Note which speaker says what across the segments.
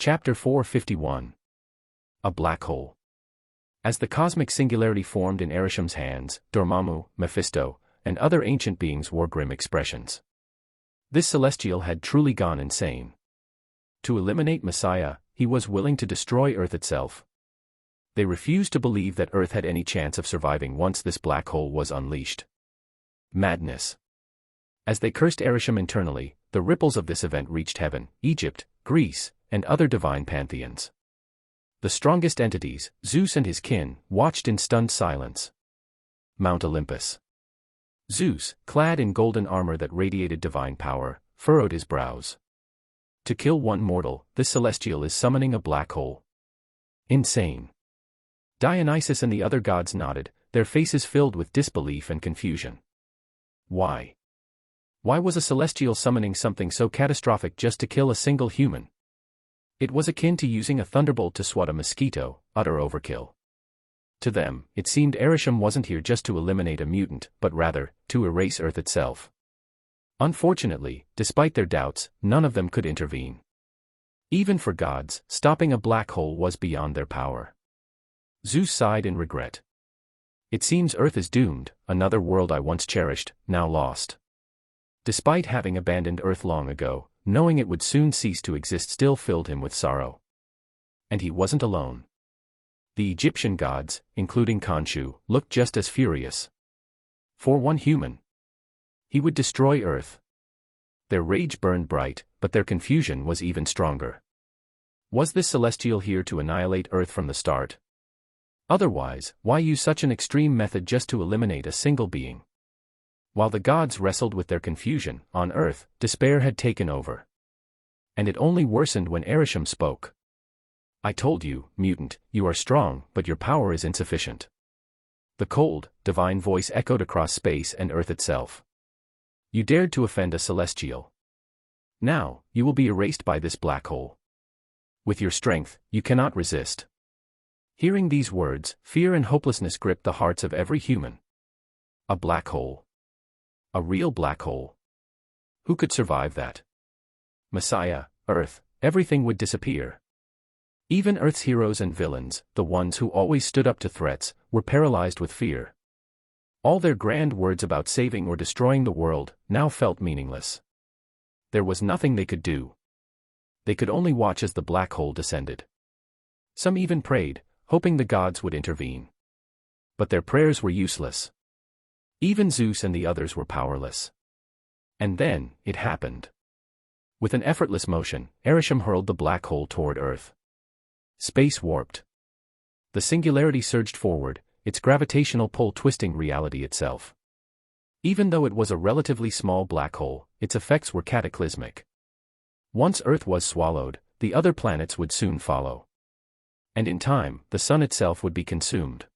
Speaker 1: Chapter 451. A Black Hole. As the cosmic singularity formed in Arisham's hands, Dormammu, Mephisto, and other ancient beings wore grim expressions. This celestial had truly gone insane. To eliminate Messiah, he was willing to destroy Earth itself. They refused to believe that Earth had any chance of surviving once this black hole was unleashed. Madness. As they cursed Arisham internally, the ripples of this event reached heaven, Egypt, Greece, and other divine pantheons. The strongest entities, Zeus and his kin, watched in stunned silence. Mount Olympus. Zeus, clad in golden armor that radiated divine power, furrowed his brows. To kill one mortal, this celestial is summoning a black hole. Insane. Dionysus and the other gods nodded, their faces filled with disbelief and confusion. Why? Why was a celestial summoning something so catastrophic just to kill a single human? It was akin to using a thunderbolt to swat a mosquito, utter overkill. To them, it seemed Arisham wasn't here just to eliminate a mutant, but rather, to erase Earth itself. Unfortunately, despite their doubts, none of them could intervene. Even for gods, stopping a black hole was beyond their power. Zeus sighed in regret. It seems Earth is doomed, another world I once cherished, now lost. Despite having abandoned Earth long ago, knowing it would soon cease to exist still filled him with sorrow. And he wasn't alone. The Egyptian gods, including Khonshu, looked just as furious. For one human, he would destroy Earth. Their rage burned bright, but their confusion was even stronger. Was this celestial here to annihilate Earth from the start? Otherwise, why use such an extreme method just to eliminate a single being? While the gods wrestled with their confusion, on Earth, despair had taken over. And it only worsened when Arisham spoke. I told you, mutant, you are strong, but your power is insufficient. The cold, divine voice echoed across space and Earth itself. You dared to offend a celestial. Now, you will be erased by this black hole. With your strength, you cannot resist. Hearing these words, fear and hopelessness gripped the hearts of every human. A black hole. A real black hole. Who could survive that? Messiah, Earth, everything would disappear. Even Earth's heroes and villains, the ones who always stood up to threats, were paralyzed with fear. All their grand words about saving or destroying the world now felt meaningless. There was nothing they could do. They could only watch as the black hole descended. Some even prayed, hoping the gods would intervene. But their prayers were useless. Even Zeus and the others were powerless. And then, it happened. With an effortless motion, Arisham hurled the black hole toward Earth. Space warped. The singularity surged forward, its gravitational pull twisting reality itself. Even though it was a relatively small black hole, its effects were cataclysmic. Once Earth was swallowed, the other planets would soon follow. And in time, the sun itself would be consumed.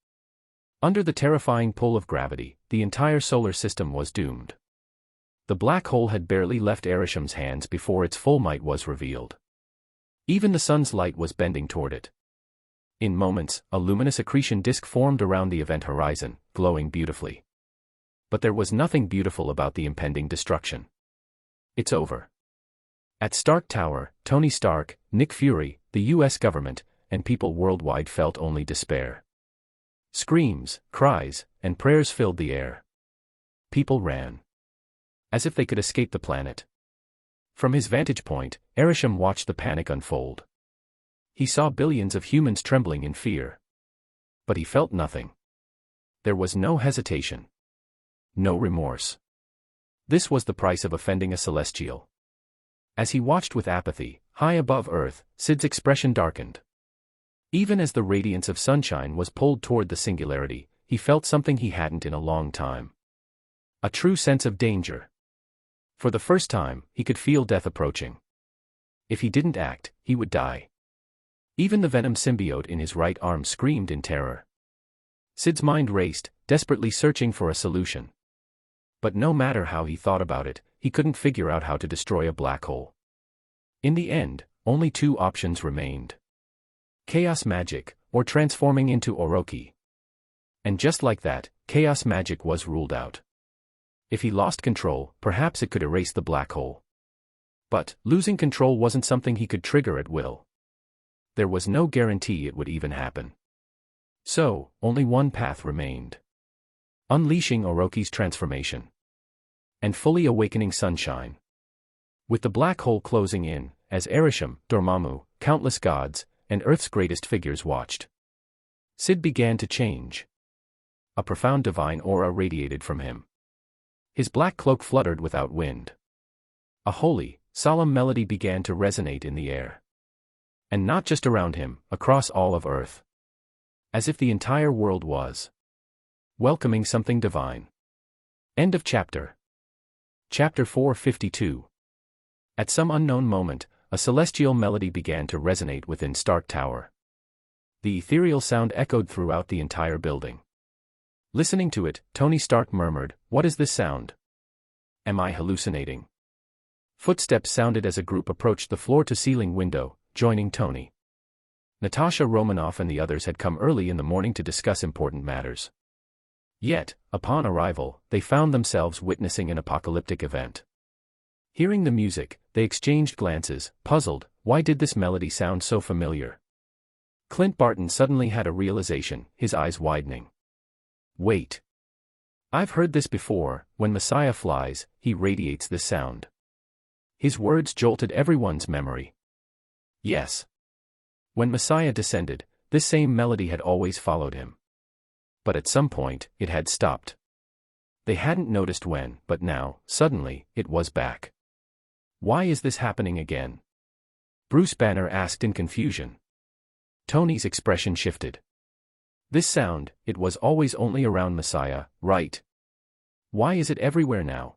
Speaker 1: Under the terrifying pull of gravity, the entire solar system was doomed. The black hole had barely left Arisham's hands before its full might was revealed. Even the sun's light was bending toward it. In moments, a luminous accretion disk formed around the event horizon, glowing beautifully. But there was nothing beautiful about the impending destruction. It's over. At Stark Tower, Tony Stark, Nick Fury, the U.S. government, and people worldwide felt only despair. Screams, cries, and prayers filled the air. People ran. As if they could escape the planet. From his vantage point, Arisham watched the panic unfold. He saw billions of humans trembling in fear. But he felt nothing. There was no hesitation. No remorse. This was the price of offending a celestial. As he watched with apathy, high above Earth, Syd's expression darkened. Even as the radiance of sunshine was pulled toward the singularity, he felt something he hadn't in a long time. A true sense of danger. For the first time, he could feel death approaching. If he didn't act, he would die. Even the venom symbiote in his right arm screamed in terror. Syd's mind raced, desperately searching for a solution. But no matter how he thought about it, he couldn't figure out how to destroy a black hole. In the end, only two options remained. Chaos magic, or transforming into Orochi. And just like that, chaos magic was ruled out. If he lost control, perhaps it could erase the black hole. But, losing control wasn't something he could trigger at will. There was no guarantee it would even happen. So, only one path remained. Unleashing Orochi's transformation. And fully awakening sunshine. With the black hole closing in, as Averting, Dormammu, countless gods, and Earth's greatest figures watched, Syd began to change. A profound divine aura radiated from him. His black cloak fluttered without wind. A holy, solemn melody began to resonate in the air. And not just around him, across all of Earth. As if the entire world was welcoming something divine. End of chapter. Chapter 452. At some unknown moment, a celestial melody began to resonate within Stark Tower. The ethereal sound echoed throughout the entire building. Listening to it, Tony Stark murmured, "What is this sound? Am I hallucinating?" Footsteps sounded as a group approached the floor-to-ceiling window, joining Tony. Natasha Romanoff and the others had come early in the morning to discuss important matters. Yet, upon arrival, they found themselves witnessing an apocalyptic event. Hearing the music, they exchanged glances, puzzled. Why did this melody sound so familiar? Clint Barton suddenly had a realization, his eyes widening. Wait. I've heard this before. When Messiah flies, he radiates this sound. His words jolted everyone's memory. Yes. When Messiah descended, this same melody had always followed him. But at some point, it had stopped. They hadn't noticed when, but now, suddenly, it was back. Why is this happening again? Bruce Banner asked in confusion. Tony's expression shifted. This sound, it was always only around Messiah, right? Why is it everywhere now?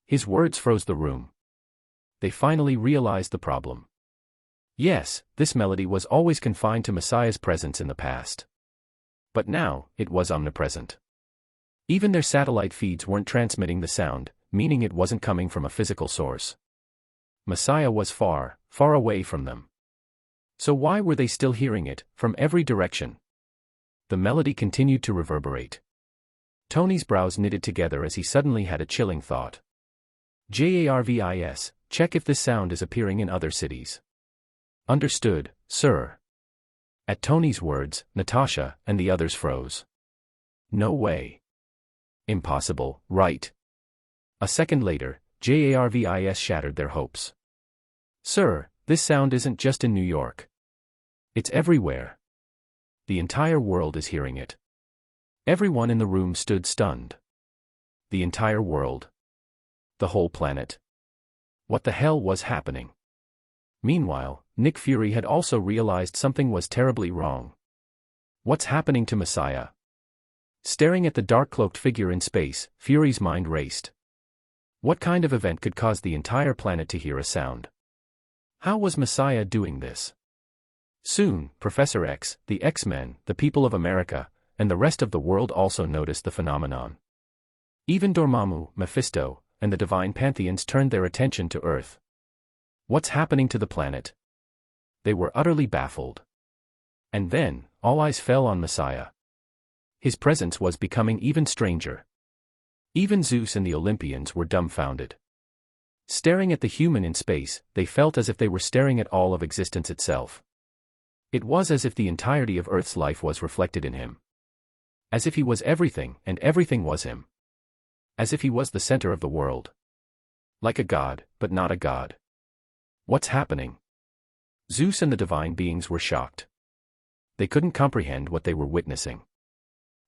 Speaker 1: His words froze the room. They finally realized the problem. Yes, this melody was always confined to Messiah's presence in the past. But now, it was omnipresent. Even their satellite feeds weren't transmitting the sound, meaning it wasn't coming from a physical source. Messiah was far, far away from them. So why were they still hearing it, from every direction? The melody continued to reverberate. Tony's brows knitted together as he suddenly had a chilling thought. JARVIS, check if this sound is appearing in other cities. Understood, sir. At Tony's words, Natasha and the others froze. No way. Impossible, right? A second later, JARVIS shattered their hopes. Sir, this sound isn't just in New York. It's everywhere. The entire world is hearing it. Everyone in the room stood stunned. The entire world. The whole planet. What the hell was happening? Meanwhile, Nick Fury had also realized something was terribly wrong. What's happening to Messiah? Staring at the dark-cloaked figure in space, Fury's mind raced. What kind of event could cause the entire planet to hear a sound? How was Messiah doing this? Soon, Professor X, the X-Men, the people of America, and the rest of the world also noticed the phenomenon. Even Dormammu, Mephisto, and the divine pantheons turned their attention to Earth. What's happening to the planet? They were utterly baffled. And then, all eyes fell on Messiah. His presence was becoming even stranger. Even Zeus and the Olympians were dumbfounded. Staring at the human in space, they felt as if they were staring at all of existence itself. It was as if the entirety of Earth's life was reflected in him. As if he was everything, and everything was him. As if he was the center of the world. Like a god, but not a god. What's happening? Zeus and the divine beings were shocked. They couldn't comprehend what they were witnessing.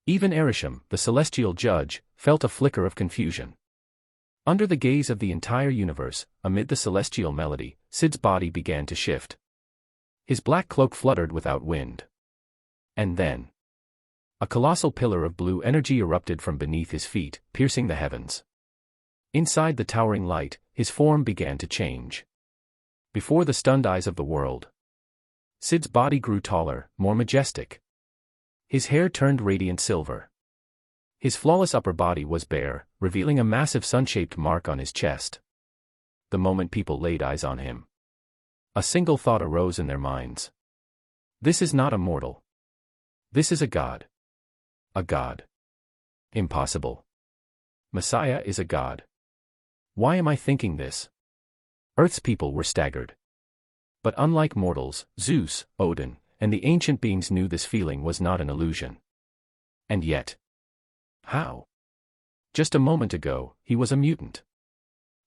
Speaker 1: Even Averting, the celestial judge, felt a flicker of confusion. Under the gaze of the entire universe, amid the celestial melody, Syd's body began to shift. His black cloak fluttered without wind. And then, a colossal pillar of blue energy erupted from beneath his feet, piercing the heavens. Inside the towering light, his form began to change. Before the stunned eyes of the world, Syd's body grew taller, more majestic. His hair turned radiant silver. His flawless upper body was bare, revealing a massive sun-shaped mark on his chest. The moment people laid eyes on him, a single thought arose in their minds. This is not a mortal. This is a god. A god. Impossible. Messiah is a god. Why am I thinking this? Earth's people were staggered. But unlike mortals, Zeus, Odin, and the ancient beings knew this feeling was not an illusion. And yet, how? Just a moment ago, he was a mutant.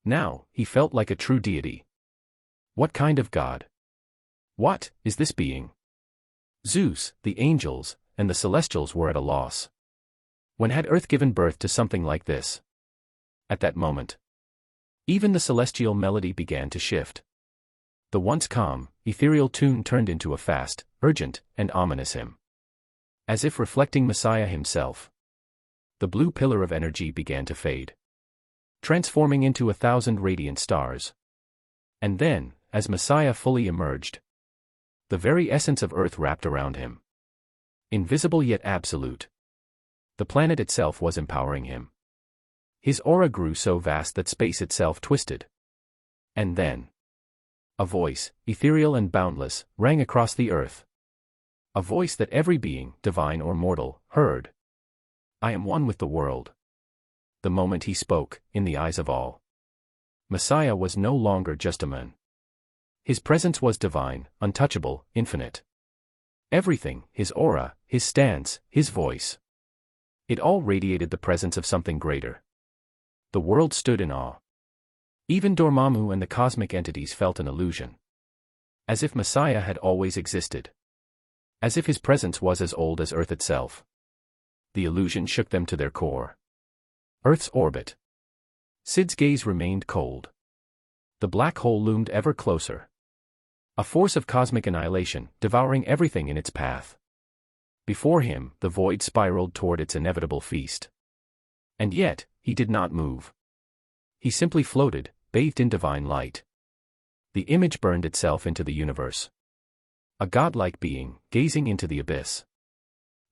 Speaker 1: Now, he felt like a true deity. What kind of god? What is this being? Zeus, the angels, and the celestials were at a loss. When had Earth given birth to something like this? At that moment, even the celestial melody began to shift. The once calm, ethereal tune turned into a fast, urgent, and ominous hymn. As if reflecting Messiah himself. The blue pillar of energy began to fade, transforming into 1,000 radiant stars. And then, as Messiah fully emerged, the very essence of Earth wrapped around him. Invisible yet absolute. The planet itself was empowering him. His aura grew so vast that space itself twisted. And then, a voice, ethereal and boundless, rang across the earth. A voice that every being, divine or mortal, heard. I am one with the world. The moment he spoke, in the eyes of all, Messiah was no longer just a man. His presence was divine, untouchable, infinite. Everything, his aura, his stance, his voice. It all radiated the presence of something greater. The world stood in awe. Even Dormammu and the cosmic entities felt an illusion. As if Messiah had always existed. As if his presence was as old as Earth itself. The illusion shook them to their core. Earth's orbit. Syd's gaze remained cold. The black hole loomed ever closer. A force of cosmic annihilation, devouring everything in its path. Before him, the void spiraled toward its inevitable feast. And yet, he did not move. He simply floated, bathed in divine light. The image burned itself into the universe. A godlike being, gazing into the abyss.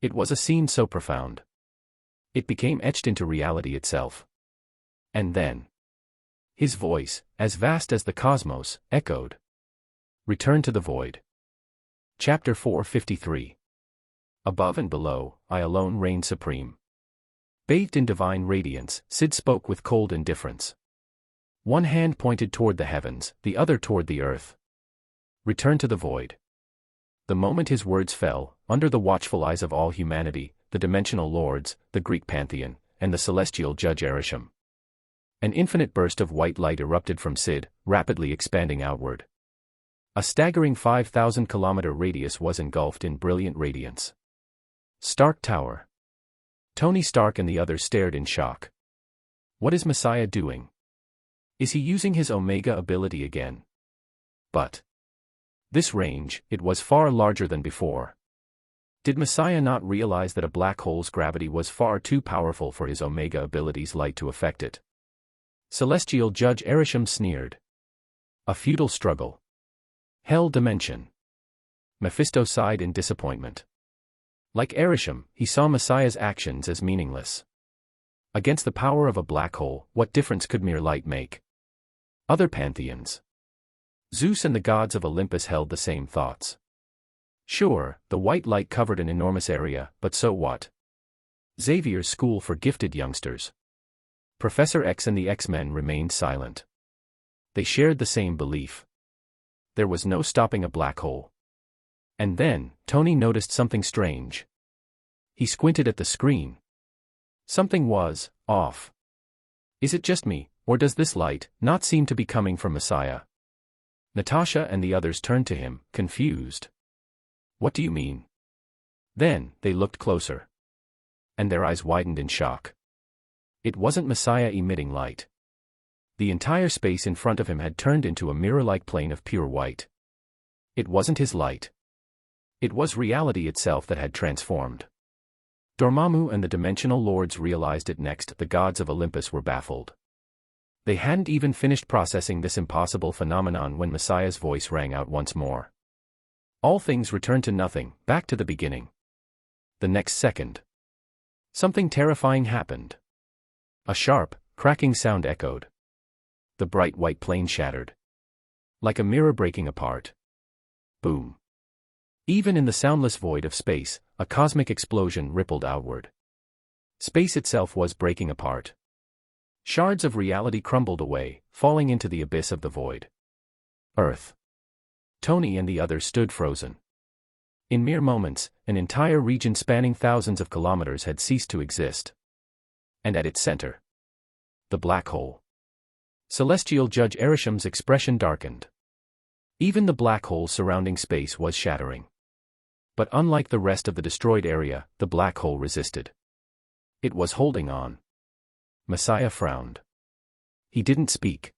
Speaker 1: It was a scene so profound. It became etched into reality itself. And then, his voice, as vast as the cosmos, echoed. Return to the void. Chapter 453. Above and below, I alone reign supreme. Bathed in divine radiance, Syd spoke with cold indifference. One hand pointed toward the heavens, the other toward the earth. Return to the void. The moment his words fell, under the watchful eyes of all humanity, the dimensional lords, the Greek pantheon, and the celestial judge Averting. An infinite burst of white light erupted from Syd, rapidly expanding outward. A staggering 5,000-kilometer radius was engulfed in brilliant radiance. Stark Tower. Tony Stark and the others stared in shock. What is Messiah doing? Is he using his Omega ability again? But this range, it was far larger than before. Did Messiah not realize that a black hole's gravity was far too powerful for his Omega ability's light to affect it? Celestial Judge Averting sneered. A futile struggle. Hell dimension. Mephisto sighed in disappointment. Like Averting, he saw Messiah's actions as meaningless. Against the power of a black hole, what difference could mere light make? Other pantheons. Zeus and the gods of Olympus held the same thoughts. Sure, the white light covered an enormous area, but so what? Xavier's school for gifted youngsters. Professor X and the X-Men remained silent. They shared the same belief. There was no stopping a black hole. And then, Tony noticed something strange. He squinted at the screen. Something was off. Is it just me, or does this light not seem to be coming from Messiah? Natasha and the others turned to him, confused. What do you mean? Then, they looked closer. And their eyes widened in shock. It wasn't Messiah emitting light. The entire space in front of him had turned into a mirror-like plane of pure white. It wasn't his light. It was reality itself that had transformed. Dormammu and the dimensional lords realized it next. The gods of Olympus were baffled. They hadn't even finished processing this impossible phenomenon when Messiah's voice rang out once more. All things returned to nothing, back to the beginning. The next second, something terrifying happened. A sharp, cracking sound echoed. The bright white plane shattered. Like a mirror breaking apart. Boom. Even in the soundless void of space, a cosmic explosion rippled outward. Space itself was breaking apart. Shards of reality crumbled away, falling into the abyss of the void. Earth. Tony and the others stood frozen. In mere moments, an entire region spanning thousands of kilometers had ceased to exist. And at its center, the black hole. Celestial Judge Arisham's expression darkened. Even the black hole surrounding space was shattering. But unlike the rest of the destroyed area, the black hole resisted. It was holding on. Messiah frowned. He didn't speak.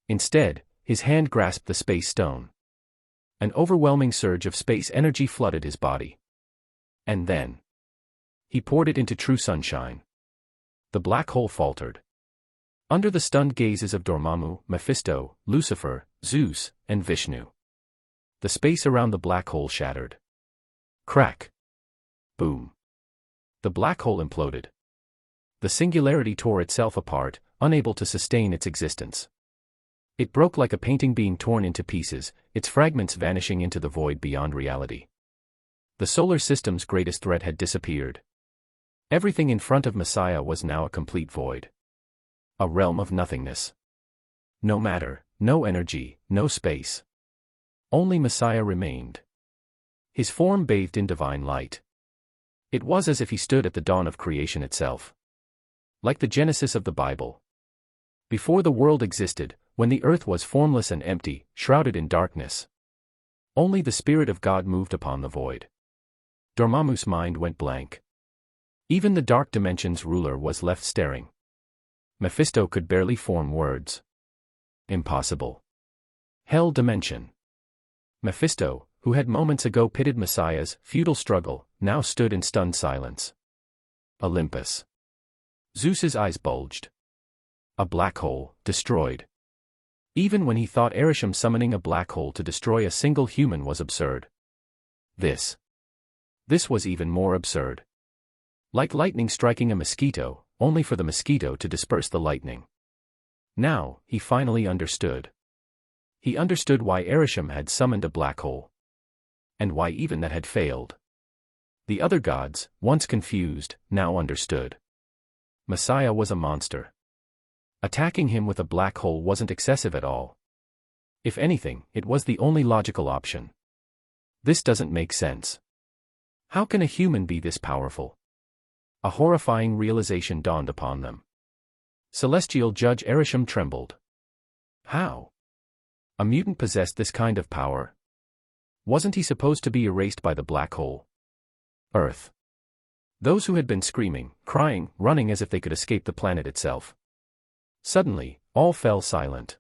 Speaker 1: Instead, his hand grasped the space stone. An overwhelming surge of space energy flooded his body. And then, he poured it into true sunshine. The black hole faltered. Under the stunned gazes of Dormammu, Mephisto, Lucifer, Zeus, and Vishnu, the space around the black hole shattered. Crack. Boom. The black hole imploded. The singularity tore itself apart, unable to sustain its existence. It broke like a painting being torn into pieces, its fragments vanishing into the void beyond reality. The solar system's greatest threat had disappeared. Everything in front of Messiah was now a complete void. A realm of nothingness. No matter, no energy, no space. Only Messiah remained. His form bathed in divine light. It was as if he stood at the dawn of creation itself. Like the Genesis of the Bible. Before the world existed, when the earth was formless and empty, shrouded in darkness, only the Spirit of God moved upon the void. Dormammu's mind went blank. Even the dark dimension's ruler was left staring. Mephisto could barely form words. Impossible. Hell dimension. Mephisto, who had moments ago pitted Messiah's futile struggle, now stood in stunned silence. Olympus. Zeus's eyes bulged. A black hole, destroyed. Even when he thought Arisham summoning a black hole to destroy a single human was absurd. This was even more absurd. Like lightning striking a mosquito, only for the mosquito to disperse the lightning. Now, he finally understood. He understood why Arisham had summoned a black hole. And why even that had failed. The other gods, once confused, now understood. Messiah was a monster. Attacking him with a black hole wasn't excessive at all. If anything, it was the only logical option. This doesn't make sense. How can a human be this powerful? A horrifying realization dawned upon them. Celestial Judge Arisham trembled. How? A mutant possessed this kind of power? Wasn't he supposed to be erased by the black hole? Earth. Those who had been screaming, crying, running as if they could escape the planet itself. Suddenly, all fell silent.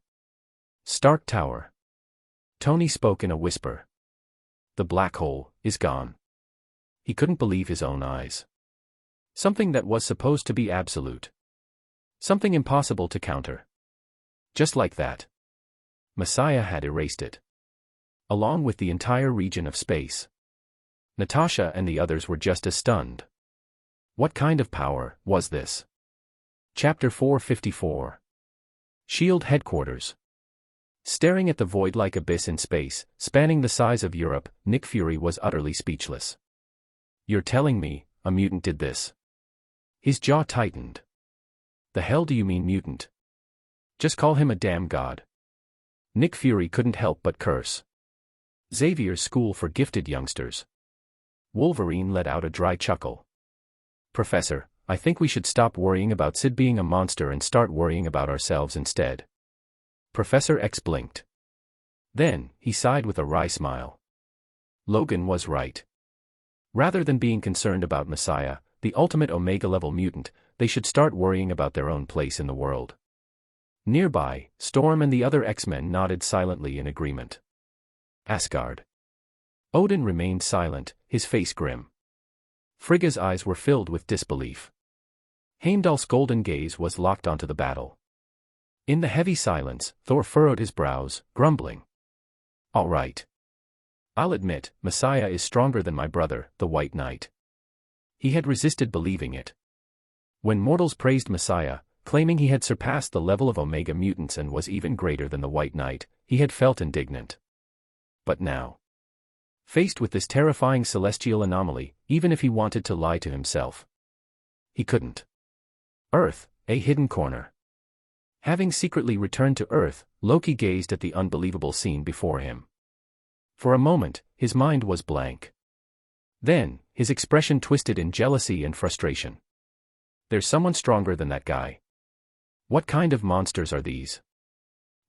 Speaker 1: Stark Tower. Tony spoke in a whisper. The black hole is gone. He couldn't believe his own eyes. Something that was supposed to be absolute. Something impossible to counter. Just like that. Messiah had erased it. Along with the entire region of space. Natasha and the others were just as stunned. What kind of power was this? Chapter 454. SHIELD Headquarters. Staring at the void-like abyss in space, spanning the size of Europe, Nick Fury was utterly speechless. You're telling me, a mutant did this? His jaw tightened. The hell do you mean mutant? Just call him a damn god. Nick Fury couldn't help but curse. Xavier's school for gifted youngsters. Wolverine let out a dry chuckle. Professor, I think we should stop worrying about Syd being a monster and start worrying about ourselves instead. Professor X blinked. Then, he sighed with a wry smile. Logan was right. Rather than being concerned about Messiah, the ultimate Omega-level mutant, they should start worrying about their own place in the world. Nearby, Storm and the other X-Men nodded silently in agreement. Asgard. Odin remained silent, his face grim. Frigga's eyes were filled with disbelief. Heimdall's golden gaze was locked onto the battle. In the heavy silence, Thor furrowed his brows, grumbling. All right. I'll admit, Messiah is stronger than my brother, the White Knight. He had resisted believing it. When mortals praised Messiah, claiming he had surpassed the level of Omega mutants and was even greater than the White Knight, he had felt indignant. But now, faced with this terrifying celestial anomaly, even if he wanted to lie to himself, he couldn't. Earth, a hidden corner. Having secretly returned to Earth, Loki gazed at the unbelievable scene before him. For a moment, his mind was blank. Then, his expression twisted in jealousy and frustration. There's someone stronger than that guy. What kind of monsters are these?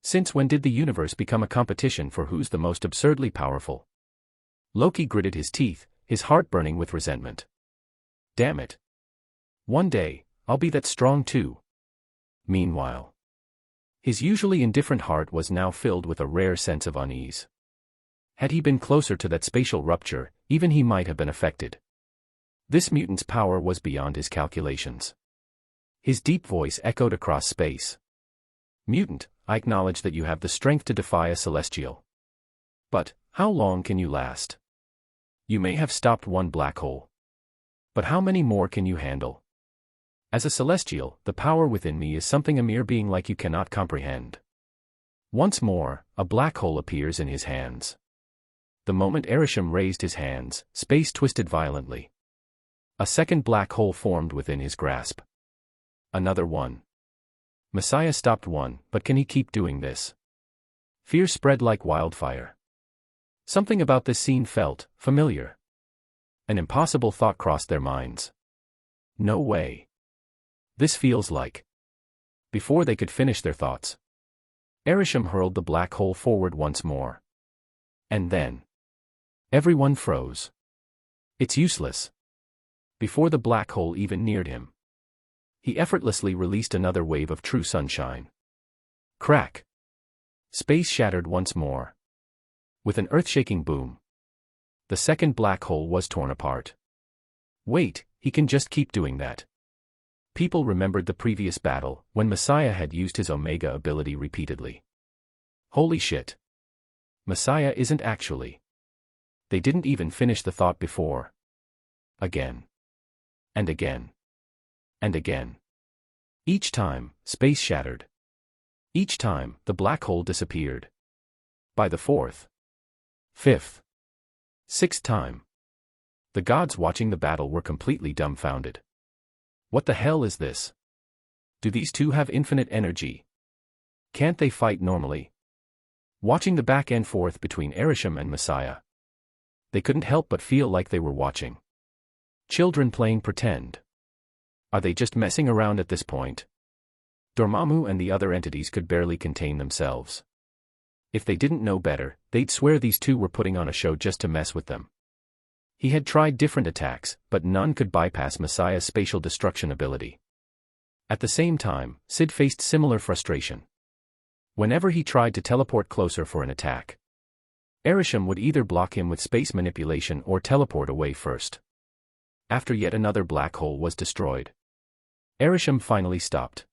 Speaker 1: Since when did the universe become a competition for who's the most absurdly powerful? Loki gritted his teeth, his heart burning with resentment. Damn it. One day, I'll be that strong too. Meanwhile, his usually indifferent heart was now filled with a rare sense of unease. Had he been closer to that spatial rupture, even he might have been affected. This mutant's power was beyond his calculations. His deep voice echoed across space. Mutant, I acknowledge that you have the strength to defy a celestial. But, how long can you last? You may have stopped one black hole. But how many more can you handle? As a celestial, the power within me is something a mere being like you cannot comprehend. Once more, a black hole appears in his hands. The moment Averting raised his hands, space twisted violently. A second black hole formed within his grasp. Another one. Messiah stopped one, but can he keep doing this? Fear spread like wildfire. Something about this scene felt familiar. An impossible thought crossed their minds. No way. This feels like. Before they could finish their thoughts, Averting hurled the black hole forward once more. And then everyone froze. It's useless. Before the black hole even neared him, he effortlessly released another wave of true sunshine. Crack. Space shattered once more. With an earth-shaking boom, the second black hole was torn apart. Wait, he can just keep doing that. People remembered the previous battle, when Messiah had used his Omega ability repeatedly. Holy shit. Messiah isn't actually. They didn't even finish the thought before. Again. And again. And again. Each time, space shattered. Each time, the black hole disappeared. By the fourth, fifth, sixth time, the gods watching the battle were completely dumbfounded. What the hell is this? Do these two have infinite energy? Can't they fight normally? Watching the back and forth between Averting and Messiah, they couldn't help but feel like they were watching children playing pretend. Are they just messing around at this point? Dormammu and the other entities could barely contain themselves. If they didn't know better, they'd swear these two were putting on a show just to mess with them. He had tried different attacks, but none could bypass Messiah's spatial destruction ability. At the same time, Syd faced similar frustration. Whenever he tried to teleport closer for an attack, Averting would either block him with space manipulation or teleport away first. After yet another black hole was destroyed, Averting finally stopped.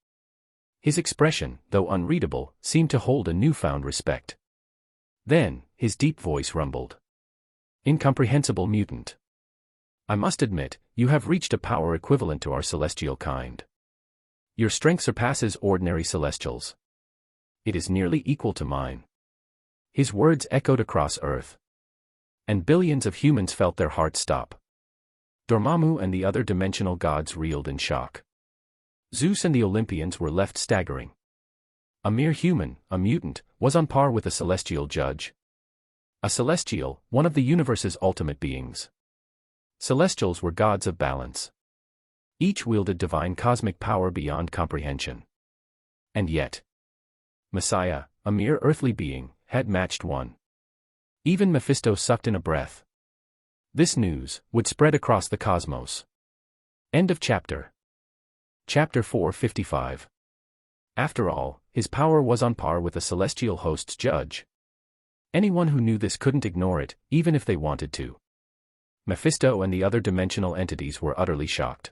Speaker 1: His expression, though unreadable, seemed to hold a newfound respect. Then, his deep voice rumbled. Incomprehensible mutant. I must admit, you have reached a power equivalent to our celestial kind. Your strength surpasses ordinary celestials. It is nearly equal to mine. His words echoed across Earth. And billions of humans felt their hearts stop. Dormammu and the other dimensional gods reeled in shock. Zeus and the Olympians were left staggering. A mere human, a mutant, was on par with a celestial judge. A celestial, one of the universe's ultimate beings. Celestials were gods of balance. Each wielded divine cosmic power beyond comprehension. And yet, Messiah, a mere earthly being, had matched one. Even Mephisto sucked in a breath. This news would spread across the cosmos. End of chapter. Chapter 455. After all, his power was on par with a celestial host's judge. Anyone who knew this couldn't ignore it, even if they wanted to. Mephisto and the other dimensional entities were utterly shocked.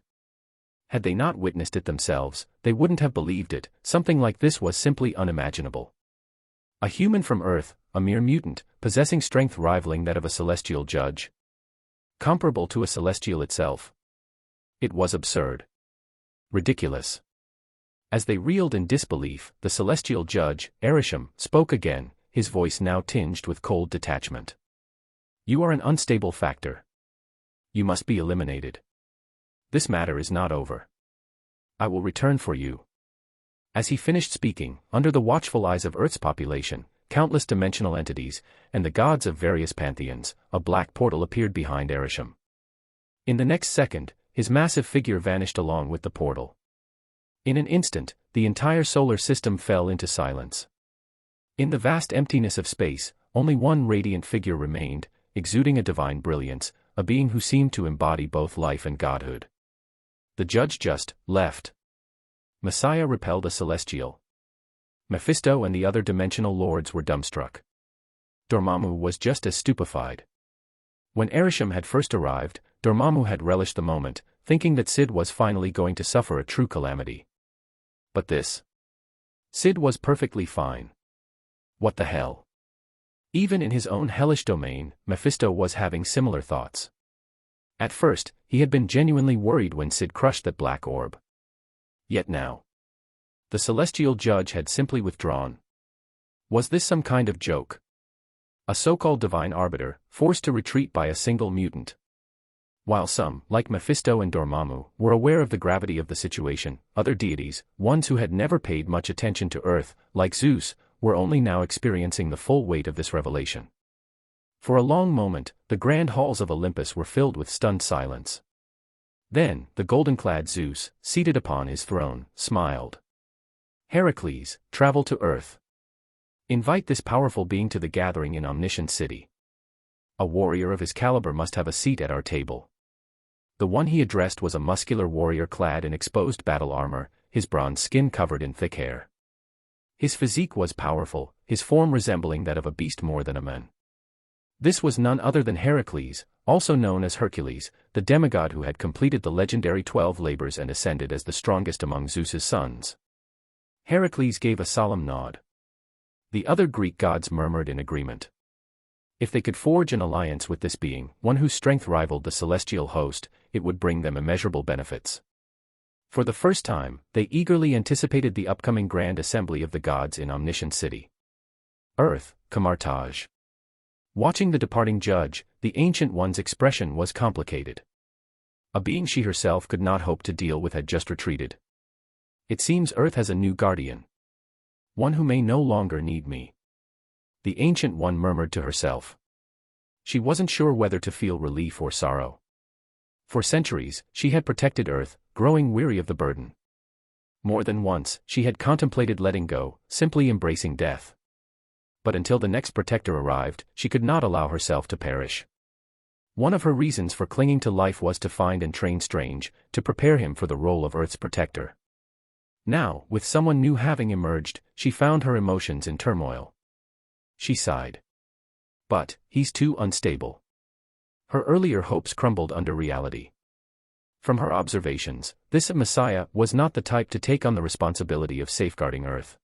Speaker 1: Had they not witnessed it themselves, they wouldn't have believed it. Something like this was simply unimaginable. A human from Earth, a mere mutant, possessing strength rivaling that of a celestial judge. Comparable to a celestial itself. It was absurd. Ridiculous. As they reeled in disbelief, the celestial judge, Averting, spoke again, his voice now tinged with cold detachment. You are an unstable factor. You must be eliminated. This matter is not over. I will return for you. As he finished speaking, under the watchful eyes of Earth's population, countless dimensional entities, and the gods of various pantheons, a black portal appeared behind Averting. In the next second, his massive figure vanished along with the portal. In an instant, the entire solar system fell into silence. In the vast emptiness of space, only one radiant figure remained, exuding a divine brilliance, a being who seemed to embody both life and godhood. The judge just left. Messiah repelled a celestial. Mephisto and the other dimensional lords were dumbstruck. Dormammu was just as stupefied. When Averting had first arrived, Dormammu had relished the moment, thinking that Syd was finally going to suffer a true calamity. But this. Syd was perfectly fine. What the hell? Even in his own hellish domain, Mephisto was having similar thoughts. At first, he had been genuinely worried when Syd crushed that black orb. Yet now, the celestial judge had simply withdrawn. Was this some kind of joke? A so-called divine arbiter, forced to retreat by a single mutant. While some, like Mephisto and Dormammu, were aware of the gravity of the situation, other deities, ones who had never paid much attention to Earth, like Zeus, were only now experiencing the full weight of this revelation. For a long moment, the grand halls of Olympus were filled with stunned silence. Then, the golden-clad Zeus, seated upon his throne, smiled. Heracles, travel to Earth. Invite this powerful being to the gathering in Omniscient City. A warrior of his caliber must have a seat at our table. The one he addressed was a muscular warrior clad in exposed battle armor, his bronze skin covered in thick hair. His physique was powerful, his form resembling that of a beast more than a man. This was none other than Heracles, also known as Hercules, the demigod who had completed the legendary 12 labors and ascended as the strongest among Zeus's sons. Heracles gave a solemn nod. The other Greek gods murmured in agreement. If they could forge an alliance with this being, one whose strength rivaled the celestial host, it would bring them immeasurable benefits. For the first time, they eagerly anticipated the upcoming grand assembly of the gods in Omniscient City. Earth, Camartage. Watching the departing judge, the Ancient One's expression was complicated. A being she herself could not hope to deal with had just retreated. It seems Earth has a new guardian. One who may no longer need me. The Ancient One murmured to herself. She wasn't sure whether to feel relief or sorrow. For centuries, she had protected Earth, growing weary of the burden. More than once, she had contemplated letting go, simply embracing death. But until the next protector arrived, she could not allow herself to perish. One of her reasons for clinging to life was to find and train Strange, to prepare him for the role of Earth's protector. Now, with someone new having emerged, she found her emotions in turmoil. She sighed. But, he's too unstable. Her earlier hopes crumbled under reality. From her observations, this Messiah was not the type to take on the responsibility of safeguarding Earth.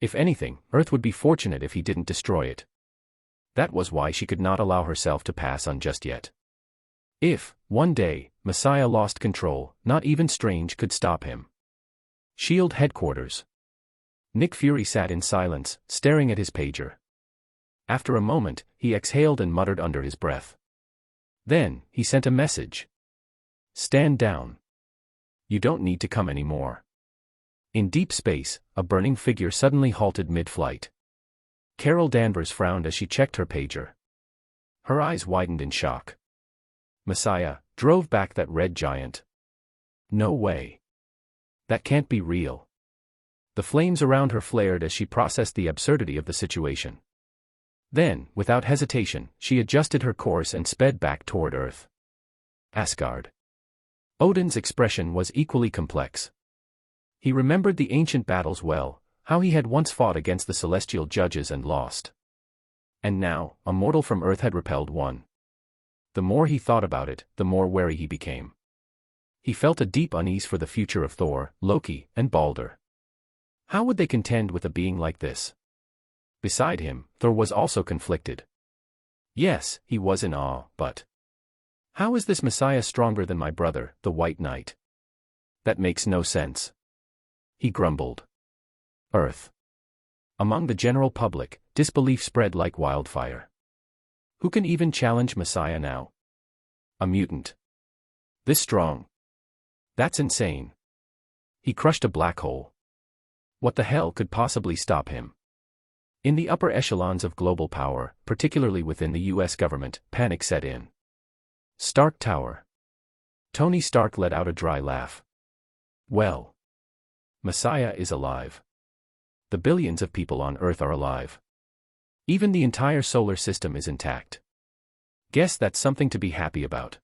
Speaker 1: If anything, Earth would be fortunate if he didn't destroy it. That was why she could not allow herself to pass on just yet. If, one day, Messiah lost control, not even Strange could stop him. SHIELD headquarters. Nick Fury sat in silence, staring at his pager. After a moment, he exhaled and muttered under his breath. Then, he sent a message. Stand down. You don't need to come anymore. In deep space, a burning figure suddenly halted mid-flight. Carol Danvers frowned as she checked her pager. Her eyes widened in shock. Messiah drove back that red giant. No way. That can't be real. The flames around her flared as she processed the absurdity of the situation. Then, without hesitation, she adjusted her course and sped back toward Earth. Asgard. Odin's expression was equally complex. He remembered the ancient battles well, how he had once fought against the celestial judges and lost. And now, a mortal from Earth had repelled one. The more he thought about it, the more wary he became. He felt a deep unease for the future of Thor, Loki, and Balder. How would they contend with a being like this? Beside him, Thor was also conflicted. Yes, he was in awe, but how is this Messiah stronger than my brother, the White Knight? That makes no sense. He grumbled. Earth. Among the general public, disbelief spread like wildfire. Who can even challenge Messiah now? A mutant. This strong. That's insane. He crushed a black hole. What the hell could possibly stop him? In the upper echelons of global power, particularly within the US government, panic set in. Stark Tower. Tony Stark let out a dry laugh. Well. Messiah is alive. The billions of people on Earth are alive. Even the entire solar system is intact. Guess that's something to be happy about.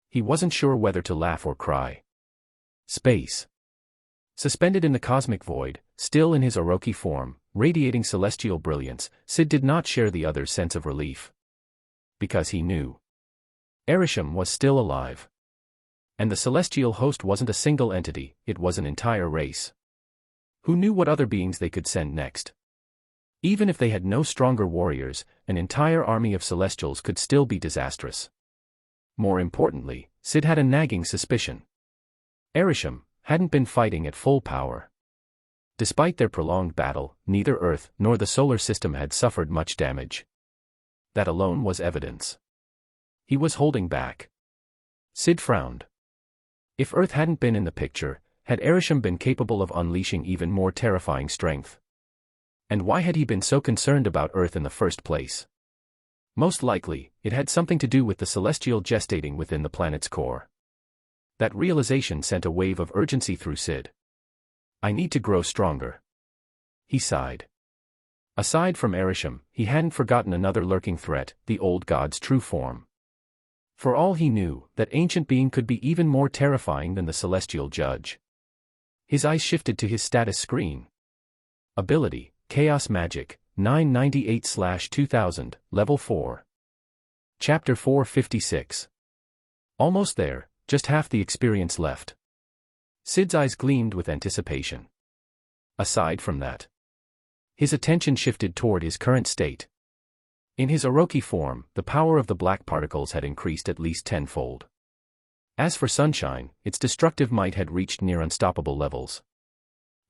Speaker 1: He wasn't sure whether to laugh or cry. Space. Suspended in the cosmic void, still in his Orochi form, radiating celestial brilliance, Syd did not share the other's sense of relief. Because he knew. Averting was still alive. And the celestial host wasn't a single entity, it was an entire race. Who knew what other beings they could send next? Even if they had no stronger warriors, an entire army of celestials could still be disastrous. More importantly, Syd had a nagging suspicion. Averting hadn't been fighting at full power. Despite their prolonged battle, neither Earth nor the solar system had suffered much damage. That alone was evidence. He was holding back. Syd frowned. If Earth hadn't been in the picture, had Averting been capable of unleashing even more terrifying strength? And why had he been so concerned about Earth in the first place? Most likely, it had something to do with the celestial gestating within the planet's core. That realization sent a wave of urgency through Syd. I need to grow stronger. He sighed. Aside from Averting, he hadn't forgotten another lurking threat, the old god's true form. For all he knew, that ancient being could be even more terrifying than the celestial judge. His eyes shifted to his status screen. Ability, Chaos Magic, 998/2000, Level 4. Chapter 456. Almost there, just half the experience left. Syd's eyes gleamed with anticipation. Aside from that, his attention shifted toward his current state. In his Orochi form, the power of the black particles had increased at least tenfold. As for sunshine, its destructive might had reached near unstoppable levels.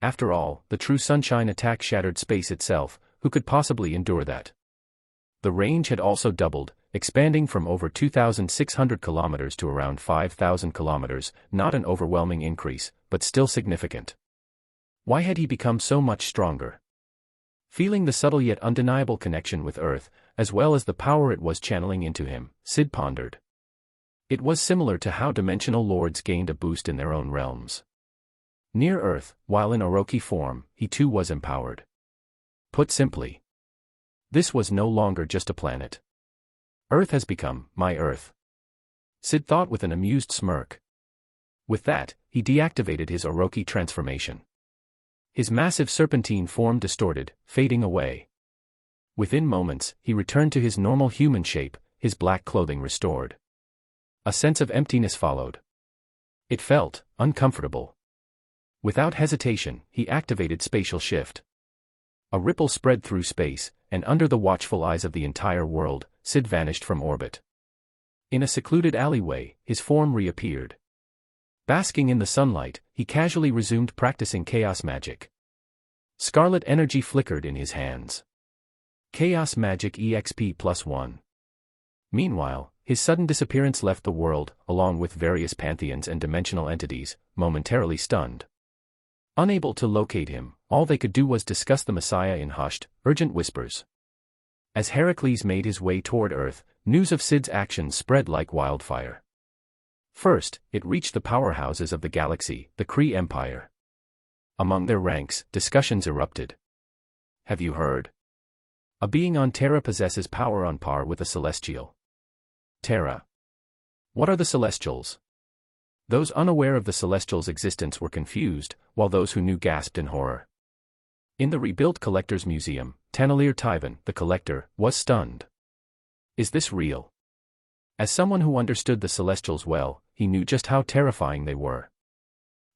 Speaker 1: After all, the true sunshine attack shattered space itself, who could possibly endure that? The range had also doubled, expanding from over 2,600 kilometers to around 5,000 kilometers, not an overwhelming increase, but still significant. Why had he become so much stronger? Feeling the subtle yet undeniable connection with Earth, as well as the power it was channeling into him, Syd pondered. It was similar to how dimensional lords gained a boost in their own realms. Near Earth, while in Orochi form, he too was empowered. Put simply, this was no longer just a planet. Earth has become my Earth. Syd thought with an amused smirk. With that, he deactivated his Orochi transformation. His massive serpentine form distorted, fading away. Within moments, he returned to his normal human shape, his black clothing restored. A sense of emptiness followed. It felt uncomfortable. Without hesitation, he activated spatial shift. A ripple spread through space, and under the watchful eyes of the entire world, Syd vanished from orbit. In a secluded alleyway, his form reappeared. Basking in the sunlight, he casually resumed practicing chaos magic. Scarlet energy flickered in his hands. Chaos magic EXP +1. Meanwhile, his sudden disappearance left the world, along with various pantheons and dimensional entities, momentarily stunned. Unable to locate him, all they could do was discuss the Messiah in hushed, urgent whispers. As Heracles made his way toward Earth, news of Syd's actions spread like wildfire. First, it reached the powerhouses of the galaxy, the Kree Empire. Among their ranks, discussions erupted. Have you heard? A being on Terra possesses power on par with a celestial. Terra. What are the Celestials? Those unaware of the Celestials' existence were confused, while those who knew gasped in horror. In the rebuilt Collector's Museum, Tanalir Tyvan, the Collector, was stunned. Is this real? As someone who understood the Celestials well, he knew just how terrifying they were.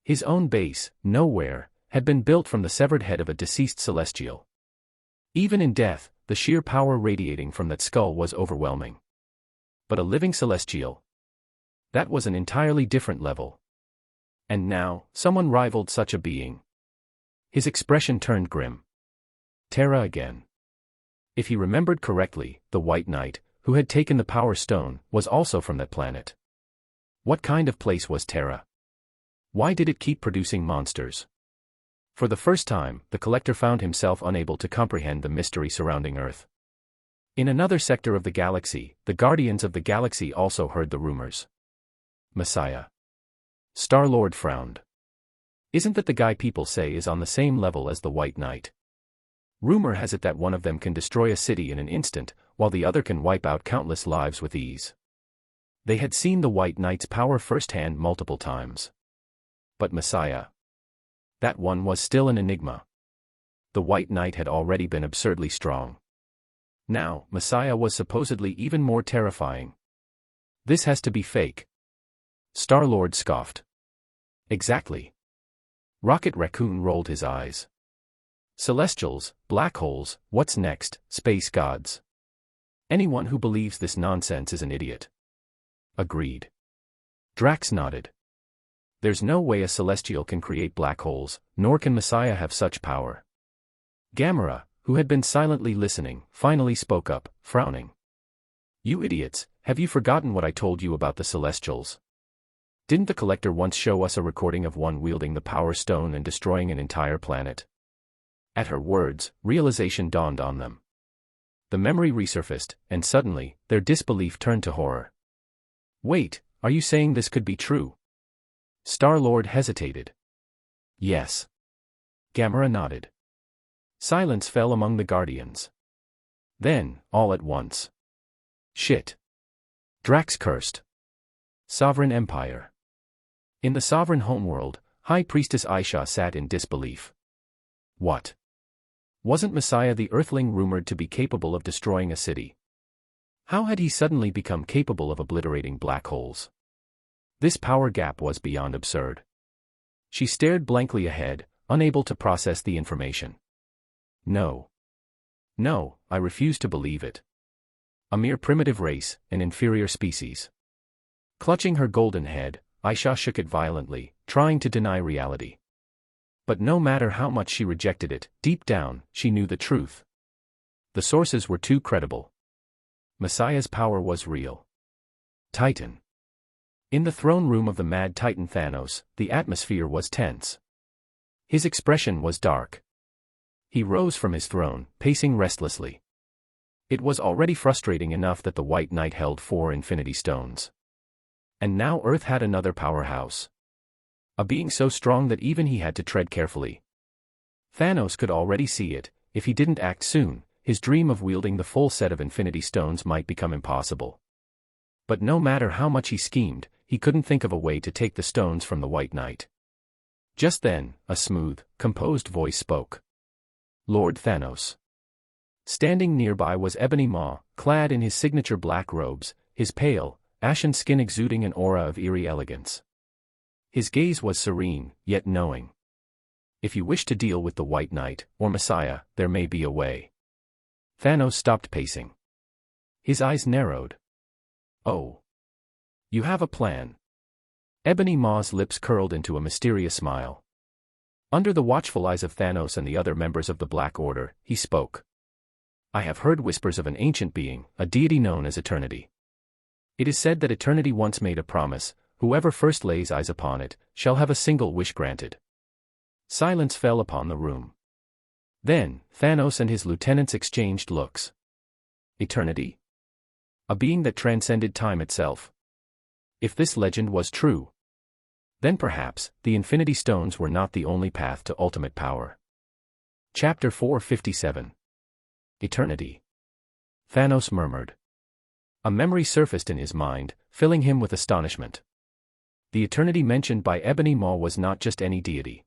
Speaker 1: His own base, Nowhere, had been built from the severed head of a deceased Celestial. Even in death, the sheer power radiating from that skull was overwhelming. But a living Celestial? That was an entirely different level. And now, someone rivaled such a being. His expression turned grim. Terra again. If he remembered correctly, the White Knight, who had taken the Power Stone, was also from that planet. What kind of place was Terra? Why did it keep producing monsters? For the first time, the collector found himself unable to comprehend the mystery surrounding Earth. In another sector of the galaxy, the Guardians of the Galaxy also heard the rumors. Messiah. Star-Lord frowned. Isn't that the guy people say is on the same level as the White Knight? Rumor has it that one of them can destroy a city in an instant, while the other can wipe out countless lives with ease. They had seen the White Knight's power firsthand multiple times. But Messiah? That one was still an enigma. The White Knight had already been absurdly strong. Now, Messiah was supposedly even more terrifying. This has to be fake. Star-Lord scoffed. Exactly. Rocket Raccoon rolled his eyes. Celestials, black holes, what's next, space gods? Anyone who believes this nonsense is an idiot. Agreed. Drax nodded. There's no way a celestial can create black holes, nor can Messiah have such power. Gamera, who had been silently listening, finally spoke up, frowning. You idiots, have you forgotten what I told you about the Celestials? Didn't the collector once show us a recording of one wielding the Power Stone and destroying an entire planet? At her words, realization dawned on them. The memory resurfaced, and suddenly, their disbelief turned to horror. Wait, are you saying this could be true? Star-Lord hesitated. Yes. Gamera nodded. Silence fell among the Guardians. Then, all at once. Shit. Drax cursed. Sovereign Empire. In the Sovereign Homeworld, High Priestess Aisha sat in disbelief. What? Wasn't Messiah the Earthling rumored to be capable of destroying a city? How had he suddenly become capable of obliterating black holes? This power gap was beyond absurd. She stared blankly ahead, unable to process the information. No. No, I refuse to believe it. A mere primitive race, an inferior species. Clutching her golden head, Aisha shook it violently, trying to deny reality. But no matter how much she rejected it, deep down, she knew the truth. The sources were too credible. Messiah's power was real. Titan. In the throne room of the mad Titan Thanos, the atmosphere was tense. His expression was dark. He rose from his throne, pacing restlessly. It was already frustrating enough that the White Knight held 4 Infinity Stones. And now Earth had another powerhouse. A being so strong that even he had to tread carefully. Thanos could already see it. If he didn't act soon, his dream of wielding the full set of Infinity Stones might become impossible. But no matter how much he schemed, he couldn't think of a way to take the stones from the White Knight. Just then, a smooth, composed voice spoke. Lord Thanos. Standing nearby was Ebony Maw, clad in his signature black robes, his pale, ashen skin exuding an aura of eerie elegance. His gaze was serene, yet knowing. If you wish to deal with the White Knight, or Messiah, there may be a way. Thanos stopped pacing. His eyes narrowed. Oh. You have a plan. Ebony Maw's lips curled into a mysterious smile. Under the watchful eyes of Thanos and the other members of the Black Order, he spoke. I have heard whispers of an ancient being, a deity known as Eternity. It is said that Eternity once made a promise, whoever first lays eyes upon it, shall have a single wish granted. Silence fell upon the room. Then, Thanos and his lieutenants exchanged looks. Eternity? A being that transcended time itself. If this legend was true, then perhaps, the Infinity Stones were not the only path to ultimate power. Chapter 457. Eternity. Thanos murmured. A memory surfaced in his mind, filling him with astonishment. The Eternity mentioned by Ebony Maw was not just any deity.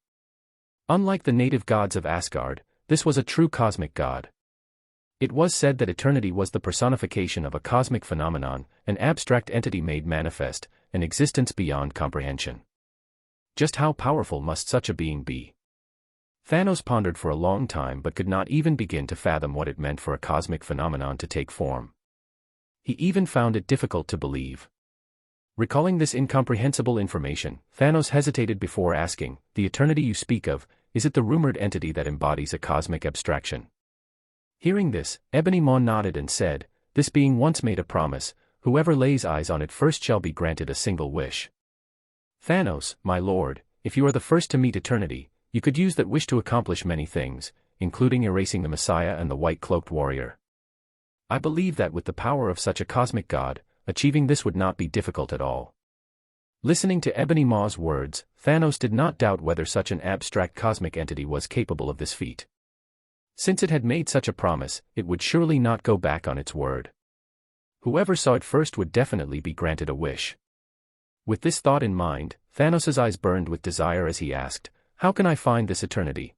Speaker 1: Unlike the native gods of Asgard, this was a true cosmic god. It was said that Eternity was the personification of a cosmic phenomenon, an abstract entity made manifest, an existence beyond comprehension. Just how powerful must such a being be? Thanos pondered for a long time but could not even begin to fathom what it meant for a cosmic phenomenon to take form. He even found it difficult to believe. Recalling this incomprehensible information, Thanos hesitated before asking, the Eternity you speak of, is it the rumored entity that embodies a cosmic abstraction? Hearing this, Ebony Maw nodded and said, this being once made a promise, whoever lays eyes on it first shall be granted a single wish. Thanos, my lord, if you are the first to meet Eternity, you could use that wish to accomplish many things, including erasing the Messiah and the white-cloaked warrior. I believe that with the power of such a cosmic god, achieving this would not be difficult at all. Listening to Ebony Maw's words, Thanos did not doubt whether such an abstract cosmic entity was capable of this feat. Since it had made such a promise, it would surely not go back on its word. Whoever saw it first would definitely be granted a wish. With this thought in mind, Thanos' eyes burned with desire as he asked, "How can I find this eternity?"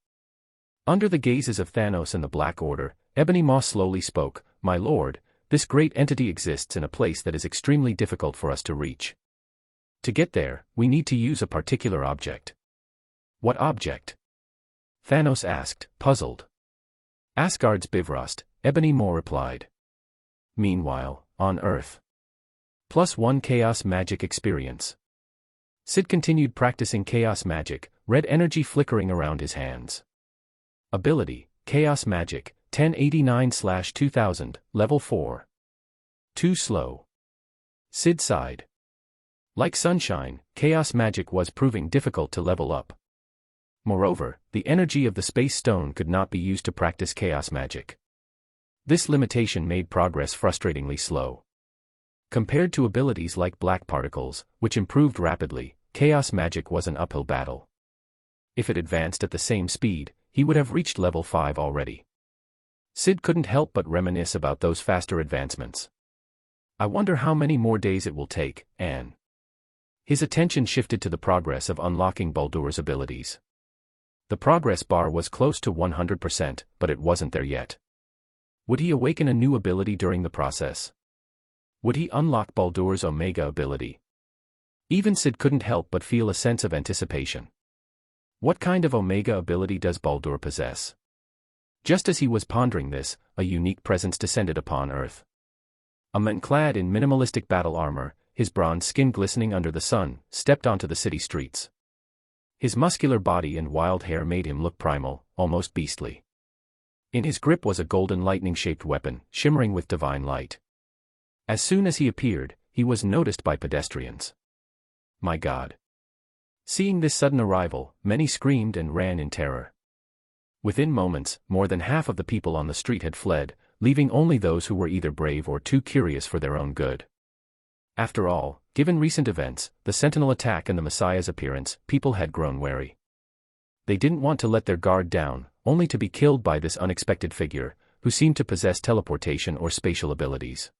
Speaker 1: Under the gazes of Thanos and the Black Order, Ebony Maw slowly spoke, "My lord, this great entity exists in a place that is extremely difficult for us to reach. To get there, we need to use a particular object." "What object?" Thanos asked, puzzled. "Asgard's Bifrost," Ebony Maw replied. Meanwhile, on Earth. +1 Chaos Magic Experience. Syd continued practicing Chaos Magic, red energy flickering around his hands. Ability, Chaos Magic, 1089/2000, Level 4. Too slow. Syd sighed. Like sunshine, Chaos Magic was proving difficult to level up. Moreover, the energy of the Space Stone could not be used to practice Chaos Magic. This limitation made progress frustratingly slow. Compared to abilities like Black Particles, which improved rapidly, Chaos Magic was an uphill battle. If it advanced at the same speed, he would have reached level 5 already. Syd couldn't help but reminisce about those faster advancements. "I wonder how many more days it will take, Anne." His attention shifted to the progress of unlocking Baldur's abilities. The progress bar was close to 100%, but it wasn't there yet. Would he awaken a new ability during the process? Would he unlock Baldur's Omega ability? Even Syd couldn't help but feel a sense of anticipation. What kind of Omega ability does Baldur possess? Just as he was pondering this, a unique presence descended upon Earth. A man clad in minimalistic battle armor, his bronze skin glistening under the sun, stepped onto the city streets. His muscular body and wild hair made him look primal, almost beastly. In his grip was a golden lightning-shaped weapon, shimmering with divine light. As soon as he appeared, he was noticed by pedestrians. My God! Seeing this sudden arrival, many screamed and ran in terror. Within moments, more than half of the people on the street had fled, leaving only those who were either brave or too curious for their own good. After all, given recent events, the Sentinel attack and the Messiah's appearance, people had grown wary. They didn't want to let their guard down, only to be killed by this unexpected figure, who seemed to possess teleportation or spatial abilities.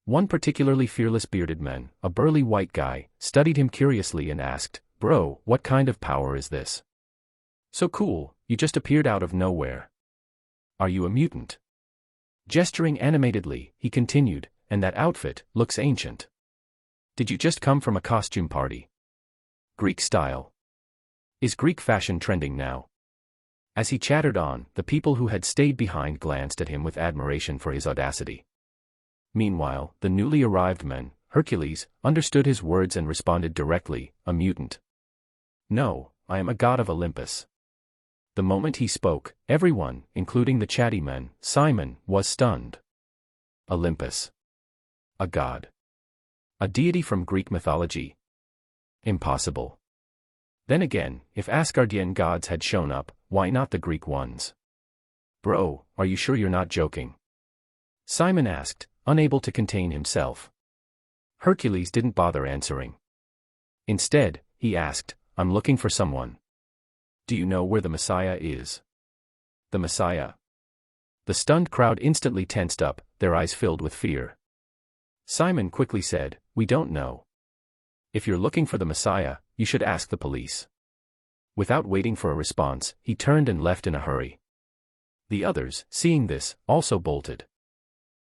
Speaker 1: One particularly fearless bearded man, a burly white guy, studied him curiously and asked, "Bro, what kind of power is this? So cool, you just appeared out of nowhere. Are you a mutant?" Gesturing animatedly, he continued, "And that outfit looks ancient. Did you just come from a costume party? Greek style? Is Greek fashion trending now?" As he chattered on, the people who had stayed behind glanced at him with admiration for his audacity. Meanwhile, the newly arrived man, Hercules, understood his words and responded directly, "A mutant. No, I am a god of Olympus." The moment he spoke, everyone, including the chatty man, Simon, was stunned. Olympus. A god. A deity from Greek mythology. Impossible. Then again, if Asgardian gods had shown up, why not the Greek ones? "Bro, are you sure you're not joking?" Simon asked, unable to contain himself. Hercules didn't bother answering. Instead, he asked, "I'm looking for someone. Do you know where the Messiah is?" "The Messiah?" The stunned crowd instantly tensed up, their eyes filled with fear. Simon quickly said, "We don't know. If you're looking for the Messiah, you should ask the police." Without waiting for a response, he turned and left in a hurry. The others, seeing this, also bolted.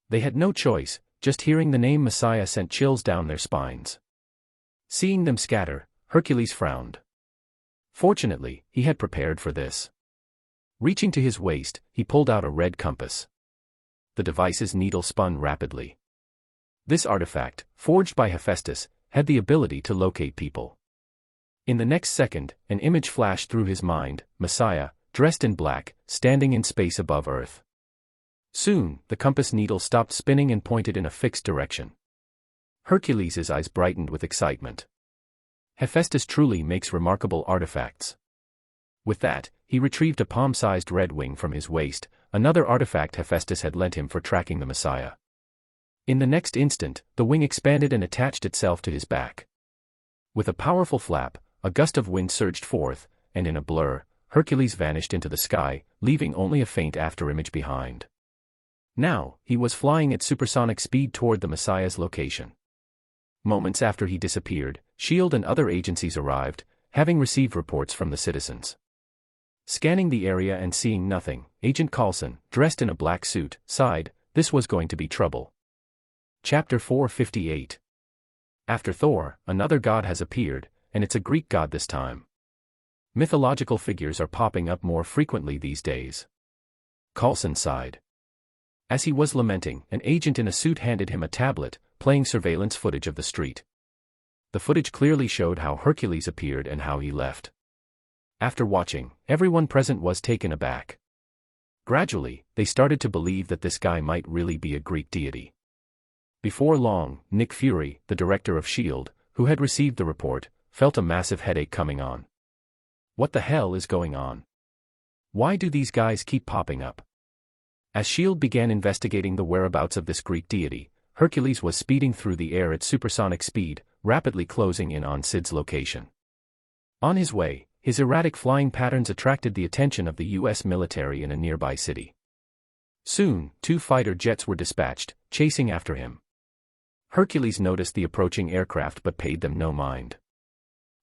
Speaker 1: They had no choice, just hearing the name Messiah sent chills down their spines. Seeing them scatter, Hercules frowned. Fortunately, he had prepared for this. Reaching to his waist, he pulled out a red compass. The device's needle spun rapidly. This artifact, forged by Hephaestus, had the ability to locate people. In the next second, an image flashed through his mind, Messiah, dressed in black, standing in space above Earth. Soon, the compass needle stopped spinning and pointed in a fixed direction. Hercules' eyes brightened with excitement. Hephaestus truly makes remarkable artifacts. With that, he retrieved a palm-sized red wing from his waist, another artifact Hephaestus had lent him for tracking the Messiah. In the next instant, the wing expanded and attached itself to his back. With a powerful flap, a gust of wind surged forth, and in a blur, Hercules vanished into the sky, leaving only a faint afterimage behind. Now, he was flying at supersonic speed toward the Messiah's location. Moments after he disappeared, S.H.I.E.L.D. and other agencies arrived, having received reports from the citizens. Scanning the area and seeing nothing, Agent Coulson, dressed in a black suit, sighed. This was going to be trouble. Chapter 458. After Thor, another god has appeared, and it's a Greek god this time. Mythological figures are popping up more frequently these days. Coulson sighed. As he was lamenting, an agent in a suit handed him a tablet, playing surveillance footage of the street. The footage clearly showed how Hercules appeared and how he left. After watching, everyone present was taken aback. Gradually, they started to believe that this guy might really be a Greek deity. Before long, Nick Fury, the director of S.H.I.E.L.D., who had received the report, felt a massive headache coming on. What the hell is going on? Why do these guys keep popping up? As S.H.I.E.L.D. began investigating the whereabouts of this Greek deity, Hercules was speeding through the air at supersonic speed, rapidly closing in on Syd's location. On his way, his erratic flying patterns attracted the attention of the U.S. military in a nearby city. Soon, 2 fighter jets were dispatched, chasing after him. Hercules noticed the approaching aircraft but paid them no mind.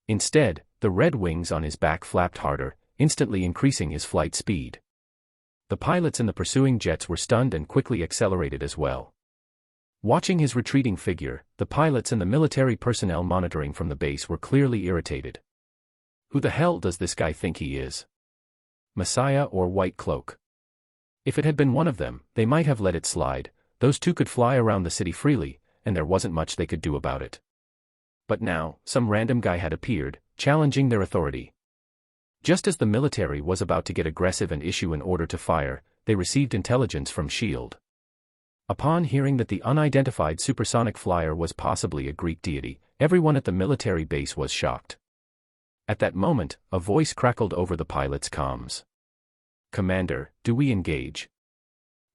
Speaker 1: Instead, the red wings on his back flapped harder, instantly increasing his flight speed. The pilots in the pursuing jets were stunned and quickly accelerated as well. Watching his retreating figure, the pilots and the military personnel monitoring from the base were clearly irritated. Who the hell does this guy think he is? Messiah or White Cloak? If it had been one of them, they might have let it slide. Those two could fly around the city freely, and there wasn't much they could do about it. But now, some random guy had appeared, challenging their authority. Just as the military was about to get aggressive and issue an order to fire, they received intelligence from S.H.I.E.L.D. Upon hearing that the unidentified supersonic flyer was possibly a Greek deity, everyone at the military base was shocked. At that moment, a voice crackled over the pilot's comms. "Commander, do we engage?"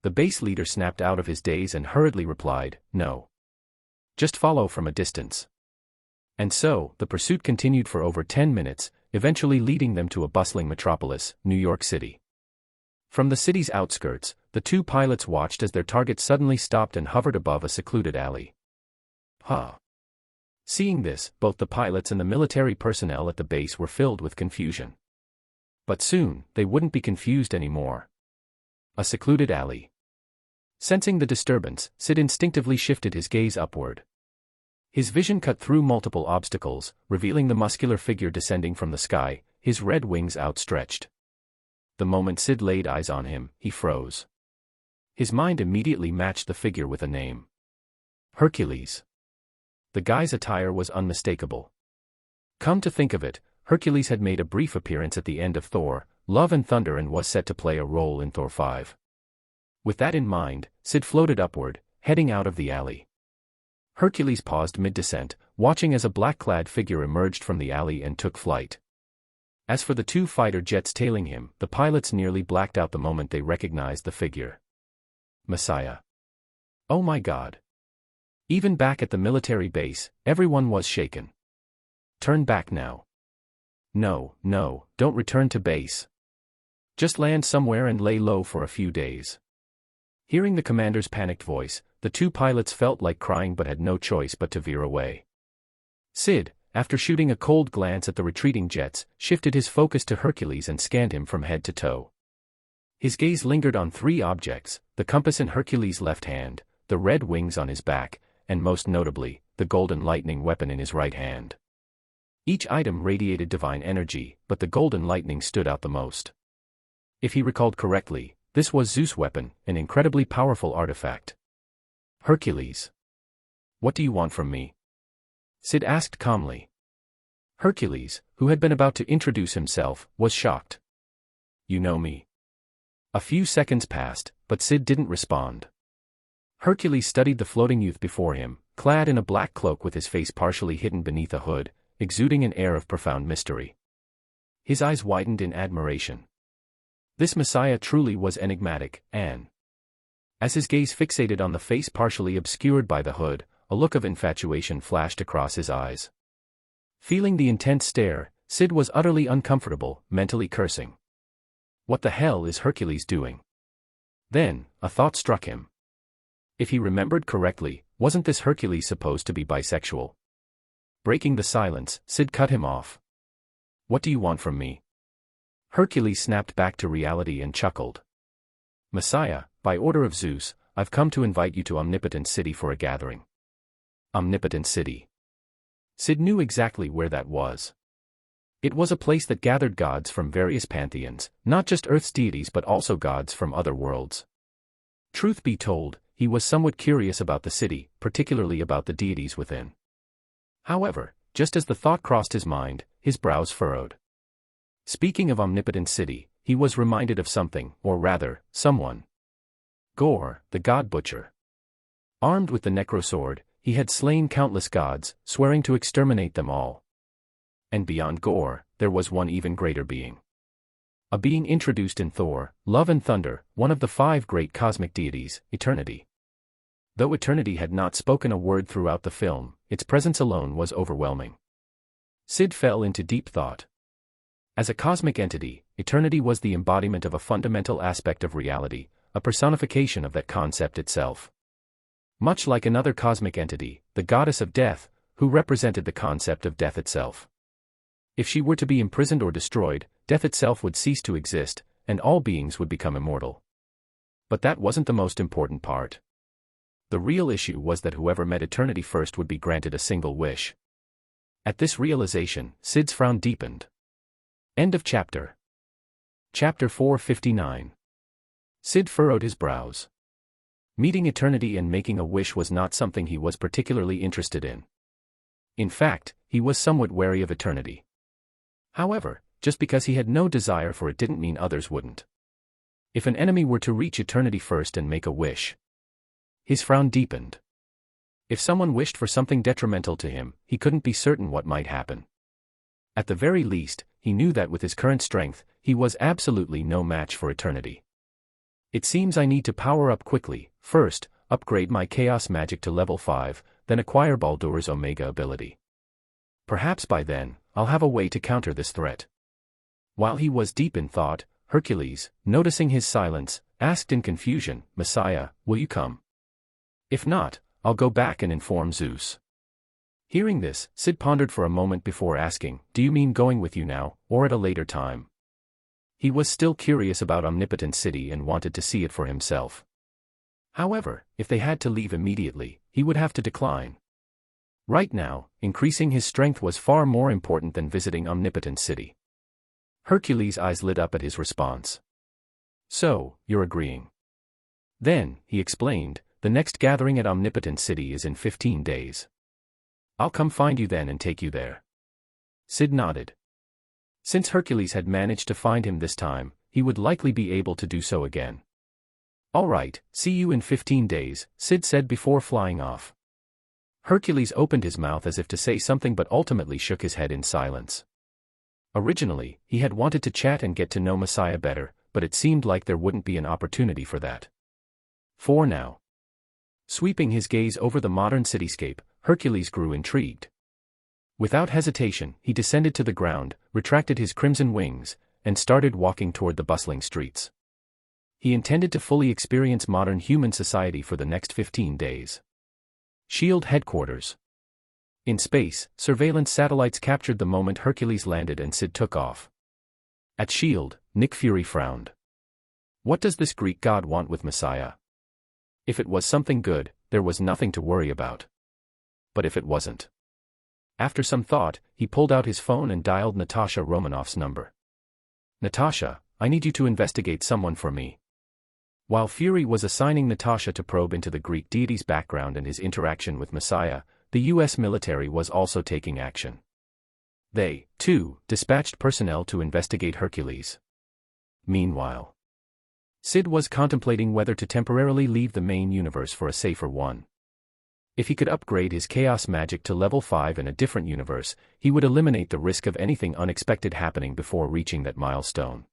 Speaker 1: The base leader snapped out of his daze and hurriedly replied, "No. Just follow from a distance." And so, the pursuit continued for over 10 minutes, eventually leading them to a bustling metropolis, New York City. From the city's outskirts, the 2 pilots watched as their target suddenly stopped and hovered above a secluded alley. Seeing this, both the pilots and the military personnel at the base were filled with confusion. But soon, they wouldn't be confused anymore. A secluded alley. Sensing the disturbance, Syd instinctively shifted his gaze upward. His vision cut through multiple obstacles, revealing the muscular figure descending from the sky, his red wings outstretched. The moment Syd laid eyes on him, he froze. His mind immediately matched the figure with a name. Hercules. The guy's attire was unmistakable. Come to think of it, Hercules had made a brief appearance at the end of Thor, Love and Thunder and was set to play a role in Thor 5. With that in mind, Syd floated upward, heading out of the alley. Hercules paused mid-descent, watching as a black-clad figure emerged from the alley and took flight. As for the 2 fighter jets tailing him, the pilots nearly blacked out the moment they recognized the figure. Messiah. Oh my God. Even back at the military base, everyone was shaken. Turn back now. No, don't return to base. Just land somewhere and lay low for a few days. Hearing the commander's panicked voice, the 2 pilots felt like crying but had no choice but to veer away. Syd, after shooting a cold glance at the retreating jets, shifted his focus to Hercules and scanned him from head to toe. His gaze lingered on 3 objects, the compass in Hercules' left hand, the red wings on his back, and most notably, the golden lightning weapon in his right hand. Each item radiated divine energy, but the golden lightning stood out the most. If he recalled correctly, this was Zeus' weapon, an incredibly powerful artifact. Hercules. What do you want from me? Syd asked calmly. Hercules, who had been about to introduce himself, was shocked. You know me. A few seconds passed, but Syd didn't respond. Hercules studied the floating youth before him, clad in a black cloak with his face partially hidden beneath a hood, exuding an air of profound mystery. His eyes widened in admiration. This Messiah truly was enigmatic, and as his gaze fixated on the face partially obscured by the hood, a look of infatuation flashed across his eyes. Feeling the intense stare, Syd was utterly uncomfortable, mentally cursing. What the hell is Hercules doing? Then, a thought struck him. If he remembered correctly, wasn't this Hercules supposed to be bisexual? Breaking the silence, Syd cut him off. What do you want from me? Hercules snapped back to reality and chuckled. Messiah, by order of Zeus, I've come to invite you to Omnipotent City for a gathering. Omnipotent City. Syd knew exactly where that was. It was a place that gathered gods from various pantheons, not just Earth's deities but also gods from other worlds. Truth be told, he was somewhat curious about the city, particularly about the deities within. However, just as the thought crossed his mind, his brows furrowed. Speaking of Omnipotent City, he was reminded of something, or rather, someone. Gore, the god butcher. Armed with the necrosword, he had slain countless gods, swearing to exterminate them all. And beyond Gore, there was one even greater being. A being introduced in Thor, Love and Thunder, one of the 5 great cosmic deities, Eternity. Though Eternity had not spoken a word throughout the film, its presence alone was overwhelming. Syd fell into deep thought. As a cosmic entity, Eternity was the embodiment of a fundamental aspect of reality, a personification of that concept itself. Much like another cosmic entity, the goddess of death, who represented the concept of death itself. If she were to be imprisoned or destroyed, death itself would cease to exist, and all beings would become immortal. But that wasn't the most important part. The real issue was that whoever met Eternity first would be granted a single wish. At this realization, Syd's frown deepened. End of chapter. Chapter 459. Syd furrowed his brows. Meeting Eternity and making a wish was not something he was particularly interested in. In fact, he was somewhat wary of Eternity. However, just because he had no desire for it didn't mean others wouldn't. If an enemy were to reach Eternity first and make a wish. His frown deepened. If someone wished for something detrimental to him, he couldn't be certain what might happen. At the very least, he knew that with his current strength, he was absolutely no match for Eternity. It seems I need to power up quickly. First, upgrade my chaos magic to level 5, then acquire Baldur's Omega ability. Perhaps by then, I'll have a way to counter this threat. While he was deep in thought, Hercules, noticing his silence, asked in confusion, Messiah, will you come? If not, I'll go back and inform Zeus. Hearing this, Syd pondered for a moment before asking, do you mean going with you now, or at a later time? He was still curious about Omnipotent City and wanted to see it for himself. However, if they had to leave immediately, he would have to decline. Right now, increasing his strength was far more important than visiting Omnipotent City. Hercules' eyes lit up at his response. So, you're agreeing. Then, he explained, the next gathering at Omnipotent City is in 15 days. I'll come find you then and take you there. Syd nodded. Since Hercules had managed to find him this time, he would likely be able to do so again. All right, see you in 15 days, Syd said before flying off. Hercules opened his mouth as if to say something but ultimately shook his head in silence. Originally, he had wanted to chat and get to know Messiah better, but it seemed like there wouldn't be an opportunity for that. For now. Sweeping his gaze over the modern cityscape, Hercules grew intrigued. Without hesitation, he descended to the ground, retracted his crimson wings, and started walking toward the bustling streets. He intended to fully experience modern human society for the next 15 days. SHIELD headquarters. In space, surveillance satellites captured the moment Hercules landed and Syd took off. At SHIELD, Nick Fury frowned. What does this Greek god want with Messiah? If it was something good, there was nothing to worry about. But if it wasn't? After some thought, he pulled out his phone and dialed Natasha Romanoff's number. Natasha, I need you to investigate someone for me. While Fury was assigning Natasha to probe into the Greek deity's background and his interaction with Messiah, the US military was also taking action. They, too, dispatched personnel to investigate Hercules. Meanwhile, Syd was contemplating whether to temporarily leave the main universe for a safer one. If he could upgrade his chaos magic to level 5 in a different universe, he would eliminate the risk of anything unexpected happening before reaching that milestone.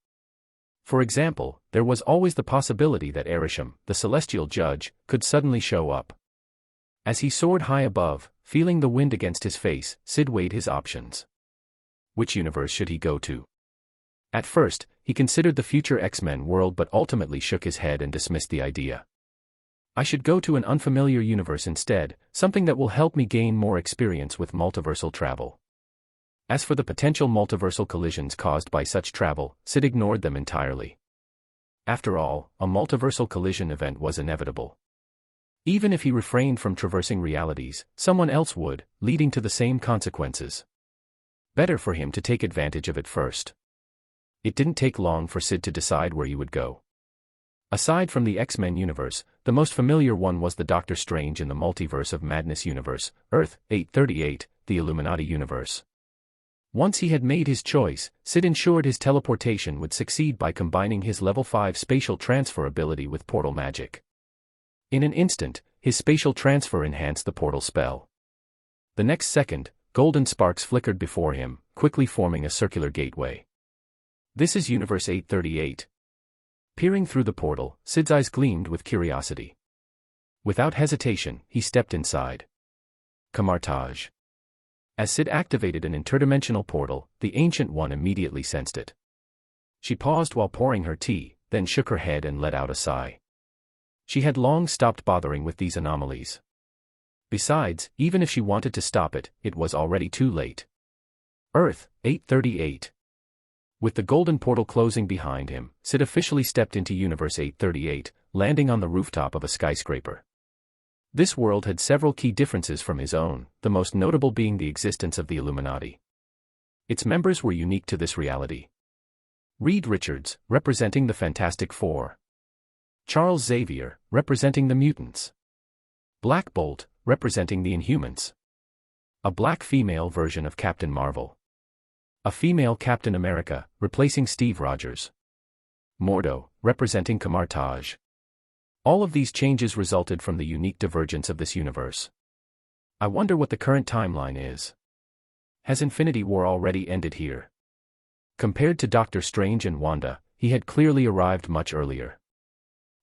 Speaker 1: For example, there was always the possibility that Averting, the celestial judge, could suddenly show up. As he soared high above, feeling the wind against his face, Syd weighed his options. Which universe should he go to? At first, he considered the future X-Men world but ultimately shook his head and dismissed the idea. I should go to an unfamiliar universe instead, something that will help me gain more experience with multiversal travel. As for the potential multiversal collisions caused by such travel, Syd ignored them entirely. After all, a multiversal collision event was inevitable. Even if he refrained from traversing realities, someone else would, leading to the same consequences. Better for him to take advantage of it first. It didn't take long for Syd to decide where he would go. Aside from the X-Men universe, the most familiar one was the Doctor Strange in the Multiverse of Madness universe, Earth 838, the Illuminati universe. Once he had made his choice, Syd ensured his teleportation would succeed by combining his level 5 spatial transfer ability with portal magic. In an instant, his spatial transfer enhanced the portal spell. The next second, golden sparks flickered before him, quickly forming a circular gateway. This is Universe 838. Peering through the portal, Syd's eyes gleamed with curiosity. Without hesitation, he stepped inside. Camartage. As Syd activated an interdimensional portal, the Ancient One immediately sensed it. She paused while pouring her tea, then shook her head and let out a sigh. She had long stopped bothering with these anomalies. Besides, even if she wanted to stop it, it was already too late. Earth 838. With the golden portal closing behind him, Syd officially stepped into Universe 838, landing on the rooftop of a skyscraper. This world had several key differences from his own, the most notable being the existence of the Illuminati. Its members were unique to this reality. Reed Richards, representing the Fantastic Four. Charles Xavier, representing the Mutants. Black Bolt, representing the Inhumans. A black female version of Captain Marvel. A female Captain America, replacing Steve Rogers. Mordo, representing Camartage. All of these changes resulted from the unique divergence of this universe. I wonder what the current timeline is. Has Infinity War already ended here? Compared to Doctor Strange and Wanda, he had clearly arrived much earlier.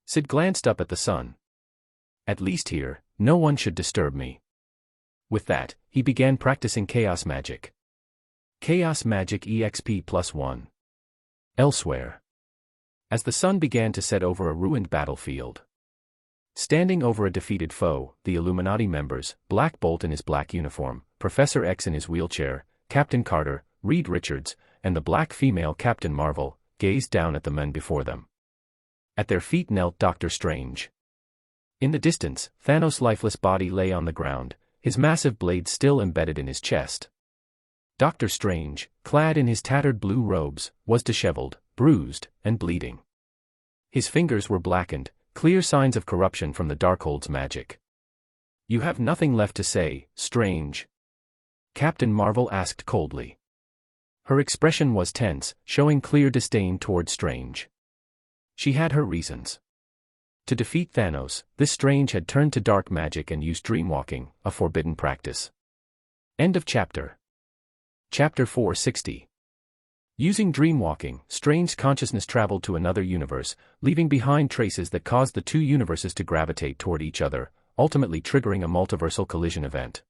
Speaker 1: Syd glanced up at the sun. At least here, no one should disturb me. With that, he began practicing chaos magic. Chaos Magic EXP +1. Elsewhere. As the sun began to set over a ruined battlefield. Standing over a defeated foe, the Illuminati members, Black Bolt in his black uniform, Professor X in his wheelchair, Captain Carter, Reed Richards, and the black female Captain Marvel, gazed down at the men before them. At their feet knelt Doctor Strange. In the distance, Thanos' lifeless body lay on the ground, his massive blade still embedded in his chest. Doctor Strange, clad in his tattered blue robes, was disheveled, bruised, and bleeding. His fingers were blackened, clear signs of corruption from the Darkhold's magic. "You have nothing left to say, Strange?" Captain Marvel asked coldly. Her expression was tense, showing clear disdain toward Strange. She had her reasons. To defeat Thanos, this Strange had turned to dark magic and used dreamwalking, a forbidden practice. End of chapter. Chapter 460. Using dreamwalking, Strange's consciousness traveled to another universe, leaving behind traces that caused the two universes to gravitate toward each other, ultimately triggering a multiversal collision event.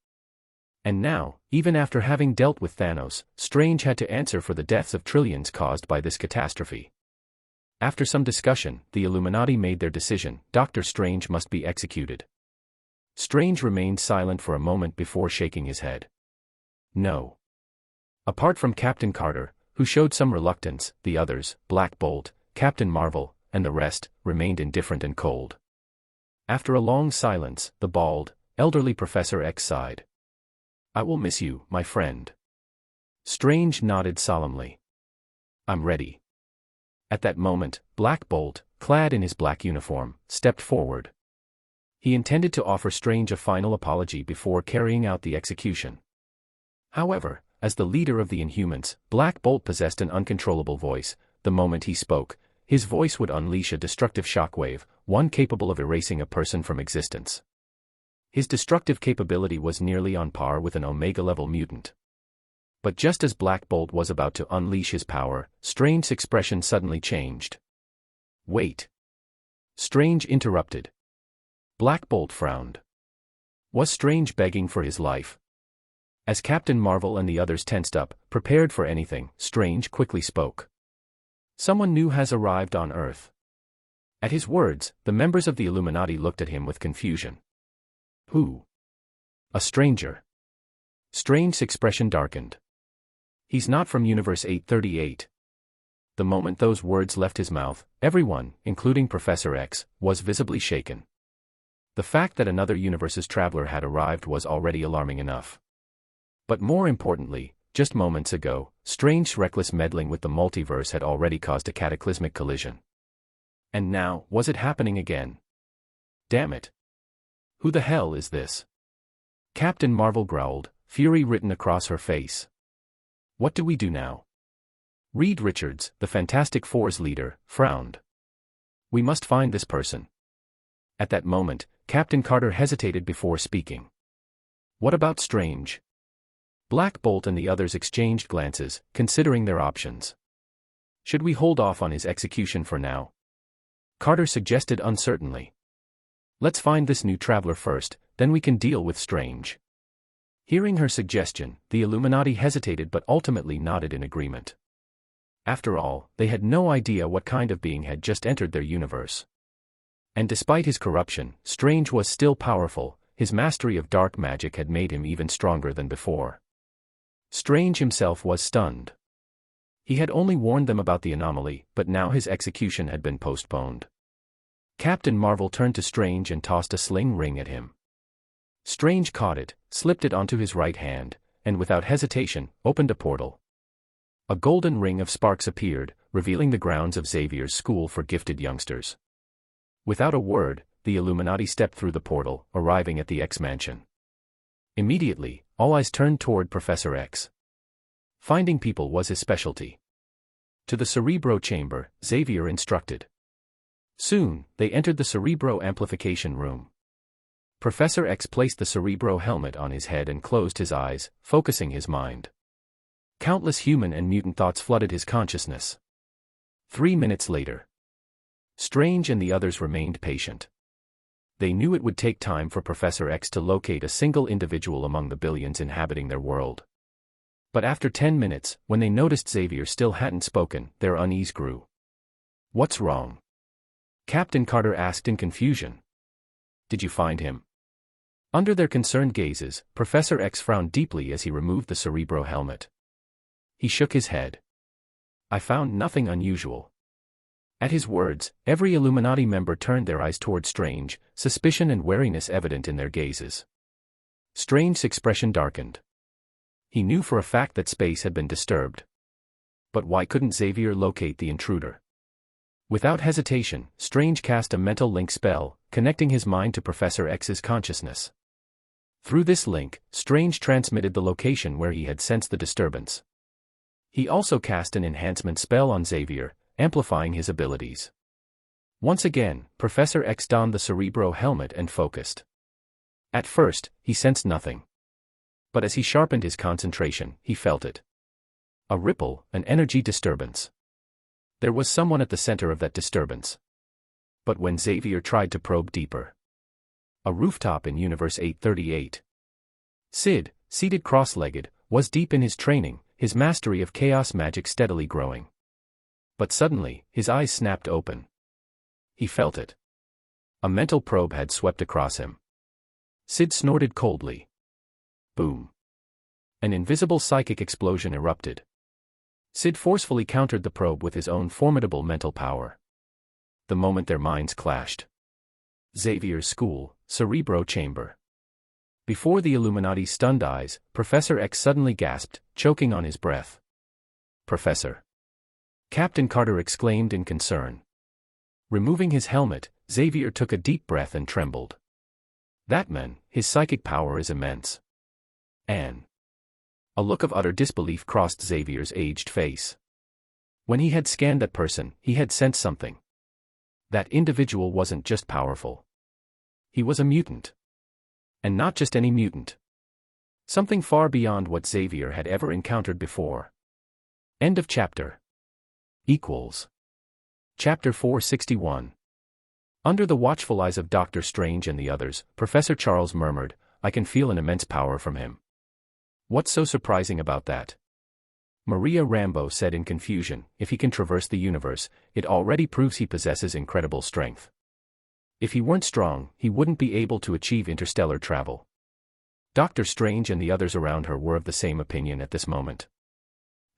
Speaker 1: And now, even after having dealt with Thanos, Strange had to answer for the deaths of trillions caused by this catastrophe. After some discussion, the Illuminati made their decision: Doctor Strange must be executed. Strange remained silent for a moment before shaking his head. No. Apart from Captain Carter, who showed some reluctance, the others, Black Bolt, Captain Marvel, and the rest, remained indifferent and cold. After a long silence, the bald, elderly Professor X sighed. "I will miss you, my friend." Strange nodded solemnly. "I'm ready." At that moment, Black Bolt, clad in his black uniform, stepped forward. He intended to offer Strange a final apology before carrying out the execution. However, as the leader of the Inhumans, Black Bolt possessed an uncontrollable voice. The moment he spoke, his voice would unleash a destructive shockwave, one capable of erasing a person from existence. His destructive capability was nearly on par with an Omega-level mutant. But just as Black Bolt was about to unleash his power, Strange's expression suddenly changed. "Wait." Strange interrupted. Black Bolt frowned. Was Strange begging for his life? As Captain Marvel and the others tensed up, prepared for anything, Strange quickly spoke. "Someone new has arrived on Earth." At his words, the members of the Illuminati looked at him with confusion. "Who?" "A stranger." Strange's expression darkened. "He's not from Universe 838. The moment those words left his mouth, everyone, including Professor X, was visibly shaken. The fact that another universe's traveler had arrived was already alarming enough. But more importantly, just moments ago, Strange's reckless meddling with the multiverse had already caused a cataclysmic collision. And now, was it happening again? Damn it. Who the hell is this? Captain Marvel growled, fury written across her face. What do we do now? Reed Richards, the Fantastic Four's leader, frowned. We must find this person. At that moment, Captain Carter hesitated before speaking. What about Strange? Black Bolt and the others exchanged glances, considering their options. Should we hold off on his execution for now? Carter suggested uncertainly. Let's find this new traveler first, then we can deal with Strange. Hearing her suggestion, the Illuminati hesitated but ultimately nodded in agreement. After all, they had no idea what kind of being had just entered their universe. And despite his corruption, Strange was still powerful. His mastery of dark magic had made him even stronger than before. Strange himself was stunned. He had only warned them about the anomaly, but now his execution had been postponed. Captain Marvel turned to Strange and tossed a sling ring at him. Strange caught it, slipped it onto his right hand, and without hesitation, opened a portal. A golden ring of sparks appeared, revealing the grounds of Xavier's school for gifted youngsters. Without a word, the Illuminati stepped through the portal, arriving at the X-Mansion. Immediately, all eyes turned toward Professor X. Finding people was his specialty. To the Cerebro chamber, Xavier instructed. Soon, they entered the Cerebro amplification room. Professor X placed the Cerebro helmet on his head and closed his eyes, focusing his mind. Countless human and mutant thoughts flooded his consciousness. 3 minutes later. Strange and the others remained patient. They knew it would take time for Professor X to locate a single individual among the billions inhabiting their world. But after 10 minutes, when they noticed Xavier still hadn't spoken, their unease grew. What's wrong? Captain Carter asked in confusion. Did you find him? Under their concerned gazes, Professor X frowned deeply as he removed the Cerebro helmet. He shook his head. I found nothing unusual. At his words, every Illuminati member turned their eyes toward Strange, suspicion and wariness evident in their gazes. Strange's expression darkened. He knew for a fact that space had been disturbed. But why couldn't Xavier locate the intruder? Without hesitation, Strange cast a mental link spell, connecting his mind to Professor X's consciousness. Through this link, Strange transmitted the location where he had sensed the disturbance. He also cast an enhancement spell on Xavier, amplifying his abilities. Once again, Professor X donned the Cerebro helmet and focused. At first, he sensed nothing. But as he sharpened his concentration, he felt it. A ripple, an energy disturbance. There was someone at the center of that disturbance. But when Xavier tried to probe deeper. A rooftop in Universe 838. Syd, seated cross-legged, was deep in his training, his mastery of chaos magic steadily growing. But suddenly, his eyes snapped open. He felt it. A mental probe had swept across him. Syd snorted coldly. Boom. An invisible psychic explosion erupted. Syd forcefully countered the probe with his own formidable mental power. The moment their minds clashed. Xavier's school, Cerebro chamber. Before the Illuminati's stunned eyes, Professor X suddenly gasped, choking on his breath. Professor. Captain Carter exclaimed in concern. Removing his helmet, Xavier took a deep breath and trembled. That man, his psychic power is immense. And a look of utter disbelief crossed Xavier's aged face. When he had scanned that person, he had sensed something. That individual wasn't just powerful. He was a mutant. And not just any mutant. Something far beyond what Xavier had ever encountered before. End of chapter. Equals. Chapter 461. Under the watchful eyes of Dr. Strange and the others, Professor Charles murmured, "I can feel an immense power from him." "What's so surprising about that?" Maria Rambo said in confusion. "If he can traverse the universe, it already proves he possesses incredible strength. If he weren't strong, he wouldn't be able to achieve interstellar travel." Dr. Strange and the others around her were of the same opinion at this moment.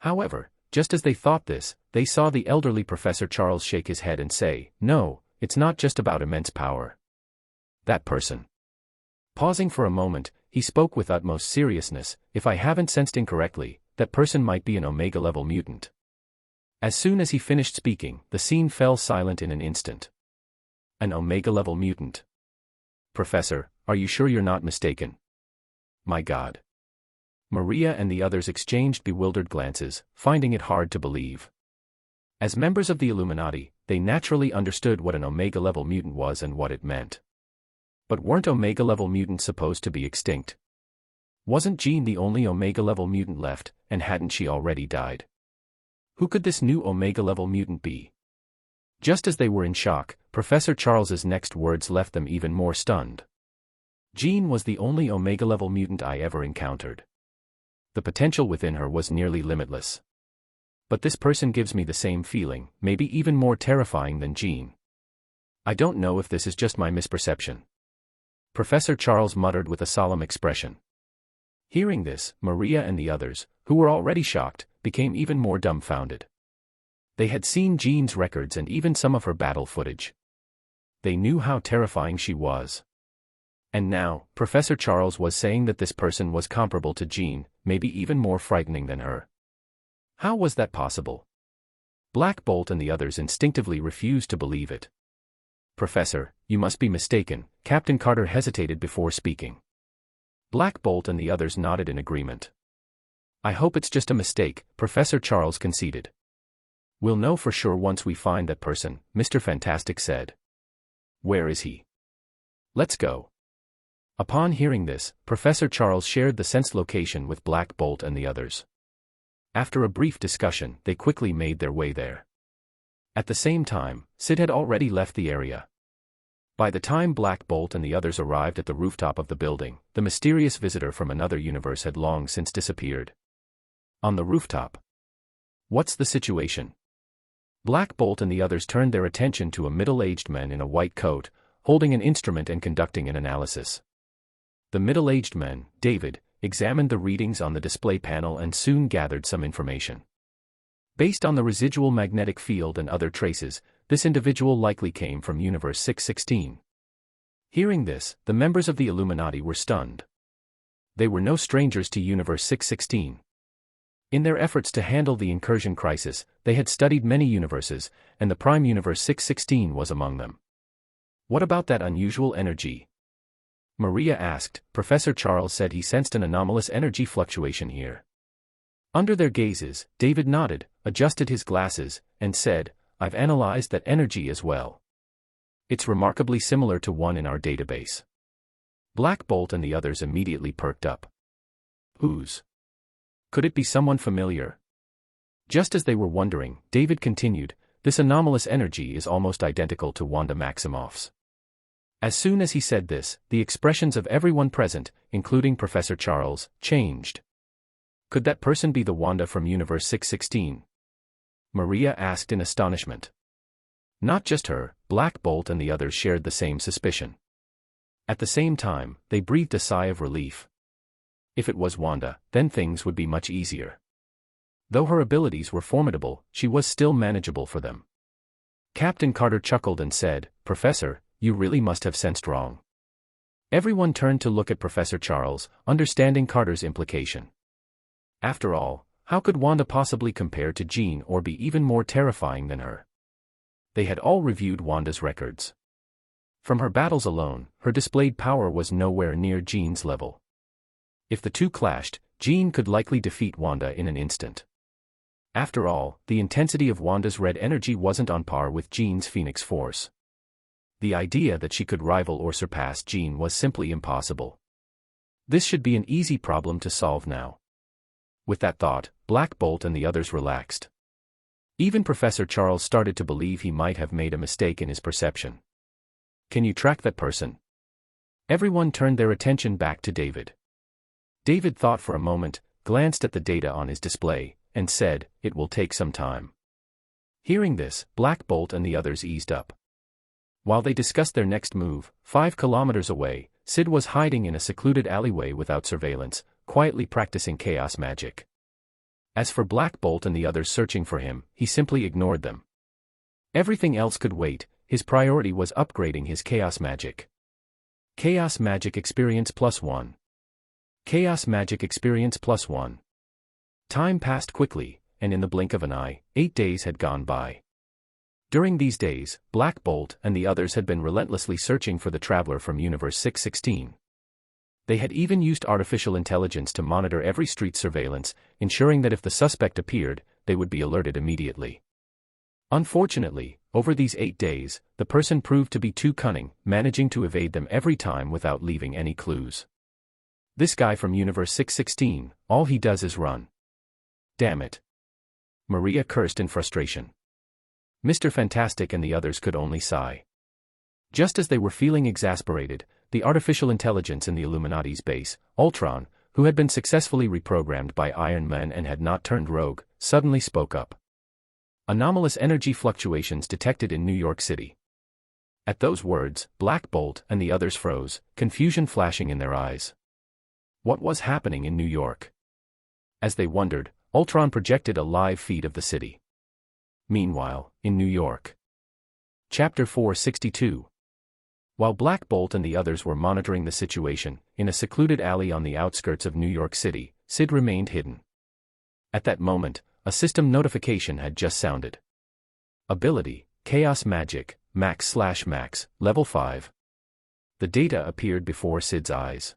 Speaker 1: However, just as they thought this, they saw the elderly Professor Charles shake his head and say, "No, it's not just about immense power. That person." Pausing for a moment, he spoke with utmost seriousness, "If I haven't sensed incorrectly, that person might be an Omega-level mutant." As soon as he finished speaking, the scene fell silent in an instant. An Omega-level mutant. "Professor, are you sure you're not mistaken?" "My God." Maria and the others exchanged bewildered glances, finding it hard to believe. As members of the Illuminati, they naturally understood what an Omega-level mutant was and what it meant. But weren't Omega-level mutants supposed to be extinct? Wasn't Jean the only Omega-level mutant left, and hadn't she already died? Who could this new Omega-level mutant be? Just as they were in shock, Professor Charles's next words left them even more stunned. "Jean was the only Omega-level mutant I ever encountered. The potential within her was nearly limitless. But this person gives me the same feeling, maybe even more terrifying than Jean. I don't know if this is just my misperception." Professor Charles muttered with a solemn expression. Hearing this, Maria and the others, who were already shocked, became even more dumbfounded. They had seen Jean's records and even some of her battle footage. They knew how terrifying she was. And now, Professor Charles was saying that this person was comparable to Jean, maybe even more frightening than her. How was that possible? Black Bolt and the others instinctively refused to believe it. "Professor, you must be mistaken," Captain Carter hesitated before speaking. Black Bolt and the others nodded in agreement. "I hope it's just a mistake," Professor Charles conceded. "We'll know for sure once we find that person," Mr. Fantastic said. "Where is he?" "Let's go." Upon hearing this, Professor Charles shared the sensed location with Black Bolt and the others. After a brief discussion, they quickly made their way there. At the same time, Syd had already left the area. By the time Black Bolt and the others arrived at the rooftop of the building, the mysterious visitor from another universe had long since disappeared. On the rooftop. "What's the situation?" Black Bolt and the others turned their attention to a middle-aged man in a white coat, holding an instrument and conducting an analysis. The middle-aged man, David, examined the readings on the display panel and soon gathered some information. Based on the residual magnetic field and other traces, this individual likely came from Universe 616. Hearing this, the members of the Illuminati were stunned. They were no strangers to Universe 616. In their efforts to handle the incursion crisis, they had studied many universes, and the prime Universe 616 was among them. "What about that unusual energy?" Maria asked. Professor Charles said he sensed an anomalous energy fluctuation here. Under their gazes, David nodded, adjusted his glasses, and said, "I've analyzed that energy as well. It's remarkably similar to one in our database." Black Bolt and the others immediately perked up. "Whose? Could it be someone familiar?" Just as they were wondering, David continued, "This anomalous energy is almost identical to Wanda Maximoff's." As soon as he said this, the expressions of everyone present, including Professor Charles, changed. Could that person be the Wanda from Universe 616? Maria asked in astonishment. Not just her, Black Bolt and the others shared the same suspicion. At the same time, they breathed a sigh of relief. If it was Wanda, then things would be much easier. Though her abilities were formidable, she was still manageable for them. Captain Carter chuckled and said, "Professor, you really must have sensed wrong." Everyone turned to look at Professor Charles, understanding Carter's implication. After all, how could Wanda possibly compare to Jean or be even more terrifying than her? They had all reviewed Wanda's records. From her battles alone, her displayed power was nowhere near Jean's level. If the two clashed, Jean could likely defeat Wanda in an instant. After all, the intensity of Wanda's red energy wasn't on par with Jean's Phoenix Force. The idea that she could rival or surpass Jean was simply impossible. This should be an easy problem to solve now. With that thought, Black Bolt and the others relaxed. Even Professor Charles started to believe he might have made a mistake in his perception. Can you track that person? Everyone turned their attention back to David. David thought for a moment, glanced at the data on his display, and said, "It will take some time." Hearing this, Black Bolt and the others eased up. While they discussed their next move, 5 kilometers away, Syd was hiding in a secluded alleyway without surveillance, quietly practicing chaos magic. As for Black Bolt and the others searching for him, he simply ignored them. Everything else could wait, his priority was upgrading his chaos magic. Chaos Magic Experience +1. Chaos Magic Experience +1. Time passed quickly, and in the blink of an eye, 8 days had gone by. During these days, Black Bolt and the others had been relentlessly searching for the traveler from Universe 616. They had even used artificial intelligence to monitor every street surveillance, ensuring that if the suspect appeared, they would be alerted immediately. Unfortunately, over these 8 days, the person proved to be too cunning, managing to evade them every time without leaving any clues. This guy from Universe 616, all he does is run. Damn it. Maria cursed in frustration. Mr. Fantastic and the others could only sigh. Just as they were feeling exasperated, the artificial intelligence in the Illuminati's base, Ultron, who had been successfully reprogrammed by Iron Man and had not turned rogue, suddenly spoke up. Anomalous energy fluctuations detected in New York City. At those words, Black Bolt and the others froze, confusion flashing in their eyes. What was happening in New York? As they wondered, Ultron projected a live feed of the city. Meanwhile, in New York. Chapter 462. While Black Bolt and the others were monitoring the situation, in a secluded alley on the outskirts of New York City, Syd remained hidden. At that moment, a system notification had just sounded. Ability, Chaos Magic, Max/Max, Level 5. The data appeared before Syd's eyes.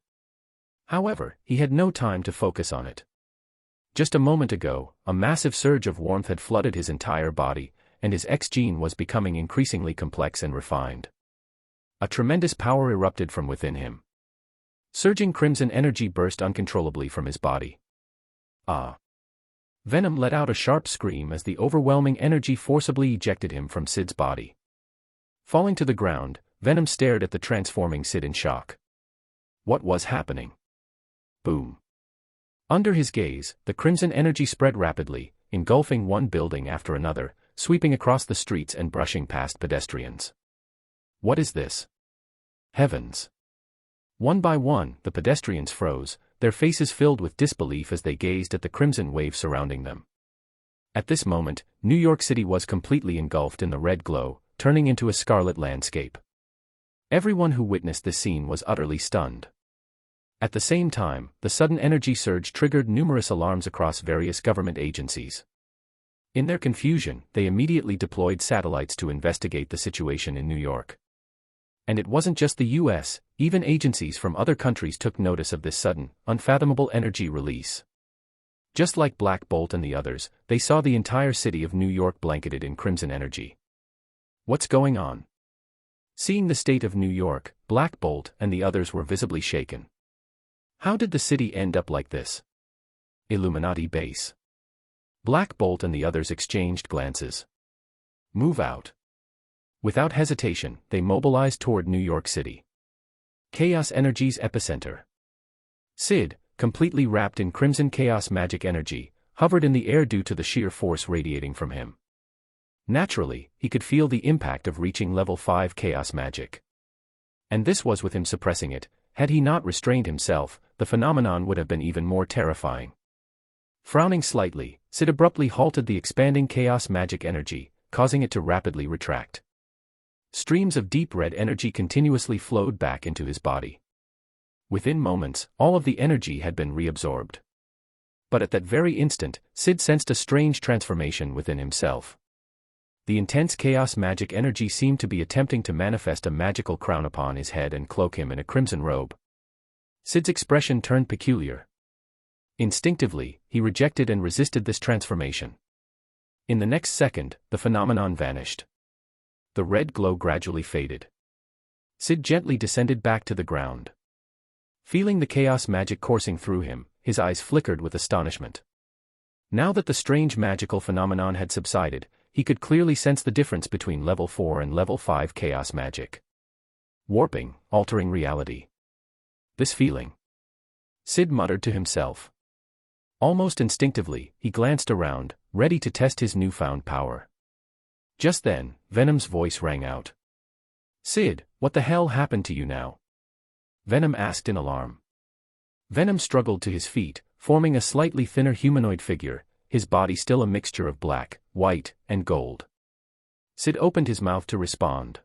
Speaker 1: However, he had no time to focus on it. Just a moment ago, a massive surge of warmth had flooded his entire body, and his X-gene was becoming increasingly complex and refined. A tremendous power erupted from within him. Surging crimson energy burst uncontrollably from his body. Ah! Venom let out a sharp scream as the overwhelming energy forcibly ejected him from Syd's body. Falling to the ground, Venom stared at the transforming Syd in shock. What was happening? Boom! Under his gaze, the crimson energy spread rapidly, engulfing one building after another, sweeping across the streets and brushing past pedestrians. What is this? Heavens! One by one, the pedestrians froze, their faces filled with disbelief as they gazed at the crimson wave surrounding them. At this moment, New York City was completely engulfed in the red glow, turning into a scarlet landscape. Everyone who witnessed this scene was utterly stunned. At the same time, the sudden energy surge triggered numerous alarms across various government agencies. In their confusion, they immediately deployed satellites to investigate the situation in New York. And it wasn't just the US, even agencies from other countries took notice of this sudden, unfathomable energy release. Just like Black Bolt and the others, they saw the entire city of New York blanketed in crimson energy. What's going on? Seeing the state of New York, Black Bolt and the others were visibly shaken. How did the city end up like this? Illuminati base. Black Bolt and the others exchanged glances. Move out. Without hesitation, they mobilized toward New York City. Chaos Energy's epicenter. Syd, completely wrapped in crimson chaos magic energy, hovered in the air due to the sheer force radiating from him. Naturally, he could feel the impact of reaching level 5 chaos magic. And this was with him suppressing it. Had he not restrained himself, the phenomenon would have been even more terrifying. Frowning slightly, Syd abruptly halted the expanding chaos magic energy, causing it to rapidly retract. Streams of deep red energy continuously flowed back into his body. Within moments, all of the energy had been reabsorbed. But at that very instant, Syd sensed a strange transformation within himself. The intense chaos magic energy seemed to be attempting to manifest a magical crown upon his head and cloak him in a crimson robe. Syd's expression turned peculiar. Instinctively, he rejected and resisted this transformation. In the next second, the phenomenon vanished. The red glow gradually faded. Syd gently descended back to the ground. Feeling the chaos magic coursing through him, his eyes flickered with astonishment. Now that the strange magical phenomenon had subsided, he could clearly sense the difference between level 4 and level 5 chaos magic. Warping, altering reality. This feeling. Syd muttered to himself. Almost instinctively, he glanced around, ready to test his newfound power. Just then, Venom's voice rang out. "Syd, what the hell happened to you now?" Venom asked in alarm. Venom struggled to his feet, forming a slightly thinner humanoid figure, his body still a mixture of black, white, and gold. Syd opened his mouth to respond.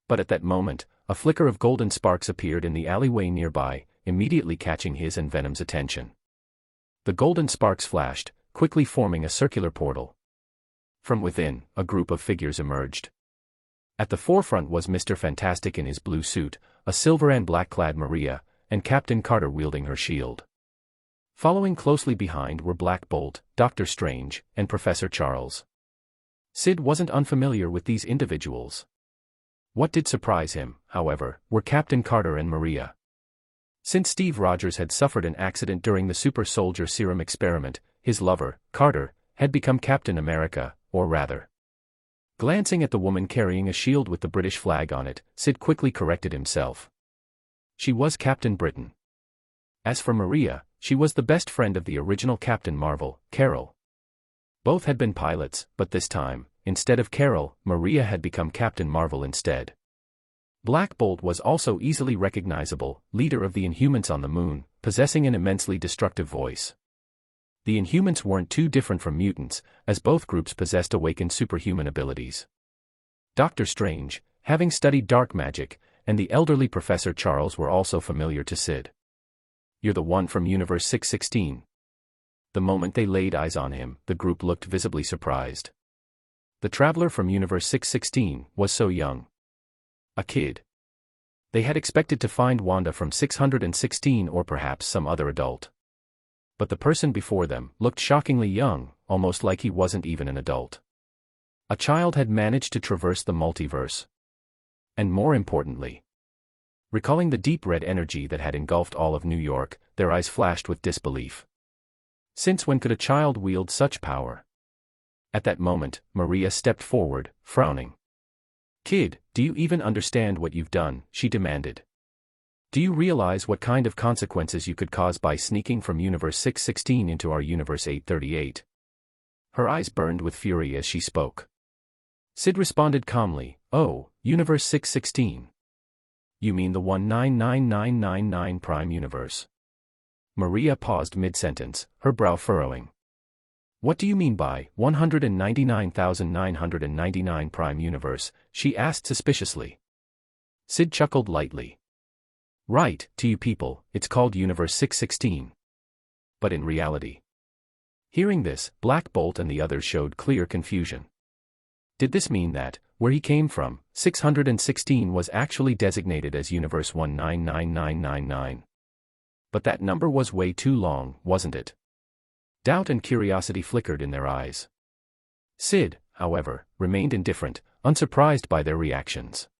Speaker 1: But at that moment, a flicker of golden sparks appeared in the alleyway nearby, immediately catching his and Venom's attention. The golden sparks flashed, quickly forming a circular portal. From within, a group of figures emerged. At the forefront was Mr. Fantastic in his blue suit, a silver and black-clad Maria, and Captain Carter wielding her shield. Following closely behind were Black Bolt, Dr. Strange, and Professor Charles. Syd wasn't unfamiliar with these individuals. What did surprise him, however, were Captain Carter and Maria. Since Steve Rogers had suffered an accident during the super soldier serum experiment, his lover, Carter, had become Captain America, or rather. Glancing at the woman carrying a shield with the British flag on it, Syd quickly corrected himself. She was Captain Britain. As for Maria, she was the best friend of the original Captain Marvel, Carol. Both had been pilots, but this time, instead of Carol, Maria had become Captain Marvel instead. Black Bolt was also easily recognizable, leader of the Inhumans on the moon, possessing an immensely destructive voice. The Inhumans weren't too different from mutants, as both groups possessed awakened superhuman abilities. Dr. Strange, having studied dark magic, and the elderly Professor Charles were also familiar to Syd. "You're the one from Universe 616. The moment they laid eyes on him, the group looked visibly surprised. The traveler from Universe 616 was so young. A kid. They had expected to find Wanda from 616 or perhaps some other adult. But the person before them looked shockingly young, almost like he wasn't even an adult. A child had managed to traverse the multiverse. And more importantly, recalling the deep red energy that had engulfed all of New York, their eyes flashed with disbelief. Since when could a child wield such power? At that moment, Maria stepped forward, frowning. "Kid, do you even understand what you've done?" she demanded. "Do you realize what kind of consequences you could cause by sneaking from Universe 616 into our Universe 838? Her eyes burned with fury as she spoke. Syd responded calmly, "Oh, Universe 616. You mean the 199999 Prime Universe?" Maria paused mid-sentence, her brow furrowing. "What do you mean by 199,999 Prime Universe?" she asked suspiciously. Syd chuckled lightly. "Right, to you people, it's called Universe 616. But in reality." Hearing this, Black Bolt and the others showed clear confusion. Did this mean that, where he came from, 616 was actually designated as Universe 199999? But that number was way too long, wasn't it? Doubt and curiosity flickered in their eyes. Syd, however, remained indifferent, unsurprised by their reactions.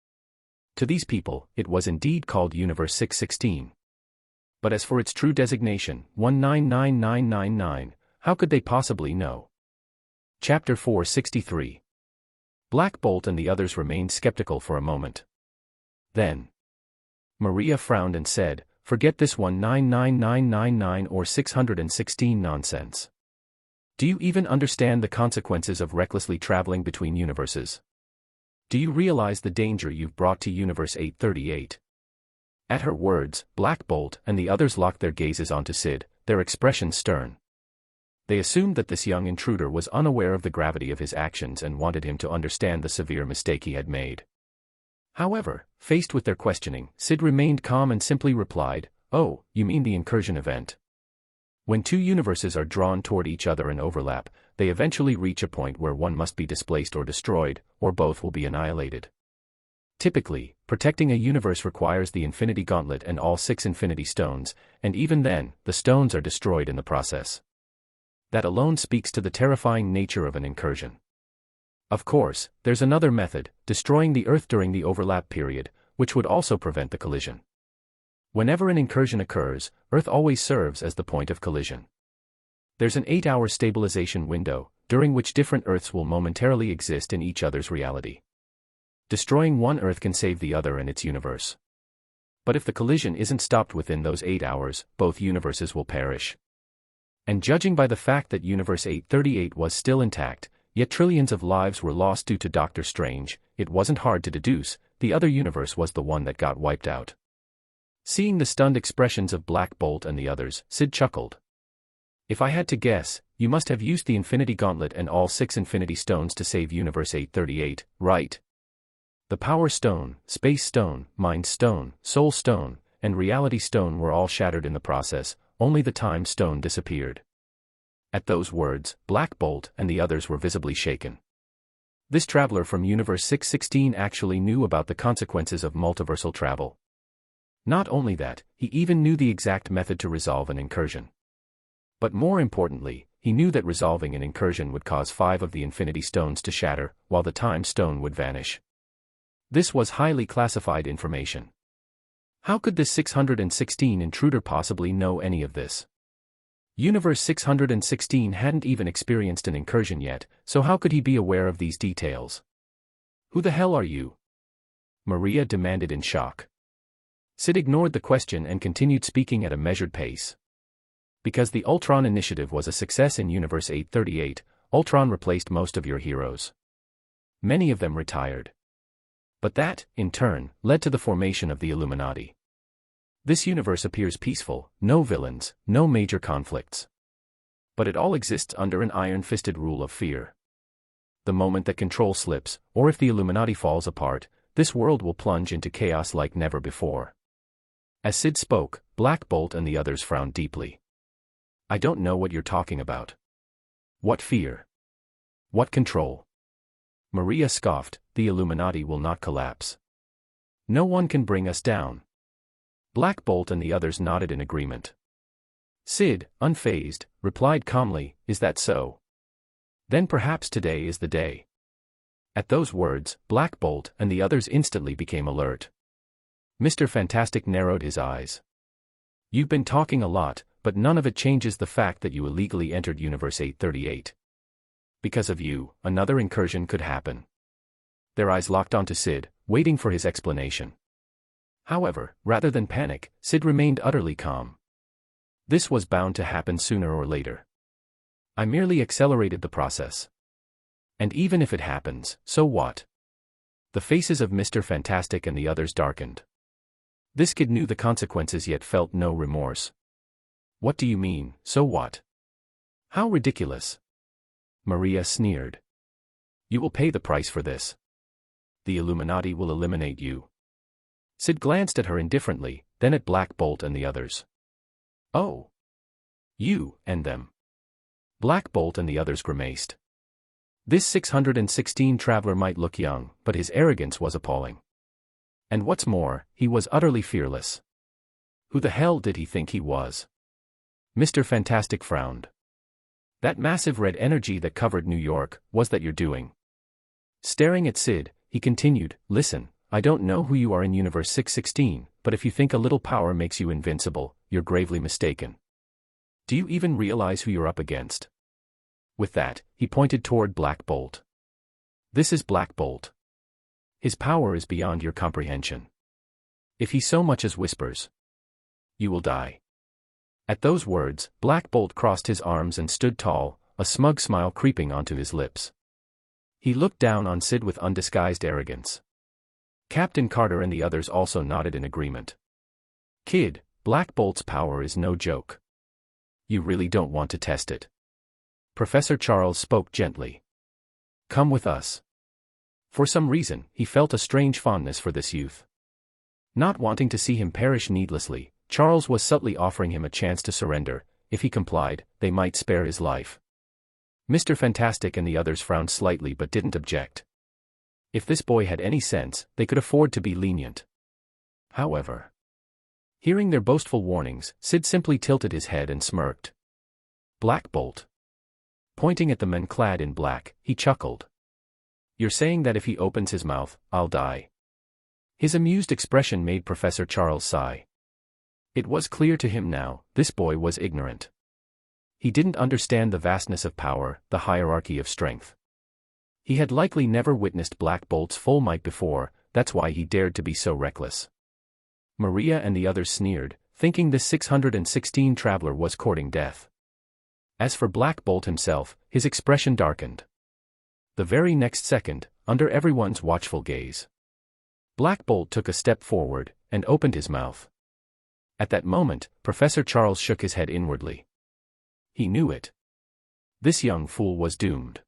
Speaker 1: To these people, it was indeed called Universe 616. But as for its true designation, 199999, how could they possibly know? Chapter 463. Black Bolt and the others remained skeptical for a moment. Then Maria frowned and said, "Forget this 199999 or 616 nonsense. Do you even understand the consequences of recklessly traveling between universes? Do you realize the danger you've brought to Universe 838? At her words, Black Bolt and the others locked their gazes onto Syd, their expressions stern. They assumed that this young intruder was unaware of the gravity of his actions and wanted him to understand the severe mistake he had made. However, faced with their questioning, Syd remained calm and simply replied, "Oh, you mean the incursion event. When two universes are drawn toward each other and overlap, they eventually reach a point where one must be displaced or destroyed, or both will be annihilated. Typically, protecting a universe requires the Infinity Gauntlet and all 6 Infinity Stones, and even then, the stones are destroyed in the process. That alone speaks to the terrifying nature of an incursion. Of course, there's another method, destroying the Earth during the overlap period, which would also prevent the collision. Whenever an incursion occurs, Earth always serves as the point of collision. There's an 8-hour stabilization window, during which different Earths will momentarily exist in each other's reality. Destroying one Earth can save the other and its universe. But if the collision isn't stopped within those 8 hours, both universes will perish. And judging by the fact that Universe 838 was still intact, yet trillions of lives were lost due to Doctor Strange, it wasn't hard to deduce, the other universe was the one that got wiped out. Seeing the stunned expressions of Black Bolt and the others, Syd chuckled. If I had to guess, you must have used the Infinity Gauntlet and all 6 Infinity Stones to save Universe 838, right? The Power Stone, Space Stone, Mind Stone, Soul Stone, and Reality Stone were all shattered in the process, only the Time Stone disappeared. At those words, Black Bolt and the others were visibly shaken. This traveler from Universe 616 actually knew about the consequences of multiversal travel. Not only that, he even knew the exact method to resolve an incursion. But more importantly, he knew that resolving an incursion would cause 5 of the Infinity Stones to shatter, while the Time Stone would vanish. This was highly classified information. How could this 616 intruder possibly know any of this? Universe 616 hadn't even experienced an incursion yet, so how could he be aware of these details? Who the hell are you? Maria demanded in shock. Syd ignored the question and continued speaking at a measured pace. Because the Ultron initiative was a success in Universe 838, Ultron replaced most of your heroes. Many of them retired. But that, in turn, led to the formation of the Illuminati. This universe appears peaceful, no villains, no major conflicts. But it all exists under an iron-fisted rule of fear. The moment that control slips, or if the Illuminati falls apart, this world will plunge into chaos like never before. As Syd spoke, Black Bolt and the others frowned deeply. I don't know what you're talking about. What fear? What control? Maria scoffed, the Illuminati will not collapse. No one can bring us down. Black Bolt and the others nodded in agreement. Syd, unfazed, replied calmly, is that so? Then perhaps today is the day. At those words, Black Bolt and the others instantly became alert. Mr. Fantastic narrowed his eyes. You've been talking a lot, but none of it changes the fact that you illegally entered Universe 838. Because of you, another incursion could happen. Their eyes locked onto Syd, waiting for his explanation. However, rather than panic, Syd remained utterly calm. This was bound to happen sooner or later. I merely accelerated the process. And even if it happens, so what? The faces of Mr. Fantastic and the others darkened. This kid knew the consequences yet felt no remorse. What do you mean, so what? How ridiculous. Maria sneered. You will pay the price for this. The Illuminati will eliminate you. Syd glanced at her indifferently, then at Black Bolt and the others. Oh. You, and them. Black Bolt and the others grimaced. This 616 traveler might look young, but his arrogance was appalling. And what's more, he was utterly fearless. Who the hell did he think he was? Mr. Fantastic frowned. That massive red energy that covered New York, was that your doing? Staring at Syd, he continued, listen, I don't know who you are in Universe 616, but if you think a little power makes you invincible, you're gravely mistaken. Do you even realize who you're up against? With that, he pointed toward Black Bolt. This is Black Bolt. His power is beyond your comprehension. If he so much as whispers, you will die. At those words, Black Bolt crossed his arms and stood tall, a smug smile creeping onto his lips. He looked down on Syd with undisguised arrogance. Captain Carter and the others also nodded in agreement. Kid, Black Bolt's power is no joke. You really don't want to test it. Professor Charles spoke gently. Come with us. For some reason, he felt a strange fondness for this youth. Not wanting to see him perish needlessly, Charles was subtly offering him a chance to surrender. If he complied, they might spare his life. Mr. Fantastic and the others frowned slightly but didn't object. If this boy had any sense, they could afford to be lenient. However, hearing their boastful warnings, Syd simply tilted his head and smirked. Black Bolt. Pointing at the men clad in black, he chuckled. You're saying that if he opens his mouth, I'll die. His amused expression made Professor Charles sigh. It was clear to him now, this boy was ignorant. He didn't understand the vastness of power, the hierarchy of strength. He had likely never witnessed Black Bolt's full might before, that's why he dared to be so reckless. Maria and the others sneered, thinking this 616 traveler was courting death. As for Black Bolt himself, his expression darkened. The very next second, under everyone's watchful gaze, Black Bolt took a step forward, and opened his mouth. At that moment, Professor Charles shook his head inwardly. He knew it. This young fool was doomed.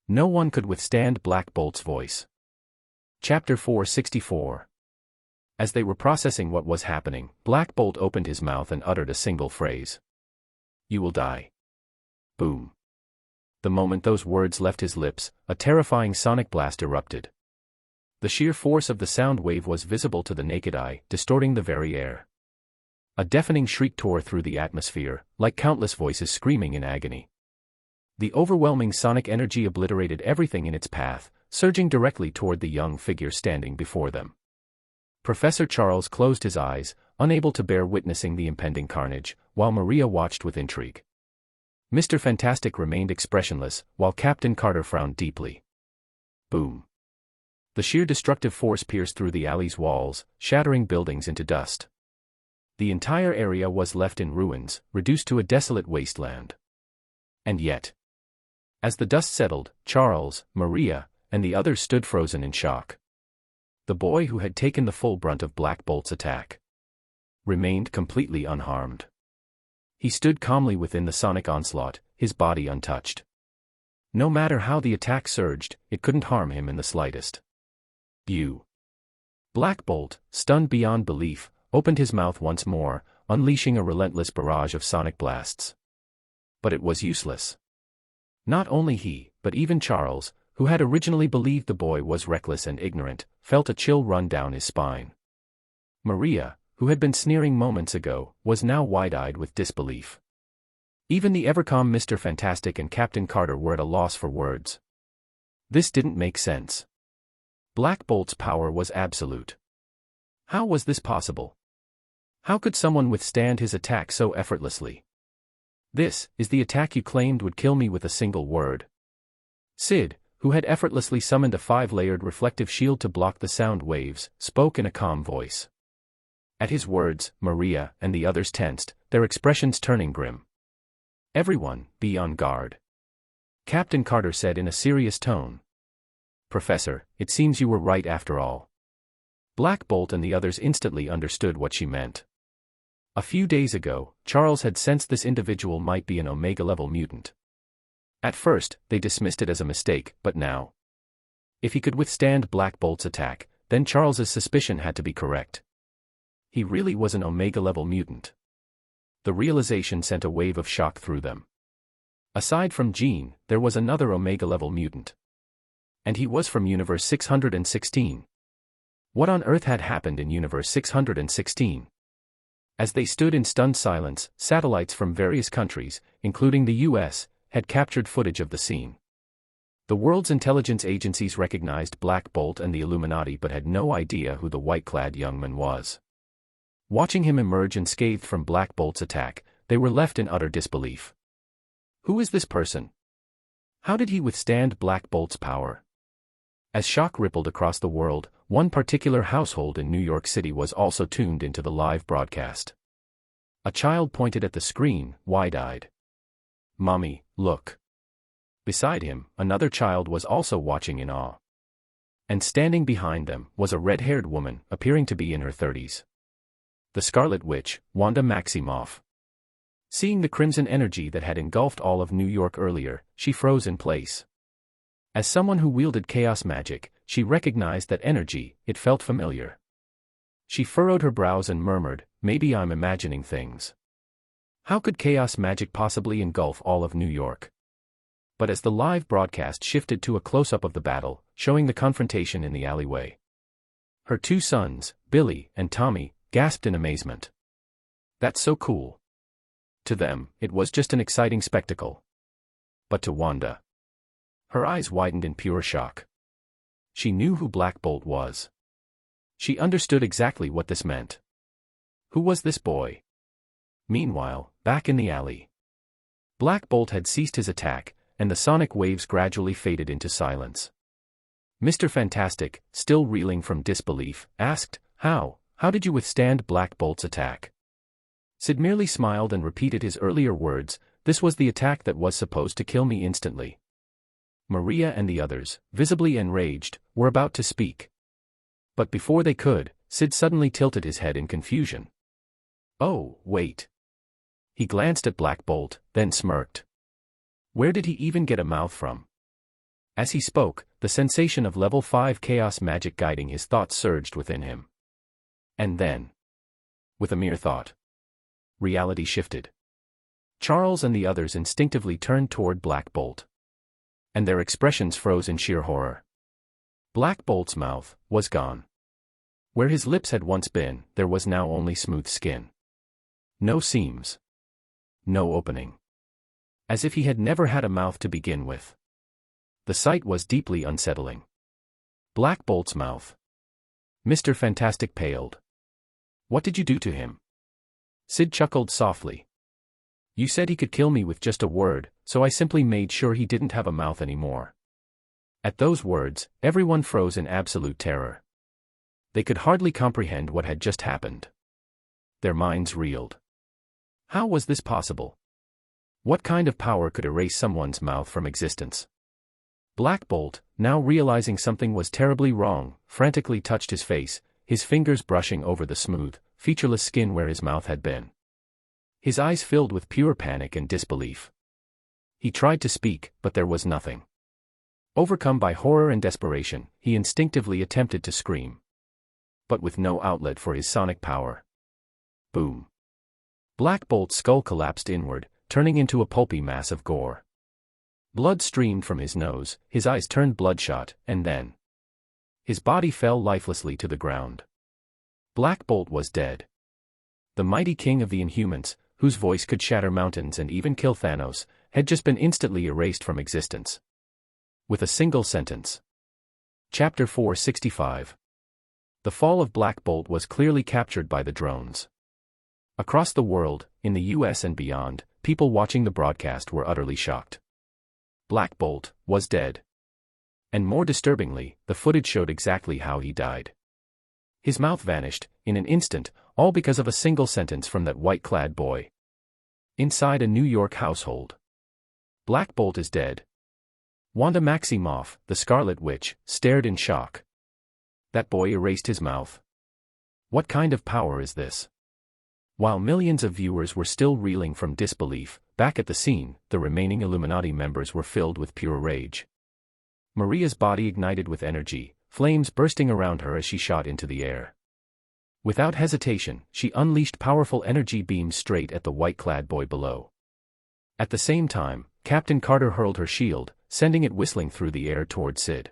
Speaker 1: No one could withstand Black Bolt's voice. Chapter 464. As they were processing what was happening, Black Bolt opened his mouth and uttered a single phrase. "You will die." Boom. The moment those words left his lips, a terrifying sonic blast erupted. The sheer force of the sound wave was visible to the naked eye, distorting the very air. A deafening shriek tore through the atmosphere, like countless voices screaming in agony. The overwhelming sonic energy obliterated everything in its path, surging directly toward the young figure standing before them. Professor Charles closed his eyes, unable to bear witnessing the impending carnage, while Maria watched with intrigue. Mr. Fantastic remained expressionless, while Captain Carter frowned deeply. Boom. The sheer destructive force pierced through the alley's walls, shattering buildings into dust. The entire area was left in ruins, reduced to a desolate wasteland. And yet, as the dust settled, Charles, Maria, and the others stood frozen in shock. The boy who had taken the full brunt of Black Bolt's attack remained completely unharmed. He stood calmly within the sonic onslaught, his body untouched. No matter how the attack surged, it couldn't harm him in the slightest. You. Black Bolt, stunned beyond belief, opened his mouth once more, unleashing a relentless barrage of sonic blasts. But it was useless. Not only he, but even Charles, who had originally believed the boy was reckless and ignorant, felt a chill run down his spine. Maria, who had been sneering moments ago, was now wide-eyed with disbelief. Even the ever-calm Mr. Fantastic and Captain Carter were at a loss for words. This didn't make sense. Black Bolt's power was absolute. How was this possible? How could someone withstand his attack so effortlessly? "This is the attack you claimed would kill me with a single word." Syd, who had effortlessly summoned a 5-layered reflective shield to block the sound waves, spoke in a calm voice. At his words, Maria and the others tensed, their expressions turning grim. "Everyone, be on guard," Captain Carter said in a serious tone. "Professor, it seems you were right after all." Black Bolt and the others instantly understood what she meant. A few days ago, Charles had sensed this individual might be an Omega-level mutant. At first, they dismissed it as a mistake, but now, if he could withstand Black Bolt's attack, then Charles's suspicion had to be correct. He really was an Omega-level mutant. The realization sent a wave of shock through them. Aside from Jean, there was another Omega-level mutant. And he was from Universe 616. What on earth had happened in Universe 616? As they stood in stunned silence, satellites from various countries, including the US, had captured footage of the scene. The world's intelligence agencies recognized Black Bolt and the Illuminati but had no idea who the white-clad young man was. Watching him emerge unscathed from Black Bolt's attack, they were left in utter disbelief. Who is this person? How did he withstand Black Bolt's power? As shock rippled across the world, one particular household in New York City was also tuned into the live broadcast. A child pointed at the screen, wide-eyed. "Mommy, look." Beside him, another child was also watching in awe. And standing behind them was a red-haired woman, appearing to be in her 30s. The Scarlet Witch, Wanda Maximoff. Seeing the crimson energy that had engulfed all of New York earlier, she froze in place. As someone who wielded chaos magic, she recognized that energy, it felt familiar. She furrowed her brows and murmured, "Maybe I'm imagining things. How could chaos magic possibly engulf all of New York?" But as the live broadcast shifted to a close-up of the battle, showing the confrontation in the alleyway, her two sons, Billy and Tommy, gasped in amazement. "That's so cool." To them, it was just an exciting spectacle. But to Wanda, her eyes widened in pure shock. She knew who Black Bolt was. She understood exactly what this meant. Who was this boy? Meanwhile, back in the alley. Black Bolt had ceased his attack, and the sonic waves gradually faded into silence. Mr. Fantastic, still reeling from disbelief, asked, How did you withstand Black Bolt's attack? Syd merely smiled and repeated his earlier words, this was the attack that was supposed to kill me instantly. Maria and the others, visibly enraged, were about to speak. But before they could, Syd suddenly tilted his head in confusion. Oh, wait. He glanced at Black Bolt, then smirked. Where did he even get a mouth from? As he spoke, the sensation of level 5 chaos magic guiding his thoughts surged within him. And then, with a mere thought, reality shifted. Charles and the others instinctively turned toward Black Bolt. And their expressions froze in sheer horror. Black Bolt's mouth was gone. Where his lips had once been, there was now only smooth skin. No seams. No opening. As if he had never had a mouth to begin with. The sight was deeply unsettling. Black Bolt's mouth. Mr. Fantastic paled. What did you do to him? Syd chuckled softly. You said he could kill me with just a word, so I simply made sure he didn't have a mouth anymore. At those words, everyone froze in absolute terror. They could hardly comprehend what had just happened. Their minds reeled. How was this possible? What kind of power could erase someone's mouth from existence? Black Bolt, now realizing something was terribly wrong, frantically touched his face, his fingers brushing over the smooth, featureless skin where his mouth had been. His eyes filled with pure panic and disbelief. He tried to speak, but there was nothing. Overcome by horror and desperation, he instinctively attempted to scream. But with no outlet for his sonic power. Boom. Black Bolt's skull collapsed inward, turning into a pulpy mass of gore. Blood streamed from his nose, his eyes turned bloodshot, and then his body fell lifelessly to the ground. Black Bolt was dead. The mighty king of the Inhumans, whose voice could shatter mountains and even kill Thanos, had just been instantly erased from existence. With a single sentence. Chapter 465. The fall of Black Bolt was clearly captured by the drones. Across the world, in the US and beyond, people watching the broadcast were utterly shocked. Black Bolt was dead. And more disturbingly, the footage showed exactly how he died. His mouth vanished, in an instant, all because of a single sentence from that white-clad boy. Inside a New York household. Black Bolt is dead. Wanda Maximoff, the Scarlet Witch, stared in shock. That boy erased his mouth. What kind of power is this? While millions of viewers were still reeling from disbelief, back at the scene, the remaining Illuminati members were filled with pure rage. Maria's body ignited with energy, flames bursting around her as she shot into the air. Without hesitation, she unleashed powerful energy beams straight at the white-clad boy below. At the same time, Captain Carter hurled her shield, sending it whistling through the air toward Syd.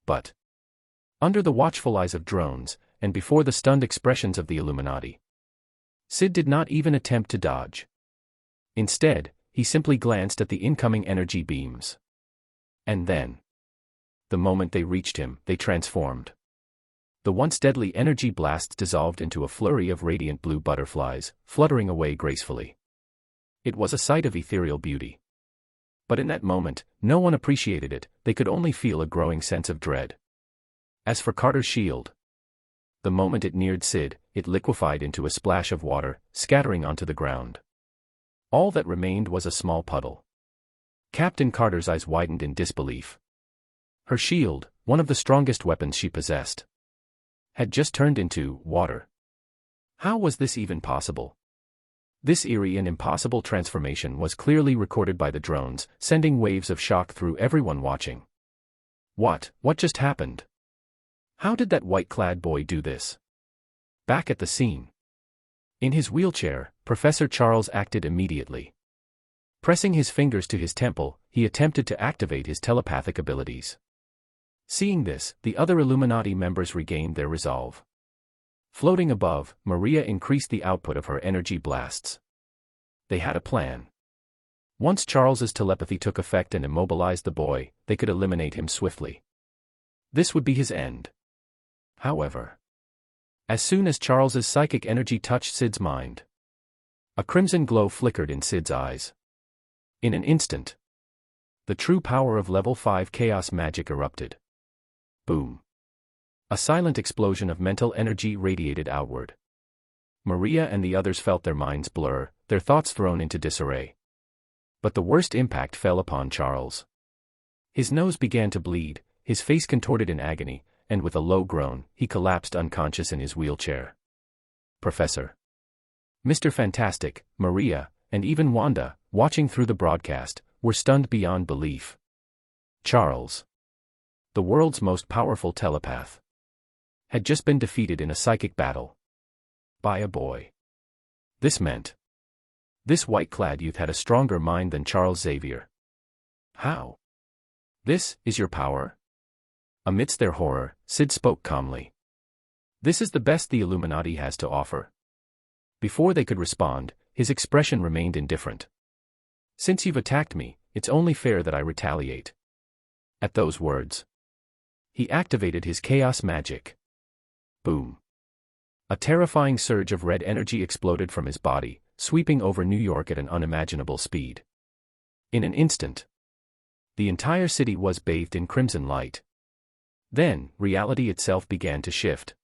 Speaker 1: But under the watchful eyes of drones, and before the stunned expressions of the Illuminati, Syd did not even attempt to dodge. Instead, he simply glanced at the incoming energy beams. And then, the moment they reached him, they transformed. The once deadly energy blasts dissolved into a flurry of radiant blue butterflies, fluttering away gracefully. It was a sight of ethereal beauty. But in that moment, no one appreciated it, they could only feel a growing sense of dread. As for Carter's shield, the moment it neared Syd, it liquefied into a splash of water, scattering onto the ground. All that remained was a small puddle. Captain Carter's eyes widened in disbelief. Her shield, one of the strongest weapons she possessed, had just turned into water. How was this even possible? This eerie and impossible transformation was clearly recorded by the drones, sending waves of shock through everyone watching. What just happened? How did that white-clad boy do this? Back at the scene. In his wheelchair, Professor Charles acted immediately. Pressing his fingers to his temple, he attempted to activate his telepathic abilities. Seeing this, the other Illuminati members regained their resolve. Floating above, Maria increased the output of her energy blasts. They had a plan. Once Charles's telepathy took effect and immobilized the boy, they could eliminate him swiftly. This would be his end. However, As soon as Charles's psychic energy touched Syd's mind, a crimson glow flickered in Syd's eyes. In an instant, the true power of level 5 chaos magic erupted. Boom. A silent explosion of mental energy radiated outward. Maria and the others felt their minds blur, their thoughts thrown into disarray. But the worst impact fell upon Charles. His nose began to bleed, his face contorted in agony, and with a low groan, he collapsed unconscious in his wheelchair. Professor, Mr. Fantastic, Maria, and even Wanda, watching through the broadcast, were stunned beyond belief. Charles, the world's most powerful telepath, had just been defeated in a psychic battle by a boy. This meant this white-clad youth had a stronger mind than Charles Xavier. How? This is your power? Amidst their horror, Syd spoke calmly. This is the best the Illuminati has to offer. Before they could respond, his expression remained indifferent. Since you've attacked me, it's only fair that I retaliate. At those words, he activated his chaos magic. Boom. A terrifying surge of red energy exploded from his body, sweeping over New York at an unimaginable speed. In an instant, the entire city was bathed in crimson light. Then, reality itself began to shift.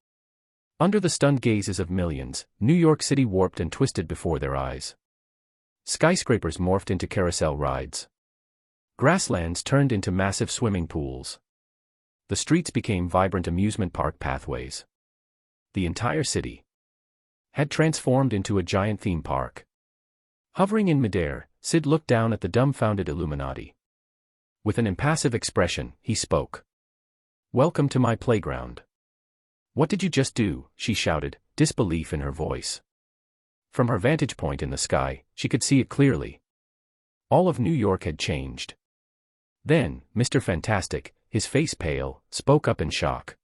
Speaker 1: Under the stunned gazes of millions, New York City warped and twisted before their eyes. Skyscrapers morphed into carousel rides. Grasslands turned into massive swimming pools. The streets became vibrant amusement park pathways. The entire city had transformed into a giant theme park. Hovering in midair, Syd looked down at the dumbfounded Illuminati. With an impassive expression, he spoke. Welcome to my playground. What did you just do? She shouted, disbelief in her voice. From her vantage point in the sky, she could see it clearly. All of New York had changed. Then, Mr. Fantastic, his face pale, spoke up in shock.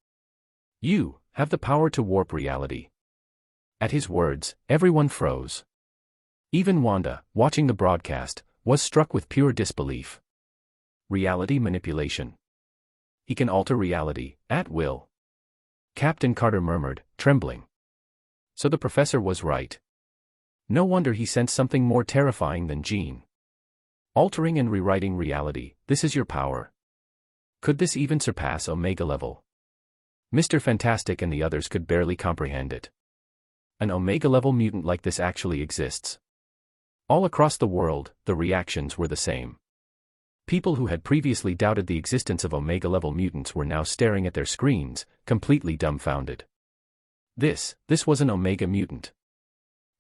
Speaker 1: You have the power to warp reality. At his words, everyone froze. Even Wanda, watching the broadcast, was struck with pure disbelief. Reality manipulation. He can alter reality, at will. Captain Carter murmured, trembling. So the professor was right. No wonder he sensed something more terrifying than Jean. Altering and rewriting reality, this is your power. Could this even surpass Omega level? Mr. Fantastic and the others could barely comprehend it. An Omega level mutant like this actually exists. All across the world, the reactions were the same. People who had previously doubted the existence of Omega-level mutants were now staring at their screens, completely dumbfounded. This was an Omega mutant.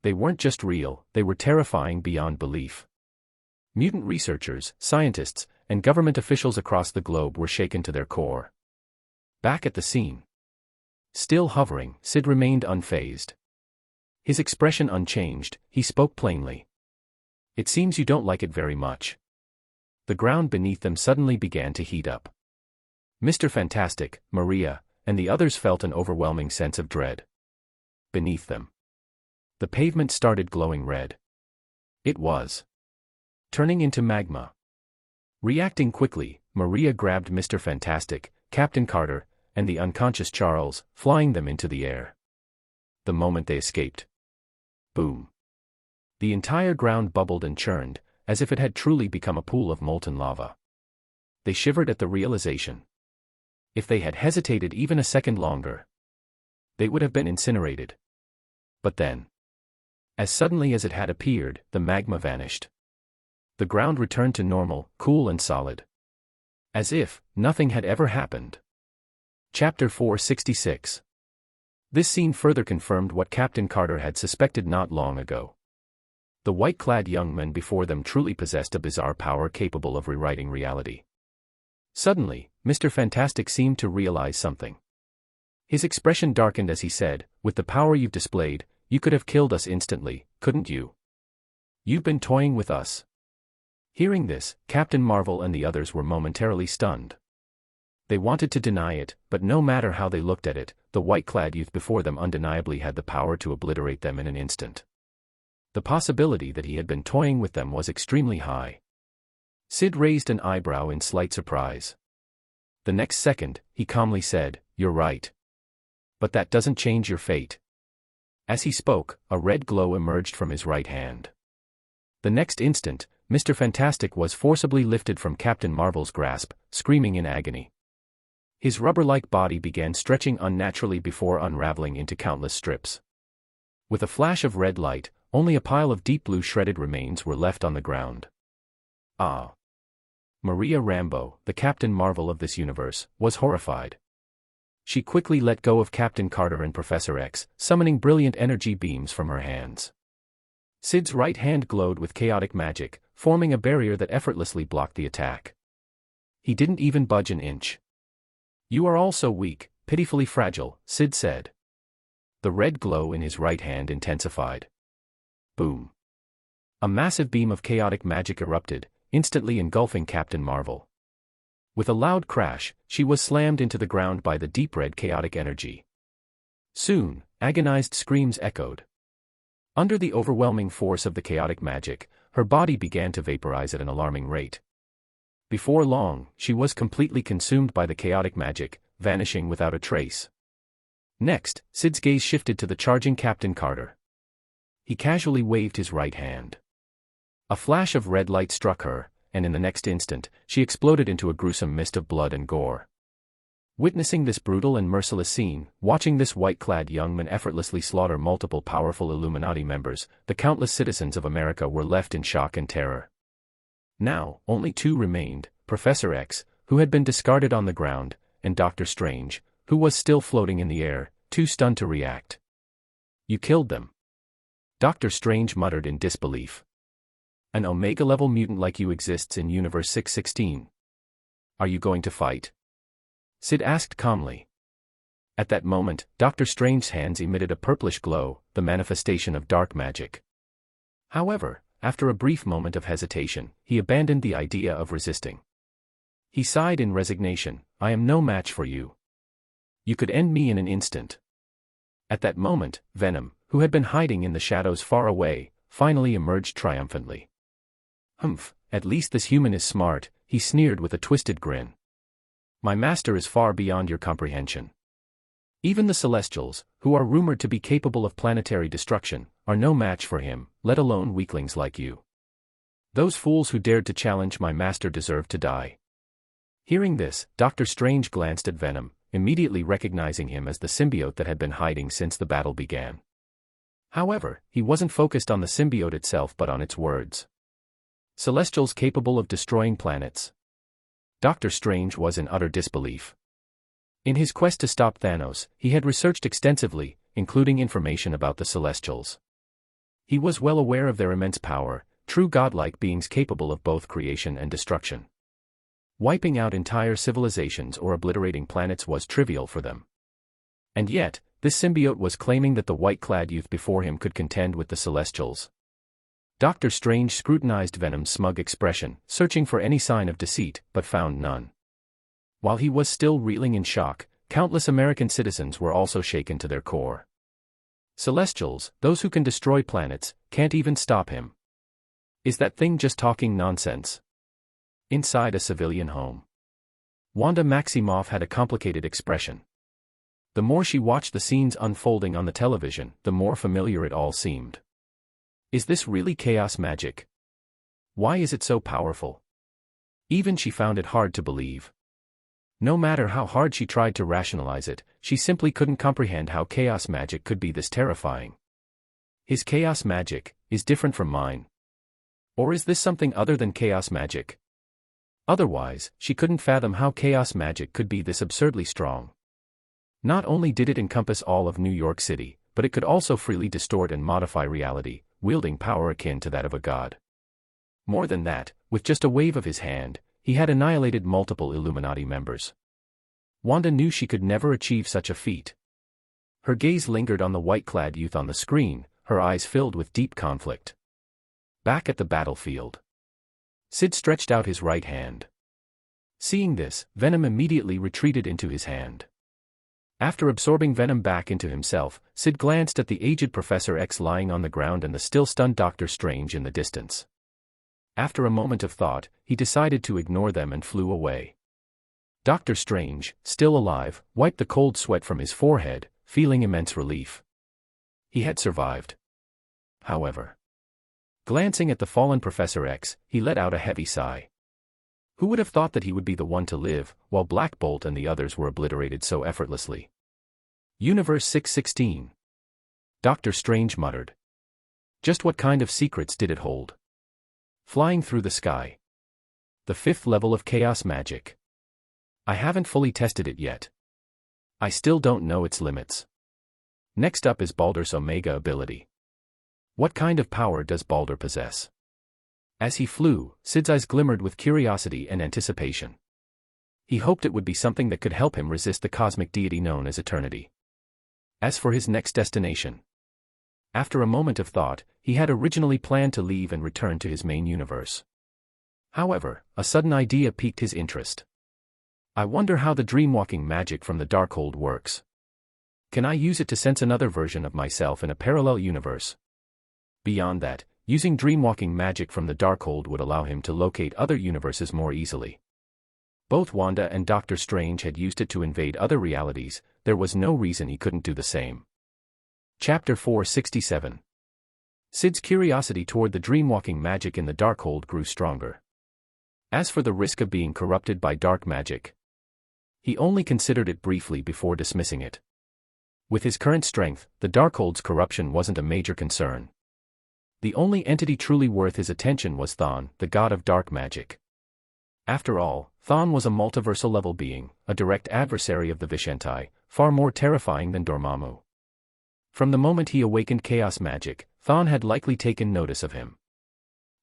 Speaker 1: They weren't just real, they were terrifying beyond belief. Mutant researchers, scientists, and government officials across the globe were shaken to their core. Back at the scene, still hovering, Syd remained unfazed. His expression unchanged, he spoke plainly. It seems you don't like it very much. The ground beneath them suddenly began to heat up. Mr. Fantastic, Maria, and the others felt an overwhelming sense of dread. Beneath them, the pavement started glowing red. It was turning into magma. Reacting quickly, Maria grabbed Mr. Fantastic, Captain Carter, and the unconscious Charles, flying them into the air. The moment they escaped. Boom. The entire ground bubbled and churned, as if it had truly become a pool of molten lava. They shivered at the realization. If they had hesitated even a second longer, they would have been incinerated. But then, as suddenly as it had appeared, the magma vanished. The ground returned to normal, cool and solid. As if nothing had ever happened. Chapter 466. This scene further confirmed what Captain Carter had suspected not long ago. The white-clad young men before them truly possessed a bizarre power capable of rewriting reality. Suddenly, Mr. Fantastic seemed to realize something. His expression darkened as he said, with the power you've displayed, you could have killed us instantly, couldn't you? You've been toying with us. Hearing this, Captain Marvel and the others were momentarily stunned. They wanted to deny it, but no matter how they looked at it, the white-clad youth before them undeniably had the power to obliterate them in an instant. The possibility that he had been toying with them was extremely high. Syd raised an eyebrow in slight surprise. The next second, he calmly said, "You're right. But that doesn't change your fate. As he spoke, a red glow emerged from his right hand. The next instant, Mr. Fantastic was forcibly lifted from Captain Marvel's grasp, screaming in agony. His rubber-like body began stretching unnaturally before unraveling into countless strips. With a flash of red light, only a pile of deep blue shredded remains were left on the ground. Ah! Maria Rambeau, the Captain Marvel of this universe, was horrified. She quickly let go of Captain Carter and Professor X, summoning brilliant energy beams from her hands. Syd's right hand glowed with chaotic magic, forming a barrier that effortlessly blocked the attack. He didn't even budge an inch. "You are all so weak, pitifully fragile," Syd said. The red glow in his right hand intensified. Boom! A massive beam of chaotic magic erupted, instantly engulfing Captain Marvel. With a loud crash, she was slammed into the ground by the deep red chaotic energy. Soon, agonized screams echoed. Under the overwhelming force of the chaotic magic, her body began to vaporize at an alarming rate. Before long, she was completely consumed by the chaotic magic, vanishing without a trace. Next, Syd's gaze shifted to the charging Captain Carter. He casually waved his right hand. A flash of red light struck her, and in the next instant, she exploded into a gruesome mist of blood and gore. Witnessing this brutal and merciless scene, watching this white-clad young man effortlessly slaughter multiple powerful Illuminati members, the countless citizens of America were left in shock and terror. Now, only two remained, Professor X, who had been discarded on the ground, and Dr. Strange, who was still floating in the air, too stunned to react. "You killed them," Dr. Strange muttered in disbelief. "An Omega-level mutant like you exists in Universe 616. Are you going to fight?" Syd asked calmly. At that moment, Dr. Strange's hands emitted a purplish glow, the manifestation of dark magic. However, after a brief moment of hesitation, he abandoned the idea of resisting. He sighed in resignation, "I am no match for you. You could end me in an instant." At that moment, Venom, who had been hiding in the shadows far away, finally emerged triumphantly. "Humph, at least this human is smart," he sneered with a twisted grin. "My master is far beyond your comprehension. Even the Celestials, who are rumored to be capable of planetary destruction, are no match for him, let alone weaklings like you. Those fools who dared to challenge my master deserve to die." Hearing this, Dr. Strange glanced at Venom, immediately recognizing him as the symbiote that had been hiding since the battle began. However, he wasn't focused on the symbiote itself but on its words. Celestials capable of destroying planets. Dr. Strange was in utter disbelief. In his quest to stop Thanos, he had researched extensively, including information about the Celestials. He was well aware of their immense power, true godlike beings capable of both creation and destruction. Wiping out entire civilizations or obliterating planets was trivial for them. And yet, this symbiote was claiming that the white-clad youth before him could contend with the Celestials. Dr. Strange scrutinized Venom's smug expression, searching for any sign of deceit, but found none. While he was still reeling in shock, countless American citizens were also shaken to their core. Celestials, those who can destroy planets, can't even stop him. Is that thing just talking nonsense? Inside a civilian home, Wanda Maximoff had a complicated expression. The more she watched the scenes unfolding on the television, the more familiar it all seemed. Is this really chaos magic? Why is it so powerful? Even she found it hard to believe. No matter how hard she tried to rationalize it, she simply couldn't comprehend how chaos magic could be this terrifying. His chaos magic is different from mine. Or is this something other than chaos magic? Otherwise, she couldn't fathom how chaos magic could be this absurdly strong. Not only did it encompass all of New York City, but it could also freely distort and modify reality, wielding power akin to that of a god. More than that, with just a wave of his hand, he had annihilated multiple Illuminati members. Wanda knew she could never achieve such a feat. Her gaze lingered on the white-clad youth on the screen, her eyes filled with deep conflict. Back at the battlefield, Syd stretched out his right hand. Seeing this, Venom immediately retreated into his hand. After absorbing Venom back into himself, Syd glanced at the aged Professor X lying on the ground and the still-stunned Dr. Strange in the distance. After a moment of thought, he decided to ignore them and flew away. Dr. Strange, still alive, wiped the cold sweat from his forehead, feeling immense relief. He had survived. However, glancing at the fallen Professor X, he let out a heavy sigh. Who would have thought that he would be the one to live, while Black Bolt and the others were obliterated so effortlessly? Universe 616. Dr. Strange muttered. Just what kind of secrets did it hold? Flying through the sky. The 5th level of chaos magic. I haven't fully tested it yet. I still don't know its limits. Next up is Baldur's Omega ability. What kind of power does Baldur possess? As he flew, Syd's eyes glimmered with curiosity and anticipation. He hoped it would be something that could help him resist the cosmic deity known as Eternity. As for his next destination, after a moment of thought, he had originally planned to leave and return to his main universe. However, a sudden idea piqued his interest. I wonder how the dreamwalking magic from the Darkhold works. Can I use it to sense another version of myself in a parallel universe? Beyond that, using dreamwalking magic from the Darkhold would allow him to locate other universes more easily. Both Wanda and Doctor Strange had used it to invade other realities, there was no reason he couldn't do the same. Chapter 467. Syd's curiosity toward the dreamwalking magic in the Darkhold grew stronger. As for the risk of being corrupted by dark magic, he only considered it briefly before dismissing it. With his current strength, the Darkhold's corruption wasn't a major concern. The only entity truly worth his attention was Thawne, the god of dark magic. After all, Thawne was a multiversal-level being, a direct adversary of the Vishanti, far more terrifying than Dormammu. From the moment he awakened chaos magic, Thawne had likely taken notice of him.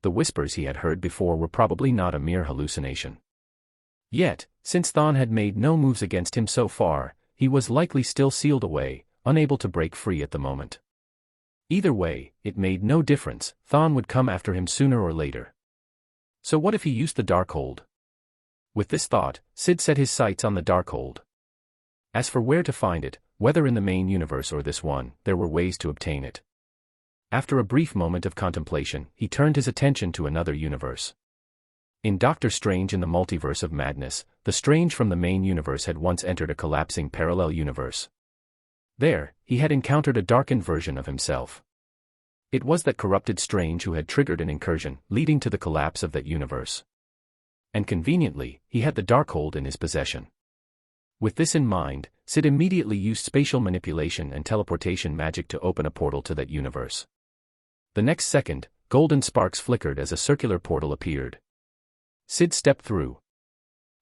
Speaker 1: The whispers he had heard before were probably not a mere hallucination. Yet, since Thawne had made no moves against him so far, he was likely still sealed away, unable to break free at the moment. Either way, it made no difference, Thawne would come after him sooner or later. So what if he used the Darkhold? With this thought, Syd set his sights on the Darkhold. As for where to find it, whether in the main universe or this one, there were ways to obtain it. After a brief moment of contemplation, he turned his attention to another universe. In Doctor Strange in the Multiverse of Madness, the Strange from the main universe had once entered a collapsing parallel universe. There, he had encountered a darkened version of himself. It was that corrupted Strange who had triggered an incursion, leading to the collapse of that universe. And conveniently, he had the Darkhold in his possession. With this in mind, Syd immediately used spatial manipulation and teleportation magic to open a portal to that universe. The next second, golden sparks flickered as a circular portal appeared. Syd stepped through.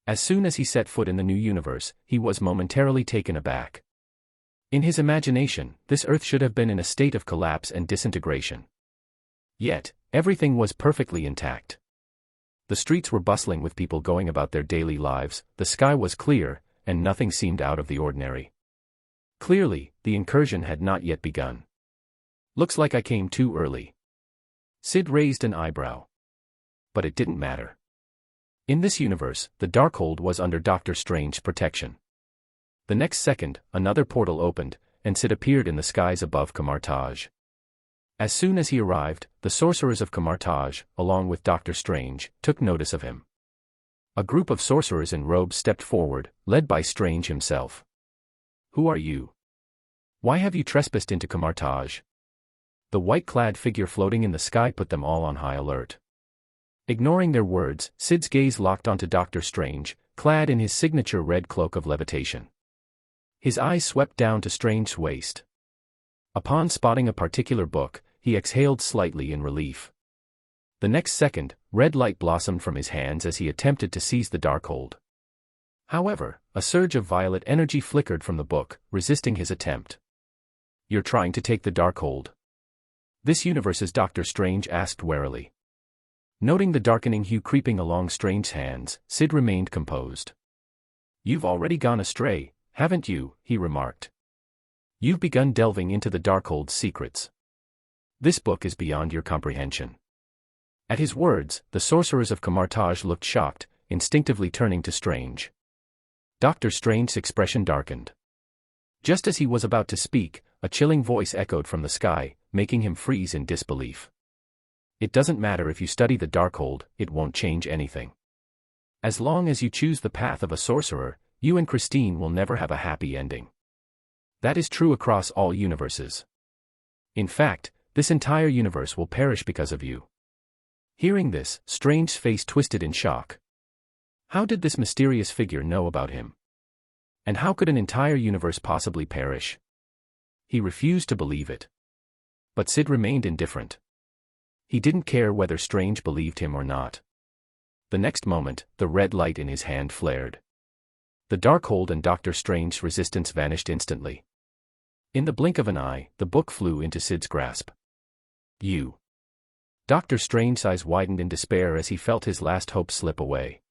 Speaker 1: As soon as he set foot in the new universe, he was momentarily taken aback. In his imagination, this Earth should have been in a state of collapse and disintegration. Yet, everything was perfectly intact. The streets were bustling with people going about their daily lives, the sky was clear, and nothing seemed out of the ordinary. Clearly, the incursion had not yet begun. Looks like I came too early. Syd raised an eyebrow. But it didn't matter. In this universe, the Darkhold was under Doctor Strange's protection. The next second, another portal opened, and Syd appeared in the skies above Camartage. As soon as he arrived, the sorcerers of Camartage, along with Doctor Strange, took notice of him. A group of sorcerers in robes stepped forward, led by Strange himself. Who are you? Why have you trespassed into Camartage? The white-clad figure floating in the sky put them all on high alert. Ignoring their words, Syd's gaze locked onto Doctor Strange, clad in his signature red cloak of levitation. His eyes swept down to Strange's waist. Upon spotting a particular book, he exhaled slightly in relief. The next second, red light blossomed from his hands as he attempted to seize the Darkhold. However, a surge of violet energy flickered from the book, resisting his attempt. You're trying to take the Darkhold? This universe's Doctor Strange asked warily. Noting the darkening hue creeping along Strange's hands, Syd remained composed. You've already gone astray, haven't you? He remarked. You've begun delving into the Darkhold's secrets. This book is beyond your comprehension. At his words, the sorcerers of Camartage looked shocked, instinctively turning to Strange. Doctor Strange's expression darkened. Just as he was about to speak, a chilling voice echoed from the sky, making him freeze in disbelief. It doesn't matter if you study the Darkhold, it won't change anything. As long as you choose the path of a sorcerer, you and Christine will never have a happy ending. That is true across all universes. In fact, this entire universe will perish because of you. Hearing this, Strange's face twisted in shock. How did this mysterious figure know about him? And how could an entire universe possibly perish? He refused to believe it. But Syd remained indifferent. He didn't care whether Strange believed him or not. The next moment, the red light in his hand flared. The Darkhold and Dr. Strange's resistance vanished instantly. In the blink of an eye, the book flew into Syd's grasp. You. Dr. Strange's eyes widened in despair as he felt his last hope slip away.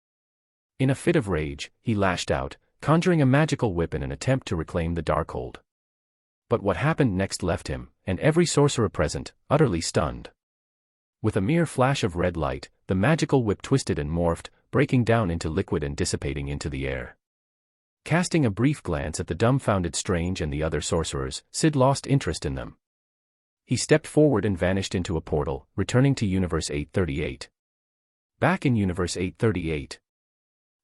Speaker 1: In a fit of rage, he lashed out, conjuring a magical whip in an attempt to reclaim the Darkhold. But what happened next left him, and every sorcerer present, utterly stunned. With a mere flash of red light, the magical whip twisted and morphed, breaking down into liquid and dissipating into the air. Casting a brief glance at the dumbfounded Strange and the other sorcerers, Syd lost interest in them. He stepped forward and vanished into a portal, returning to Universe 838. Back in Universe 838.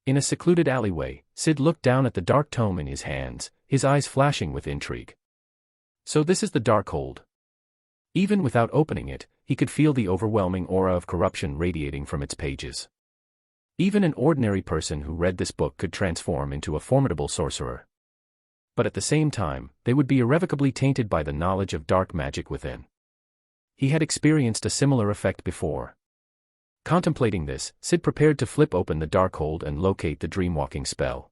Speaker 1: In a secluded alleyway, Syd looked down at the dark tome in his hands, his eyes flashing with intrigue. So this is the Darkhold. Even without opening it, he could feel the overwhelming aura of corruption radiating from its pages. Even an ordinary person who read this book could transform into a formidable sorcerer. But at the same time, they would be irrevocably tainted by the knowledge of dark magic within. He had experienced a similar effect before. Contemplating this, Syd prepared to flip open the Darkhold and locate the dreamwalking spell.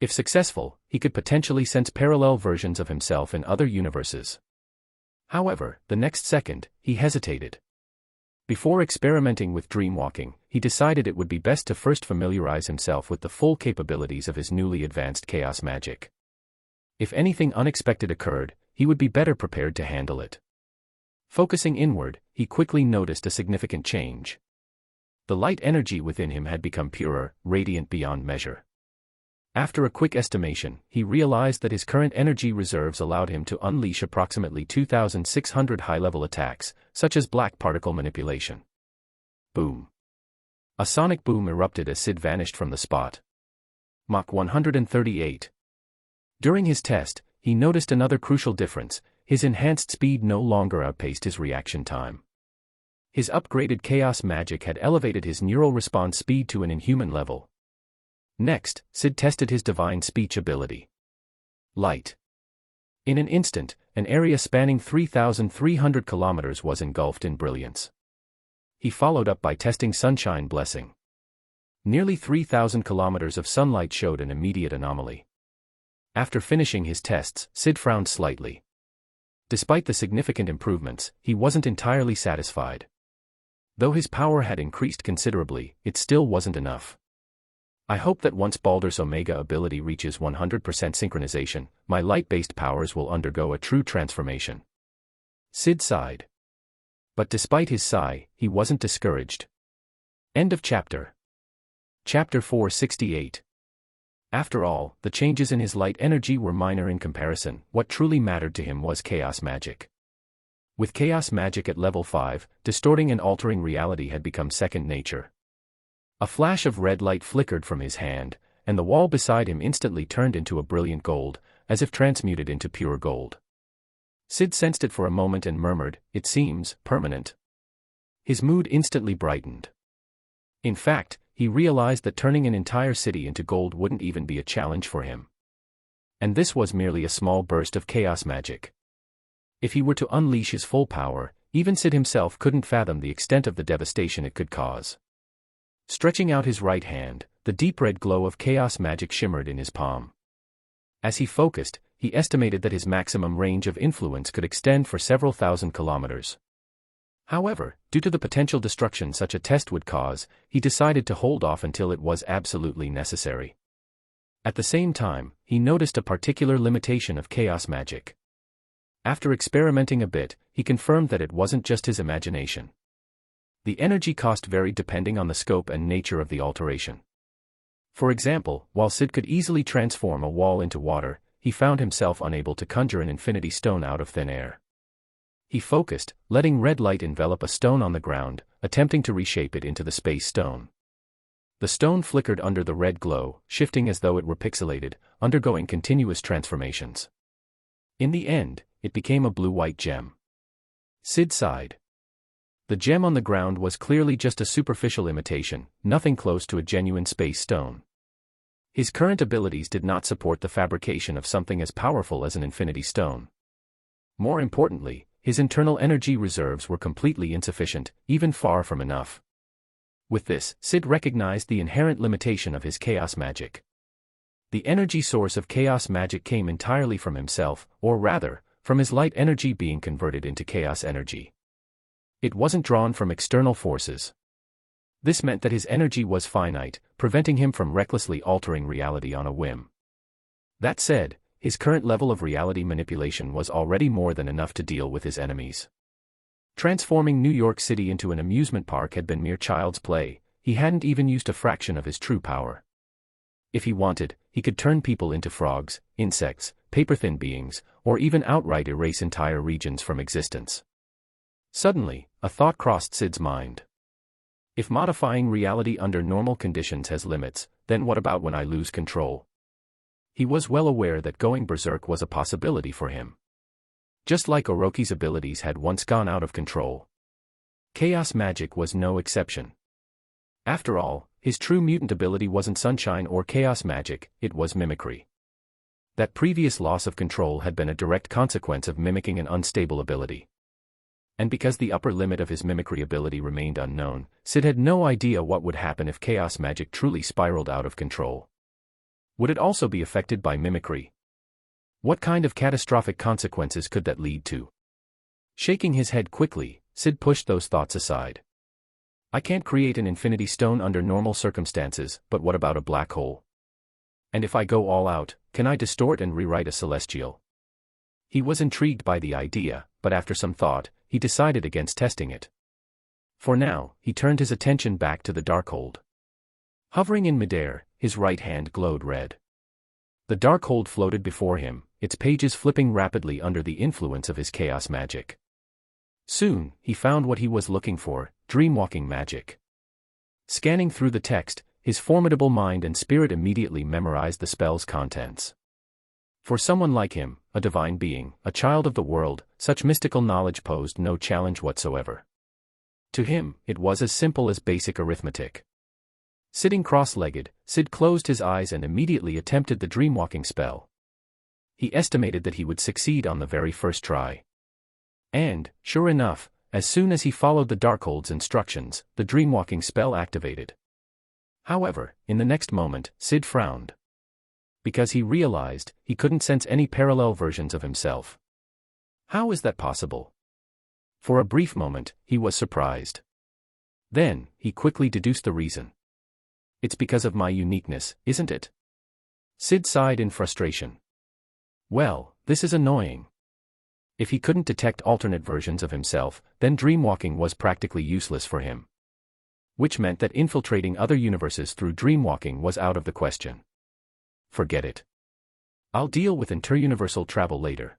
Speaker 1: If successful, he could potentially sense parallel versions of himself in other universes. However, the next second, he hesitated. Before experimenting with dreamwalking, he decided it would be best to first familiarize himself with the full capabilities of his newly advanced chaos magic. If anything unexpected occurred, he would be better prepared to handle it. Focusing inward, he quickly noticed a significant change. The light energy within him had become purer, radiant beyond measure. After a quick estimation, he realized that his current energy reserves allowed him to unleash approximately 2,600 high-level attacks, such as black particle manipulation. Boom. A sonic boom erupted as Syd vanished from the spot. Mach 138. During his test, he noticed another crucial difference: his enhanced speed no longer outpaced his reaction time. His upgraded chaos magic had elevated his neural response speed to an inhuman level. Next, Syd tested his divine speech ability. Light. In an instant, an area spanning 3,300 kilometers was engulfed in brilliance. He followed up by testing Sunshine Blessing. Nearly 3,000 kilometers of sunlight showed an immediate anomaly. After finishing his tests, Syd frowned slightly. Despite the significant improvements, he wasn't entirely satisfied. Though his power had increased considerably, it still wasn't enough. I hope that once Baldur's Omega ability reaches 100% synchronization, my light-based powers will undergo a true transformation. Syd sighed. But despite his sigh, he wasn't discouraged. End of chapter. Chapter 468. After all, the changes in his light energy were minor in comparison. What truly mattered to him was chaos magic. With chaos magic at level 5, distorting and altering reality had become second nature. A flash of red light flickered from his hand, and the wall beside him instantly turned into a brilliant gold, as if transmuted into pure gold. Syd sensed it for a moment and murmured, "It seems permanent." His mood instantly brightened. In fact, he realized that turning an entire city into gold wouldn't even be a challenge for him. And this was merely a small burst of chaos magic. If he were to unleash his full power, even Syd himself couldn't fathom the extent of the devastation it could cause. Stretching out his right hand, the deep red glow of chaos magic shimmered in his palm. As he focused, he estimated that his maximum range of influence could extend for several thousand kilometers. However, due to the potential destruction such a test would cause, he decided to hold off until it was absolutely necessary. At the same time, he noticed a particular limitation of chaos magic. After experimenting a bit, he confirmed that it wasn't just his imagination. The energy cost varied depending on the scope and nature of the alteration. For example, while Syd could easily transform a wall into water, he found himself unable to conjure an infinity stone out of thin air. He focused, letting red light envelop a stone on the ground, attempting to reshape it into the space stone. The stone flickered under the red glow, shifting as though it were pixelated, undergoing continuous transformations. In the end, it became a blue-white gem. Syd sighed. The gem on the ground was clearly just a superficial imitation, nothing close to a genuine space stone. His current abilities did not support the fabrication of something as powerful as an infinity stone. More importantly, his internal energy reserves were completely insufficient, even far from enough. With this, Syd recognized the inherent limitation of his chaos magic. The energy source of chaos magic came entirely from himself, or rather, from his light energy being converted into chaos energy. It wasn't drawn from external forces. This meant that his energy was finite, preventing him from recklessly altering reality on a whim. That said, his current level of reality manipulation was already more than enough to deal with his enemies. Transforming New York City into an amusement park had been mere child's play. He hadn't even used a fraction of his true power. If he wanted, he could turn people into frogs, insects, paper-thin beings, or even outright erase entire regions from existence. Suddenly, a thought crossed Syd's mind. If modifying reality under normal conditions has limits, then what about when I lose control? He was well aware that going berserk was a possibility for him. Just like Orochi's abilities had once gone out of control. Chaos magic was no exception. After all, his true mutant ability wasn't sunshine or chaos magic, it was mimicry. That previous loss of control had been a direct consequence of mimicking an unstable ability. And because the upper limit of his mimicry ability remained unknown, Syd had no idea what would happen if chaos magic truly spiraled out of control. Would it also be affected by mimicry? What kind of catastrophic consequences could that lead to? Shaking his head quickly, Syd pushed those thoughts aside. I can't create an infinity stone under normal circumstances, but what about a black hole? And if I go all out, can I distort and rewrite a celestial? He was intrigued by the idea, but after some thought, he decided against testing it. For now, he turned his attention back to the Darkhold. Hovering in midair, his right hand glowed red. The Darkhold floated before him, its pages flipping rapidly under the influence of his chaos magic. Soon, he found what he was looking for, dreamwalking magic. Scanning through the text, his formidable mind and spirit immediately memorized the spell's contents. For someone like him, a divine being, a child of the world, such mystical knowledge posed no challenge whatsoever. To him, it was as simple as basic arithmetic. Sitting cross-legged, Syd closed his eyes and immediately attempted the dreamwalking spell. He estimated that he would succeed on the very first try. And, sure enough, as soon as he followed the Darkhold's instructions, the dreamwalking spell activated. However, in the next moment, Syd frowned. Because he realized, he couldn't sense any parallel versions of himself. How is that possible? For a brief moment, he was surprised. Then, he quickly deduced the reason. It's because of my uniqueness, isn't it? Syd sighed in frustration. Well, this is annoying. If he couldn't detect alternate versions of himself, then dreamwalking was practically useless for him. Which meant that infiltrating other universes through dreamwalking was out of the question. Forget it. I'll deal with interuniversal travel later.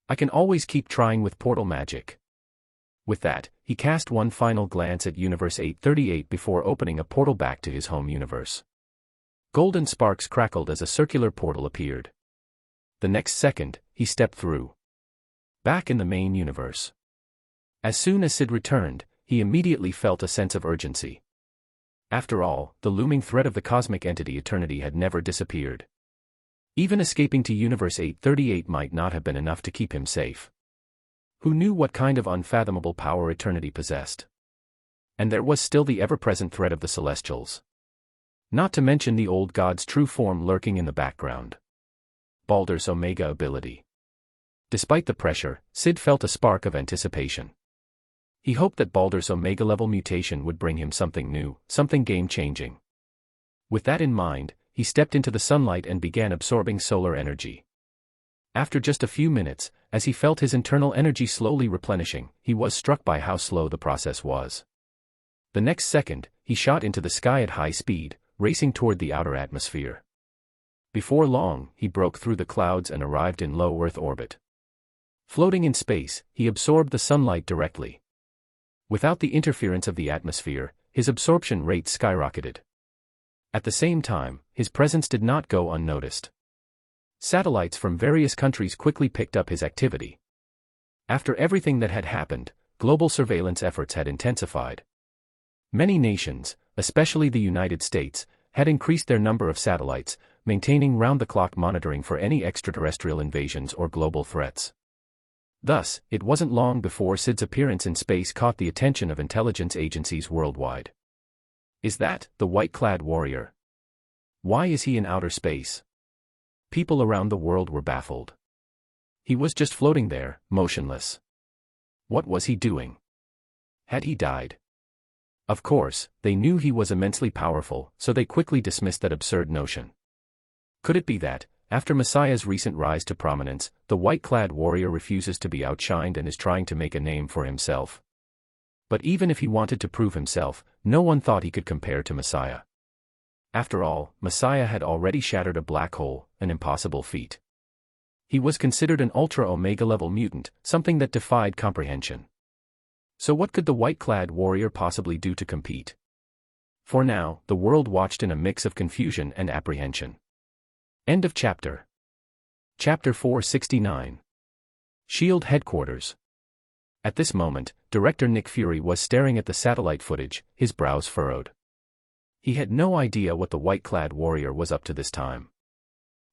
Speaker 1: I can always keep trying with portal magic. With that, he cast one final glance at Universe 838 before opening a portal back to his home universe. Golden sparks crackled as a circular portal appeared. The next second, he stepped through. Back in the main universe. As soon as Syd returned, he immediately felt a sense of urgency. After all, the looming threat of the cosmic entity Eternity had never disappeared. Even escaping to Universe 838 might not have been enough to keep him safe. Who knew what kind of unfathomable power Eternity possessed? And there was still the ever-present threat of the Celestials. Not to mention the old god's true form lurking in the background. Baldur's Omega ability. Despite the pressure, Syd felt a spark of anticipation. He hoped that Baldur's Omega-level mutation would bring him something new, something game-changing. With that in mind, he stepped into the sunlight and began absorbing solar energy. After just a few minutes, as he felt his internal energy slowly replenishing, he was struck by how slow the process was. The next second, he shot into the sky at high speed, racing toward the outer atmosphere. Before long, he broke through the clouds and arrived in low Earth orbit. Floating in space, he absorbed the sunlight directly. Without the interference of the atmosphere, his absorption rate skyrocketed. At the same time, his presence did not go unnoticed. Satellites from various countries quickly picked up his activity. After everything that had happened, global surveillance efforts had intensified. Many nations, especially the United States, had increased their number of satellites, maintaining round-the-clock monitoring for any extraterrestrial invasions or global threats. Thus, it wasn't long before Syd's appearance in space caught the attention of intelligence agencies worldwide. Is that the white-clad warrior? Why is he in outer space? People around the world were baffled. He was just floating there, motionless. What was he doing? Had he died? Of course, they knew he was immensely powerful, so they quickly dismissed that absurd notion. Could it be that, after Messiah's recent rise to prominence, the white-clad warrior refuses to be outshined and is trying to make a name for himself? But even if he wanted to prove himself, no one thought he could compare to Messiah. After all, Messiah had already shattered a black hole, an impossible feat. He was considered an ultra-omega level mutant, something that defied comprehension. So what could the white-clad warrior possibly do to compete? For now, the world watched in a mix of confusion and apprehension. End of chapter. Chapter 469. SHIELD Headquarters. At this moment, director Nick Fury was staring at the satellite footage, his brows furrowed. He had no idea what the white-clad warrior was up to this time.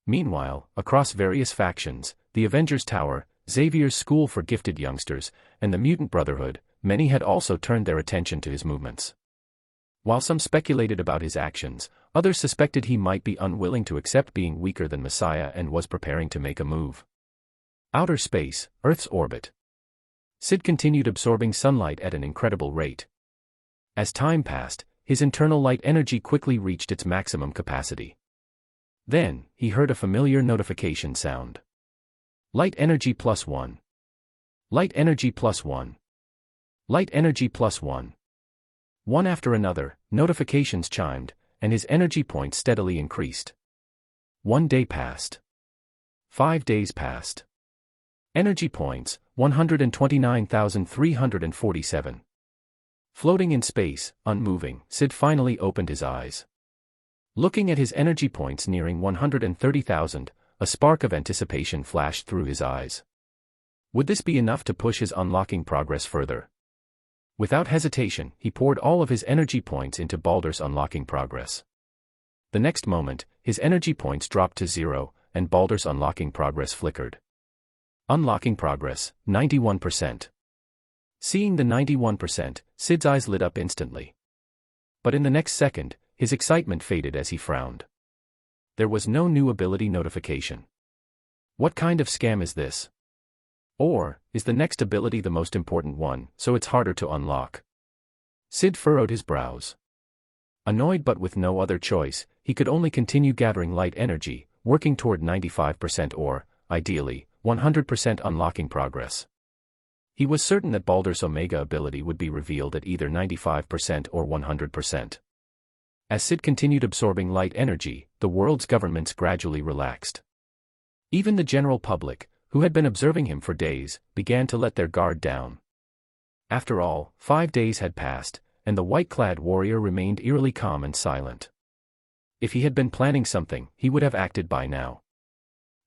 Speaker 1: Meanwhile, across various factions, the Avengers Tower, Xavier's School for Gifted Youngsters, and the Mutant Brotherhood, many had also turned their attention to his movements. While some speculated about his actions, others suspected he might be unwilling to accept being weaker than Messiah and was preparing to make a move. Outer space, Earth's orbit. Syd continued absorbing sunlight at an incredible rate. As time passed, his internal light energy quickly reached its maximum capacity. Then, he heard a familiar notification sound. Light energy +1. Light energy +1. Light energy +1. One after another, notifications chimed, and his energy points steadily increased. 1 day passed. 5 days passed. Energy points, 129,347. Floating in space, unmoving, Syd finally opened his eyes. Looking at his energy points nearing 130,000, a spark of anticipation flashed through his eyes. Would this be enough to push his unlocking progress further? Without hesitation, he poured all of his energy points into Baldur's unlocking progress. The next moment, his energy points dropped to 0, and Baldur's unlocking progress flickered. Unlocking progress, 91%. Seeing the 91%, Syd's eyes lit up instantly. But in the next second, his excitement faded as he frowned. There was no new ability notification. What kind of scam is this? Or, is the next ability the most important one, so it's harder to unlock? Syd furrowed his brows. Annoyed but with no other choice, he could only continue gathering light energy, working toward 95% or, ideally, 100% unlocking progress. He was certain that Baldur's Omega ability would be revealed at either 95% or 100%. As Syd continued absorbing light energy, the world's governments gradually relaxed. Even the general public, who had been observing him for days, began to let their guard down. After all, 5 days had passed, and the white-clad warrior remained eerily calm and silent. If he had been planning something, he would have acted by now.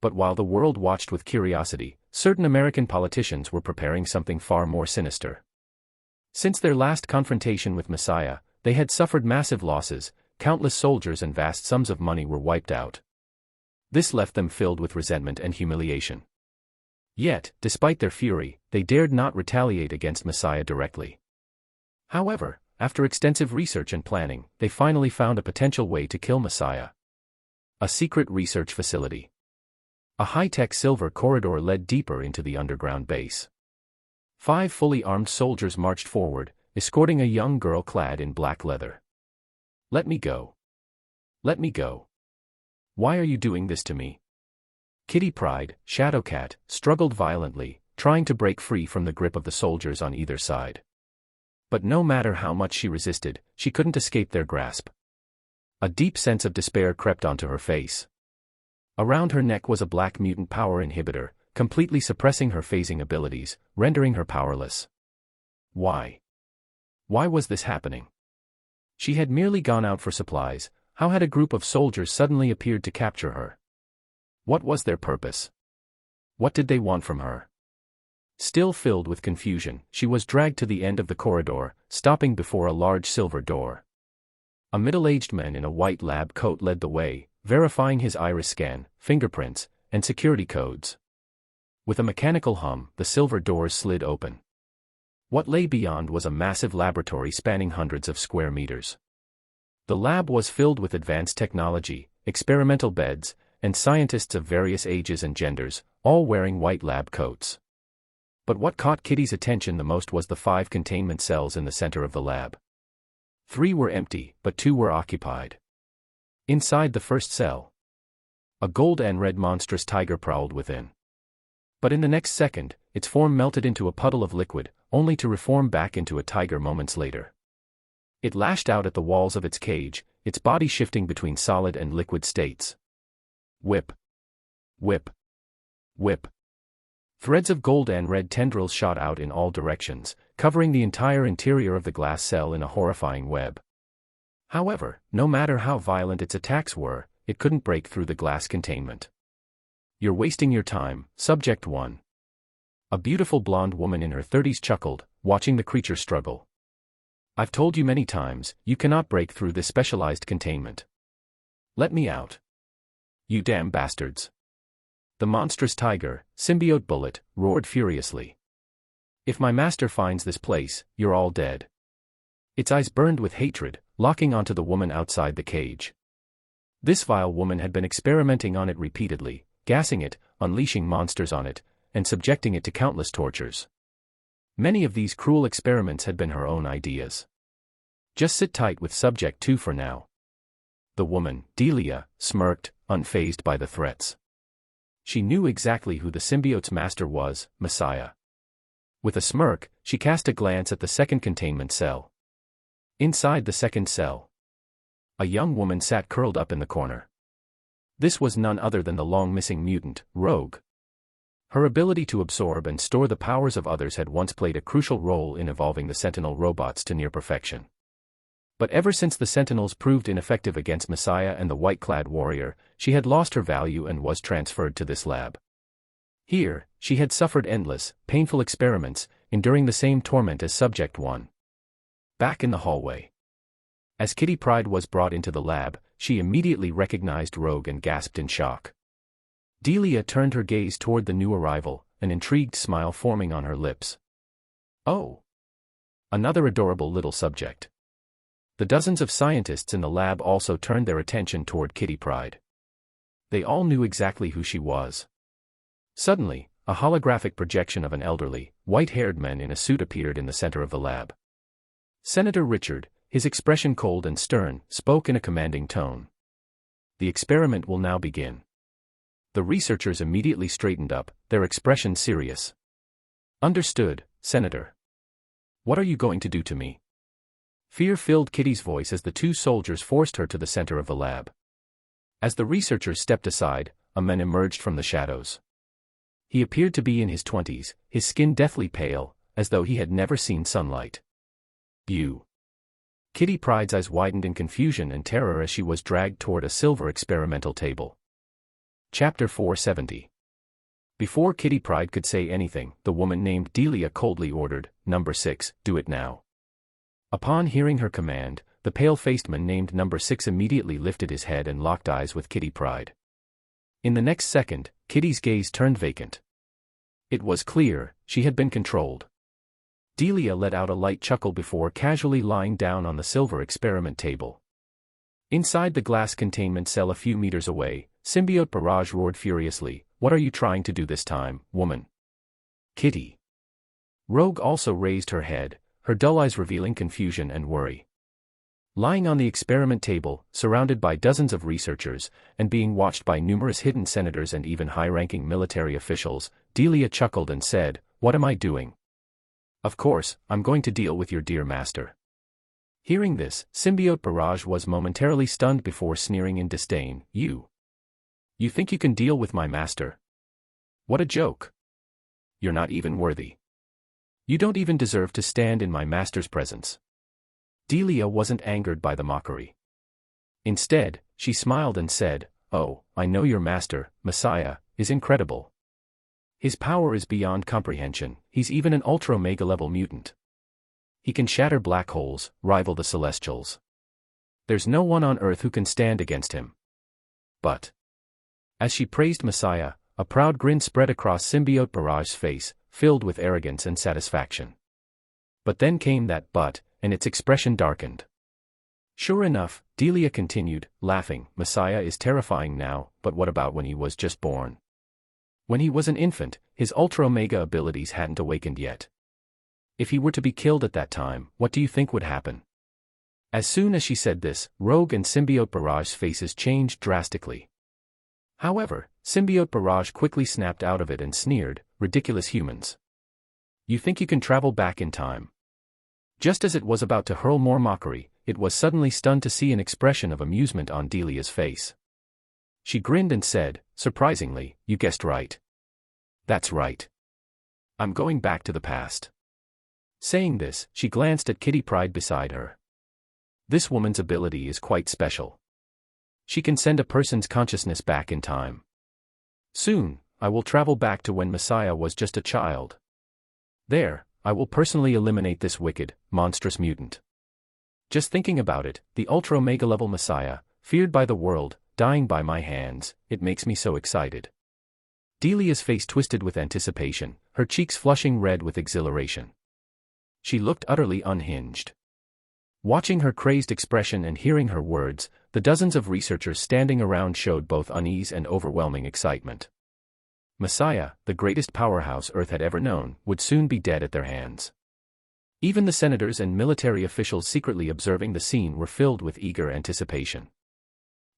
Speaker 1: But while the world watched with curiosity, certain American politicians were preparing something far more sinister. Since their last confrontation with Messiah, they had suffered massive losses, countless soldiers and vast sums of money were wiped out. This left them filled with resentment and humiliation. Yet, despite their fury, they dared not retaliate against Messiah directly. However, after extensive research and planning, they finally found a potential way to kill Messiah. A secret research facility. A high-tech silver corridor led deeper into the underground base. 5 fully armed soldiers marched forward, escorting a young girl clad in black leather. "Let me go. Let me go. Why are you doing this to me?" Kitty Pryde, Shadowcat, struggled violently, trying to break free from the grip of the soldiers on either side. But no matter how much she resisted, she couldn't escape their grasp. A deep sense of despair crept onto her face. Around her neck was a black mutant power inhibitor, completely suppressing her phasing abilities, rendering her powerless. Why? Why was this happening? She had merely gone out for supplies. How had a group of soldiers suddenly appeared to capture her? What was their purpose? What did they want from her? Still filled with confusion, she was dragged to the end of the corridor, stopping before a large silver door. A middle-aged man in a white lab coat led the way, verifying his iris scan, fingerprints, and security codes. With a mechanical hum, the silver doors slid open. What lay beyond was a massive laboratory spanning hundreds of square meters. The lab was filled with advanced technology, experimental beds, and scientists of various ages and genders, all wearing white lab coats. But what caught Kitty's attention the most was the 5 containment cells in the center of the lab. 3 were empty, but 2 were occupied. Inside the first cell, a gold and red monstrous tiger prowled within. But in the next second, its form melted into a puddle of liquid, only to reform back into a tiger moments later. It lashed out at the walls of its cage, its body shifting between solid and liquid states. Whip. Whip. Whip. Threads of gold and red tendrils shot out in all directions, covering the entire interior of the glass cell in a horrifying web. However, no matter how violent its attacks were, it couldn't break through the glass containment. "You're wasting your time, Subject 1." A beautiful blonde woman in her 30s chuckled, watching the creature struggle. "I've told you many times, you cannot break through this specialized containment. Let me out. You damn bastards." The monstrous tiger, symbiote bullet, roared furiously. "If my master finds this place, you're all dead." Its eyes burned with hatred, locking onto the woman outside the cage. This vile woman had been experimenting on it repeatedly, gassing it, unleashing monsters on it, and subjecting it to countless tortures. Many of these cruel experiments had been her own ideas. "Just sit tight with Subject 2 for now." The woman, Delia, smirked, unfazed by the threats. She knew exactly who the symbiote's master was, Messiah. With a smirk, she cast a glance at the second containment cell. Inside the second cell, a young woman sat curled up in the corner. This was none other than the long-missing mutant, Rogue. Her ability to absorb and store the powers of others had once played a crucial role in evolving the Sentinel robots to near perfection. But ever since the Sentinels proved ineffective against Messiah and the white-clad warrior, she had lost her value and was transferred to this lab. Here, she had suffered endless, painful experiments, enduring the same torment as Subject 1. Back in the hallway, as Kitty Pryde was brought into the lab, she immediately recognized Rogue and gasped in shock. Delia turned her gaze toward the new arrival, an intrigued smile forming on her lips. "Oh, another adorable little subject." The dozens of scientists in the lab also turned their attention toward Kitty Pryde. They all knew exactly who she was. Suddenly, a holographic projection of an elderly, white-haired man in a suit appeared in the center of the lab. Senator Richard, his expression cold and stern, spoke in a commanding tone. "The experiment will now begin." The researchers immediately straightened up, their expression serious. "Understood, Senator. What are you going to do to me?" Fear filled Kitty's voice as the 2 soldiers forced her to the center of the lab. As the researchers stepped aside, a man emerged from the shadows. He appeared to be in his 20s, his skin deathly pale, as though he had never seen sunlight. "You." Kitty Pryde's eyes widened in confusion and terror as she was dragged toward a silver experimental table. Chapter 470. Before Kitty Pryde could say anything, the woman named Delia coldly ordered, "Number 6, do it now." Upon hearing her command, the pale-faced man named Number 6 immediately lifted his head and locked eyes with Kitty Pryde. In the next second, Kitty's gaze turned vacant. It was clear, she had been controlled. Delia let out a light chuckle before casually lying down on the silver experiment table. Inside the glass containment cell a few meters away, Symbiote Barrage roared furiously, "What are you trying to do this time, woman?" "Kitty." Rogue also raised her head, her dull eyes revealing confusion and worry. Lying on the experiment table, surrounded by dozens of researchers, and being watched by numerous hidden senators and even high-ranking military officials, Delia chuckled and said, "What am I doing? Of course, I'm going to deal with your dear master." Hearing this, Symbiote Barrage was momentarily stunned before sneering in disdain, You think you can deal with my master? What a joke. You're not even worthy. You don't even deserve to stand in my master's presence." Delia wasn't angered by the mockery. Instead, she smiled and said, "Oh, I know your master, Messiah, is incredible. His power is beyond comprehension. He's even an ultra-omega level mutant. He can shatter black holes, rival the Celestials. There's no one on Earth who can stand against him." But as she praised Messiah, a proud grin spread across Symbiote Barage's face, filled with arrogance and satisfaction. But then came that but, and its expression darkened. "Sure enough," Delia continued, laughing, "Messiah is terrifying now, but what about when he was just born? When he was an infant, his ultra-omega abilities hadn't awakened yet. If he were to be killed at that time, what do you think would happen?" As soon as she said this, Rogue and Symbiote Barage's faces changed drastically. However, Symbiote Barrage quickly snapped out of it and sneered, "Ridiculous humans. You think you can travel back in time?" Just as it was about to hurl more mockery, it was suddenly stunned to see an expression of amusement on Delia's face. She grinned and said, "Surprisingly, you guessed right. That's right. I'm going back to the past." Saying this, she glanced at Kitty Pryde beside her. This woman's ability is quite special. She can send a person's consciousness back in time. Soon, I will travel back to when Messiah was just a child. There, I will personally eliminate this wicked, monstrous mutant. Just thinking about it, the ultra-omega level Messiah, feared by the world, dying by my hands, it makes me so excited. Delia's face twisted with anticipation, her cheeks flushing red with exhilaration. She looked utterly unhinged. Watching her crazed expression and hearing her words, the dozens of researchers standing around showed both unease and overwhelming excitement. Messiah, the greatest powerhouse Earth had ever known, would soon be dead at their hands. Even the senators and military officials secretly observing the scene were filled with eager anticipation.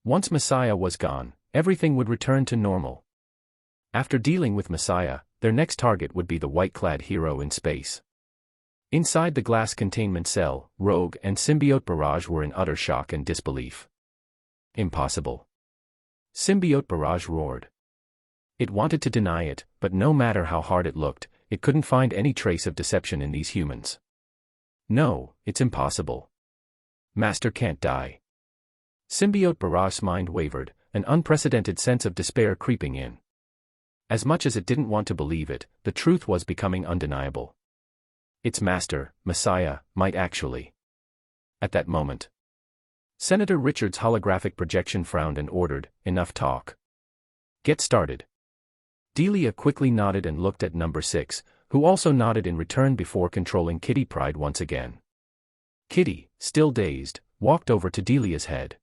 Speaker 1: Once Messiah was gone, everything would return to normal. After dealing with Messiah, their next target would be the white-clad hero in space. Inside the glass containment cell, Rogue and Symbiote Barrage were in utter shock and disbelief. "Impossible!" Symbiote Barrage roared. It wanted to deny it, but no matter how hard it looked, it couldn't find any trace of deception in these humans. "No, it's impossible. Master can't die." Symbiote Barage's mind wavered, an unprecedented sense of despair creeping in. As much as it didn't want to believe it, the truth was becoming undeniable. Its master, Messiah, might actually. At that moment, Senator Richards' holographic projection frowned and ordered, "Enough talk. Get started." Delia quickly nodded and looked at number 6, who also nodded in return before controlling Kitty Pryde once again. Kitty, still dazed, walked over to Delia's head.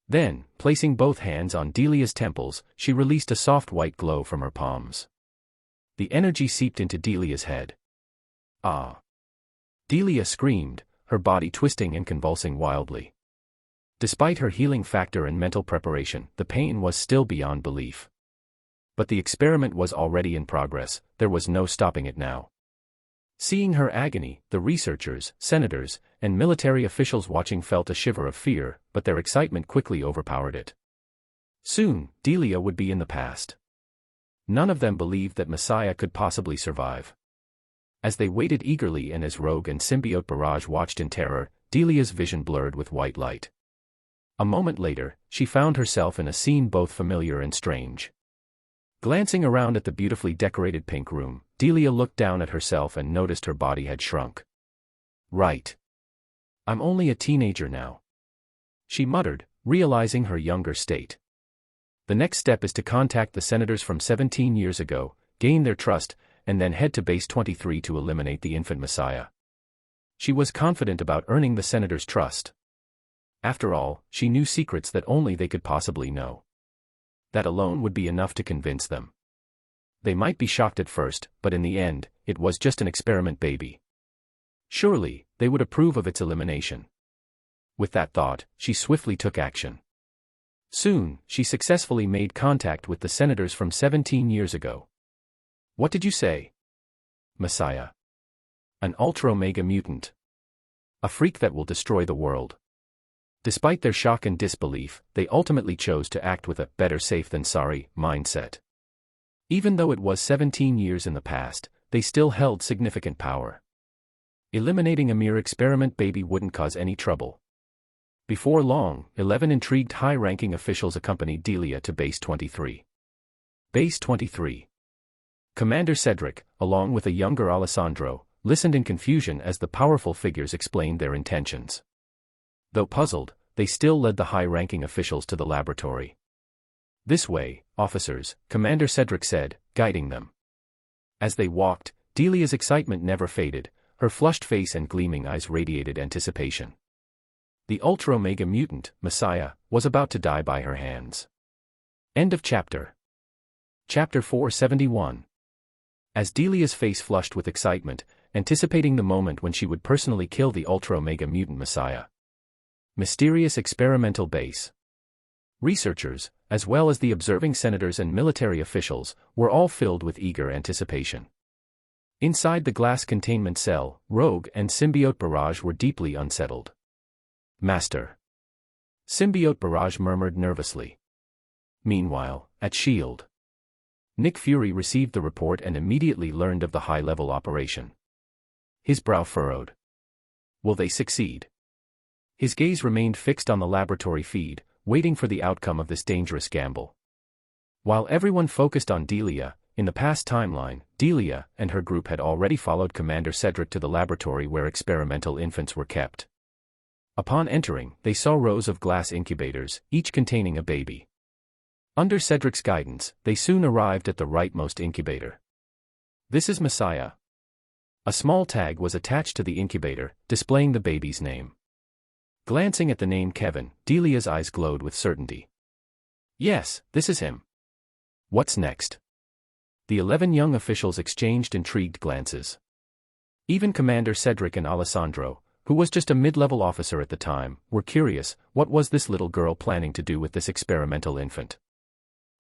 Speaker 1: Then, placing both hands on Delia's temples, she released a soft white glow from her palms. The energy seeped into Delia's head. "Ah!" Delia screamed, her body twisting and convulsing wildly. Despite her healing factor and mental preparation, the pain was still beyond belief. But the experiment was already in progress, there was no stopping it now. Seeing her agony, the researchers, senators, and military officials watching felt a shiver of fear, but their excitement quickly overpowered it. Soon, Delia would be in the past. None of them believed that Messiah could possibly survive. As they waited eagerly and as Rogue and Symbiote Barrage watched in terror, Delia's vision blurred with white light. A moment later, she found herself in a scene both familiar and strange. Glancing around at the beautifully decorated pink room, Delia looked down at herself and noticed her body had shrunk. "Right. I'm only a teenager now," she muttered, realizing her younger state. The next step is to contact the senators from 17 years ago, gain their trust, and then head to Base 23 to eliminate the infant Messiah. She was confident about earning the senators' trust. After all, she knew secrets that only they could possibly know. That alone would be enough to convince them. They might be shocked at first, but in the end, it was just an experiment baby. Surely, they would approve of its elimination. With that thought, she swiftly took action. Soon, she successfully made contact with the senators from 17 years ago. "What did you say?" "Messiah. An ultra-omega mutant. A freak that will destroy the world." Despite their shock and disbelief, they ultimately chose to act with a "better safe than sorry" mindset. Even though it was 17 years in the past, they still held significant power. Eliminating a mere experiment baby wouldn't cause any trouble. Before long, 11 intrigued high-ranking officials accompanied Delia to Base 23. Base 23. Commander Cedric, along with a younger Alessandro, listened in confusion as the powerful figures explained their intentions. Though puzzled, they still led the high-ranking officials to the laboratory. "This way, officers," Commander Cedric said, guiding them. As they walked, Delia's excitement never faded, her flushed face and gleaming eyes radiated anticipation. The Ultra-Omega Mutant, Messiah, was about to die by her hands. End of chapter. Chapter 471. As Delia's face flushed with excitement, anticipating the moment when she would personally kill the Ultra-Omega Mutant Messiah. Mysterious experimental base. Researchers, as well as the observing senators and military officials, were all filled with eager anticipation. Inside the glass containment cell, Rogue and Symbiote Barrage were deeply unsettled. "Master." Symbiote Barrage murmured nervously. Meanwhile, at S.H.I.E.L.D., Nick Fury received the report and immediately learned of the high-level operation. His brow furrowed. Will they succeed? His gaze remained fixed on the laboratory feed, waiting for the outcome of this dangerous gamble. While everyone focused on Delia, in the past timeline, Delia and her group had already followed Commander Cedric to the laboratory where experimental infants were kept. Upon entering, they saw rows of glass incubators, each containing a baby. Under Cedric's guidance, they soon arrived at the rightmost incubator. "This is Messiah." A small tag was attached to the incubator, displaying the baby's name. Glancing at the name Kevin, Delia's eyes glowed with certainty. "Yes, this is him." "What's next?" The 11 young officials exchanged intrigued glances. Even Commander Cedric and Alessandro, who was just a mid-level officer at the time, were curious, what was this little girl planning to do with this experimental infant?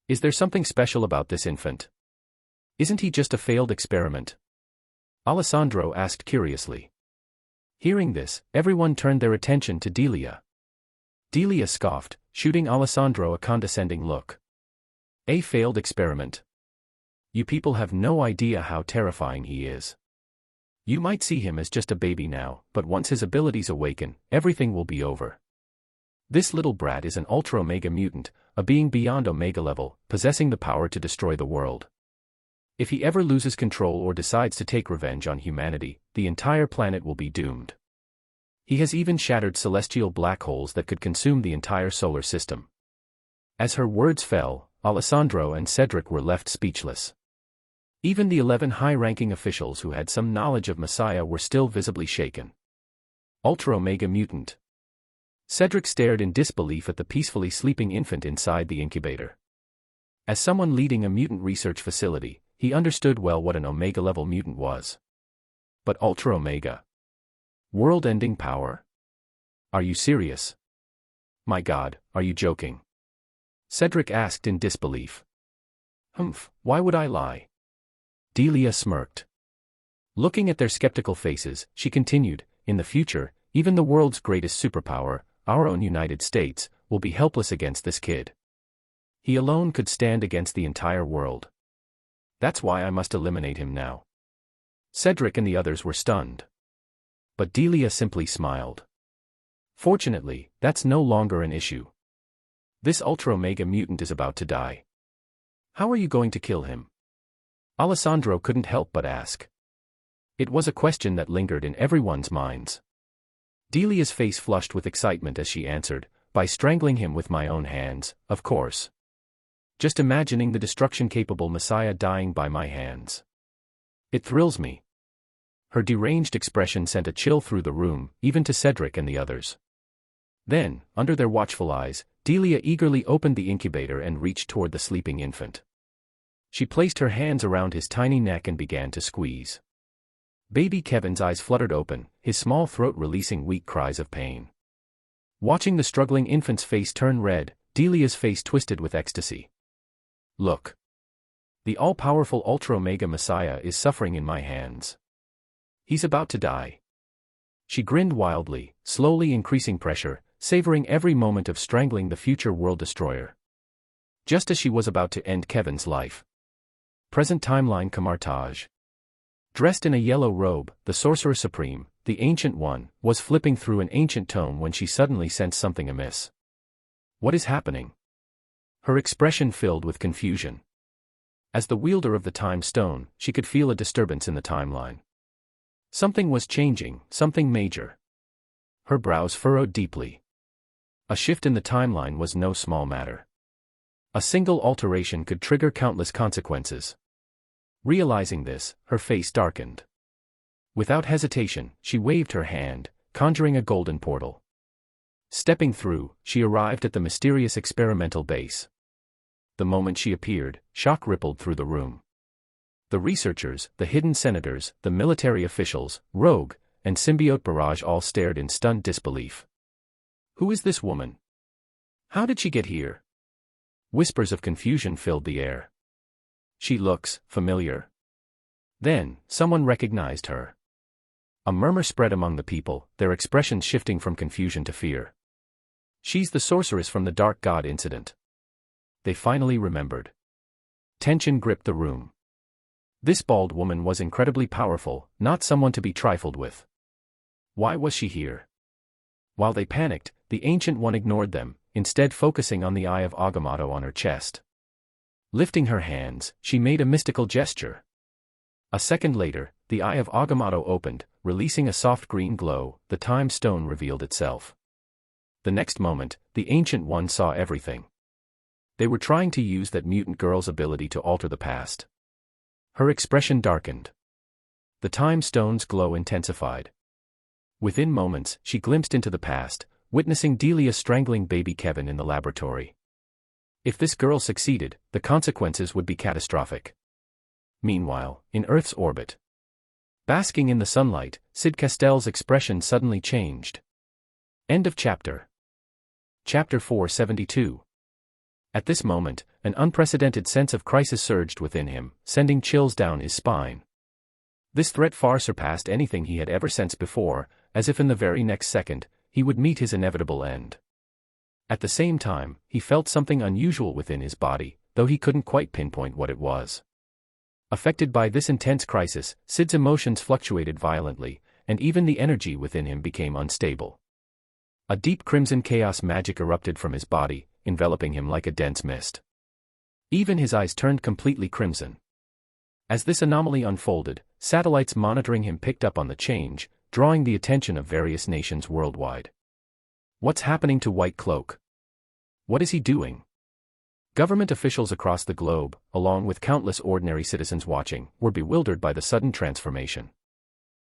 Speaker 1: Is there something special about this infant? Isn't he just a failed experiment? Alessandro asked curiously. Hearing this, everyone turned their attention to Delia. Delia scoffed, shooting Alessandro a condescending look. "A failed experiment? You people have no idea how terrifying he is. You might see him as just a baby now, but once his abilities awaken, everything will be over. This little brat is an Ultra-Omega mutant, a being beyond Omega level, possessing the power to destroy the world. If he ever loses control or decides to take revenge on humanity, the entire planet will be doomed. He has even shattered celestial black holes that could consume the entire solar system." As her words fell, Alessandro and Cedric were left speechless. Even the 11 high-ranking officials who had some knowledge of Messiah were still visibly shaken. Ultra-Omega Mutant. Cedric stared in disbelief at the peacefully sleeping infant inside the incubator. As someone leading a mutant research facility, he understood well what an Omega-level mutant was. But Ultra-Omega? World-ending power? Are you serious? My God, are you joking? Cedric asked in disbelief. Why would I lie? Delia smirked. Looking at their skeptical faces, she continued, in the future, even the world's greatest superpower, our own United States, will be helpless against this kid. He alone could stand against the entire world. That's why I must eliminate him now. Cedric and the others were stunned. But Delia simply smiled. Fortunately, that's no longer an issue. This Ultra-Omega mutant is about to die. How are you going to kill him? Alessandro couldn't help but ask. It was a question that lingered in everyone's minds. Delia's face flushed with excitement as she answered, by strangling him with my own hands, of course. Just imagining the destruction-capable Messiah dying by my hands. It thrills me. Her deranged expression sent a chill through the room, even to Cedric and the others. Then, under their watchful eyes, Delia eagerly opened the incubator and reached toward the sleeping infant. She placed her hands around his tiny neck and began to squeeze. Baby Kevin's eyes fluttered open, his small throat releasing weak cries of pain. Watching the struggling infant's face turn red, Delia's face twisted with ecstasy. Look. The all-powerful Ultra-Omega Messiah is suffering in my hands. He's about to die. She grinned wildly, slowly increasing pressure, savoring every moment of strangling the future world destroyer. Just as she was about to end Kevin's life. Present timeline Camartage. Dressed in a yellow robe, the Sorcerer Supreme, the Ancient One, was flipping through an ancient tome when she suddenly sensed something amiss. What is happening? Her expression filled with confusion. As the wielder of the Time Stone, she could feel a disturbance in the timeline. Something was changing, something major. Her brows furrowed deeply. A shift in the timeline was no small matter. A single alteration could trigger countless consequences. Realizing this, her face darkened. Without hesitation, she waved her hand, conjuring a golden portal. Stepping through, she arrived at the mysterious experimental base. The moment she appeared, shock rippled through the room. The researchers, the hidden senators, the military officials, Rogue, and symbiote Barrage all stared in stunned disbelief. Who is this woman? How did she get here? Whispers of confusion filled the air. She looks familiar. Then, someone recognized her. A murmur spread among the people, their expressions shifting from confusion to fear. She's the sorceress from the Dark God incident. They finally remembered. Tension gripped the room. This bald woman was incredibly powerful, not someone to be trifled with. Why was she here? While they panicked, the Ancient One ignored them, instead focusing on the Eye of Agamotto on her chest. Lifting her hands, she made a mystical gesture. A second later, the Eye of Agamotto opened, releasing a soft green glow. The Time Stone revealed itself. The next moment, the Ancient One saw everything. They were trying to use that mutant girl's ability to alter the past. Her expression darkened. The Time Stone's glow intensified. Within moments, she glimpsed into the past, witnessing Delia strangling baby Kevin in the laboratory. If this girl succeeded, the consequences would be catastrophic. Meanwhile, in Earth's orbit, basking in the sunlight, Syd Castell's expression suddenly changed. End of chapter. Chapter 472. At this moment, an unprecedented sense of crisis surged within him, sending chills down his spine. This threat far surpassed anything he had ever sensed before, as if in the very next second, he would meet his inevitable end. At the same time, he felt something unusual within his body, though he couldn't quite pinpoint what it was. Affected by this intense crisis, Syd's emotions fluctuated violently, and even the energy within him became unstable. A deep crimson chaos magic erupted from his body, enveloping him like a dense mist. Even his eyes turned completely crimson. As this anomaly unfolded, satellites monitoring him picked up on the change, drawing the attention of various nations worldwide. What's happening to White Cloak? What is he doing? Government officials across the globe, along with countless ordinary citizens watching, were bewildered by the sudden transformation.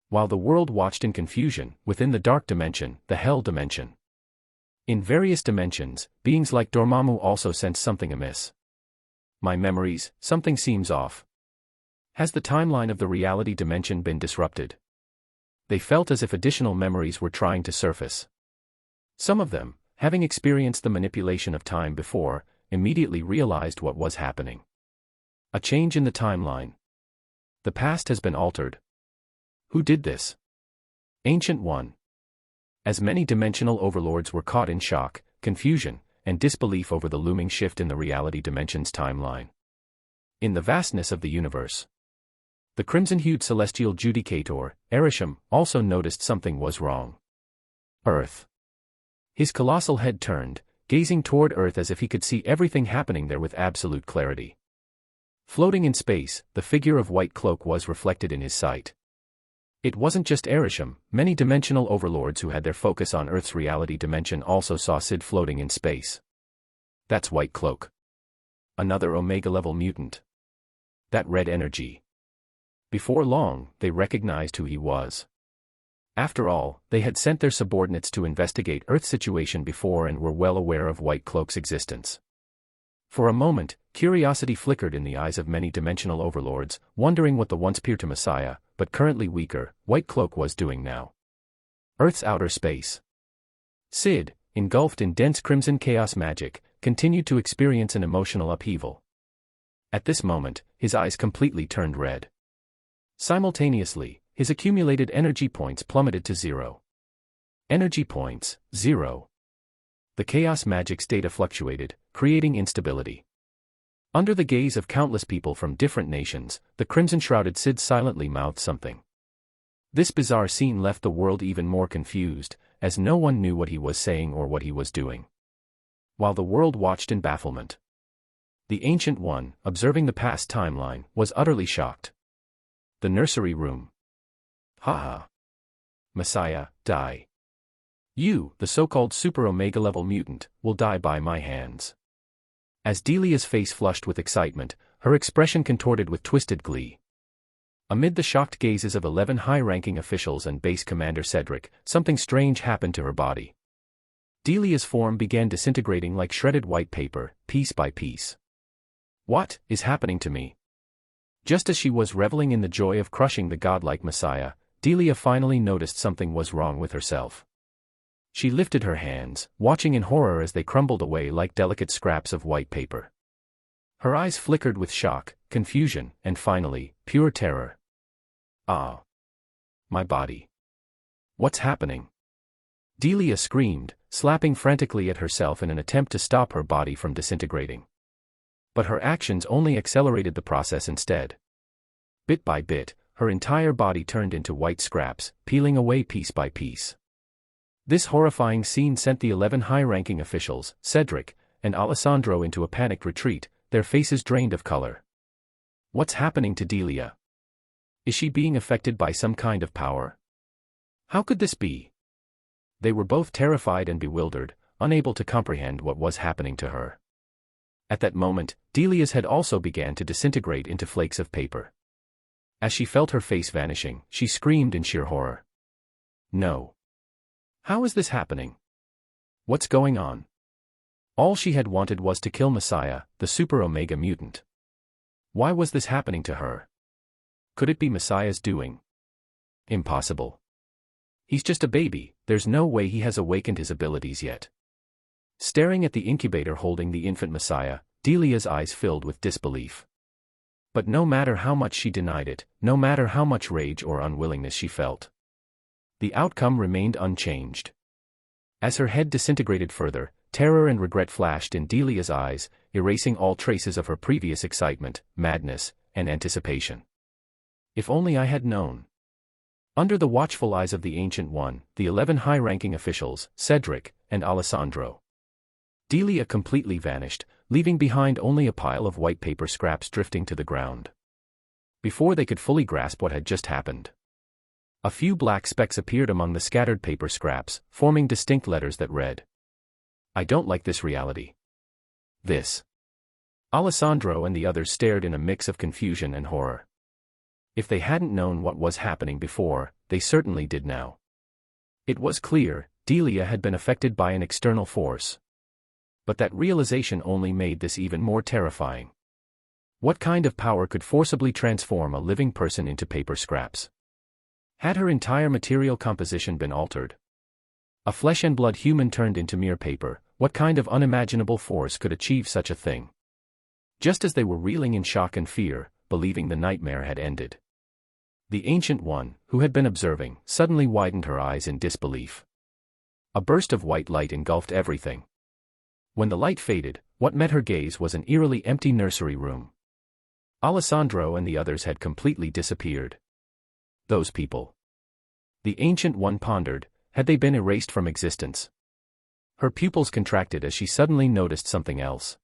Speaker 1: While the world watched in confusion, within the dark dimension, the Hell dimension. In various dimensions, beings like Dormammu also sensed something amiss. My memories, something seems off. Has the timeline of the reality dimension been disrupted? They felt as if additional memories were trying to surface. Some of them, having experienced the manipulation of time before, immediately realized what was happening. A change in the timeline. The past has been altered. Who did this? Ancient One. As many dimensional overlords were caught in shock, confusion, and disbelief over the looming shift in the reality dimension's timeline. In the vastness of the universe, the crimson-hued celestial judicator, Erisham, also noticed something was wrong. Earth. His colossal head turned, gazing toward Earth as if he could see everything happening there with absolute clarity. Floating in space, the figure of White Cloak was reflected in his sight. It wasn't just Erisham, many dimensional overlords who had their focus on Earth's reality dimension also saw Syd floating in space. That's White Cloak. Another Omega-level mutant. That red energy. Before long, they recognized who he was. After all, they had sent their subordinates to investigate Earth's situation before and were well aware of White Cloak's existence. For a moment, curiosity flickered in the eyes of many dimensional overlords, wondering what the once pure Messiah, but currently weaker, White Cloak was doing now. Earth's outer space. Syd, engulfed in dense crimson chaos magic, continued to experience an emotional upheaval. At this moment, his eyes completely turned red. Simultaneously, his accumulated energy points plummeted to 0. Energy points, 0. The chaos magic's data fluctuated, creating instability. Under the gaze of countless people from different nations, the crimson-shrouded Syd silently mouthed something. This bizarre scene left the world even more confused, as no one knew what he was saying or what he was doing. While the world watched in bafflement, the Ancient One, observing the past timeline, was utterly shocked. The nursery room. Ha! Messiah, die. You, the so-called Super Omega level mutant, will die by my hands. As Delia's face flushed with excitement, her expression contorted with twisted glee. Amid the shocked gazes of 11 high-ranking officials and Base Commander Cedric, something strange happened to her body. Delia's form began disintegrating like shredded white paper, piece by piece. What is happening to me? Just as she was reveling in the joy of crushing the godlike Messiah, Delia finally noticed something was wrong with herself. She lifted her hands, watching in horror as they crumbled away like delicate scraps of white paper. Her eyes flickered with shock, confusion, and finally, pure terror. Ah! My body. What's happening? Delia screamed, slapping frantically at herself in an attempt to stop her body from disintegrating. But her actions only accelerated the process instead. Bit by bit, her entire body turned into white scraps, peeling away piece by piece. This horrifying scene sent the 11 high-ranking officials, Cedric and Alessandro, into a panicked retreat, their faces drained of color. What's happening to Delia? Is she being affected by some kind of power? How could this be? They were both terrified and bewildered, unable to comprehend what was happening to her. At that moment, Delia's head also began to disintegrate into flakes of paper. As she felt her face vanishing, she screamed in sheer horror. No. How is this happening? What's going on? All she had wanted was to kill Messiah, the Super Omega mutant. Why was this happening to her? Could it be Messiah's doing? Impossible. He's just a baby, there's no way he has awakened his abilities yet. Staring at the incubator holding the infant Messiah, Delia's eyes filled with disbelief. But no matter how much she denied it, no matter how much rage or unwillingness she felt, the outcome remained unchanged. As her head disintegrated further, terror and regret flashed in Delia's eyes, erasing all traces of her previous excitement, madness, and anticipation. If only I had known. Under the watchful eyes of the Ancient One, the 11 high-ranking officials, Cedric and Alessandro, Delia completely vanished, leaving behind only a pile of white paper scraps drifting to the ground. Before they could fully grasp what had just happened, a few black specks appeared among the scattered paper scraps, forming distinct letters that read, "I don't like this reality. This." Alessandro and the others stared in a mix of confusion and horror. If they hadn't known what was happening before, they certainly did now. It was clear, Delia had been affected by an external force. But that realization only made this even more terrifying. What kind of power could forcibly transform a living person into paper scraps? Had her entire material composition been altered? A flesh and blood human turned into mere paper, what kind of unimaginable force could achieve such a thing? Just as they were reeling in shock and fear, believing the nightmare had ended, the Ancient One, who had been observing, suddenly widened her eyes in disbelief. A burst of white light engulfed everything. When the light faded, what met her gaze was an eerily empty nursery room. Alessandro and the others had completely disappeared. Those people. The Ancient One pondered, had they been erased from existence? Her pupils contracted as she suddenly noticed something else.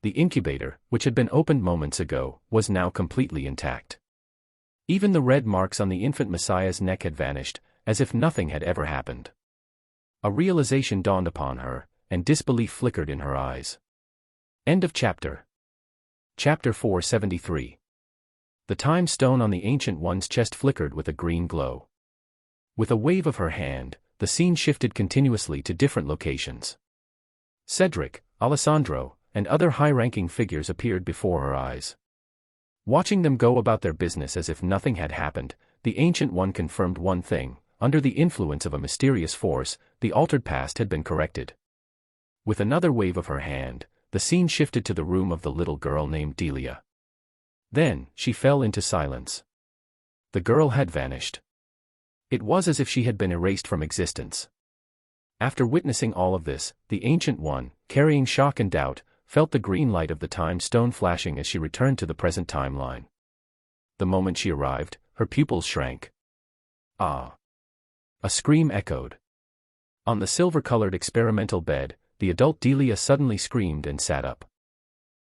Speaker 1: The incubator, which had been opened moments ago, was now completely intact. Even the red marks on the infant Messiah's neck had vanished, as if nothing had ever happened. A realization dawned upon her, and disbelief flickered in her eyes. End of chapter. Chapter 473. The time stone on the Ancient One's chest flickered with a green glow. With a wave of her hand, the scene shifted continuously to different locations. Cedric, Alessandro, and other high-ranking figures appeared before her eyes. Watching them go about their business as if nothing had happened, the Ancient One confirmed one thing: under the influence of a mysterious force, the altered past had been corrected. With another wave of her hand, the scene shifted to the room of the little girl named Delia. Then, she fell into silence. The girl had vanished. It was as if she had been erased from existence. After witnessing all of this, the Ancient One, carrying shock and doubt, felt the green light of the time stone flashing as she returned to the present timeline. The moment she arrived, her pupils shrank. Ah! A scream echoed. On the silver-colored experimental bed, the adult Delia suddenly screamed and sat up.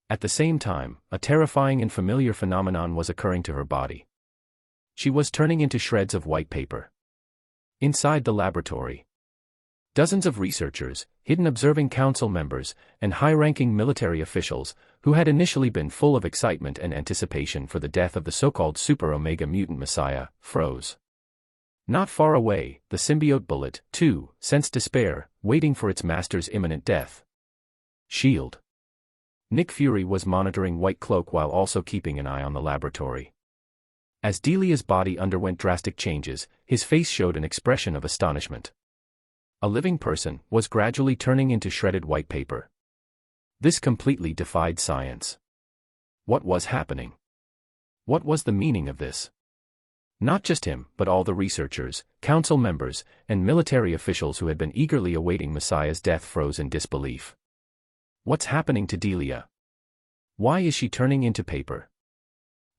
Speaker 1: At the same time, a terrifying and familiar phenomenon was occurring to her body. She was turning into shreds of white paper. Inside the laboratory, dozens of researchers, hidden observing council members, and high-ranking military officials, who had initially been full of excitement and anticipation for the death of the so-called super-omega mutant messiah, froze. Not far away, the symbiote bullet, too, sensed despair, waiting for its master's imminent death. Shield. Nick Fury was monitoring White Cloak while also keeping an eye on the laboratory. As Delia's body underwent drastic changes, his face showed an expression of astonishment. A living person was gradually turning into shredded white paper. This completely defied science. What was happening? What was the meaning of this? Not just him, but all the researchers, council members, and military officials who had been eagerly awaiting Messiah's death froze in disbelief. What's happening to Delia? Why is she turning into paper?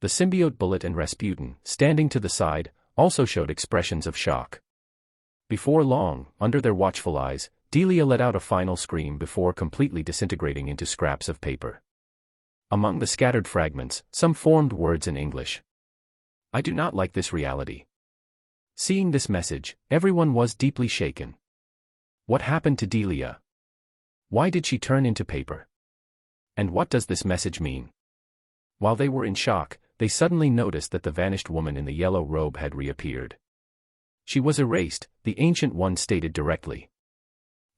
Speaker 1: The symbiote bullet and Rasputin, standing to the side, also showed expressions of shock. Before long, under their watchful eyes, Delia let out a final scream before completely disintegrating into scraps of paper. Among the scattered fragments, some formed words in English. I do not like this reality. Seeing this message, everyone was deeply shaken. What happened to Delia? Why did she turn into paper? And what does this message mean? While they were in shock, they suddenly noticed that the vanished woman in the yellow robe had reappeared. She was erased, the Ancient One stated directly.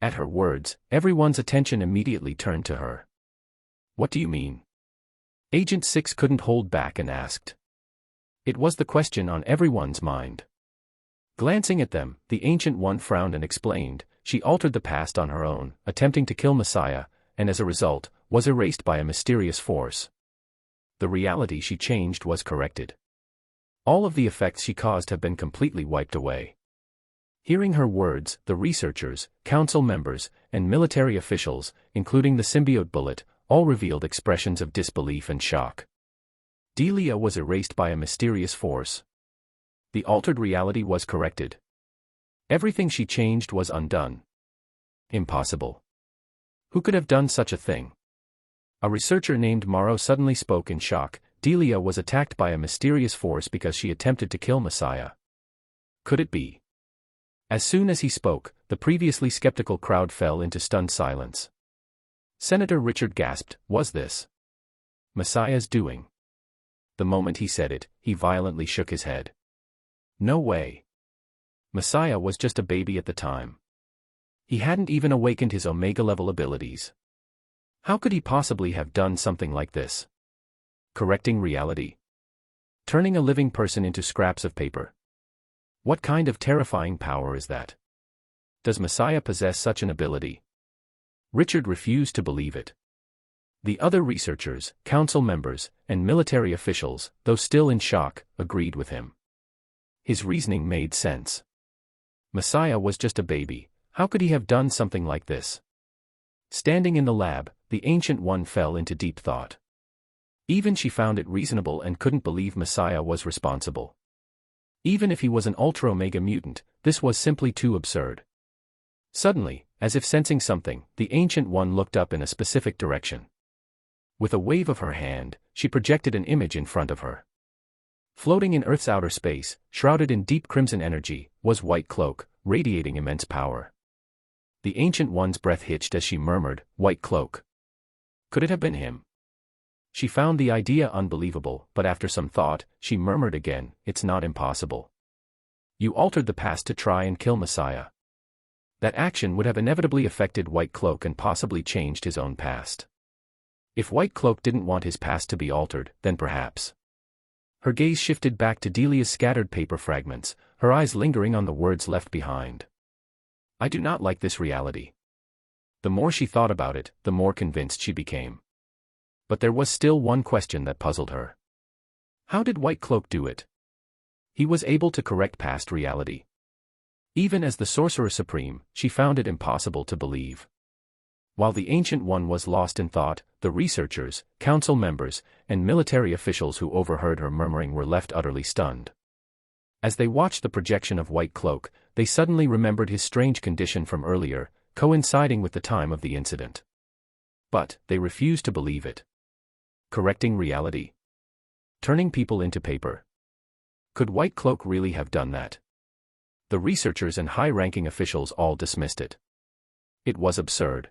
Speaker 1: At her words, everyone's attention immediately turned to her. What do you mean? Agent 6 couldn't hold back and asked. It was the question on everyone's mind. Glancing at them, the Ancient One frowned and explained, she altered the past on her own, attempting to kill Messiah, and as a result, was erased by a mysterious force. The reality she changed was corrected. All of the effects she caused have been completely wiped away. Hearing her words, the researchers, council members, and military officials, including the symbiote bullet, all revealed expressions of disbelief and shock. Delia was erased by a mysterious force. The altered reality was corrected. Everything she changed was undone. Impossible. Who could have done such a thing? A researcher named Morrow suddenly spoke in shock. Delia was attacked by a mysterious force because she attempted to kill Messiah. Could it be? As soon as he spoke, the previously skeptical crowd fell into stunned silence. Senator Richard gasped, was this Messiah's doing? The moment he said it, he violently shook his head. No way. Messiah was just a baby at the time. He hadn't even awakened his Omega-level abilities. How could he possibly have done something like this? Correcting reality? Turning a living person into scraps of paper? What kind of terrifying power is that? Does Messiah possess such an ability? Richard refused to believe it. The other researchers, council members, and military officials, though still in shock, agreed with him. His reasoning made sense. Messiah was just a baby. How could he have done something like this? Standing in the lab, the Ancient One fell into deep thought. Even she found it reasonable and couldn't believe Messiah was responsible. Even if he was an Ultra-Omega mutant, this was simply too absurd. Suddenly, as if sensing something, the Ancient One looked up in a specific direction. With a wave of her hand, she projected an image in front of her. Floating in Earth's outer space, shrouded in deep crimson energy, was White Cloak, radiating immense power. The Ancient One's breath hitched as she murmured, White Cloak. Could it have been him? She found the idea unbelievable, but after some thought, she murmured again, it's not impossible. You altered the past to try and kill Messiah. That action would have inevitably affected White Cloak and possibly changed his own past. If White Cloak didn't want his past to be altered, then perhaps. Her gaze shifted back to Delia's scattered paper fragments, her eyes lingering on the words left behind. I do not like this reality. The more she thought about it, the more convinced she became. But there was still one question that puzzled her. How did White Cloak do it? He was able to correct past reality. Even as the Sorcerer Supreme, she found it impossible to believe. While the Ancient One was lost in thought, the researchers, council members, and military officials who overheard her murmuring were left utterly stunned. As they watched the projection of White Cloak, they suddenly remembered his strange condition from earlier, coinciding with the time of the incident. But they refused to believe it. Correcting reality. Turning people into paper. Could White Cloak really have done that? The researchers and high-ranking officials all dismissed it. It was absurd.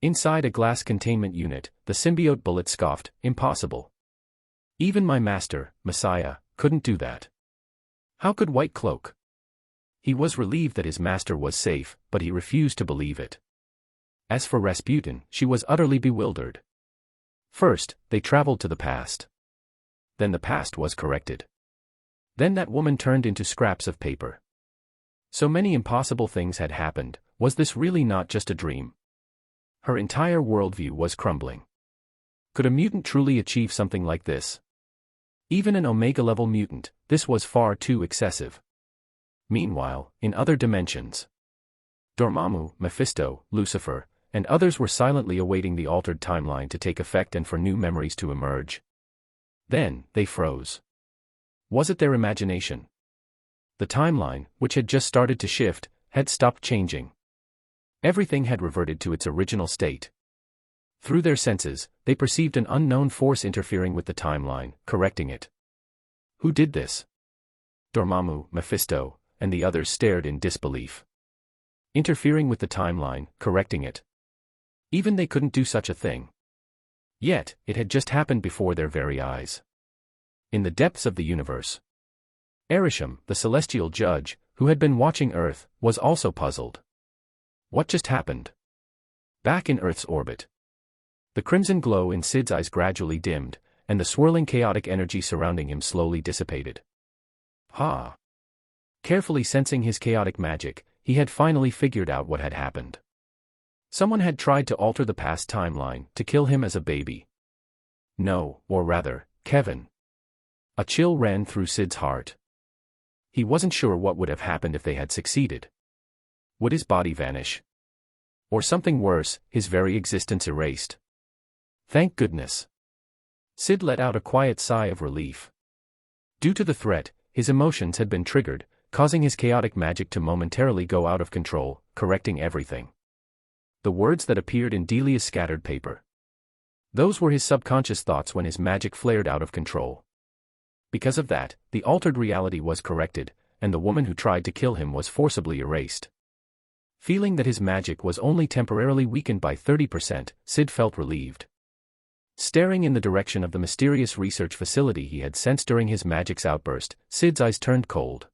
Speaker 1: Inside a glass containment unit, the symbiote bullet scoffed, impossible. Even my master, Messiah, couldn't do that. How could White Cloak? He was relieved that his master was safe, but he refused to believe it. As for Rasputin, she was utterly bewildered. First, they traveled to the past. Then the past was corrected. Then that woman turned into scraps of paper. So many impossible things had happened. Was this really not just a dream? Her entire worldview was crumbling. Could a mutant truly achieve something like this? Even an Omega-level mutant, this was far too excessive. Meanwhile, in other dimensions, Dormammu, Mephisto, Lucifer, and others were silently awaiting the altered timeline to take effect and for new memories to emerge. Then, they froze. Was it their imagination? The timeline, which had just started to shift, had stopped changing. Everything had reverted to its original state. Through their senses, they perceived an unknown force interfering with the timeline, correcting it. Who did this? Dormammu, Mephisto, and the others stared in disbelief. Interfering with the timeline, correcting it. Even they couldn't do such a thing. Yet, it had just happened before their very eyes. In the depths of the universe, Averting, the celestial judge, who had been watching Earth, was also puzzled. What just happened? Back in Earth's orbit. The crimson glow in Syd's eyes gradually dimmed, and the swirling chaotic energy surrounding him slowly dissipated. Ha! Carefully sensing his chaotic magic, he had finally figured out what had happened. Someone had tried to alter the past timeline, to kill him as a baby. No, or rather, Kevin. A chill ran through Syd's heart. He wasn't sure what would have happened if they had succeeded. Would his body vanish? Or something worse, his very existence erased? Thank goodness. Syd let out a quiet sigh of relief. Due to the threat, his emotions had been triggered, causing his chaotic magic to momentarily go out of control, correcting everything. The words that appeared in Delia's scattered paper. Those were his subconscious thoughts when his magic flared out of control. Because of that, the altered reality was corrected, and the woman who tried to kill him was forcibly erased. Feeling that his magic was only temporarily weakened by 30%, Syd felt relieved. Staring in the direction of the mysterious research facility he had sensed during his magic's outburst, Syd's eyes turned cold.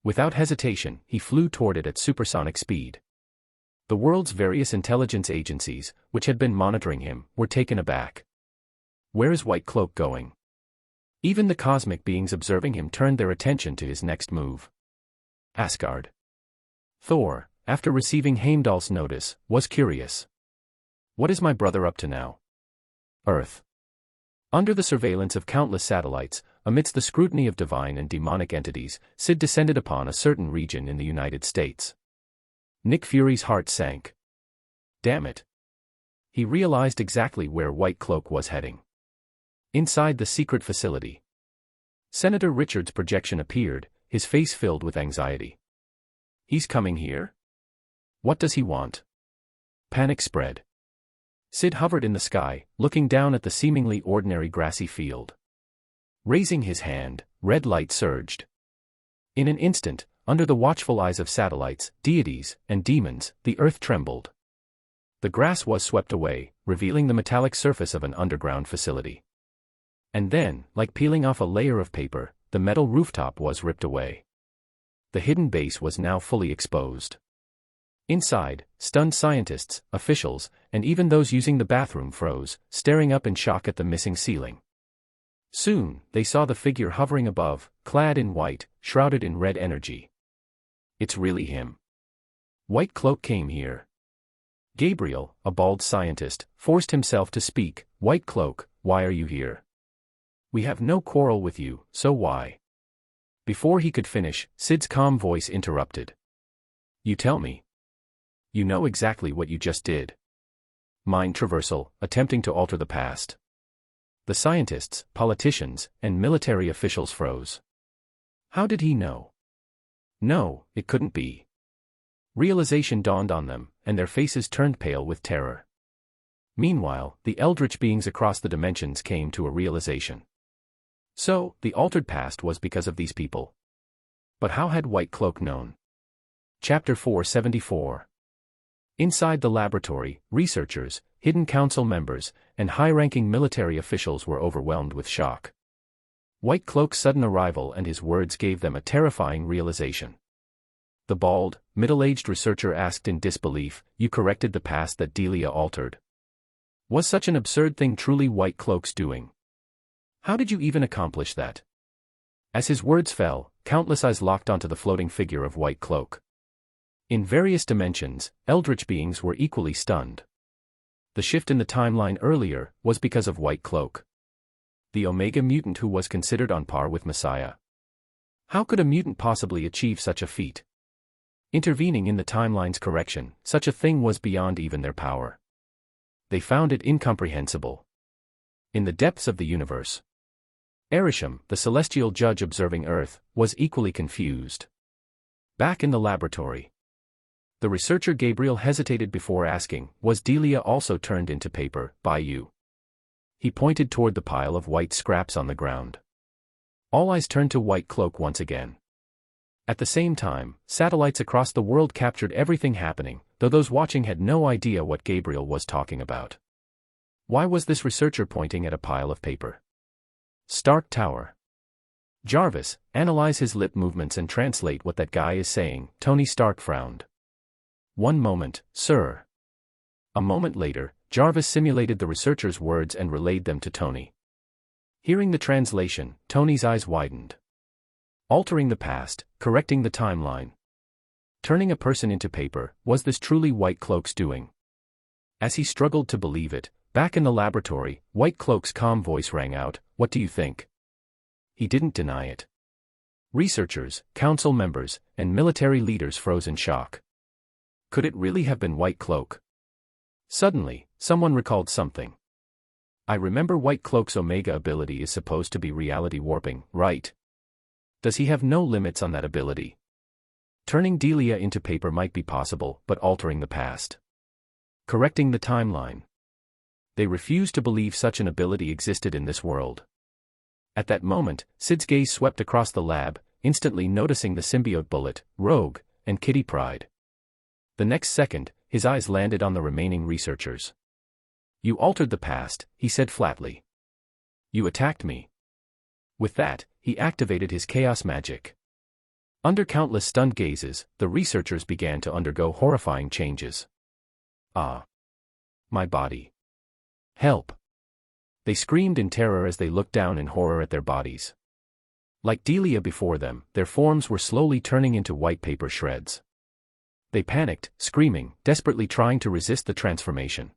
Speaker 1: Without hesitation, he flew toward it at supersonic speed. The world's various intelligence agencies, which had been monitoring him, were taken aback. Where is White Cloak going? Even the cosmic beings observing him turned their attention to his next move. Asgard. Thor, after receiving Heimdall's notice, was curious. What is my brother up to now? Earth. Under the surveillance of countless satellites, amidst the scrutiny of divine and demonic entities, Syd descended upon a certain region in the United States. Nick Fury's heart sank. Damn it. He realized exactly where White Cloak was heading. Inside the secret facility. Senator Richards' projection appeared, his face filled with anxiety. He's coming here? What does he want? Panic spread. Syd hovered in the sky, looking down at the seemingly ordinary grassy field. Raising his hand, red light surged. In an instant, under the watchful eyes of satellites, deities, and demons, the earth trembled. The grass was swept away, revealing the metallic surface of an underground facility. And then, like peeling off a layer of paper, the metal rooftop was ripped away. The hidden base was now fully exposed. Inside, stunned scientists, officials, and even those using the bathroom froze, staring up in shock at the missing ceiling. Soon, they saw the figure hovering above, clad in white, shrouded in red energy. It's really him. White Cloak came here. Gabriel, a bald scientist, forced himself to speak. White Cloak, why are you here? We have no quarrel with you, so why? Before he could finish, Syd's calm voice interrupted. You tell me. You know exactly what you just did. Mind traversal, attempting to alter the past. The scientists, politicians, and military officials froze. How did he know? No, it couldn't be. Realization dawned on them, and their faces turned pale with terror. Meanwhile, the eldritch beings across the dimensions came to a realization. So, the altered past was because of these people. But how had White Cloak known? Chapter 474. Inside the laboratory, researchers, hidden council members, and high-ranking military officials were overwhelmed with shock. White Cloak's sudden arrival and his words gave them a terrifying realization. The bald, middle-aged researcher asked in disbelief, "You corrected the past that Delia altered? Was such an absurd thing truly White Cloak's doing? How did you even accomplish that?" As his words fell, countless eyes locked onto the floating figure of White Cloak. In various dimensions, eldritch beings were equally stunned. The shift in the timeline earlier was because of White Cloak. The Omega mutant who was considered on par with Messiah. How could a mutant possibly achieve such a feat? Intervening in the timeline's correction, such a thing was beyond even their power. They found it incomprehensible. In the depths of the universe, Averting, the celestial judge observing Earth, was equally confused. Back in the laboratory, the researcher Gabriel hesitated before asking, "Was Delia also turned into paper by you?" He pointed toward the pile of white scraps on the ground. All eyes turned to White Cloak once again. At the same time, satellites across the world captured everything happening, though those watching had no idea what Gabriel was talking about. Why was this researcher pointing at a pile of paper? Stark Tower. "Jarvis, analyze his lip movements and translate what that guy is saying," Tony Stark frowned. "One moment, sir." A moment later, Jarvis simulated the researcher's words and relayed them to Tony. Hearing the translation, Tony's eyes widened. Altering the past, correcting the timeline. Turning a person into paper, was this truly White Cloak's doing? As he struggled to believe it, back in the laboratory, White Cloak's calm voice rang out, "What do you think?" He didn't deny it. Researchers, council members, and military leaders froze in shock. Could it really have been White Cloak? Suddenly, someone recalled something. "I remember White Cloak's Omega ability is supposed to be reality warping, right? Does he have no limits on that ability? Turning Delia into paper might be possible, but altering the past, correcting the timeline." They refused to believe such an ability existed in this world. At that moment, Syd's gaze swept across the lab, instantly noticing the symbiote Bullet, Rogue, and Kitty Pryde. The next second, his eyes landed on the remaining researchers. "You altered the past," he said flatly. "You attacked me." With that, he activated his chaos magic. Under countless stunned gazes, the researchers began to undergo horrifying changes. "Ah! My body! Help!" They screamed in terror as they looked down in horror at their bodies. Like Delia before them, their forms were slowly turning into white paper shreds. They panicked, screaming, desperately trying to resist the transformation.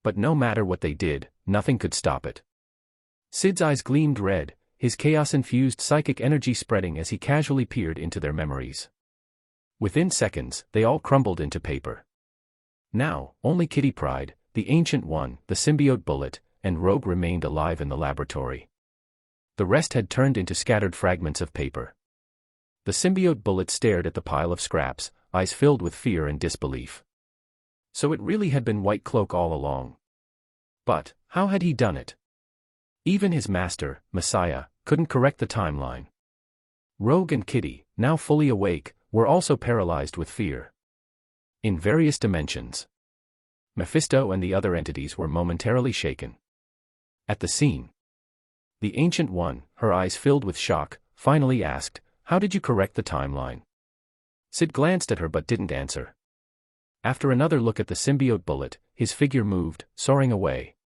Speaker 1: But no matter what they did, nothing could stop it. Syd's eyes gleamed red, his chaos-infused psychic energy spreading as he casually peered into their memories. Within seconds, they all crumbled into paper. Now, only Kitty Pryde, the Ancient One, the symbiote Bullet, and Rogue remained alive in the laboratory. The rest had turned into scattered fragments of paper. The symbiote Bullet stared at the pile of scraps, eyes filled with fear and disbelief. So it really had been White Cloak all along. But, how had he done it? Even his master, Messiah, couldn't correct the timeline. Rogue and Kitty, now fully awake, were also paralyzed with fear. In various dimensions, Mephisto and the other entities were momentarily shaken. At the scene, the Ancient One, her eyes filled with shock, finally asked, "How did you correct the timeline?" Syd glanced at her but didn't answer. After another look at the symbiote Bullet, his figure moved, soaring away.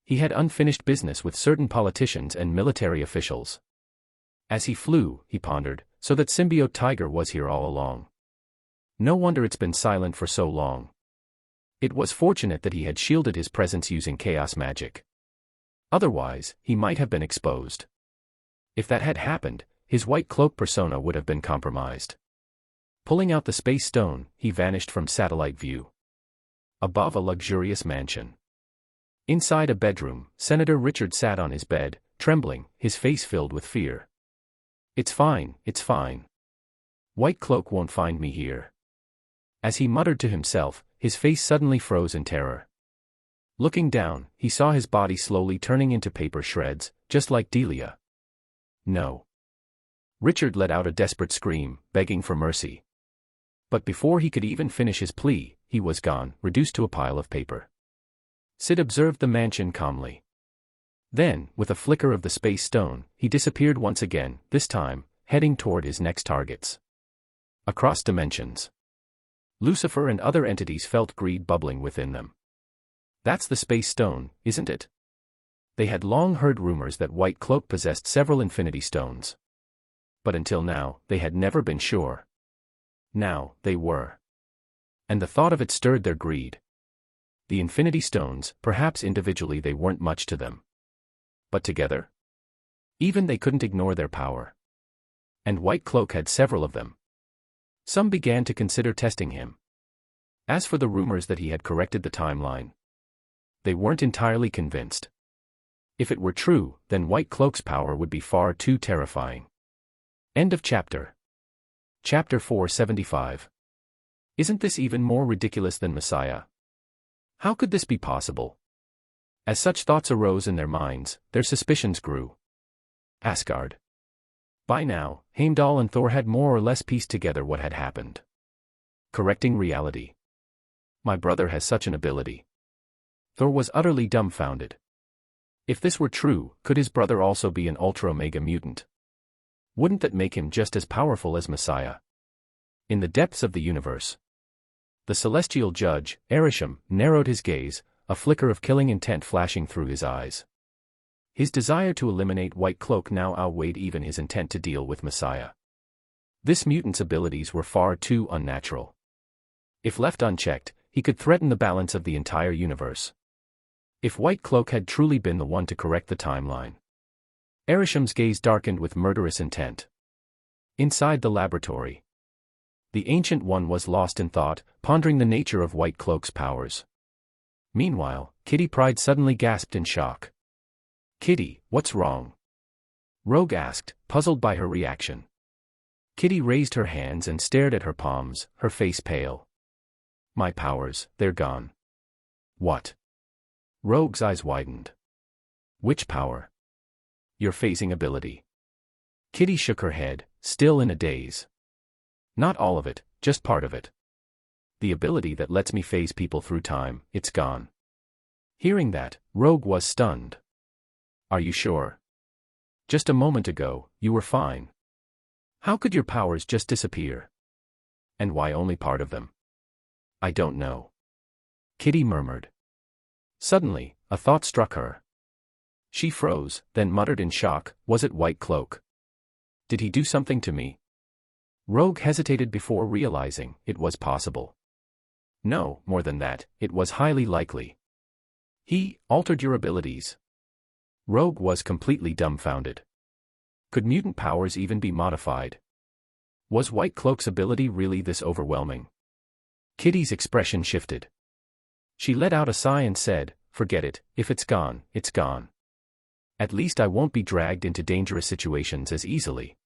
Speaker 1: He had unfinished business with certain politicians and military officials. As he flew, he pondered, so that symbiote Tiger was here all along. No wonder it's been silent for so long. It was fortunate that he had shielded his presence using chaos magic. Otherwise, he might have been exposed. If that had happened, his White Cloak persona would have been compromised. Pulling out the space stone, he vanished from satellite view. Above a luxurious mansion. Inside a bedroom, Senator Richard sat on his bed, trembling, his face filled with fear. It's fine, it's fine. White Cloak won't find me here. As he muttered to himself, his face suddenly froze in terror. Looking down, he saw his body slowly turning into paper shreds, just like Delia. No. Richard let out a desperate scream, begging for mercy. But before he could even finish his plea, he was gone, reduced to a pile of paper. Syd observed the mansion calmly. Then, with a flicker of the space stone, he disappeared once again, this time, heading toward his next targets. Across dimensions. Lucifer and other entities felt greed bubbling within them. That's the space stone, isn't it? They had long heard rumors that White Cloak possessed several infinity stones. But until now, they had never been sure. Now, they were. And the thought of it stirred their greed. The infinity stones, perhaps individually they weren't much to them. But together? Even they couldn't ignore their power. And White Cloak had several of them. Some began to consider testing him. As for the rumors that he had corrected the timeline, they weren't entirely convinced. If it were true, then White Cloak's power would be far too terrifying. End of chapter. Chapter 475. Isn't this even more ridiculous than Messiah? How could this be possible? As such thoughts arose in their minds, their suspicions grew. Asgard. By now, Heimdall and Thor had more or less pieced together what had happened. Correcting reality. My brother has such an ability. Thor was utterly dumbfounded. If this were true, could his brother also be an ultra-omega mutant? Wouldn't that make him just as powerful as Messiah? In the depths of the universe. The celestial judge, Averting, narrowed his gaze, a flicker of killing intent flashing through his eyes. His desire to eliminate White Cloak now outweighed even his intent to deal with Messiah. This mutant's abilities were far too unnatural. If left unchecked, he could threaten the balance of the entire universe. If White Cloak had truly been the one to correct the timeline. Averting's gaze darkened with murderous intent. Inside the laboratory. The Ancient One was lost in thought, pondering the nature of White Cloak's powers. Meanwhile, Kitty Pryde suddenly gasped in shock. Kitty, what's wrong? Rogue asked, puzzled by her reaction. Kitty raised her hands and stared at her palms, her face pale. My powers, they're gone. What? Rogue's eyes widened. Which power? Your phasing ability. Kitty shook her head, still in a daze. Not all of it, just part of it. The ability that lets me phase people through time, it's gone. Hearing that, Rogue was stunned. Are you sure? Just a moment ago, you were fine. How could your powers just disappear? And why only part of them? I don't know. Kitty murmured. Suddenly, a thought struck her. She froze, then muttered in shock, was it White Cloak? Did he do something to me? Rogue hesitated before realizing it was possible. No, more than that, it was highly likely. He altered your abilities. Rogue was completely dumbfounded. Could mutant powers even be modified? Was White Cloak's ability really this overwhelming? Kitty's expression shifted. She let out a sigh and said, forget it, if it's gone, it's gone. At least I won't be dragged into dangerous situations as easily.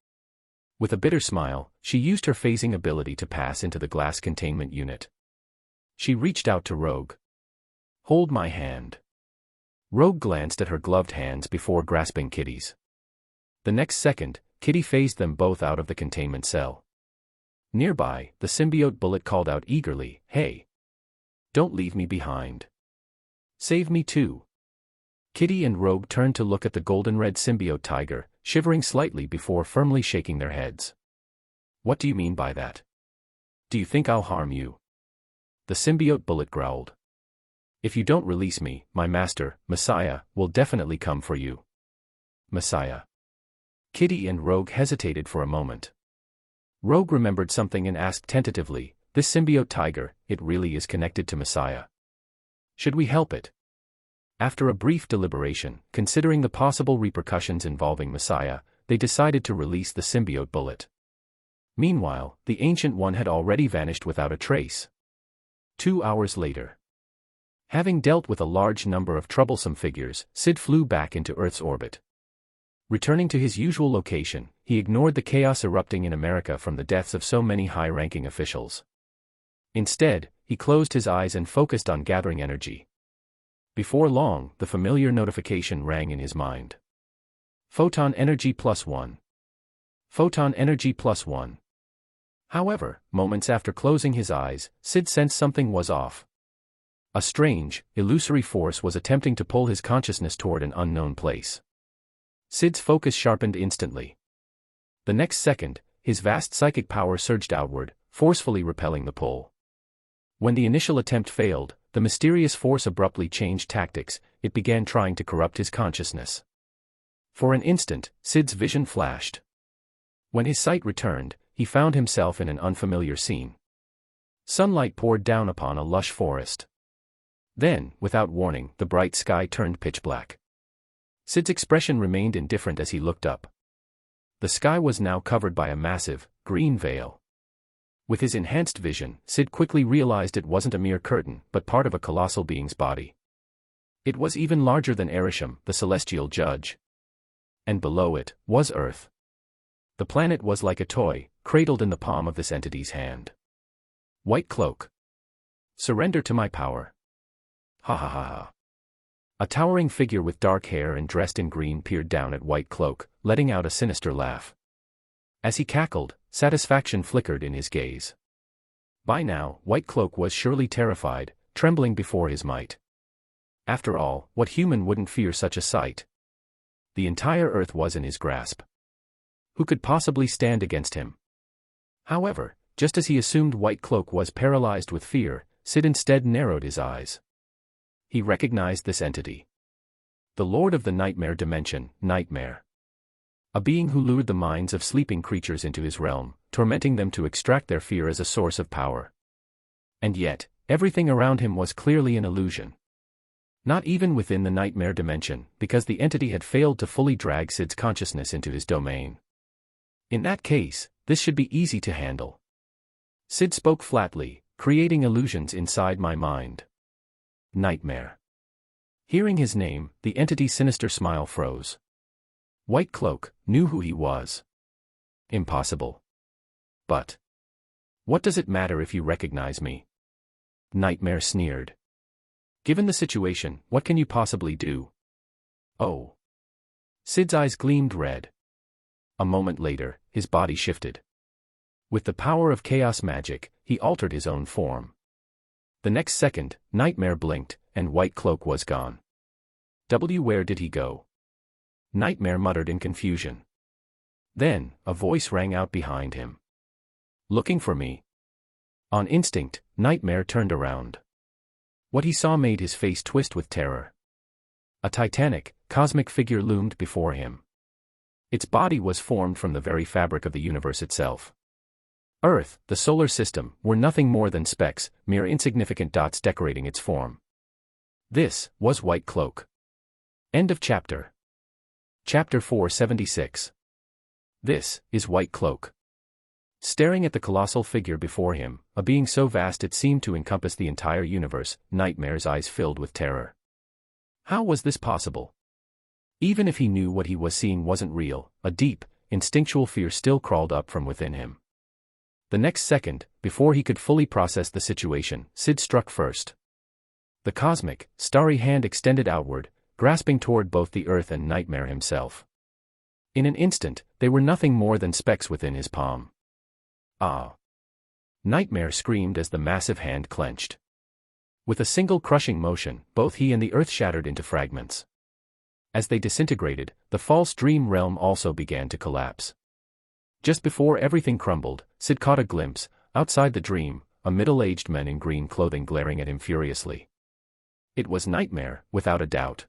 Speaker 1: With a bitter smile, she used her phasing ability to pass into the glass containment unit. She reached out to Rogue. Hold my hand. Rogue glanced at her gloved hands before grasping Kitty's. The next second, Kitty phased them both out of the containment cell. Nearby, the symbiote bullet called out eagerly, hey! Don't leave me behind. Save me too. Kitty and Rogue turned to look at the golden-red symbiote tiger, shivering slightly before firmly shaking their heads. What do you mean by that? Do you think I'll harm you? The symbiote bullet growled. If you don't release me, my master, Messiah, will definitely come for you. Messiah. Kitty and Rogue hesitated for a moment. Rogue remembered something and asked tentatively, this symbiote tiger, it really is connected to Messiah. Should we help it? After a brief deliberation, considering the possible repercussions involving Messiah, they decided to release the symbiote bullet. Meanwhile, the Ancient One had already vanished without a trace. 2 hours later. Having dealt with a large number of troublesome figures, Syd flew back into Earth's orbit. Returning to his usual location, he ignored the chaos erupting in America from the deaths of so many high-ranking officials. Instead, he closed his eyes and focused on gathering energy. Before long, the familiar notification rang in his mind. Photon energy +1. Photon energy +1. However, moments after closing his eyes, Syd sensed something was off. A strange, illusory force was attempting to pull his consciousness toward an unknown place. Syd's focus sharpened instantly. The next second, his vast psychic power surged outward, forcefully repelling the pull. When the initial attempt failed, the mysterious force abruptly changed tactics. It began trying to corrupt his consciousness. For an instant, Syd's vision flashed. When his sight returned, he found himself in an unfamiliar scene. Sunlight poured down upon a lush forest. Then, without warning, the bright sky turned pitch black. Syd's expression remained indifferent as he looked up. The sky was now covered by a massive, green veil. With his enhanced vision, Syd quickly realized it wasn't a mere curtain, but part of a colossal being's body. It was even larger than Averting, the celestial judge. And below it was Earth. The planet was like a toy, cradled in the palm of this entity's hand. White cloak. Surrender to my power. Ha ha ha ha. A towering figure with dark hair and dressed in green peered down at White Cloak, letting out a sinister laugh. As he cackled, satisfaction flickered in his gaze. By now, White Cloak was surely terrified, trembling before his might. After all, what human wouldn't fear such a sight? The entire Earth was in his grasp. Who could possibly stand against him? However, just as he assumed White Cloak was paralyzed with fear, Syd instead narrowed his eyes. He recognized this entity. The Lord of the Nightmare Dimension, Nightmare. A being who lured the minds of sleeping creatures into his realm, tormenting them to extract their fear as a source of power. And yet, everything around him was clearly an illusion. Not even within the Nightmare Dimension, because the entity had failed to fully drag Syd's consciousness into his domain. In that case, this should be easy to handle. Syd spoke flatly, creating illusions inside my mind. Nightmare. Hearing his name, the entity's sinister smile froze. White Cloak knew who he was. Impossible. But what does it matter if you recognize me? Nightmare sneered. Given the situation, what can you possibly do? Oh. Syd's eyes gleamed red. A moment later, his body shifted. With the power of chaos magic, he altered his own form. The next second, Nightmare blinked, and White Cloak was gone. Where did he go? Nightmare muttered in confusion. Then, a voice rang out behind him. Looking for me? On instinct, Nightmare turned around. What he saw made his face twist with terror. A titanic, cosmic figure loomed before him. Its body was formed from the very fabric of the universe itself. Earth, the solar system, were nothing more than specks, mere insignificant dots decorating its form. This was White Cloak. End of chapter. Chapter 476. This is White Cloak. Staring at the colossal figure before him, a being so vast it seemed to encompass the entire universe, Nightmare's eyes filled with terror. How was this possible? Even if he knew what he was seeing wasn't real, a deep, instinctual fear still crawled up from within him. The next second, before he could fully process the situation, Syd struck first. The cosmic, starry hand extended outward, grasping toward both the Earth and Nightmare himself. In an instant, they were nothing more than specks within his palm. Ah! Nightmare screamed as the massive hand clenched. With a single crushing motion, both he and the Earth shattered into fragments. As they disintegrated, the false dream realm also began to collapse. Just before everything crumbled, Syd caught a glimpse, outside the dream, a middle-aged man in green clothing glaring at him furiously. It was Nightmare, without a doubt.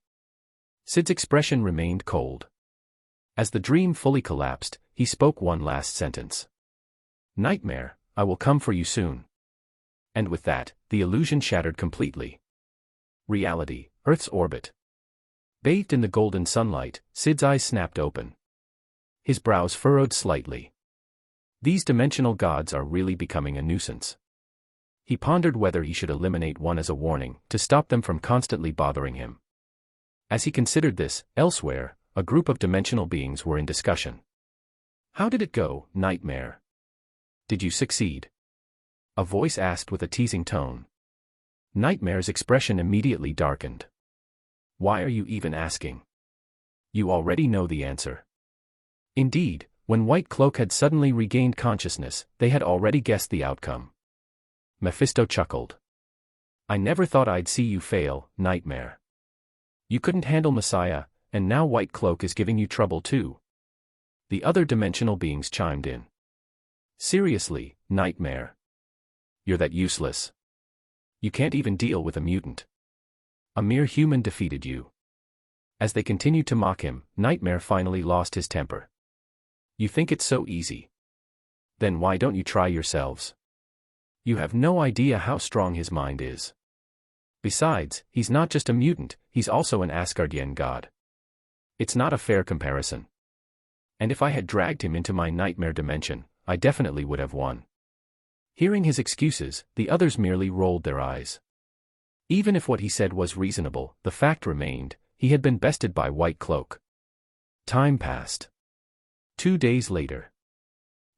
Speaker 1: Syd's expression remained cold. As the dream fully collapsed, he spoke one last sentence. Nightmare, I will come for you soon. And with that, the illusion shattered completely. Reality, Earth's orbit. Bathed in the golden sunlight, Syd's eyes snapped open. His brows furrowed slightly. These dimensional gods are really becoming a nuisance. He pondered whether he should eliminate one as a warning, to stop them from constantly bothering him. As he considered this, elsewhere, a group of dimensional beings were in discussion. "How did it go, Nightmare? Did you succeed?" a voice asked with a teasing tone. Nightmare's expression immediately darkened. "Why are you even asking? You already know the answer." Indeed, when White Cloak had suddenly regained consciousness, they had already guessed the outcome. Mephisto chuckled. "I never thought I'd see you fail, Nightmare. You couldn't handle Messiah, and now White Cloak is giving you trouble too." The other dimensional beings chimed in. "Seriously, Nightmare. You're that useless. You can't even deal with a mutant. A mere human defeated you." As they continued to mock him, Nightmare finally lost his temper. "You think it's so easy? Then why don't you try yourselves? You have no idea how strong his mind is. Besides, he's not just a mutant, he's also an Asgardian god. It's not a fair comparison. And if I had dragged him into my nightmare dimension, I definitely would have won." Hearing his excuses, the others merely rolled their eyes. Even if what he said was reasonable, the fact remained, he had been bested by White Cloak. Time passed. 2 days later.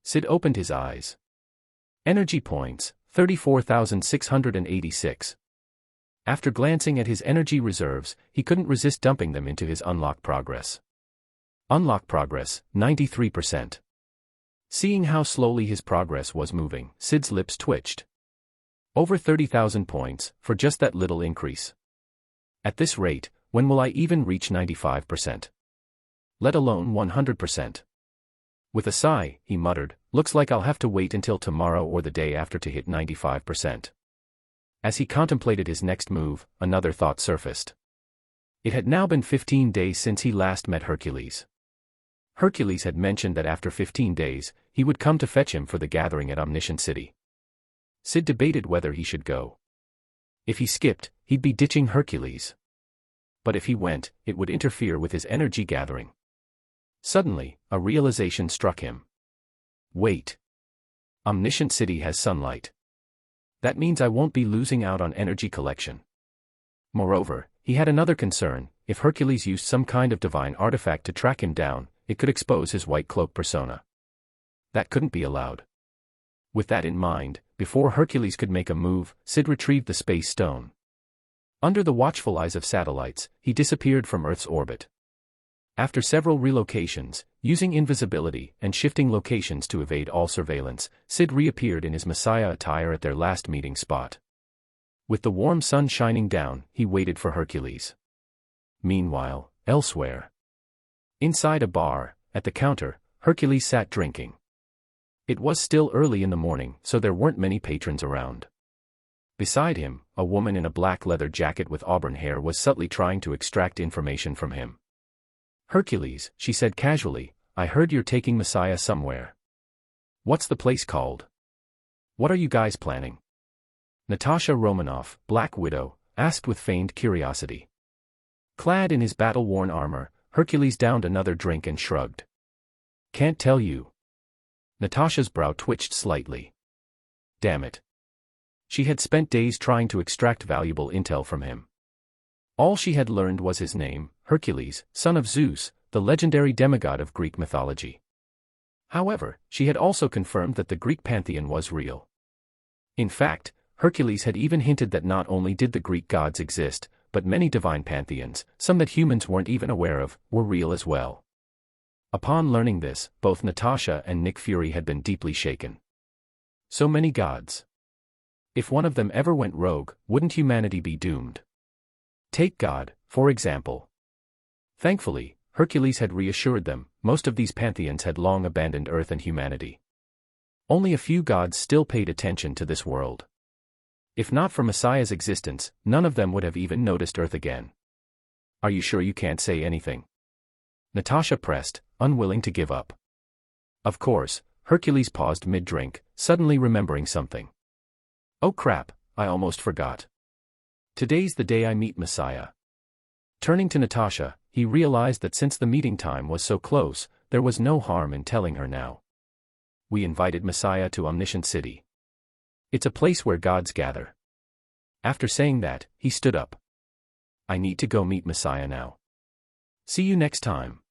Speaker 1: Syd opened his eyes. Energy points, 34,686. After glancing at his energy reserves, he couldn't resist dumping them into his unlock progress. Unlock progress, 93%. Seeing how slowly his progress was moving, Syd's lips twitched. Over 30,000 points, for just that little increase. At this rate, when will I even reach 95%? Let alone 100%. With a sigh, he muttered, "Looks like I'll have to wait until tomorrow or the day after to hit 95%. As he contemplated his next move, another thought surfaced. It had now been 15 days since he last met Hercules. Hercules had mentioned that after 15 days, he would come to fetch him for the gathering at Omniscient City. Syd debated whether he should go. If he skipped, he'd be ditching Hercules. But if he went, it would interfere with his energy gathering. Suddenly, a realization struck him. Wait. Omniscient City has sunlight. That means I won't be losing out on energy collection. Moreover, he had another concern: if Hercules used some kind of divine artifact to track him down, it could expose his White Cloak persona. That couldn't be allowed. With that in mind, before Hercules could make a move, Syd retrieved the space stone. Under the watchful eyes of satellites, he disappeared from Earth's orbit. After several relocations, using invisibility and shifting locations to evade all surveillance, Syd reappeared in his Messiah attire at their last meeting spot. With the warm sun shining down, he waited for Hercules. Meanwhile, elsewhere. Inside a bar, at the counter, Hercules sat drinking. It was still early in the morning, so there weren't many patrons around. Beside him, a woman in a black leather jacket with auburn hair was subtly trying to extract information from him. "Hercules," she said casually, "I heard you're taking Messiah somewhere. What's the place called? What are you guys planning?" Natasha Romanoff, Black Widow, asked with feigned curiosity. Clad in his battle-worn armor, Hercules downed another drink and shrugged. "Can't tell you." Natasha's brow twitched slightly. Damn it. She had spent days trying to extract valuable intel from him. All she had learned was his name, Hercules, son of Zeus, the legendary demigod of Greek mythology. However, she had also confirmed that the Greek pantheon was real. In fact, Hercules had even hinted that not only did the Greek gods exist, but many divine pantheons, some that humans weren't even aware of, were real as well. Upon learning this, both Natasha and Nick Fury had been deeply shaken. So many gods. If one of them ever went rogue, wouldn't humanity be doomed? Take God, for example. Thankfully, Hercules had reassured them, most of these pantheons had long abandoned Earth and humanity. Only a few gods still paid attention to this world. If not for Messiah's existence, none of them would have even noticed Earth again. "Are you sure you can't say anything?" Natasha pressed, unwilling to give up. Of course, Hercules paused mid-drink, suddenly remembering something. "Oh crap, I almost forgot. Today's the day I meet Messiah." Turning to Natasha, he realized that since the meeting time was so close, there was no harm in telling her now. "We invited Messiah to Omniscient City. It's a place where gods gather." After saying that, he stood up. "I need to go meet Messiah now. See you next time."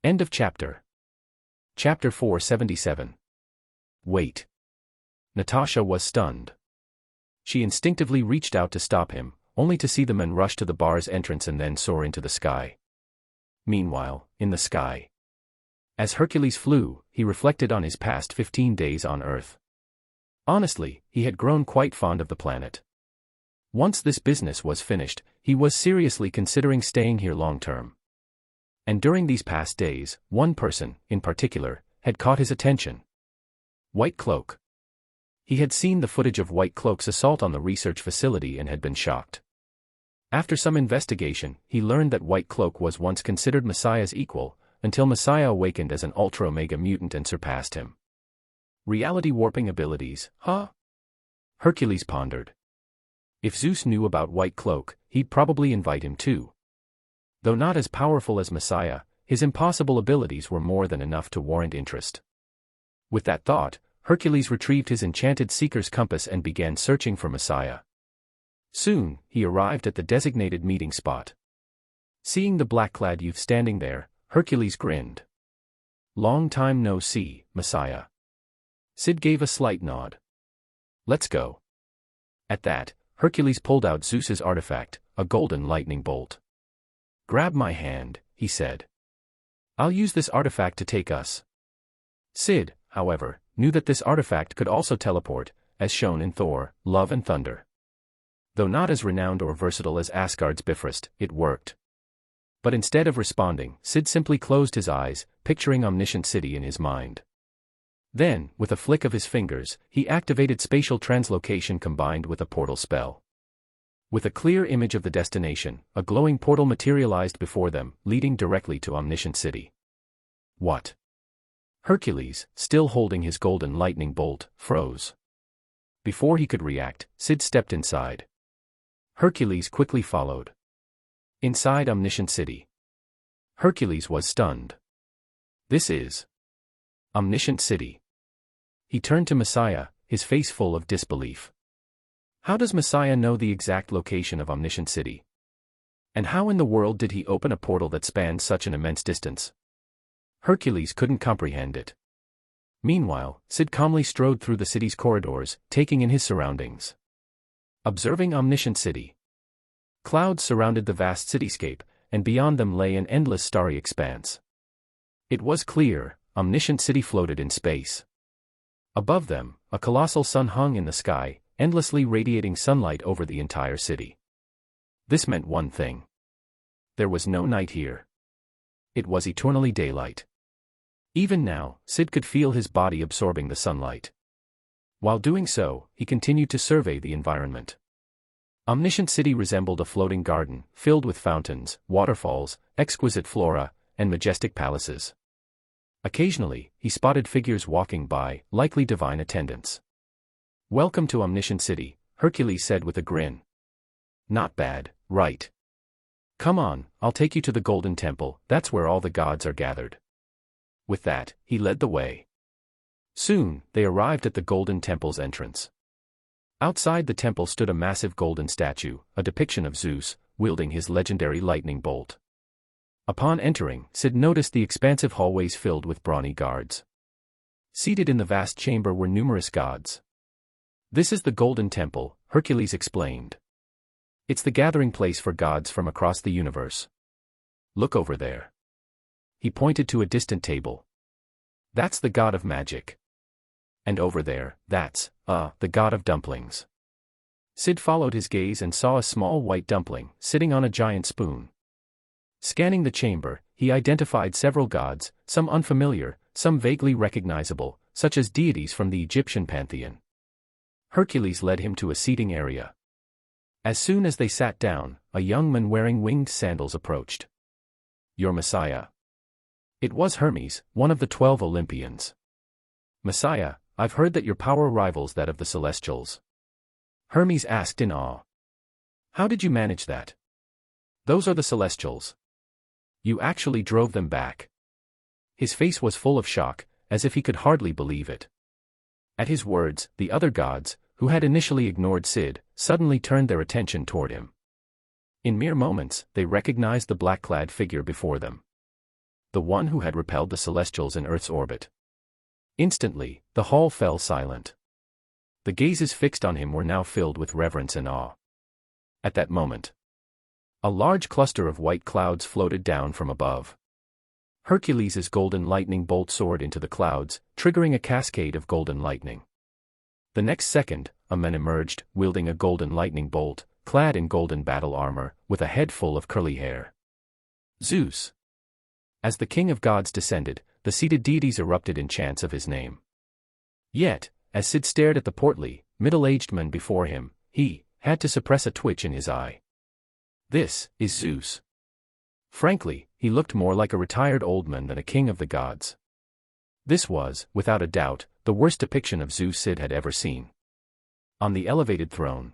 Speaker 1: End of chapter. Chapter 477. Wait. Natasha was stunned. She instinctively reached out to stop him, only to see the men rush to the bar's entrance and then soar into the sky. Meanwhile, in the sky, as Hercules flew, he reflected on his past 15 days on Earth. Honestly, he had grown quite fond of the planet. Once this business was finished, he was seriously considering staying here long-term. And during these past days, one person, in particular, had caught his attention. White Cloak. He had seen the footage of White Cloak's assault on the research facility and had been shocked. After some investigation, he learned that White Cloak was once considered Messiah's equal, until Messiah awakened as an ultra-omega mutant and surpassed him. Reality warping abilities, huh? Hercules pondered. If Zeus knew about White Cloak, he'd probably invite him too. Though not as powerful as Messiah, his impossible abilities were more than enough to warrant interest. With that thought, Hercules retrieved his enchanted seeker's compass and began searching for Messiah. Soon, he arrived at the designated meeting spot. Seeing the black-clad youth standing there, Hercules grinned. Long time no see, Messiah. Syd gave a slight nod. Let's go. At that, Hercules pulled out Zeus's artifact, a golden lightning bolt. Grab my hand, he said. I'll use this artifact to take us. Syd, however, knew that this artifact could also teleport, as shown in Thor, Love and Thunder. Though not as renowned or versatile as Asgard's Bifrost, it worked. But instead of responding, Syd simply closed his eyes, picturing Omniscient City in his mind. Then, with a flick of his fingers, he activated spatial translocation combined with a portal spell. With a clear image of the destination, a glowing portal materialized before them, leading directly to Omniscient City. What? Hercules, still holding his golden lightning bolt, froze. Before he could react, Syd stepped inside. Hercules quickly followed. Inside Omniscient City, Hercules was stunned. This is Omniscient City. He turned to Messiah, his face full of disbelief. How does Messiah know the exact location of Omniscient City? And how in the world did he open a portal that spanned such an immense distance? Hercules couldn't comprehend it. Meanwhile, Syd calmly strode through the city's corridors, taking in his surroundings. Observing Omniscient City. Clouds surrounded the vast cityscape, and beyond them lay an endless starry expanse. It was clear, Omniscient City floated in space. Above them, a colossal sun hung in the sky, endlessly radiating sunlight over the entire city. This meant one thing. There was no night here. It was eternally daylight. Even now, Syd could feel his body absorbing the sunlight. While doing so, he continued to survey the environment. Omniscient City resembled a floating garden, filled with fountains, waterfalls, exquisite flora, and majestic palaces. Occasionally, he spotted figures walking by, likely divine attendants. Welcome to Omniscient City, Hercules said with a grin. Not bad, right? Come on, I'll take you to the Golden Temple, that's where all the gods are gathered. With that, he led the way. Soon, they arrived at the Golden Temple's entrance. Outside the temple stood a massive golden statue, a depiction of Zeus, wielding his legendary lightning bolt. Upon entering, Syd noticed the expansive hallways filled with brawny guards. Seated in the vast chamber were numerous gods. This is the Golden Temple, Hercules explained. It's the gathering place for gods from across the universe. Look over there. He pointed to a distant table. That's the god of magic. And over there, that's, the god of dumplings. Syd followed his gaze and saw a small white dumpling, sitting on a giant spoon. Scanning the chamber, he identified several gods, some unfamiliar, some vaguely recognizable, such as deities from the Egyptian pantheon. Hercules led him to a seating area. As soon as they sat down, a young man wearing winged sandals approached. Your Messiah. It was Hermes, one of the 12 Olympians. Messiah, I've heard that your power rivals that of the Celestials. Hermes asked in awe. How did you manage that? Those are the Celestials. You actually drove them back. His face was full of shock, as if he could hardly believe it. At his words, the other gods, who had initially ignored Syd, suddenly turned their attention toward him. In mere moments, they recognized the black-clad figure before them. the one who had repelled the Celestials in Earth's orbit. Instantly, the hall fell silent. The gazes fixed on him were now filled with reverence and awe. At that moment, a large cluster of white clouds floated down from above. Hercules's golden lightning bolt soared into the clouds, triggering a cascade of golden lightning. The next second, a man emerged, wielding a golden lightning bolt, clad in golden battle armor, with a head full of curly hair. Zeus. As the king of gods descended, the seated deities erupted in chants of his name. Yet, as Syd stared at the portly, middle-aged man before him, he had to suppress a twitch in his eye. This is Zeus. Frankly, he looked more like a retired old man than a king of the gods. This was, without a doubt, the worst depiction of Zeus Syd had ever seen. On the elevated throne,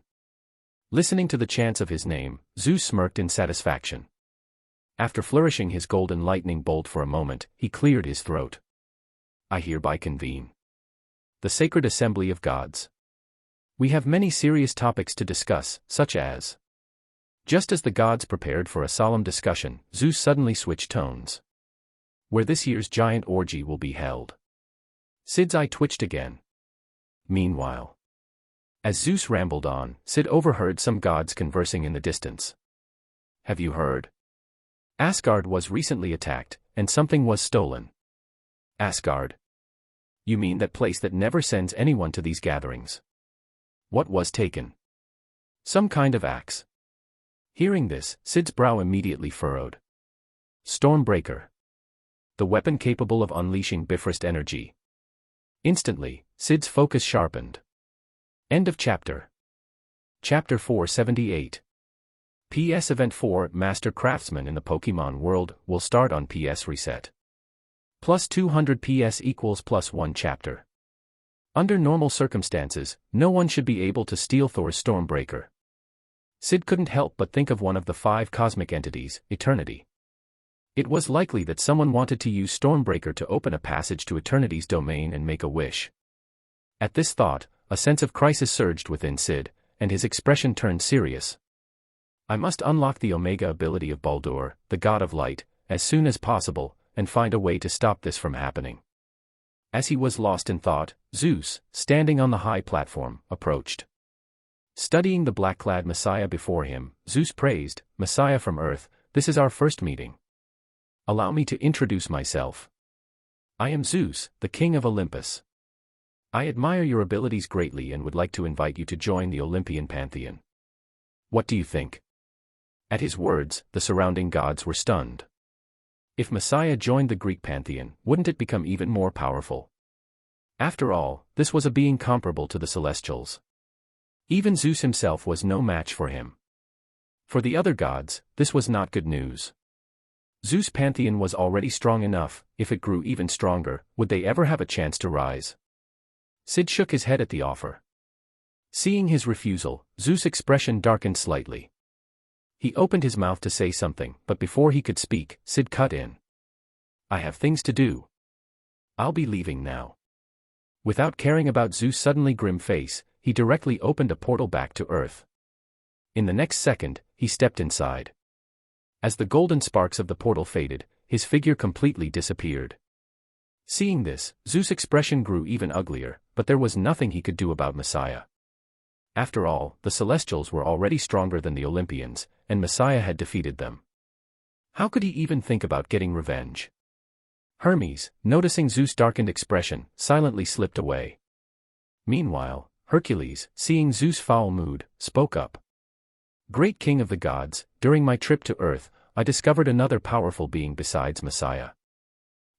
Speaker 1: listening to the chants of his name, Zeus smirked in satisfaction. After flourishing his golden lightning bolt for a moment, he cleared his throat. I hereby convene the sacred assembly of gods. We have many serious topics to discuss, such as... Just as the gods prepared for a solemn discussion, Zeus suddenly switched tones. Where this year's giant orgy will be held. Syd's eye twitched again. Meanwhile, as Zeus rambled on, Syd overheard some gods conversing in the distance. Have you heard? Asgard was recently attacked, and something was stolen. Asgard? You mean that place that never sends anyone to these gatherings? What was taken? Some kind of axe. Hearing this, Syd's brow immediately furrowed. Stormbreaker. The weapon capable of unleashing Bifrost energy. Instantly, Syd's focus sharpened. End of chapter. Chapter 478. PS Event 4 Master Craftsman in the Pokemon world will start on PS Reset. Plus 200 PS equals plus 1 chapter. Under normal circumstances, no one should be able to steal Thor's Stormbreaker. Syd couldn't help but think of one of the 5 cosmic entities, Eternity. It was likely that someone wanted to use Stormbreaker to open a passage to Eternity's domain and make a wish. At this thought, a sense of crisis surged within Syd, and his expression turned serious. I must unlock the Omega ability of Baldur, the god of light, as soon as possible, and find a way to stop this from happening. As he was lost in thought, Zeus, standing on the high platform, approached. Studying the black-clad Messiah before him, Zeus praised, Messiah from Earth, this is our first meeting. Allow me to introduce myself. I am Zeus, the king of Olympus. I admire your abilities greatly and would like to invite you to join the Olympian pantheon. What do you think? At his words, the surrounding gods were stunned. If Messiah joined the Greek pantheon, wouldn't it become even more powerful? After all, this was a being comparable to the Celestials. Even Zeus himself was no match for him. For the other gods, this was not good news. Zeus' pantheon was already strong enough, if it grew even stronger, would they ever have a chance to rise? Syd shook his head at the offer. Seeing his refusal, Zeus' expression darkened slightly. He opened his mouth to say something, but before he could speak, Syd cut in. I have things to do. I'll be leaving now. Without caring about Zeus' suddenly grim face, he directly opened a portal back to Earth. In the next second, he stepped inside. As the golden sparks of the portal faded, his figure completely disappeared. Seeing this, Zeus' expression grew even uglier, but there was nothing he could do about Messiah. After all, the Celestials were already stronger than the Olympians, and Messiah had defeated them. How could he even think about getting revenge? Hermes, noticing Zeus' darkened expression, silently slipped away. Meanwhile, Hercules, seeing Zeus' foul mood, spoke up. Great king of the gods, during my trip to Earth, I discovered another powerful being besides Messiah.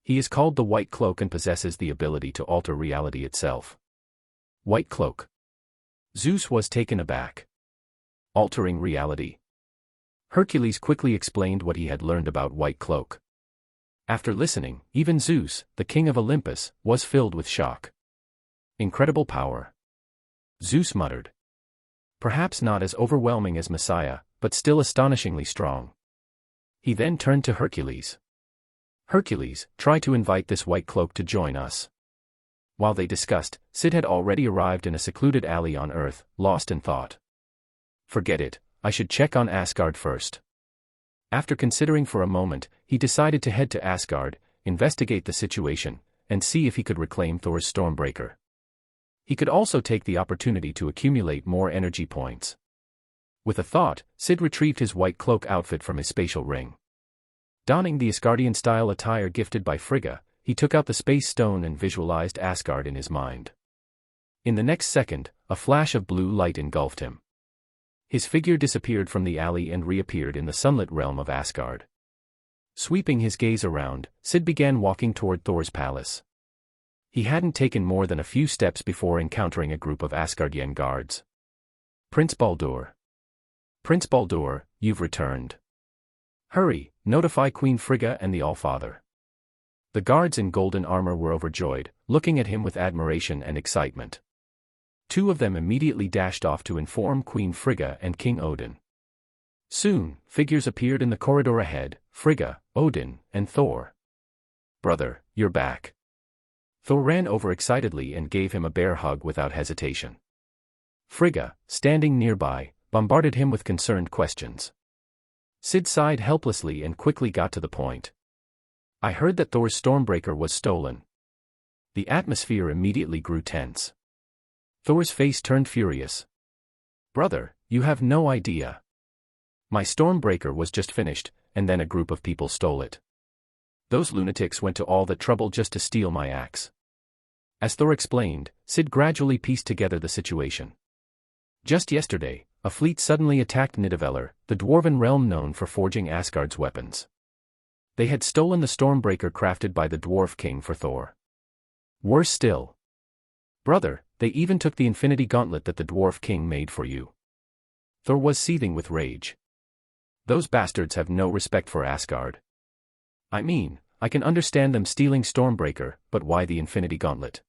Speaker 1: He is called the White Cloak and possesses the ability to alter reality itself. White Cloak. Zeus was taken aback. Altering reality. Hercules quickly explained what he had learned about White Cloak. After listening, even Zeus, the king of Olympus, was filled with shock. Incredible power. Zeus muttered. Perhaps not as overwhelming as Messiah, but still astonishingly strong. He then turned to Hercules. Hercules, try to invite this White Cloak to join us. While they discussed, Syd had already arrived in a secluded alley on Earth, lost in thought. Forget it, I should check on Asgard first. After considering for a moment, he decided to head to Asgard, investigate the situation, and see if he could reclaim Thor's Stormbreaker. He could also take the opportunity to accumulate more energy points. With a thought, Syd retrieved his white cloak outfit from his spatial ring. Donning the Asgardian-style attire gifted by Frigga, he took out the space stone and visualized Asgard in his mind. In the next second, a flash of blue light engulfed him. His figure disappeared from the alley and reappeared in the sunlit realm of Asgard. Sweeping his gaze around, Syd began walking toward Thor's palace. He hadn't taken more than a few steps before encountering a group of Asgardian guards. Prince Baldur. Prince Baldur, you've returned. Hurry, notify Queen Frigga and the Allfather. The guards in golden armor were overjoyed, looking at him with admiration and excitement. Two of them immediately dashed off to inform Queen Frigga and King Odin. Soon, figures appeared in the corridor ahead: Frigga, Odin, and Thor. Brother, you're back. Thor ran over excitedly and gave him a bear hug without hesitation. Frigga, standing nearby, bombarded him with concerned questions. Syd sighed helplessly and quickly got to the point. I heard that Thor's Stormbreaker was stolen. The atmosphere immediately grew tense. Thor's face turned furious. Brother, you have no idea. My Stormbreaker was just finished, and then a group of people stole it. Those lunatics went to all that trouble just to steal my axe. As Thor explained, Syd gradually pieced together the situation. Just yesterday, a fleet suddenly attacked Nidavellir, the dwarven realm known for forging Asgard's weapons. They had stolen the Stormbreaker crafted by the Dwarf King for Thor. Worse still. Brother, they even took the Infinity Gauntlet that the Dwarf King made for you. Thor was seething with rage. Those bastards have no respect for Asgard. I mean, I can understand them stealing Stormbreaker, but why the Infinity Gauntlet?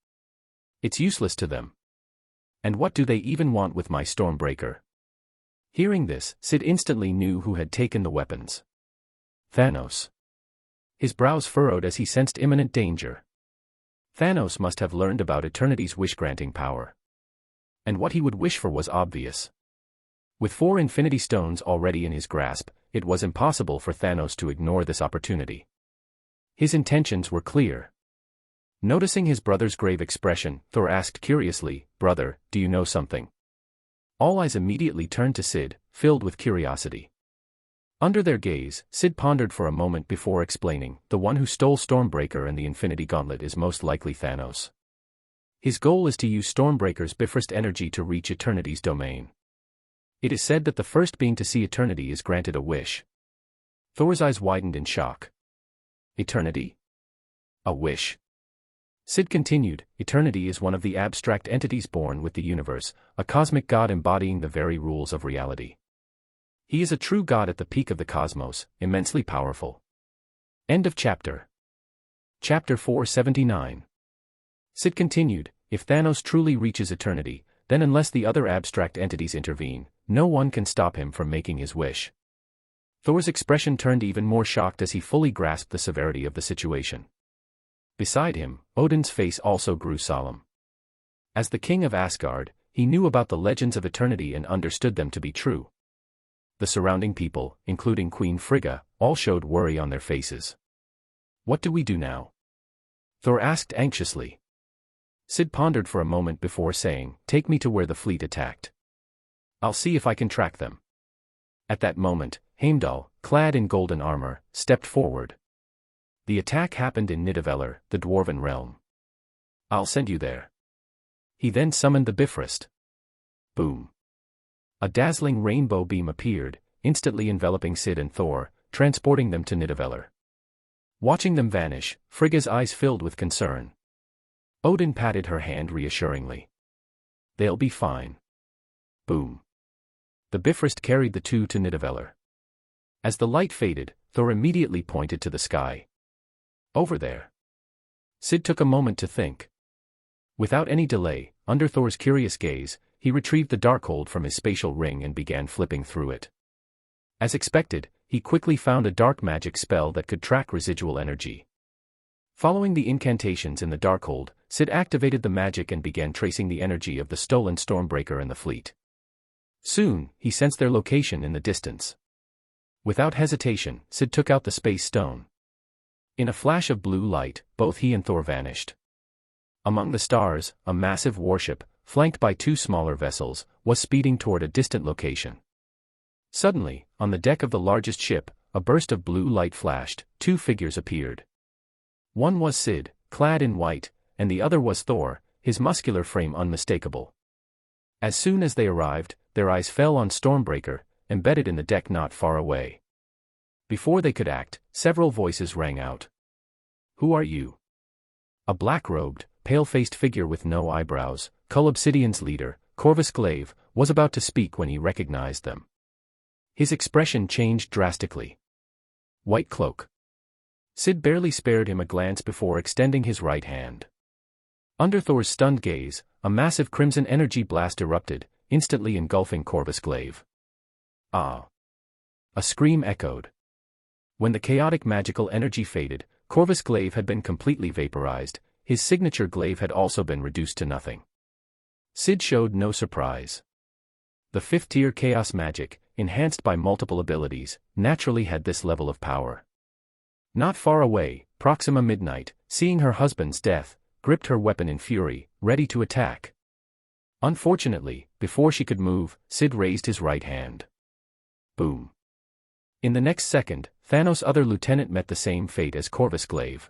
Speaker 1: It's useless to them. And what do they even want with my Stormbreaker? Hearing this, Syd instantly knew who had taken the weapons. Thanos. His brows furrowed as he sensed imminent danger. Thanos must have learned about Eternity's wish-granting power. And what he would wish for was obvious. With 4 Infinity Stones already in his grasp, it was impossible for Thanos to ignore this opportunity. His intentions were clear. Noticing his brother's grave expression, Thor asked curiously, Brother, do you know something? All eyes immediately turned to Syd, filled with curiosity. Under their gaze, Syd pondered for a moment before explaining, the one who stole Stormbreaker and the Infinity Gauntlet is most likely Thanos. His goal is to use Stormbreaker's Bifrost energy to reach Eternity's domain. It is said that the first being to see Eternity is granted a wish. Thor's eyes widened in shock. Eternity? A wish? Syd continued, Eternity is one of the abstract entities born with the universe, a cosmic god embodying the very rules of reality. He is a true god at the peak of the cosmos, immensely powerful. End of chapter. Chapter 479. Syd continued, if Thanos truly reaches Eternity, then unless the other abstract entities intervene, no one can stop him from making his wish. Thor's expression turned even more shocked as he fully grasped the severity of the situation. Beside him, Odin's face also grew solemn. As the king of Asgard, he knew about the legends of Eternity and understood them to be true. The surrounding people, including Queen Frigga, all showed worry on their faces. What do we do now? Thor asked anxiously. Syd pondered for a moment before saying, take me to where the fleet attacked. I'll see if I can track them. At that moment, Heimdall, clad in golden armor, stepped forward. The attack happened in Nidavellir, the dwarven realm. I'll send you there. He then summoned the Bifrost. Boom. A dazzling rainbow beam appeared, instantly enveloping Syd and Thor, transporting them to Nidavellir. Watching them vanish, Frigga's eyes filled with concern. Odin patted her hand reassuringly. They'll be fine. Boom. The Bifrost carried the two to Nidavellir. As the light faded, Thor immediately pointed to the sky. Over there. Syd took a moment to think. Without any delay, under Thor's curious gaze, he retrieved the Darkhold from his spatial ring and began flipping through it. As expected, he quickly found a dark magic spell that could track residual energy. Following the incantations in the Darkhold, Syd activated the magic and began tracing the energy of the stolen Stormbreaker and the fleet. Soon, he sensed their location in the distance. Without hesitation, Syd took out the space stone. In a flash of blue light, both he and Thor vanished. Among the stars, a massive warship, flanked by two smaller vessels, was speeding toward a distant location. Suddenly, on the deck of the largest ship, a burst of blue light flashed. Two figures appeared. One was Syd, clad in white, and the other was Thor, his muscular frame unmistakable. As soon as they arrived, their eyes fell on Stormbreaker, embedded in the deck not far away. Before they could act, several voices rang out. "Who are you?" A black-robed, pale-faced figure with no eyebrows, Cull Obsidian's leader, Corvus Glaive, was about to speak when he recognized them. His expression changed drastically. White cloak. Syd barely spared him a glance before extending his right hand. Under Thor's stunned gaze, a massive crimson energy blast erupted, instantly engulfing Corvus Glaive. "Ah!" A scream echoed. When the chaotic magical energy faded, Corvus Glaive had been completely vaporized. His signature glaive had also been reduced to nothing. Syd showed no surprise. The fifth-tier chaos magic, enhanced by multiple abilities, naturally had this level of power. Not far away, Proxima Midnight, seeing her husband's death, gripped her weapon in fury, ready to attack. Unfortunately, before she could move, Syd raised his right hand. Boom. In the next second, Thanos' other lieutenant met the same fate as Corvus Glaive.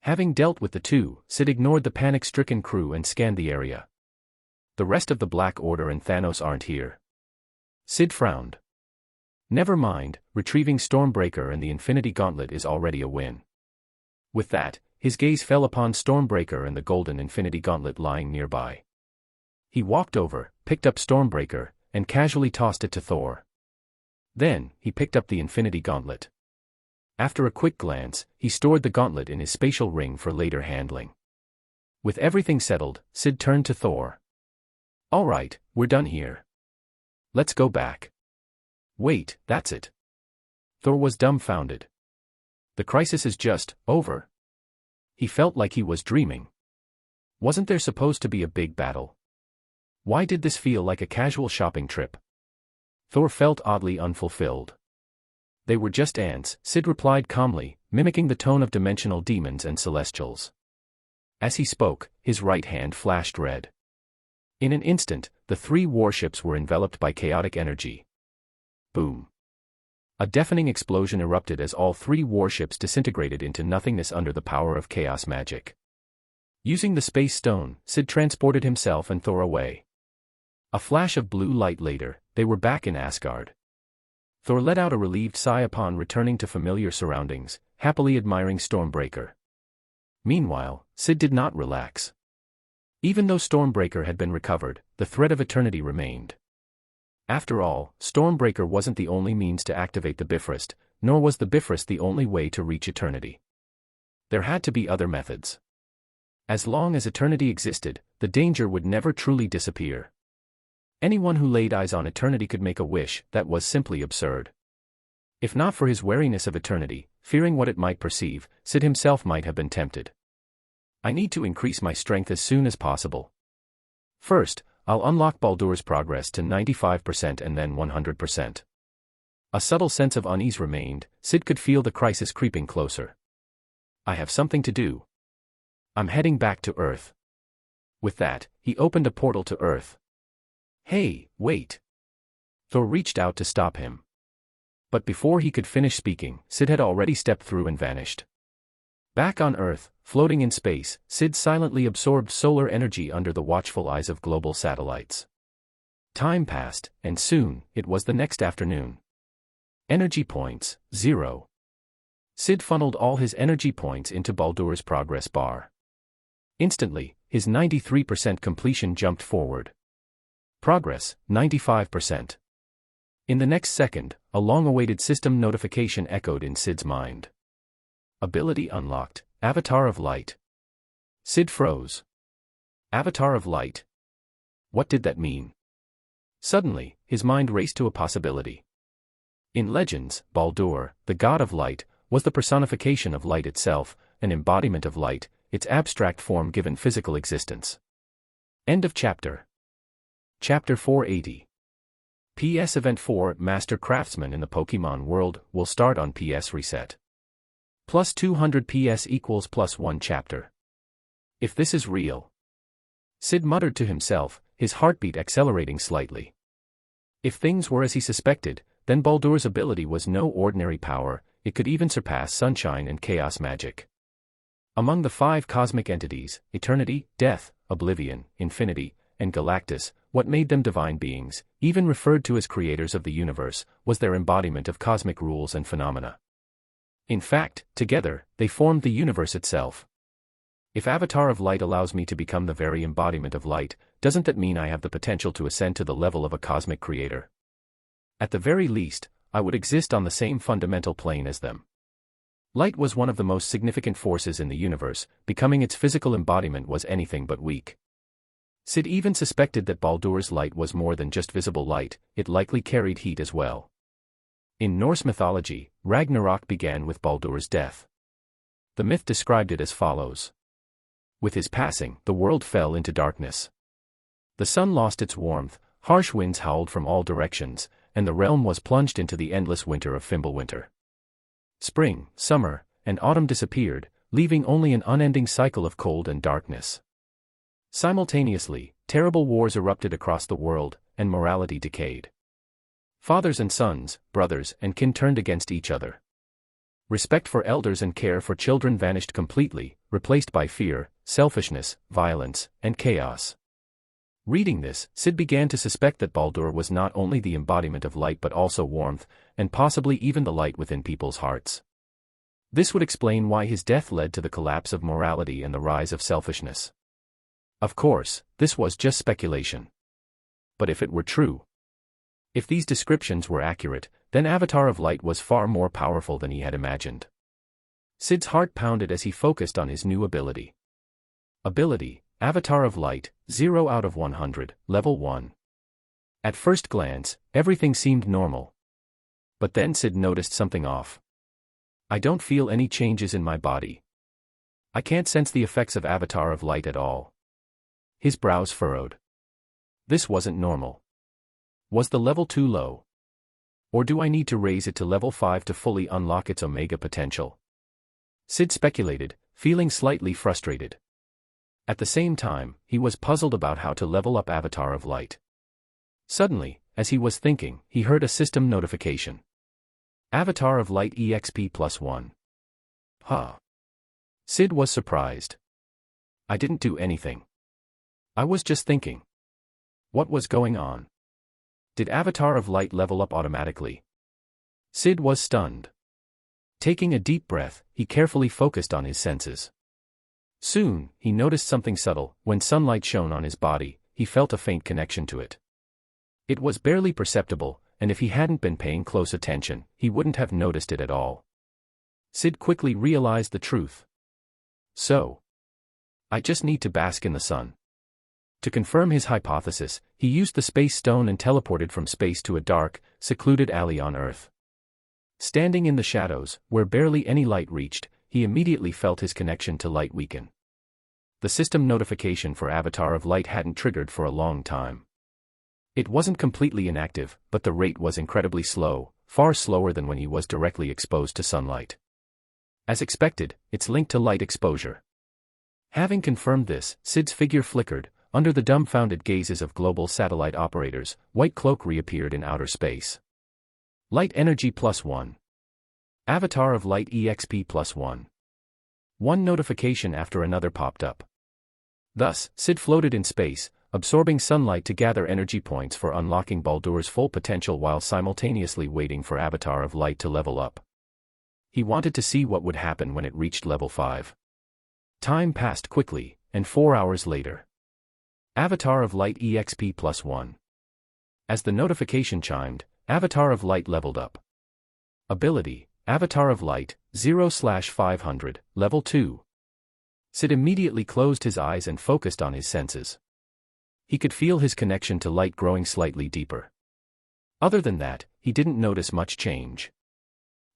Speaker 1: Having dealt with the two, Syd ignored the panic-stricken crew and scanned the area. The rest of the Black Order and Thanos aren't here. Syd frowned. Never mind, retrieving Stormbreaker and the Infinity Gauntlet is already a win. With that, his gaze fell upon Stormbreaker and the golden Infinity Gauntlet lying nearby. He walked over, picked up Stormbreaker, and casually tossed it to Thor. Then, he picked up the Infinity Gauntlet. After a quick glance, he stored the gauntlet in his spatial ring for later handling. With everything settled, Syd turned to Thor. "All right, we're done here. Let's go back." "Wait, that's it." Thor was dumbfounded. "The crisis is just over." He felt like he was dreaming. Wasn't there supposed to be a big battle? Why did this feel like a casual shopping trip? Thor felt oddly unfulfilled. "They were just ants," Syd replied calmly, mimicking the tone of dimensional demons and celestials. As he spoke, his right hand flashed red. In an instant, the three warships were enveloped by chaotic energy. Boom. A deafening explosion erupted as all three warships disintegrated into nothingness under the power of chaos magic. Using the space stone, Syd transported himself and Thor away. A flash of blue light later, they were back in Asgard. Thor let out a relieved sigh upon returning to familiar surroundings, happily admiring Stormbreaker. Meanwhile, Syd did not relax. Even though Stormbreaker had been recovered, the threat of Eternity remained. After all, Stormbreaker wasn't the only means to activate the Bifrost, nor was the Bifrost the only way to reach Eternity. There had to be other methods. As long as Eternity existed, the danger would never truly disappear. Anyone who laid eyes on Eternity could make a wish that was simply absurd. If not for his wariness of Eternity, fearing what it might perceive, Syd himself might have been tempted. "I need to increase my strength as soon as possible. First, I'll unlock Baldur's Progress to 95% and then 100%. A subtle sense of unease remained. Syd could feel the crisis creeping closer. "I have something to do. I'm heading back to Earth." With that, he opened a portal to Earth. "Hey, wait." Thor reached out to stop him. But before he could finish speaking, Syd had already stepped through and vanished. Back on Earth, floating in space, Syd silently absorbed solar energy under the watchful eyes of global satellites. Time passed, and soon, it was the next afternoon. Energy points, 0. Syd funneled all his energy points into Baldur's Progress bar. Instantly, his 93% completion jumped forward. Progress, 95%. In the next second, a long-awaited system notification echoed in Syd's mind. Ability unlocked, Avatar of Light. Syd froze. Avatar of Light? What did that mean? Suddenly, his mind raced to a possibility. In legends, Baldur, the god of light, was the personification of light itself, an embodiment of light, its abstract form given physical existence. End of chapter. Chapter 480. PS Event 4 Master Craftsman in the Pokemon world will start on PS Reset. Plus 200 PS equals plus 1 chapter. If this is real. Syd muttered to himself, his heartbeat accelerating slightly. If things were as he suspected, then Baldur's ability was no ordinary power, it could even surpass sunshine and chaos magic. Among the 5 cosmic entities, Eternity, Death, Oblivion, Infinity, and Galactus, what made them divine beings, even referred to as creators of the universe, was their embodiment of cosmic rules and phenomena. In fact, together, they formed the universe itself. If Avatar of Light allows me to become the very embodiment of light, doesn't that mean I have the potential to ascend to the level of a cosmic creator? At the very least, I would exist on the same fundamental plane as them. Light was one of the most significant forces in the universe, becoming its physical embodiment was anything but weak. Syd even suspected that Baldur's light was more than just visible light, it likely carried heat as well. In Norse mythology, Ragnarok began with Baldur's death. The myth described it as follows. With his passing, the world fell into darkness. The sun lost its warmth, harsh winds howled from all directions, and the realm was plunged into the endless winter of Fimbulwinter. Spring, summer, and autumn disappeared, leaving only an unending cycle of cold and darkness. Simultaneously, terrible wars erupted across the world, and morality decayed. Fathers and sons, brothers and kin turned against each other. Respect for elders and care for children vanished completely, replaced by fear, selfishness, violence, and chaos. Reading this, Syd began to suspect that Baldur was not only the embodiment of light but also warmth, and possibly even the light within people's hearts. This would explain why his death led to the collapse of morality and the rise of selfishness. Of course, this was just speculation. But if it were true, if these descriptions were accurate, then Avatar of Light was far more powerful than he had imagined. Syd's heart pounded as he focused on his new ability. Ability, Avatar of Light, 0 out of 100, Level 1. At first glance, everything seemed normal. But then Syd noticed something off. I don't feel any changes in my body. I can't sense the effects of Avatar of Light at all. His brows furrowed. This wasn't normal. Was the level too low? Or do I need to raise it to level 5 to fully unlock its Omega potential? Syd speculated, feeling slightly frustrated. At the same time, he was puzzled about how to level up Avatar of Light. Suddenly, as he was thinking, he heard a system notification. Avatar of Light EXP +1. Huh. Syd was surprised. I didn't do anything. I was just thinking. What was going on? Did Avatar of Light level up automatically? Syd was stunned. Taking a deep breath, he carefully focused on his senses. Soon, he noticed something subtle. When sunlight shone on his body, he felt a faint connection to it. It was barely perceptible, and if he hadn't been paying close attention, he wouldn't have noticed it at all. Syd quickly realized the truth. So, I just need to bask in the sun. To confirm his hypothesis, he used the space stone and teleported from space to a dark, secluded alley on Earth. Standing in the shadows, where barely any light reached, he immediately felt his connection to light weaken. The system notification for Avatar of Light hadn't triggered for a long time. It wasn't completely inactive, but the rate was incredibly slow, far slower than when he was directly exposed to sunlight. As expected, it's linked to light exposure. Having confirmed this, Syd's figure flickered. Under the dumbfounded gazes of global satellite operators, White Cloak reappeared in outer space. Light Energy +1. Avatar of Light EXP +1. One notification after another popped up. Thus, Syd floated in space, absorbing sunlight to gather energy points for unlocking Baldur's full potential while simultaneously waiting for Avatar of Light to level up. He wanted to see what would happen when it reached level 5. Time passed quickly, and 4 hours later. Avatar of Light EXP +1. As the notification chimed, Avatar of Light leveled up. Ability, Avatar of Light, 0/500, Level 2. Syd immediately closed his eyes and focused on his senses. He could feel his connection to light growing slightly deeper. Other than that, he didn't notice much change.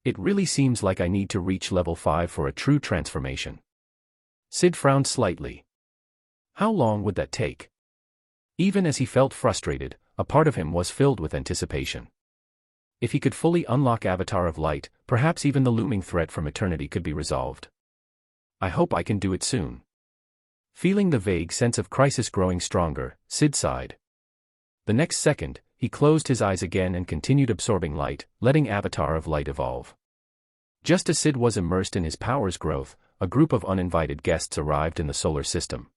Speaker 1: It really seems like I need to reach level 5 for a true transformation. Syd frowned slightly. How long would that take? Even as he felt frustrated, a part of him was filled with anticipation. If he could fully unlock Avatar of Light, perhaps even the looming threat from eternity could be resolved. I hope I can do it soon. Feeling the vague sense of crisis growing stronger, Syd sighed. The next second, he closed his eyes again and continued absorbing light, letting Avatar of Light evolve. Just as Syd was immersed in his power's growth, a group of uninvited guests arrived in the solar system.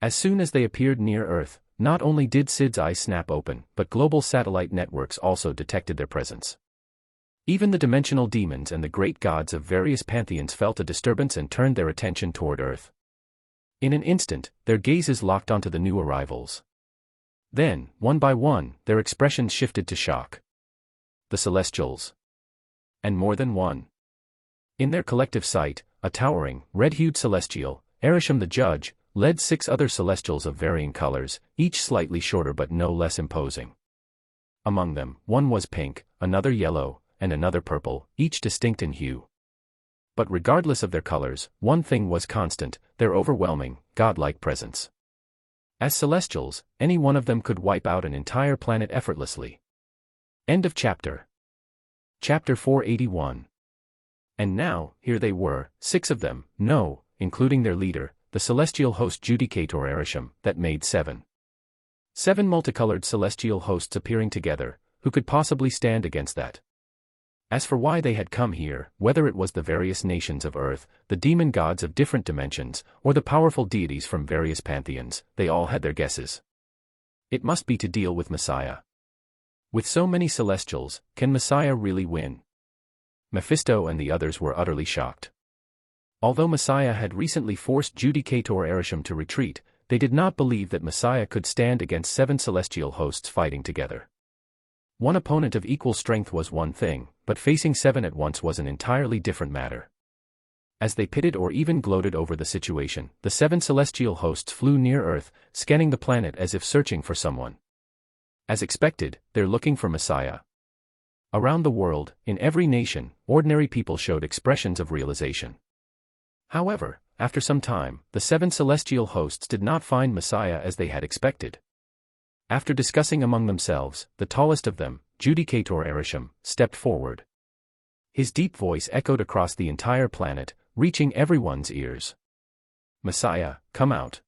Speaker 1: As soon as they appeared near Earth, not only did Syd's eyes snap open, but global satellite networks also detected their presence. Even the dimensional demons and the great gods of various pantheons felt a disturbance and turned their attention toward Earth. In an instant, their gazes locked onto the new arrivals. Then, one by one, their expressions shifted to shock. The Celestials. And more than one. In their collective sight, a towering, red-hued celestial, Averting the Judge, led 6 other celestials of varying colors, each slightly shorter but no less imposing. Among them, one was pink, another yellow, and another purple, each distinct in hue. But regardless of their colors, one thing was constant: their overwhelming, godlike presence. As celestials, any one of them could wipe out an entire planet effortlessly. End of chapter. Chapter 481. And now, here they were, 6 of them, including their leader, the celestial host Judicator Averting, that made 7. 7 multicolored celestial hosts appearing together, who could possibly stand against that? As for why they had come here, whether it was the various nations of Earth, the demon gods of different dimensions, or the powerful deities from various pantheons, they all had their guesses. It must be to deal with Messiah. With so many celestials, can Messiah really win? Mephisto and the others were utterly shocked. Although Messiah had recently forced Judicator Averting to retreat, they did not believe that Messiah could stand against 7 celestial hosts fighting together. One opponent of equal strength was one thing, but facing 7 at once was an entirely different matter. As they pitted or even gloated over the situation, the 7 celestial hosts flew near Earth, scanning the planet as if searching for someone. As expected, they're looking for Messiah. Around the world, in every nation, ordinary people showed expressions of realization. However, after some time, the 7 celestial hosts did not find Messiah as they had expected. After discussing among themselves, the tallest of them, Judicator Averting, stepped forward. His deep voice echoed across the entire planet, reaching everyone's ears. Messiah, come out.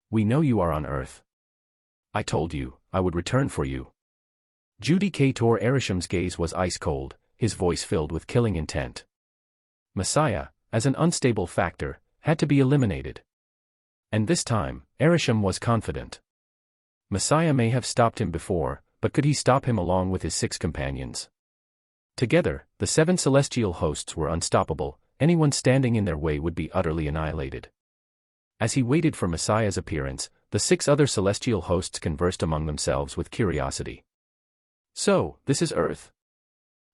Speaker 1: We know you are on Earth. I told you, I would return for you. Judicator Averting's gaze was ice cold, his voice filled with killing intent. Messiah, as an unstable factor, had to be eliminated. And this time, Averting was confident. Messiah may have stopped him before, but could he stop him along with his 6 companions? Together, the 7 celestial hosts were unstoppable. Anyone standing in their way would be utterly annihilated. As he waited for Messiah's appearance, the 6 other celestial hosts conversed among themselves with curiosity. So, this is Earth.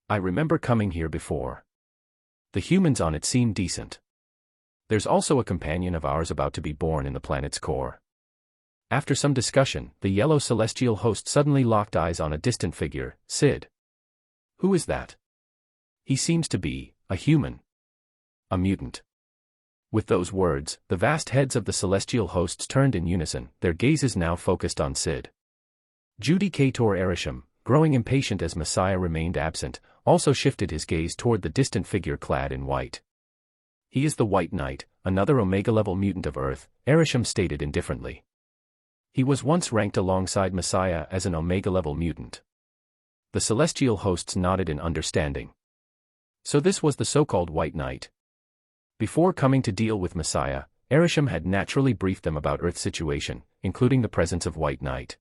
Speaker 1: I remember coming here before. The humans on it seem decent. There's also a companion of ours about to be born in the planet's core. After some discussion, the yellow celestial host suddenly locked eyes on a distant figure, Syd. Who is that? He seems to be a human. A mutant. With those words, the vast heads of the celestial hosts turned in unison, their gazes now focused on Syd. Judicator Averting, growing impatient as Messiah remained absent, also shifted his gaze toward the distant figure clad in white. He is the White Knight, another Omega-level mutant of Earth, Averting stated indifferently. He was once ranked alongside Messiah as an Omega-level mutant. The celestial hosts nodded in understanding. So this was the so-called White Knight. Before coming to deal with Messiah, Averting had naturally briefed them about Earth's situation, including the presence of White Knight.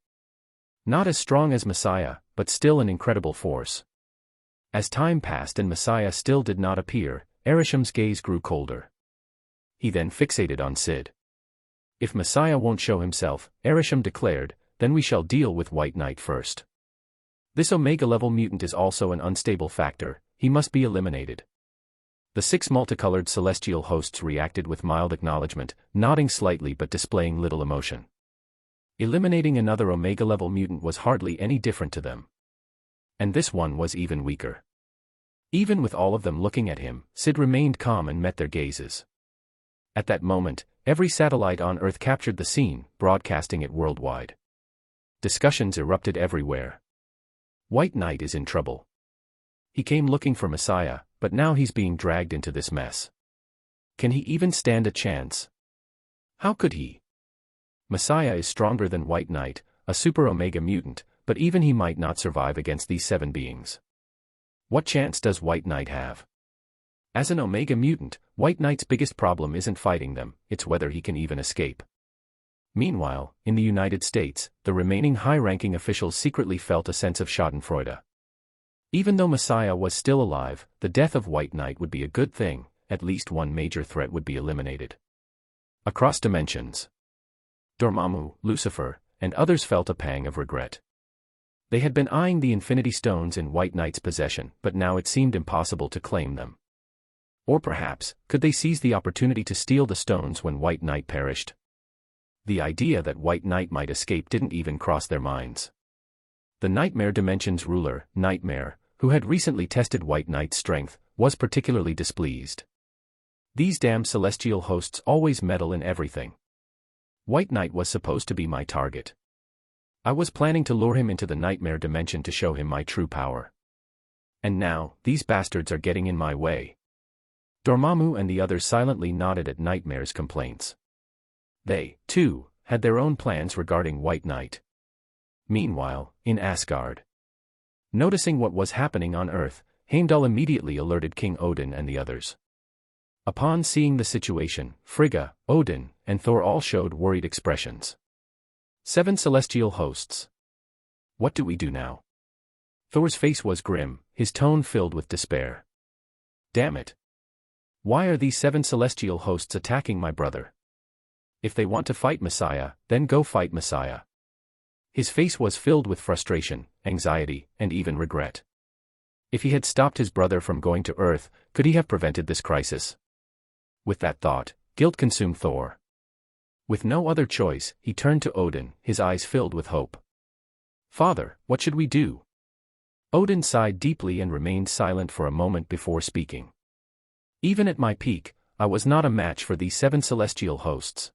Speaker 1: Not as strong as Messiah, but still an incredible force. As time passed and Messiah still did not appear, Averting's gaze grew colder. He then fixated on Syd. If Messiah won't show himself, Averting declared, then we shall deal with White Knight first. This Omega-level mutant is also an unstable factor, he must be eliminated. The 6 multicolored celestial hosts reacted with mild acknowledgement, nodding slightly but displaying little emotion. Eliminating another Omega-level mutant was hardly any different to them. And this one was even weaker. Even with all of them looking at him, Syd remained calm and met their gazes. At that moment, every satellite on Earth captured the scene, broadcasting it worldwide. Discussions erupted everywhere. White Knight is in trouble. He came looking for Messiah, but now he's being dragged into this mess. Can he even stand a chance? How could he? Messiah is stronger than White Knight, a super Omega mutant, but even he might not survive against these 7 beings. What chance does White Knight have? As an Omega mutant, White Knight's biggest problem isn't fighting them, it's whether he can even escape. Meanwhile, in the United States, the remaining high-ranking officials secretly felt a sense of schadenfreude. Even though Messiah was still alive, the death of White Knight would be a good thing, at least one major threat would be eliminated. Across dimensions, Dormammu, Lucifer, and others felt a pang of regret. They had been eyeing the Infinity Stones in White Knight's possession, but now it seemed impossible to claim them. Or perhaps, could they seize the opportunity to steal the stones when White Knight perished? The idea that White Knight might escape didn't even cross their minds. The Nightmare Dimension's ruler, Nightmare, who had recently tested White Knight's strength, was particularly displeased. These damn celestial hosts always meddle in everything. White Knight was supposed to be my target. I was planning to lure him into the Nightmare Dimension to show him my true power. And now, these bastards are getting in my way. Dormammu and the others silently nodded at Nightmare's complaints. They, too, had their own plans regarding White Knight. Meanwhile, in Asgard. Noticing what was happening on Earth, Heimdall immediately alerted King Odin and the others. Upon seeing the situation, Frigga, Odin, and Thor all showed worried expressions. 7 celestial hosts. What do we do now? Thor's face was grim, his tone filled with despair. Damn it. Why are these 7 celestial hosts attacking my brother? If they want to fight Messiah, then go fight Messiah. His face was filled with frustration, anxiety, and even regret. If he had stopped his brother from going to Earth, could he have prevented this crisis? With that thought, guilt consumed Thor. With no other choice, he turned to Odin, his eyes filled with hope. Father, what should we do? Odin sighed deeply and remained silent for a moment before speaking. Even at my peak, I was not a match for these 7 celestial hosts.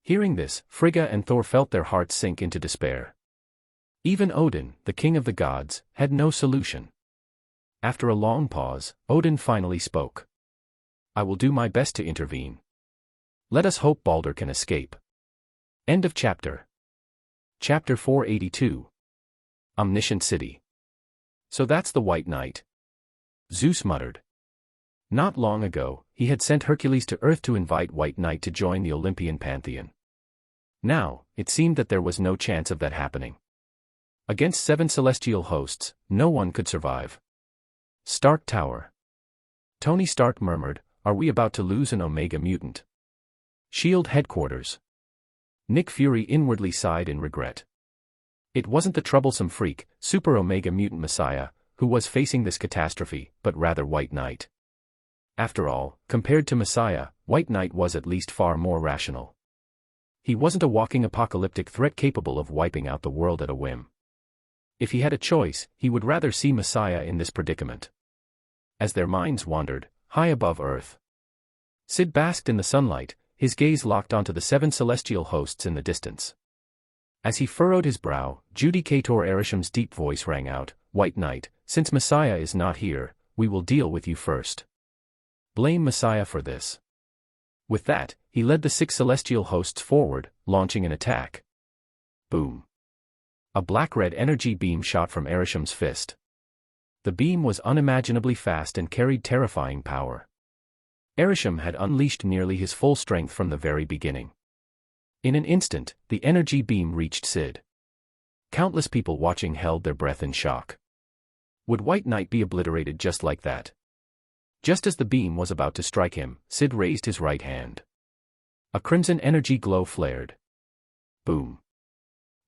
Speaker 1: Hearing this, Frigga and Thor felt their hearts sink into despair. Even Odin, the king of the gods, had no solution. After a long pause, Odin finally spoke. I will do my best to intervene. Let us hope Baldur can escape. End of chapter. Chapter 482. Omniscient City. So that's the White Knight. Zeus muttered. Not long ago, he had sent Hercules to Earth to invite White Knight to join the Olympian pantheon. Now, it seemed that there was no chance of that happening. Against 7 celestial hosts, no one could survive. Stark Tower. Tony Stark murmured, "Are we about to lose an Omega mutant?" SHIELD headquarters. Nick Fury inwardly sighed in regret. It wasn't the troublesome freak, Super Omega mutant Messiah, who was facing this catastrophe, but rather White Knight. After all, compared to Messiah, White Knight was at least far more rational. He wasn't a walking apocalyptic threat capable of wiping out the world at a whim. If he had a choice, he would rather see Messiah in this predicament. As their minds wandered, high above Earth, Syd basked in the sunlight, his gaze locked onto the 7 celestial hosts in the distance. As he furrowed his brow, Judicator Arisham's deep voice rang out, "White Knight, since Messiah is not here, we will deal with you first. Blame Messiah for this." With that, he led the 6 celestial hosts forward, launching an attack. Boom. A black-red energy beam shot from Arisham's fist. The beam was unimaginably fast and carried terrifying power. Arisham had unleashed nearly his full strength from the very beginning. In an instant, the energy beam reached Syd. Countless people watching held their breath in shock. Would White Knight be obliterated just like that? Just as the beam was about to strike him, Syd raised his right hand. A crimson energy glow flared. Boom.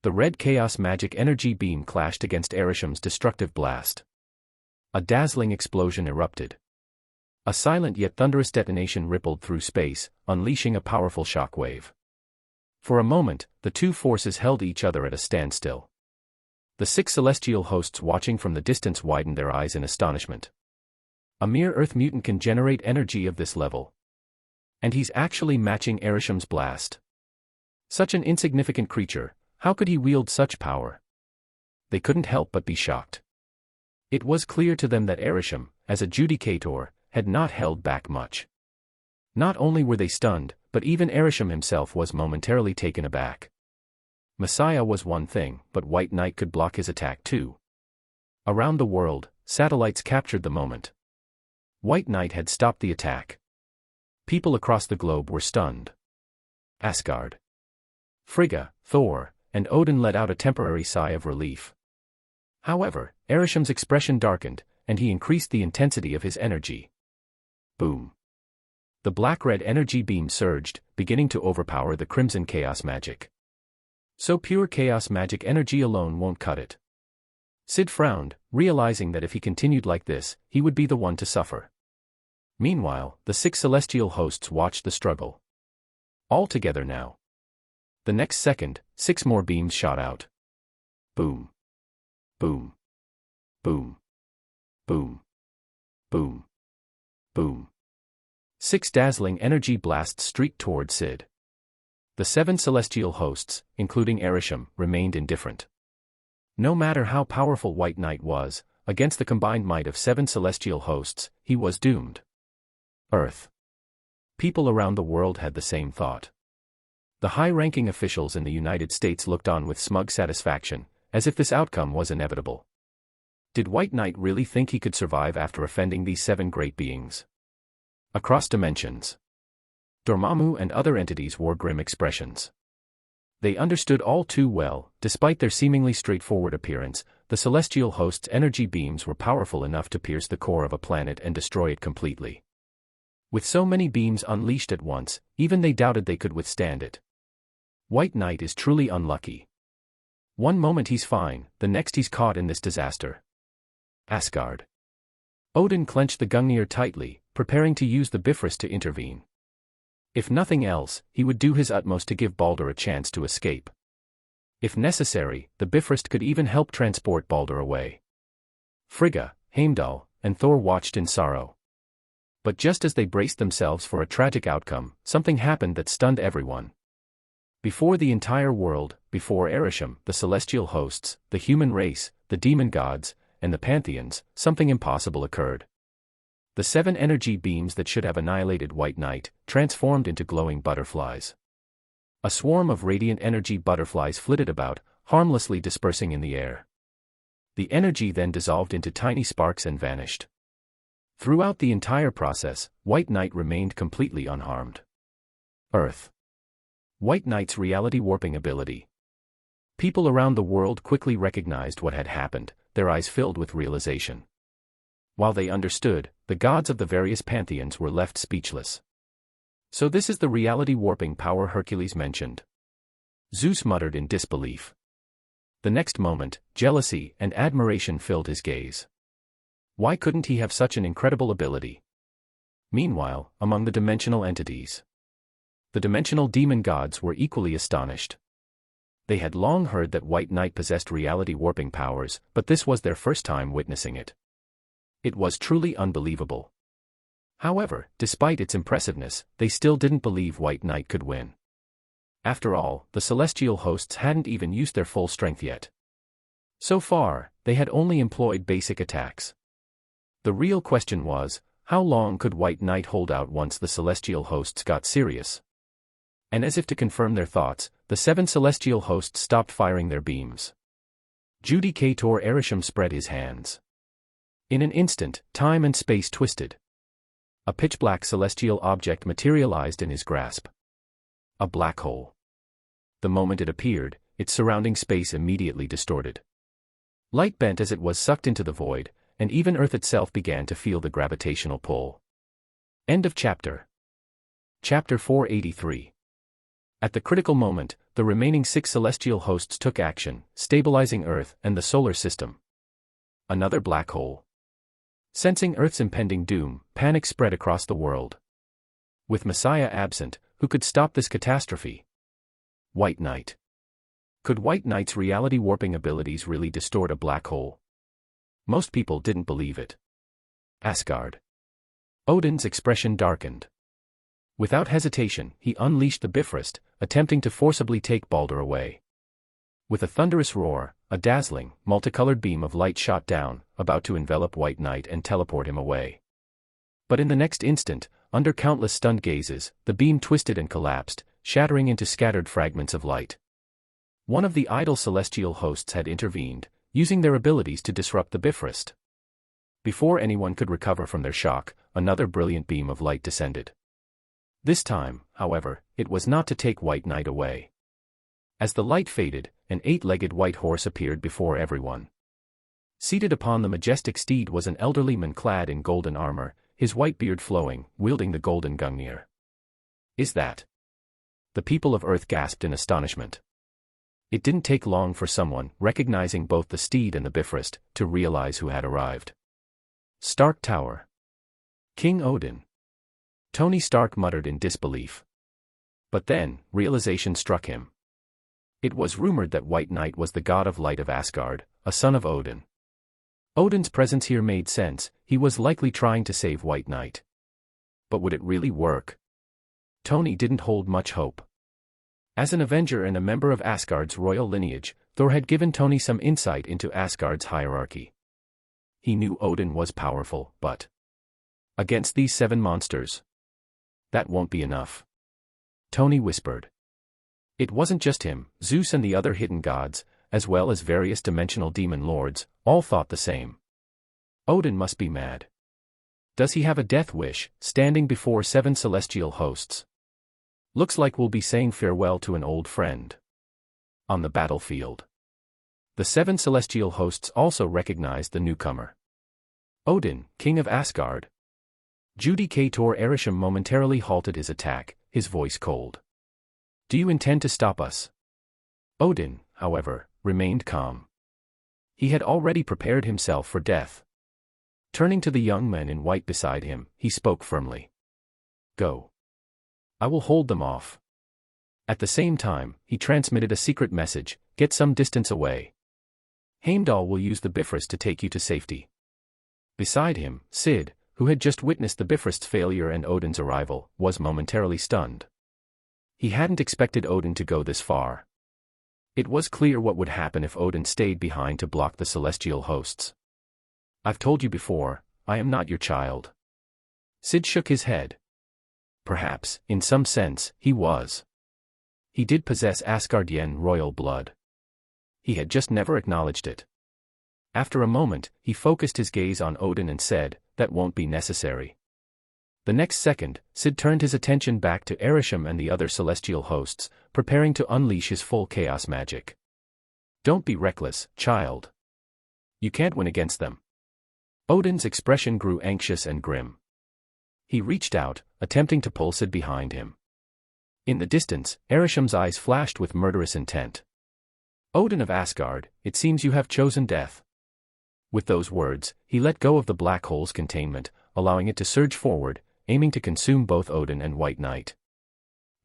Speaker 1: The red chaos magic energy beam clashed against Arisham's destructive blast. A dazzling explosion erupted. A silent yet thunderous detonation rippled through space, unleashing a powerful shockwave. For a moment, the two forces held each other at a standstill. The 6 celestial hosts watching from the distance widened their eyes in astonishment. A mere Earth mutant can generate energy of this level. And he's actually matching Arisham's blast. Such an insignificant creature, How could he wield such power? They couldn't help but be shocked. It was clear to them that Averting, as adjudicator, had not held back much. Not only were they stunned, but even Averting himself was momentarily taken aback. Messiah was one thing, but White Knight could block his attack too. Around the world, satellites captured the moment. White Knight had stopped the attack. People across the globe were stunned. Asgard, Frigga, Thor, and Odin let out a temporary sigh of relief. However, Averting's expression darkened, and he increased the intensity of his energy. Boom. The black-red energy beam surged, beginning to overpower the crimson chaos magic. So pure chaos magic energy alone won't cut it. Syd frowned, realizing that if he continued like this, he would be the one to suffer. Meanwhile, the 6 celestial hosts watched the struggle. All together now. The next second, 6 more beams shot out. Boom. Boom. Boom. Boom. Boom. Boom. 6 dazzling energy blasts streaked toward Syd. The 7 celestial hosts, including Averting, remained indifferent. No matter how powerful White Knight was, against the combined might of 7 celestial hosts, he was doomed. Earth. People around the world had the same thought. The high-ranking officials in the United States looked on with smug satisfaction, as if this outcome was inevitable. Did White Knight really think he could survive after offending these 7 great beings? Across dimensions, Dormammu and other entities wore grim expressions. They understood all too well, despite their seemingly straightforward appearance, the celestial host's energy beams were powerful enough to pierce the core of a planet and destroy it completely. With so many beams unleashed at once, even they doubted they could withstand it. White Knight is truly unlucky. One moment he's fine, the next he's caught in this disaster. Asgard. Odin clenched the Gungnir tightly, preparing to use the Bifrost to intervene. If nothing else, he would do his utmost to give Baldur a chance to escape. If necessary, the Bifrost could even help transport Baldur away. Frigga, Heimdall, and Thor watched in sorrow. But just as they braced themselves for a tragic outcome, something happened that stunned everyone. Before the entire world, before Averting, the celestial hosts, the human race, the demon gods, and the pantheons, something impossible occurred. The 7 energy beams that should have annihilated White Knight, transformed into glowing butterflies. A swarm of radiant energy butterflies flitted about, harmlessly dispersing in the air. The energy then dissolved into tiny sparks and vanished. Throughout the entire process, White Knight remained completely unharmed. Earth. White Knight's reality warping ability. People around the world quickly recognized what had happened, their eyes filled with realization. While they understood, the gods of the various pantheons were left speechless. So this is the reality warping power Hercules mentioned. Zeus muttered in disbelief. The next moment, jealousy and admiration filled his gaze. Why couldn't he have such an incredible ability? Meanwhile, among the dimensional entities, the dimensional demon gods were equally astonished. They had long heard that White Knight possessed reality warping powers, but this was their first time witnessing it. It was truly unbelievable. However, despite its impressiveness, they still didn't believe White Knight could win. After all, the celestial hosts hadn't even used their full strength yet. So far, they had only employed basic attacks. The real question was, how long could White Knight hold out once the celestial hosts got serious? And as if to confirm their thoughts, the 7 celestial hosts stopped firing their beams. Judicator Averting spread his hands. In an instant, time and space twisted. A pitch-black celestial object materialized in his grasp. A black hole. The moment it appeared, its surrounding space immediately distorted. Light bent as it was sucked into the void, and even Earth itself began to feel the gravitational pull. End of chapter. Chapter 483. At the critical moment, the remaining 6 celestial hosts took action, stabilizing Earth and the solar system. Another black hole. Sensing Earth's impending doom, panic spread across the world. With Messiah absent, who could stop this catastrophe? White Knight. Could White Knight's reality warping abilities really distort a black hole? Most people didn't believe it. Asgard. Odin's expression darkened. Without hesitation, he unleashed the Bifrost, attempting to forcibly take Baldur away. With a thunderous roar, a dazzling, multicolored beam of light shot down, about to envelop White Knight and teleport him away. But in the next instant, under countless stunned gazes, the beam twisted and collapsed, shattering into scattered fragments of light. One of the idle celestial hosts had intervened, using their abilities to disrupt the Bifrost. Before anyone could recover from their shock, another brilliant beam of light descended. This time, however, it was not to take White Knight away. As the light faded, an 8-legged white horse appeared before everyone. Seated upon the majestic steed was an elderly man clad in golden armor, his white beard flowing, wielding the golden Gungnir. "Is that?" The people of Earth gasped in astonishment. It didn't take long for someone, recognizing both the steed and the Bifrost, to realize who had arrived. Stark Tower. King Odin. Tony Stark muttered in disbelief. But then, realization struck him. It was rumored that White Knight was the god of light of Asgard, a son of Odin. Odin's presence here made sense, he was likely trying to save White Knight. But would it really work? Tony didn't hold much hope. As an Avenger and a member of Asgard's royal lineage, Thor had given Tony some insight into Asgard's hierarchy. He knew Odin was powerful, but against these 7 monsters, that won't be enough. Tony whispered. It wasn't just him, Zeus and the other hidden gods, as well as various dimensional demon lords, all thought the same. Odin must be mad. Does he have a death wish, standing before 7 celestial hosts? Looks like we'll be saying farewell to an old friend. On the battlefield, the 7 celestial hosts also recognized the newcomer. Odin, king of Asgard. Judicator Erisham momentarily halted his attack, his voice cold. Do you intend to stop us? Odin, however, remained calm. He had already prepared himself for death. Turning to the young man in white beside him, he spoke firmly. Go. I will hold them off. At the same time, he transmitted a secret message, get some distance away. Heimdall will use the Bifrost to take you to safety. Beside him, Syd, who had just witnessed the Bifrost's failure and Odin's arrival, was momentarily stunned. He hadn't expected Odin to go this far. It was clear what would happen if Odin stayed behind to block the celestial hosts. I've told you before, I am not your child. Syd shook his head. Perhaps, in some sense, he was. He did possess Asgardian royal blood. He had just never acknowledged it. After a moment, he focused his gaze on Odin and said, that won't be necessary. The next second, Syd turned his attention back to Erisham and the other celestial hosts, preparing to unleash his full chaos magic. Don't be reckless, child. You can't win against them. Odin's expression grew anxious and grim. He reached out, attempting to pull Syd behind him. In the distance, Erisham's eyes flashed with murderous intent. Odin of Asgard, it seems you have chosen death. With those words, he let go of the black hole's containment, allowing it to surge forward, aiming to consume both Odin and White Knight.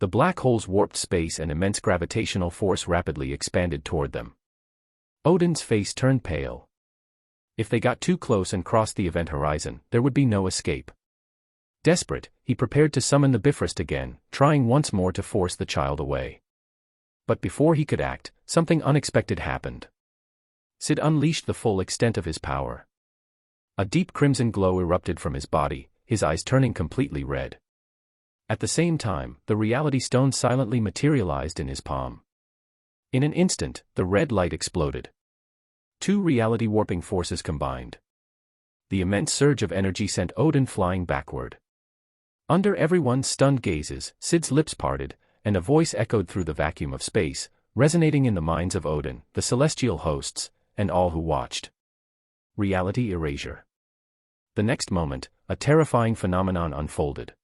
Speaker 1: The black hole's warped space and immense gravitational force rapidly expanded toward them. Odin's face turned pale. If they got too close and crossed the event horizon, there would be no escape. Desperate, he prepared to summon the Bifrost again, trying once more to force the child away. But before he could act, something unexpected happened. Syd unleashed the full extent of his power. A deep crimson glow erupted from his body, his eyes turning completely red. At the same time, the reality stone silently materialized in his palm. In an instant, the red light exploded. 2 reality warping forces combined. The immense surge of energy sent Odin flying backward. Under everyone's stunned gazes, Syd's lips parted, and a voice echoed through the vacuum of space, resonating in the minds of Odin, the celestial hosts, and all who watched. Reality erasure. The next moment, a terrifying phenomenon unfolded.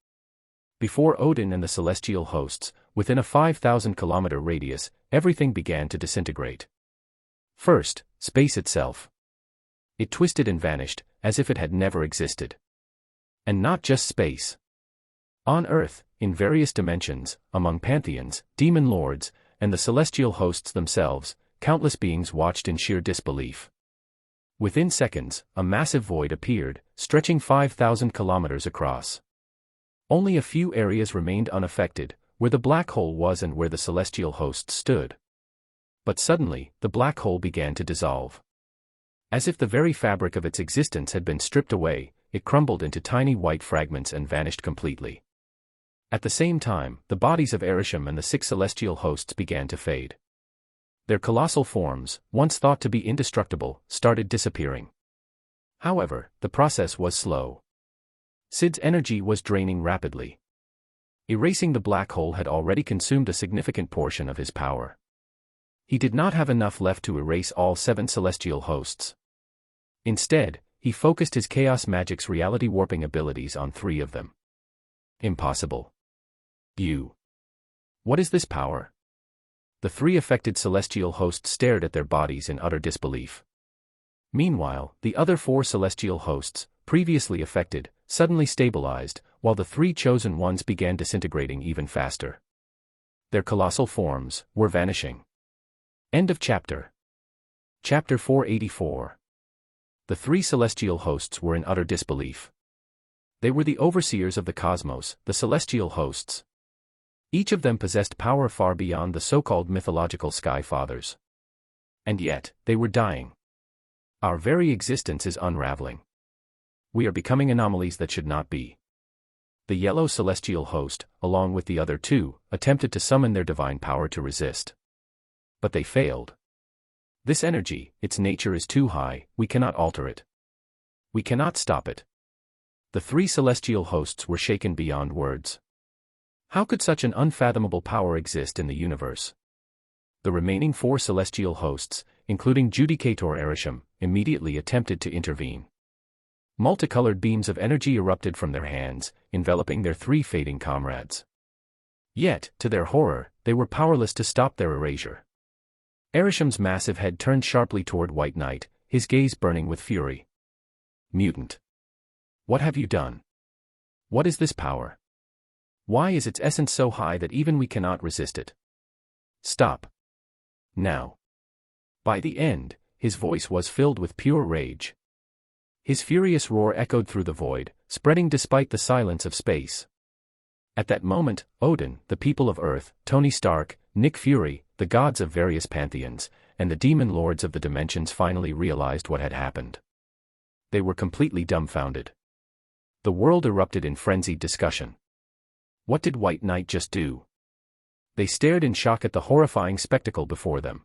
Speaker 1: Before Odin and the celestial hosts, within a 5,000-kilometer radius, everything began to disintegrate. First, space itself. It twisted and vanished, as if it had never existed. And not just space. On Earth, in various dimensions, among pantheons, demon lords, and the celestial hosts themselves, countless beings watched in sheer disbelief. Within seconds, a massive void appeared, stretching 5,000 kilometers across. Only a few areas remained unaffected, where the black hole was and where the celestial hosts stood. But suddenly, the black hole began to dissolve. As if the very fabric of its existence had been stripped away, it crumbled into tiny white fragments and vanished completely. At the same time, the bodies of Averting and the 6 celestial hosts began to fade. Their colossal forms, once thought to be indestructible, started disappearing. However, the process was slow. Syd's energy was draining rapidly. Erasing the black hole had already consumed a significant portion of his power. He did not have enough left to erase all 7 celestial hosts. Instead, he focused his chaos magic's reality warping abilities on 3 of them. Impossible. What is this power? The 3 affected celestial hosts stared at their bodies in utter disbelief. Meanwhile, the other 4 celestial hosts, previously affected, suddenly stabilized, while the 3 chosen ones began disintegrating even faster. Their colossal forms were vanishing. End of chapter. Chapter 484. The 3 celestial hosts were in utter disbelief. They were the overseers of the cosmos, the celestial hosts. Each of them possessed power far beyond the so-called mythological Sky Fathers. And yet, they were dying. Our very existence is unraveling. We are becoming anomalies that should not be. The yellow celestial host, along with the other 2, attempted to summon their divine power to resist. But they failed. This energy, its nature is too high, we cannot alter it. We cannot stop it. The 3 celestial hosts were shaken beyond words. How could such an unfathomable power exist in the universe? The remaining 4 celestial hosts, including Judicator Averting, immediately attempted to intervene. Multicolored beams of energy erupted from their hands, enveloping their 3 fading comrades. Yet, to their horror, they were powerless to stop their erasure. Averting's massive head turned sharply toward White Knight, his gaze burning with fury. Mutant. What have you done? What is this power? Why is its essence so high that even we cannot resist it? Stop. Now. By the end, his voice was filled with pure rage. His furious roar echoed through the void, spreading despite the silence of space. At that moment, Odin, the people of Earth, Tony Stark, Nick Fury, the gods of various pantheons, and the demon lords of the dimensions finally realized what had happened. They were completely dumbfounded. The world erupted in frenzied discussion. What did White Knight just do? They stared in shock at the horrifying spectacle before them.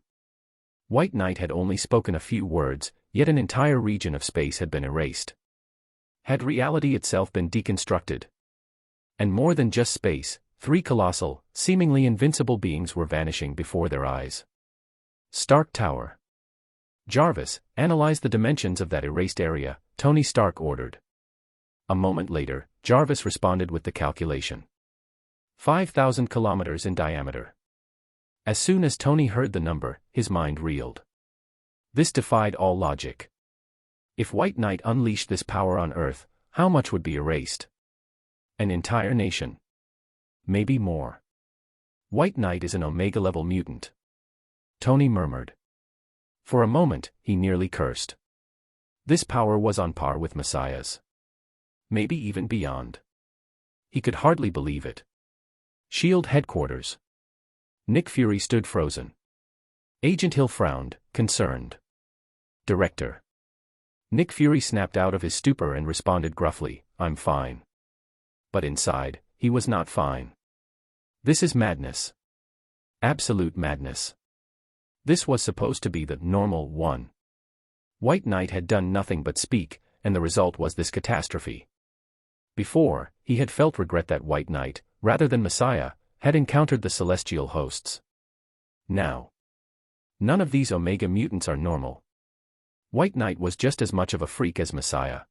Speaker 1: White Knight had only spoken a few words, yet an entire region of space had been erased. Had reality itself been deconstructed? And more than just space, 3 colossal, seemingly invincible beings were vanishing before their eyes. Stark Tower. Jarvis, analyze the dimensions of that erased area, Tony Stark ordered. A moment later, Jarvis responded with the calculation. 5,000 kilometers in diameter. As soon as Tony heard the number, his mind reeled. This defied all logic. If White Knight unleashed this power on Earth, how much would be erased? An entire nation. Maybe more. White Knight is an Omega-level mutant. Tony murmured. For a moment, he nearly cursed. This power was on par with Messiah's. Maybe even beyond. He could hardly believe it. SHIELD headquarters. Nick Fury stood frozen. Agent Hill frowned, concerned. Director. Nick Fury snapped out of his stupor and responded gruffly, I'm fine. But inside, he was not fine. This is madness. Absolute madness. This was supposed to be the normal one. White Knight had done nothing but speak, and the result was this catastrophe. Before, he had felt regret that White Knight, rather than Messiah, had encountered the celestial hosts. Now. None of these Omega mutants are normal. White Knight was just as much of a freak as Messiah.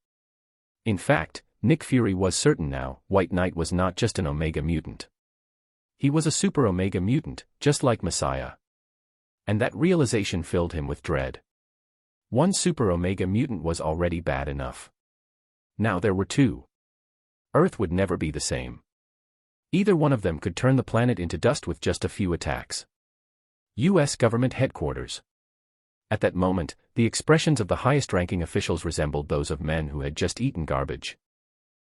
Speaker 1: In fact, Nick Fury was certain now, White Knight was not just an Omega mutant. He was a Super Omega mutant, just like Messiah. And that realization filled him with dread. One Super Omega mutant was already bad enough. Now there were 2. Earth would never be the same. Either one of them could turn the planet into dust with just a few attacks. U.S. Government Headquarters. At that moment, the expressions of the highest-ranking officials resembled those of men who had just eaten garbage.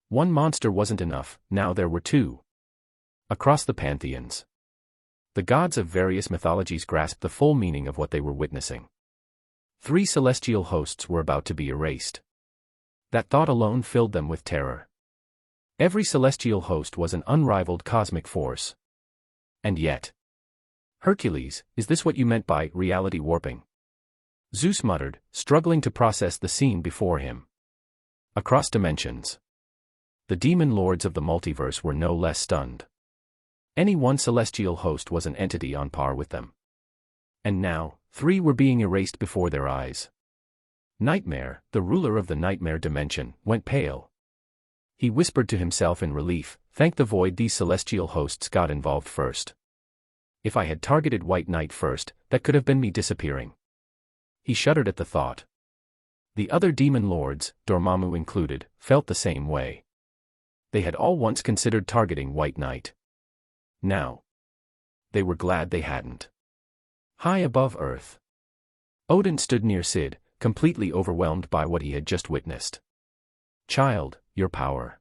Speaker 1: One monster wasn't enough, now there were 2. Across the pantheons. The gods of various mythologies grasped the full meaning of what they were witnessing. 3 celestial hosts were about to be erased. That thought alone filled them with terror. Every celestial host was an unrivaled cosmic force. And yet, Hercules, is this what you meant by reality warping? Zeus muttered, struggling to process the scene before him. Across dimensions, the demon lords of the multiverse were no less stunned. Any one celestial host was an entity on par with them. And now, 3 were being erased before their eyes. Nightmare, the ruler of the nightmare dimension, went pale. He whispered to himself in relief, "Thank the void these celestial hosts got involved first. If I had targeted White Knight first, that could have been me disappearing." He shuddered at the thought. The other demon lords, Dormammu included, felt the same way. They had all once considered targeting White Knight. Now, they were glad they hadn't. High above Earth, Odin stood near Syd, completely overwhelmed by what he had just witnessed. "Child, your power."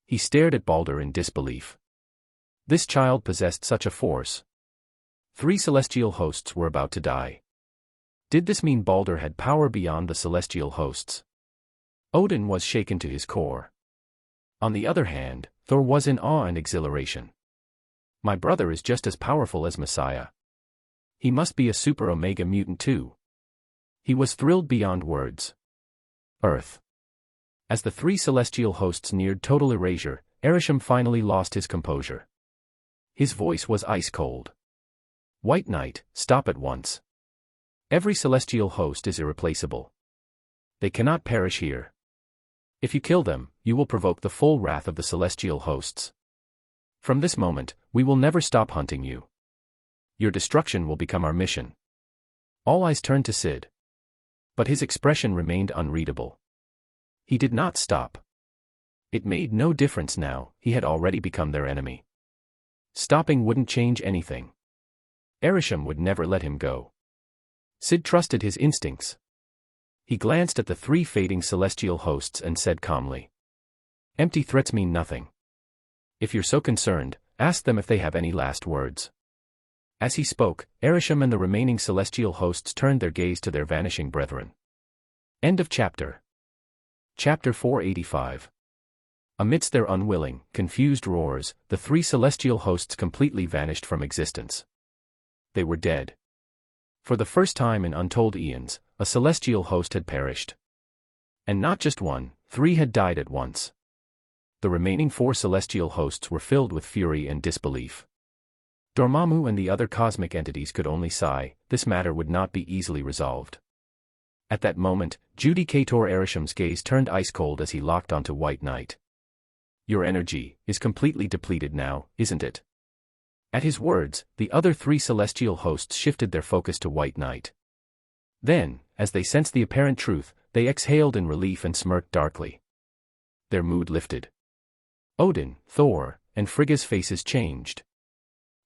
Speaker 1: He stared at Baldur in disbelief. This child possessed such a force. 3 celestial hosts were about to die. Did this mean Baldur had power beyond the celestial hosts? Odin was shaken to his core. On the other hand, Thor was in awe and exhilaration. "My brother is just as powerful as Messiah. He must be a super omega mutant too." He was thrilled beyond words. Earth. As the 3 celestial hosts neared total erasure, Averting finally lost his composure. His voice was ice cold. "White Knight, stop at once. Every celestial host is irreplaceable. They cannot perish here. If you kill them, you will provoke the full wrath of the celestial hosts. From this moment, we will never stop hunting you. Your destruction will become our mission." All eyes turned to Syd. But his expression remained unreadable. He did not stop. It made no difference now, he had already become their enemy. Stopping wouldn't change anything. Averting would never let him go. Syd trusted his instincts. He glanced at the 3 fading celestial hosts and said calmly, "Empty threats mean nothing. If you're so concerned, ask them if they have any last words." As he spoke, Averting and the remaining celestial hosts turned their gaze to their vanishing brethren. End of chapter. Chapter 485. Amidst their unwilling, confused roars, the 3 celestial hosts completely vanished from existence. They were dead. For the first time in untold eons, a celestial host had perished. And not just one, 3 had died at once. The remaining 4 celestial hosts were filled with fury and disbelief. Dormammu and the other cosmic entities could only sigh, this matter would not be easily resolved. At that moment, Judicator Averting's gaze turned ice-cold as he locked onto White Knight. "Your energy is completely depleted now, isn't it?" At his words, the other 3 celestial hosts shifted their focus to White Knight. Then, as they sensed the apparent truth, they exhaled in relief and smirked darkly. Their mood lifted. Odin, Thor, and Frigga's faces changed.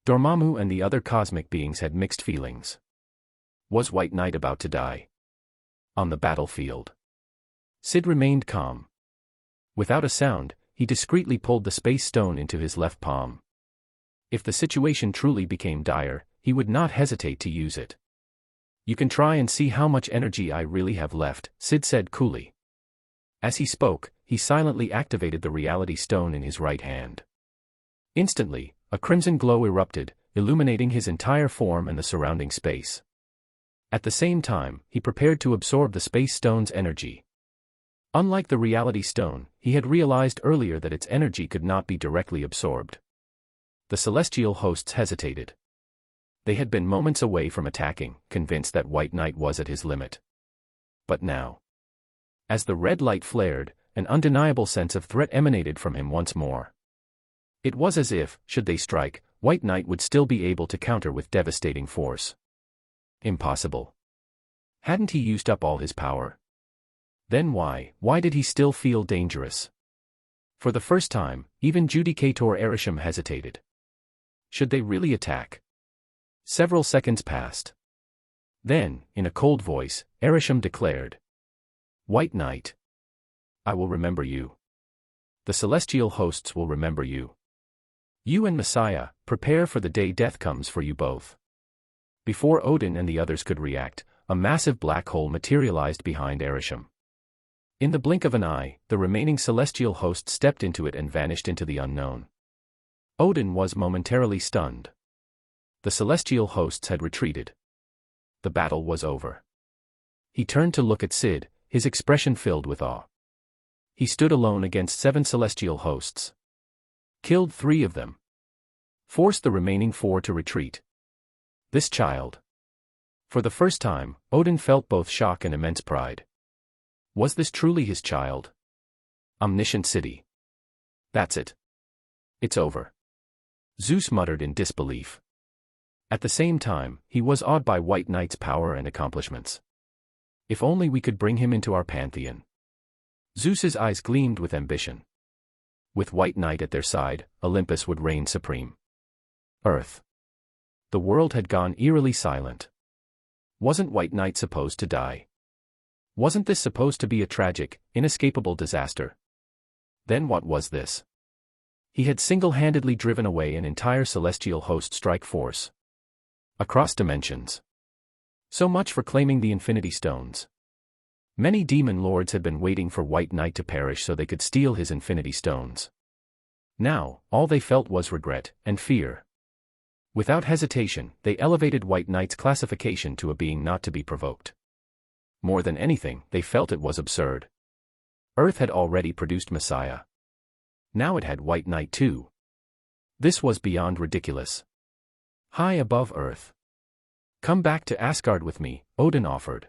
Speaker 1: Dormammu and the other cosmic beings had mixed feelings. Was White Knight about to die? On the battlefield. Syd remained calm. Without a sound, he discreetly pulled the space stone into his left palm. If the situation truly became dire, he would not hesitate to use it. "You can try and see how much energy I really have left," Syd said coolly. As he spoke, he silently activated the reality stone in his right hand. Instantly, a crimson glow erupted, illuminating his entire form and the surrounding space. At the same time, he prepared to absorb the space stone's energy. Unlike the reality stone, he had realized earlier that its energy could not be directly absorbed. The celestial hosts hesitated. They had been moments away from attacking, convinced that White Knight was at his limit. But now, as the red light flared, an undeniable sense of threat emanated from him once more. It was as if, should they strike, White Knight would still be able to counter with devastating force. Impossible. Hadn't he used up all his power? Then why did he still feel dangerous? For the first time, even Judicator Averting hesitated. Should they really attack? Several seconds passed. Then, in a cold voice, Averting declared, "White Knight, I will remember you. The celestial hosts will remember you. You and Messiah, prepare for the day death comes for you both. Before Odin and the others could react, a massive black hole materialized behind Averting. In the blink of an eye, the remaining celestial host stepped into it and vanished into the unknown. Odin was momentarily stunned. The celestial hosts had retreated. The battle was over. He turned to look at Syd, his expression filled with awe. He stood alone against 7 celestial hosts. Killed 3 of them. Forced the remaining 4 to retreat. This child. For the first time, Odin felt both shock and immense pride. Was this truly his child? Omniscient city. That's it. It's over. Zeus muttered in disbelief. At the same time, he was awed by White Knight's power and accomplishments. If only we could bring him into our pantheon. Zeus's eyes gleamed with ambition. With White Knight at their side, Olympus would reign supreme. Earth. The world had gone eerily silent. Wasn't White Knight supposed to die? Wasn't this supposed to be a tragic, inescapable disaster? Then what was this? He had single-handedly driven away an entire celestial host strike force. Across dimensions. So much for claiming the Infinity Stones. Many demon lords had been waiting for White Knight to perish so they could steal his Infinity Stones. Now, all they felt was regret and fear. Without hesitation, they elevated White Knight's classification to a being not to be provoked. More than anything, they felt it was absurd. Earth had already produced Messiah. Now it had White Knight too. This was beyond ridiculous. High above Earth. Come back to Asgard with me, Odin offered.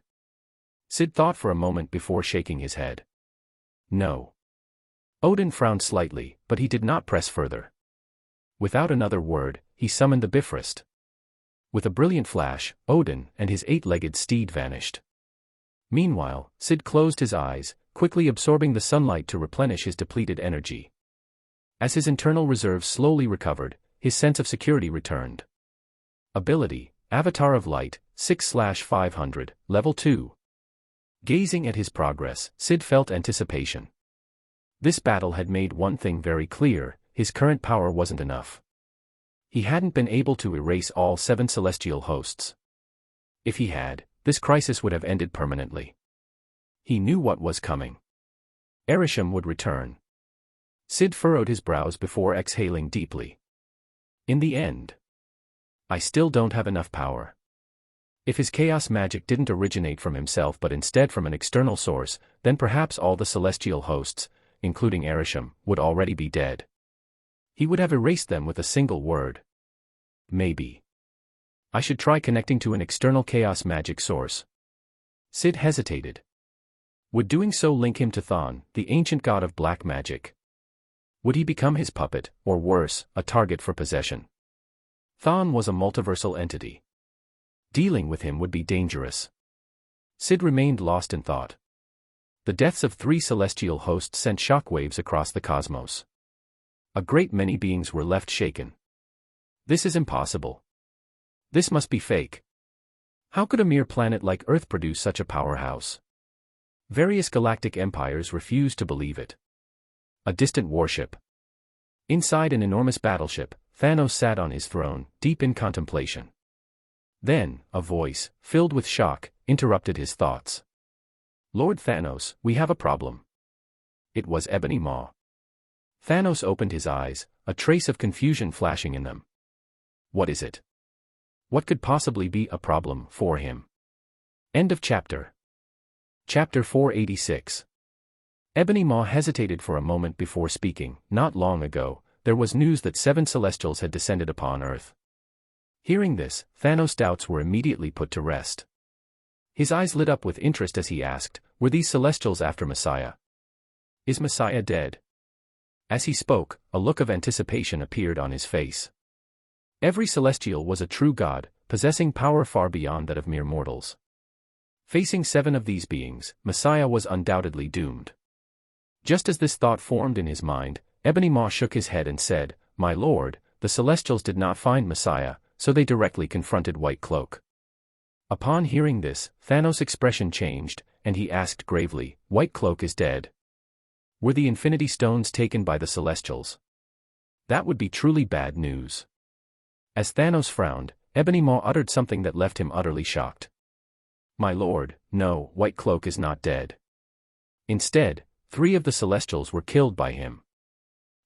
Speaker 1: Syd thought for a moment before shaking his head. No. Odin frowned slightly, but he did not press further. Without another word, he summoned the Bifrost. With a brilliant flash, Odin and his 8-legged steed vanished. Meanwhile, Syd closed his eyes, quickly absorbing the sunlight to replenish his depleted energy. As his internal reserves slowly recovered, his sense of security returned. Ability, Avatar of Light, 6/500, Level 2. Gazing at his progress, Syd felt anticipation. This battle had made one thing very clear: his current power wasn't enough. He hadn't been able to erase all 7 celestial hosts. If he had, this crisis would have ended permanently. He knew what was coming. Averting would return. Syd furrowed his brows before exhaling deeply. In the end, I still don't have enough power. If his chaos magic didn't originate from himself but instead from an external source, then perhaps all the celestial hosts, including Averting, would already be dead. He would have erased them with a single word. Maybe. I should try connecting to an external chaos magic source. Syd hesitated. Would doing so link him to Thon, the ancient god of black magic? Would he become his puppet, or worse, a target for possession? Thon was a multiversal entity. Dealing with him would be dangerous. Syd remained lost in thought. The deaths of 3 celestial hosts sent shockwaves across the cosmos. A great many beings were left shaken. This is impossible. This must be fake. How could a mere planet like Earth produce such a powerhouse? Various galactic empires refused to believe it. A distant warship. Inside an enormous battleship, Thanos sat on his throne, deep in contemplation. Then, a voice, filled with shock, interrupted his thoughts. Lord Thanos, we have a problem. It was Ebony Maw. Thanos opened his eyes, a trace of confusion flashing in them. What is it? What could possibly be a problem for him? End of chapter. Chapter 486. Ebony Maw hesitated for a moment before speaking. Not long ago, there was news that 7 Celestials had descended upon Earth. Hearing this, Thanos' doubts were immediately put to rest. His eyes lit up with interest as he asked, were these Celestials after Messiah? Is Messiah dead? As he spoke, a look of anticipation appeared on his face. Every Celestial was a true god, possessing power far beyond that of mere mortals. Facing 7 of these beings, Messiah was undoubtedly doomed. Just as this thought formed in his mind, Ebony Maw shook his head and said, My lord, the Celestials did not find Messiah, so they directly confronted White Cloak. Upon hearing this, Thanos' expression changed, and he asked gravely, White Cloak is dead. Were the Infinity Stones taken by the Celestials? That would be truly bad news. As Thanos frowned, Ebony Maw uttered something that left him utterly shocked. My lord, no, White Cloak is not dead. Instead, 3 of the Celestials were killed by him.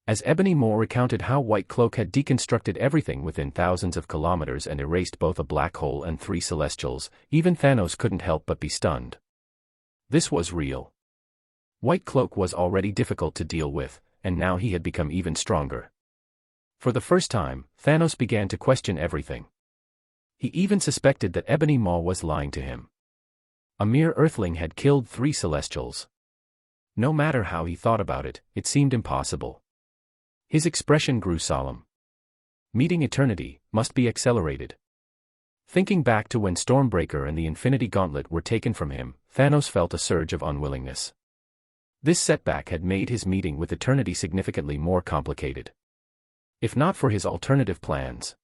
Speaker 1: As Ebony Maw recounted how White Cloak had deconstructed everything within thousands of kilometers and erased both a black hole and 3 Celestials, even Thanos couldn't help but be stunned. This was real. White Cloak was already difficult to deal with, and now he had become even stronger. For the first time, Thanos began to question everything. He even suspected that Ebony Maw was lying to him. A mere Earthling had killed 3 Celestials. No matter how he thought about it, it seemed impossible. His expression grew solemn. Meeting Eternity must be accelerated. Thinking back to when Stormbreaker and the Infinity Gauntlet were taken from him, Thanos felt a surge of unwillingness. This setback had made his meeting with Eternity significantly more complicated. If not for his alternative plans.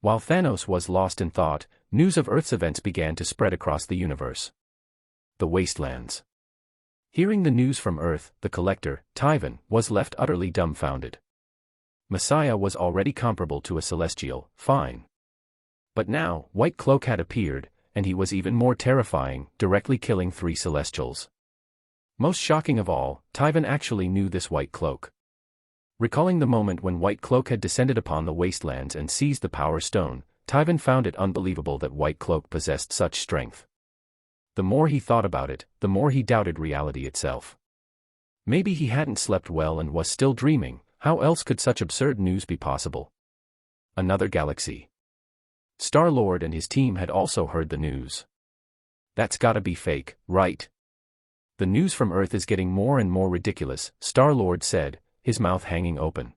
Speaker 1: While Thanos was lost in thought, news of Earth's events began to spread across the universe. The Wastelands. Hearing the news from Earth, the Collector, Typhon, was left utterly dumbfounded. Messiah was already comparable to a Celestial, fine. But now, White Cloak had appeared, and he was even more terrifying, directly killing 3 Celestials. Most shocking of all, Typhon actually knew this White Cloak. Recalling the moment when White Cloak had descended upon the Wastelands and seized the Power Stone, Typhon found it unbelievable that White Cloak possessed such strength. The more he thought about it, the more he doubted reality itself. Maybe he hadn't slept well and was still dreaming. How else could such absurd news be possible? Another galaxy. Star-Lord and his team had also heard the news. That's gotta be fake, right? The news from Earth is getting more and more ridiculous, Star-Lord said, his mouth hanging open.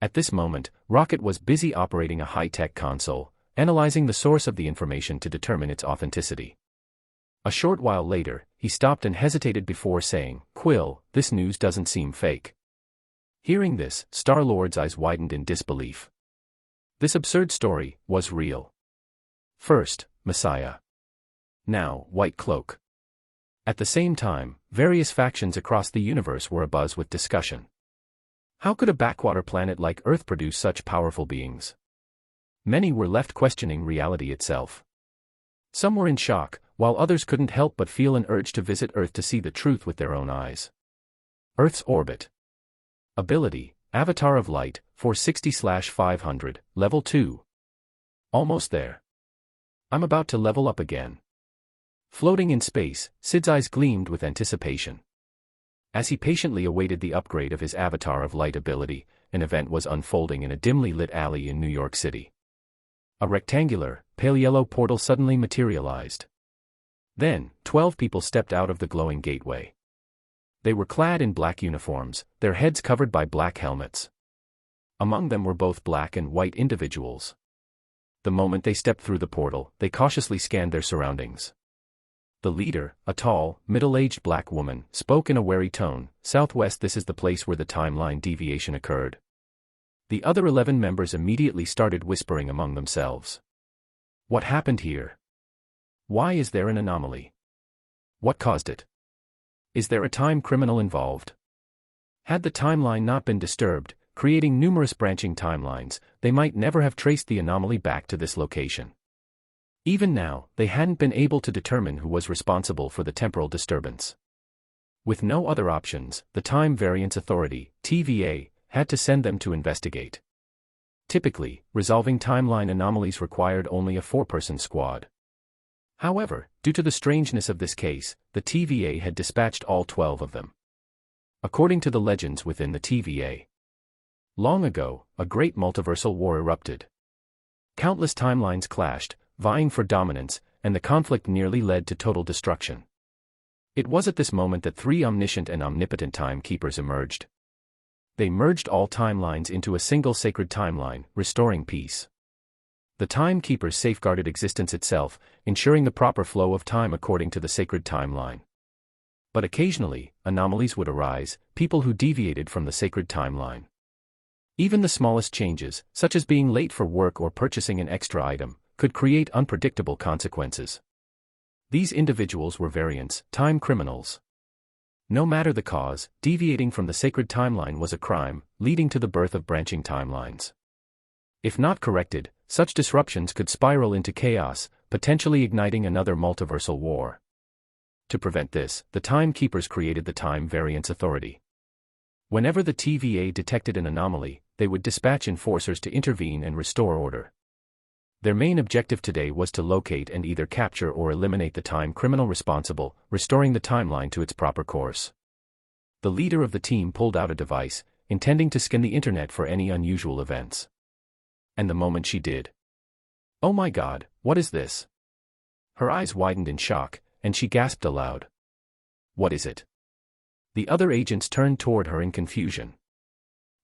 Speaker 1: At this moment, Rocket was busy operating a high-tech console, analyzing the source of the information to determine its authenticity. A short while later, he stopped and hesitated before saying, Quill, this news doesn't seem fake. Hearing this, Star-Lord's eyes widened in disbelief. This absurd story was real. First, Messiah. Now, White Cloak. At the same time, various factions across the universe were abuzz with discussion. How could a backwater planet like Earth produce such powerful beings? Many were left questioning reality itself. Some were in shock, while others couldn't help but feel an urge to visit Earth to see the truth with their own eyes. Earth's orbit. Ability, Avatar of Light, 460/500, Level 2. Almost there. I'm about to level up again. Floating in space, Syd's eyes gleamed with anticipation. As he patiently awaited the upgrade of his Avatar of Light ability, an event was unfolding in a dimly lit alley in New York City. A rectangular, pale yellow portal suddenly materialized. Then, 12 people stepped out of the glowing gateway. They were clad in black uniforms, their heads covered by black helmets. Among them were both black and white individuals. The moment they stepped through the portal, they cautiously scanned their surroundings. The leader, a tall, middle-aged black woman, spoke in a wary tone, Southwest, this is the place where the timeline deviation occurred. The other 11 members immediately started whispering among themselves. What happened here? Why is there an anomaly? What caused it? Is there a time criminal involved? Had the timeline not been disturbed, creating numerous branching timelines, they might never have traced the anomaly back to this location. Even now, they hadn't been able to determine who was responsible for the temporal disturbance. With no other options, the Time Variance Authority, TVA, had to send them to investigate. Typically, resolving timeline anomalies required only a 4-person squad. However, due to the strangeness of this case, the TVA had dispatched all 12 of them. According to the legends within the TVA, long ago, a great multiversal war erupted. Countless timelines clashed, vying for dominance, and the conflict nearly led to total destruction. It was at this moment that 3 omniscient and omnipotent timekeepers emerged. They merged all timelines into a single sacred timeline, restoring peace. The timekeepers safeguarded existence itself, ensuring the proper flow of time according to the sacred timeline. But occasionally, anomalies would arise, people who deviated from the sacred timeline. Even the smallest changes, such as being late for work or purchasing an extra item, could create unpredictable consequences. These individuals were variants, time criminals. No matter the cause, deviating from the sacred timeline was a crime, leading to the birth of branching timelines. If not corrected, such disruptions could spiral into chaos, potentially igniting another multiversal war. To prevent this, the Timekeepers created the Time Variance Authority. Whenever the TVA detected an anomaly, they would dispatch enforcers to intervene and restore order. Their main objective today was to locate and either capture or eliminate the time criminal responsible, restoring the timeline to its proper course. The leader of the team pulled out a device, intending to scan the internet for any unusual events. And the moment she did, "Oh my God, what is this?" Her eyes widened in shock, and she gasped aloud. "What is it?" The other agents turned toward her in confusion.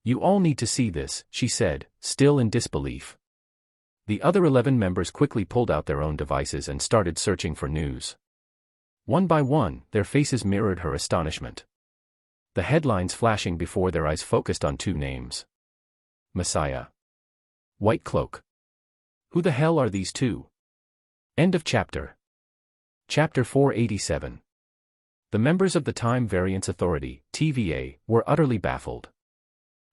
Speaker 1: "You all need to see this," she said, still in disbelief. The other 11 members quickly pulled out their own devices and started searching for news. One by one, their faces mirrored her astonishment. The headlines flashing before their eyes focused on two names. Messiah. White Cloak. Who the hell are these two? End of chapter. Chapter 487. The members of the Time Variance Authority, TVA, were utterly baffled.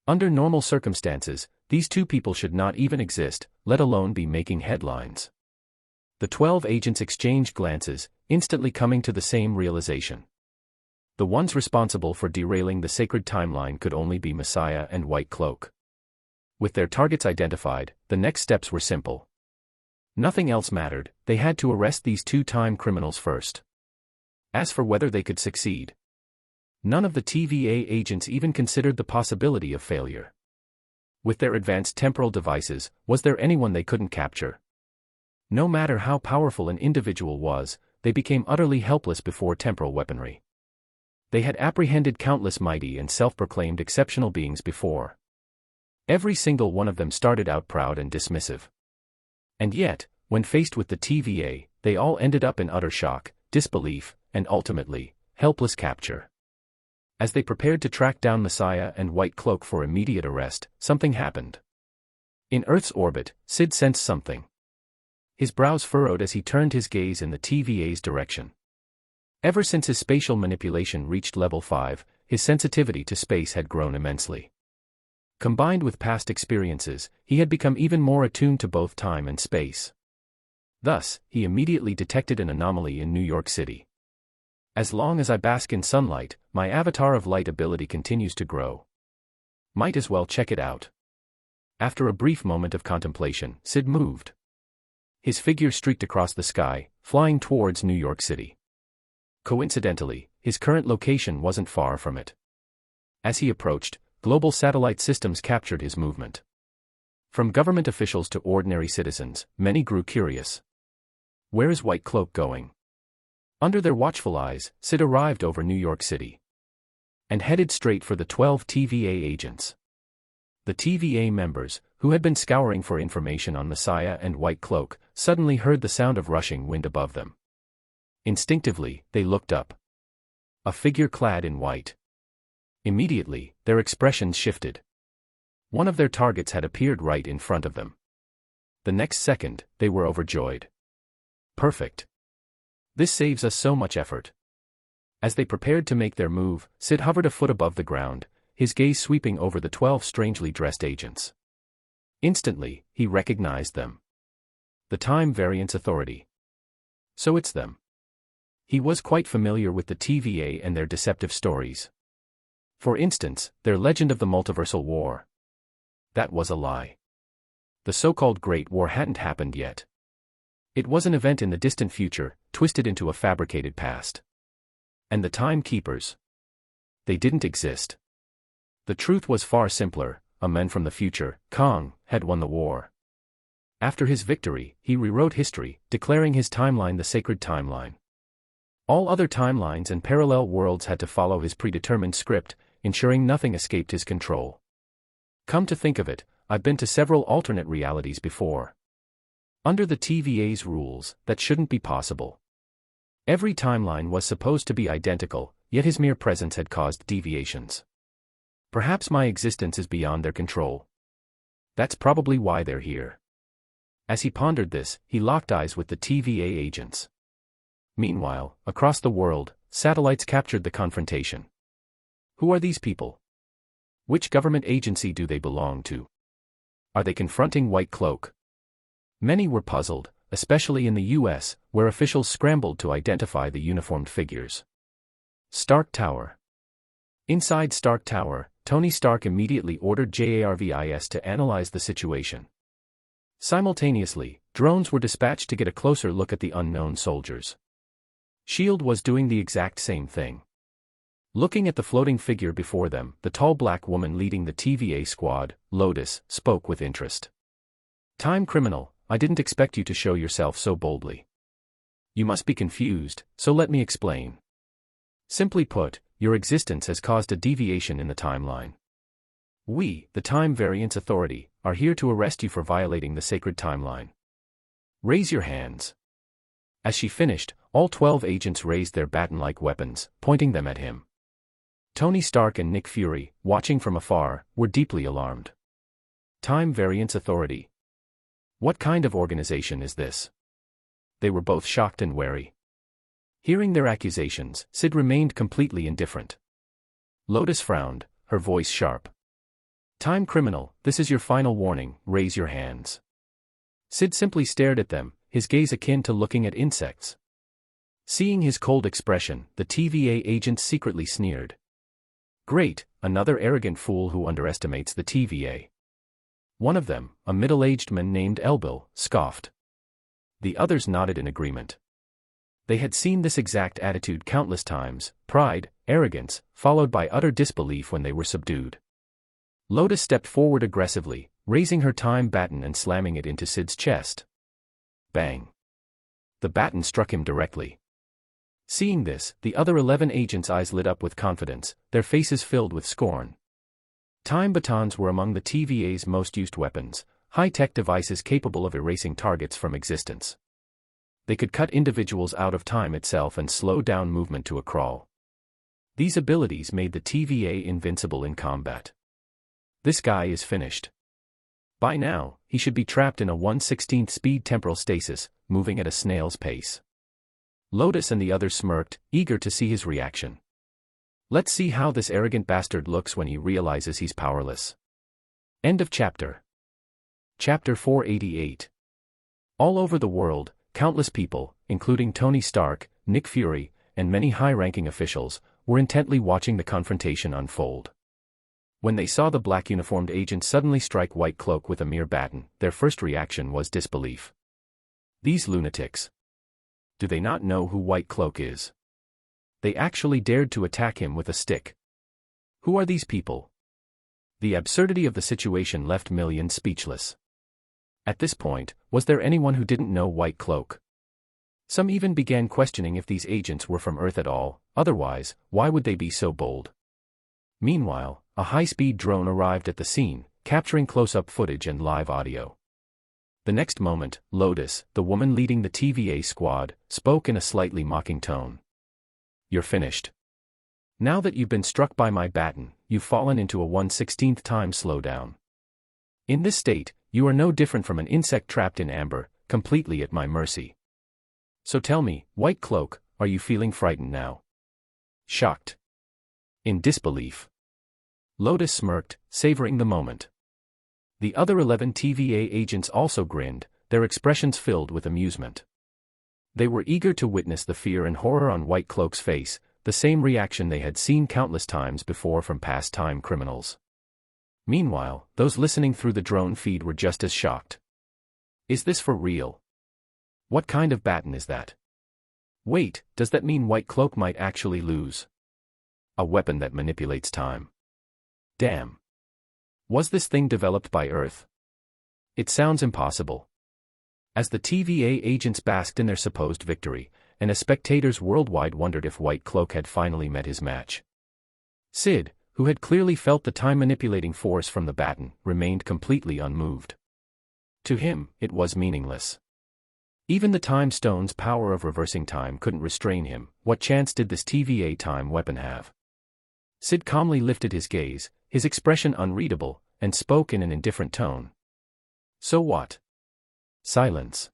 Speaker 1: Under normal circumstances, these two people should not even exist, let alone be making headlines. The 12 agents exchanged glances, instantly coming to the same realization. The ones responsible for derailing the sacred timeline could only be Messiah and White Cloak. With their targets identified, the next steps were simple. Nothing else mattered, they had to arrest these two time criminals first. As for whether they could succeed, none of the TVA agents even considered the possibility of failure. With their advanced temporal devices, was there anyone they couldn't capture? No matter how powerful an individual was, they became utterly helpless before temporal weaponry. They had apprehended countless mighty and self-proclaimed exceptional beings before. Every single one of them started out proud and dismissive. And yet, when faced with the TVA, they all ended up in utter shock, disbelief, and ultimately, helpless capture. As they prepared to track down Messiah and White Cloak for immediate arrest, something happened. In Earth's orbit, Syd sensed something. His brows furrowed as he turned his gaze in the TVA's direction. Ever since his spatial manipulation reached level 5, his sensitivity to space had grown immensely. Combined with past experiences, he had become even more attuned to both time and space. Thus, he immediately detected an anomaly in New York City. As long as I bask in sunlight, my avatar of light ability continues to grow. Might as well check it out. After a brief moment of contemplation, Syd moved. His figure streaked across the sky, flying towards New York City. Coincidentally, his current location wasn't far from it. As he approached, global satellite systems captured his movement. From government officials to ordinary citizens, many grew curious. Where is White Cloak going? Under their watchful eyes, Syd arrived over New York City and headed straight for the 12 TVA agents. The TVA members, who had been scouring for information on Messiah and White Cloak, suddenly heard the sound of rushing wind above them. Instinctively, they looked up. A figure clad in white. Immediately, their expressions shifted. One of their targets had appeared right in front of them. The next second, they were overjoyed. Perfect. This saves us so much effort. As they prepared to make their move, Syd hovered a foot above the ground, his gaze sweeping over the 12 strangely dressed agents. Instantly, he recognized them. The Time Variance Authority. So it's them. He was quite familiar with the TVA and their deceptive stories. For instance, their legend of the multiversal war. That was a lie. The so-called Great War hadn't happened yet. It was an event in the distant future, twisted into a fabricated past. And the Timekeepers? They didn't exist. The truth was far simpler: a man from the future, Kong, had won the war. After his victory, he rewrote history, declaring his timeline the sacred timeline. All other timelines and parallel worlds had to follow his predetermined script, ensuring nothing escaped his control. Come to think of it, I've been to several alternate realities before. Under the TVA's rules, that shouldn't be possible. Every timeline was supposed to be identical, yet his mere presence had caused deviations. Perhaps my existence is beyond their control. That's probably why they're here. As he pondered this, he locked eyes with the TVA agents. Meanwhile, across the world, satellites captured the Confrontation. Who are these people? Which government agency do they belong to? Are they confronting White Cloak? Many were puzzled, especially in the US, where officials scrambled to identify the uniformed figures. Stark Tower. Inside Stark Tower, Tony Stark immediately ordered JARVIS to analyze the situation. Simultaneously, drones were dispatched to get a closer look at the unknown soldiers. S.H.I.E.L.D. was doing the exact same thing. Looking at the floating figure before them, the tall black woman leading the TVA squad, Lotus, spoke with interest. "Time criminal, I didn't expect you to show yourself so boldly. You must be confused, so let me explain. Simply put, your existence has caused a deviation in the timeline. We, the Time Variance Authority, are here to arrest you for violating the sacred timeline. Raise your hands." As she finished, all 12 agents raised their baton-like weapons, pointing them at him. Tony Stark and Nick Fury, watching from afar, were deeply alarmed. Time Variance Authority. What kind of organization is this? They were both shocked and wary. Hearing their accusations, Syd remained completely indifferent. Lotus frowned, her voice sharp. "Time criminal, this is your final warning, raise your hands." Syd simply stared at them, his gaze akin to looking at insects. Seeing his cold expression, the TVA agents secretly sneered. "Great, another arrogant fool who underestimates the TVA." One of them, a middle-aged man named Elbil, scoffed. The others nodded in agreement. They had seen this exact attitude countless times: pride, arrogance, followed by utter disbelief when they were subdued. Lotus stepped forward aggressively, raising her time baton and slamming it into Syd's chest. Bang! The baton struck him directly. Seeing this, the other 11 agents' eyes lit up with confidence, their faces filled with scorn. Time batons were among the TVA's most used weapons, high-tech devices capable of erasing targets from existence. They could cut individuals out of time itself and slow down movement to a crawl. These abilities made the TVA invincible in combat. This guy is finished. By now, he should be trapped in a 1/16th speed temporal stasis, moving at a snail's pace. Lotus and the others smirked, eager to see his reaction. Let's see how this arrogant bastard looks when he realizes he's powerless. End of chapter. Chapter 488. All over the world, countless people, including Tony Stark, Nick Fury, and many high-ranking officials, were intently watching the confrontation unfold. When they saw the black uniformed agent suddenly strike White Cloak with a mere baton, their first reaction was disbelief. These lunatics. Do they not know who White Cloak is? They actually dared to attack him with a stick. Who are these people? The absurdity of the situation left millions speechless. At this point, was there anyone who didn't know White Cloak? Some even began questioning if these agents were from Earth at all, otherwise, why would they be so bold? Meanwhile, a high-speed drone arrived at the scene, capturing close-up footage and live audio. The next moment, Lotus, the woman leading the TVA squad, spoke in a slightly mocking tone. "You're finished. Now that you've been struck by my baton, you've fallen into a 1/16th time slowdown. In this state, you are no different from an insect trapped in amber, completely at my mercy. So tell me, White Cloak, are you feeling frightened now?" Shocked. In disbelief. Lotus smirked, savoring the moment. The other 11 TVA agents also grinned, their expressions filled with amusement. They were eager to witness the fear and horror on White Cloak's face, the same reaction they had seen countless times before from past time criminals. Meanwhile, those listening through the drone feed were just as shocked. Is this for real? What kind of baton is that? Wait, does that mean White Cloak might actually lose? A weapon that manipulates time. Damn. Was this thing developed by Earth? It sounds impossible. As the TVA agents basked in their supposed victory, and as spectators worldwide wondered if White Cloak had finally met his match, Syd, who had clearly felt the time-manipulating force from the baton, remained completely unmoved. To him, it was meaningless. Even the Time Stone's power of reversing time couldn't restrain him. What chance did this TVA time weapon have? Syd calmly lifted his gaze, his expression unreadable, and spoke in an indifferent tone. So what? Silence.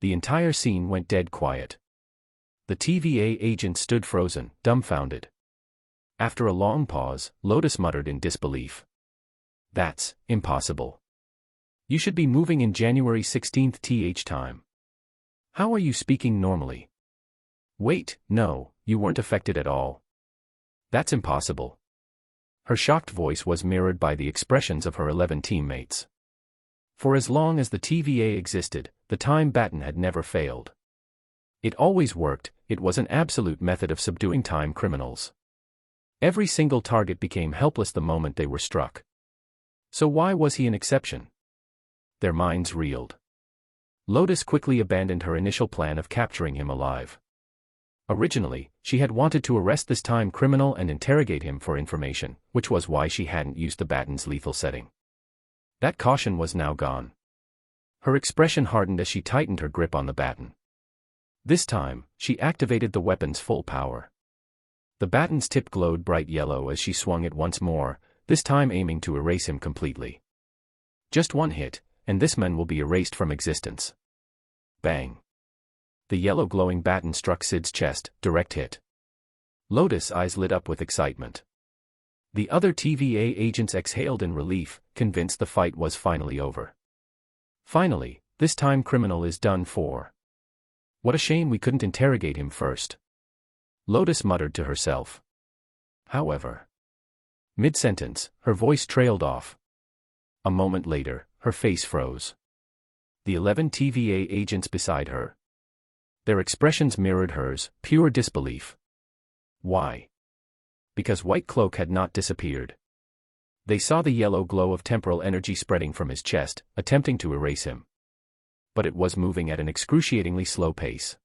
Speaker 1: The entire scene went dead quiet. The TVA agent stood frozen, dumbfounded. After a long pause, Lotus muttered in disbelief. That's impossible. You should be moving in January 16th th time. How are you speaking normally? Wait, no, you weren't affected at all. That's impossible. Her shocked voice was mirrored by the expressions of her 11 teammates. For as long as the TVA existed, the time baton had never failed. It always worked. It was an absolute method of subduing time criminals. Every single target became helpless the moment they were struck. So why was he an exception? Their minds reeled. Lotus quickly abandoned her initial plan of capturing him alive. Originally, she had wanted to arrest this time criminal and interrogate him for information, which was why she hadn't used the baton's lethal setting. That caution was now gone. Her expression hardened as she tightened her grip on the baton. This time, she activated the weapon's full power. The baton's tip glowed bright yellow as she swung it once more, this time aiming to erase him completely. Just one hit, and this man will be erased from existence. Bang. The yellow glowing baton struck Syd's chest, direct hit. Lotus' eyes lit up with excitement. The other TVA agents exhaled in relief, convinced the fight was finally over. Finally, this time criminal is done for. What a shame we couldn't interrogate him first. Lotus muttered to herself. However. Mid-sentence, her voice trailed off. A moment later, her face froze. The 11 TVA agents beside her. Their expressions mirrored hers, pure disbelief. Why? Because White Cloak had not disappeared. They saw the yellow glow of temporal energy spreading from his chest, attempting to erase him. But it was moving at an excruciatingly slow pace.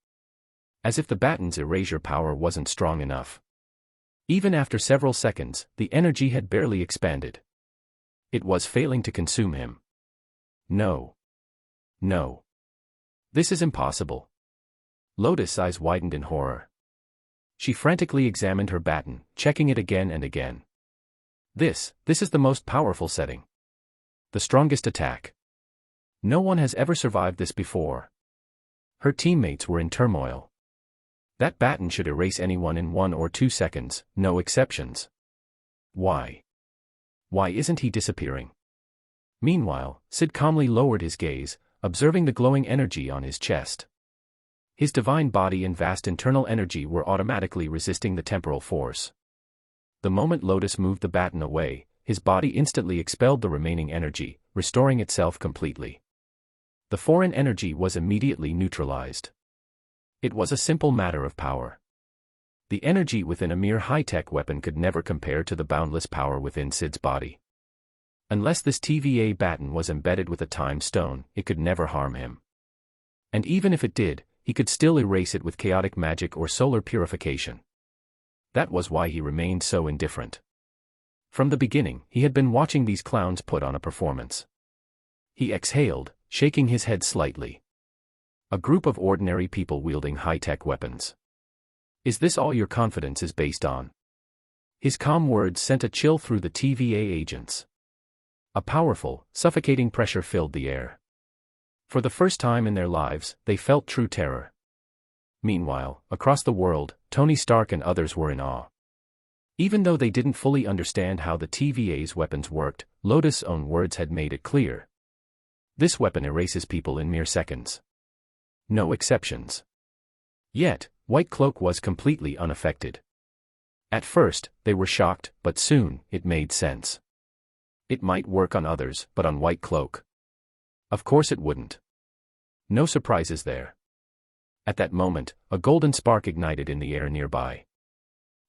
Speaker 1: As if the baton's erasure power wasn't strong enough. Even after several seconds, the energy had barely expanded. It was failing to consume him. No. No. This is impossible. Lotus' eyes widened in horror. She frantically examined her baton, checking it again and again. This is the most powerful setting. The strongest attack. No one has ever survived this before. Her teammates were in turmoil. That baton should erase anyone in 1 or 2 seconds, no exceptions. Why? Why isn't he disappearing? Meanwhile, Syd calmly lowered his gaze, observing the glowing energy on his chest. His divine body and vast internal energy were automatically resisting the temporal force. The moment Lotus moved the baton away, his body instantly expelled the remaining energy, restoring itself completely. The foreign energy was immediately neutralized. It was a simple matter of power. The energy within a mere high-tech weapon could never compare to the boundless power within Syd's body. Unless this TVA baton was embedded with a time stone, it could never harm him. And even if it did, he could still erase it with chaotic magic or solar purification. That was why he remained so indifferent. From the beginning, he had been watching these clowns put on a performance. He exhaled, shaking his head slightly. A group of ordinary people wielding high-tech weapons. Is this all your confidence is based on? His calm words sent a chill through the TVA agents. A powerful, suffocating pressure filled the air. For the first time in their lives, they felt true terror. Meanwhile, across the world, Tony Stark and others were in awe. Even though they didn't fully understand how the TVA's weapons worked, Lotus' own words had made it clear. This weapon erases people in mere seconds. No exceptions. Yet, White Cloak was completely unaffected. At first, they were shocked, but soon, it made sense. It might work on others, but on White Cloak? Of course it wouldn't. No surprises there. At that moment, a golden spark ignited in the air nearby.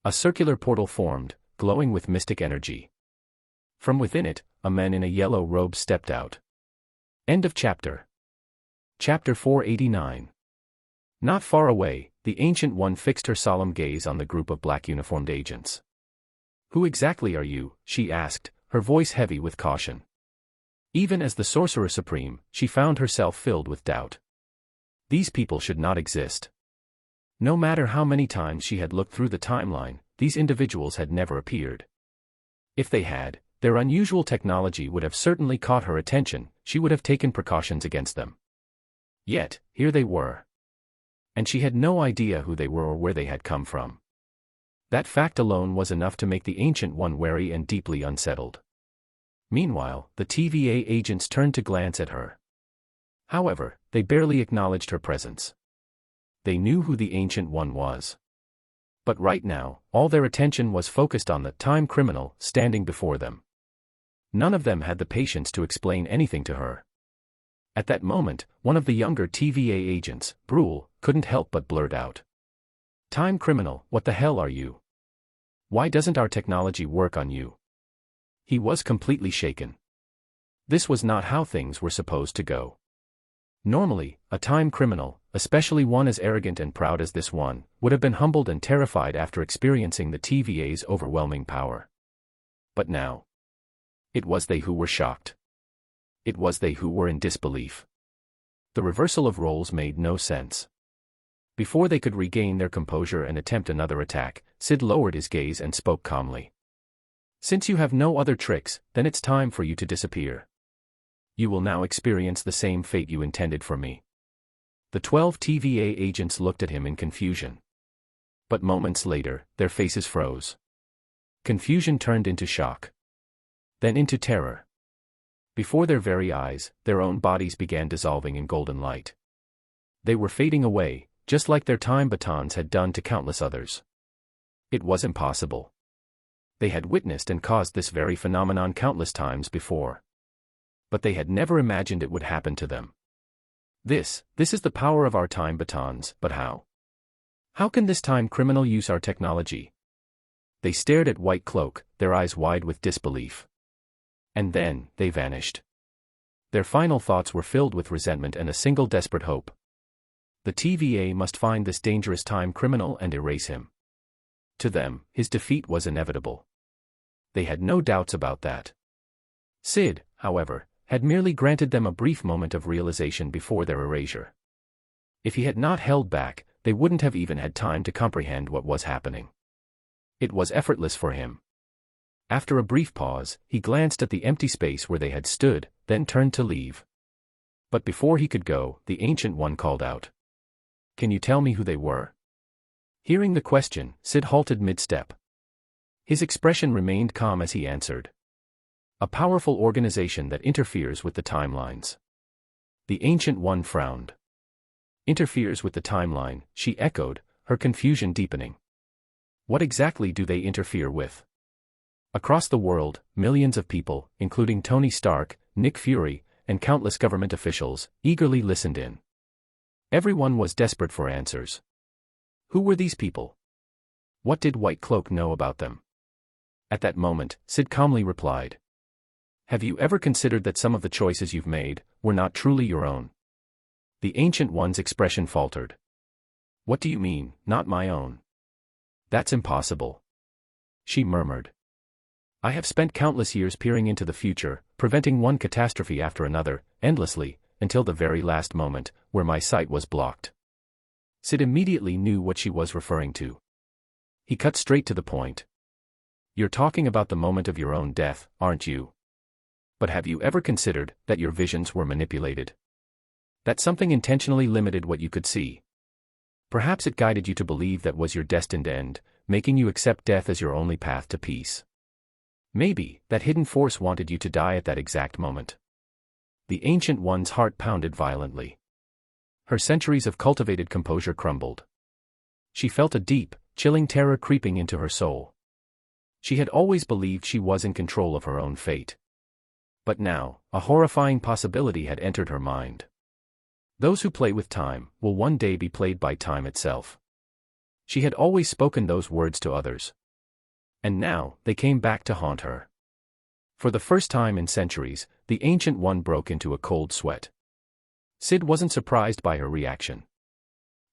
Speaker 1: A circular portal formed, glowing with mystic energy. From within it, a man in a yellow robe stepped out. End of chapter. Chapter 489. Not far away, the Ancient One fixed her solemn gaze on the group of black uniformed agents. Who exactly are you? She asked, her voice heavy with caution. Even as the Sorcerer Supreme, she found herself filled with doubt. These people should not exist. No matter how many times she had looked through the timeline, these individuals had never appeared. If they had, their unusual technology would have certainly caught her attention, she would have taken precautions against them. Yet, here they were. And she had no idea who they were or where they had come from. That fact alone was enough to make the Ancient One wary and deeply unsettled. Meanwhile, the TVA agents turned to glance at her. However, they barely acknowledged her presence. They knew who the Ancient One was. But right now, all their attention was focused on the time criminal standing before them. None of them had the patience to explain anything to her. At that moment, one of the younger TVA agents, Brule, couldn't help but blurt out. "Time criminal, what the hell are you? Why doesn't our technology work on you?" He was completely shaken. This was not how things were supposed to go. Normally, a time criminal, especially one as arrogant and proud as this one, would have been humbled and terrified after experiencing the TVA's overwhelming power. But now, it was they who were shocked. It was they who were in disbelief. The reversal of roles made no sense. Before they could regain their composure and attempt another attack, Syd lowered his gaze and spoke calmly. "Since you have no other tricks, then it's time for you to disappear. You will now experience the same fate you intended for me." The 12 TVA agents looked at him in confusion. But moments later, their faces froze. Confusion turned into shock. Then into terror. Before their very eyes, their own bodies began dissolving in golden light. They were fading away, just like their time batons had done to countless others. It was impossible. They had witnessed and caused this very phenomenon countless times before. But they had never imagined it would happen to them. This is the power of our time batons, but how? How can this time criminal use our technology? They stared at White Cloak, their eyes wide with disbelief. And then, they vanished. Their final thoughts were filled with resentment and a single desperate hope. The TVA must find this dangerous time criminal and erase him. To them, his defeat was inevitable. They had no doubts about that. Syd, however, had merely granted them a brief moment of realization before their erasure. If he had not held back, they wouldn't have even had time to comprehend what was happening. It was effortless for him. After a brief pause, he glanced at the empty space where they had stood, then turned to leave. But before he could go, the Ancient One called out. "Can you tell me who they were?" Hearing the question, Syd halted mid-step. His expression remained calm as he answered. "A powerful organization that interferes with the timelines." The Ancient One frowned. "Interferes with the timeline," she echoed, her confusion deepening. "What exactly do they interfere with?" Across the world, millions of people, including Tony Stark, Nick Fury, and countless government officials, eagerly listened in. Everyone was desperate for answers. Who were these people? What did White Cloak know about them? At that moment, Syd calmly replied. "Have you ever considered that some of the choices you've made were not truly your own?" The Ancient One's expression faltered. "What do you mean, not my own?" "That's impossible," she murmured. "I have spent countless years peering into the future, preventing one catastrophe after another, endlessly, until the very last moment, where my sight was blocked." Syd immediately knew what she was referring to. He cut straight to the point. "You're talking about the moment of your own death, aren't you? But have you ever considered that your visions were manipulated? That something intentionally limited what you could see? Perhaps it guided you to believe that was your destined end, making you accept death as your only path to peace. Maybe that hidden force wanted you to die at that exact moment." The Ancient One's heart pounded violently. Her centuries of cultivated composure crumbled. She felt a deep, chilling terror creeping into her soul. She had always believed she was in control of her own fate. But now, a horrifying possibility had entered her mind. Those who play with time will one day be played by time itself. She had always spoken those words to others. And now, they came back to haunt her. For the first time in centuries, the Ancient One broke into a cold sweat. Syd wasn't surprised by her reaction.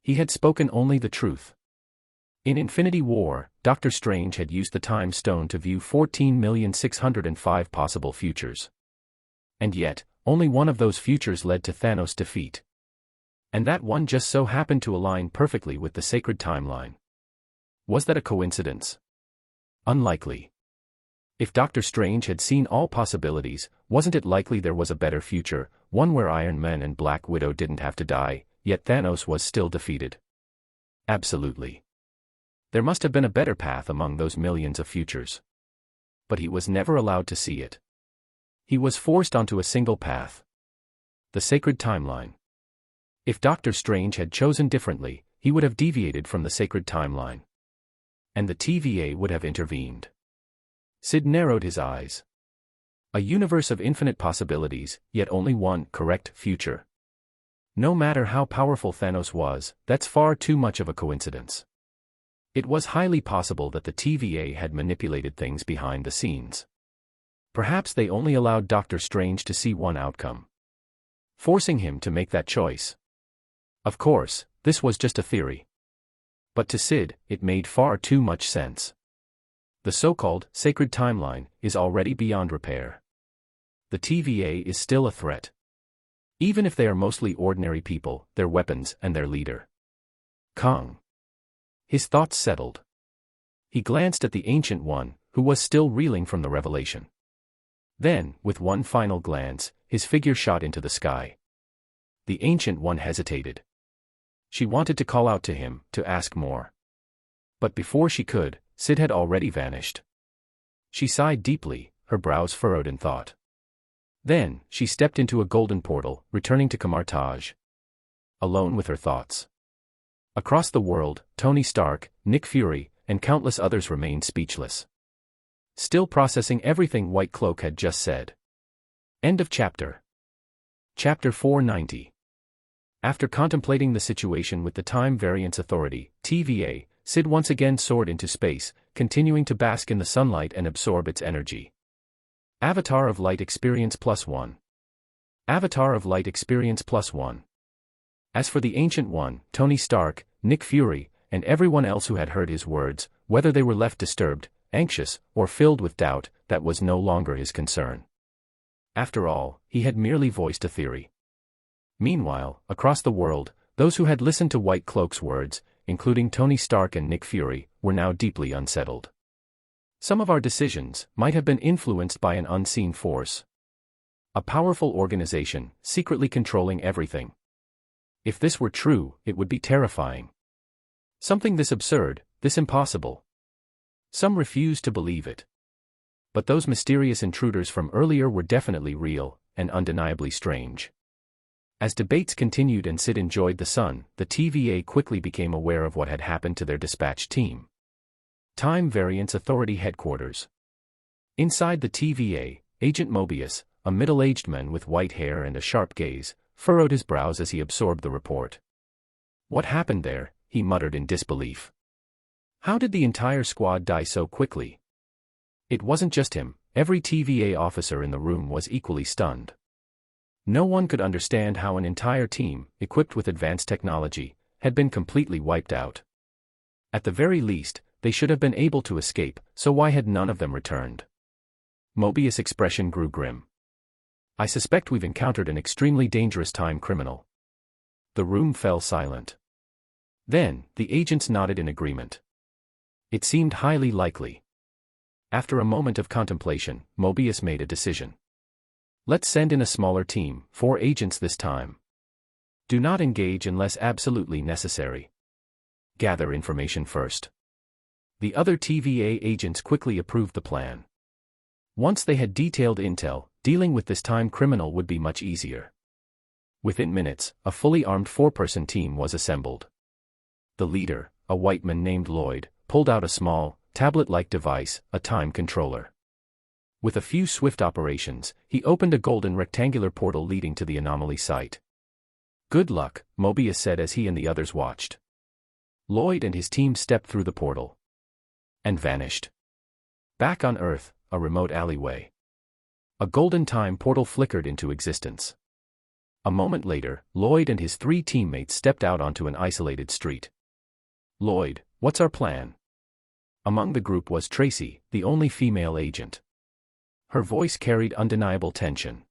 Speaker 1: He had spoken only the truth. In Infinity War, Dr. Strange had used the Time Stone to view 14,605 possible futures. And yet, only one of those futures led to Thanos' defeat. And that one just so happened to align perfectly with the sacred timeline. Was that a coincidence? Unlikely. If Dr. Strange had seen all possibilities, wasn't it likely there was a better future, one where Iron Man and Black Widow didn't have to die, yet Thanos was still defeated? Absolutely. There must have been a better path among those millions of futures. But he was never allowed to see it. He was forced onto a single path. The sacred timeline. If Doctor Strange had chosen differently, he would have deviated from the sacred timeline. And the TVA would have intervened. Syd narrowed his eyes. A universe of infinite possibilities, yet only one correct future. No matter how powerful Thanos was, that's far too much of a coincidence. It was highly possible that the TVA had manipulated things behind the scenes. Perhaps they only allowed Doctor Strange to see one outcome, forcing him to make that choice. Of course, this was just a theory. But to Syd, it made far too much sense. The so-called sacred timeline is already beyond repair. The TVA is still a threat. Even if they are mostly ordinary people, their weapons and their leader. Kong. His thoughts settled. He glanced at the Ancient One, who was still reeling from the revelation. Then, with one final glance, his figure shot into the sky. The Ancient One hesitated. She wanted to call out to him, to ask more. But before she could, Syd had already vanished. She sighed deeply, her brows furrowed in thought. Then, she stepped into a golden portal, returning to Camartage. Alone with her thoughts. Across the world, Tony Stark, Nick Fury, and countless others remained speechless. Still processing everything White Cloak had just said. End of chapter. Chapter 490. After contemplating the situation with the Time Variance Authority, TVA, Syd once again soared into space, continuing to bask in the sunlight and absorb its energy. Avatar of Light Experience +1. Avatar of Light Experience +1. As for the Ancient One, Tony Stark, Nick Fury, and everyone else who had heard his words, whether they were left disturbed, anxious, or filled with doubt, that was no longer his concern. After all, he had merely voiced a theory. Meanwhile, across the world, those who had listened to White Cloak's words, including Tony Stark and Nick Fury, were now deeply unsettled. Some of our decisions might have been influenced by an unseen force. A powerful organization, secretly controlling everything. If this were true, it would be terrifying. Something this absurd, this impossible. Some refused to believe it. But those mysterious intruders from earlier were definitely real, and undeniably strange. As debates continued and Syd enjoyed the sun, the TVA quickly became aware of what had happened to their dispatch team. Time Variance Authority Headquarters. Inside the TVA, Agent Mobius, a middle-aged man with white hair and a sharp gaze, furrowed his brows as he absorbed the report. What happened there? He muttered in disbelief. How did the entire squad die so quickly? It wasn't just him, every TVA officer in the room was equally stunned. No one could understand how an entire team, equipped with advanced technology, had been completely wiped out. At the very least, they should have been able to escape, so why had none of them returned? Mobius' expression grew grim. I suspect we've encountered an extremely dangerous time criminal. The room fell silent. Then, the agents nodded in agreement. It seemed highly likely. After a moment of contemplation, Mobius made a decision. Let's send in a smaller team, 4 agents this time. Do not engage unless absolutely necessary. Gather information first. The other TVA agents quickly approved the plan. Once they had detailed intel, dealing with this time criminal would be much easier. Within minutes, a fully armed 4-person team was assembled. The leader, a white man named Lloyd, pulled out a small, tablet-like device, a time controller. With a few swift operations, he opened a golden rectangular portal leading to the anomaly site. Good luck, Mobius said as he and the others watched. Lloyd and his team stepped through the portal. And vanished. Back on Earth, a remote alleyway. A golden time portal flickered into existence. A moment later, Lloyd and his 3 teammates stepped out onto an isolated street. Lloyd, what's our plan? Among the group was Tracy, the only female agent. Her voice carried undeniable tension.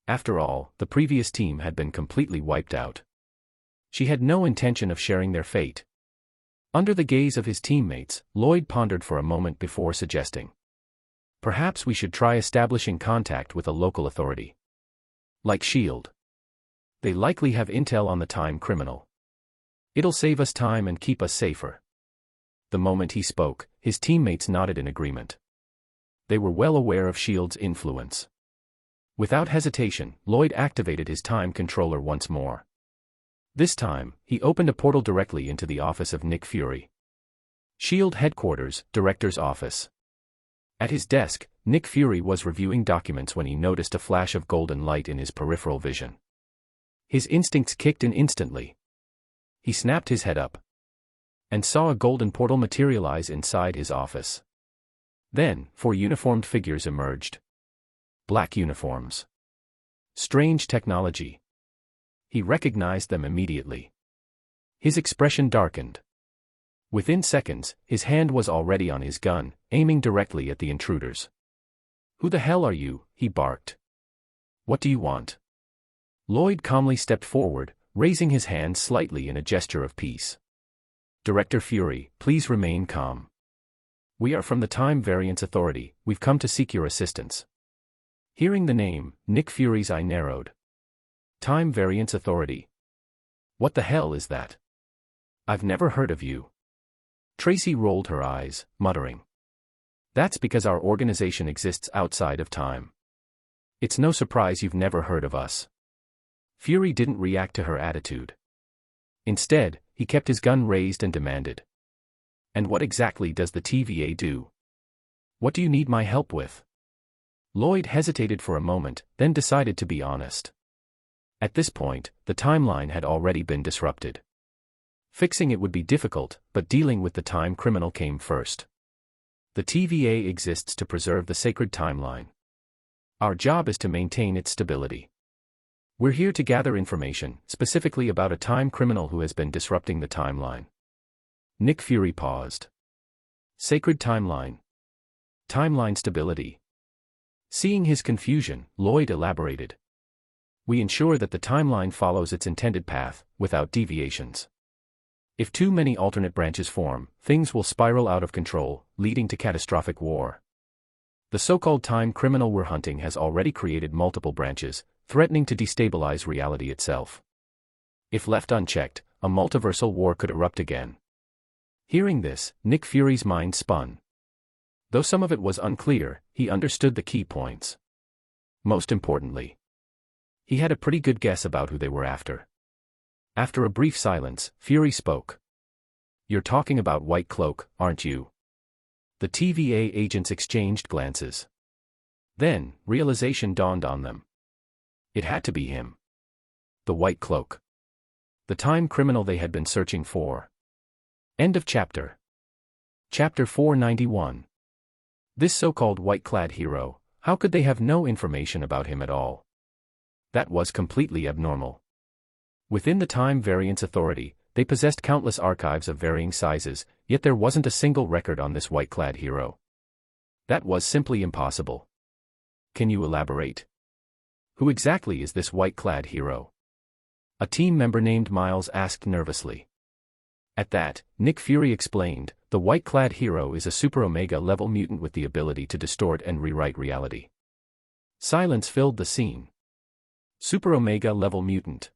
Speaker 1: After all, the previous team had been completely wiped out. She had no intention of sharing their fate. Under the gaze of his teammates, Lloyd pondered for a moment before suggesting. Perhaps we should try establishing contact with a local authority. Like S.H.I.E.L.D. They likely have intel on the time criminal. It'll save us time and keep us safer. The moment he spoke, his teammates nodded in agreement. They were well aware of S.H.I.E.L.D.'s influence. Without hesitation, Lloyd activated his time controller once more. This time, he opened a portal directly into the office of Nick Fury. S.H.I.E.L.D. Headquarters, Director's Office. At his desk, Nick Fury was reviewing documents when he noticed a flash of golden light in his peripheral vision. His instincts kicked in instantly. He snapped his head up and saw a golden portal materialize inside his office. Then, 4 uniformed figures emerged. Black uniforms. Strange technology. He recognized them immediately. His expression darkened. Within seconds, his hand was already on his gun, aiming directly at the intruders. "Who the hell are you?" he barked. "What do you want?" Lloyd calmly stepped forward, raising his hand slightly in a gesture of peace. "Director Fury, please remain calm. We are from the Time Variance Authority, we've come to seek your assistance." Hearing the name, Nick Fury's eye narrowed. Time Variance Authority. What the hell is that? I've never heard of you. Tracy rolled her eyes, muttering. That's because our organization exists outside of time. It's no surprise you've never heard of us. Fury didn't react to her attitude. Instead, he kept his gun raised and demanded. "And what exactly does the TVA do? What do you need my help with?" Lloyd hesitated for a moment, then decided to be honest. At this point, the timeline had already been disrupted. Fixing it would be difficult, but dealing with the time criminal came first. The TVA exists to preserve the sacred timeline. Our job is to maintain its stability. We're here to gather information, specifically about a time criminal who has been disrupting the timeline. Nick Fury paused. Sacred timeline. Timeline stability. Seeing his confusion, Lloyd elaborated. We ensure that the timeline follows its intended path, without deviations. If too many alternate branches form, things will spiral out of control, leading to catastrophic war. The so-called time criminal we're hunting has already created multiple branches, threatening to destabilize reality itself. If left unchecked, a multiversal war could erupt again. Hearing this, Nick Fury's mind spun. Though some of it was unclear, he understood the key points. Most importantly, he had a pretty good guess about who they were after. After a brief silence, Fury spoke. "You're talking about White Cloak, aren't you?" The TVA agents exchanged glances. Then, realization dawned on them. It had to be him. The White Cloak. The time criminal they had been searching for. End of chapter. Chapter 491. This so-called white-clad hero, how could they have no information about him at all? That was completely abnormal. Within the Time Variance Authority, they possessed countless archives of varying sizes, yet there wasn't a single record on this white-clad hero. That was simply impossible. Can you elaborate? Who exactly is this white-clad hero? A team member named Miles asked nervously. At that, Nick Fury explained, the white-clad hero is a Super Omega level mutant with the ability to distort and rewrite reality. Silence filled the scene. Super Omega level mutant.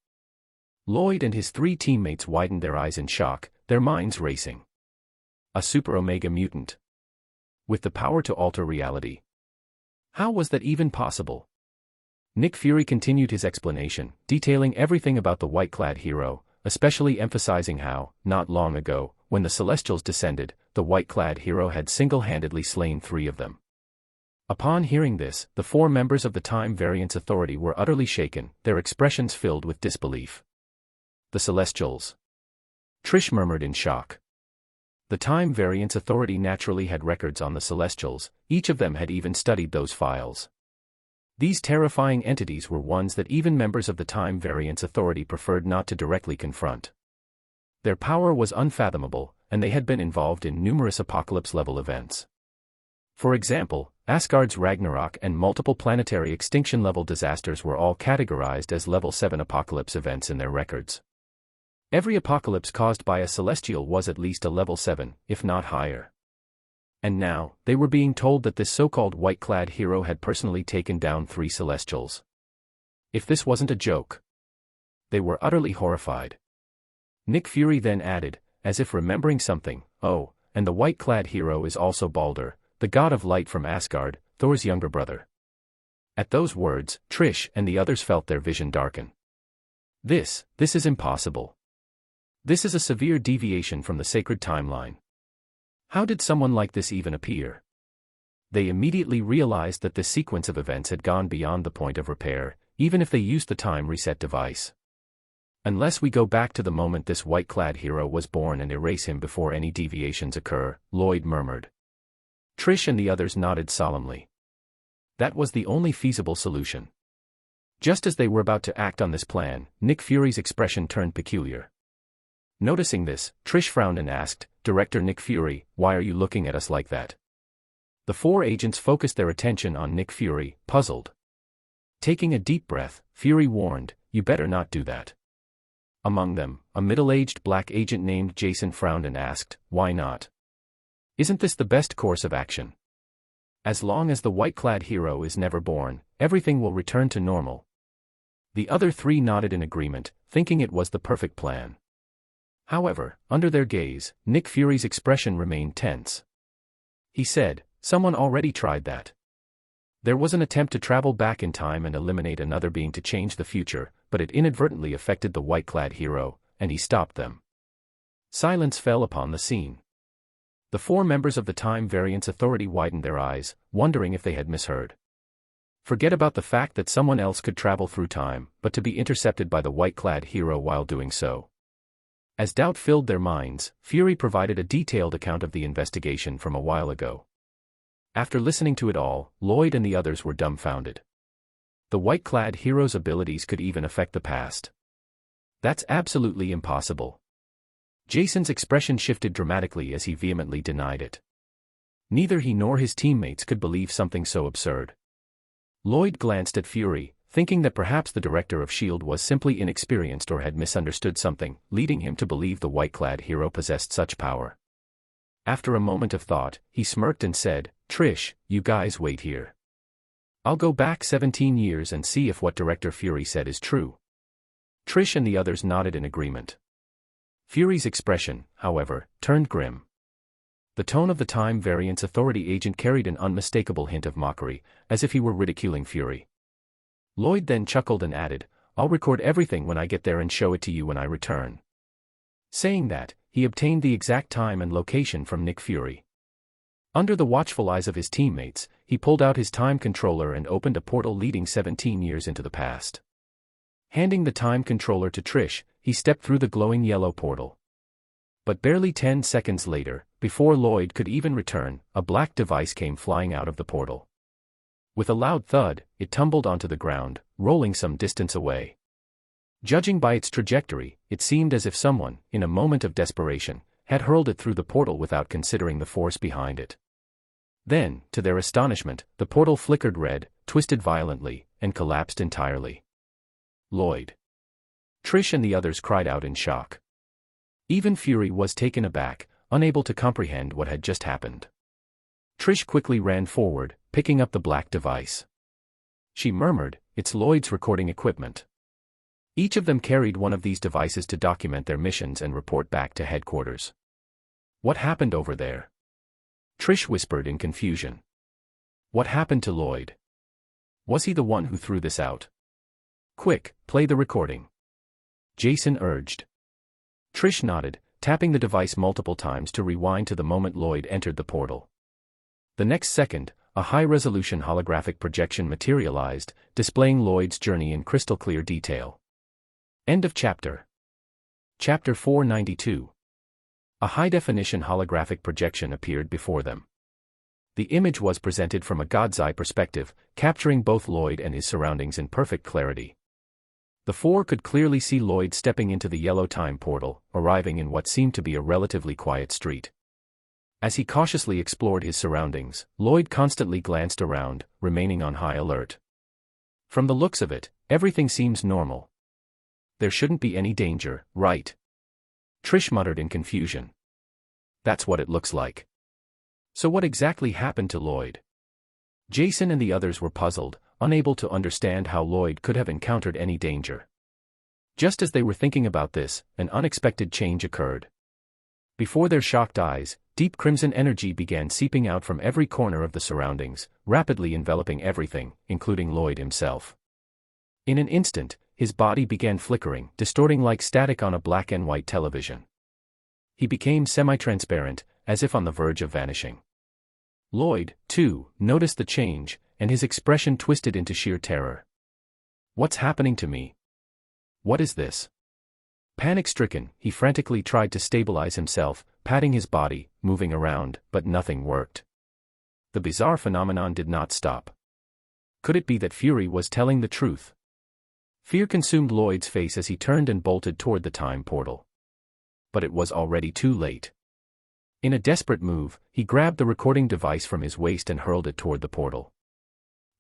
Speaker 1: Lloyd and his 3 teammates widened their eyes in shock, their minds racing. A Super Omega mutant. With the power to alter reality. How was that even possible? Nick Fury continued his explanation, detailing everything about the white-clad hero, especially emphasizing how, not long ago, when the Celestials descended, the white-clad hero had single-handedly slain 3 of them. Upon hearing this, the 4 members of the Time Variance Authority were utterly shaken, their expressions filled with disbelief. The Celestials. Trish murmured in shock. The Time Variance Authority naturally had records on the Celestials, each of them had even studied those files. These terrifying entities were ones that even members of the Time Variance Authority preferred not to directly confront. Their power was unfathomable, and they had been involved in numerous apocalypse-level events. For example, Asgard's Ragnarok and multiple planetary extinction-level disasters were all categorized as Level 7 apocalypse events in their records. Every apocalypse caused by a Celestial was at least a Level 7, if not higher. And now, they were being told that this so-called white-clad hero had personally taken down 3 Celestials. If this wasn't a joke. They were utterly horrified. Nick Fury then added, as if remembering something, "Oh, and the white-clad hero is also Baldur, the god of light from Asgard, Thor's younger brother." At those words, Trish and the others felt their vision darken. This is impossible. This is a severe deviation from the sacred timeline. How did someone like this even appear? They immediately realized that this sequence of events had gone beyond the point of repair, even if they used the time reset device. "Unless we go back to the moment this white-clad hero was born and erase him before any deviations occur," Lloyd murmured. Trish and the others nodded solemnly. That was the only feasible solution. Just as they were about to act on this plan, Nick Fury's expression turned peculiar. Noticing this, Trish frowned and asked, "Director Nick Fury, why are you looking at us like that?" The four agents focused their attention on Nick Fury, puzzled. Taking a deep breath, Fury warned, "You better not do that." Among them, a middle-aged black agent named Jason frowned and asked, "Why not? Isn't this the best course of action? As long as the white-clad hero is never born, everything will return to normal." The other three nodded in agreement, thinking it was the perfect plan. However, under their gaze, Nick Fury's expression remained tense. He said, "Someone already tried that. There was an attempt to travel back in time and eliminate another being to change the future, but it inadvertently affected the white-clad hero, and he stopped them." Silence fell upon the scene. The four members of the Time Variance Authority widened their eyes, wondering if they had misheard. Forget about the fact that someone else could travel through time, but to be intercepted by the white-clad hero while doing so. As doubt filled their minds, Fury provided a detailed account of the investigation from a while ago. After listening to it all, Lloyd and the others were dumbfounded. The white-clad hero's abilities could even affect the past. That's absolutely impossible. Jason's expression shifted dramatically as he vehemently denied it. Neither he nor his teammates could believe something so absurd. Lloyd glanced at Fury, thinking that perhaps the director of S.H.I.E.L.D. was simply inexperienced or had misunderstood something, leading him to believe the white-clad hero possessed such power. After a moment of thought, he smirked and said, "Trish, you guys wait here. I'll go back 17 years and see if what Director Fury said is true." Trish and the others nodded in agreement. Fury's expression, however, turned grim. The tone of the Time Variance Authority agent carried an unmistakable hint of mockery, as if he were ridiculing Fury. Lloyd then chuckled and added, "I'll record everything when I get there and show it to you when I return." Saying that, he obtained the exact time and location from Nick Fury. Under the watchful eyes of his teammates, he pulled out his time controller and opened a portal leading 17 years into the past. Handing the time controller to Trish, he stepped through the glowing yellow portal. But barely 10 seconds later, before Lloyd could even return, a black device came flying out of the portal. With a loud thud, it tumbled onto the ground, rolling some distance away. Judging by its trajectory, it seemed as if someone, in a moment of desperation, had hurled it through the portal without considering the force behind it. Then, to their astonishment, the portal flickered red, twisted violently, and collapsed entirely. Lloyd, Trish and the others cried out in shock. Even Fury was taken aback, unable to comprehend what had just happened. Trish quickly ran forward, picking up the black device. She murmured, "It's Lloyd's recording equipment." Each of them carried one of these devices to document their missions and report back to headquarters. "What happened over there?" Trish whispered in confusion. "What happened to Lloyd? Was he the one who threw this out?" "Quick, play the recording," Jason urged. Trish nodded, tapping the device multiple times to rewind to the moment Lloyd entered the portal. The next second, a high-resolution holographic projection materialized, displaying Lloyd's journey in crystal-clear detail. End of chapter. Chapter 492. A high-definition holographic projection appeared before them. The image was presented from a god's eye perspective, capturing both Lloyd and his surroundings in perfect clarity. The four could clearly see Lloyd stepping into the yellow time portal, arriving in what seemed to be a relatively quiet street. As he cautiously explored his surroundings, Lloyd constantly glanced around, remaining on high alert. "From the looks of it, everything seems normal. There shouldn't be any danger, right?" Trish muttered in confusion. "That's what it looks like." So what exactly happened to Lloyd? Jason and the others were puzzled, unable to understand how Lloyd could have encountered any danger. Just as they were thinking about this, an unexpected change occurred. Before their shocked eyes, deep crimson energy began seeping out from every corner of the surroundings, rapidly enveloping everything, including Lloyd himself. In an instant, his body began flickering, distorting like static on a black and white television. He became semi-transparent, as if on the verge of vanishing. Lloyd, too, noticed the change, and his expression twisted into sheer terror. "What's happening to me? What is this?" Panic-stricken, he frantically tried to stabilize himself, patting his body, moving around, but nothing worked. The bizarre phenomenon did not stop. Could it be that Fury was telling the truth? Fear consumed Lloyd's face as he turned and bolted toward the time portal. But it was already too late. In a desperate move, he grabbed the recording device from his waist and hurled it toward the portal.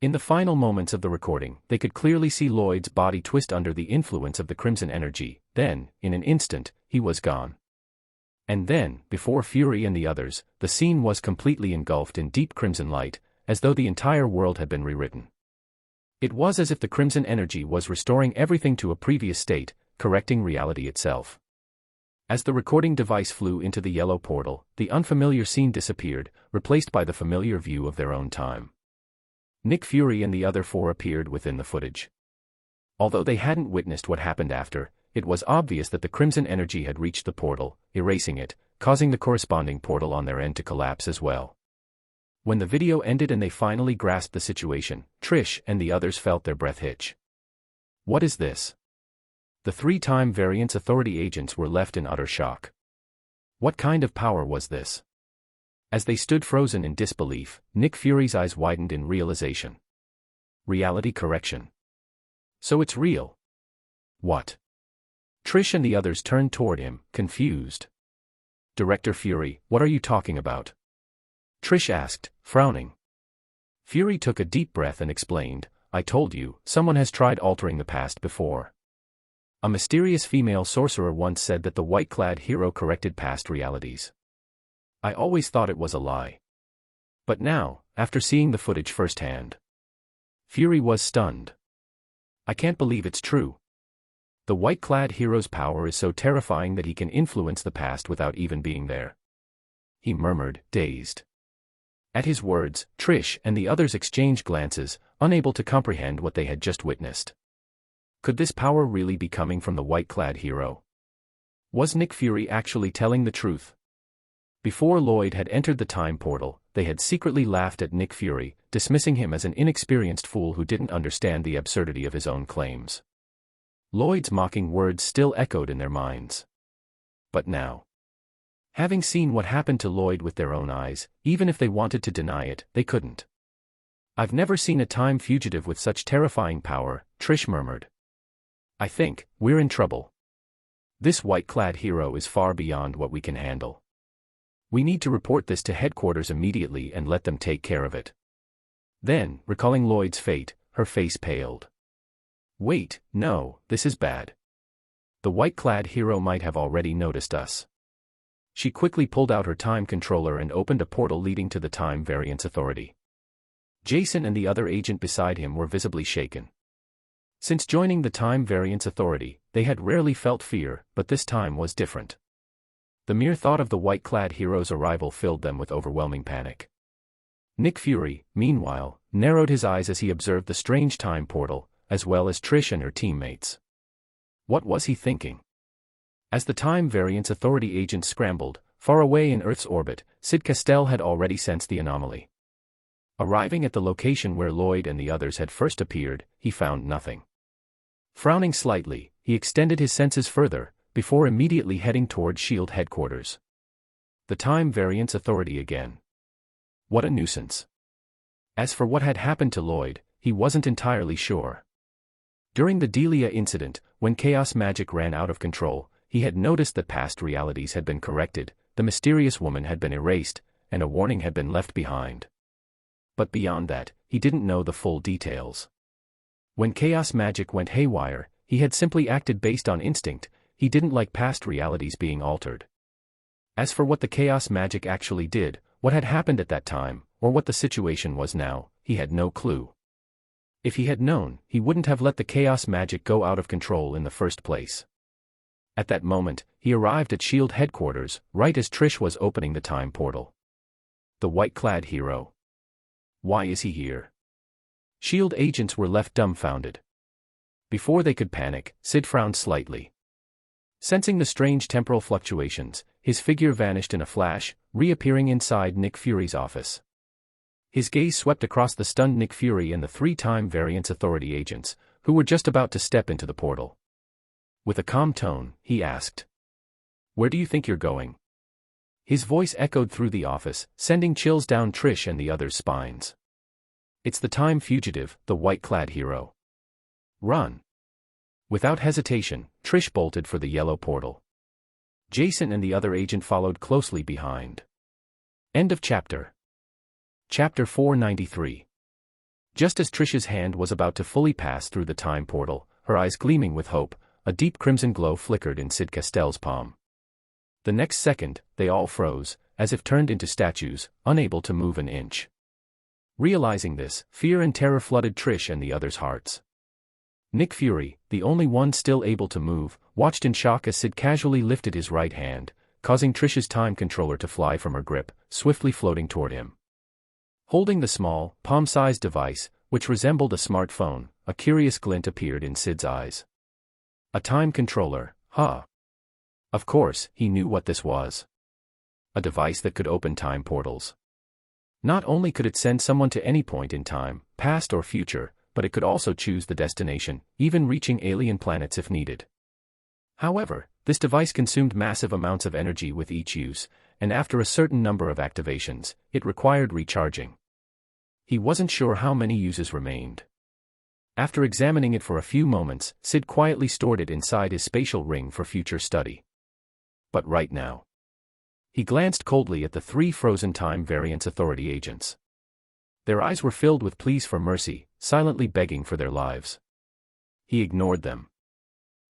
Speaker 1: In the final moments of the recording, they could clearly see Lloyd's body twist under the influence of the crimson energy. Then, in an instant, he was gone. And then, before Fury and the others, the scene was completely engulfed in deep crimson light, as though the entire world had been rewritten. It was as if the crimson energy was restoring everything to a previous state, correcting reality itself. As the recording device flew into the yellow portal, the unfamiliar scene disappeared, replaced by the familiar view of their own time. Nick Fury and the other four appeared within the footage. Although they hadn't witnessed what happened after, it was obvious that the crimson energy had reached the portal, erasing it, causing the corresponding portal on their end to collapse as well. When the video ended and they finally grasped the situation, Trish and the others felt their breath hitch. What is this? The 3 Time Variance Authority agents were left in utter shock. What kind of power was this? As they stood frozen in disbelief, Nick Fury's eyes widened in realization. Reality correction. So it's real. What? Trish and the others turned toward him, confused. Director Fury, what are you talking about? Trish asked, frowning. Fury took a deep breath and explained, I told you, someone has tried altering the past before. A mysterious female sorcerer once said that the white-clad hero corrected past realities. I always thought it was a lie. But now, after seeing the footage firsthand, Fury was stunned. I can't believe it's true. The white-clad hero's power is so terrifying that he can influence the past without even being there. He murmured, dazed. At his words, Trish and the others exchanged glances, unable to comprehend what they had just witnessed. Could this power really be coming from the white-clad hero? Was Nick Fury actually telling the truth? Before Lloyd had entered the time portal, they had secretly laughed at Nick Fury, dismissing him as an inexperienced fool who didn't understand the absurdity of his own claims. Lloyd's mocking words still echoed in their minds. But now, having seen what happened to Lloyd with their own eyes, even if they wanted to deny it, they couldn't. I've never seen a time fugitive with such terrifying power, Trish murmured. I think we're in trouble. This white-clad hero is far beyond what we can handle. We need to report this to headquarters immediately and let them take care of it. Then, recalling Lloyd's fate, her face paled. Wait, no, this is bad. The white-clad hero might have already noticed us. She quickly pulled out her time controller and opened a portal leading to the Time Variance Authority. Jason and the other agent beside him were visibly shaken. Since joining the Time Variance Authority, they had rarely felt fear, but this time was different. The mere thought of the white-clad hero's arrival filled them with overwhelming panic. Nick Fury, meanwhile, narrowed his eyes as he observed the strange time portal, as well as Trish and her teammates. What was he thinking? As the Time Variance Authority agents scrambled, far away in Earth's orbit, Syd Castell had already sensed the anomaly. Arriving at the location where Lloyd and the others had first appeared, he found nothing. Frowning slightly, he extended his senses further, before immediately heading toward S.H.I.E.L.D. headquarters. The Time Variance Authority again. What a nuisance. As for what had happened to Lloyd, he wasn't entirely sure. During the Delia incident, when chaos magic ran out of control, he had noticed that past realities had been corrected, the mysterious woman had been erased, and a warning had been left behind. But beyond that, he didn't know the full details. When chaos magic went haywire, he had simply acted based on instinct. He didn't like past realities being altered. As for what the chaos magic actually did, what had happened at that time, or what the situation was now, he had no clue. If he had known, he wouldn't have let the chaos magic go out of control in the first place. At that moment, he arrived at S.H.I.E.L.D. headquarters, right as Trish was opening the time portal. The white-clad hero. Why is he here? S.H.I.E.L.D. agents were left dumbfounded. Before they could panic, Syd frowned slightly. Sensing the strange temporal fluctuations, his figure vanished in a flash, reappearing inside Nick Fury's office. His gaze swept across the stunned Nick Fury and the 3-time Variance Authority agents, who were just about to step into the portal. With a calm tone, he asked, "Where do you think you're going?" His voice echoed through the office, sending chills down Trish and the others' spines. "It's the time fugitive, the white-clad hero. Run!" Without hesitation, Trish bolted for the yellow portal. Jason and the other agent followed closely behind. End of chapter. Chapter 493. Just as Trish's hand was about to fully pass through the time portal, her eyes gleaming with hope, a deep crimson glow flickered in Syd Castell's palm. The next second, they all froze, as if turned into statues, unable to move an inch. Realizing this, fear and terror flooded Trish and the others' hearts. Nick Fury, the only one still able to move, watched in shock as Syd casually lifted his right hand, causing Trish's time controller to fly from her grip, swiftly floating toward him. Holding the small, palm-sized device, which resembled a smartphone, a curious glint appeared in Syd's eyes. A time controller, huh? Of course, he knew what this was. A device that could open time portals. Not only could it send someone to any point in time, past or future, but it could also choose the destination, even reaching alien planets if needed. However, this device consumed massive amounts of energy with each use, and after a certain number of activations, it required recharging. He wasn't sure how many uses remained. After examining it for a few moments, Syd quietly stored it inside his spatial ring for future study. But right now, he glanced coldly at the 3 frozen time Variance Authority agents. Their eyes were filled with pleas for mercy, silently begging for their lives. He ignored them.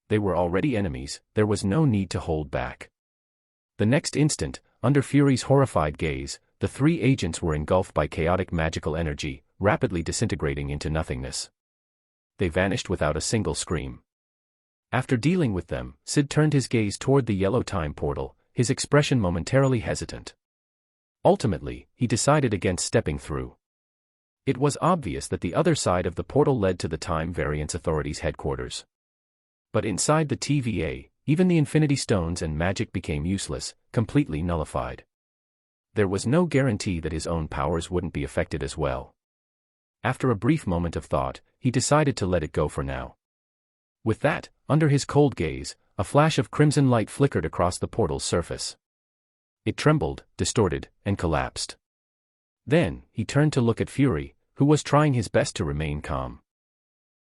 Speaker 1: They were already enemies, there was no need to hold back. The next instant, under Fury's horrified gaze, the 3 agents were engulfed by chaotic magical energy, rapidly disintegrating into nothingness. They vanished without a single scream. After dealing with them, Syd turned his gaze toward the yellow time portal, his expression momentarily hesitant. Ultimately, he decided against stepping through. It was obvious that the other side of the portal led to the Time Variance Authority's headquarters. But inside the TVA, even the Infinity Stones and magic became useless, completely nullified. There was no guarantee that his own powers wouldn't be affected as well. After a brief moment of thought, he decided to let it go for now. With that, under his cold gaze, a flash of crimson light flickered across the portal's surface. It trembled, distorted, and collapsed. Then, he turned to look at Fury, who was trying his best to remain calm.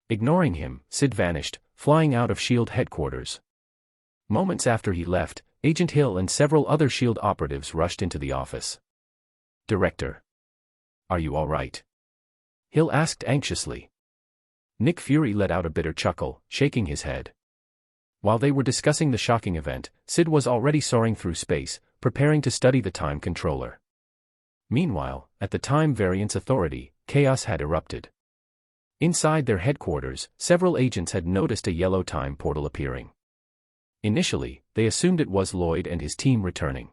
Speaker 1: Ignoring him, Syd vanished, flying out of S.H.I.E.L.D. headquarters. Moments after he left, Agent Hill and several other S.H.I.E.L.D. operatives rushed into the office. "Director. Are you all right?" Hill asked anxiously. Nick Fury let out a bitter chuckle, shaking his head. While they were discussing the shocking event, Syd was already soaring through space, preparing to study the time controller. Meanwhile, at the Time Variance Authority, chaos had erupted. Inside their headquarters, several agents had noticed a yellow time portal appearing. Initially, they assumed it was Lloyd and his team returning.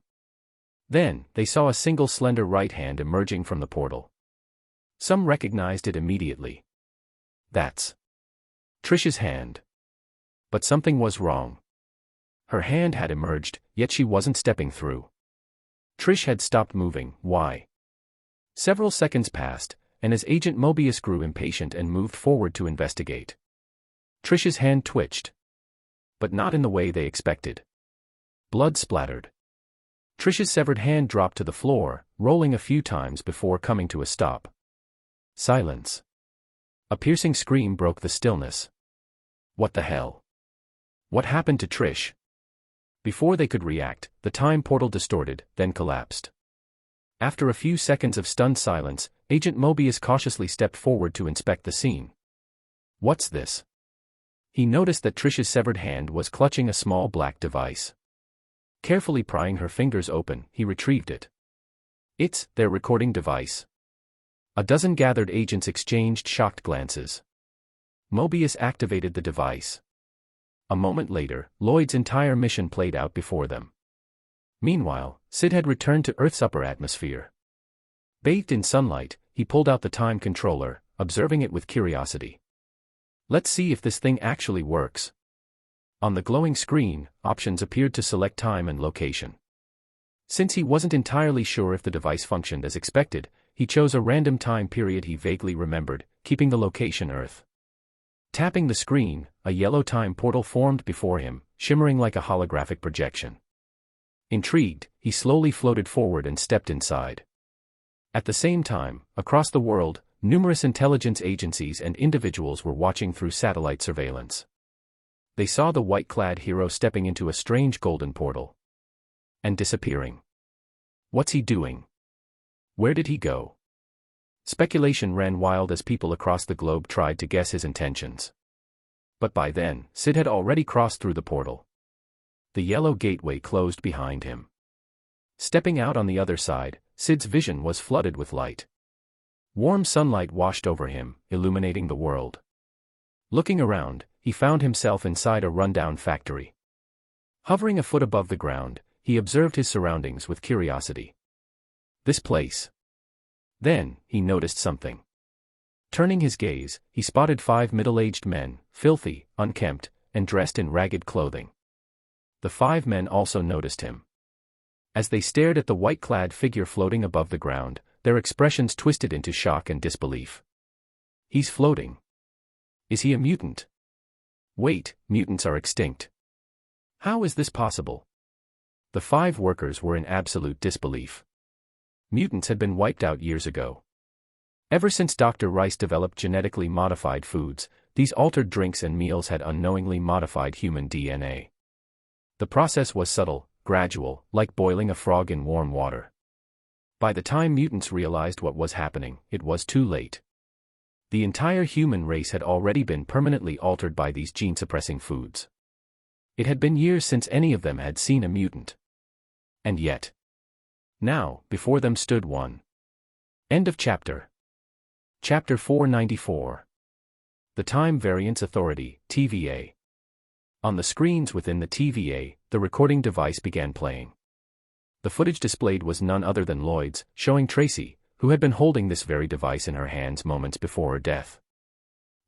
Speaker 1: Then, they saw a single slender right hand emerging from the portal. Some recognized it immediately. That's Trish's hand. But something was wrong. Her hand had emerged, yet she wasn't stepping through. Trish had stopped moving. Why? Several seconds passed, and as Agent Mobius grew impatient and moved forward to investigate, Trish's hand twitched. But not in the way they expected. Blood splattered. Trish's severed hand dropped to the floor, rolling a few times before coming to a stop. Silence. A piercing scream broke the stillness. What the hell? What happened to Trish? Before they could react, the time portal distorted, then collapsed. After a few seconds of stunned silence, Agent Mobius cautiously stepped forward to inspect the scene. What's this? He noticed that Trish's severed hand was clutching a small black device. Carefully prying her fingers open, he retrieved it. It's their recording device. A dozen gathered agents exchanged shocked glances. Mobius activated the device. A moment later, Lloyd's entire mission played out before them. Meanwhile, Syd had returned to Earth's upper atmosphere. Bathed in sunlight, he pulled out the time controller, observing it with curiosity. Let's see if this thing actually works. On the glowing screen, options appeared to select time and location. Since he wasn't entirely sure if the device functioned as expected, he chose a random time period he vaguely remembered, keeping the location Earth. Tapping the screen, a yellow time portal formed before him, shimmering like a holographic projection. Intrigued, he slowly floated forward and stepped inside. At the same time, across the world, numerous intelligence agencies and individuals were watching through satellite surveillance. They saw the white-clad hero stepping into a strange golden portal. And disappearing. What's he doing? Where did he go? Speculation ran wild as people across the globe tried to guess his intentions. But by then, Syd had already crossed through the portal. The yellow gateway closed behind him. Stepping out on the other side, Syd's vision was flooded with light. Warm sunlight washed over him, illuminating the world. Looking around, he found himself inside a rundown factory. Hovering a foot above the ground, he observed his surroundings with curiosity. This place. Then, he noticed something. Turning his gaze, he spotted 5 middle-aged men, filthy, unkempt, and dressed in ragged clothing. The 5 men also noticed him. As they stared at the white-clad figure floating above the ground, their expressions twisted into shock and disbelief. He's floating. Is he a mutant? Wait, mutants are extinct. How is this possible? The 5 workers were in absolute disbelief. Mutants had been wiped out years ago. Ever since Dr. Rice developed genetically modified foods, these altered drinks and meals had unknowingly modified human DNA. The process was subtle, gradual, like boiling a frog in warm water. By the time mutants realized what was happening, it was too late. The entire human race had already been permanently altered by these gene-suppressing foods. It had been years since any of them had seen a mutant. And yet, now, before them stood one. End of chapter. Chapter 494. The Time Variance Authority, TVA. On the screens within the TVA, the recording device began playing. The footage displayed was none other than Lloyd's, showing Tracy, who had been holding this very device in her hands moments before her death.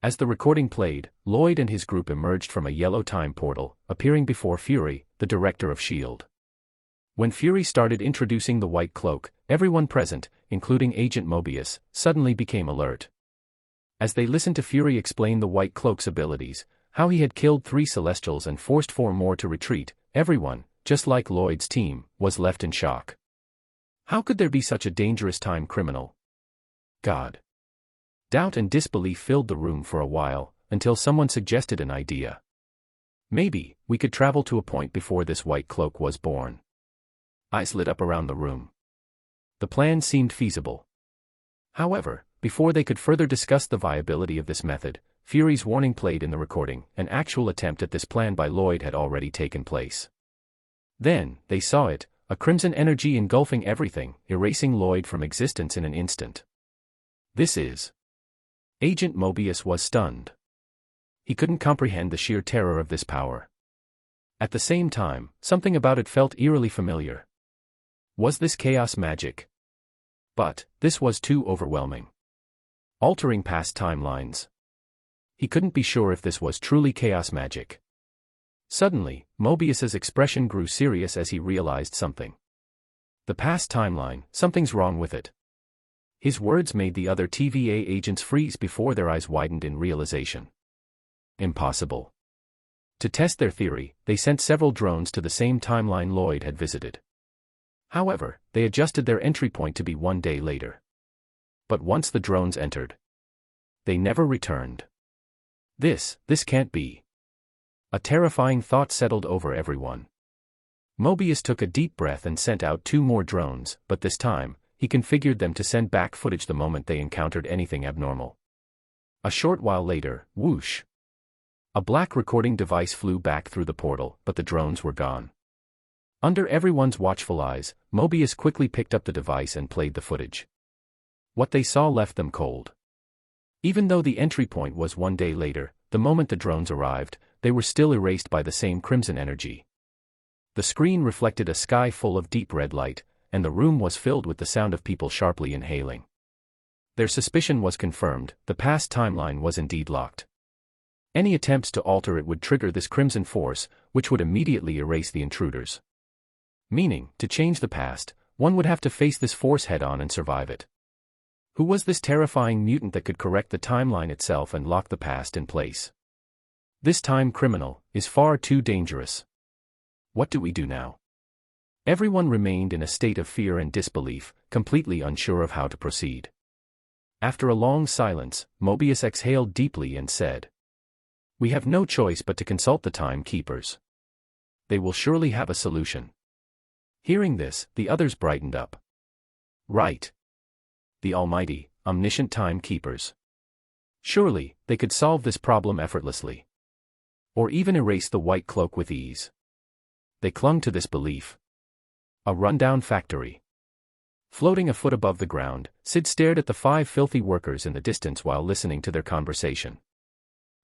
Speaker 1: As the recording played, Lloyd and his group emerged from a yellow time portal, appearing before Fury, the director of S.H.I.E.L.D. When Fury started introducing the white cloak, everyone present, including Agent Mobius, suddenly became alert. As they listened to Fury explain the white cloak's abilities, how he had killed 3 Celestials and forced 4 more to retreat, everyone, just like Lloyd's team, was left in shock. How could there be such a dangerous time criminal? God. Doubt and disbelief filled the room for a while, until someone suggested an idea. Maybe, we could travel to a point before this white cloak was born. Eyes lit up around the room. The plan seemed feasible. However, before they could further discuss the viability of this method, Fury's warning played in the recording. An actual attempt at this plan by Lloyd had already taken place. Then, they saw it, a crimson energy engulfing everything, erasing Lloyd from existence in an instant. This is... Agent Mobius was stunned. He couldn't comprehend the sheer terror of this power. At the same time, something about it felt eerily familiar. Was this chaos magic? But, this was too overwhelming. Altering past timelines. He couldn't be sure if this was truly chaos magic. Suddenly, Mobius's expression grew serious as he realized something. The past timeline, something's wrong with it. His words made the other TVA agents freeze before their eyes widened in realization. Impossible. To test their theory, they sent several drones to the same timeline Lloyd had visited. However, they adjusted their entry point to be 1 day later. But once the drones entered, they never returned. This can't be. A terrifying thought settled over everyone. Mobius took a deep breath and sent out 2 more drones, but this time, he configured them to send back footage the moment they encountered anything abnormal. A short while later, whoosh. A black recording device flew back through the portal, but the drones were gone. Under everyone's watchful eyes, Mobius quickly picked up the device and played the footage. What they saw left them cold. Even though the entry point was 1 day later, the moment the drones arrived, they were still erased by the same crimson energy. The screen reflected a sky full of deep red light, and the room was filled with the sound of people sharply inhaling. Their suspicion was confirmed, the past timeline was indeed locked. Any attempts to alter it would trigger this crimson force, which would immediately erase the intruders. Meaning, to change the past, one would have to face this force head-on and survive it. Who was this terrifying mutant that could correct the timeline itself and lock the past in place? This time criminal is far too dangerous. What do we do now? Everyone remained in a state of fear and disbelief, completely unsure of how to proceed. After a long silence, Mobius exhaled deeply and said, "We have no choice but to consult the timekeepers. They will surely have a solution." Hearing this, the others brightened up. Right. The almighty, omniscient timekeepers. Surely, they could solve this problem effortlessly. Or even erase the white cloak with ease. They clung to this belief. A rundown factory. Floating a foot above the ground, Syd stared at the 5 filthy workers in the distance while listening to their conversation.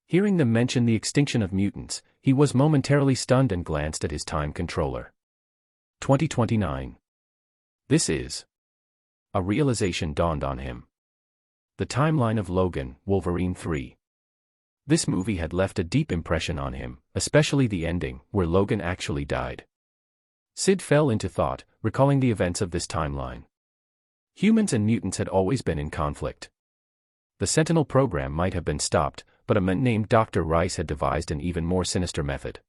Speaker 1: Hearing them mention the extinction of mutants, he was momentarily stunned and glanced at his time controller. 2029. This is. A realization dawned on him. The timeline of Logan, Wolverine 3. This movie had left a deep impression on him, especially the ending, where Logan actually died. Syd fell into thought, recalling the events of this timeline. Humans and mutants had always been in conflict. The Sentinel program might have been stopped, but a man named Dr. Rice had devised an even more sinister method.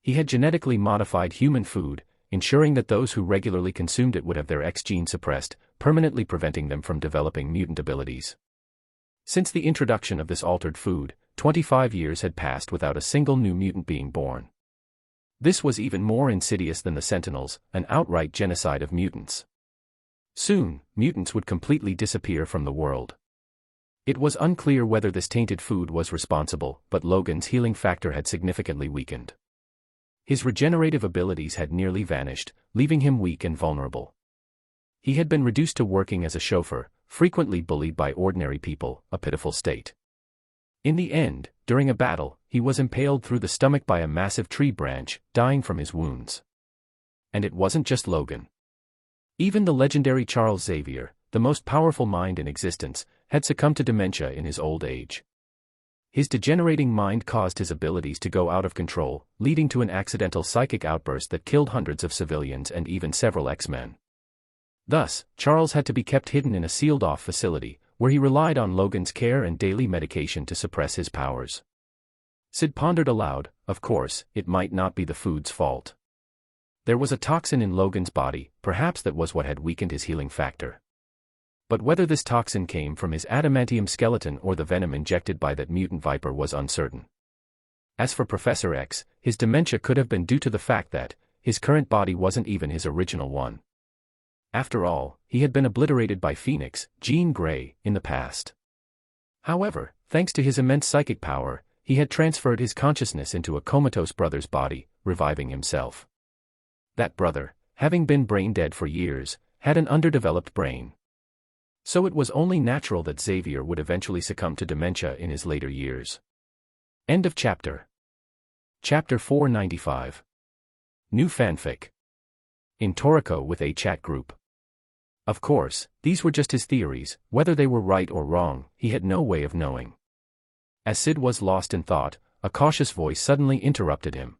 Speaker 1: He had genetically modified human food, ensuring that those who regularly consumed it would have their X gene suppressed, permanently preventing them from developing mutant abilities. Since the introduction of this altered food, 25 years had passed without a single new mutant being born. This was even more insidious than the Sentinels, an outright genocide of mutants. Soon, mutants would completely disappear from the world. It was unclear whether this tainted food was responsible, but Logan's healing factor had significantly weakened. His regenerative abilities had nearly vanished, leaving him weak and vulnerable. He had been reduced to working as a chauffeur, frequently bullied by ordinary people, a pitiful state. In the end, during a battle, he was impaled through the stomach by a massive tree branch, dying from his wounds. And it wasn't just Logan. Even the legendary Charles Xavier, the most powerful mind in existence, had succumbed to dementia in his old age. His degenerating mind caused his abilities to go out of control, leading to an accidental psychic outburst that killed hundreds of civilians and even several X-Men. Thus, Charles had to be kept hidden in a sealed-off facility, where he relied on Logan's care and daily medication to suppress his powers. Syd pondered aloud, of course, it might not be the food's fault. There was a toxin in Logan's body, perhaps that was what had weakened his healing factor. But whether this toxin came from his adamantium skeleton or the venom injected by that mutant viper was uncertain. As for Professor X, his dementia could have been due to the fact that his current body wasn't even his original one. After all, he had been obliterated by Phoenix, Jean Grey, in the past. However, thanks to his immense psychic power, he had transferred his consciousness into a comatose brother's body, reviving himself. That brother, having been brain dead for years, had an underdeveloped brain. So it was only natural that Xavier would eventually succumb to dementia in his later years. End of chapter. Chapter 495. New fanfic. In Toriko with a chat group. Of course, these were just his theories, whether they were right or wrong, he had no way of knowing. As Syd was lost in thought, a cautious voice suddenly interrupted him.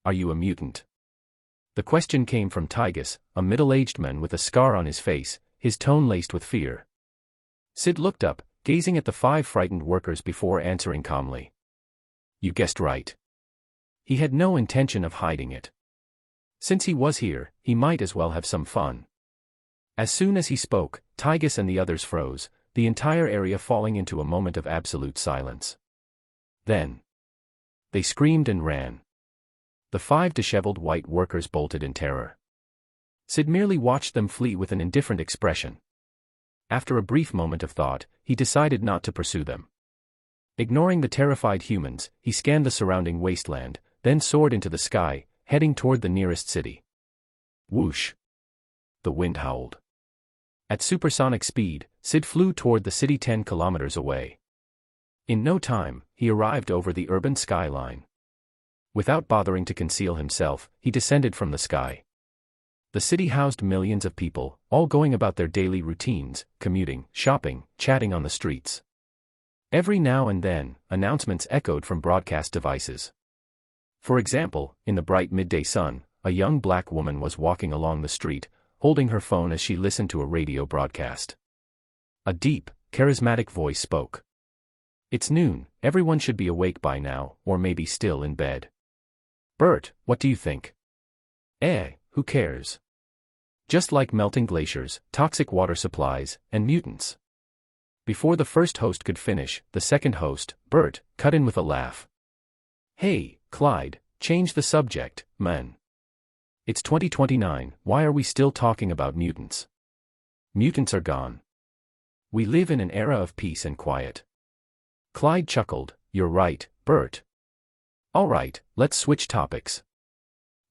Speaker 1: "Are you a mutant?" The question came from Tygus, a middle-aged man with a scar on his face, his tone laced with fear. Syd looked up, gazing at the 5 frightened workers before answering calmly. "You guessed right." He had no intention of hiding it. Since he was here, he might as well have some fun. As soon as he spoke, Tygus and the others froze, the entire area falling into a moment of absolute silence. Then they screamed and ran. The 5 disheveled white workers bolted in terror. Syd merely watched them flee with an indifferent expression. After a brief moment of thought, he decided not to pursue them. Ignoring the terrified humans, he scanned the surrounding wasteland, then soared into the sky, heading toward the nearest city. Whoosh! The wind howled. At supersonic speed, Syd flew toward the city 10 kilometers away. In no time, he arrived over the urban skyline. Without bothering to conceal himself, he descended from the sky. The city housed millions of people, all going about their daily routines, commuting, shopping, chatting on the streets. Every now and then, announcements echoed from broadcast devices. For example, in the bright midday sun, a young black woman was walking along the street, holding her phone as she listened to a radio broadcast. A deep, charismatic voice spoke. "It's noon, everyone should be awake by now, or maybe still in bed. Bert, what do you think?" Who cares? Just like melting glaciers, toxic water supplies, and mutants." Before the first host could finish, the second host, Bert, cut in with a laugh. "Hey, Clyde, change the subject, man. It's 2029, why are we still talking about mutants? Mutants are gone. We live in an era of peace and quiet." Clyde chuckled. "You're right, Bert. All right, let's switch topics."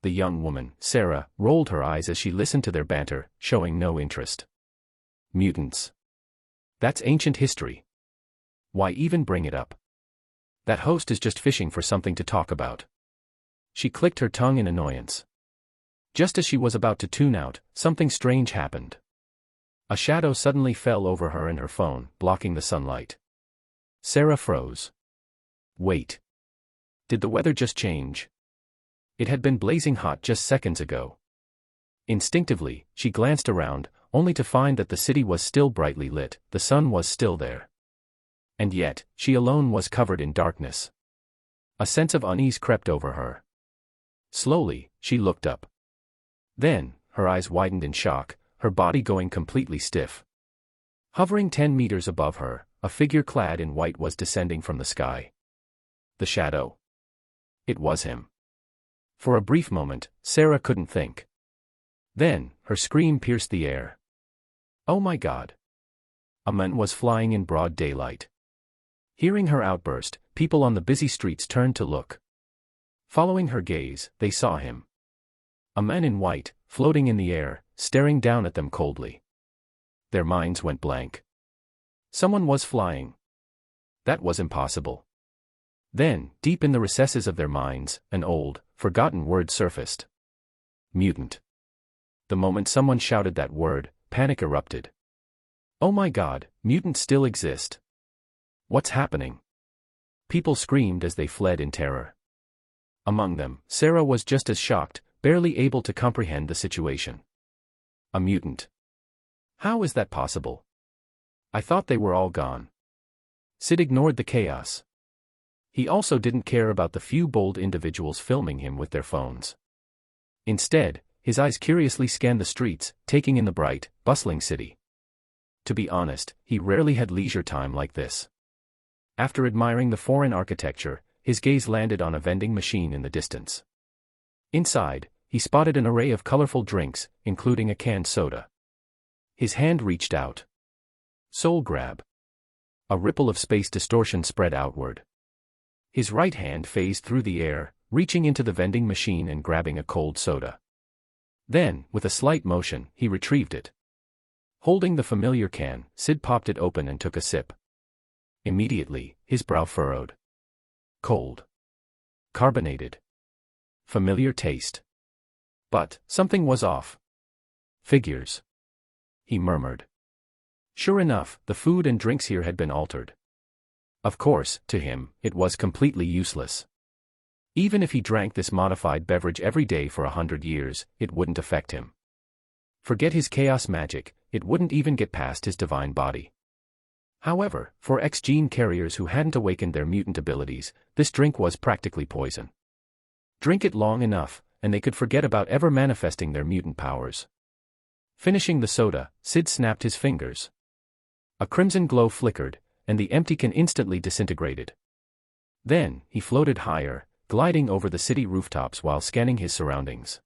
Speaker 1: The young woman, Sarah, rolled her eyes as she listened to their banter, showing no interest. "Mutants. That's ancient history. Why even bring it up? That host is just fishing for something to talk about." She clicked her tongue in annoyance. Just as she was about to tune out, something strange happened. A shadow suddenly fell over her and her phone, blocking the sunlight. Sarah froze. Wait. Did the weather just change? It had been blazing hot just seconds ago. Instinctively, she glanced around, only to find that the city was still brightly lit, the sun was still there. And yet, she alone was covered in darkness. A sense of unease crept over her. Slowly, she looked up. Then, her eyes widened in shock, her body going completely stiff. Hovering 10 meters above her, a figure clad in white was descending from the sky. The shadow. It was him. For a brief moment, Sarah couldn't think. Then, her scream pierced the air. "Oh my God!" A man was flying in broad daylight. Hearing her outburst, people on the busy streets turned to look. Following her gaze, they saw him. A man in white, floating in the air, staring down at them coldly. Their minds went blank. Someone was flying. That was impossible. Then, deep in the recesses of their minds, an old, forgotten word surfaced. Mutant. The moment someone shouted that word, panic erupted. "Oh my God, mutants still exist. What's happening?" People screamed as they fled in terror. Among them, Sarah was just as shocked, barely able to comprehend the situation. A mutant. How is that possible? I thought they were all gone. Syd ignored the chaos. He also didn't care about the few bold individuals filming him with their phones. Instead, his eyes curiously scanned the streets, taking in the bright, bustling city. To be honest, he rarely had leisure time like this. After admiring the foreign architecture, his gaze landed on a vending machine in the distance. Inside, he spotted an array of colorful drinks, including a canned soda. His hand reached out. Soul grab. A ripple of space distortion spread outward. His right hand phased through the air, reaching into the vending machine and grabbing a cold soda. Then, with a slight motion, he retrieved it. Holding the familiar can, Syd popped it open and took a sip. Immediately, his brow furrowed. Cold. Carbonated. Familiar taste. But, something was off. Figures. He murmured. Sure enough, the food and drinks here had been altered. Of course, to him, it was completely useless. Even if he drank this modified beverage every day for 100 years, it wouldn't affect him. Forget his chaos magic, it wouldn't even get past his divine body. However, for X-gene carriers who hadn't awakened their mutant abilities, this drink was practically poison. Drink it long enough, and they could forget about ever manifesting their mutant powers. Finishing the soda, Syd snapped his fingers. A crimson glow flickered, and the empty can instantly disintegrated. Then, he floated higher, gliding over the city rooftops while scanning his surroundings.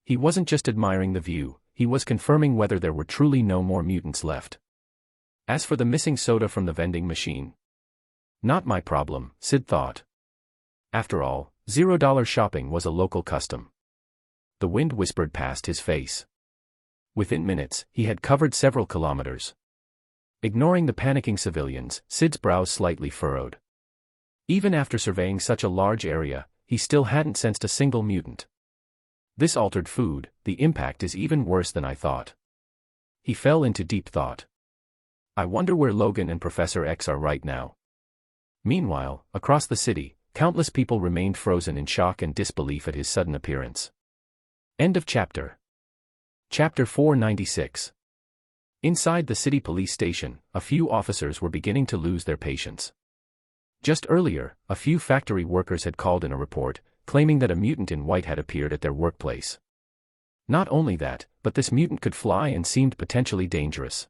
Speaker 1: He wasn't just admiring the view, he was confirming whether there were truly no more mutants left. As for the missing soda from the vending machine, not my problem, Syd thought. After all, $0 shopping was a local custom. The wind whispered past his face. Within minutes, he had covered several kilometers. Ignoring the panicking civilians, Syd's brows slightly furrowed. Even after surveying such a large area, he still hadn't sensed a single mutant. This altered food, the impact is even worse than I thought. He fell into deep thought. I wonder where Logan and Professor X are right now. Meanwhile, across the city, countless people remained frozen in shock and disbelief at his sudden appearance. End of chapter. Chapter 496. Inside the city police station, a few officers were beginning to lose their patience. Just earlier, a few factory workers had called in a report, claiming that a mutant in white had appeared at their workplace. Not only that, but this mutant could fly and seemed potentially dangerous.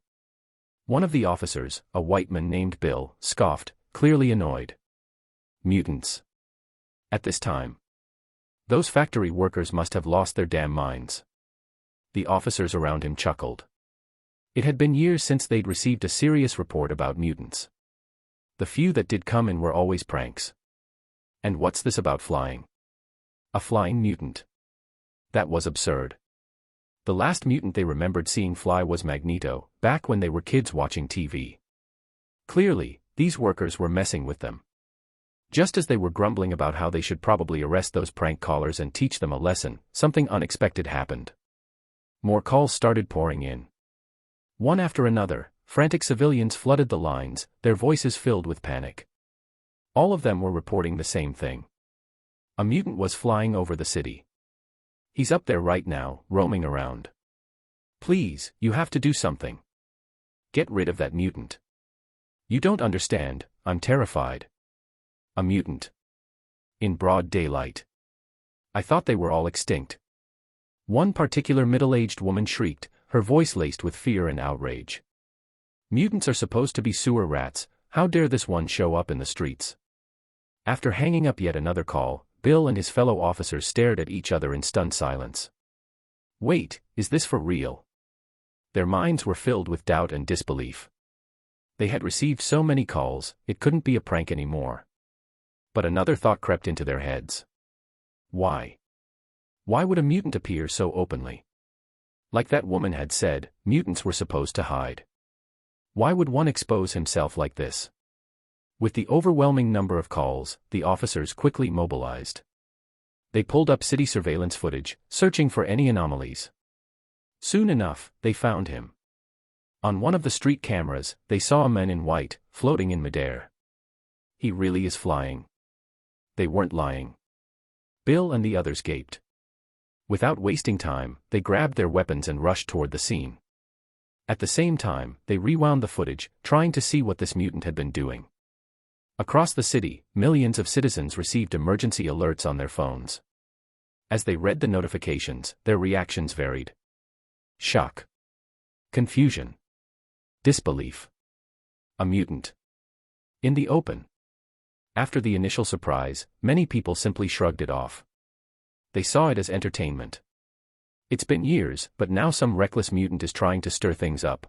Speaker 1: One of the officers, a white man named Bill, scoffed, clearly annoyed. Mutants. At this time. Those factory workers must have lost their damn minds. The officers around him chuckled. It had been years since they'd received a serious report about mutants. The few that did come in were always pranks. And what's this about flying? A flying mutant? That was absurd. The last mutant they remembered seeing fly was Magneto, back when they were kids watching TV. Clearly, these workers were messing with them. Just as they were grumbling about how they should probably arrest those prank callers and teach them a lesson, something unexpected happened. More calls started pouring in. One after another, frantic civilians flooded the lines, their voices filled with panic. All of them were reporting the same thing. A mutant was flying over the city. He's up there right now, roaming around. Please, you have to do something. Get rid of that mutant. You don't understand, I'm terrified. A mutant. In broad daylight. I thought they were all extinct. One particular middle-aged woman shrieked, her voice laced with fear and outrage. Mutants are supposed to be sewer rats, how dare this one show up in the streets? After hanging up yet another call, Bill and his fellow officers stared at each other in stunned silence. Wait, is this for real? Their minds were filled with doubt and disbelief. They had received so many calls, it couldn't be a prank anymore. But another thought crept into their heads. Why? Why would a mutant appear so openly? Like that woman had said, mutants were supposed to hide. Why would one expose himself like this? With the overwhelming number of calls, the officers quickly mobilized. They pulled up city surveillance footage, searching for any anomalies. Soon enough, they found him. On one of the street cameras, they saw a man in white, floating in midair. He really is flying. They weren't lying. Bill and the others gaped. Without wasting time, they grabbed their weapons and rushed toward the scene. At the same time, they rewound the footage, trying to see what this mutant had been doing. Across the city, millions of citizens received emergency alerts on their phones. As they read the notifications, their reactions varied. Shock. Confusion. Disbelief. A mutant. In the open. After the initial surprise, many people simply shrugged it off. They saw it as entertainment. It's been years, but now some reckless mutant is trying to stir things up.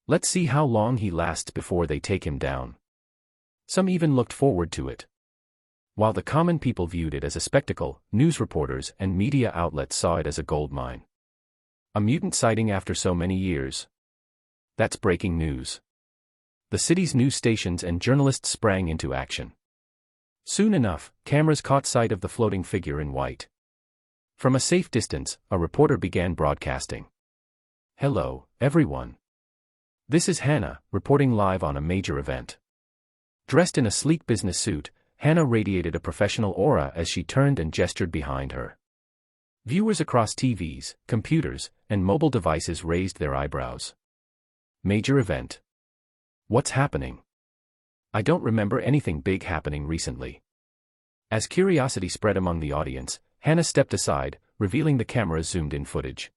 Speaker 1: Let's see how long he lasts before they take him down. Some even looked forward to it. While the common people viewed it as a spectacle, news reporters and media outlets saw it as a goldmine. A mutant sighting after so many years. That's breaking news. The city's news stations and journalists sprang into action. Soon enough, cameras caught sight of the floating figure in white. From a safe distance, a reporter began broadcasting. Hello, everyone. This is Hannah, reporting live on a major event. Dressed in a sleek business suit, Hannah radiated a professional aura as she turned and gestured behind her. Viewers across TVs, computers, and mobile devices raised their eyebrows. Major event. What's happening? I don't remember anything big happening recently. As curiosity spread among the audience, Hannah stepped aside, revealing the camera's zoomed-in footage.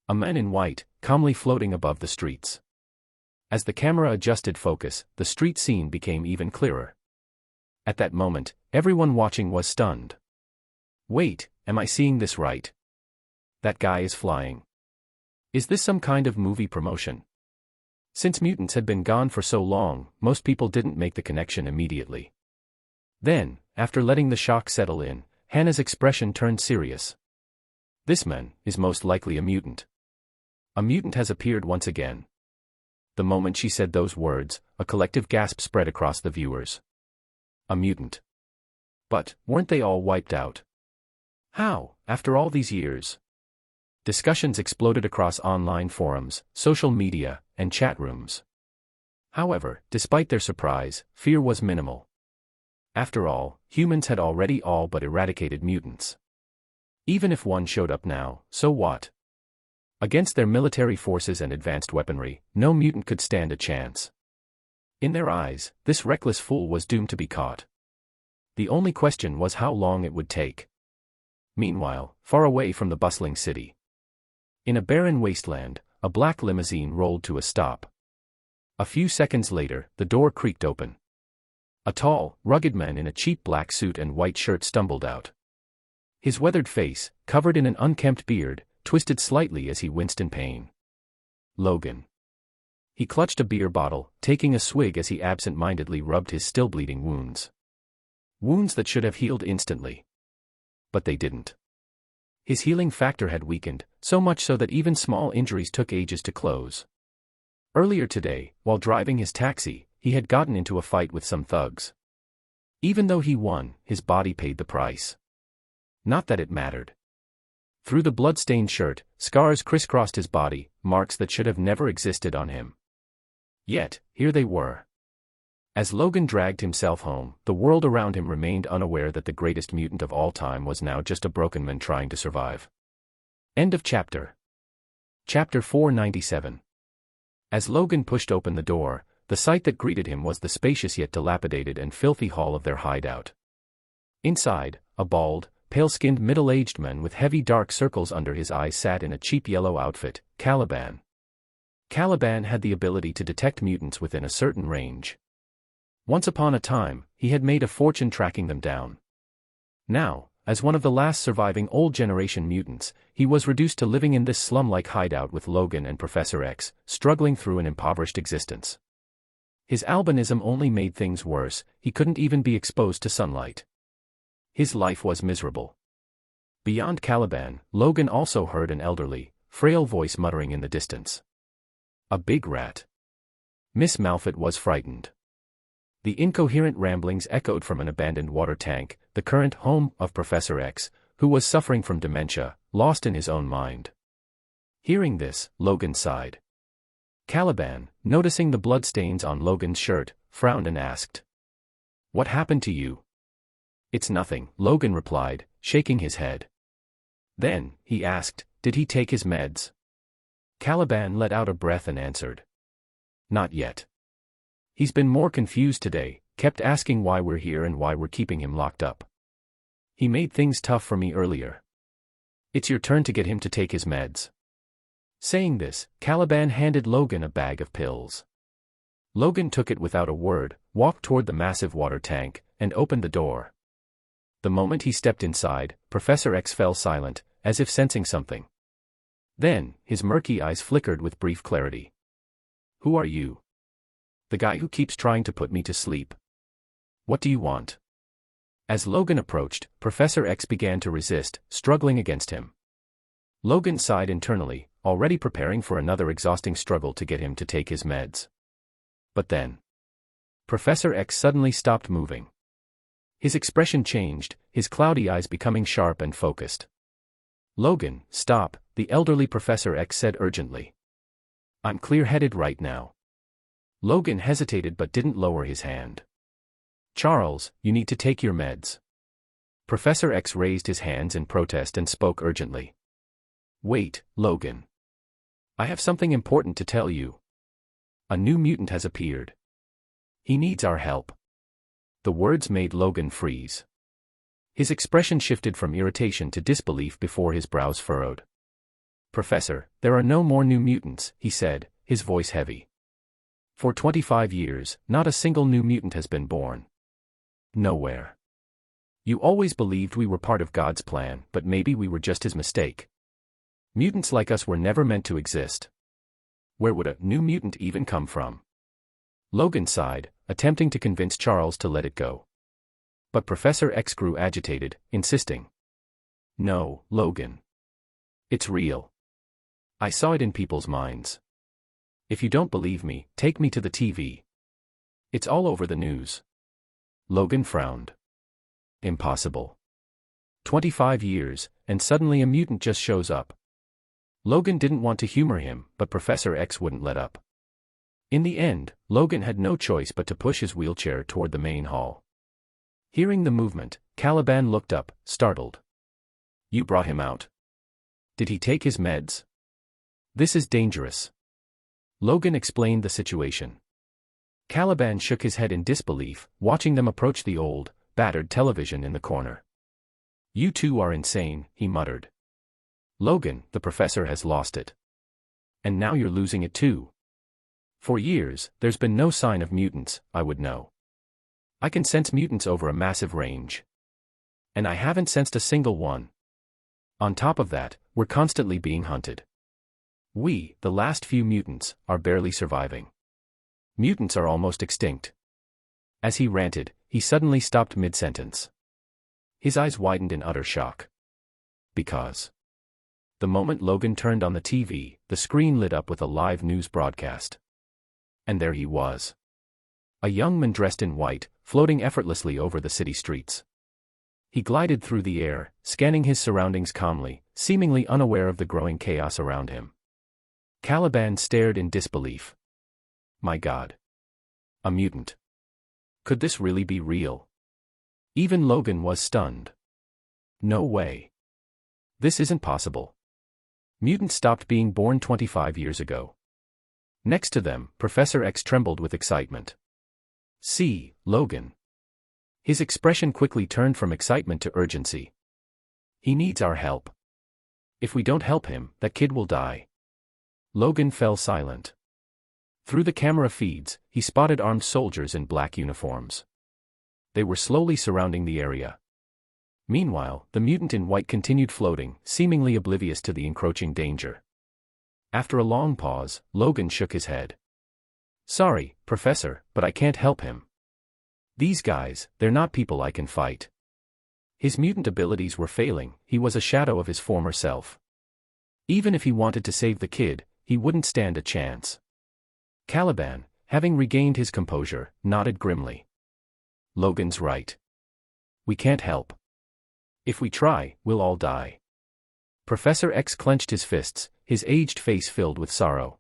Speaker 1: A man in white, calmly floating above the streets. As the camera adjusted focus, the street scene became even clearer. At that moment, everyone watching was stunned. Wait, am I seeing this right? That guy is flying. Is this some kind of movie promotion? Since mutants had been gone for so long, most people didn't make the connection immediately. Then, after letting the shock settle in, Hannah's expression turned serious. This man is most likely a mutant. A mutant has appeared once again. The moment she said those words, a collective gasp spread across the viewers. A mutant. But, weren't they all wiped out? How, after all these years? Discussions exploded across online forums, social media, and chat rooms. However, despite their surprise, fear was minimal. After all, humans had already all but eradicated mutants. Even if one showed up now, so what? Against their military forces and advanced weaponry, no mutant could stand a chance. In their eyes, this reckless fool was doomed to be caught. The only question was how long it would take. Meanwhile, far away from the bustling city, in a barren wasteland, a black limousine rolled to a stop. A few seconds later, the door creaked open. A tall, rugged man in a cheap black suit and white shirt stumbled out. His weathered face, covered in an unkempt beard, twisted slightly as he winced in pain. Logan. He clutched a beer bottle, taking a swig as he absent-mindedly rubbed his still-bleeding wounds. Wounds that should have healed instantly. But they didn't. His healing factor had weakened, so much so that even small injuries took ages to close. Earlier today, while driving his taxi, he had gotten into a fight with some thugs. Even though he won, his body paid the price. Not that it mattered. Through the blood-stained shirt, scars crisscrossed his body, marks that should have never existed on him. Yet, here they were. As Logan dragged himself home, the world around him remained unaware that the greatest mutant of all time was now just a broken man trying to survive. End of chapter. Chapter 497. As Logan pushed open the door, the sight that greeted him was the spacious yet dilapidated and filthy hall of their hideout. Inside, a bald, pale-skinned middle-aged man with heavy dark circles under his eyes sat in a cheap yellow outfit, Caliban. Caliban had the ability to detect mutants within a certain range. Once upon a time, he had made a fortune tracking them down. Now, as one of the last surviving old-generation mutants, he was reduced to living in this slum-like hideout with Logan and Professor X, struggling through an impoverished existence. His albinism only made things worse, he couldn't even be exposed to sunlight. His life was miserable. Beyond Caliban, Logan also heard an elderly, frail voice muttering in the distance. A big rat. Miss Malfit was frightened. The incoherent ramblings echoed from an abandoned water tank, the current home of Professor X, who was suffering from dementia, lost in his own mind. Hearing this, Logan sighed. Caliban, noticing the bloodstains on Logan's shirt, frowned and asked, "What happened to you?" "It's nothing," Logan replied, shaking his head. Then, he asked, "Did he take his meds?" Caliban let out a breath and answered, "Not yet. He's been more confused today, kept asking why we're here and why we're keeping him locked up. He made things tough for me earlier. It's your turn to get him to take his meds." Saying this, Caliban handed Logan a bag of pills. Logan took it without a word, walked toward the massive water tank, and opened the door. The moment he stepped inside, Professor X fell silent, as if sensing something. Then, his murky eyes flickered with brief clarity. "Who are you?" "The guy who keeps trying to put me to sleep." "What do you want?" As Logan approached, Professor X began to resist, struggling against him. Logan sighed internally, already preparing for another exhausting struggle to get him to take his meds. But then, Professor X suddenly stopped moving. His expression changed, his cloudy eyes becoming sharp and focused. "Logan, stop," the elderly Professor X said urgently. "I'm clear-headed right now." Logan hesitated but didn't lower his hand. "Charles, you need to take your meds." Professor X raised his hands in protest and spoke urgently. "Wait, Logan. I have something important to tell you. A new mutant has appeared. He needs our help." The words made Logan freeze. His expression shifted from irritation to disbelief before his brows furrowed. "Professor, there are no more new mutants," he said, his voice heavy. "For 25 years, not a single new mutant has been born. Nowhere. You always believed we were part of God's plan, but maybe we were just his mistake. Mutants like us were never meant to exist. Where would a new mutant even come from?" Logan sighed, attempting to convince Charles to let it go. But Professor X grew agitated, insisting. "No, Logan. It's real. I saw it in people's minds. If you don't believe me, take me to the TV. It's all over the news. Logan frowned. Impossible. 25 years, and suddenly a mutant just shows up. Logan didn't want to humor him, but Professor X wouldn't let up. In the end, Logan had no choice but to push his wheelchair toward the main hall. Hearing the movement, Caliban looked up, startled. You brought him out. Did he take his meds? This is dangerous. Logan explained the situation. Caliban shook his head in disbelief, watching them approach the old, battered television in the corner. You two are insane, he muttered. Logan, the professor has lost it. And now you're losing it too. For years, there's been no sign of mutants, I would know. I can sense mutants over a massive range. And I haven't sensed a single one. On top of that, we're constantly being hunted. We, the last few mutants, are barely surviving. Mutants are almost extinct. As he ranted, he suddenly stopped mid-sentence. His eyes widened in utter shock. Because. The moment Logan turned on the TV, the screen lit up with a live news broadcast. And there he was. A young man dressed in white, floating effortlessly over the city streets. He glided through the air, scanning his surroundings calmly, seemingly unaware of the growing chaos around him. Caliban stared in disbelief. My God. A mutant. Could this really be real? Even Logan was stunned. No way. This isn't possible. Mutants stopped being born 25 years ago. Next to them, Professor X trembled with excitement. See, Logan. His expression quickly turned from excitement to urgency. He needs our help. If we don't help him, that kid will die. Logan fell silent. Through the camera feeds, he spotted armed soldiers in black uniforms. They were slowly surrounding the area. Meanwhile, the mutant in white continued floating, seemingly oblivious to the encroaching danger. After a long pause, Logan shook his head. Sorry, Professor, but I can't help him. These guys, they're not people I can fight. His mutant abilities were failing, he was a shadow of his former self. Even if he wanted to save the kid, he wouldn't stand a chance. Caliban, having regained his composure, nodded grimly. Logan's right. We can't help. If we try, we'll all die. Professor X clenched his fists, his aged face filled with sorrow.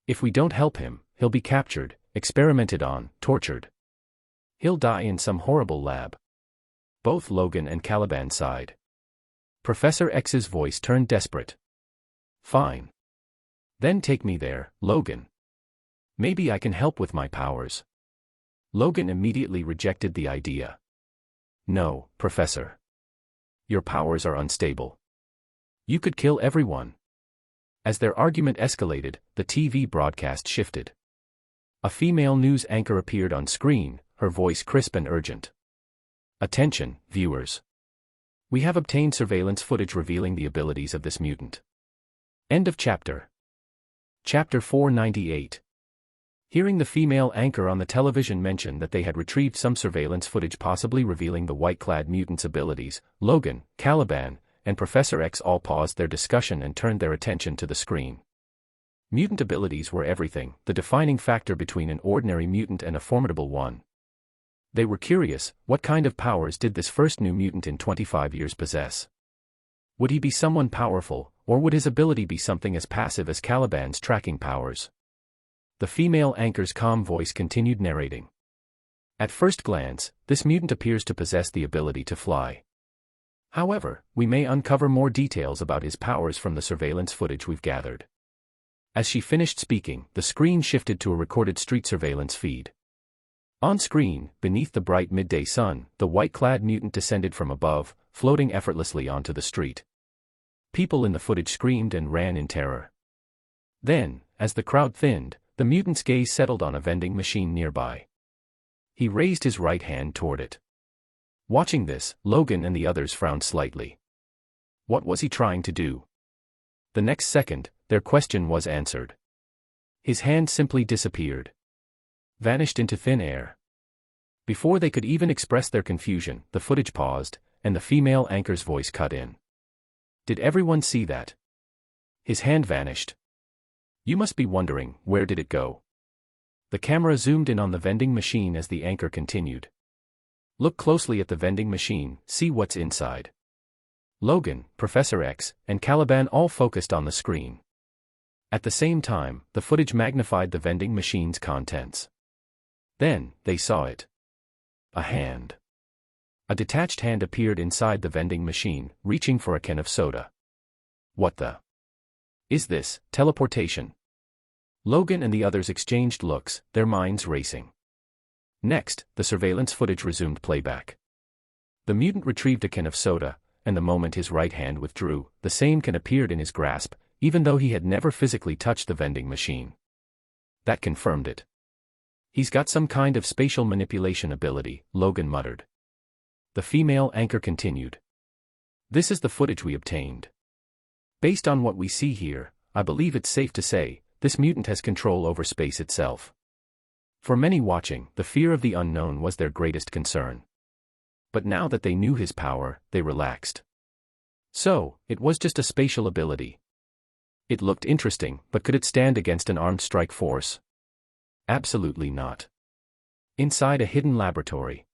Speaker 1: If we don't help him, he'll be captured, experimented on, tortured. He'll die in some horrible lab. Both Logan and Caliban sighed. Professor X's voice turned desperate. Fine. Then take me there, Logan. Maybe I can help with my powers. Logan immediately rejected the idea. No, Professor. Your powers are unstable. You could kill everyone. As their argument escalated, the TV broadcast shifted. A female news anchor appeared on screen, her voice crisp and urgent. Attention, viewers. We have obtained surveillance footage revealing the abilities of this mutant. End of chapter. Chapter 498. Hearing the female anchor on the television mention that they had retrieved some surveillance footage possibly revealing the white-clad mutant's abilities, Logan, Caliban, and Professor X all paused their discussion and turned their attention to the screen. Mutant abilities were everything, the defining factor between an ordinary mutant and a formidable one. They were curious, what kind of powers did this first new mutant in 25 years possess? Would he be someone powerful, or would his ability be something as passive as Caliban's tracking powers? The female anchor's calm voice continued narrating. At first glance, this mutant appears to possess the ability to fly. However, we may uncover more details about his powers from the surveillance footage we've gathered. As she finished speaking, the screen shifted to a recorded street surveillance feed. On screen, beneath the bright midday sun, the white-clad mutant descended from above, floating effortlessly onto the street. People in the footage screamed and ran in terror. Then, as the crowd thinned, the mutant's gaze settled on a vending machine nearby. He raised his right hand toward it. Watching this, Logan and the others frowned slightly. What was he trying to do? The next second, their question was answered. His hand simply disappeared. Vanished into thin air. Before they could even express their confusion, the footage paused, and the female anchor's voice cut in. Did everyone see that? His hand vanished. You must be wondering, where did it go? The camera zoomed in on the vending machine as the anchor continued. Look closely at the vending machine, see what's inside. Logan, Professor X, and Caliban all focused on the screen. At the same time, the footage magnified the vending machine's contents. Then, they saw it. A hand. A detached hand appeared inside the vending machine, reaching for a can of soda. What the? Is this teleportation? Logan and the others exchanged looks, their minds racing. Next, the surveillance footage resumed playback. The mutant retrieved a can of soda, and the moment his right hand withdrew, the same can appeared in his grasp, even though he had never physically touched the vending machine. That confirmed it. He's got some kind of spatial manipulation ability, Logan muttered. The female anchor continued. This is the footage we obtained. Based on what we see here, I believe it's safe to say, this mutant has control over space itself. For many watching, the fear of the unknown was their greatest concern. But now that they knew his power, they relaxed. So, it was just a spatial ability. It looked interesting, but could it stand against an armed strike force? Absolutely not. Inside a hidden laboratory,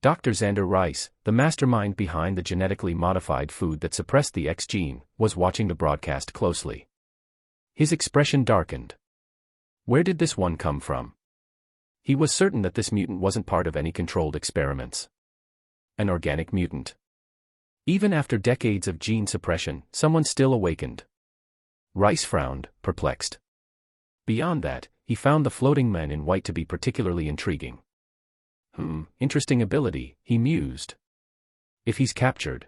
Speaker 1: Dr. Xander Rice, the mastermind behind the genetically modified food that suppressed the X gene, was watching the broadcast closely. His expression darkened. Where did this one come from? He was certain that this mutant wasn't part of any controlled experiments. An organic mutant. Even after decades of gene suppression, someone still awakened. Rice frowned, perplexed. Beyond that, he found the floating men in white to be particularly intriguing. Interesting ability, he mused. If he's captured,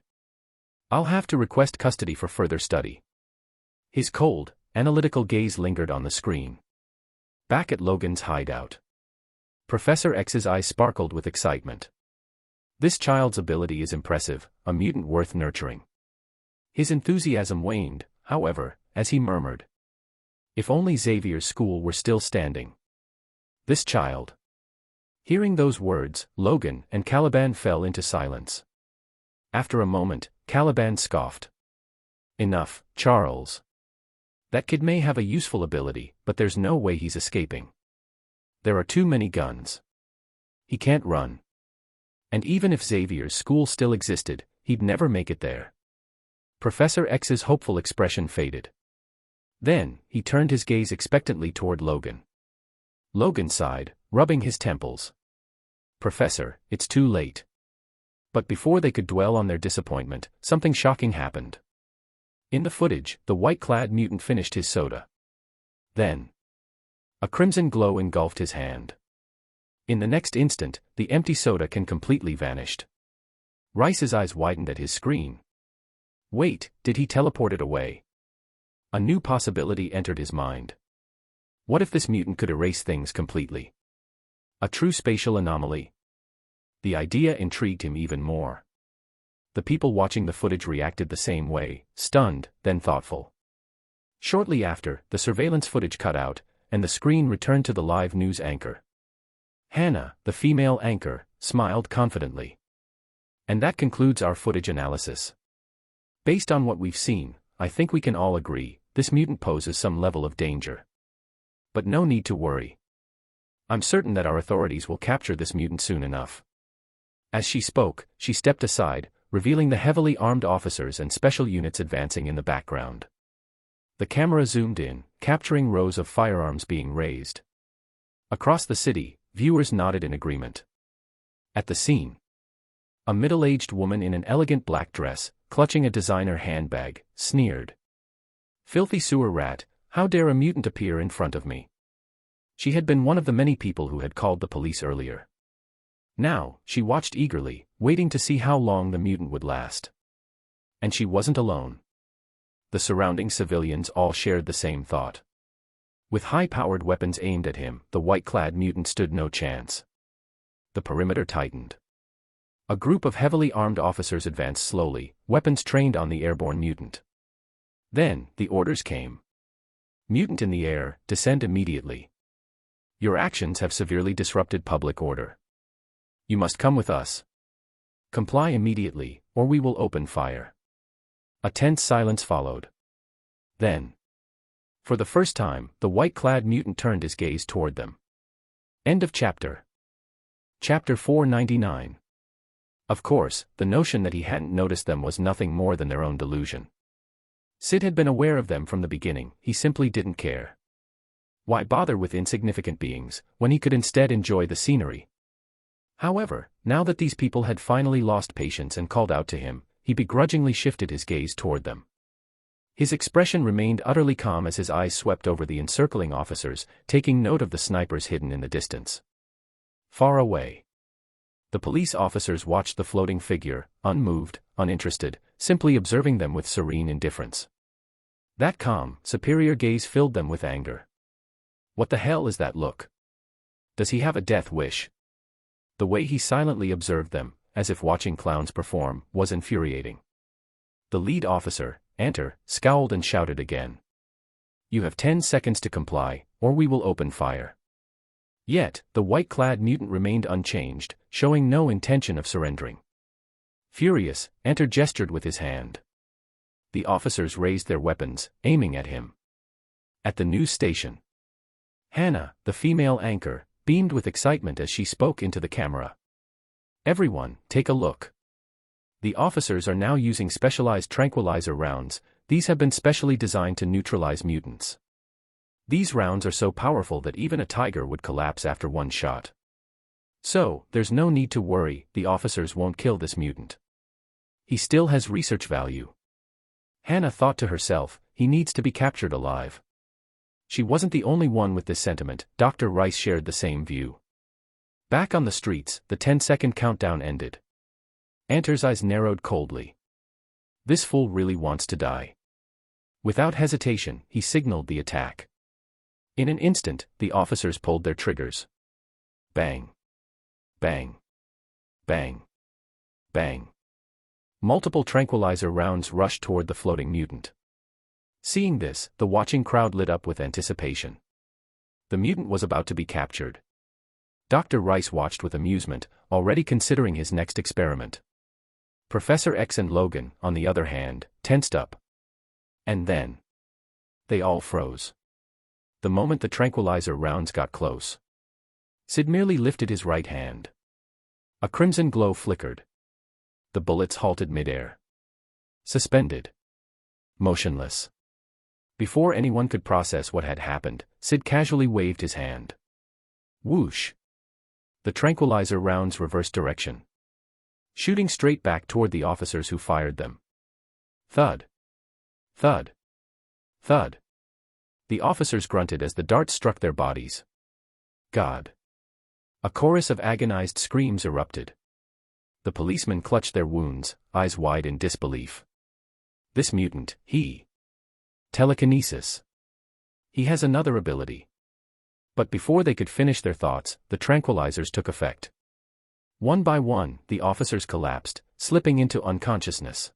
Speaker 1: I'll have to request custody for further study. His cold, analytical gaze lingered on the screen. Back at Logan's hideout, Professor X's eyes sparkled with excitement. This child's ability is impressive, a mutant worth nurturing. His enthusiasm waned, however, as he murmured. If only Xavier's school were still standing. This child. Hearing those words, Logan and Caliban fell into silence. After a moment, Caliban scoffed. Enough, Charles. That kid may have a useful ability, but there's no way he's escaping. There are too many guns. He can't run. And even if Xavier's school still existed, he'd never make it there. Professor X's hopeful expression faded. Then, he turned his gaze expectantly toward Logan. Logan sighed, rubbing his temples. Professor, it's too late. But before they could dwell on their disappointment, something shocking happened. In the footage, the white-clad mutant finished his soda. Then, a crimson glow engulfed his hand. In the next instant, the empty soda can completely vanished. Rice's eyes widened at his screen. Wait, did he teleport it away? A new possibility entered his mind. What if this mutant could erase things completely? A true spatial anomaly? The idea intrigued him even more. The people watching the footage reacted the same way, stunned, then thoughtful. Shortly after, the surveillance footage cut out, and the screen returned to the live news anchor. Hannah, the female anchor, smiled confidently. And that concludes our footage analysis. Based on what we've seen, I think we can all agree, this mutant poses some level of danger. But no need to worry. I'm certain that our authorities will capture this mutant soon enough. As she spoke, she stepped aside, revealing the heavily armed officers and special units advancing in the background. The camera zoomed in, capturing rows of firearms being raised. Across the city, viewers nodded in agreement. At the scene, a middle-aged woman in an elegant black dress, clutching a designer handbag, sneered. Filthy sewer rat, how dare a mutant appear in front of me? She had been one of the many people who had called the police earlier. Now, she watched eagerly, waiting to see how long the mutant would last. And she wasn't alone. The surrounding civilians all shared the same thought. With high-powered weapons aimed at him, the white-clad mutant stood no chance. The perimeter tightened. A group of heavily armed officers advanced slowly, weapons trained on the airborne mutant. Then, the orders came. Mutant in the air, descend immediately. Your actions have severely disrupted public order. You must come with us. Comply immediately, or we will open fire. A tense silence followed. Then, For the first time, the white-clad mutant turned his gaze toward them. End of chapter. Chapter 499. Of course, the notion that he hadn't noticed them was nothing more than their own delusion. Syd had been aware of them from the beginning, he simply didn't care. Why bother with insignificant beings, when he could instead enjoy the scenery? However, now that these people had finally lost patience and called out to him, he begrudgingly shifted his gaze toward them. His expression remained utterly calm as his eyes swept over the encircling officers, taking note of the snipers hidden in the distance. Far away. The police officers watched the floating figure, unmoved, uninterested, simply observing them with serene indifference. That calm, superior gaze filled them with anger. What the hell is that look? Does he have a death wish? The way he silently observed them, as if watching clowns perform, was infuriating. The lead officer, Enter, scowled and shouted again. You have 10 seconds to comply, or we will open fire. Yet, the white-clad mutant remained unchanged, showing no intention of surrendering. Furious, Enter gestured with his hand. The officers raised their weapons, aiming at him. At the news station, Hannah, the female anchor, beamed with excitement as she spoke into the camera. Everyone, take a look. The officers are now using specialized tranquilizer rounds. These have been specially designed to neutralize mutants. These rounds are so powerful that even a tiger would collapse after one shot. So, there's no need to worry, the officers won't kill this mutant. He still has research value. Hannah thought to herself, he needs to be captured alive. She wasn't the only one with this sentiment, Dr. Rice shared the same view. Back on the streets, the 10-second countdown ended. Enter's eyes narrowed coldly. This fool really wants to die. Without hesitation, he signaled the attack. In an instant, the officers pulled their triggers. Bang. Bang. Bang. Bang. Multiple tranquilizer rounds rushed toward the floating mutant. Seeing this, the watching crowd lit up with anticipation. The mutant was about to be captured. Dr. Rice watched with amusement, already considering his next experiment. Professor X and Logan, on the other hand, tensed up. And then, they all froze. The moment the tranquilizer rounds got close, Syd merely lifted his right hand. A crimson glow flickered. The bullets halted midair. Suspended. Motionless. Before anyone could process what had happened, Syd casually waved his hand. Whoosh. The tranquilizer rounds reversed direction, shooting straight back toward the officers who fired them. Thud. Thud. Thud. The officers grunted as the darts struck their bodies. God. A chorus of agonized screams erupted. The policemen clutched their wounds, eyes wide in disbelief. This mutant, telekinesis. He has another ability. But before they could finish their thoughts, the tranquilizers took effect. One by one, the officers collapsed, slipping into unconsciousness.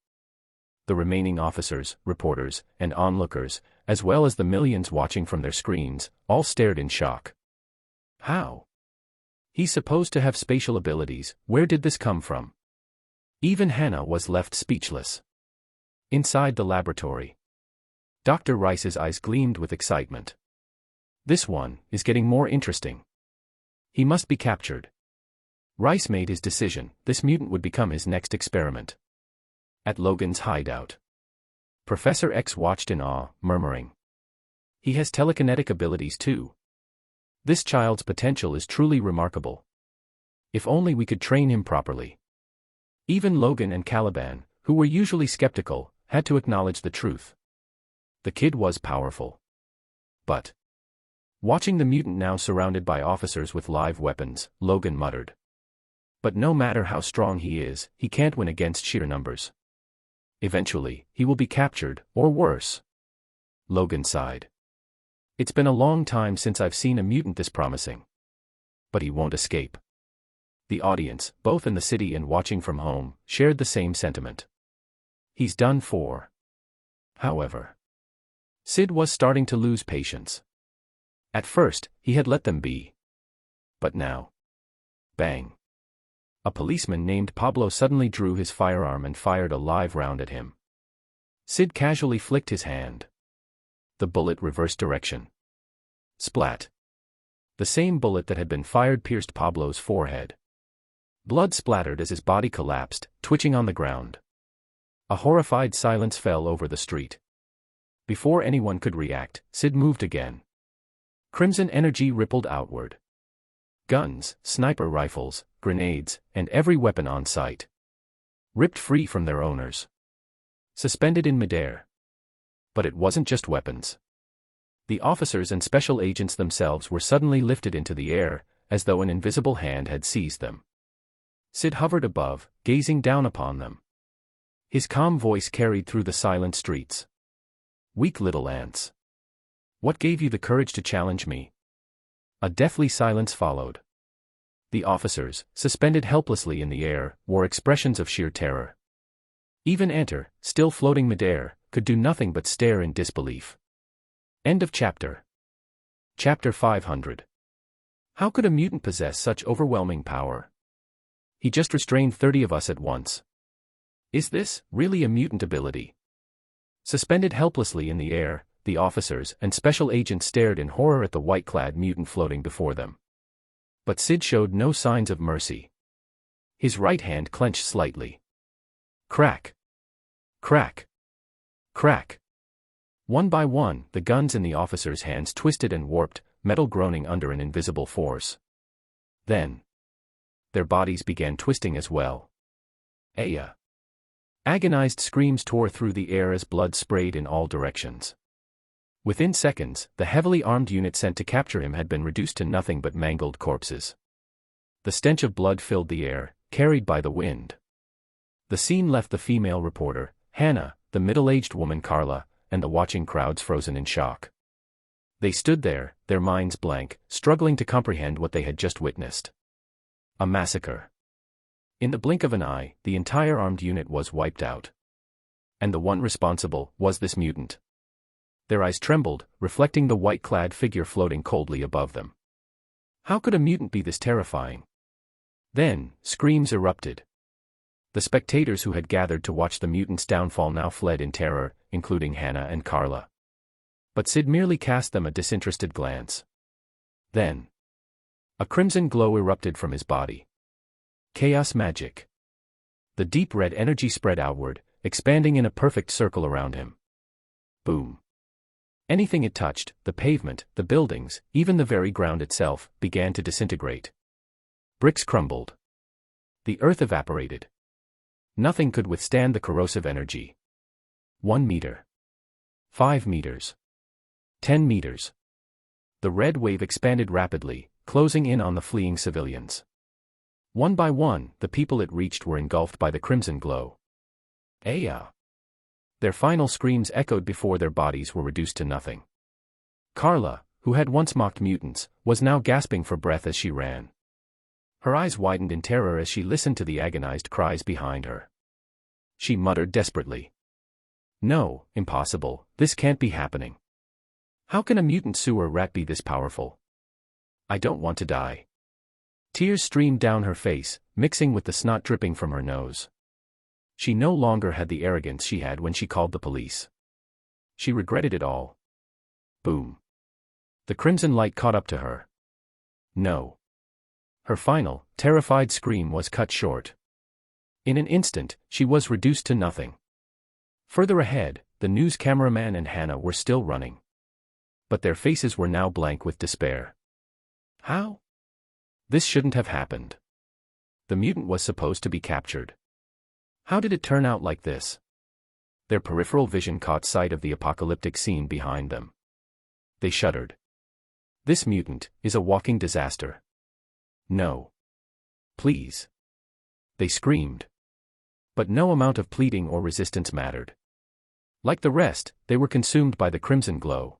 Speaker 1: The remaining officers, reporters, and onlookers, as well as the millions watching from their screens, all stared in shock. How? He's supposed to have spatial abilities, where did this come from? Even Hannah was left speechless. Inside the laboratory, Dr. Rice's eyes gleamed with excitement. This one is getting more interesting. He must be captured. Rice made his decision, this mutant would become his next experiment. At Logan's hideout, Professor X watched in awe, murmuring. He has telekinetic abilities too. This child's potential is truly remarkable. If only we could train him properly. Even Logan and Caliban, who were usually skeptical, had to acknowledge the truth. The kid was powerful. But, watching the mutant now surrounded by officers with live weapons, Logan muttered. But no matter how strong he is, he can't win against sheer numbers. Eventually, he will be captured, or worse. Logan sighed. It's been a long time since I've seen a mutant this promising. But he won't escape. The audience, both in the city and watching from home, shared the same sentiment. He's done for. However, Syd was starting to lose patience. At first, he had let them be. But now. Bang. A policeman named Pablo suddenly drew his firearm and fired a live round at him. Syd casually flicked his hand. The bullet reversed direction. Splat. The same bullet that had been fired pierced Pablo's forehead. Blood splattered as his body collapsed, twitching on the ground. A horrified silence fell over the street. Before anyone could react, Syd moved again. Crimson energy rippled outward. Guns, sniper rifles, grenades, and every weapon on site ripped free from their owners. Suspended in midair. But it wasn't just weapons. The officers and special agents themselves were suddenly lifted into the air, as though an invisible hand had seized them. Syd hovered above, gazing down upon them. His calm voice carried through the silent streets. Weak little ants. What gave you the courage to challenge me? A deathly silence followed. The officers, suspended helplessly in the air, wore expressions of sheer terror. Even Enter, still floating midair, could do nothing but stare in disbelief. End of chapter. Chapter 500. How could a mutant possess such overwhelming power? He just restrained 30 of us at once. Is this really a mutant ability? Suspended helplessly in the air, the officers and special agents stared in horror at the white-clad mutant floating before them. But Syd showed no signs of mercy. His right hand clenched slightly. Crack. Crack. Crack. One by one, the guns in the officers' hands twisted and warped, metal groaning under an invisible force. Then, their bodies began twisting as well. Aya. Agonized screams tore through the air as blood sprayed in all directions. Within seconds, the heavily armed unit sent to capture him had been reduced to nothing but mangled corpses. The stench of blood filled the air, carried by the wind. The scene left the female reporter, Hannah, the middle-aged woman Carla, and the watching crowds frozen in shock. They stood there, their minds blank, struggling to comprehend what they had just witnessed. A massacre. In the blink of an eye, the entire armed unit was wiped out. And the one responsible was this mutant. Their eyes trembled, reflecting the white-clad figure floating coldly above them. How could a mutant be this terrifying? Then, screams erupted. The spectators who had gathered to watch the mutant's downfall now fled in terror, including Hannah and Carla. But Syd merely cast them a disinterested glance. Then, a crimson glow erupted from his body. Chaos magic. The deep red energy spread outward, expanding in a perfect circle around him. Boom. Anything it touched, the pavement, the buildings, even the very ground itself, began to disintegrate. Bricks crumbled. The earth evaporated. Nothing could withstand the corrosive energy. 1 meter. 5 meters. 10 meters. The red wave expanded rapidly, closing in on the fleeing civilians. One by one, the people it reached were engulfed by the crimson glow. Aya. Their final screams echoed before their bodies were reduced to nothing. Carla, who had once mocked mutants, was now gasping for breath as she ran. Her eyes widened in terror as she listened to the agonized cries behind her. She muttered desperately. No, impossible, this can't be happening. How can a mutant sewer rat be this powerful? I don't want to die. Tears streamed down her face, mixing with the snot dripping from her nose. She no longer had the arrogance she had when she called the police. She regretted it all. Boom. The crimson light caught up to her. No. Her final, terrified scream was cut short. In an instant, she was reduced to nothing. Further ahead, the news cameraman and Hannah were still running. But their faces were now blank with despair. How? This shouldn't have happened. The mutant was supposed to be captured. How did it turn out like this? Their peripheral vision caught sight of the apocalyptic scene behind them. They shuddered. This mutant is a walking disaster. No. Please. They screamed. But no amount of pleading or resistance mattered. Like the rest, they were consumed by the crimson glow.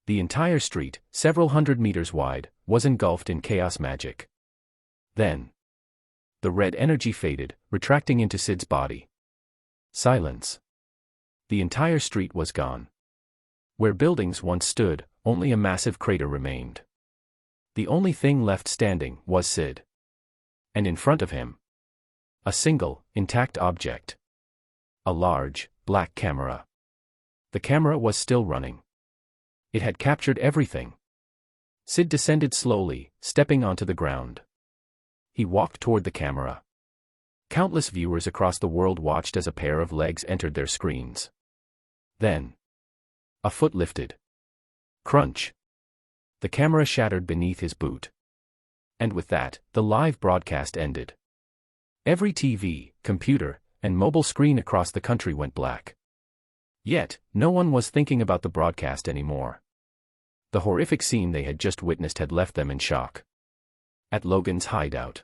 Speaker 1: The entire street, several hundred meters wide, was engulfed in chaos magic. Then, the red energy faded, retracting into Syd's body. Silence. The entire street was gone. Where buildings once stood, only a massive crater remained. The only thing left standing was Syd. And in front of him, a single, intact object. A large, black camera. The camera was still running. It had captured everything. Syd descended slowly, stepping onto the ground. He walked toward the camera. Countless viewers across the world watched as a pair of legs entered their screens. Then, a foot lifted. Crunch. The camera shattered beneath his boot. And with that, the live broadcast ended. Every TV, computer, and mobile screen across the country went black. Yet, no one was thinking about the broadcast anymore. The horrific scene they had just witnessed had left them in shock. At Logan's hideout,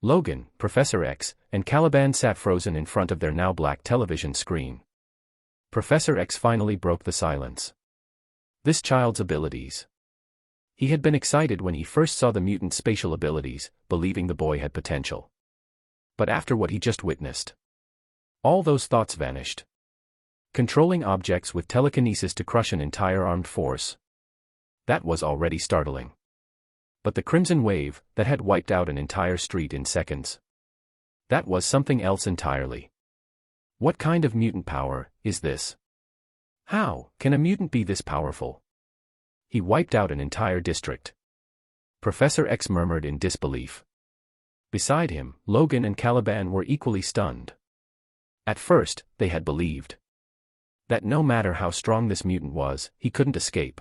Speaker 1: Logan, Professor X, and Caliban sat frozen in front of their now black television screen. Professor X finally broke the silence. This child's abilities. He had been excited when he first saw the mutant's spatial abilities, believing the boy had potential. But after what he just witnessed, all those thoughts vanished. Controlling objects with telekinesis to crush an entire armed force. That was already startling. But the Crimson Wave, that had wiped out an entire street in seconds. That was something else entirely. What kind of mutant power is this? How can a mutant be this powerful? He wiped out an entire district. Professor X murmured in disbelief. Beside him, Logan and Caliban were equally stunned. At first, they had believed that no matter how strong this mutant was, he couldn't escape.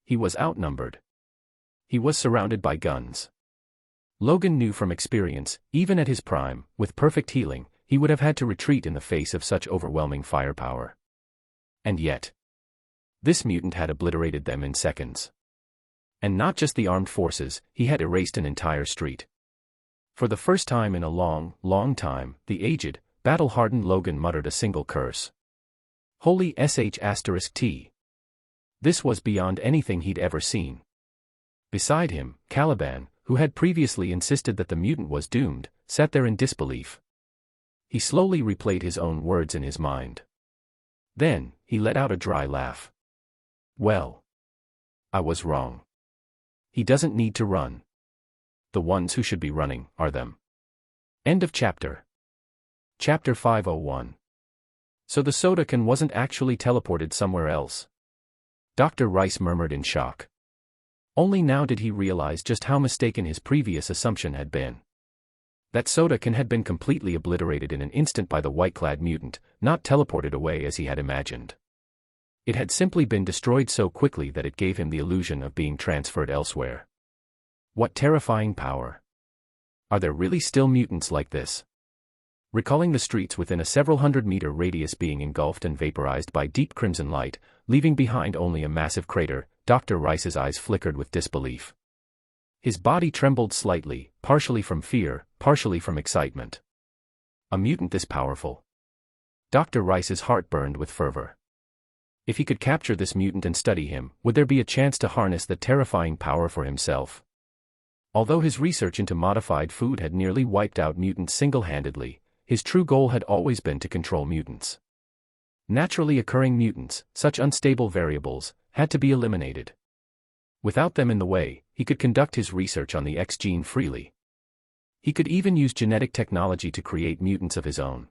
Speaker 1: He was outnumbered. He was surrounded by guns. Logan knew from experience, even at his prime, with perfect healing, he would have had to retreat in the face of such overwhelming firepower. And yet, this mutant had obliterated them in seconds. And not just the armed forces, he had erased an entire street. For the first time in a long, long time, the aged, battle-hardened Logan muttered a single curse. Holy sh*T. This was beyond anything he'd ever seen. Beside him, Caliban, who had previously insisted that the mutant was doomed, sat there in disbelief. He slowly replayed his own words in his mind. Then, he let out a dry laugh. Well, I was wrong. He doesn't need to run. The ones who should be running are them. End of chapter. Chapter 501. So the soda can wasn't actually teleported somewhere else. Dr. Rice murmured in shock. Only now did he realize just how mistaken his previous assumption had been. That soda can had been completely obliterated in an instant by the white-clad mutant, not teleported away as he had imagined. It had simply been destroyed so quickly that it gave him the illusion of being transferred elsewhere. What terrifying power! Are there really still mutants like this? Recalling the streets within a several hundred-meter radius being engulfed and vaporized by deep crimson light, leaving behind only a massive crater, Dr. Rice's eyes flickered with disbelief. His body trembled slightly, partially from fear, partially from excitement. A mutant this powerful. Dr. Rice's heart burned with fervor. If he could capture this mutant and study him, would there be a chance to harness that terrifying power for himself? Although his research into modified food had nearly wiped out mutants single-handedly, his true goal had always been to control mutants. Naturally occurring mutants, such unstable variables, had to be eliminated. Without them in the way, he could conduct his research on the X gene freely. He could even use genetic technology to create mutants of his own.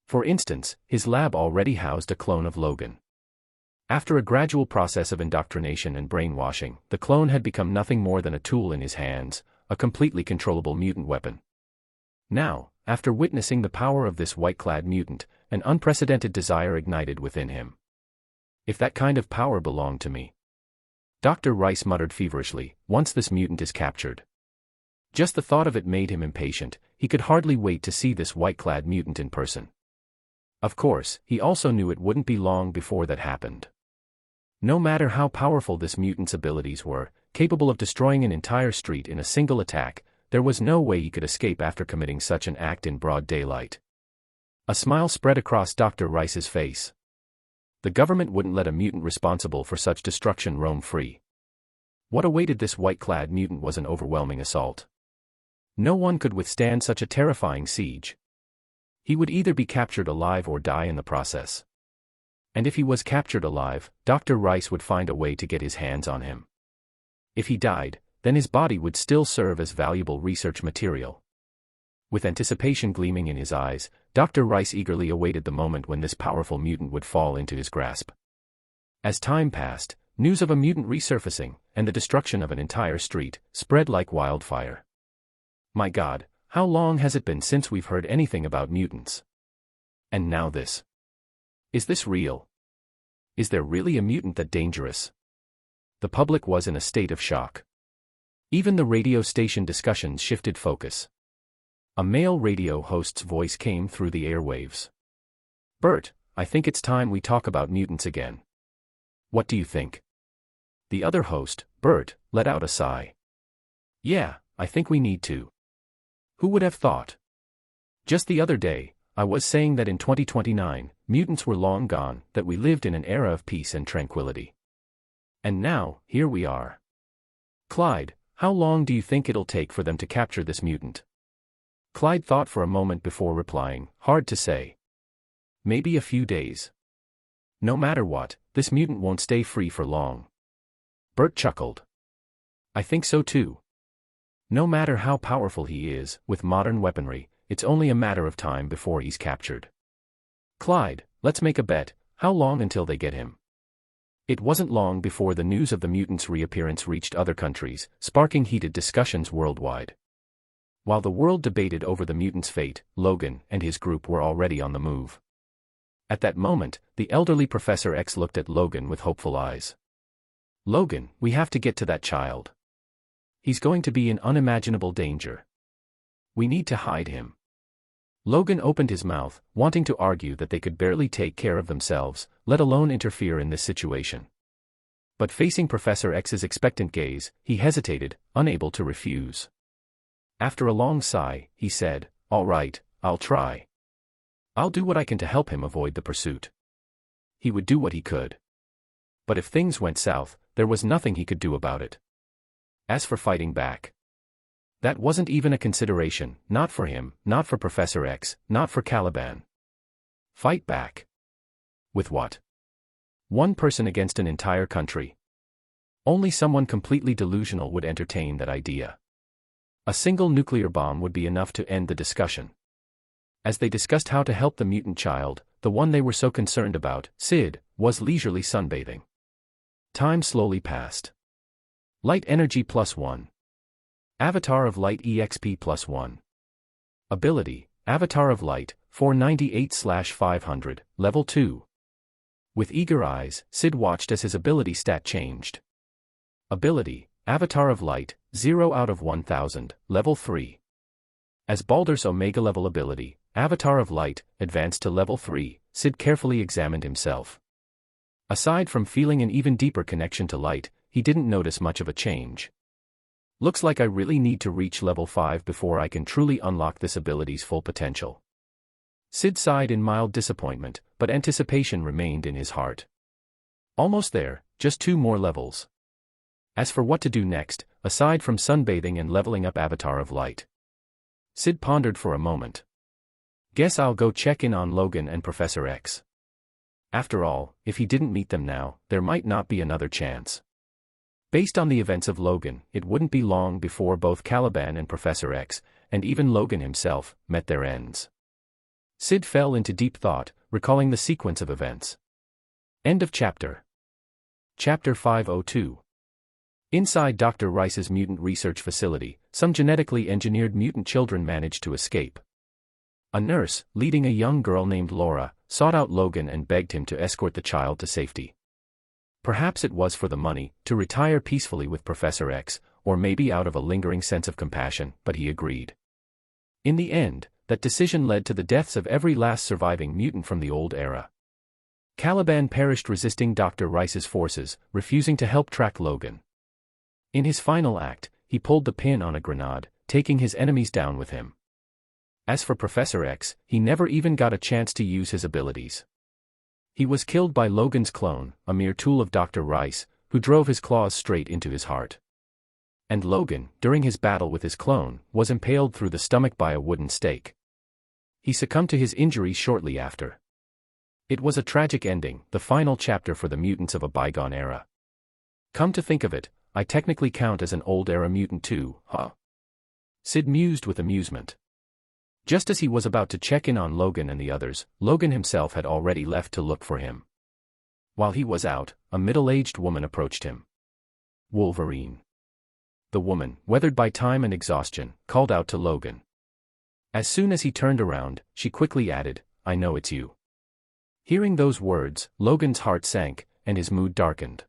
Speaker 1: For instance, his lab already housed a clone of Logan. After a gradual process of indoctrination and brainwashing, the clone had become nothing more than a tool in his hands, a completely controllable mutant weapon. Now, after witnessing the power of this white-clad mutant, an unprecedented desire ignited within him. If that kind of power belonged to me. Dr. Rice muttered feverishly, once this mutant is captured. Just the thought of it made him impatient, he could hardly wait to see this white-clad mutant in person. Of course, he also knew it wouldn't be long before that happened. No matter how powerful this mutant's abilities were, capable of destroying an entire street in a single attack, there was no way he could escape after committing such an act in broad daylight. A smile spread across Dr. Rice's face. The government wouldn't let a mutant responsible for such destruction roam free. What awaited this white-clad mutant was an overwhelming assault. No one could withstand such a terrifying siege. He would either be captured alive or die in the process. And if he was captured alive, Dr. Rice would find a way to get his hands on him. If he died, then his body would still serve as valuable research material. With anticipation gleaming in his eyes, Dr. Rice eagerly awaited the moment when this powerful mutant would fall into his grasp. As time passed, news of a mutant resurfacing, and the destruction of an entire street, spread like wildfire. My God, how long has it been since we've heard anything about mutants? And now this. Is this real? Is there really a mutant that dangerous? The public was in a state of shock. Even the radio station discussions shifted focus. A male radio host's voice came through the airwaves. Bert, I think it's time we talk about mutants again. What do you think? The other host, Bert, let out a sigh. Yeah, I think we need to. Who would have thought? Just the other day, I was saying that in 2029, mutants were long gone, that we lived in an era of peace and tranquility. And now, here we are. Clyde, how long do you think it'll take for them to capture this mutant? Clyde thought for a moment before replying, hard to say. Maybe a few days. No matter what, this mutant won't stay free for long. Bert chuckled. I think so too. No matter how powerful he is, with modern weaponry, it's only a matter of time before he's captured. Clyde, let's make a bet, how long until they get him? It wasn't long before the news of the mutant's reappearance reached other countries, sparking heated discussions worldwide. While the world debated over the mutant's fate, Logan and his group were already on the move. At that moment, the elderly Professor X looked at Logan with hopeful eyes. Logan, we have to get to that child. He's going to be in unimaginable danger. We need to hide him. Logan opened his mouth, wanting to argue that they could barely take care of themselves, let alone interfere in this situation. But facing Professor X's expectant gaze, he hesitated, unable to refuse. After a long sigh, he said, "All right, I'll try. I'll do what I can to help him avoid the pursuit." He would do what he could. But if things went south, there was nothing he could do about it. As for fighting back, that wasn't even a consideration, not for him, not for Professor X, not for Caliban. Fight back? With what? One person against an entire country? Only someone completely delusional would entertain that idea. A single nuclear bomb would be enough to end the discussion. As they discussed how to help the mutant child, the one they were so concerned about, Syd, was leisurely sunbathing. Time slowly passed. Light energy +1. Avatar of Light EXP +1. Ability, Avatar of Light, 498/500, Level 2. With eager eyes, Syd watched as his ability stat changed. Ability, Avatar of Light, 0 out of 1000, Level 3. As Baldur's Omega level ability, Avatar of Light, advanced to Level 3, Syd carefully examined himself. Aside from feeling an even deeper connection to light, he didn't notice much of a change. Looks like I really need to reach Level 5 before I can truly unlock this ability's full potential. Syd sighed in mild disappointment, but anticipation remained in his heart. Almost there, just 2 more levels. As for what to do next, aside from sunbathing and leveling up Avatar of Light, Syd pondered for a moment. Guess I'll go check in on Logan and Professor X. After all, if he didn't meet them now, there might not be another chance. Based on the events of Logan, it wouldn't be long before both Caliban and Professor X, and even Logan himself, met their ends. Syd fell into deep thought, recalling the sequence of events. End of chapter. Chapter 502. Inside Dr. Rice's mutant research facility, some genetically engineered mutant children managed to escape. A nurse, leading a young girl named Laura, sought out Logan and begged him to escort the child to safety. Perhaps it was for the money, to retire peacefully with Professor X, or maybe out of a lingering sense of compassion, but he agreed. In the end, that decision led to the deaths of every last surviving mutant from the old era. Caliban perished resisting Dr. Rice's forces, refusing to help track Logan. In his final act, he pulled the pin on a grenade, taking his enemies down with him. As for Professor X, he never even got a chance to use his abilities. He was killed by Logan's clone, a mere tool of Dr. Rice, who drove his claws straight into his heart. And Logan, during his battle with his clone, was impaled through the stomach by a wooden stake. He succumbed to his injuries shortly after. It was a tragic ending, the final chapter for the mutants of a bygone era. Come to think of it, I technically count as an old-era mutant too, huh? Syd mused with amusement. Just as he was about to check in on Logan and the others, Logan himself had already left to look for him. While he was out, a middle-aged woman approached him. Wolverine. The woman, weathered by time and exhaustion, called out to Logan. As soon as he turned around, she quickly added, "I know it's you." Hearing those words, Logan's heart sank, and his mood darkened.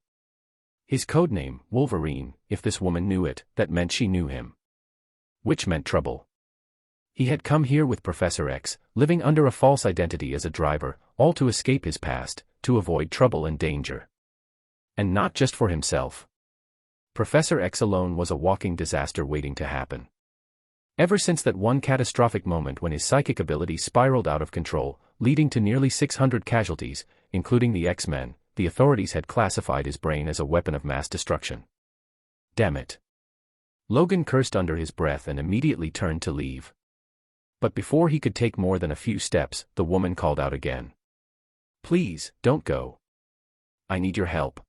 Speaker 1: His codename, Wolverine, if this woman knew it, that meant she knew him. Which meant trouble. He had come here with Professor X, living under a false identity as a driver, all to escape his past, to avoid trouble and danger. And not just for himself. Professor X alone was a walking disaster waiting to happen. Ever since that one catastrophic moment when his psychic ability spiraled out of control, leading to nearly 600 casualties, including the X-Men, the authorities had classified his brain as a weapon of mass destruction. Damn it. Logan cursed under his breath and immediately turned to leave. But before he could take more than a few steps, the woman called out again. "Please, don't go. I need your help.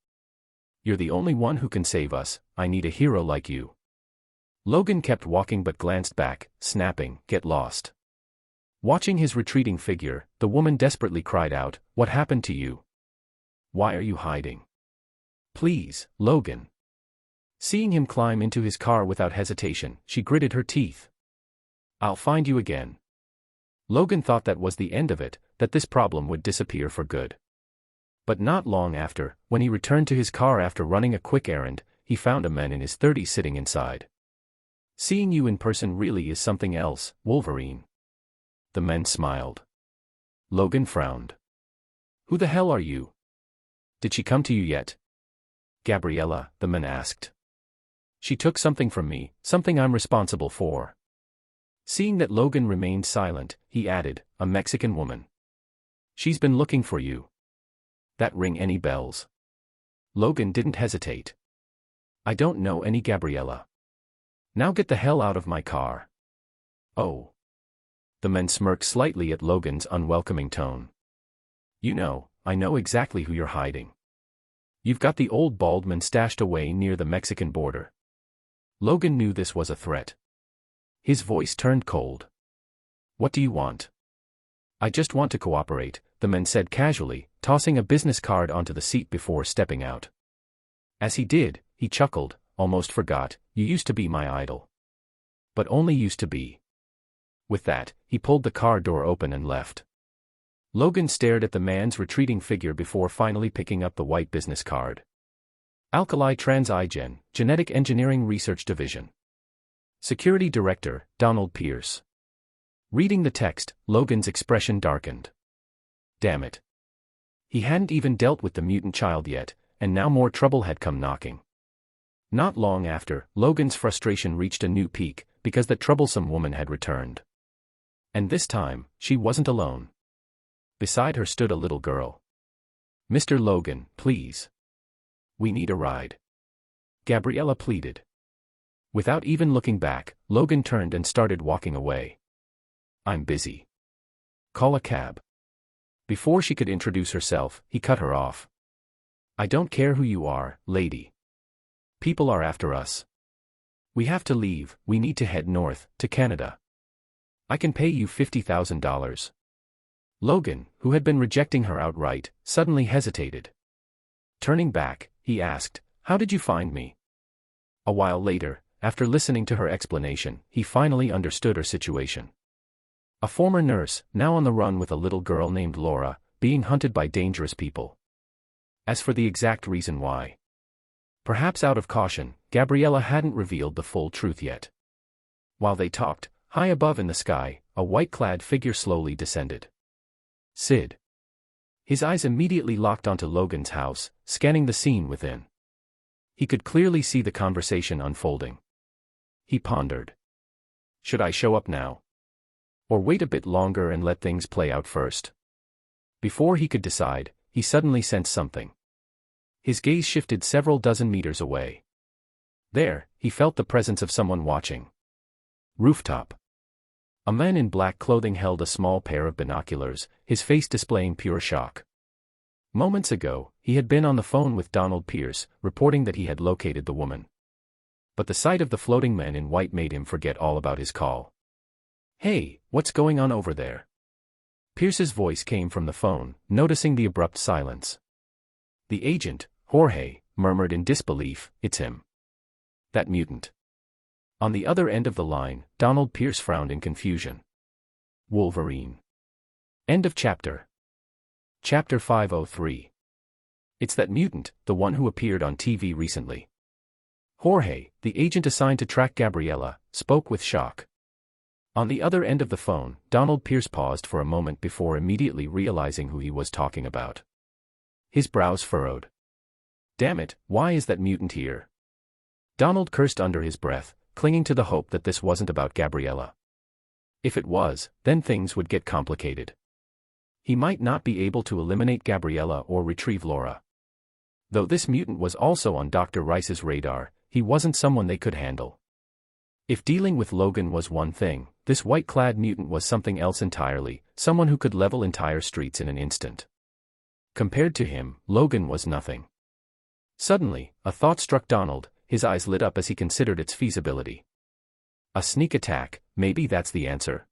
Speaker 1: You're the only one who can save us. I need a hero like you." Logan kept walking but glanced back, snapping, "Get lost." Watching his retreating figure, the woman desperately cried out, "What happened to you? Why are you hiding? Please, Logan." Seeing him climb into his car without hesitation, she gritted her teeth. "I'll find you again." Logan thought that was the end of it, that this problem would disappear for good. But not long after, when he returned to his car after running a quick errand, he found a man in his 30s sitting inside. "Seeing you in person really is something else, Wolverine." The man smiled. Logan frowned. "Who the hell are you? Did she come to you yet?" "Gabriella," the man asked. "She took something from me, something I'm responsible for." Seeing that Logan remained silent, he added, "A Mexican woman. She's been looking for you. That ring any bells?" Logan didn't hesitate. "I don't know any Gabriella. Now get the hell out of my car." "Oh." The man smirked slightly at Logan's unwelcoming tone. I know exactly who you're hiding. You've got the old bald man stashed away near the Mexican border." Logan knew this was a threat. His voice turned cold. "What do you want?" "I just want to cooperate," the man said casually, tossing a business card onto the seat before stepping out. As he did, he chuckled, "Almost forgot, you used to be my idol. But only used to be." With that, he pulled the car door open and left. Logan stared at the man's retreating figure before finally picking up the white business card. Alkali Trans-Igen, Genetic Engineering Research Division. Security Director, Donald Pierce. Reading the text, Logan's expression darkened. Damn it. He hadn't even dealt with the mutant child yet, and now more trouble had come knocking. Not long after, Logan's frustration reached a new peak, because that troublesome woman had returned. And this time, she wasn't alone. Beside her stood a little girl. "Mr. Logan, please. We need a ride," Gabriella pleaded. Without even looking back, Logan turned and started walking away. "I'm busy. Call a cab." Before she could introduce herself, he cut her off. "I don't care who you are, lady. People are after us. We have to leave, we need to head north, to Canada. I can pay you $50,000. Logan, who had been rejecting her outright, suddenly hesitated. Turning back, he asked, "How did you find me?" A while later, after listening to her explanation, he finally understood her situation. A former nurse, now on the run with a little girl named Laura, being hunted by dangerous people. As for the exact reason why, perhaps out of caution, Gabriella hadn't revealed the full truth yet. While they talked, high above in the sky, a white-clad figure slowly descended. Syd. His eyes immediately locked onto Logan's house, scanning the scene within. He could clearly see the conversation unfolding. He pondered. Should I show up now? Or wait a bit longer and let things play out first? Before he could decide, he suddenly sensed something. His gaze shifted several dozen meters away. There, he felt the presence of someone watching. Rooftop. A man in black clothing held a small pair of binoculars, his face displaying pure shock. Moments ago, he had been on the phone with Donald Pierce, reporting that he had located the woman. But the sight of the floating man in white made him forget all about his call. "Hey, what's going on over there?" Pierce's voice came from the phone, noticing the abrupt silence. The agent, Jorge, murmured in disbelief, "It's him. That mutant." On the other end of the line, Donald Pierce frowned in confusion. Wolverine. End of chapter. Chapter 503. It's that mutant, the one who appeared on TV recently. Jorge, the agent assigned to track Gabriella, spoke with shock. On the other end of the phone, Donald Pierce paused for a moment before immediately realizing who he was talking about. His brows furrowed. "Damn it, why is that mutant here?" Donald cursed under his breath, clinging to the hope that this wasn't about Gabriella. If it was, then things would get complicated. He might not be able to eliminate Gabriella or retrieve Laura. Though this mutant was also on Dr. Rice's radar, he wasn't someone they could handle. If dealing with Logan was one thing, this white-clad mutant was something else entirely, someone who could level entire streets in an instant. Compared to him, Logan was nothing. Suddenly, a thought struck Donald, his eyes lit up as he considered its feasibility. A sneak attack, maybe that's the answer.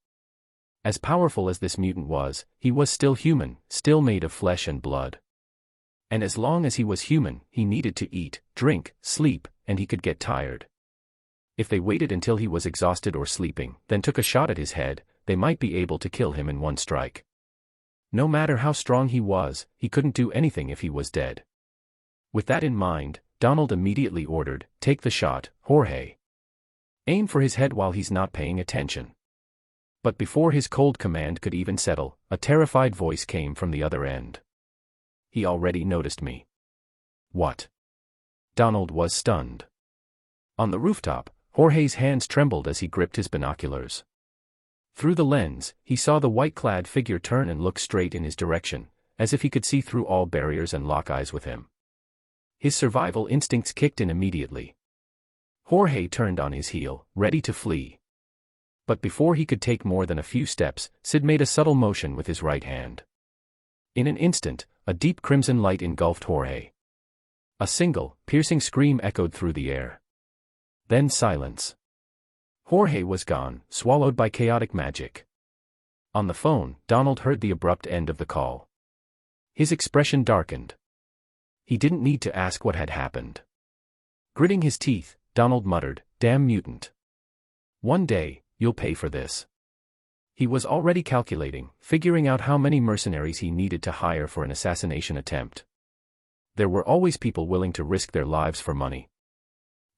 Speaker 1: As powerful as this mutant was, he was still human, still made of flesh and blood. And as long as he was human, he needed to eat, drink, sleep, and he could get tired. If they waited until he was exhausted or sleeping, then took a shot at his head, they might be able to kill him in one strike. No matter how strong he was, he couldn't do anything if he was dead. With that in mind, Donald immediately ordered, "Take the shot, Jorge. Aim for his head while he's not paying attention." But before his cold command could even settle, a terrified voice came from the other end. "He already noticed me." "What?" Donald was stunned. On the rooftop, Jorge's hands trembled as he gripped his binoculars. Through the lens, he saw the white-clad figure turn and look straight in his direction, as if he could see through all barriers and lock eyes with him. His survival instincts kicked in immediately. Jorge turned on his heel, ready to flee. But before he could take more than a few steps, Syd made a subtle motion with his right hand. In an instant, a deep crimson light engulfed Jorge. A single, piercing scream echoed through the air. Then silence. Jorge was gone, swallowed by chaotic magic. On the phone, Donald heard the abrupt end of the call. His expression darkened. He didn't need to ask what had happened. Gritting his teeth, Donald muttered, "Damn mutant. One day, you'll pay for this." He was already calculating, figuring out how many mercenaries he needed to hire for an assassination attempt. There were always people willing to risk their lives for money.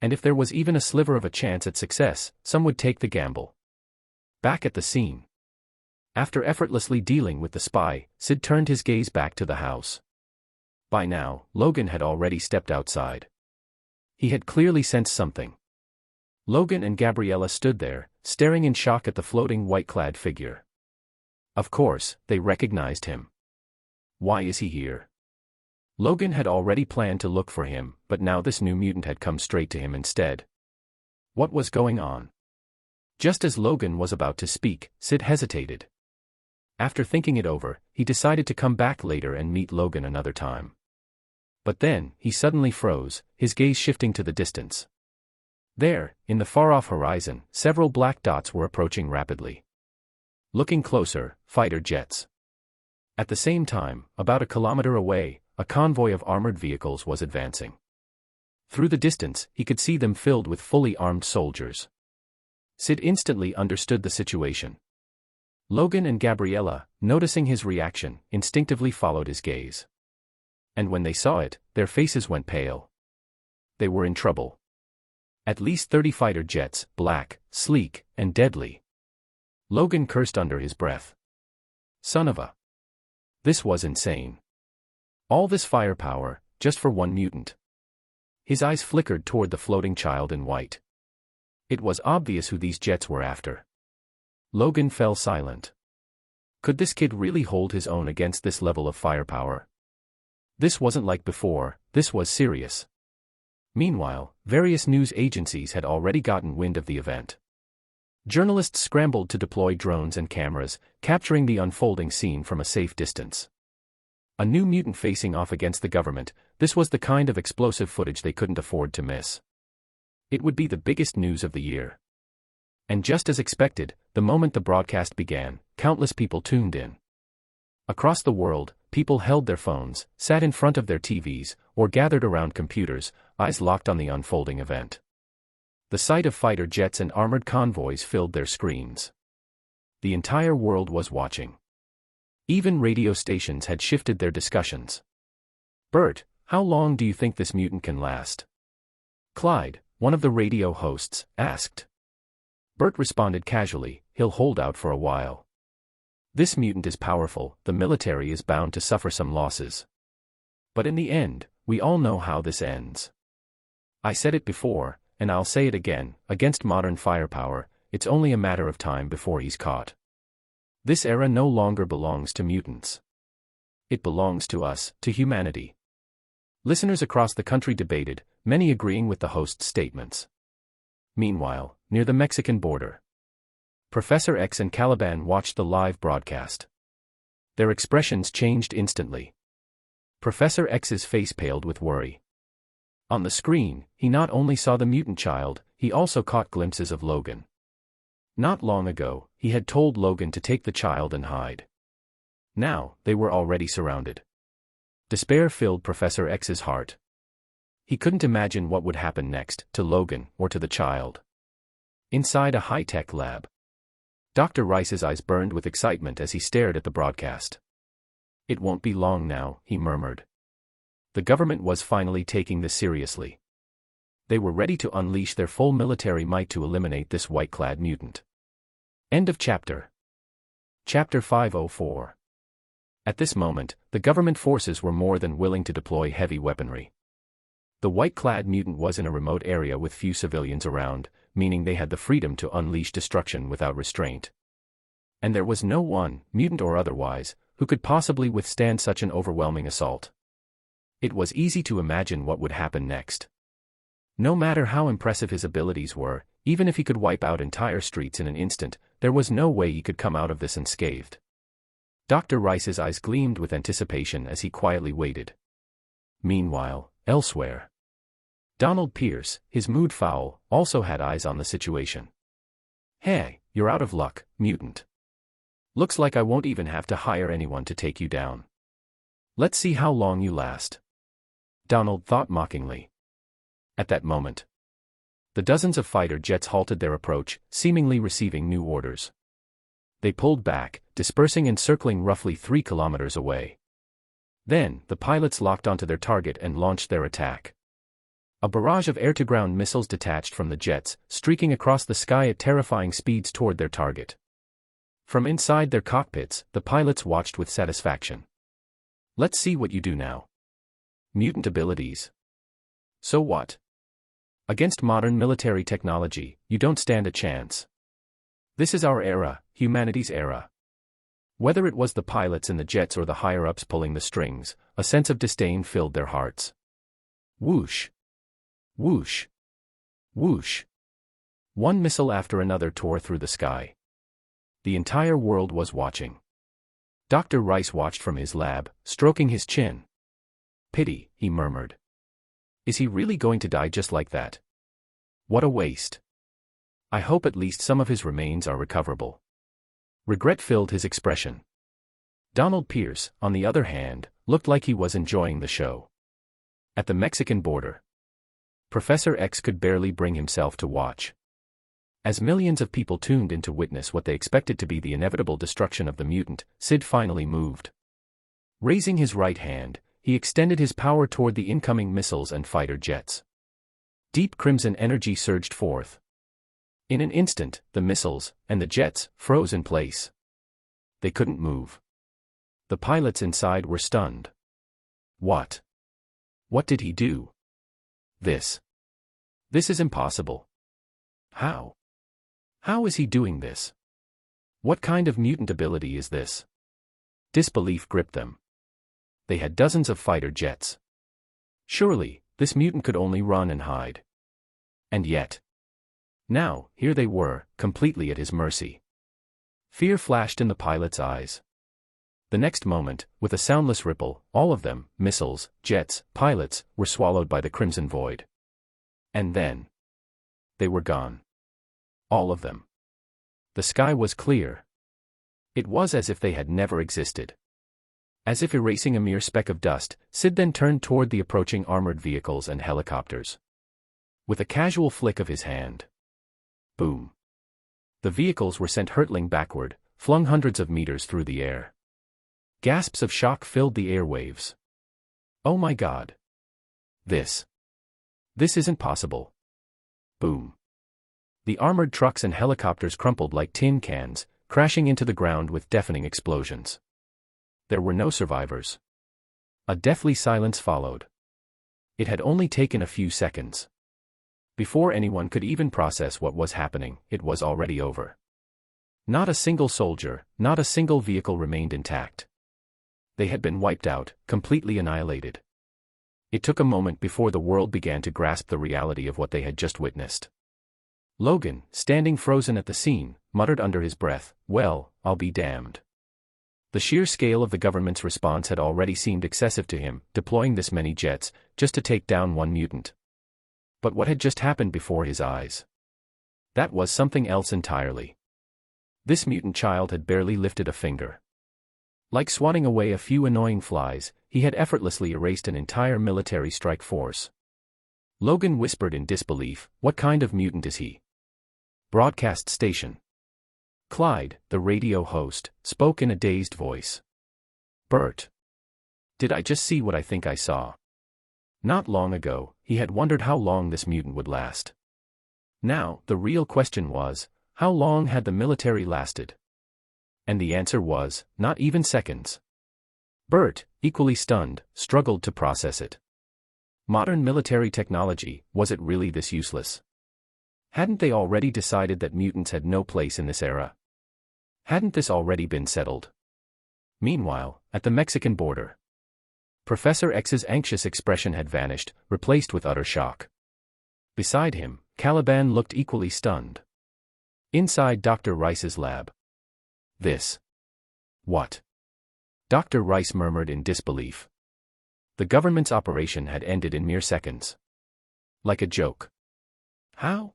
Speaker 1: And if there was even a sliver of a chance at success, some would take the gamble. Back at the scene. After effortlessly dealing with the spy, Syd turned his gaze back to the house. By now, Logan had already stepped outside. He had clearly sensed something. Logan and Gabriella stood there, staring in shock at the floating white-clad figure. Of course, they recognized him. Why is he here? Logan had already planned to look for him, but now this new mutant had come straight to him instead. What was going on? Just as Logan was about to speak, Syd hesitated. After thinking it over, he decided to come back later and meet Logan another time. But then, he suddenly froze, his gaze shifting to the distance. There, in the far-off horizon, several black dots were approaching rapidly. Looking closer, fighter jets. At the same time, about a kilometer away, a convoy of armored vehicles was advancing. Through the distance, he could see them filled with fully armed soldiers. Syd instantly understood the situation. Logan and Gabriella, noticing his reaction, instinctively followed his gaze. And when they saw it, their faces went pale. They were in trouble. At least 30 fighter jets, black, sleek, and deadly. Logan cursed under his breath. Son of a... This was insane. All this firepower, just for one mutant. His eyes flickered toward the floating child in white. It was obvious who these jets were after. Logan fell silent. Could this kid really hold his own against this level of firepower? This wasn't like before, this was serious. Meanwhile, various news agencies had already gotten wind of the event. Journalists scrambled to deploy drones and cameras, capturing the unfolding scene from a safe distance. A new mutant facing off against the government, this was the kind of explosive footage they couldn't afford to miss. It would be the biggest news of the year. And just as expected, the moment the broadcast began, countless people tuned in. Across the world, people held their phones, sat in front of their TVs, or gathered around computers, eyes locked on the unfolding event. The sight of fighter jets and armored convoys filled their screens. The entire world was watching. Even radio stations had shifted their discussions. "Bert, how long do you think this mutant can last?" Clyde, one of the radio hosts, asked. Bert responded casually, "He'll hold out for a while. This mutant is powerful, the military is bound to suffer some losses. But in the end, we all know how this ends. I said it before, and I'll say it again, against modern firepower, it's only a matter of time before he's caught. This era no longer belongs to mutants. It belongs to us, to humanity." Listeners across the country debated, many agreeing with the host's statements. Meanwhile, near the Mexican border, Professor X and Caliban watched the live broadcast. Their expressions changed instantly. Professor X's face paled with worry. On the screen, he not only saw the mutant child, he also caught glimpses of Logan. Not long ago, he had told Logan to take the child and hide. Now, they were already surrounded. Despair filled Professor X's heart. He couldn't imagine what would happen next, to Logan, or to the child. Inside a high-tech lab, Dr. Rice's eyes burned with excitement as he stared at the broadcast. "It won't be long now," he murmured. The government was finally taking this seriously. They were ready to unleash their full military might to eliminate this white-clad mutant. End of chapter. Chapter 504. At this moment, the government forces were more than willing to deploy heavy weaponry. The white-clad mutant was in a remote area with few civilians around, meaning they had the freedom to unleash destruction without restraint. And there was no one, mutant or otherwise, who could possibly withstand such an overwhelming assault. It was easy to imagine what would happen next. No matter how impressive his abilities were, even if he could wipe out entire streets in an instant, there was no way he could come out of this unscathed. Dr. Rice's eyes gleamed with anticipation as he quietly waited. Meanwhile, elsewhere, Donald Pierce, his mood foul, also had eyes on the situation. "Hey, you're out of luck, mutant. Looks like I won't even have to hire anyone to take you down. Let's see how long you last," Donald thought mockingly. At that moment, the dozens of fighter jets halted their approach, seemingly receiving new orders. They pulled back, dispersing and circling roughly 3 kilometers away. Then, the pilots locked onto their target and launched their attack. A barrage of air-to-ground missiles detached from the jets, streaking across the sky at terrifying speeds toward their target. From inside their cockpits, the pilots watched with satisfaction. "Let's see what you do now. Mutant abilities. So what? Against modern military technology, you don't stand a chance. This is our era, humanity's era." Whether it was the pilots in the jets or the higher-ups pulling the strings, a sense of disdain filled their hearts. Whoosh! Whoosh! Whoosh! One missile after another tore through the sky. The entire world was watching. Dr. Rice watched from his lab, stroking his chin. "Pity," he murmured. "Is he really going to die just like that? What a waste. I hope at least some of his remains are recoverable." Regret filled his expression. Donald Pierce, on the other hand, looked like he was enjoying the show. At the Mexican border, Professor X could barely bring himself to watch. As millions of people tuned in to witness what they expected to be the inevitable destruction of the mutant, Syd finally moved. Raising his right hand, he extended his power toward the incoming missiles and fighter jets. Deep crimson energy surged forth. In an instant, the missiles, and the jets, froze in place. They couldn't move. The pilots inside were stunned. What? What did he do? This is impossible. How? How is he doing this? What kind of mutant ability is this? Disbelief gripped them. They had dozens of fighter jets. Surely, this mutant could only run and hide. And yet, now, here they were, completely at his mercy. Fear flashed in the pilot's eyes. The next moment, with a soundless ripple, all of them, missiles, jets, pilots, were swallowed by the crimson void. And then, they were gone. All of them. The sky was clear. It was as if they had never existed. As if erasing a mere speck of dust, Syd then turned toward the approaching armored vehicles and helicopters. With a casual flick of his hand. Boom. The vehicles were sent hurtling backward, flung hundreds of meters through the air. Gasps of shock filled the airwaves. Oh my God. This isn't possible. Boom. The armored trucks and helicopters crumpled like tin cans, crashing into the ground with deafening explosions. There were no survivors. A deathly silence followed. It had only taken a few seconds. Before anyone could even process what was happening, it was already over. Not a single soldier, not a single vehicle remained intact. They had been wiped out, completely annihilated. It took a moment before the world began to grasp the reality of what they had just witnessed. Logan, standing frozen at the scene, muttered under his breath, "Well, I'll be damned." The sheer scale of the government's response had already seemed excessive to him, deploying this many jets, just to take down one mutant. But what had just happened before his eyes? That was something else entirely. This mutant child had barely lifted a finger. Like swatting away a few annoying flies, he had effortlessly erased an entire military strike force. Logan whispered in disbelief, "What kind of mutant is he?" Broadcast station. Clyde, the radio host, spoke in a dazed voice. "Bert. Did I just see what I think I saw?" Not long ago, he had wondered how long this mutant would last. Now, the real question was, how long had the military lasted? And the answer was, not even seconds. Bert, equally stunned, struggled to process it. Modern military technology, was it really this useless? Hadn't they already decided that mutants had no place in this era? Hadn't this already been settled? Meanwhile, at the Mexican border, Professor X's anxious expression had vanished, replaced with utter shock. Beside him, Caliban looked equally stunned. Inside Dr. Rice's lab. What? Dr. Rice murmured in disbelief. The government's operation had ended in mere seconds. Like a joke. How?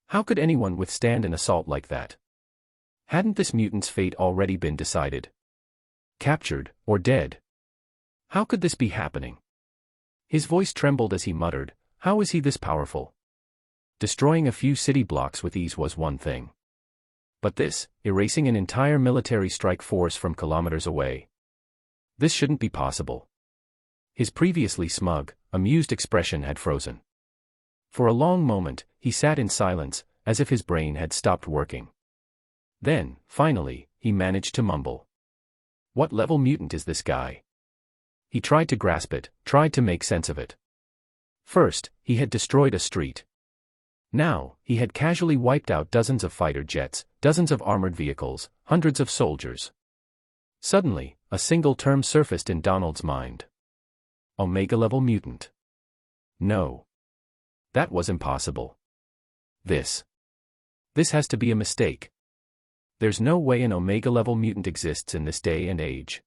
Speaker 1: How could anyone withstand an assault like that? Hadn't this mutant's fate already been decided? Captured, or dead? How could this be happening? His voice trembled as he muttered, "How is he this powerful?" Destroying a few city blocks with ease was one thing. But this, erasing an entire military strike force from kilometers away. This shouldn't be possible. His previously smug, amused expression had frozen. For a long moment, he sat in silence, as if his brain had stopped working. Then, finally, he managed to mumble. "What level mutant is this guy?" He tried to grasp it, tried to make sense of it. First, he had destroyed a street. Now, he had casually wiped out dozens of fighter jets, dozens of armored vehicles, hundreds of soldiers. Suddenly, a single term surfaced in Donald's mind. Omega-level mutant. No. That was impossible. This has to be a mistake. There's no way an Omega-level mutant exists in this day and age.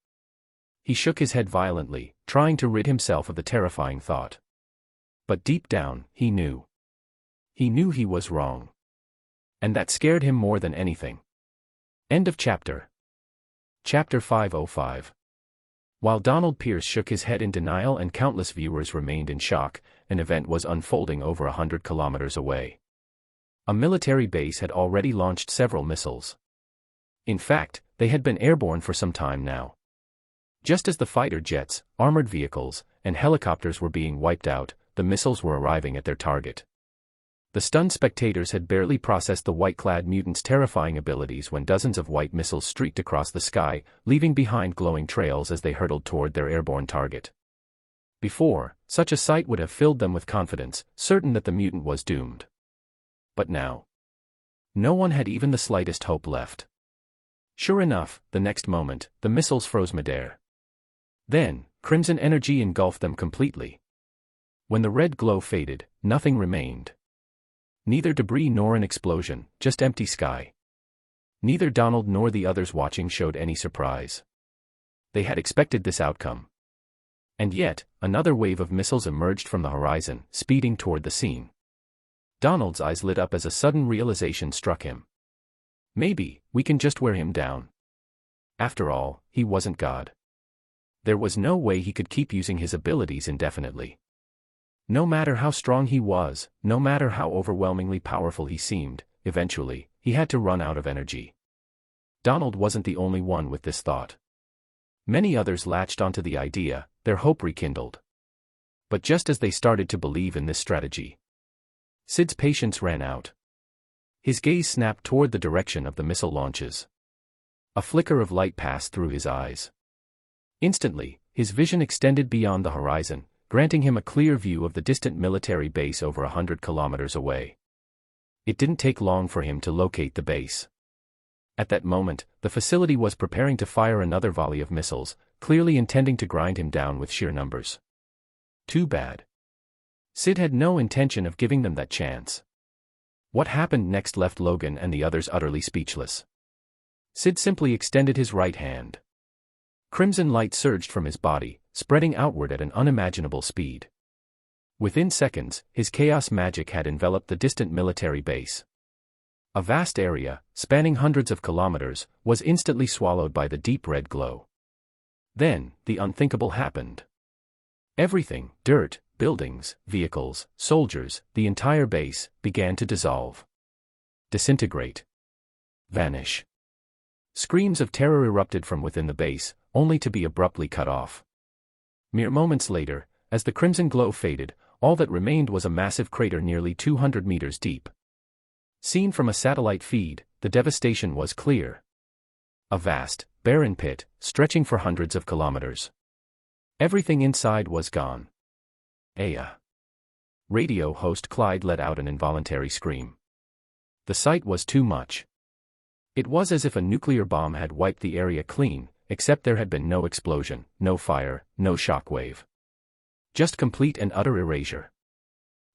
Speaker 1: He shook his head violently, trying to rid himself of the terrifying thought. But deep down, he knew. He knew he was wrong. And that scared him more than anything. End of chapter. Chapter 505. While Donald Pierce shook his head in denial and countless viewers remained in shock, an event was unfolding over 100 kilometers away. A military base had already launched several missiles. In fact, they had been airborne for some time now. Just as the fighter jets, armored vehicles, and helicopters were being wiped out, the missiles were arriving at their target. The stunned spectators had barely processed the white-clad mutants' terrifying abilities when dozens of white missiles streaked across the sky, leaving behind glowing trails as they hurtled toward their airborne target. Before, such a sight would have filled them with confidence, certain that the mutant was doomed. But now, no one had even the slightest hope left. Sure enough, the next moment, the missiles froze midair. Then, crimson energy engulfed them completely. When the red glow faded, nothing remained. Neither debris nor an explosion, just empty sky. Neither Donald nor the others watching showed any surprise. They had expected this outcome. And yet, another wave of missiles emerged from the horizon, speeding toward the scene. Donald's eyes lit up as a sudden realization struck him. Maybe, we can just wear him down. After all, he wasn't God. There was no way he could keep using his abilities indefinitely. No matter how strong he was, no matter how overwhelmingly powerful he seemed, eventually, he had to run out of energy. Donald wasn't the only one with this thought. Many others latched onto the idea, their hope rekindled. But just as they started to believe in this strategy, Syd's patience ran out. His gaze snapped toward the direction of the missile launches. A flicker of light passed through his eyes. Instantly, his vision extended beyond the horizon, granting him a clear view of the distant military base over 100 kilometers away. It didn't take long for him to locate the base. At that moment, the facility was preparing to fire another volley of missiles, clearly intending to grind him down with sheer numbers. Too bad. Syd had no intention of giving them that chance. What happened next left Logan and the others utterly speechless. Syd simply extended his right hand. Crimson light surged from his body, spreading outward at an unimaginable speed. Within seconds, his chaos magic had enveloped the distant military base. A vast area, spanning hundreds of kilometers, was instantly swallowed by the deep red glow. Then, the unthinkable happened. Everything, dirt, buildings, vehicles, soldiers, the entire base, began to dissolve. Disintegrate. Vanish. Screams of terror erupted from within the base, only to be abruptly cut off. Mere moments later, as the crimson glow faded, all that remained was a massive crater nearly 200 meters deep. Seen from a satellite feed, the devastation was clear. A vast, barren pit, stretching for hundreds of kilometers. Everything inside was gone. Aya. Radio host Clyde let out an involuntary scream. The sight was too much. It was as if a nuclear bomb had wiped the area clean, except there had been no explosion, no fire, no shockwave. Just complete and utter erasure.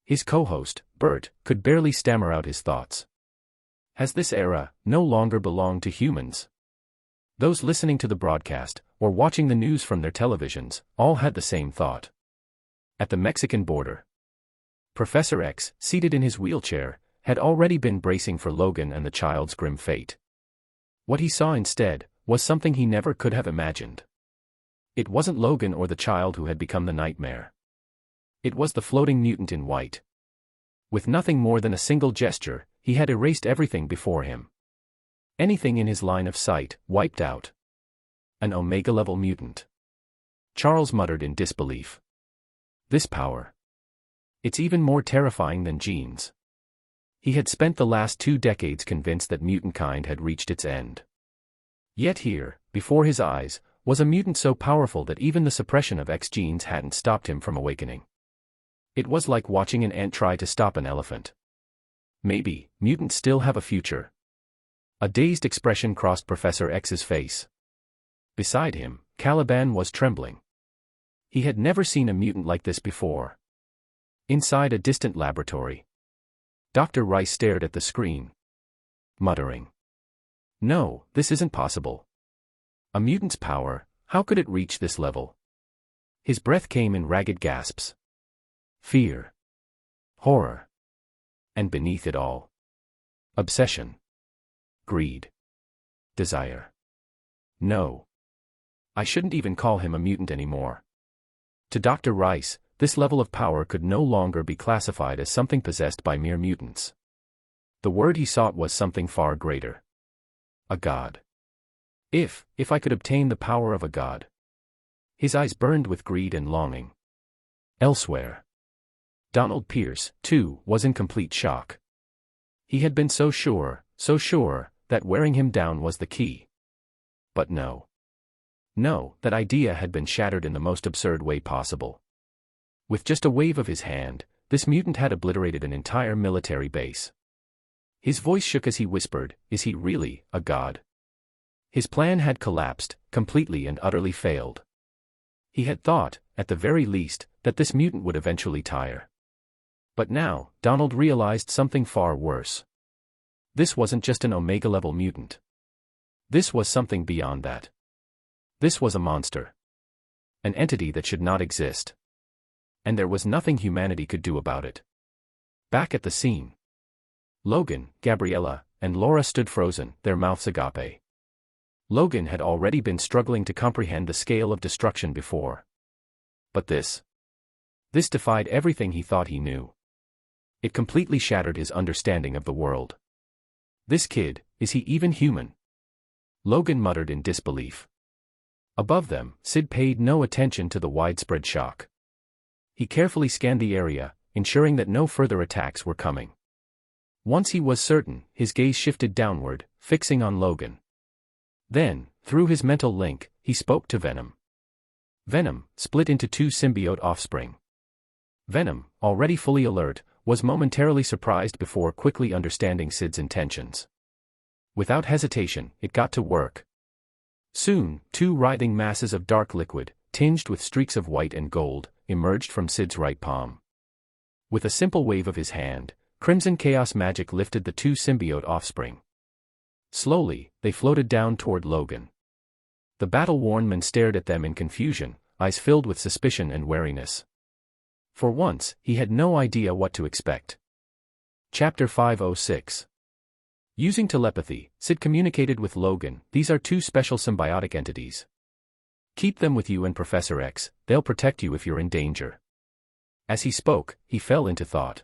Speaker 1: His co-host, Bert, could barely stammer out his thoughts. Has this era no longer belonged to humans? Those listening to the broadcast, or watching the news from their televisions, all had the same thought. At the Mexican border, Professor X, seated in his wheelchair, had already been bracing for Logan and the child's grim fate. What he saw instead was something he never could have imagined. It wasn't Logan or the child who had become the nightmare. It was the floating mutant in white. With nothing more than a single gesture, he had erased everything before him. Anything in his line of sight, wiped out. An Omega-level mutant. Charles muttered in disbelief. This power. It's even more terrifying than genes. He had spent the last 2 decades convinced that mutant kind had reached its end. Yet here, before his eyes, was a mutant so powerful that even the suppression of X genes hadn't stopped him from awakening. It was like watching an ant try to stop an elephant. Maybe, mutants still have a future. A dazed expression crossed Professor X's face. Beside him, Caliban was trembling. He had never seen a mutant like this before. Inside a distant laboratory, Dr. Rice stared at the screen, muttering, "No, this isn't possible. A mutant's power, how could it reach this level?" His breath came in ragged gasps. Fear. Horror. And beneath it all, obsession. Greed. Desire. No. I shouldn't even call him a mutant anymore. To Dr. Rice, this level of power could no longer be classified as something possessed by mere mutants. The word he sought was something far greater. A god. If I could obtain the power of a god. His eyes burned with greed and longing. Elsewhere, Donald Pierce, too, was in complete shock. He had been so sure, that wearing him down was the key. But no. No, that idea had been shattered in the most absurd way possible. With just a wave of his hand, this mutant had obliterated an entire military base. His voice shook as he whispered, "Is he really a god?" His plan had collapsed, completely and utterly failed. He had thought, at the very least, that this mutant would eventually tire. But now, Donald realized something far worse. This wasn't just an Omega-level mutant. This was something beyond that. This was a monster. An entity that should not exist. And there was nothing humanity could do about it. Back at the scene, Logan, Gabriella, and Laura stood frozen, their mouths agape. Logan had already been struggling to comprehend the scale of destruction before. But this defied everything he thought he knew. It completely shattered his understanding of the world. This kid, is he even human? Logan muttered in disbelief. Above them, Syd paid no attention to the widespread shock. He carefully scanned the area, ensuring that no further attacks were coming. Once he was certain, his gaze shifted downward, fixing on Logan. Then, through his mental link, he spoke to Venom. Venom, split into two symbiote offspring. Venom, already fully alert, was momentarily surprised before quickly understanding Syd's intentions. Without hesitation, it got to work. Soon, two writhing masses of dark liquid, tinged with streaks of white and gold, emerged from Syd's right palm. With a simple wave of his hand, crimson chaos magic lifted the two symbiote offspring. Slowly, they floated down toward Logan. The battle-worn man stared at them in confusion, eyes filled with suspicion and wariness. For once, he had no idea what to expect. Chapter 506. Using telepathy, Syd communicated with Logan. These are two special symbiotic entities. Keep them with you and Professor X, they'll protect you if you're in danger. As he spoke, he fell into thought.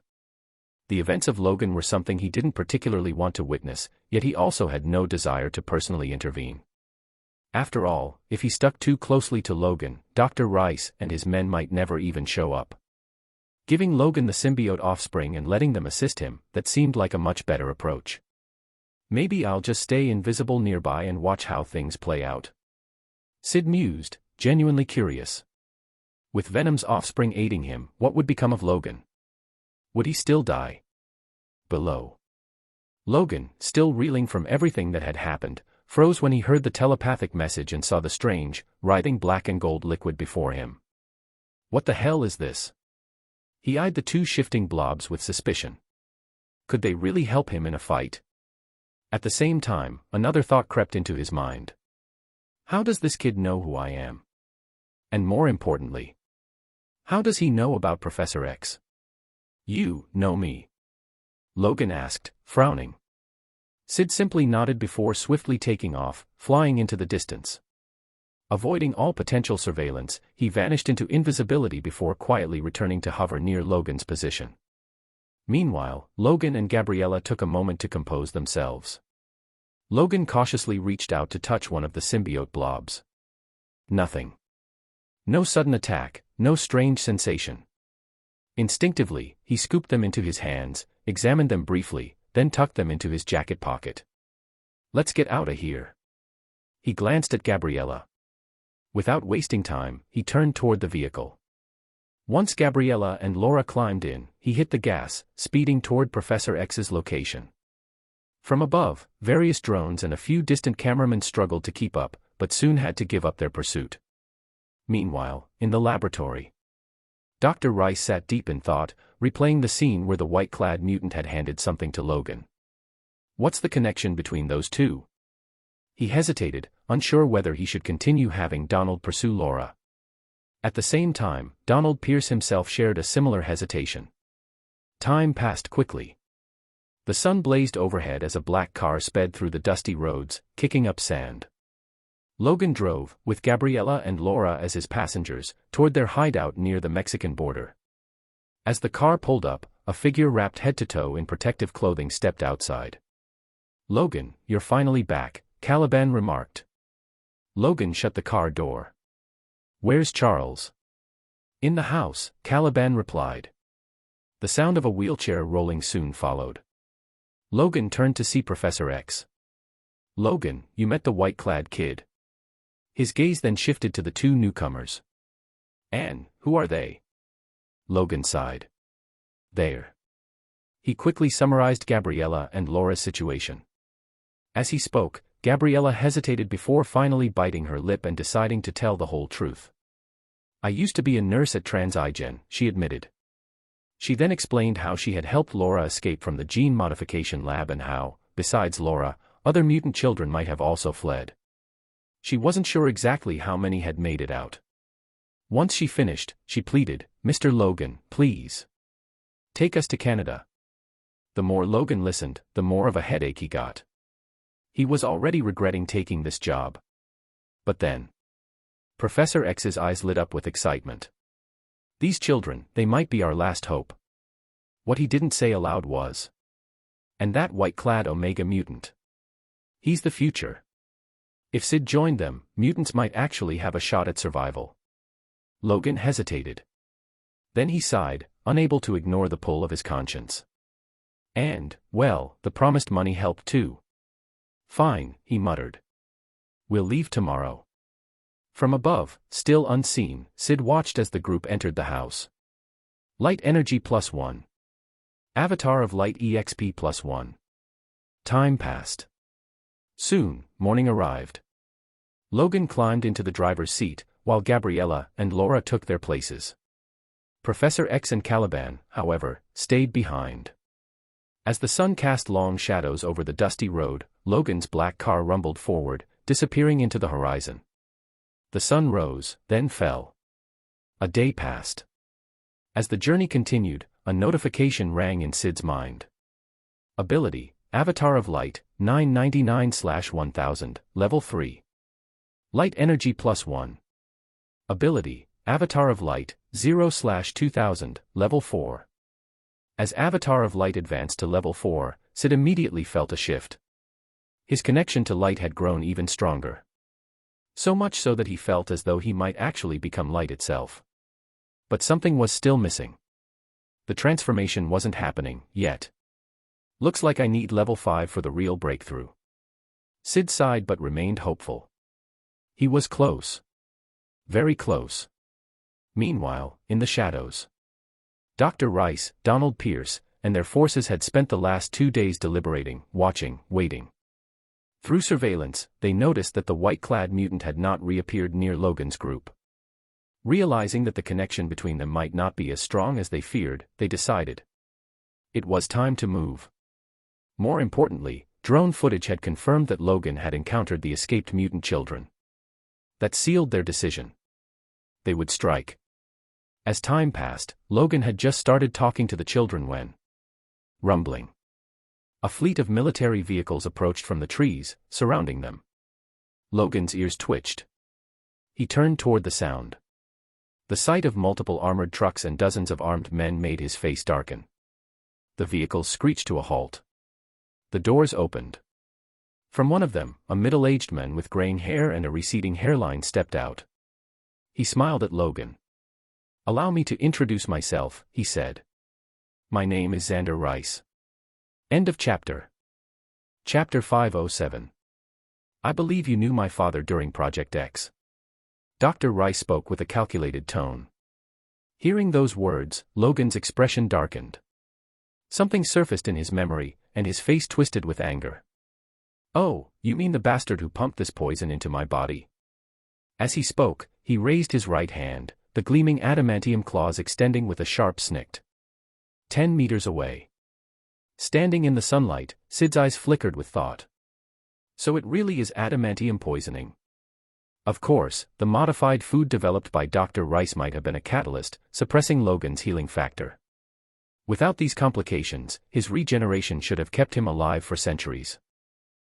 Speaker 1: The events of Logan were something he didn't particularly want to witness, yet he also had no desire to personally intervene. After all, if he stuck too closely to Logan, Dr. Rice and his men might never even show up. Giving Logan the symbiote offspring and letting them assist him, that seemed like a much better approach. Maybe I'll just stay invisible nearby and watch how things play out. Syd mused, genuinely curious. With Venom's offspring aiding him, what would become of Logan? Would he still die? Below. Logan, still reeling from everything that had happened, froze when he heard the telepathic message and saw the strange, writhing black and gold liquid before him. What the hell is this? He eyed the two shifting blobs with suspicion. Could they really help him in a fight? At the same time, another thought crept into his mind. How does this kid know who I am? And more importantly, how does he know about Professor X? You know me? Logan asked, frowning. Syd simply nodded before swiftly taking off, flying into the distance. Avoiding all potential surveillance, he vanished into invisibility before quietly returning to hover near Logan's position. Meanwhile, Logan and Gabriella took a moment to compose themselves. Logan cautiously reached out to touch one of the symbiote blobs. Nothing. No sudden attack, no strange sensation. Instinctively, he scooped them into his hands, examined them briefly, then tucked them into his jacket pocket. Let's get out of here. He glanced at Gabriella. Without wasting time, he turned toward the vehicle. Once Gabriella and Laura climbed in, he hit the gas, speeding toward Professor X's location. From above, various drones and a few distant cameramen struggled to keep up, but soon had to give up their pursuit. Meanwhile, in the laboratory, Dr. Rice sat deep in thought, replaying the scene where the white-clad mutant had handed something to Logan. What's the connection between those two? He hesitated, unsure whether he should continue having Donald pursue Laura. At the same time, Donald Pierce himself shared a similar hesitation. Time passed quickly. The sun blazed overhead as a black car sped through the dusty roads, kicking up sand. Logan drove, with Gabriella and Laura as his passengers, toward their hideout near the Mexican border. As the car pulled up, a figure wrapped head to toe in protective clothing stepped outside. Logan, you're finally back, Caliban remarked. Logan shut the car door. Where's Charles? In the house, Caliban replied. The sound of a wheelchair rolling soon followed. Logan turned to see Professor X. Logan, you met the white-clad kid. His gaze then shifted to the two newcomers. Anne, who are they? Logan sighed. There. He quickly summarized Gabriella and Laura's situation. As he spoke, Gabriella hesitated before finally biting her lip and deciding to tell the whole truth. I used to be a nurse at TransIgen, she admitted. She then explained how she had helped Laura escape from the gene modification lab and how, besides Laura, other mutant children might have also fled. She wasn't sure exactly how many had made it out. Once she finished, she pleaded, Mr. Logan, please. Take us to Canada. The more Logan listened, the more of a headache he got. He was already regretting taking this job. But then, Professor X's eyes lit up with excitement. These children, they might be our last hope. What he didn't say aloud was, and that white-clad Omega mutant. He's the future. If Syd joined them, mutants might actually have a shot at survival. Logan hesitated. Then he sighed, unable to ignore the pull of his conscience. And, well, the promised money helped too. Fine, he muttered. We'll leave tomorrow. From above, still unseen, Syd watched as the group entered the house. Light energy +1. Avatar of light EXP +1. Time passed. Soon, morning arrived. Logan climbed into the driver's seat, while Gabriella and Laura took their places. Professor X and Caliban, however, stayed behind. As the sun cast long shadows over the dusty road, Logan's black car rumbled forward, disappearing into the horizon. The sun rose, then fell. A day passed. As the journey continued, a notification rang in Syd's mind. Ability, Avatar of Light, 999/1000, Level 3. Light Energy +1. Ability, Avatar of Light, 0/2000, Level 4. As Avatar of Light advanced to Level 4, Syd immediately felt a shift. His connection to light had grown even stronger. So much so that he felt as though he might actually become light itself. But something was still missing. The transformation wasn't happening, yet. Looks like I need Level 5 for the real breakthrough. Syd sighed but remained hopeful. He was close. Very close. Meanwhile, in the shadows, Dr. Rice, Donald Pierce, and their forces had spent the last 2 days deliberating, watching, waiting. Through surveillance, they noticed that the white-clad mutant had not reappeared near Logan's group. Realizing that the connection between them might not be as strong as they feared, they decided it was time to move. More importantly, drone footage had confirmed that Logan had encountered the escaped mutant children. That sealed their decision. They would strike. As time passed, Logan had just started talking to the children when, rumbling, a fleet of military vehicles approached from the trees, surrounding them. Logan's ears twitched. He turned toward the sound. The sight of multiple armored trucks and dozens of armed men made his face darken. The vehicles screeched to a halt. The doors opened. From one of them, a middle-aged man with graying hair and a receding hairline stepped out. He smiled at Logan. "Allow me to introduce myself," he said. "My name is Xander Rice." End of chapter. Chapter 507. I believe you knew my father during Project X. Dr. Rice spoke with a calculated tone. Hearing those words, Logan's expression darkened. Something surfaced in his memory, and his face twisted with anger. "Oh, you mean the bastard who pumped this poison into my body?" As he spoke, he raised his right hand, the gleaming adamantium claws extending with a sharp snick. 10 meters away. Standing in the sunlight, Syd's eyes flickered with thought. So it really is adamantium poisoning. Of course, the modified food developed by Dr. Rice might have been a catalyst, suppressing Logan's healing factor. Without these complications, his regeneration should have kept him alive for centuries.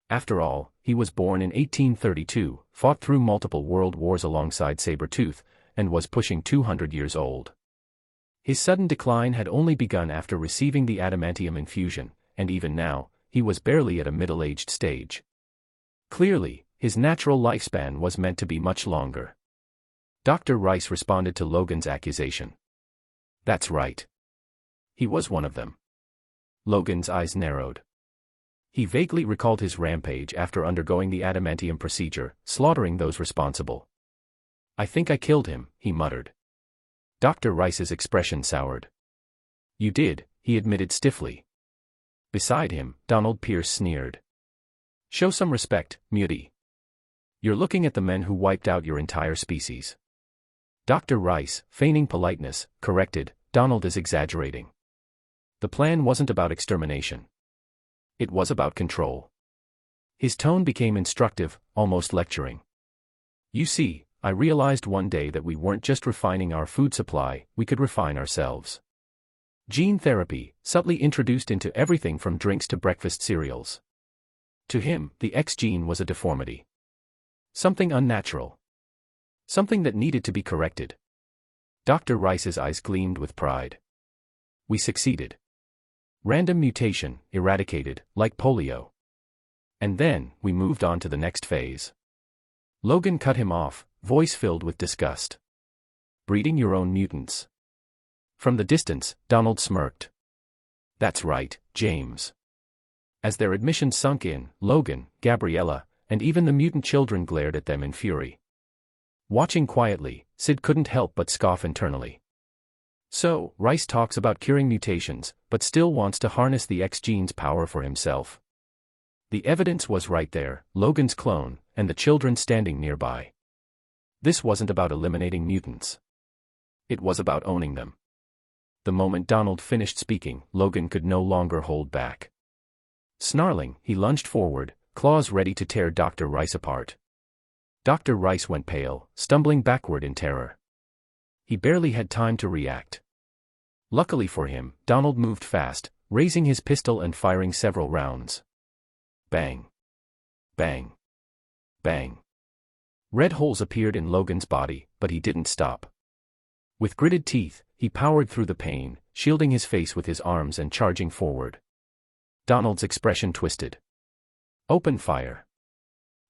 Speaker 1: After all, he was born in 1832, fought through multiple world wars alongside Sabretooth, and was pushing 200 years old. His sudden decline had only begun after receiving the adamantium infusion, and even now, he was barely at a middle-aged stage. Clearly, his natural lifespan was meant to be much longer. Dr. Rice responded to Logan's accusation. That's right. He was one of them. Logan's eyes narrowed. He vaguely recalled his rampage after undergoing the adamantium procedure, slaughtering those responsible. "I think I killed him," he muttered. Dr. Rice's expression soured. "You did," he admitted stiffly. Beside him, Donald Pierce sneered. "Show some respect, mutie. You're looking at the men who wiped out your entire species." Dr. Rice, feigning politeness, corrected, "Donald is exaggerating. The plan wasn't about extermination. It was about control." His tone became instructive, almost lecturing. "You see, I realized one day that we weren't just refining our food supply, we could refine ourselves. Gene therapy, subtly introduced into everything from drinks to breakfast cereals. To him, the X gene was a deformity. Something unnatural. Something that needed to be corrected. Dr. Rice's eyes gleamed with pride. We succeeded. Random mutation, eradicated, like polio. And then, we moved on to the next phase. Logan cut him off, voice filled with disgust. Breeding your own mutants. From the distance, Donald smirked. That's right, James. As their admission sunk in, Logan, Gabriella, and even the mutant children glared at them in fury. Watching quietly, Syd couldn't help but scoff internally. So, Rice talks about curing mutations, but still wants to harness the X gene's power for himself. The evidence was right there, Logan's clone, and the children standing nearby. This wasn't about eliminating mutants. It was about owning them. The moment Donald finished speaking, Logan could no longer hold back. Snarling, he lunged forward, claws ready to tear Dr. Rice apart. Dr. Rice went pale, stumbling backward in terror. He barely had time to react. Luckily for him, Donald moved fast, raising his pistol and firing several rounds. Bang. Bang. Bang. Red holes appeared in Logan's body, but he didn't stop. With gritted teeth, he powered through the pain, shielding his face with his arms and charging forward. Donald's expression twisted. Open fire.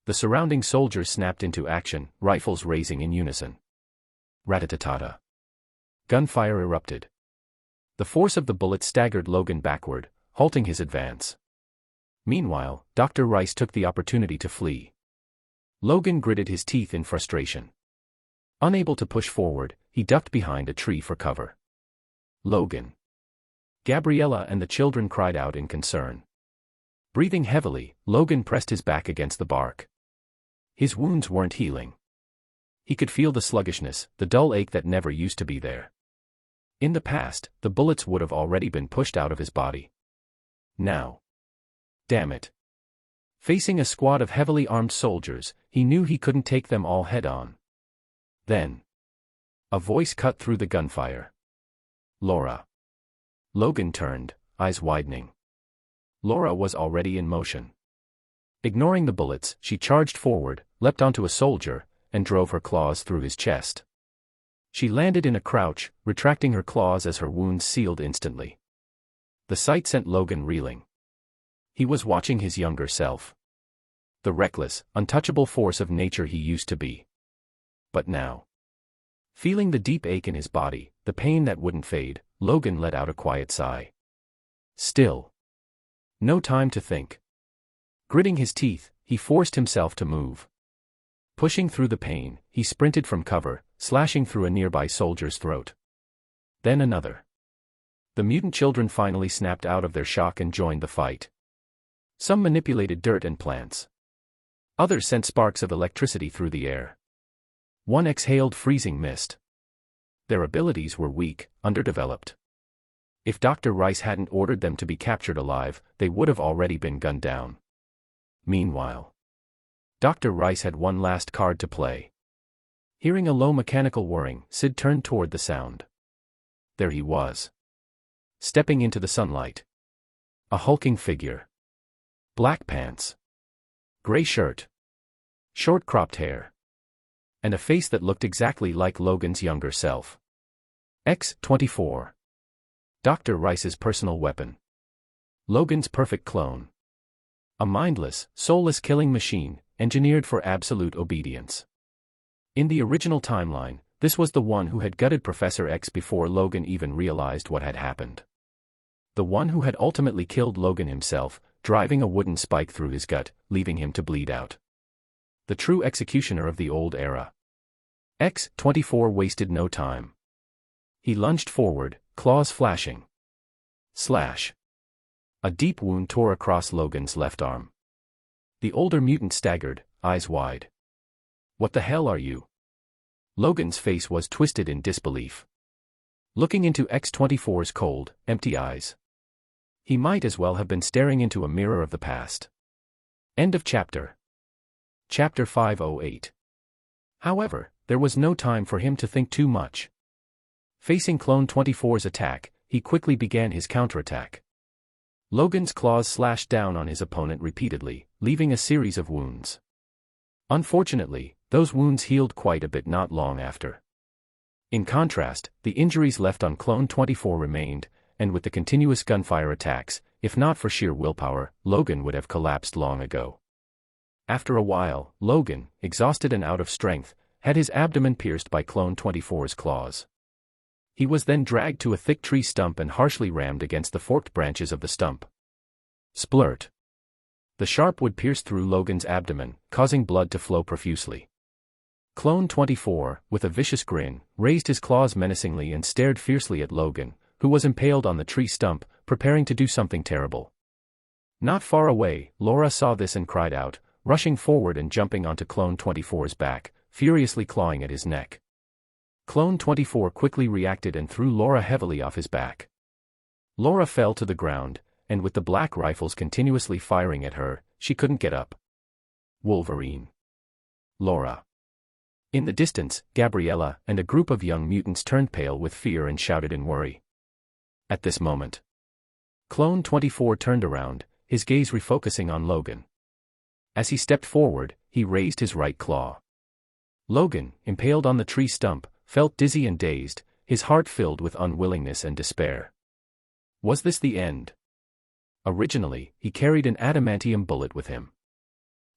Speaker 1: The surrounding soldiers snapped into action, rifles raising in unison. Rat-a-tat-ta. Gunfire erupted. The force of the bullet staggered Logan backward, halting his advance. Meanwhile, Dr. Rice took the opportunity to flee. Logan gritted his teeth in frustration. Unable to push forward, he ducked behind a tree for cover. Logan. Gabriella and the children cried out in concern. Breathing heavily, Logan pressed his back against the bark. His wounds weren't healing. He could feel the sluggishness, the dull ache that never used to be there. In the past, the bullets would have already been pushed out of his body. Now. Damn it. Facing a squad of heavily armed soldiers, he knew he couldn't take them all head-on. Then. A voice cut through the gunfire. Laura. Logan turned, eyes widening. Laura was already in motion. Ignoring the bullets, she charged forward, leapt onto a soldier, and drove her claws through his chest. She landed in a crouch, retracting her claws as her wounds sealed instantly. The sight sent Logan reeling. He was watching his younger self. The reckless, untouchable force of nature he used to be. But now. Feeling the deep ache in his body, the pain that wouldn't fade, Logan let out a quiet sigh. Still. No time to think. Gritting his teeth, he forced himself to move. Pushing through the pain, he sprinted from cover, slashing through a nearby soldier's throat. Then another. The mutant children finally snapped out of their shock and joined the fight. Some manipulated dirt and plants. Others sent sparks of electricity through the air. One exhaled freezing mist. Their abilities were weak, underdeveloped. If Dr. Rice hadn't ordered them to be captured alive, they would have already been gunned down. Meanwhile, Dr. Rice had one last card to play. Hearing a low mechanical whirring, Syd turned toward the sound. There he was. Stepping into the sunlight. A hulking figure. Black pants. Gray shirt. Short cropped hair. And a face that looked exactly like Logan's younger self. X-24. Dr. Rice's personal weapon. Logan's perfect clone. A mindless, soulless killing machine, engineered for absolute obedience. In the original timeline, this was the one who had gutted Professor X before Logan even realized what had happened. The one who had ultimately killed Logan himself, driving a wooden spike through his gut, leaving him to bleed out. The true executioner of the old era. X-24 wasted no time. He lunged forward, claws flashing. Slash. A deep wound tore across Logan's left arm. The older mutant staggered, eyes wide. What the hell are you? Logan's face was twisted in disbelief. Looking into X-24's cold, empty eyes. He might as well have been staring into a mirror of the past. End of chapter. Chapter 508. However, there was no time for him to think too much. Facing Clone 24's attack, he quickly began his counterattack. Logan's claws slashed down on his opponent repeatedly, leaving a series of wounds. Unfortunately, those wounds healed quite a bit not long after. In contrast, the injuries left on Clone 24 remained, and with the continuous gunfire attacks, if not for sheer willpower, Logan would have collapsed long ago. After a while, Logan, exhausted and out of strength, had his abdomen pierced by Clone 24's claws. He was then dragged to a thick tree stump and harshly rammed against the forked branches of the stump. Splurt. The sharp wood pierced through Logan's abdomen, causing blood to flow profusely. Clone 24, with a vicious grin, raised his claws menacingly and stared fiercely at Logan, who was impaled on the tree stump, preparing to do something terrible. Not far away, Laura saw this and cried out, rushing forward and jumping onto Clone 24's back, furiously clawing at his neck. Clone 24 quickly reacted and threw Laura heavily off his back. Laura fell to the ground, and with the black rifles continuously firing at her, she couldn't get up. Wolverine. Laura. In the distance, Gabriella and a group of young mutants turned pale with fear and shouted in worry. At this moment, Clone 24 turned around, his gaze refocusing on Logan. As he stepped forward, he raised his right claw. Logan, impaled on the tree stump, felt dizzy and dazed, his heart filled with unwillingness and despair. Was this the end? Originally, he carried an adamantium bullet with him.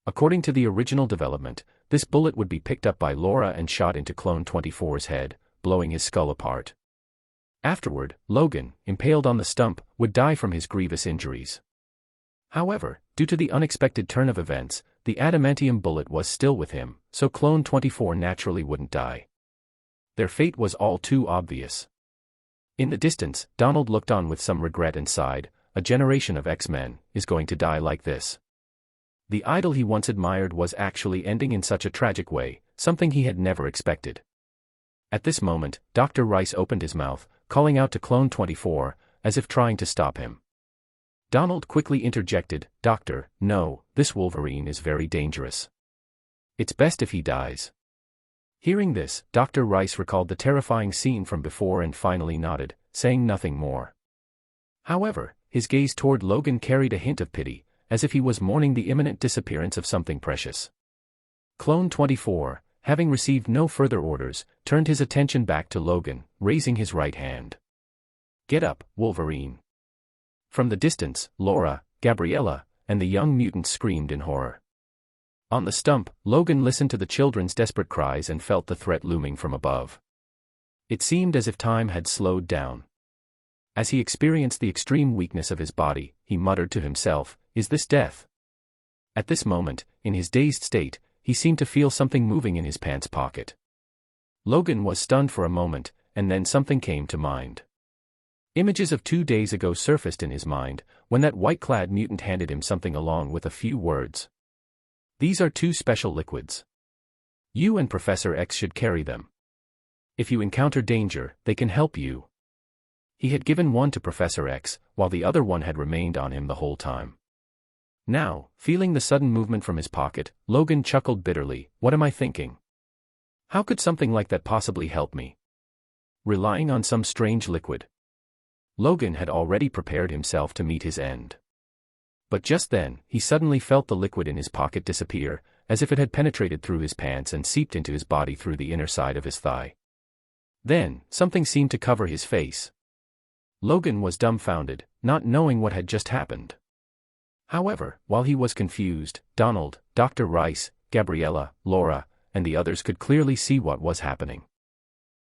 Speaker 1: According to the original development, this bullet would be picked up by Laura and shot into Clone 24's head, blowing his skull apart. Afterward, Logan, impaled on the stump, would die from his grievous injuries. However, due to the unexpected turn of events, the adamantium bullet was still with him, so Clone 24 naturally wouldn't die. Their fate was all too obvious. In the distance, Donald looked on with some regret and sighed, a generation of X-Men is going to die like this. The idol he once admired was actually ending in such a tragic way, something he had never expected. At this moment, Dr. Rice opened his mouth, calling out to Clone 24, as if trying to stop him. Donald quickly interjected, "Doctor, no, this Wolverine is very dangerous. It's best if he dies." Hearing this, Dr. Rice recalled the terrifying scene from before and finally nodded, saying nothing more. However, his gaze toward Logan carried a hint of pity, as if he was mourning the imminent disappearance of something precious. Clone 24, having received no further orders, turned his attention back to Logan, raising his right hand. "Get up, Wolverine." From the distance, Laura, Gabriella, and the young mutants screamed in horror. On the stump, Logan listened to the children's desperate cries and felt the threat looming from above. It seemed as if time had slowed down. As he experienced the extreme weakness of his body, he muttered to himself, "Is this death?" At this moment, in his dazed state, he seemed to feel something moving in his pants pocket. Logan was stunned for a moment, and then something came to mind. Images of 2 days ago surfaced in his mind, when that white-clad mutant handed him something along with a few words. "These are 2 special liquids. You and Professor X should carry them. If you encounter danger, they can help you." He had given one to Professor X, while the other one had remained on him the whole time. Now, feeling the sudden movement from his pocket, Logan chuckled bitterly, "What am I thinking? How could something like that possibly help me? Relying on some strange liquid." Logan had already prepared himself to meet his end. But just then, he suddenly felt the liquid in his pocket disappear, as if it had penetrated through his pants and seeped into his body through the inner side of his thigh. Then, something seemed to cover his face. Logan was dumbfounded, not knowing what had just happened. However, while he was confused, Donald, Dr. Rice, Gabriella, Laura, and the others could clearly see what was happening.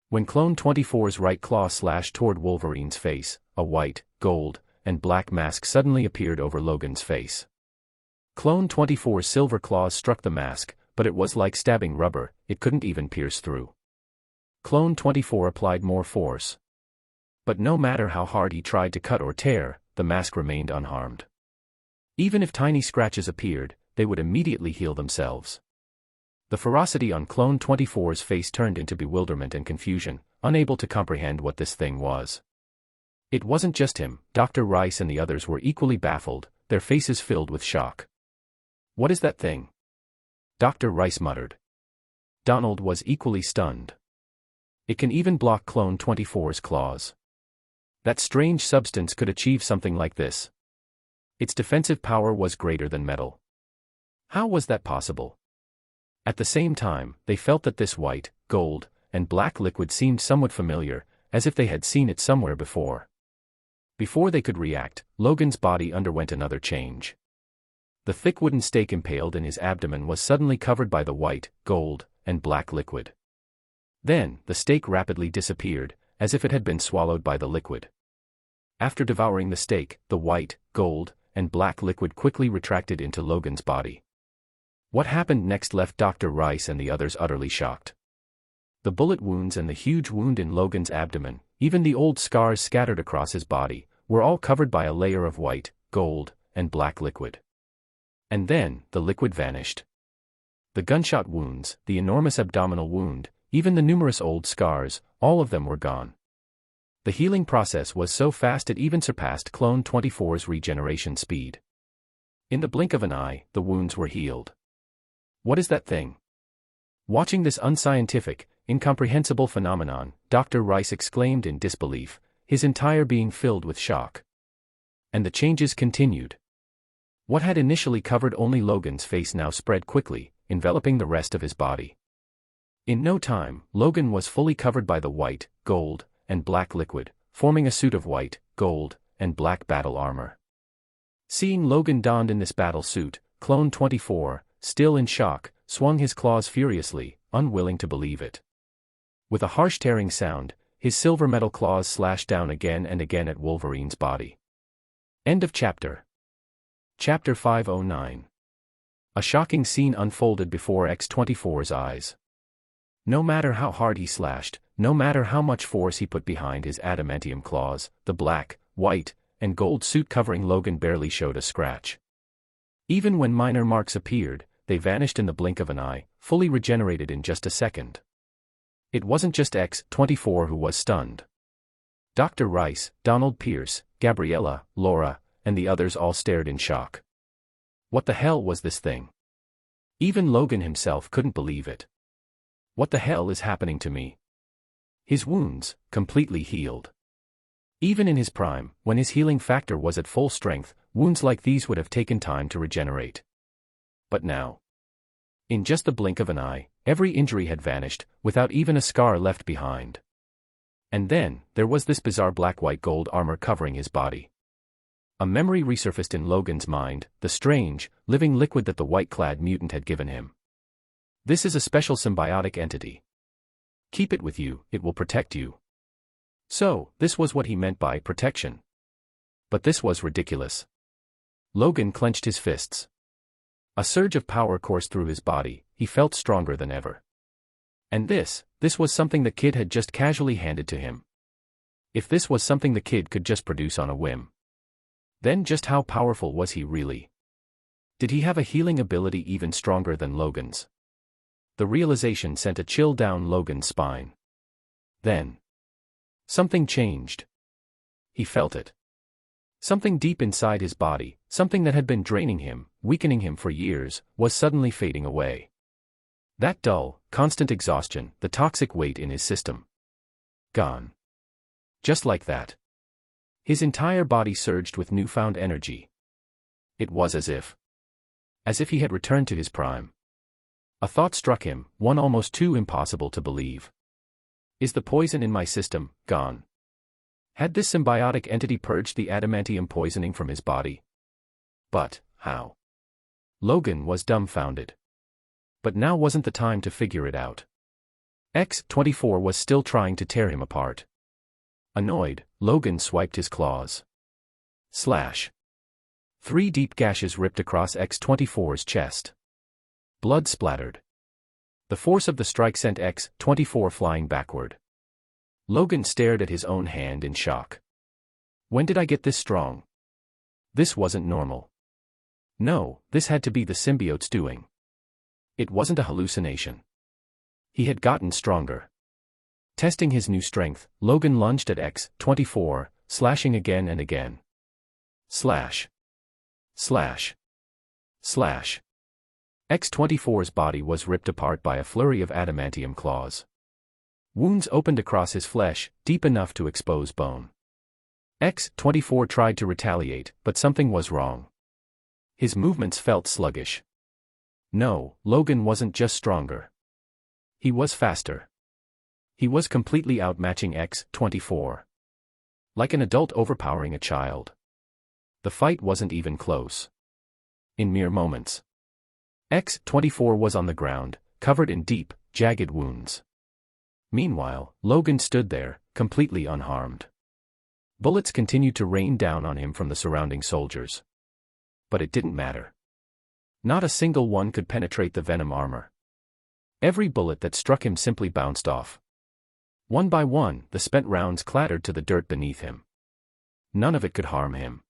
Speaker 1: When Clone 24's right claw slashed toward Wolverine's face, a white, gold, and black mask suddenly appeared over Logan's face. Clone 24's silver claws struck the mask, but it was like stabbing rubber, it couldn't even pierce through. Clone 24 applied more force. But no matter how hard he tried to cut or tear, the mask remained unharmed. Even if tiny scratches appeared, they would immediately heal themselves. The ferocity on Clone 24's face turned into bewilderment and confusion, unable to comprehend what this thing was. It wasn't just him, Dr. Rice and the others were equally baffled, their faces filled with shock. "What is that thing?" Dr. Rice muttered. Donald was equally stunned. "It can even block Clone 24's claws. That strange substance could achieve something like this." Its defensive power was greater than metal. How was that possible? At the same time, they felt that this white, gold, and black liquid seemed somewhat familiar, as if they had seen it somewhere before. Before they could react, Logan's body underwent another change. The thick wooden stake impaled in his abdomen was suddenly covered by the white, gold, and black liquid. Then, the stake rapidly disappeared, as if it had been swallowed by the liquid. After devouring the stake, the white, gold, and black liquid quickly retracted into Logan's body. What happened next left Dr. Rice and the others utterly shocked. The bullet wounds and the huge wound in Logan's abdomen, even the old scars scattered across his body, were all covered by a layer of white, gold, and black liquid. And then, the liquid vanished. The gunshot wounds, the enormous abdominal wound, even the numerous old scars, all of them were gone. The healing process was so fast it even surpassed Clone 24's regeneration speed. In the blink of an eye, the wounds were healed. What is that thing? Watching this unscientific, incomprehensible phenomenon, Dr. Rice exclaimed in disbelief, his entire being filled with shock. And the changes continued. What had initially covered only Logan's face now spread quickly, enveloping the rest of his body. In no time, Logan was fully covered by the white, gold, and black liquid, forming a suit of white, gold, and black battle armor. Seeing Logan donned in this battle suit, Clone 24, still in shock, swung his claws furiously, unwilling to believe it. With a harsh tearing sound, his silver metal claws slashed down again and again at Wolverine's body. End of chapter. Chapter 509. A shocking scene unfolded before X-24's eyes. No matter how hard he slashed, no matter how much force he put behind his adamantium claws, the black, white, and gold suit covering Logan barely showed a scratch. Even when minor marks appeared, they vanished in the blink of an eye, fully regenerated in just a second. It wasn't just X-24 who was stunned. Dr. Rice, Donald Pierce, Gabriella, Laura, and the others all stared in shock. What the hell was this thing? Even Logan himself couldn't believe it. What the hell is happening to me? His wounds, completely healed. Even in his prime, when his healing factor was at full strength, wounds like these would have taken time to regenerate. But now, in just the blink of an eye, every injury had vanished, without even a scar left behind. And then, there was this bizarre black-white gold armor covering his body. A memory resurfaced in Logan's mind, the strange, living liquid that the white-clad mutant had given him. This is a special symbiotic entity. Keep it with you, it will protect you. So, this was what he meant by protection. But this was ridiculous. Logan clenched his fists. A surge of power coursed through his body, he felt stronger than ever. And this was something the kid had just casually handed to him. If this was something the kid could just produce on a whim, then just how powerful was he really? Did he have a healing ability even stronger than Logan's? The realization sent a chill down Logan's spine. Then, something changed. He felt it. Something deep inside his body, something that had been draining him, weakening him for years, was suddenly fading away. That dull, constant exhaustion, the toxic weight in his system. Gone. Just like that. His entire body surged with newfound energy. It was as if he had returned to his prime. A thought struck him, one almost too impossible to believe. Is the poison in my system gone? Had this symbiotic entity purged the adamantium poisoning from his body? But, how? Logan was dumbfounded. But now wasn't the time to figure it out. X-24 was still trying to tear him apart. Annoyed, Logan swiped his claws. Slash. 3 deep gashes ripped across X-24's chest. Blood splattered. The force of the strike sent X-24 flying backward. Logan stared at his own hand in shock. When did I get this strong? This wasn't normal. No, this had to be the symbiote's doing. It wasn't a hallucination. He had gotten stronger. Testing his new strength, Logan lunged at X-24, slashing again and again. Slash. Slash. Slash. X-24's body was ripped apart by a flurry of adamantium claws. Wounds opened across his flesh, deep enough to expose bone. X-24 tried to retaliate, but something was wrong. His movements felt sluggish. No, Logan wasn't just stronger. He was faster. He was completely outmatching X-24. Like an adult overpowering a child. The fight wasn't even close. In mere moments, X-24 was on the ground, covered in deep, jagged wounds. Meanwhile, Logan stood there, completely unharmed. Bullets continued to rain down on him from the surrounding soldiers. But it didn't matter. Not a single one could penetrate the venom armor. Every bullet that struck him simply bounced off. One by one, the spent rounds clattered to the dirt beneath him. None of it could harm him.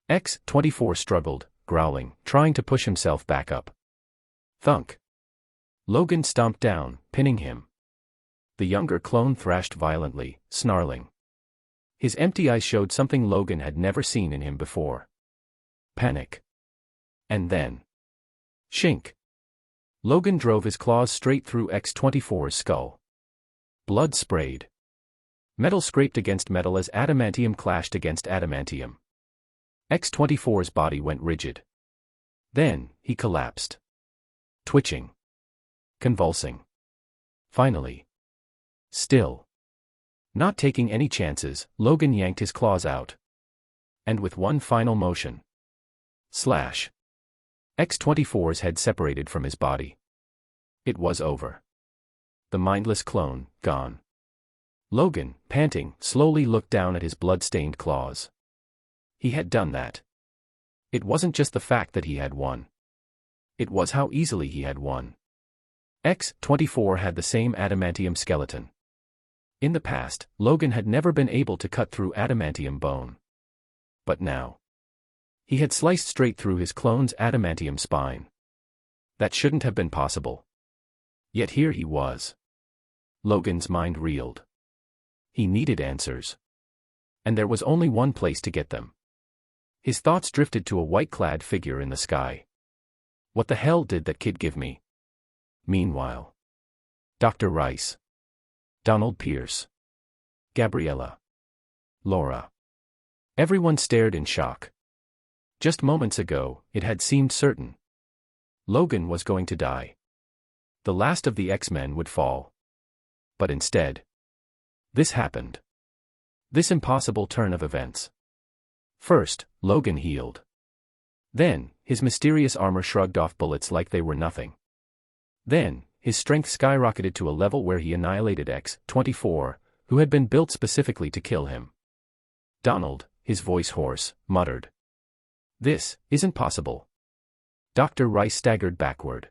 Speaker 1: X-24 struggled, growling, trying to push himself back up. Thunk. Logan stomped down, pinning him. The younger clone thrashed violently, snarling. His empty eyes showed something Logan had never seen in him before. Panic. And then, shink. Logan drove his claws straight through X-24's skull. Blood sprayed. Metal scraped against metal as adamantium clashed against adamantium. X-24's body went rigid. Then, he collapsed. Twitching. Convulsing. Finally. Still. Not taking any chances, Logan yanked his claws out. And with one final motion. Slash. X-24's head separated from his body. It was over. The mindless clone, gone. Logan, panting, slowly looked down at his blood-stained claws. He had done that. It wasn't just the fact that he had won. It was how easily he had won. X-24 had the same adamantium skeleton. In the past, Logan had never been able to cut through adamantium bone. But now, he had sliced straight through his clone's adamantium spine. That shouldn't have been possible. Yet here he was. Logan's mind reeled. He needed answers. And there was only one place to get them. His thoughts drifted to a white-clad figure in the sky. What the hell did that kid give me? Meanwhile, Dr. Rice, Donald Pierce, Gabriella, Laura. Everyone stared in shock. Just moments ago, it had seemed certain. Logan was going to die. The last of the X-Men would fall. But instead, this happened. This impossible turn of events. First, Logan healed. Then, his mysterious armor shrugged off bullets like they were nothing. Then, his strength skyrocketed to a level where he annihilated X-24, who had been built specifically to kill him. Donald, his voice hoarse, muttered. This isn't possible. Dr. Rice staggered backward.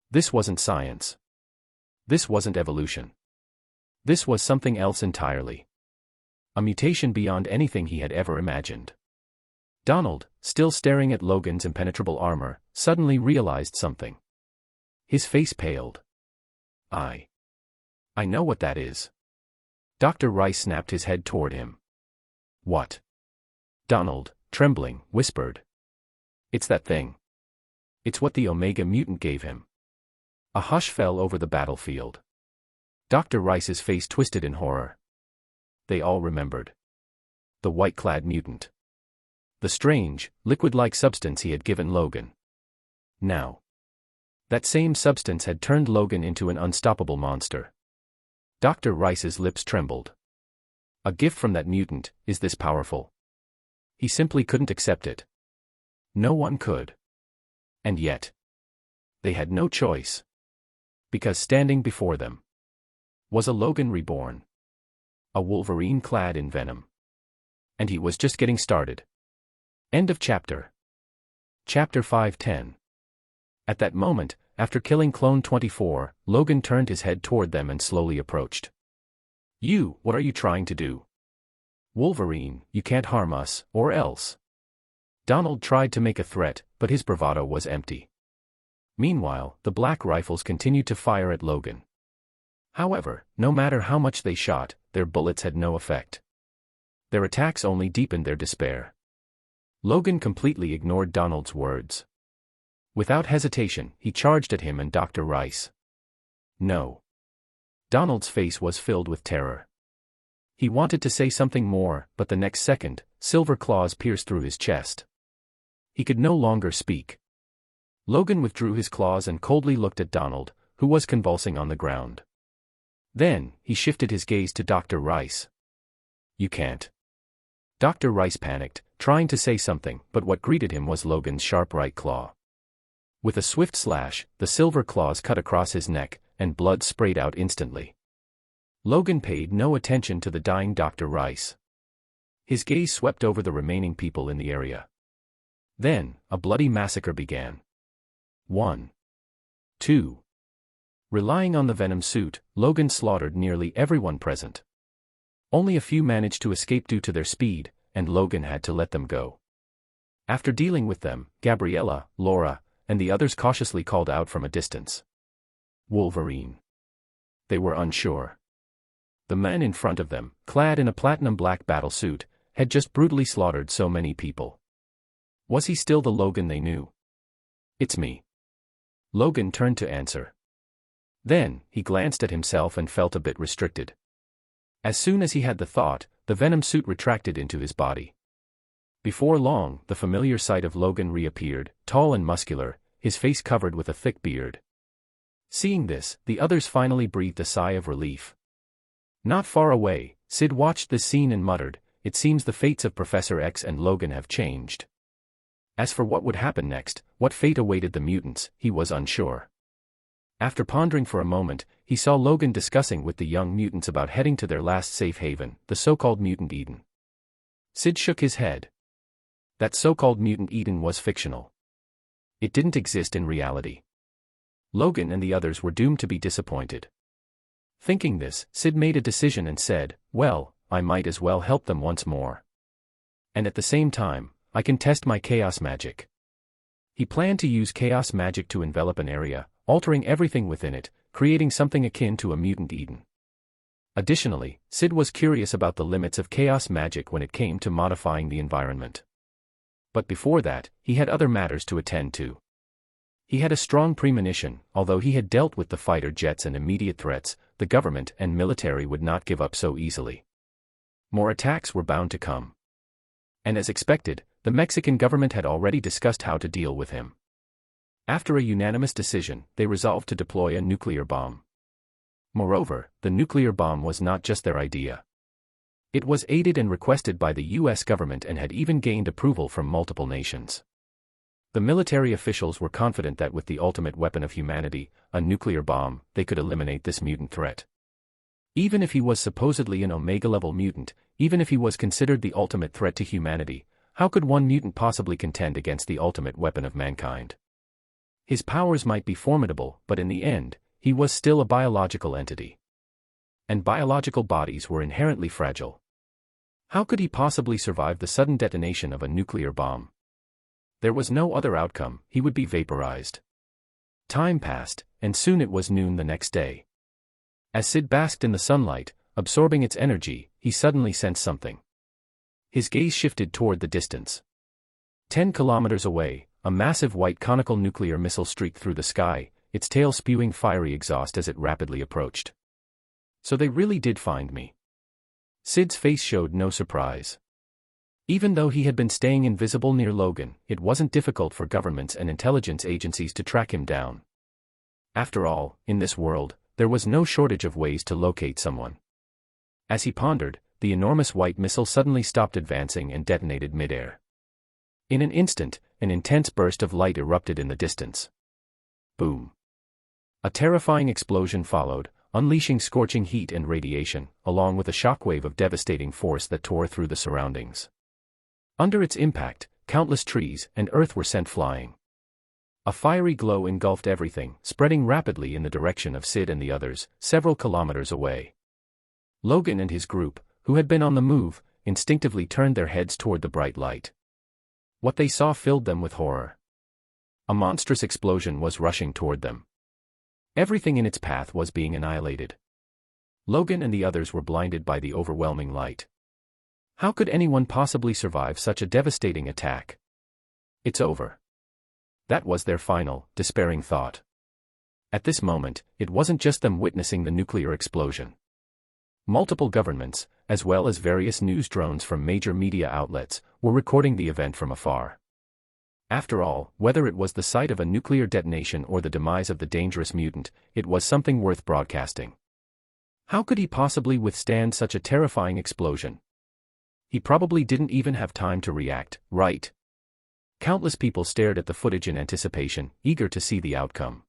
Speaker 1: This wasn't science. This wasn't evolution. This was something else entirely. A mutation beyond anything he had ever imagined. Donald, still staring at Logan's impenetrable armor, suddenly realized something. His face paled. I know what that is. Dr. Rice snapped his head toward him. What? Donald, trembling, whispered. It's that thing. It's what the Omega mutant gave him. A hush fell over the battlefield. Dr. Rice's face twisted in horror. They all remembered. The white-clad mutant. The strange, liquid-like substance he had given Logan. Now, that same substance had turned Logan into an unstoppable monster. Dr. Rice's lips trembled. A gift from that mutant, is this powerful? He simply couldn't accept it. No one could. And yet, they had no choice. Because standing before them was a Logan reborn. A Wolverine clad in venom. And he was just getting started. End of chapter. Chapter 510. At that moment, after killing Clone 24, Logan turned his head toward them and slowly approached. What are you trying to do? Wolverine, you can't harm us, or else. Donald tried to make a threat, but his bravado was empty. Meanwhile, the black rifles continued to fire at Logan. However, no matter how much they shot, their bullets had no effect. Their attacks only deepened their despair. Logan completely ignored Donald's words. Without hesitation, he charged at him and Dr. Rice. No. Donald's face was filled with terror. He wanted to say something more, but the next second, silver claws pierced through his chest. He could no longer speak. Logan withdrew his claws and coldly looked at Donald, who was convulsing on the ground. Then, he shifted his gaze to Dr. Rice. "You can't." Dr. Rice panicked, trying to say something, but what greeted him was Logan's sharp right claw. With a swift slash, the silver claws cut across his neck, and blood sprayed out instantly. Logan paid no attention to the dying Dr. Rice. His gaze swept over the remaining people in the area. Then, a bloody massacre began. 1. 2. Relying on the venom suit, Logan slaughtered nearly everyone present. Only a few managed to escape due to their speed, and Logan had to let them go. After dealing with them, Gabriella, Laura, and the others cautiously called out from a distance. "Wolverine." They were unsure. The man in front of them, clad in a platinum-black battle suit, had just brutally slaughtered so many people. Was he still the Logan they knew? "It's me." Logan turned to answer. Then, he glanced at himself and felt a bit restricted. As soon as he had the thought, the venom suit retracted into his body. Before long, the familiar sight of Logan reappeared, tall and muscular, his face covered with a thick beard. Seeing this, the others finally breathed a sigh of relief. Not far away, Syd watched this scene and muttered, "It seems the fates of Professor X and Logan have changed." As for what would happen next, what fate awaited the mutants, he was unsure. After pondering for a moment, he saw Logan discussing with the young mutants about heading to their last safe haven, the so-called Mutant Eden. Syd shook his head. That so-called Mutant Eden was fictional. It didn't exist in reality. Logan and the others were doomed to be disappointed. Thinking this, Syd made a decision and said, "Well, I might as well help them once more. And at the same time, I can test my chaos magic." He planned to use chaos magic to envelop an area, altering everything within it, creating something akin to a mutant Eden. Additionally, Syd was curious about the limits of chaos magic when it came to modifying the environment. But before that, he had other matters to attend to. He had a strong premonition, although he had dealt with the fighter jets and immediate threats, the government and military would not give up so easily. More attacks were bound to come. And as expected, the Mexican government had already discussed how to deal with him. After a unanimous decision, they resolved to deploy a nuclear bomb. Moreover, the nuclear bomb was not just their idea. It was aided and requested by the US government and had even gained approval from multiple nations. The military officials were confident that with the ultimate weapon of humanity, a nuclear bomb, they could eliminate this mutant threat. Even if he was supposedly an Omega-level mutant, even if he was considered the ultimate threat to humanity, how could one mutant possibly contend against the ultimate weapon of mankind? His powers might be formidable, but in the end, he was still a biological entity. And biological bodies were inherently fragile. How could he possibly survive the sudden detonation of a nuclear bomb? There was no other outcome, he would be vaporized. Time passed, and soon it was noon the next day. As Syd basked in the sunlight, absorbing its energy, he suddenly sensed something. His gaze shifted toward the distance. 10 kilometers away, a massive white conical nuclear missile streaked through the sky, its tail spewing fiery exhaust as it rapidly approached. So they really did find me. Syd's face showed no surprise. Even though he had been staying invisible near Logan, it wasn't difficult for governments and intelligence agencies to track him down. After all, in this world, there was no shortage of ways to locate someone. As he pondered, the enormous white missile suddenly stopped advancing and detonated midair. In an instant, an intense burst of light erupted in the distance. Boom. A terrifying explosion followed, unleashing scorching heat and radiation, along with a shockwave of devastating force that tore through the surroundings. Under its impact, countless trees and earth were sent flying. A fiery glow engulfed everything, spreading rapidly in the direction of Syd and the others, several kilometers away. Logan and his group, who had been on the move, instinctively turned their heads toward the bright light. What they saw filled them with horror. A monstrous explosion was rushing toward them. Everything in its path was being annihilated. Logan and the others were blinded by the overwhelming light. How could anyone possibly survive such a devastating attack? It's over. That was their final, despairing thought. At this moment, it wasn't just them witnessing the nuclear explosion. Multiple governments, as well as various news drones from major media outlets, were recording the event from afar. After all, whether it was the site of a nuclear detonation or the demise of the dangerous mutant, it was something worth broadcasting. How could he possibly withstand such a terrifying explosion? He probably didn't even have time to react, right? Countless people stared at the footage in anticipation, eager to see the outcome.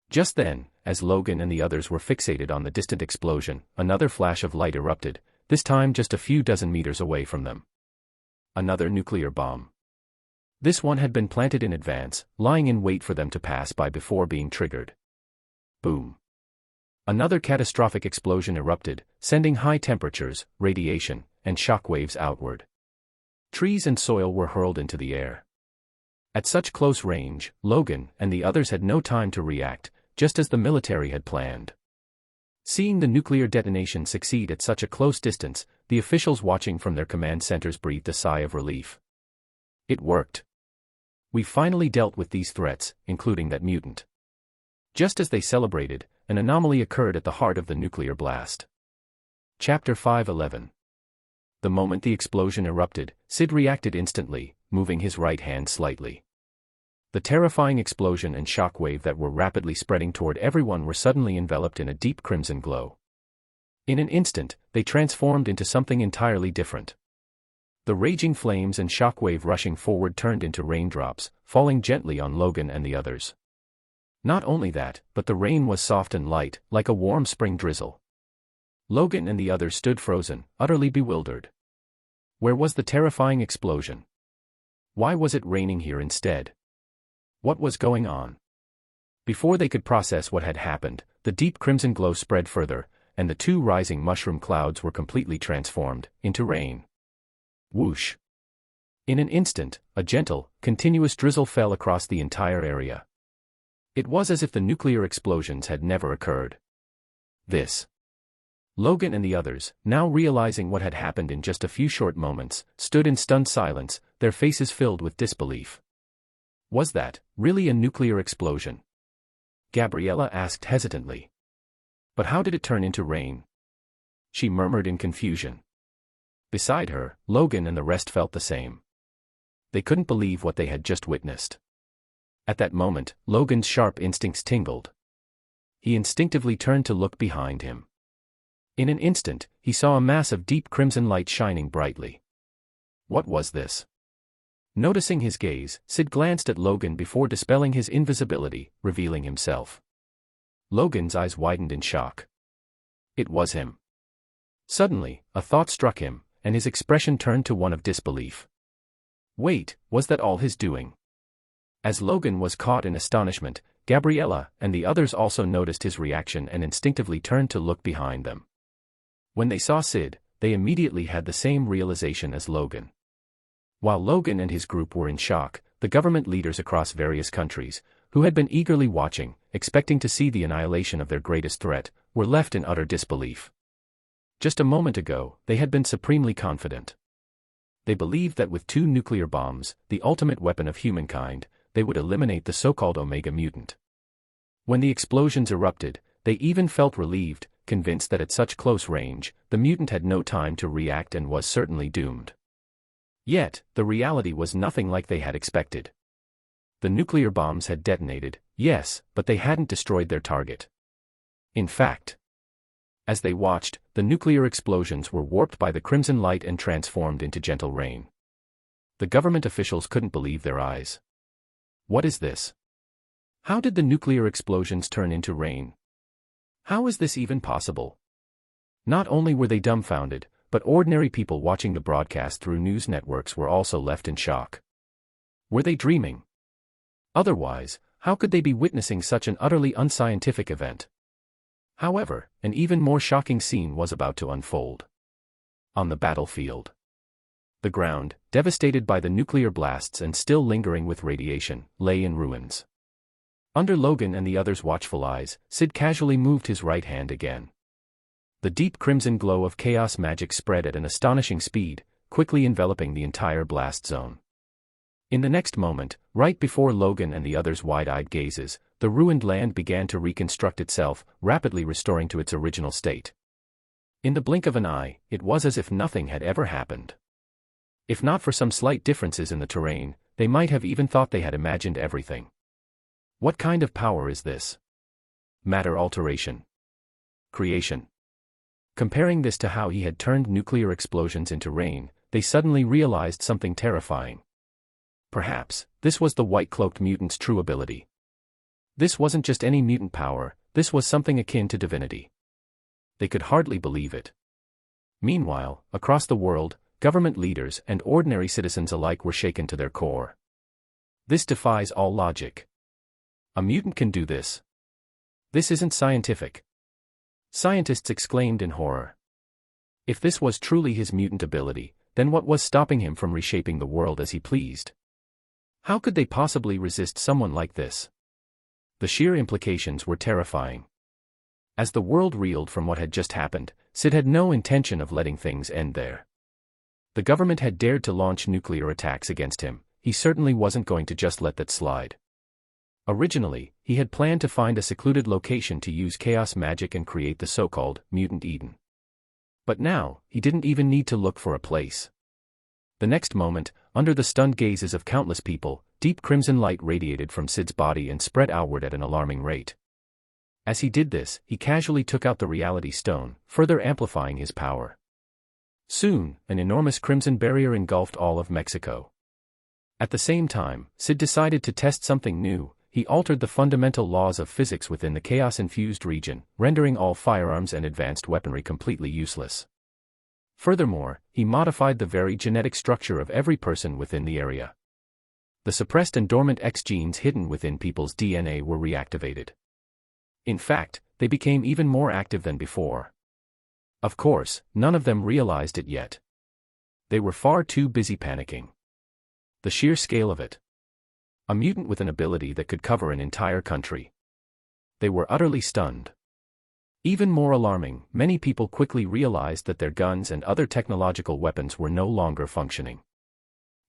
Speaker 1: Just then, as Logan and the others were fixated on the distant explosion, another flash of light erupted, this time just a few dozen meters away from them. Another nuclear bomb. This one had been planted in advance, lying in wait for them to pass by before being triggered. Boom. Another catastrophic explosion erupted, sending high temperatures, radiation, and shock waves outward. Trees and soil were hurled into the air. At such close range, Logan and the others had no time to react, just as the military had planned. Seeing the nuclear detonation succeed at such a close distance, the officials watching from their command centers breathed a sigh of relief. It worked. We finally dealt with these threats, including that mutant. Just as they celebrated, an anomaly occurred at the heart of the nuclear blast. Chapter 5:11. The moment the explosion erupted, Syd reacted instantly, moving his right hand slightly. The terrifying explosion and shock wave that were rapidly spreading toward everyone were suddenly enveloped in a deep crimson glow. In an instant, they transformed into something entirely different. The raging flames and shock wave rushing forward turned into raindrops, falling gently on Logan and the others. Not only that, but the rain was soft and light, like a warm spring drizzle. Logan and the others stood frozen, utterly bewildered. Where was the terrifying explosion? Why was it raining here instead? What was going on? Before they could process what had happened, the deep crimson glow spread further, and the two rising mushroom clouds were completely transformed into rain. Whoosh! In an instant, a gentle, continuous drizzle fell across the entire area. It was as if the nuclear explosions had never occurred. Logan and the others, now realizing what had happened in just a few short moments, stood in stunned silence, their faces filled with disbelief. Was that really a nuclear explosion? Gabriella asked hesitantly. But how did it turn into rain? She murmured in confusion. Beside her, Logan and the rest felt the same. They couldn't believe what they had just witnessed. At that moment, Logan's sharp instincts tingled. He instinctively turned to look behind him. In an instant, he saw a mass of deep crimson light shining brightly. What was this? Noticing his gaze, Syd glanced at Logan before dispelling his invisibility, revealing himself. Logan's eyes widened in shock. It was him. Suddenly, a thought struck him, and his expression turned to one of disbelief. Wait, was that all his doing? As Logan was caught in astonishment, Gabriella and the others also noticed his reaction and instinctively turned to look behind them. When they saw Syd, they immediately had the same realization as Logan. While Logan and his group were in shock, the government leaders across various countries, who had been eagerly watching, expecting to see the annihilation of their greatest threat, were left in utter disbelief. Just a moment ago, they had been supremely confident. They believed that with 2 nuclear bombs, the ultimate weapon of humankind, they would eliminate the so-called Omega mutant. When the explosions erupted, they even felt relieved, convinced that at such close range, the mutant had no time to react and was certainly doomed. Yet, the reality was nothing like they had expected. The nuclear bombs had detonated, yes, but they hadn't destroyed their target. In fact, as they watched, the nuclear explosions were warped by the crimson light and transformed into gentle rain. The government officials couldn't believe their eyes. What is this? How did the nuclear explosions turn into rain? How is this even possible? Not only were they dumbfounded, but ordinary people watching the broadcast through news networks were also left in shock. Were they dreaming? Otherwise, how could they be witnessing such an utterly unscientific event? However, an even more shocking scene was about to unfold. On the battlefield. The ground, devastated by the nuclear blasts and still lingering with radiation, lay in ruins. Under Logan and the others' watchful eyes, Syd casually moved his right hand again. The deep crimson glow of chaos magic spread at an astonishing speed, quickly enveloping the entire blast zone. In the next moment, right before Logan and the others' wide-eyed gazes, the ruined land began to reconstruct itself, rapidly restoring to its original state. In the blink of an eye, it was as if nothing had ever happened. If not for some slight differences in the terrain, They might have even thought they had imagined everything. What kind of power is this? Matter alteration. Creation. Comparing this to how he had turned nuclear explosions into rain, they suddenly realized something terrifying. Perhaps, this was the white-cloaked mutant's true ability. This wasn't just any mutant power, this was something akin to divinity. They could hardly believe it. Meanwhile, across the world, government leaders and ordinary citizens alike were shaken to their core. This defies all logic. A mutant can do this. This isn't scientific. Scientists exclaimed in horror. If this was truly his mutant ability, then what was stopping him from reshaping the world as he pleased? How could they possibly resist someone like this? The sheer implications were terrifying. As the world reeled from what had just happened, Syd had no intention of letting things end there. The government had dared to launch nuclear attacks against him, he certainly wasn't going to just let that slide. Originally, he had planned to find a secluded location to use chaos magic and create the so-called Mutant Eden. But now, he didn't even need to look for a place. The next moment, under the stunned gazes of countless people, deep crimson light radiated from Syd's body and spread outward at an alarming rate. As he did this, he casually took out the reality stone, further amplifying his power. Soon, an enormous crimson barrier engulfed all of Mexico. At the same time, Syd decided to test something new. He altered the fundamental laws of physics within the chaos-infused region, rendering all firearms and advanced weaponry completely useless. Furthermore, he modified the very genetic structure of every person within the area. The suppressed and dormant X genes hidden within people's DNA were reactivated. In fact, they became even more active than before. Of course, none of them realized it yet. They were far too busy panicking. The sheer scale of it. A mutant with an ability that could cover an entire country. They were utterly stunned. Even more alarming, many people quickly realized that their guns and other technological weapons were no longer functioning.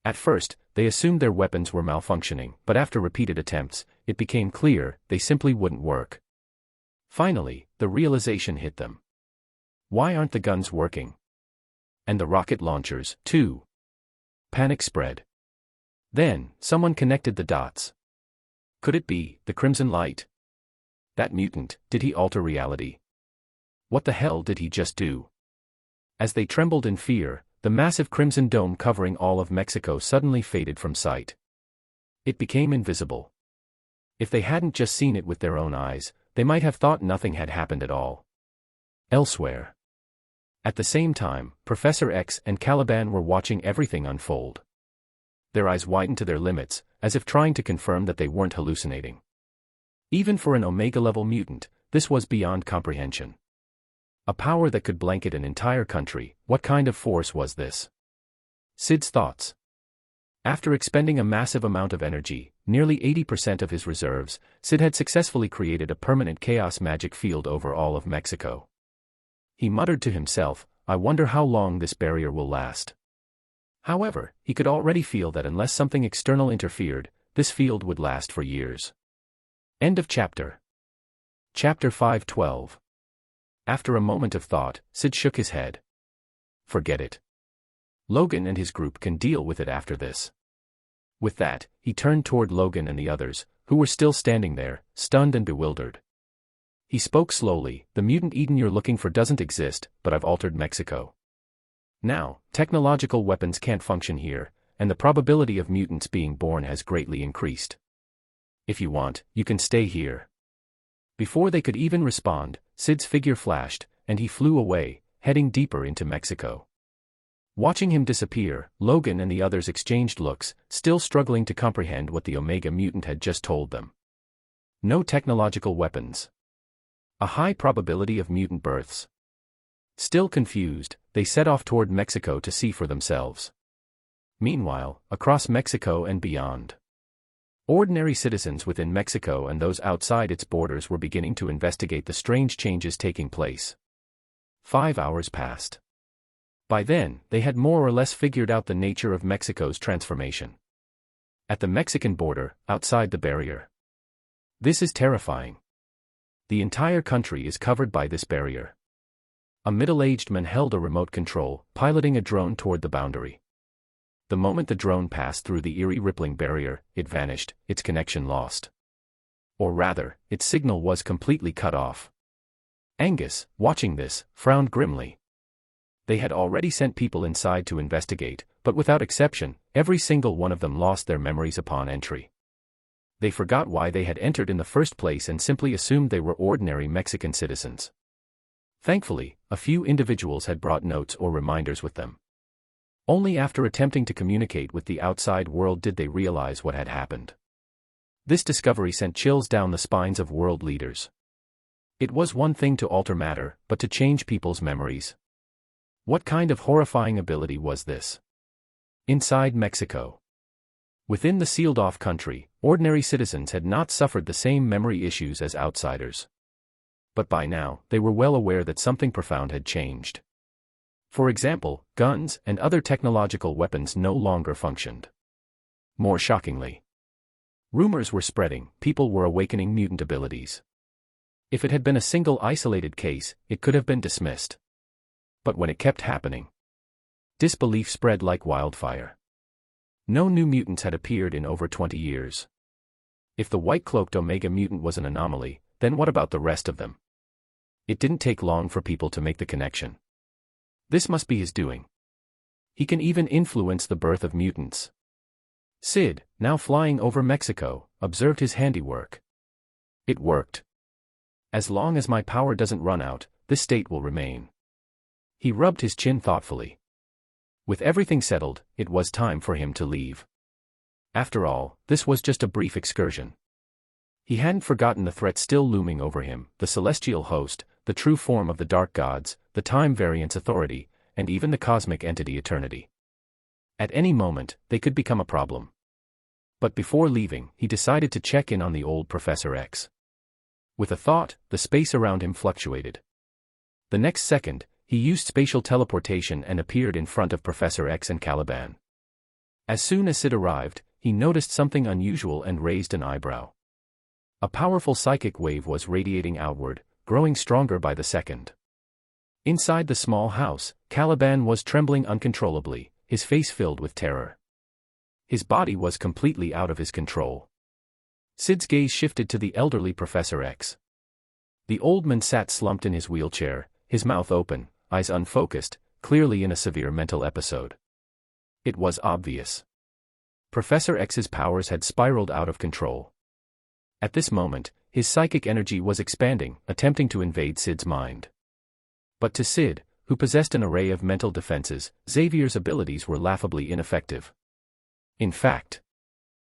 Speaker 1: At first, they assumed their weapons were malfunctioning, but after repeated attempts, it became clear they simply wouldn't work. Finally, the realization hit them. Why aren't the guns working? And the rocket launchers, too? Panic spread. Then, someone connected the dots. Could it be the crimson light? That mutant, did he alter reality? What the hell did he just do? As they trembled in fear, the massive crimson dome covering all of Mexico suddenly faded from sight. It became invisible. If they hadn't just seen it with their own eyes, they might have thought nothing had happened at all. Elsewhere. At the same time, Professor X and Caliban were watching everything unfold. Their eyes widened to their limits, as if trying to confirm that they weren't hallucinating. Even for an Omega-level mutant, this was beyond comprehension. A power that could blanket an entire country, what kind of force was this? Syd's thoughts. After expending a massive amount of energy, nearly 80% of his reserves, Syd had successfully created a permanent chaos magic field over all of Mexico. He muttered to himself, I wonder how long this barrier will last. However, he could already feel that unless something external interfered, this field would last for years. End of chapter. Chapter 5:12. After a moment of thought, Syd shook his head. Forget it. Logan and his group can deal with it after this. With that, he turned toward Logan and the others, who were still standing there, stunned and bewildered. He spoke slowly, the mutant Eden you're looking for doesn't exist, but I've altered Mexico. Now, technological weapons can't function here, and the probability of mutants being born has greatly increased. If you want, you can stay here. Before they could even respond, Syd's figure flashed, and he flew away, heading deeper into Mexico. Watching him disappear, Logan and the others exchanged looks, still struggling to comprehend what the Omega mutant had just told them. No technological weapons. A high probability of mutant births. Still confused, they set off toward Mexico to see for themselves. Meanwhile, across Mexico and beyond, ordinary citizens within Mexico and those outside its borders were beginning to investigate the strange changes taking place. 5 hours passed. By then, they had more or less figured out the nature of Mexico's transformation. At the Mexican border, outside the barrier. This is terrifying. The entire country is covered by this barrier. A middle-aged man held a remote control, piloting a drone toward the boundary. The moment the drone passed through the eerie rippling barrier, it vanished, its connection lost. Or rather, its signal was completely cut off. Angus, watching this, frowned grimly. They had already sent people inside to investigate, but without exception, every single one of them lost their memories upon entry. They forgot why they had entered in the first place and simply assumed they were ordinary Mexican citizens. Thankfully, a few individuals had brought notes or reminders with them. Only after attempting to communicate with the outside world did they realize what had happened. This discovery sent chills down the spines of world leaders. It was one thing to alter matter, but to change people's memories. What kind of horrifying ability was this? Inside Mexico. Within the sealed-off country, ordinary citizens had not suffered the same memory issues as outsiders. But by now, they were well aware that something profound had changed. For example, guns and other technological weapons no longer functioned. More shockingly, rumors were spreading, people were awakening mutant abilities. If it had been a single isolated case, it could have been dismissed. But when it kept happening, disbelief spread like wildfire. No new mutants had appeared in over 20 years. If the white-cloaked Omega mutant was an anomaly, then what about the rest of them? It didn't take long for people to make the connection. This must be his doing. He can even influence the birth of mutants. Syd, now flying over Mexico, observed his handiwork. It worked. As long as my power doesn't run out, this state will remain. He rubbed his chin thoughtfully. With everything settled, it was time for him to leave. After all, this was just a brief excursion. He hadn't forgotten the threat still looming over him, the celestial host, the true form of the dark gods, the time variance authority, and even the cosmic entity Eternity. At any moment, they could become a problem. But before leaving, he decided to check in on the old Professor X. With a thought, the space around him fluctuated. The next second, he used spatial teleportation and appeared in front of Professor X and Caliban. As soon as Syd arrived, he noticed something unusual and raised an eyebrow. A powerful psychic wave was radiating outward, growing stronger by the second. Inside the small house, Caliban was trembling uncontrollably, his face filled with terror. His body was completely out of his control. Syd's gaze shifted to the elderly Professor X. The old man sat slumped in his wheelchair, his mouth open, eyes unfocused, clearly in a severe mental episode. It was obvious. Professor X's powers had spiraled out of control. At this moment, his psychic energy was expanding, attempting to invade Syd's mind. But to Syd, who possessed an array of mental defenses, Xavier's abilities were laughably ineffective. In fact,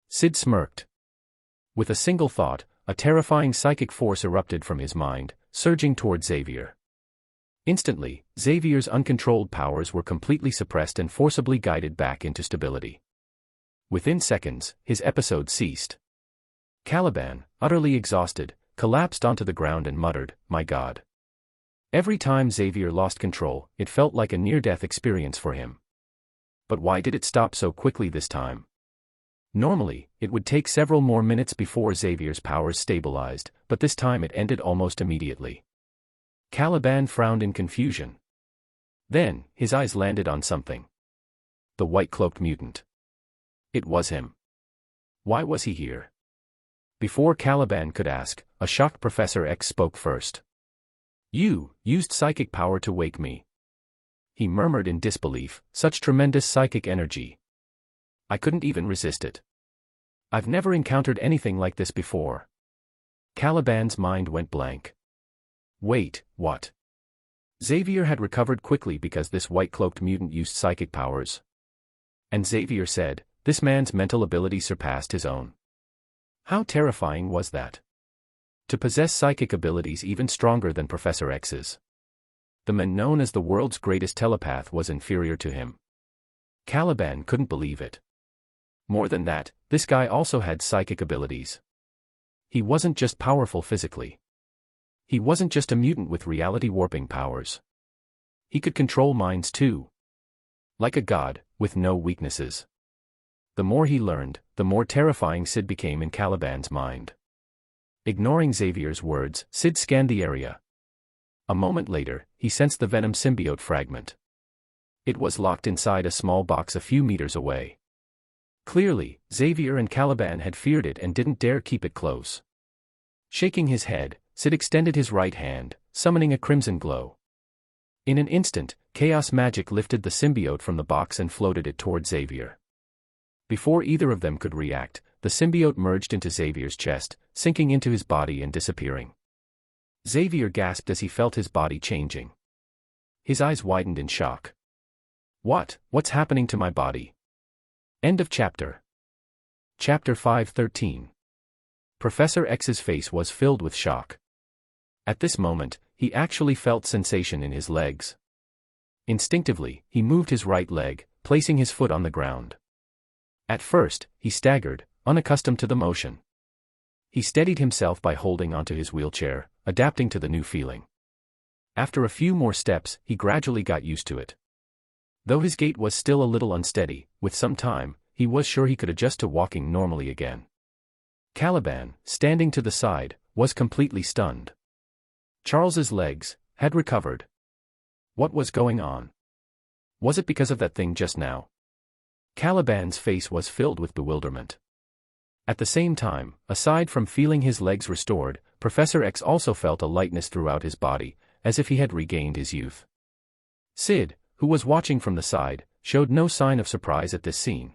Speaker 1: Syd smirked. With a single thought, a terrifying psychic force erupted from his mind, surging toward Xavier. Instantly, Xavier's uncontrolled powers were completely suppressed and forcibly guided back into stability. Within seconds, his episode ceased. Caliban, utterly exhausted, collapsed onto the ground and muttered, "My God." Every time Xavier lost control, it felt like a near-death experience for him. But why did it stop so quickly this time? Normally, it would take several more minutes before Xavier's powers stabilized, but this time it ended almost immediately. Caliban frowned in confusion. Then, his eyes landed on something. The white-cloaked mutant. It was him. Why was he here? Before Caliban could ask, a shocked Professor X spoke first. "You used psychic power to wake me." He murmured in disbelief, "Such tremendous psychic energy. I couldn't even resist it. I've never encountered anything like this before." Caliban's mind went blank. Wait, what? Xavier had recovered quickly because this white-cloaked mutant used psychic powers. And Xavier said, this man's mental ability surpassed his own. How terrifying was that? To possess psychic abilities even stronger than Professor X's. The man known as the world's greatest telepath was inferior to him. Caliban couldn't believe it. More than that, this guy also had psychic abilities. He wasn't just powerful physically. He wasn't just a mutant with reality-warping powers. He could control minds too. Like a god, with no weaknesses. The more he learned, the more terrifying Syd became in Caliban's mind. Ignoring Xavier's words, Syd scanned the area. A moment later, he sensed the venom symbiote fragment. It was locked inside a small box a few meters away. Clearly, Xavier and Caliban had feared it and didn't dare keep it close. Shaking his head, Syd extended his right hand, summoning a crimson glow. In an instant, chaos magic lifted the symbiote from the box and floated it toward Xavier. Before either of them could react, the symbiote merged into Xavier's chest, sinking into his body and disappearing. Xavier gasped as he felt his body changing. His eyes widened in shock. What's happening to my body? End of chapter. Chapter 5:13. Professor X's face was filled with shock. At this moment, he actually felt sensation in his legs. Instinctively, he moved his right leg, placing his foot on the ground. At first, he staggered, unaccustomed to the motion. He steadied himself by holding onto his wheelchair, adapting to the new feeling. After a few more steps, he gradually got used to it. Though his gait was still a little unsteady, with some time, he was sure he could adjust to walking normally again. Caliban, standing to the side, was completely stunned. Charles's legs had recovered. What was going on? Was it because of that thing just now? Caliban's face was filled with bewilderment. At the same time, aside from feeling his legs restored, Professor X also felt a lightness throughout his body, as if he had regained his youth. Syd, who was watching from the side, showed no sign of surprise at this scene.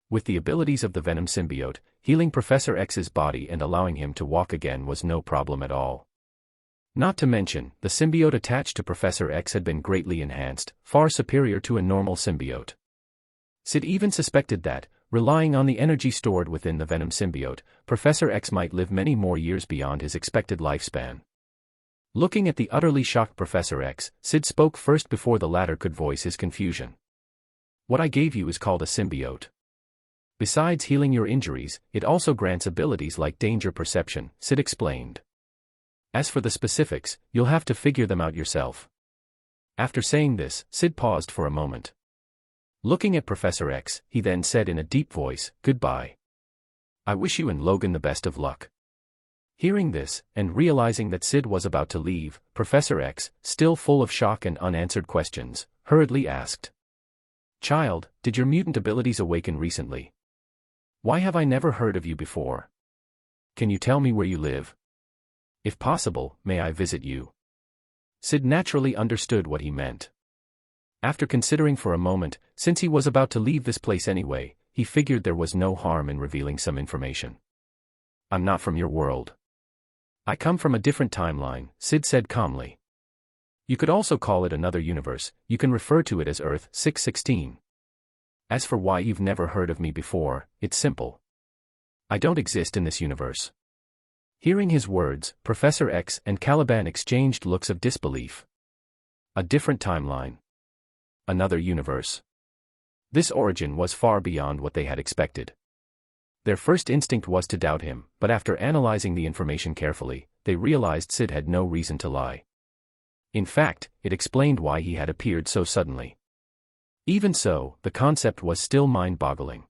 Speaker 1: With the abilities of the Venom symbiote, healing Professor X's body and allowing him to walk again was no problem at all. Not to mention, the symbiote attached to Professor X had been greatly enhanced, far superior to a normal symbiote. Syd even suspected that, relying on the energy stored within the Venom symbiote, Professor X might live many more years beyond his expected lifespan. Looking at the utterly shocked Professor X, Syd spoke first before the latter could voice his confusion. What I gave you is called a symbiote. Besides healing your injuries, it also grants abilities like danger perception, Syd explained. As for the specifics, you'll have to figure them out yourself. After saying this, Syd paused for a moment. Looking at Professor X, he then said in a deep voice, "Goodbye. I wish you and Logan the best of luck." Hearing this, and realizing that Syd was about to leave, Professor X, still full of shock and unanswered questions, hurriedly asked, "Child, did your mutant abilities awaken recently? Why have I never heard of you before? Can you tell me where you live? If possible, may I visit you?" Syd naturally understood what he meant. After considering for a moment, since he was about to leave this place anyway, he figured there was no harm in revealing some information. "I'm not from your world. I come from a different timeline," Syd said calmly. "You could also call it another universe, you can refer to it as Earth 616. As for why you've never heard of me before, it's simple. I don't exist in this universe." Hearing his words, Professor X and Caliban exchanged looks of disbelief. A different timeline. Another universe. This origin was far beyond what they had expected. Their first instinct was to doubt him, but after analyzing the information carefully, they realized Syd had no reason to lie. In fact, it explained why he had appeared so suddenly. Even so, the concept was still mind-boggling.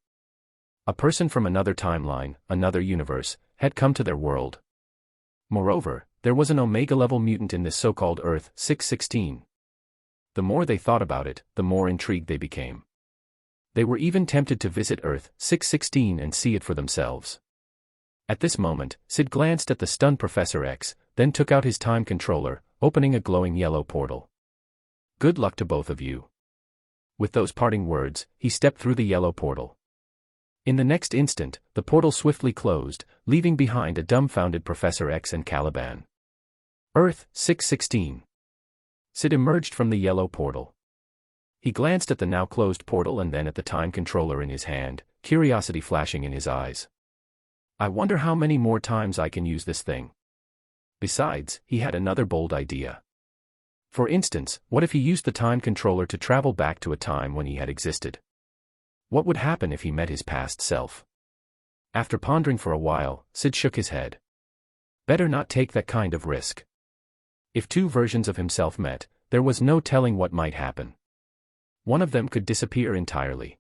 Speaker 1: A person from another timeline, another universe, had come to their world. Moreover, there was an Omega-level mutant in this so-called Earth 616. The more they thought about it, the more intrigued they became. They were even tempted to visit Earth 616 and see it for themselves. At this moment, Syd glanced at the stunned Professor X, then took out his time controller, opening a glowing yellow portal. "Good luck to both of you." With those parting words, he stepped through the yellow portal. In the next instant, the portal swiftly closed, leaving behind a dumbfounded Professor X and Caliban. Earth 616. Syd emerged from the yellow portal. He glanced at the now closed portal and then at the time controller in his hand, curiosity flashing in his eyes. "I wonder how many more times I can use this thing." Besides, he had another bold idea. For instance, what if he used the time controller to travel back to a time when he had existed? What would happen if he met his past self? After pondering for a while, Syd shook his head. Better not take that kind of risk. If two versions of himself met, there was no telling what might happen. One of them could disappear entirely.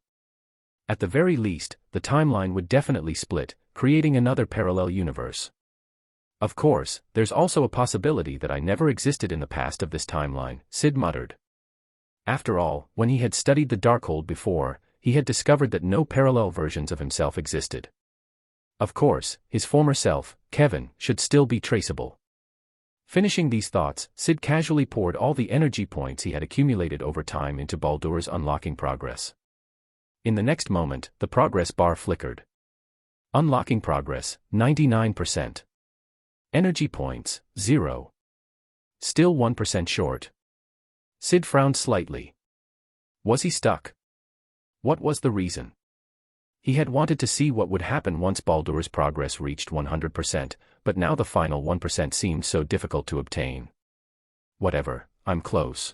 Speaker 1: At the very least, the timeline would definitely split, creating another parallel universe. Of course, there's also a possibility that I never existed in the past of this timeline, Syd muttered. After all, when he had studied the Darkhold before, he had discovered that no parallel versions of himself existed. Of course, his former self, Kevin, should still be traceable. Finishing these thoughts, Syd casually poured all the energy points he had accumulated over time into Baldur's unlocking progress. In the next moment, the progress bar flickered. Unlocking progress, 99%. Energy points, 0. Still 1% short. Syd frowned slightly. Was he stuck? What was the reason? He had wanted to see what would happen once Baldur's progress reached 100%, but now the final 1% seemed so difficult to obtain. Whatever, I'm close.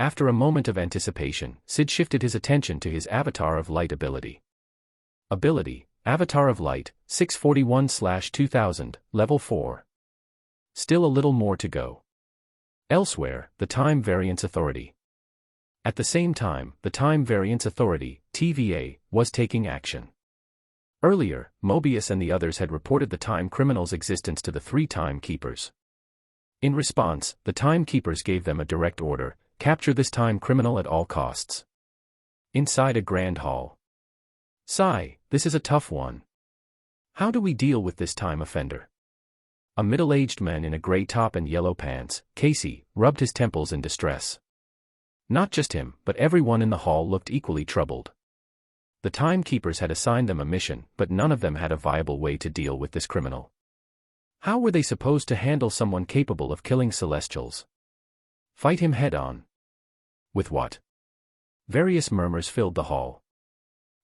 Speaker 1: After a moment of anticipation, Syd shifted his attention to his Avatar of Light ability. Ability, Avatar of Light, 641/2000, Level 4. Still a little more to go. Elsewhere, the Time Variance Authority. At the same time, the Time Variance Authority, TVA, was taking action. Earlier, Mobius and the others had reported the Time Criminal's existence to the 3 Time Keepers. In response, the Time Keepers gave them a direct order: capture this Time Criminal at all costs. Inside a grand hall. Sigh, this is a tough one. How do we deal with this time offender? A middle-aged man in a gray top and yellow pants, Casey, rubbed his temples in distress. Not just him, but everyone in the hall looked equally troubled. The Time Keepers had assigned them a mission, but none of them had a viable way to deal with this criminal. How were they supposed to handle someone capable of killing Celestials? Fight him head-on? With what? Various murmurs filled the hall.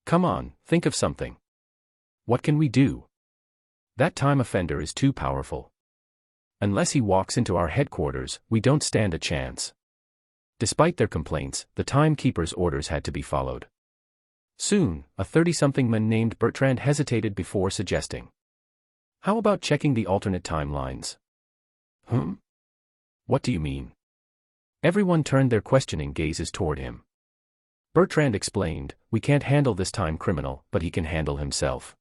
Speaker 1: Come on, think of something. What can we do? That time offender is too powerful. Unless he walks into our headquarters, we don't stand a chance. Despite their complaints, the Time Keeper's orders had to be followed. Soon, a 30-something man named Bertrand hesitated before suggesting. How about checking the alternate timelines? What do you mean? Everyone turned their questioning gazes toward him. Bertrand explained, we can't handle this time criminal, but he can handle himself.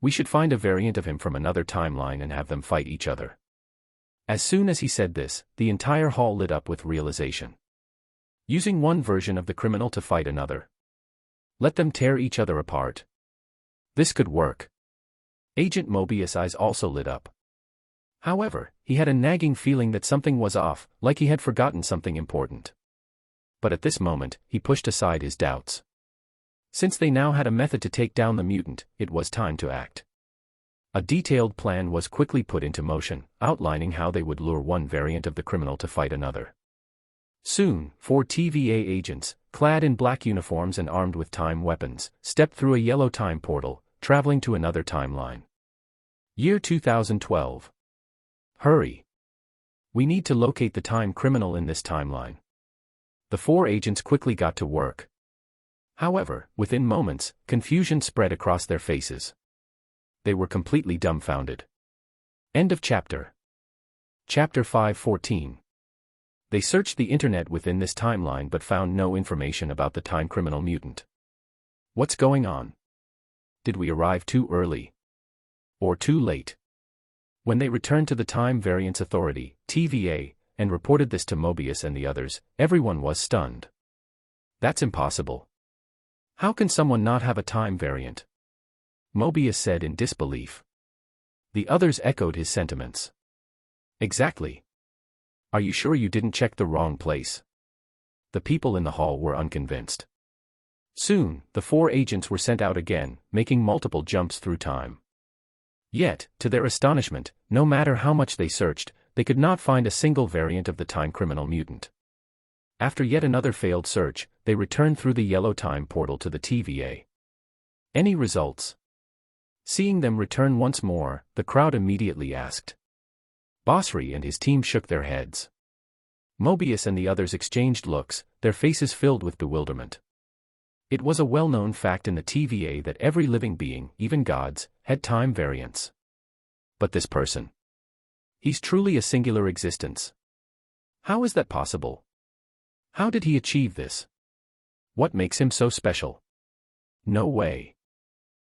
Speaker 1: We should find a variant of him from another timeline and have them fight each other. As soon as he said this, the entire hall lit up with realization. Using one version of the criminal to fight another. Let them tear each other apart. This could work. Agent Mobius' eyes also lit up. However, he had a nagging feeling that something was off, like he had forgotten something important. But at this moment, he pushed aside his doubts. Since they now had a method to take down the mutant, it was time to act. A detailed plan was quickly put into motion, outlining how they would lure one variant of the criminal to fight another. Soon, 4 TVA agents, clad in black uniforms and armed with time weapons, stepped through a yellow time portal, traveling to another timeline. Year 2012. Hurry. We need to locate the time criminal in this timeline. The 4 agents quickly got to work. However, within moments, confusion spread across their faces. They were completely dumbfounded. End of chapter. Chapter 514. They searched the internet within this timeline but found no information about the time criminal mutant. What's going on? Did we arrive too early? Or too late? When they returned to the Time Variance Authority, TVA, and reported this to Mobius and the others, everyone was stunned. That's impossible. How can someone not have a time variant? Mobius said in disbelief. The others echoed his sentiments. Exactly. Are you sure you didn't check the wrong place? The people in the hall were unconvinced. Soon, the 4 agents were sent out again, making multiple jumps through time. Yet, to their astonishment, no matter how much they searched, they could not find a single variant of the time criminal mutant. After yet another failed search, they returned through the yellow time portal to the TVA. Any results? Seeing them return once more, the crowd immediately asked. Bossri and his team shook their heads. Mobius and the others exchanged looks, their faces filled with bewilderment. It was a well-known fact in the TVA that every living being, even gods, had time variants. But this person? He's truly a singular existence. How is that possible? How did he achieve this? What makes him so special? No way.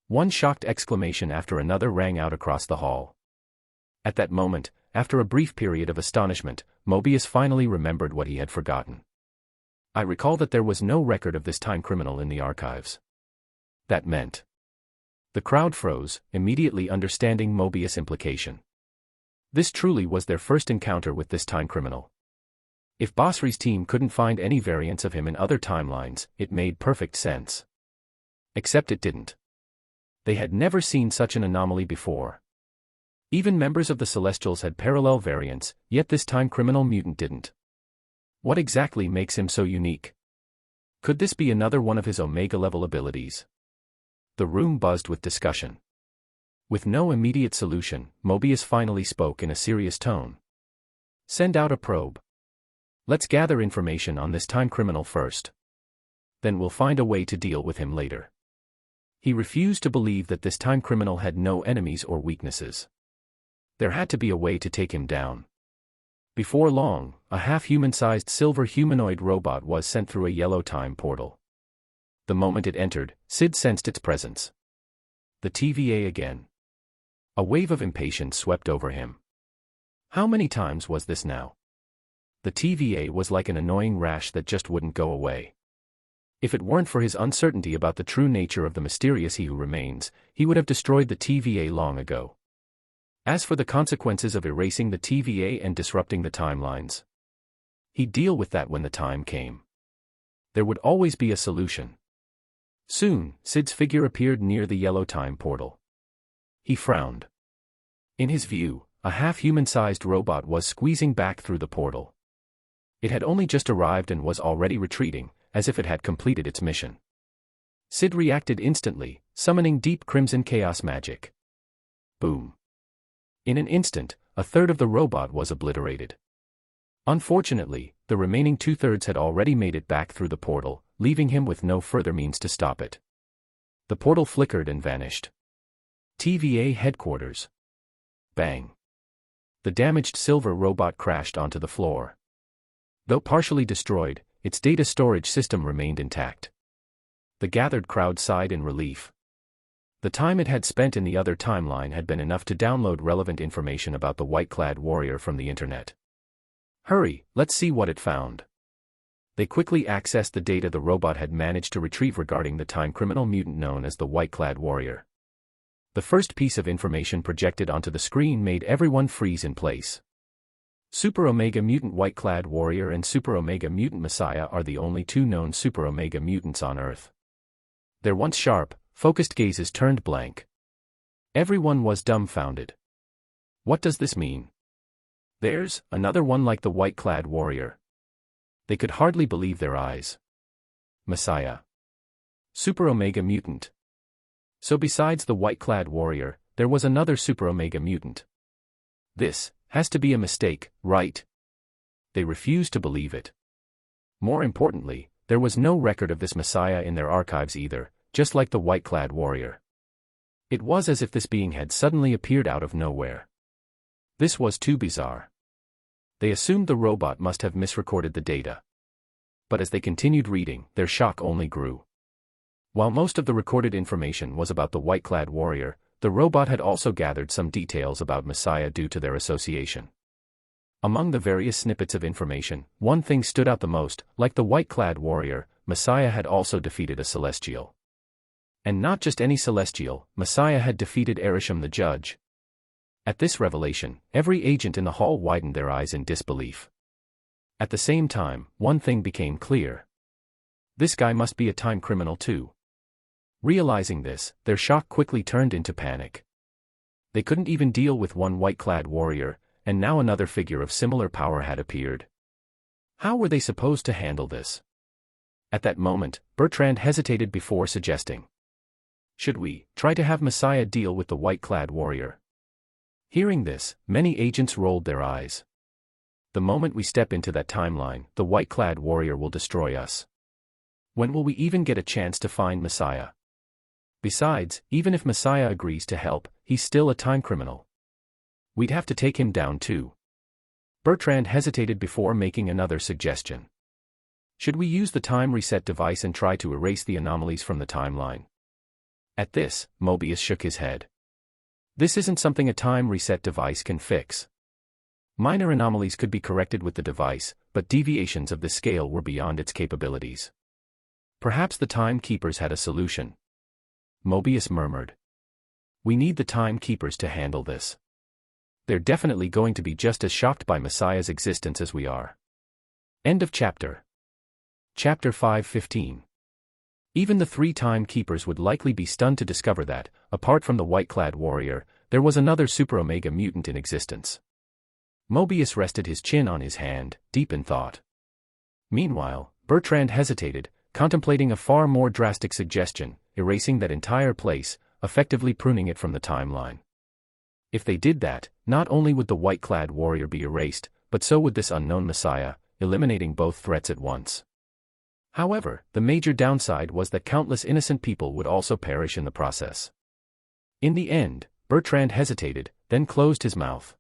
Speaker 1: One shocked exclamation after another rang out across the hall. At that moment, after a brief period of astonishment, Mobius finally remembered what he had forgotten. I recall that there was no record of this time criminal in the archives. That meant. The crowd froze, immediately understanding Mobius' implication. This truly was their first encounter with this time criminal. If Basri's team couldn't find any variants of him in other timelines, it made perfect sense. Except it didn't. They had never seen such an anomaly before. Even members of the Celestials had parallel variants, yet this time criminal mutant didn't. What exactly makes him so unique? Could this be another one of his Omega-level abilities? The room buzzed with discussion. With no immediate solution, Mobius finally spoke in a serious tone. Send out a probe. Let's gather information on this time criminal first. Then we'll find a way to deal with him later. He refused to believe that this time criminal had no enemies or weaknesses. There had to be a way to take him down. Before long, a half-human-sized silver humanoid robot was sent through a yellow time portal. The moment it entered, Syd sensed its presence. The TVA again. A wave of impatience swept over him. How many times was this now? The TVA was like an annoying rash that just wouldn't go away. If it weren't for his uncertainty about the true nature of the mysterious He Who Remains, he would have destroyed the TVA long ago. As for the consequences of erasing the TVA and disrupting the timelines, he'd deal with that when the time came. There would always be a solution. Soon, Syd's figure appeared near the yellow time portal. He frowned. In his view, a half-human-sized robot was squeezing back through the portal. It had only just arrived and was already retreating, as if it had completed its mission. Syd reacted instantly, summoning deep crimson chaos magic. Boom. In an instant, a third of the robot was obliterated. Unfortunately, the remaining two-thirds had already made it back through the portal, leaving him with no further means to stop it. The portal flickered and vanished. TVA headquarters. Bang. The damaged silver robot crashed onto the floor. Though partially destroyed, its data storage system remained intact. The gathered crowd sighed in relief. The time it had spent in the other timeline had been enough to download relevant information about the white-clad warrior from the internet. Hurry, let's see what it found. They quickly accessed the data the robot had managed to retrieve regarding the time criminal mutant known as the white-clad warrior. The first piece of information projected onto the screen made everyone freeze in place. Super Omega Mutant White-Clad Warrior and Super Omega Mutant Messiah are the only two known Super Omega mutants on Earth. Their once sharp, focused gazes turned blank. Everyone was dumbfounded. What does this mean? There's another one like the white-clad warrior. They could hardly believe their eyes. Messiah. Super Omega Mutant. So besides the white-clad warrior, there was another Super Omega Mutant. This has to be a mistake, right? They refused to believe it. More importantly, there was no record of this Messiah in their archives either, just like the white-clad warrior. It was as if this being had suddenly appeared out of nowhere. This was too bizarre. They assumed the robot must have misrecorded the data. But as they continued reading, their shock only grew. While most of the recorded information was about the white-clad warrior, the robot had also gathered some details about Messiah due to their association. Among the various snippets of information, one thing stood out the most: like the white-clad warrior, Messiah had also defeated a Celestial. And not just any Celestial, Messiah had defeated Averting the Judge. At this revelation, every agent in the hall widened their eyes in disbelief. At the same time, one thing became clear. This guy must be a time criminal too. Realizing this, their shock quickly turned into panic. They couldn't even deal with one white-clad warrior, and now another figure of similar power had appeared. How were they supposed to handle this? At that moment, Bertrand hesitated before suggesting. Should we try to have Messiah deal with the white-clad warrior? Hearing this, many agents rolled their eyes. The moment we step into that timeline, the white-clad warrior will destroy us. When will we even get a chance to find Messiah? Besides, even if Messiah agrees to help, he's still a time criminal. We'd have to take him down too. Bertrand hesitated before making another suggestion. Should we use the time reset device and try to erase the anomalies from the timeline? At this, Mobius shook his head. This isn't something a time reset device can fix. Minor anomalies could be corrected with the device, but deviations of this scale were beyond its capabilities. Perhaps the Timekeepers had a solution. Mobius murmured. We need the Timekeepers to handle this. They're definitely going to be just as shocked by Messiah's existence as we are. End of chapter. Chapter 5:15. Even the 3 Timekeepers would likely be stunned to discover that, apart from the white-clad warrior, there was another super-omega mutant in existence. Mobius rested his chin on his hand, deep in thought. Meanwhile, Bertrand hesitated, contemplating a far more drastic suggestion, erasing that entire place, effectively pruning it from the timeline. If they did that, not only would the white-clad warrior be erased, but so would this unknown Messiah, eliminating both threats at once. However, the major downside was that countless innocent people would also perish in the process. In the end, Bertrand hesitated, then closed his mouth.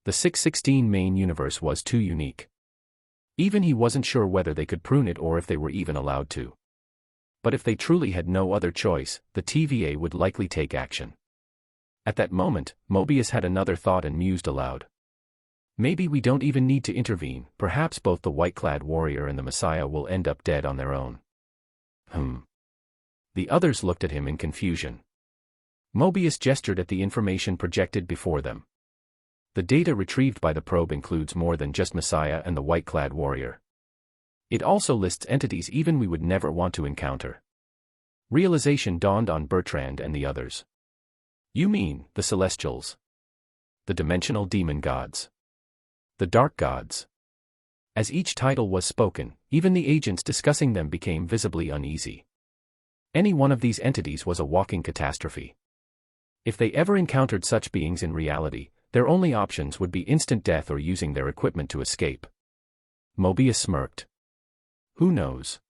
Speaker 1: The 616 main universe was too unique. Even he wasn't sure whether they could prune it or if they were even allowed to. But if they truly had no other choice, the TVA would likely take action. At that moment, Mobius had another thought and mused aloud. Maybe we don't even need to intervene, perhaps both the white-clad warrior and the Messiah will end up dead on their own. The others looked at him in confusion. Mobius gestured at the information projected before them. The data retrieved by the probe includes more than just Messiah and the white-clad warrior. It also lists entities even we would never want to encounter. Realization dawned on Bertrand and the others. You mean, the Celestials? The dimensional demon gods? The dark gods? As each title was spoken, even the agents discussing them became visibly uneasy. Any one of these entities was a walking catastrophe. If they ever encountered such beings in reality, their only options would be instant death or using their equipment to escape. Mobius smirked. Who knows?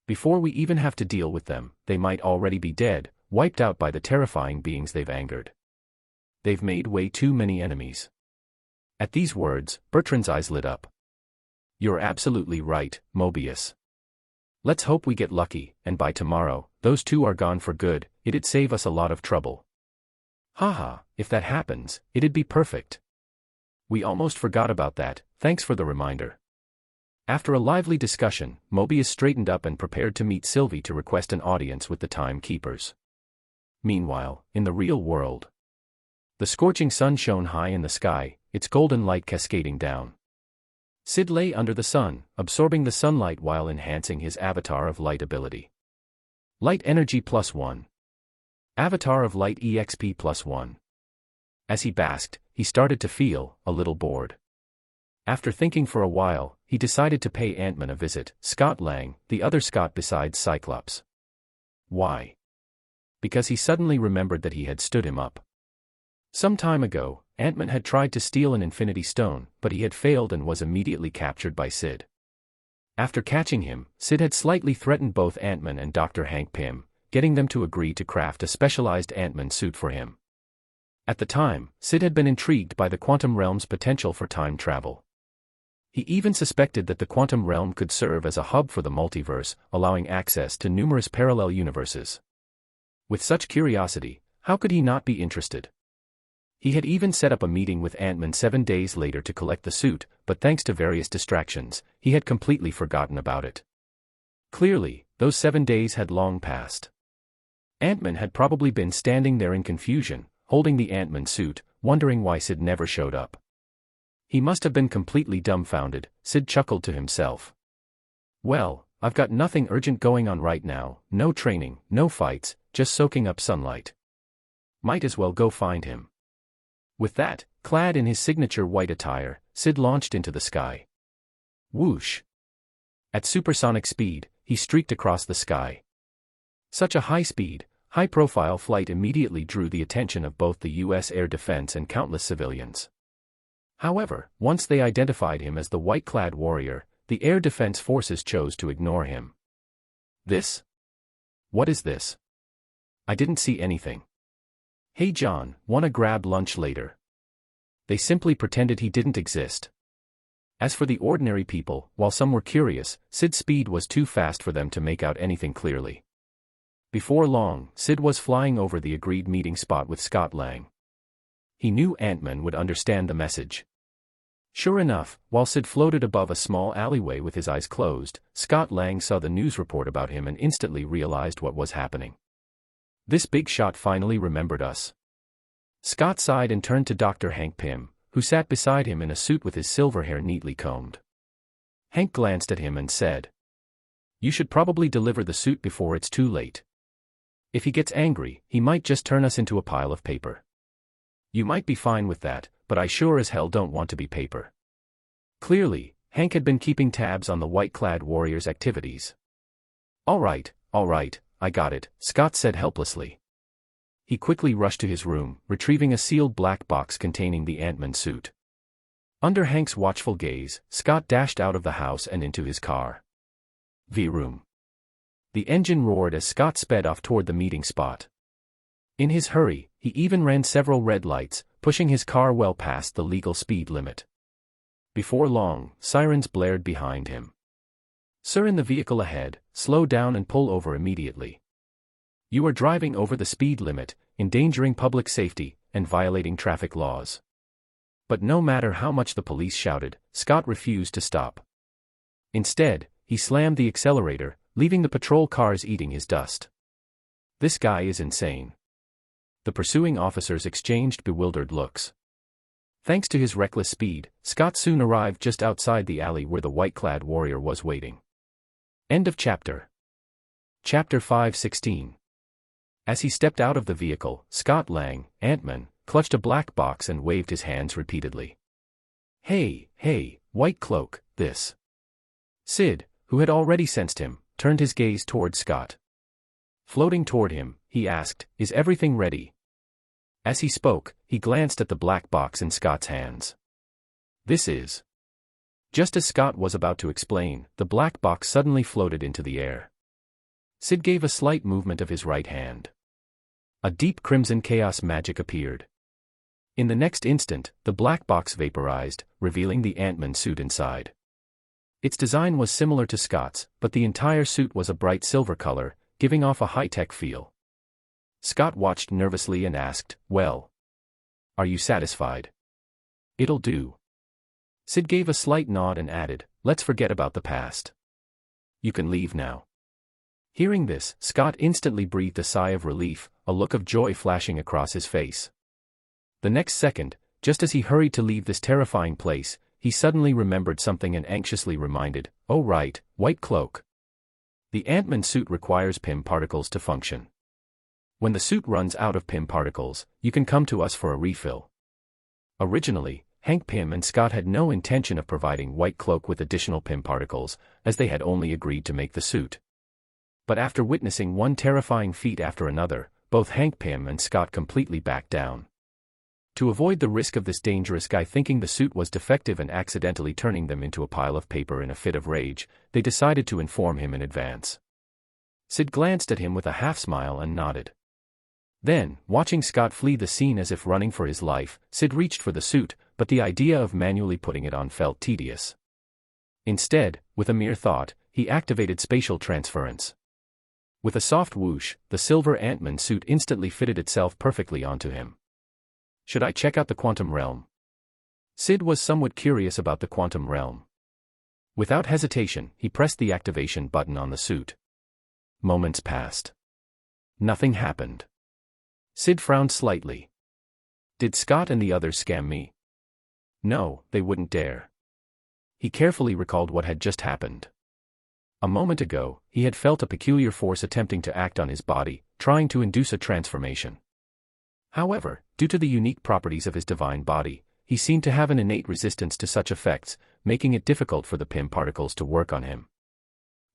Speaker 1: Before we even have to deal with them, they might already be dead, wiped out by the terrifying beings they've angered. They've made way too many enemies. At these words, Bertrand's eyes lit up. You're absolutely right, Mobius. Let's hope we get lucky, and by tomorrow, those 2 are gone for good. It'd save us a lot of trouble. Haha, if that happens, it'd be perfect. We almost forgot about that, thanks for the reminder. After a lively discussion, Mobius straightened up and prepared to meet Sylvie to request an audience with the Timekeepers. Meanwhile, in the real world, the scorching sun shone high in the sky, its golden light cascading down. Syd lay under the sun, absorbing the sunlight while enhancing his Avatar of Light ability. Light Energy +1. Avatar of Light EXP +1. As he basked, he started to feel a little bored. After thinking for a while, he decided to pay Ant-Man a visit, Scott Lang, the other Scott besides Cyclops. Why? Because he suddenly remembered that he had stood him up. Some time ago, Ant-Man had tried to steal an Infinity Stone, but he had failed and was immediately captured by Syd. After catching him, Syd had slightly threatened both Ant-Man and Dr. Hank Pym, getting them to agree to craft a specialized Ant-Man suit for him. At the time, Syd had been intrigued by the quantum realm's potential for time travel. He even suspected that the quantum realm could serve as a hub for the multiverse, allowing access to numerous parallel universes. With such curiosity, how could he not be interested? He had even set up a meeting with Ant-Man 7 days later to collect the suit, but thanks to various distractions, he had completely forgotten about it. Clearly, those 7 days had long passed. Ant-Man had probably been standing there in confusion, holding the Ant-Man suit, wondering why Syd never showed up. He must have been completely dumbfounded, Syd chuckled to himself. Well, I've got nothing urgent going on right now, no training, no fights, just soaking up sunlight. Might as well go find him. With that, clad in his signature white attire, Syd launched into the sky. Whoosh! At supersonic speed, he streaked across the sky. Such a high-speed, high-profile flight immediately drew the attention of both the U.S. Air Defense and countless civilians. However, once they identified him as the white-clad warrior, the Air Defense Forces chose to ignore him. This? What is this? I didn't see anything. Hey John, wanna grab lunch later? They simply pretended he didn't exist. As for the ordinary people, while some were curious, Syd's speed was too fast for them to make out anything clearly. Before long, Syd was flying over the agreed meeting spot with Scott Lang. He knew Ant-Man would understand the message. Sure enough, while Syd floated above a small alleyway with his eyes closed, Scott Lang saw the news report about him and instantly realized what was happening. This big shot finally remembered us. Scott sighed and turned to Dr. Hank Pym, who sat beside him in a suit with his silver hair neatly combed. Hank glanced at him and said, "You should probably deliver the suit before it's too late. If he gets angry, he might just turn us into a pile of paper. You might be fine with that, but I sure as hell don't want to be paper." Clearly, Hank had been keeping tabs on the white-clad warrior's activities. All right, I got it," Scott said helplessly. He quickly rushed to his room, retrieving a sealed black box containing the Ant-Man suit. Under Hank's watchful gaze, Scott dashed out of the house and into his car. V-room. The engine roared as Scott sped off toward the meeting spot. In his hurry, he even ran several red lights, pushing his car well past the legal speed limit. Before long, sirens blared behind him. "Sir, in the vehicle ahead, slow down and pull over immediately. You are driving over the speed limit, endangering public safety, and violating traffic laws." But no matter how much the police shouted, Scott refused to stop. Instead, he slammed the accelerator, leaving the patrol cars eating his dust. "This guy is insane." The pursuing officers exchanged bewildered looks. Thanks to his reckless speed, Scott soon arrived just outside the alley where the white-clad warrior was waiting. End of chapter. Chapter 5:16. As he stepped out of the vehicle, Scott Lang, Ant-Man, clutched a black box and waved his hands repeatedly. Hey, White Cloak, this." Syd, who had already sensed him, turned his gaze toward Scott. Floating toward him, he asked, "Is everything ready?" As he spoke, he glanced at the black box in Scott's hands. "This is..." Just as Scott was about to explain, the black box suddenly floated into the air. Syd gave a slight movement of his right hand. A deep crimson chaos magic appeared. In the next instant, the black box vaporized, revealing the Ant-Man suit inside. Its design was similar to Scott's, but the entire suit was a bright silver color, giving off a high-tech feel. Scott watched nervously and asked, "Well, are you satisfied?" "It'll do." Syd gave a slight nod and added, "Let's forget about the past. You can leave now." Hearing this, Scott instantly breathed a sigh of relief, a look of joy flashing across his face. The next second, just as he hurried to leave this terrifying place, he suddenly remembered something and anxiously reminded, "Oh right, White Cloak. The Ant-Man suit requires Pym particles to function. When the suit runs out of Pym particles, you can come to us for a refill." Originally, Hank Pym and Scott had no intention of providing White Cloak with additional Pym particles, as they had only agreed to make the suit. But after witnessing one terrifying feat after another, both Hank Pym and Scott completely backed down. To avoid the risk of this dangerous guy thinking the suit was defective and accidentally turning them into a pile of paper in a fit of rage, they decided to inform him in advance. Syd glanced at him with a half-smile and nodded. Then, watching Scott flee the scene as if running for his life, Syd reached for the suit, but the idea of manually putting it on felt tedious. Instead, with a mere thought, he activated spatial transference. With a soft whoosh, the silver Ant-Man suit instantly fitted itself perfectly onto him. "Should I check out the quantum realm?" Syd was somewhat curious about the quantum realm. Without hesitation, he pressed the activation button on the suit. Moments passed. Nothing happened. Syd frowned slightly. Did Scott and the others scam me? No, they wouldn't dare. He carefully recalled what had just happened. A moment ago, he had felt a peculiar force attempting to act on his body, trying to induce a transformation. However, due to the unique properties of his divine body, he seemed to have an innate resistance to such effects, making it difficult for the Pym particles to work on him.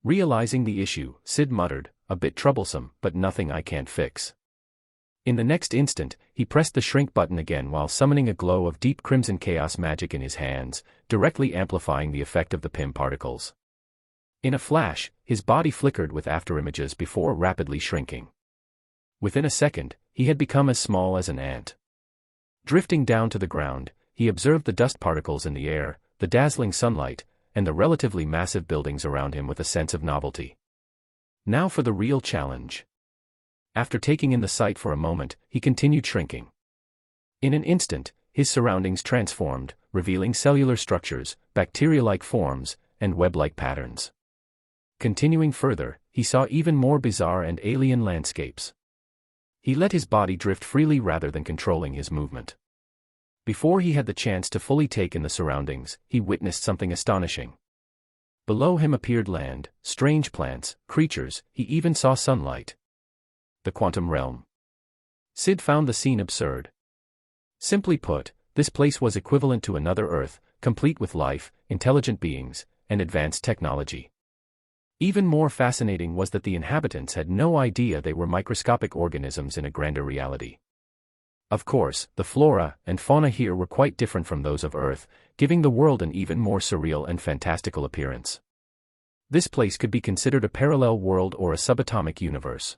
Speaker 1: Realizing the issue, Syd muttered, "A bit troublesome, but nothing I can't fix." In the next instant, he pressed the shrink button again while summoning a glow of deep crimson chaos magic in his hands, directly amplifying the effect of the Pym particles. In a flash, his body flickered with afterimages before rapidly shrinking. Within a second, he had become as small as an ant. Drifting down to the ground, he observed the dust particles in the air, the dazzling sunlight, and the relatively massive buildings around him with a sense of novelty. Now for the real challenge. After taking in the sight for a moment, he continued shrinking. In an instant, his surroundings transformed, revealing cellular structures, bacteria-like forms, and web-like patterns. Continuing further, he saw even more bizarre and alien landscapes. He let his body drift freely rather than controlling his movement. Before he had the chance to fully take in the surroundings, he witnessed something astonishing. Below him appeared land, strange plants, creatures, he even saw sunlight. The quantum realm. Syd found the scene absurd. Simply put, this place was equivalent to another Earth, complete with life, intelligent beings, and advanced technology. Even more fascinating was that the inhabitants had no idea they were microscopic organisms in a grander reality. Of course, the flora and fauna here were quite different from those of Earth, giving the world an even more surreal and fantastical appearance. This place could be considered a parallel world or a subatomic universe.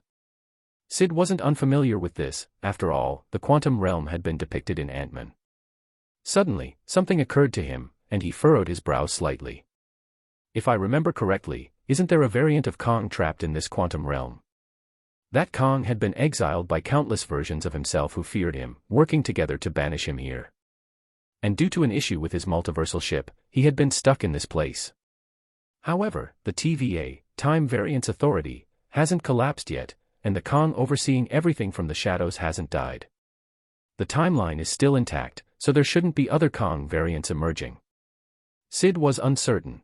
Speaker 1: Syd wasn't unfamiliar with this. After all, the quantum realm had been depicted in Ant-Man. Suddenly, something occurred to him, and he furrowed his brows slightly. If I remember correctly, isn't there a variant of Kong trapped in this quantum realm? That Kong had been exiled by countless versions of himself who feared him, working together to banish him here. And due to an issue with his multiversal ship, he had been stuck in this place. However, the TVA, Time Variance Authority, hasn't collapsed yet, and the Kong overseeing everything from the shadows hasn't died. The timeline is still intact, so there shouldn't be other Kong variants emerging. Syd was uncertain.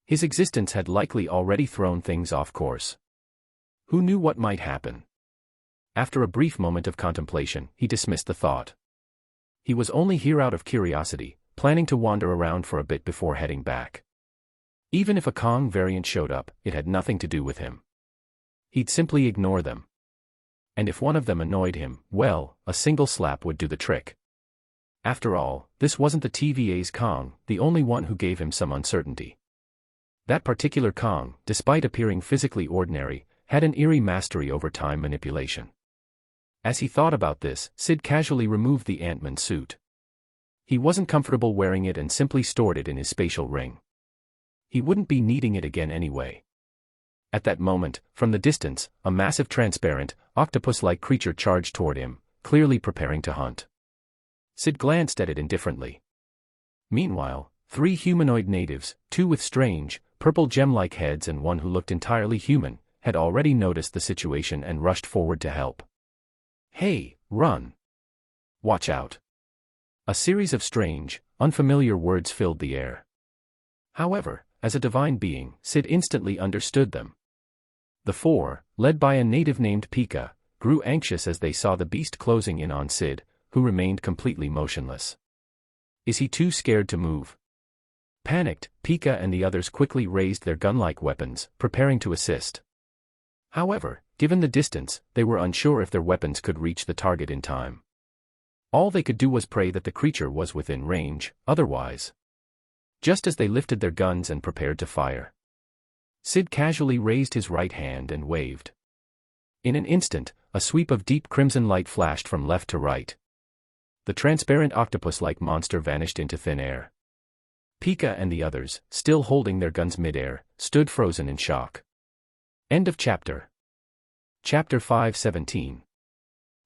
Speaker 1: His existence had likely already thrown things off course. Who knew what might happen? After a brief moment of contemplation, he dismissed the thought. He was only here out of curiosity, planning to wander around for a bit before heading back. Even if a Kong variant showed up, it had nothing to do with him. He'd simply ignore them. And if one of them annoyed him, well, a single slap would do the trick. After all, this wasn't the TVA's Kong, the only one who gave him some uncertainty. That particular Kong, despite appearing physically ordinary, had an eerie mastery over time manipulation. As he thought about this, Syd casually removed the Ant-Man suit. He wasn't comfortable wearing it and simply stored it in his spatial ring. He wouldn't be needing it again anyway. At that moment, from the distance, a massive transparent, octopus-like creature charged toward him, clearly preparing to hunt. Syd glanced at it indifferently. Meanwhile, 3 humanoid natives, 2 with strange, purple gem-like heads and one who looked entirely human, had already noticed the situation and rushed forward to help. "Hey, run! Watch out!" A series of strange, unfamiliar words filled the air. However, as a divine being, Syd instantly understood them. The 4, led by a native named Pika, grew anxious as they saw the beast closing in on Syd, who remained completely motionless. Is he too scared to move? Panicked, Pika and the others quickly raised their gun-like weapons, preparing to assist. However, given the distance, they were unsure if their weapons could reach the target in time. All they could do was pray that the creature was within range, otherwise. Just as they lifted their guns and prepared to fire, Syd casually raised his right hand and waved. In an instant, a sweep of deep crimson light flashed from left to right. The transparent octopus-like monster vanished into thin air. Pika and the others, still holding their guns mid-air, stood frozen in shock. End of chapter. Chapter 5:17.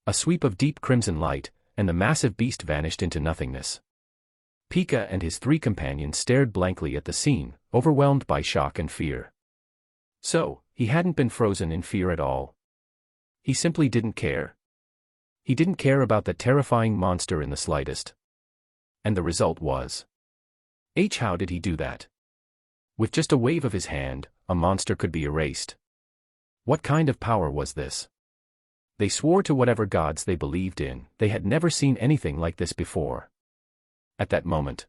Speaker 1: A sweep of deep crimson light, and the massive beast vanished into nothingness. Pika and his 3 companions stared blankly at the scene, overwhelmed by shock and fear. So, he hadn't been frozen in fear at all. He simply didn't care. He didn't care about that terrifying monster in the slightest. And the result was... how did he do that? With just a wave of his hand, a monster could be erased. What kind of power was this? They swore to whatever gods they believed in, they had never seen anything like this before. At that moment,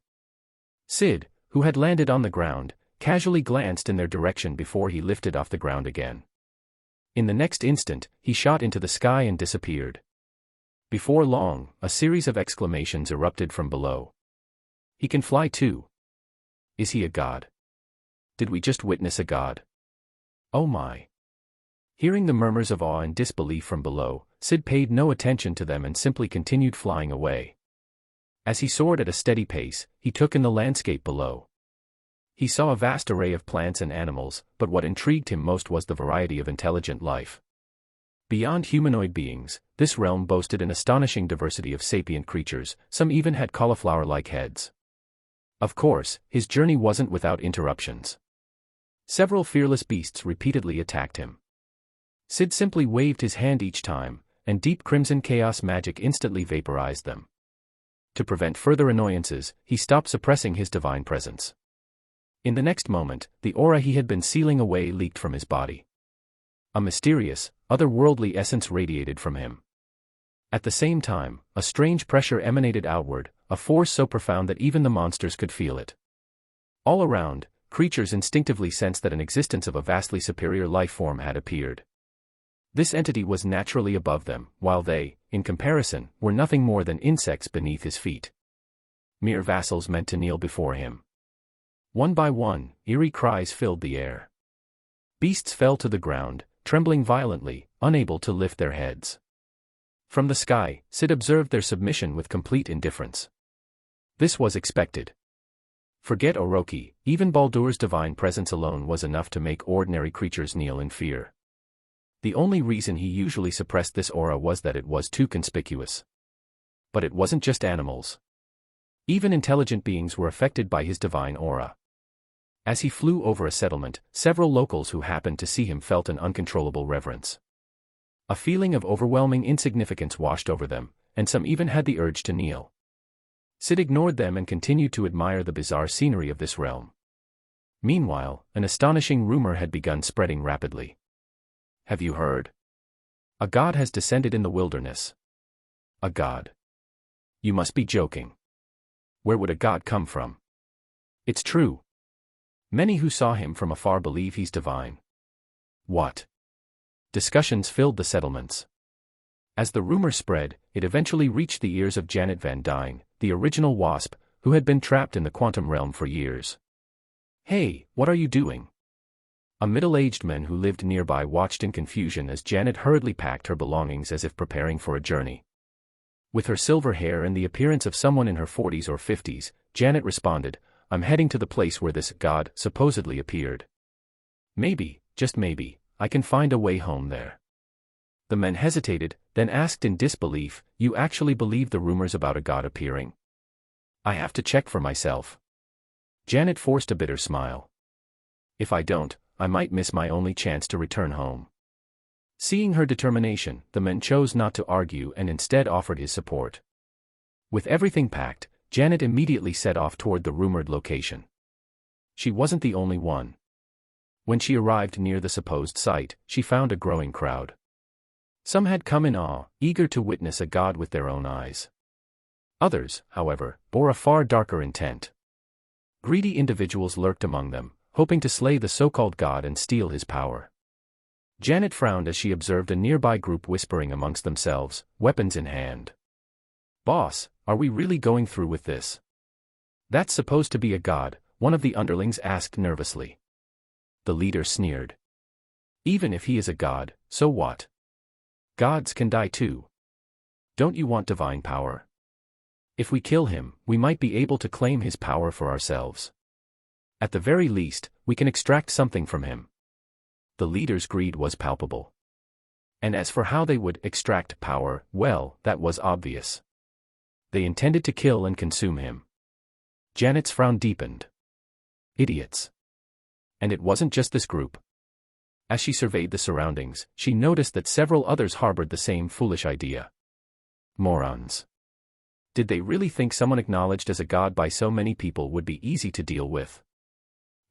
Speaker 1: Syd, who had landed on the ground, casually glanced in their direction before he lifted off the ground again. In the next instant, he shot into the sky and disappeared. Before long, a series of exclamations erupted from below. He can fly too. Is he a god? Did we just witness a god? Oh my. Hearing the murmurs of awe and disbelief from below, Syd paid no attention to them and simply continued flying away. As he soared at a steady pace, he took in the landscape below. He saw a vast array of plants and animals, but what intrigued him most was the variety of intelligent life. Beyond humanoid beings, this realm boasted an astonishing diversity of sapient creatures, some even had cauliflower-like heads. Of course, his journey wasn't without interruptions. Several fearless beasts repeatedly attacked him. Syd simply waved his hand each time, and deep crimson chaos magic instantly vaporized them. To prevent further annoyances, he stopped suppressing his divine presence. In the next moment, the aura he had been sealing away leaked from his body. A mysterious, otherworldly essence radiated from him. At the same time, a strange pressure emanated outward, a force so profound that even the monsters could feel it. All around, creatures instinctively sensed that an existence of a vastly superior life form had appeared. This entity was naturally above them, while they, in comparison, were nothing more than insects beneath his feet. Mere vassals meant to kneel before him. One by one, eerie cries filled the air. Beasts fell to the ground, trembling violently, unable to lift their heads. From the sky, Syd observed their submission with complete indifference. This was expected. Forget Orochi, even Baldur's divine presence alone was enough to make ordinary creatures kneel in fear. The only reason he usually suppressed this aura was that it was too conspicuous. But it wasn't just animals. Even intelligent beings were affected by his divine aura. As he flew over a settlement, several locals who happened to see him felt an uncontrollable reverence. A feeling of overwhelming insignificance washed over them, and some even had the urge to kneel. Syd ignored them and continued to admire the bizarre scenery of this realm. Meanwhile, an astonishing rumor had begun spreading rapidly. Have you heard? A god has descended in the wilderness. A god? You must be joking. Where would a god come from? It's true. Many who saw him from afar believe he's divine. What? Discussions filled the settlements. As the rumor spread, it eventually reached the ears of Janet Van Dyne, the original Wasp, who had been trapped in the quantum realm for years. Hey, what are you doing? A middle-aged man who lived nearby watched in confusion as Janet hurriedly packed her belongings as if preparing for a journey. With her silver hair and the appearance of someone in her 40s or 50s, Janet responded, I'm heading to the place where this god supposedly appeared. Maybe, just maybe, I can find a way home there. The man hesitated, then asked in disbelief, you actually believe the rumors about a god appearing? I have to check for myself. Janet forced a bitter smile. If I don't, I might miss my only chance to return home. Seeing her determination, the man chose not to argue and instead offered his support. With everything packed, Janet immediately set off toward the rumored location. She wasn't the only one. When she arrived near the supposed site, she found a growing crowd. Some had come in awe, eager to witness a god with their own eyes. Others, however, bore a far darker intent. Greedy individuals lurked among them, hoping to slay the so-called god and steal his power. Janet frowned as she observed a nearby group whispering amongst themselves, weapons in hand. Boss, are we really going through with this? That's supposed to be a god, one of the underlings asked nervously. The leader sneered. Even if he is a god, so what? Gods can die too. Don't you want divine power? If we kill him, we might be able to claim his power for ourselves. At the very least, we can extract something from him. The leader's greed was palpable. And as for how they would extract power, well, that was obvious. They intended to kill and consume him. Janet's frown deepened. Idiots. And it wasn't just this group. As she surveyed the surroundings, she noticed that several others harbored the same foolish idea. Morons. Did they really think someone acknowledged as a god by so many people would be easy to deal with?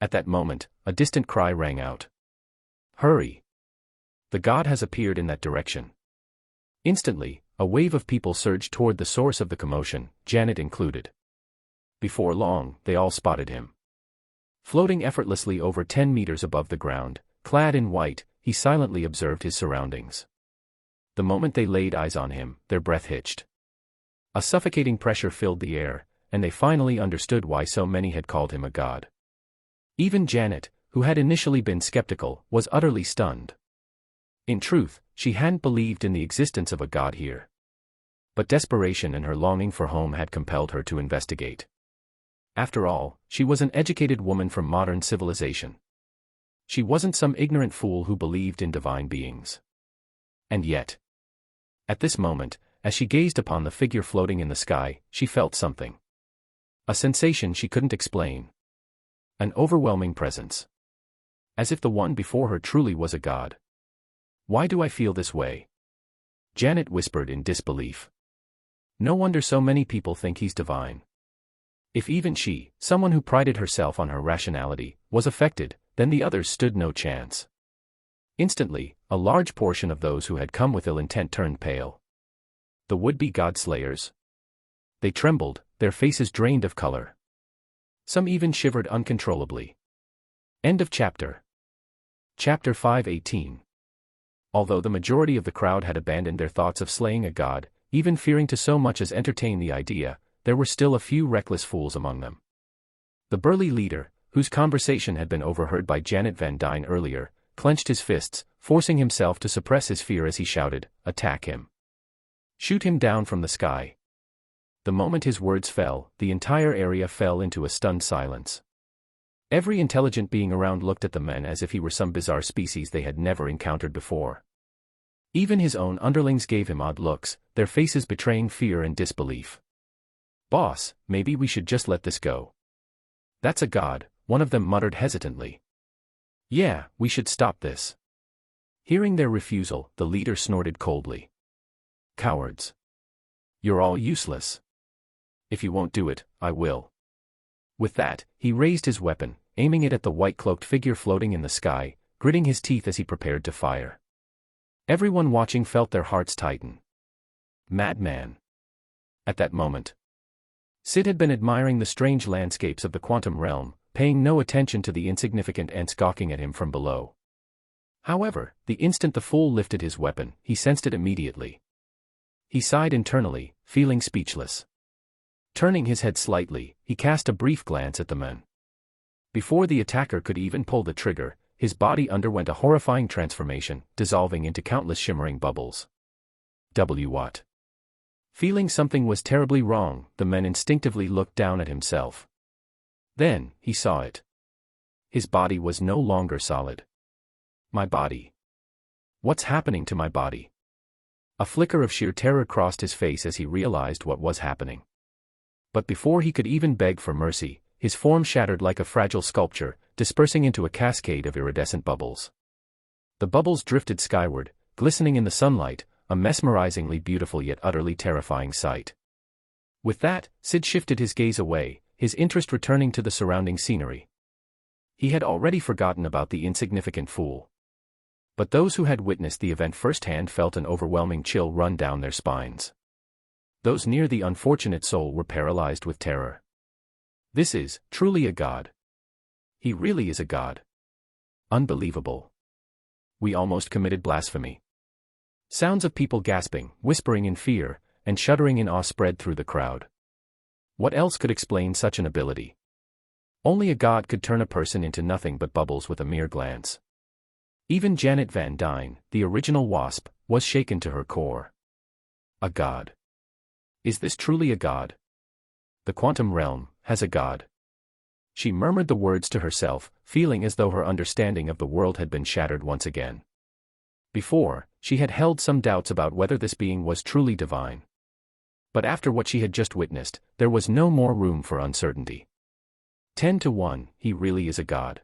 Speaker 1: At that moment, a distant cry rang out. Hurry! The god has appeared in that direction. Instantly, a wave of people surged toward the source of the commotion, Janet included. Before long, they all spotted him. Floating effortlessly over 10 meters above the ground, clad in white, he silently observed his surroundings. The moment they laid eyes on him, their breath hitched. A suffocating pressure filled the air, and they finally understood why so many had called him a god. Even Janet, who had initially been skeptical, was utterly stunned. In truth, she hadn't believed in the existence of a god here. But desperation and her longing for home had compelled her to investigate. After all, she was an educated woman from modern civilization. She wasn't some ignorant fool who believed in divine beings. And yet, at this moment, as she gazed upon the figure floating in the sky, she felt something. A sensation she couldn't explain. An overwhelming presence. As if the one before her truly was a god. "Why do I feel this way?" Janet whispered in disbelief. No wonder so many people think he's divine. If even she, someone who prided herself on her rationality, was affected, then the others stood no chance. Instantly, a large portion of those who had come with ill intent turned pale. The would-be god-slayers. They trembled, their faces drained of color. Some even shivered uncontrollably. End of chapter. Chapter 5:18. Although the majority of the crowd had abandoned their thoughts of slaying a god, even fearing to so much as entertain the idea, there were still a few reckless fools among them. The burly leader, whose conversation had been overheard by Janet Van Dyne earlier, clenched his fists, forcing himself to suppress his fear as he shouted, "Attack him! Shoot him down from the sky!" The moment his words fell, the entire area fell into a stunned silence. Every intelligent being around looked at the men as if he were some bizarre species they had never encountered before. Even his own underlings gave him odd looks, their faces betraying fear and disbelief. "Boss, maybe we should just let this go." "That's a god," one of them muttered hesitantly. "Yeah, we should stop this." Hearing their refusal, the leader snorted coldly. "Cowards. You're all useless. If you won't do it, I will." With that, he raised his weapon, aiming it at the white-cloaked figure floating in the sky, gritting his teeth as he prepared to fire. Everyone watching felt their hearts tighten. Madman. At that moment, Syd had been admiring the strange landscapes of the quantum realm, paying no attention to the insignificant ants gawking at him from below. However, the instant the fool lifted his weapon, he sensed it immediately. He sighed internally, feeling speechless. Turning his head slightly, he cast a brief glance at the men. Before the attacker could even pull the trigger, his body underwent a horrifying transformation, dissolving into countless shimmering bubbles. What? Feeling something was terribly wrong, the man instinctively looked down at himself. Then, he saw it. His body was no longer solid. My body. What's happening to my body? A flicker of sheer terror crossed his face as he realized what was happening. But before he could even beg for mercy, his form shattered like a fragile sculpture, dispersing into a cascade of iridescent bubbles. The bubbles drifted skyward, glistening in the sunlight, a mesmerizingly beautiful yet utterly terrifying sight. With that, Syd shifted his gaze away, his interest returning to the surrounding scenery. He had already forgotten about the insignificant fool. But those who had witnessed the event firsthand felt an overwhelming chill run down their spines. Those near the unfortunate soul were paralyzed with terror. This is, truly a god. He really is a god. Unbelievable. We almost committed blasphemy. Sounds of people gasping, whispering in fear, and shuddering in awe spread through the crowd. What else could explain such an ability? Only a god could turn a person into nothing but bubbles with a mere glance. Even Janet Van Dyne, the original Wasp, was shaken to her core. A god. Is this truly a god? The quantum realm has a god. She murmured the words to herself, feeling as though her understanding of the world had been shattered once again. Before, she had held some doubts about whether this being was truly divine. But after what she had just witnessed, there was no more room for uncertainty. 10-1, he really is a god.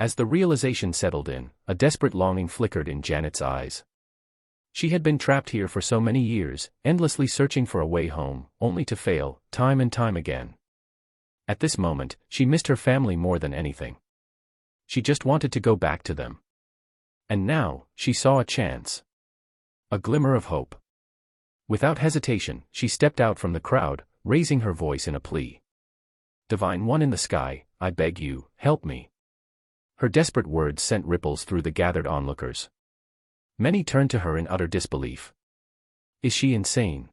Speaker 1: As the realization settled in, a desperate longing flickered in Janet's eyes. She had been trapped here for so many years, endlessly searching for a way home, only to fail, time and time again. At this moment, she missed her family more than anything. She just wanted to go back to them. And now, she saw a chance. A glimmer of hope. Without hesitation, she stepped out from the crowd, raising her voice in a plea. "Divine One in the sky, I beg you, help me." Her desperate words sent ripples through the gathered onlookers. Many turned to her in utter disbelief. Is she insane?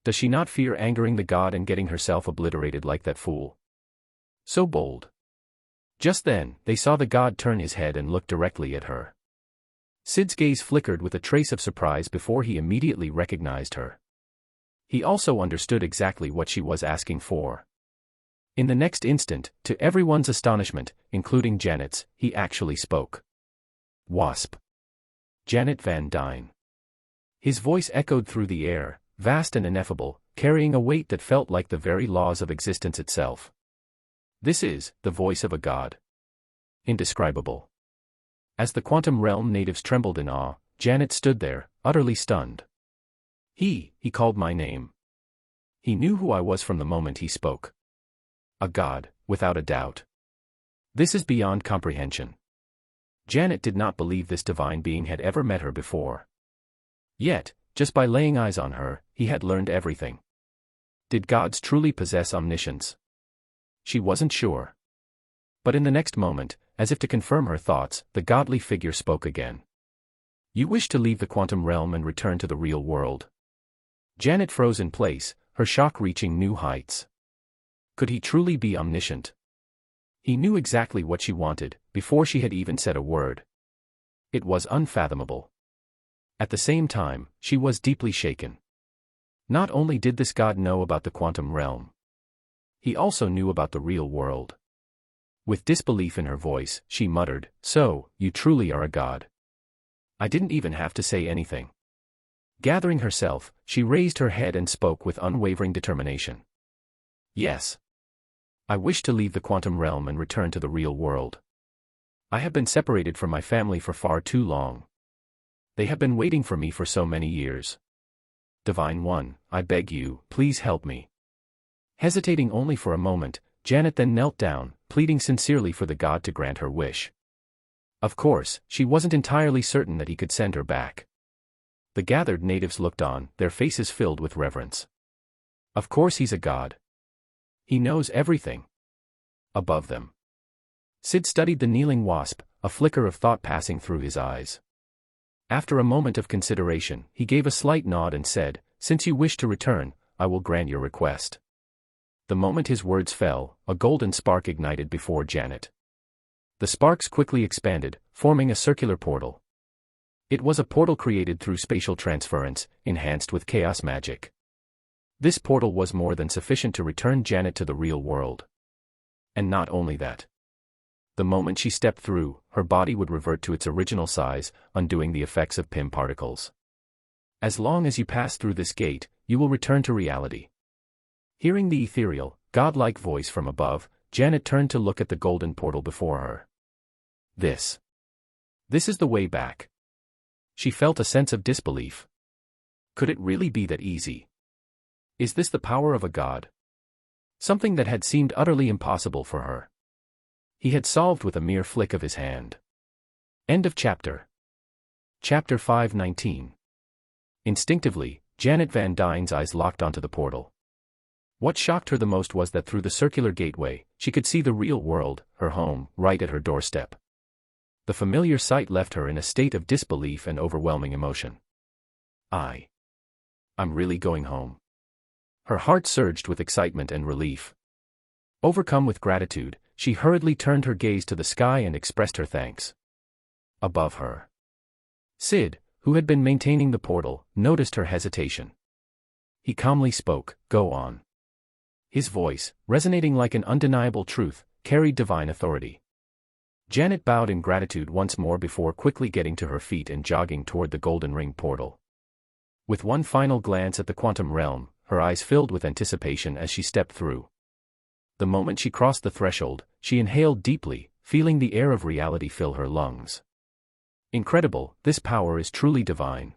Speaker 1: Does she not fear angering the god and getting herself obliterated like that fool? So bold. Just then, they saw the god turn his head and look directly at her. Syd's gaze flickered with a trace of surprise before he immediately recognized her. He also understood exactly what she was asking for. In the next instant, to everyone's astonishment, including Janet's, he actually spoke. "Wasp. Janet Van Dyne. His voice echoed through the air, vast and ineffable, carrying a weight that felt like the very laws of existence itself. This is the voice of a god. Indescribable. As the quantum realm natives trembled in awe, Janet stood there, utterly stunned. He called my name. He knew who I was from the moment he spoke. A god, without a doubt. This is beyond comprehension. Janet did not believe this divine being had ever met her before. Yet, just by laying eyes on her, he had learned everything. Did gods truly possess omniscience? She wasn't sure. But in the next moment, as if to confirm her thoughts, the godly figure spoke again. You wish to leave the quantum realm and return to the real world. Janet froze in place, her shock reaching new heights. Could he truly be omniscient? He knew exactly what she wanted, before she had even said a word. It was unfathomable. At the same time, she was deeply shaken. Not only did this god know about the quantum realm, he also knew about the real world. With disbelief in her voice, she muttered, "So, you truly are a god." I didn't even have to say anything. Gathering herself, she raised her head and spoke with unwavering determination. Yes. I wish to leave the quantum realm and return to the real world. I have been separated from my family for far too long. They have been waiting for me for so many years. Divine One, I beg you, please help me. Hesitating only for a moment, Janet then knelt down, pleading sincerely for the god to grant her wish. Of course, she wasn't entirely certain that he could send her back. The gathered natives looked on, their faces filled with reverence. Of course he's a god. He knows everything. Above them. Syd studied the kneeling wasp, a flicker of thought passing through his eyes. After a moment of consideration, he gave a slight nod and said, "Since you wish to return, I will grant your request." The moment his words fell, a golden spark ignited before Janet. The sparks quickly expanded, forming a circular portal. It was a portal created through spatial transference, enhanced with chaos magic. This portal was more than sufficient to return Janet to the real world. And not only that. The moment she stepped through, her body would revert to its original size, undoing the effects of PIM particles. As long as you pass through this gate, you will return to reality. Hearing the ethereal, godlike voice from above, Janet turned to look at the golden portal before her. This is the way back. She felt a sense of disbelief. Could it really be that easy? Is this the power of a god? Something that had seemed utterly impossible for her. He had solved with a mere flick of his hand. End of chapter. Chapter 519. Instinctively, Janet Van Dyne's eyes locked onto the portal. What shocked her the most was that through the circular gateway, she could see the real world, her home, right at her doorstep. The familiar sight left her in a state of disbelief and overwhelming emotion. I'm really going home. Her heart surged with excitement and relief. Overcome with gratitude, she hurriedly turned her gaze to the sky and expressed her thanks. Above her, Syd, who had been maintaining the portal, noticed her hesitation. He calmly spoke, "Go on." His voice, resonating like an undeniable truth, carried divine authority. Janet bowed in gratitude once more before quickly getting to her feet and jogging toward the golden ring portal. With one final glance at the quantum realm, her eyes filled with anticipation as she stepped through. The moment she crossed the threshold, she inhaled deeply, feeling the air of reality fill her lungs. Incredible, this power is truly divine.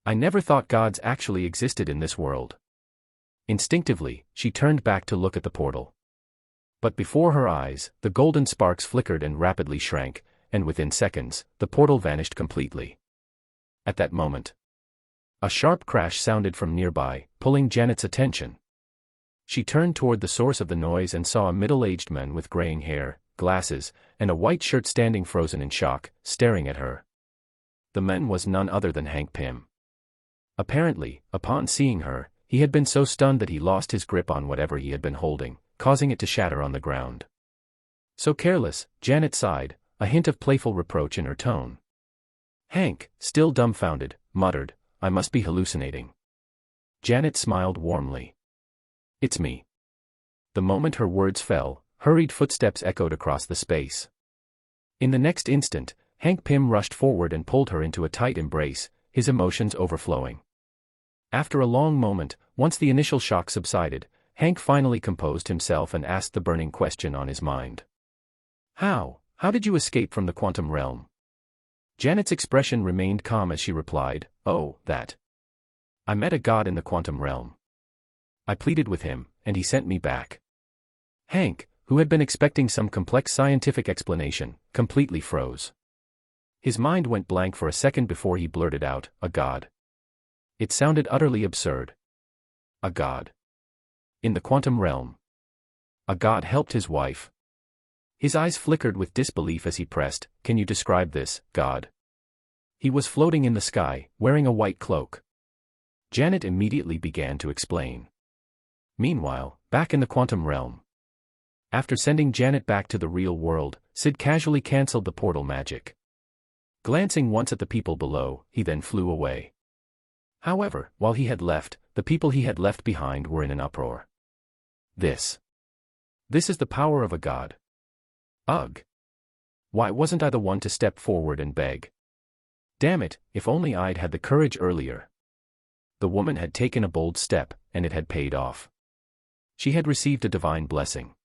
Speaker 1: I never thought gods actually existed in this world. Instinctively, she turned back to look at the portal. But before her eyes, the golden sparks flickered and rapidly shrank, and within seconds, the portal vanished completely. At that moment, a sharp crash sounded from nearby, pulling Janet's attention. She turned toward the source of the noise and saw a middle-aged man with graying hair, glasses, and a white shirt standing frozen in shock, staring at her. The man was none other than Hank Pym. Apparently, upon seeing her, he had been so stunned that he lost his grip on whatever he had been holding, causing it to shatter on the ground. So careless, Janet sighed, a hint of playful reproach in her tone. Hank, still dumbfounded, muttered, "I must be hallucinating." Janet smiled warmly. "It's me." The moment her words fell, hurried footsteps echoed across the space. In the next instant, Hank Pym rushed forward and pulled her into a tight embrace, his emotions overflowing. After a long moment, once the initial shock subsided, Hank finally composed himself and asked the burning question on his mind. How did you escape from the quantum realm? Janet's expression remained calm as she replied, "Oh, that. I met a god in the quantum realm. I pleaded with him, and he sent me back." Hank, who had been expecting some complex scientific explanation, completely froze. His mind went blank for a second before he blurted out, "A god." It sounded utterly absurd. A god. In the quantum realm. A god helped his wife. His eyes flickered with disbelief as he pressed, "Can you describe this, God?" He was floating in the sky, wearing a white cloak. Janet immediately began to explain. Meanwhile, back in the quantum realm. After sending Janet back to the real world, Syd casually cancelled the portal magic. Glancing once at the people below, he then flew away. However, while he had left, the people he had left behind were in an uproar. This is the power of a god. Ugh. Why wasn't I the one to step forward and beg? Damn it, if only I'd had the courage earlier. The woman had taken a bold step, and it had paid off. She had received a divine blessing.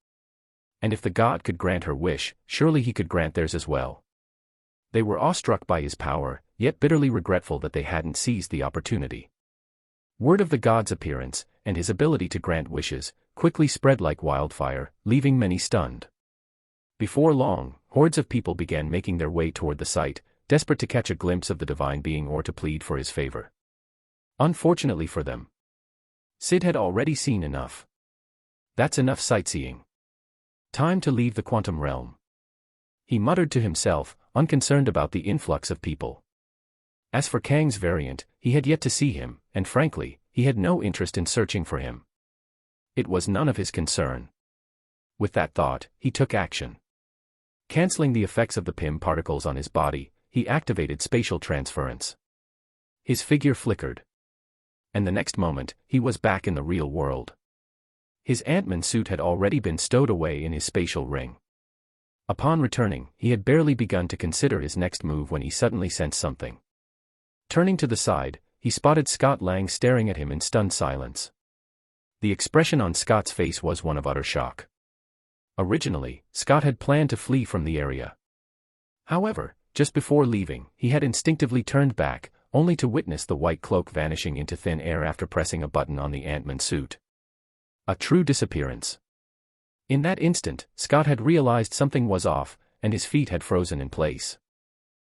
Speaker 1: And if the god could grant her wish, surely he could grant theirs as well. They were awestruck by his power, yet bitterly regretful that they hadn't seized the opportunity. Word of the god's appearance, and his ability to grant wishes, quickly spread like wildfire, leaving many stunned. Before long, hordes of people began making their way toward the site, desperate to catch a glimpse of the divine being or to plead for his favor. Unfortunately for them, Syd had already seen enough. That's enough sightseeing. Time to leave the quantum realm. He muttered to himself, unconcerned about the influx of people. As for Kang's variant, he had yet to see him, and frankly, he had no interest in searching for him. It was none of his concern. With that thought, he took action. Canceling the effects of the Pym particles on his body, he activated spatial transference. His figure flickered. And the next moment, he was back in the real world. His Ant-Man suit had already been stowed away in his spatial ring. Upon returning, he had barely begun to consider his next move when he suddenly sensed something. Turning to the side, he spotted Scott Lang staring at him in stunned silence. The expression on Scott's face was one of utter shock. Originally, Scott had planned to flee from the area. However, just before leaving, he had instinctively turned back, only to witness the white cloak vanishing into thin air after pressing a button on the Ant-Man suit. A true disappearance. In that instant, Scott had realized something was off, and his feet had frozen in place.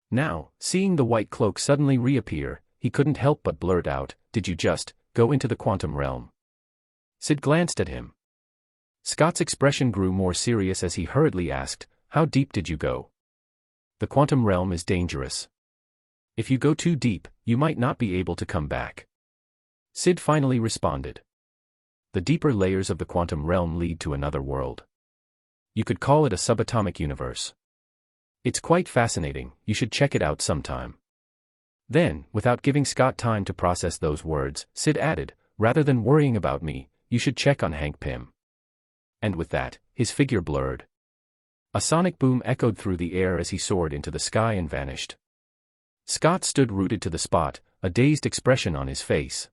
Speaker 1: Now, seeing the white cloak suddenly reappear, he couldn't help but blurt out, "Did you just go into the quantum realm?" Syd glanced at him. Scott's expression grew more serious as he hurriedly asked, "How deep did you go?" "The quantum realm is dangerous. If you go too deep, you might not be able to come back." Syd finally responded. The deeper layers of the quantum realm lead to another world. You could call it a subatomic universe. It's quite fascinating, you should check it out sometime. Then, without giving Scott time to process those words, Syd added, "Rather than worrying about me, you should check on Hank Pym." And with that, his figure blurred. A sonic boom echoed through the air as he soared into the sky and vanished. Scott stood rooted to the spot, a dazed expression on his face.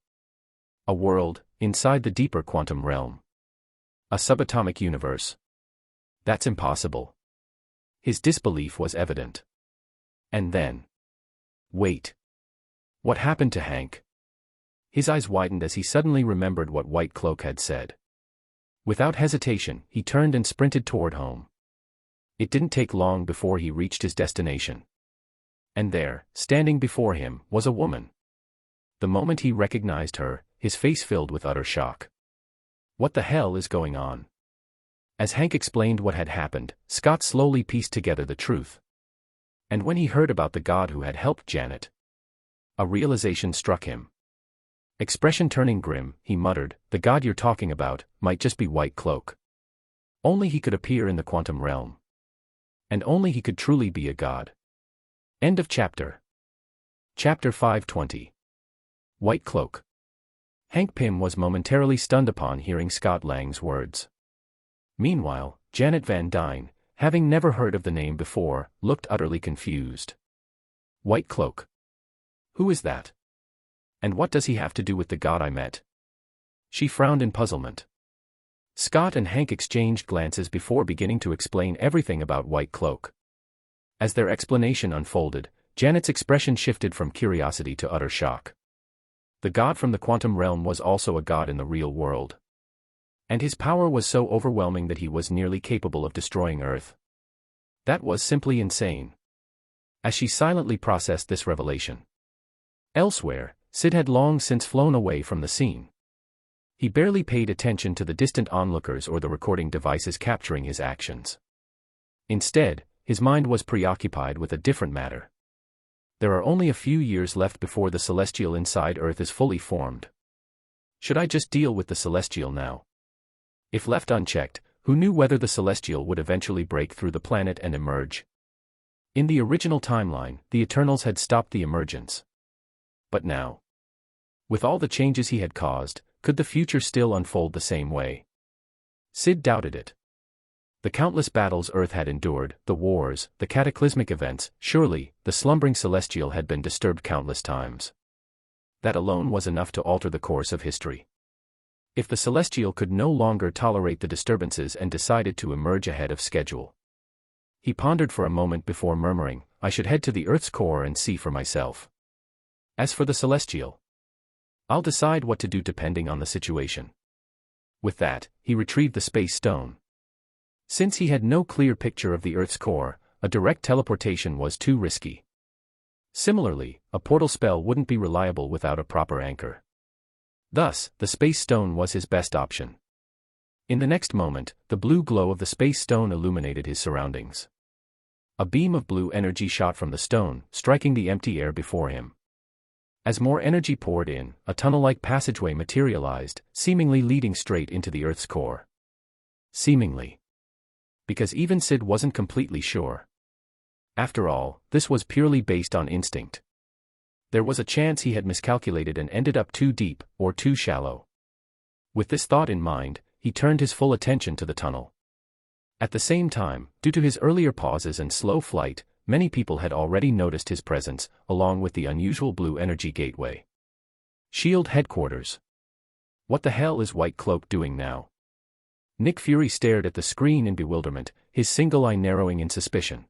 Speaker 1: A world, inside the deeper quantum realm. A subatomic universe. That's impossible. His disbelief was evident. And then. Wait. What happened to Hank? His eyes widened as he suddenly remembered what White Cloak had said. Without hesitation, he turned and sprinted toward home. It didn't take long before he reached his destination. And there, standing before him, was a woman. The moment he recognized her, his face filled with utter shock. What the hell is going on? As Hank explained what had happened, Scott slowly pieced together the truth. And when he heard about the god who had helped Janet, a realization struck him. Expression turning grim, he muttered, "The god you're talking about might just be White Cloak. Only he could appear in the quantum realm. And only he could truly be a god." End of chapter. Chapter 520. White Cloak. Hank Pym was momentarily stunned upon hearing Scott Lang's words. Meanwhile, Janet Van Dyne, having never heard of the name before, looked utterly confused. White Cloak? Who is that? And what does he have to do with the god I met? She frowned in puzzlement. Scott and Hank exchanged glances before beginning to explain everything about White Cloak. As their explanation unfolded, Janet's expression shifted from curiosity to utter shock. The god from the quantum realm was also a god in the real world. And his power was so overwhelming that he was nearly capable of destroying Earth. That was simply insane. As she silently processed this revelation. Elsewhere, Syd had long since flown away from the scene. He barely paid attention to the distant onlookers or the recording devices capturing his actions. Instead, his mind was preoccupied with a different matter. There are only a few years left before the celestial inside Earth is fully formed. Should I just deal with the celestial now? If left unchecked, who knew whether the celestial would eventually break through the planet and emerge? In the original timeline, the Eternals had stopped the emergence. But now, with all the changes he had caused, could the future still unfold the same way? Syd doubted it. The countless battles Earth had endured, the wars, the cataclysmic events, surely, the slumbering celestial had been disturbed countless times. That alone was enough to alter the course of history. If the celestial could no longer tolerate the disturbances and decided to emerge ahead of schedule. He pondered for a moment before murmuring, I should head to the Earth's core and see for myself. As for the celestial, I'll decide what to do depending on the situation. With that, he retrieved the space stone. Since he had no clear picture of the Earth's core, a direct teleportation was too risky. Similarly, a portal spell wouldn't be reliable without a proper anchor. Thus, the space stone was his best option. In the next moment, the blue glow of the space stone illuminated his surroundings. A beam of blue energy shot from the stone, striking the empty air before him. As more energy poured in, a tunnel-like passageway materialized, seemingly leading straight into the Earth's core. Seemingly. Because even Syd wasn't completely sure. After all, this was purely based on instinct. There was a chance he had miscalculated and ended up too deep, or too shallow. With this thought in mind, he turned his full attention to the tunnel. At the same time, due to his earlier pauses and slow flight, many people had already noticed his presence, along with the unusual blue energy gateway. SHIELD headquarters. What the hell is White Cloak doing now? Nick Fury stared at the screen in bewilderment, his single eye narrowing in suspicion.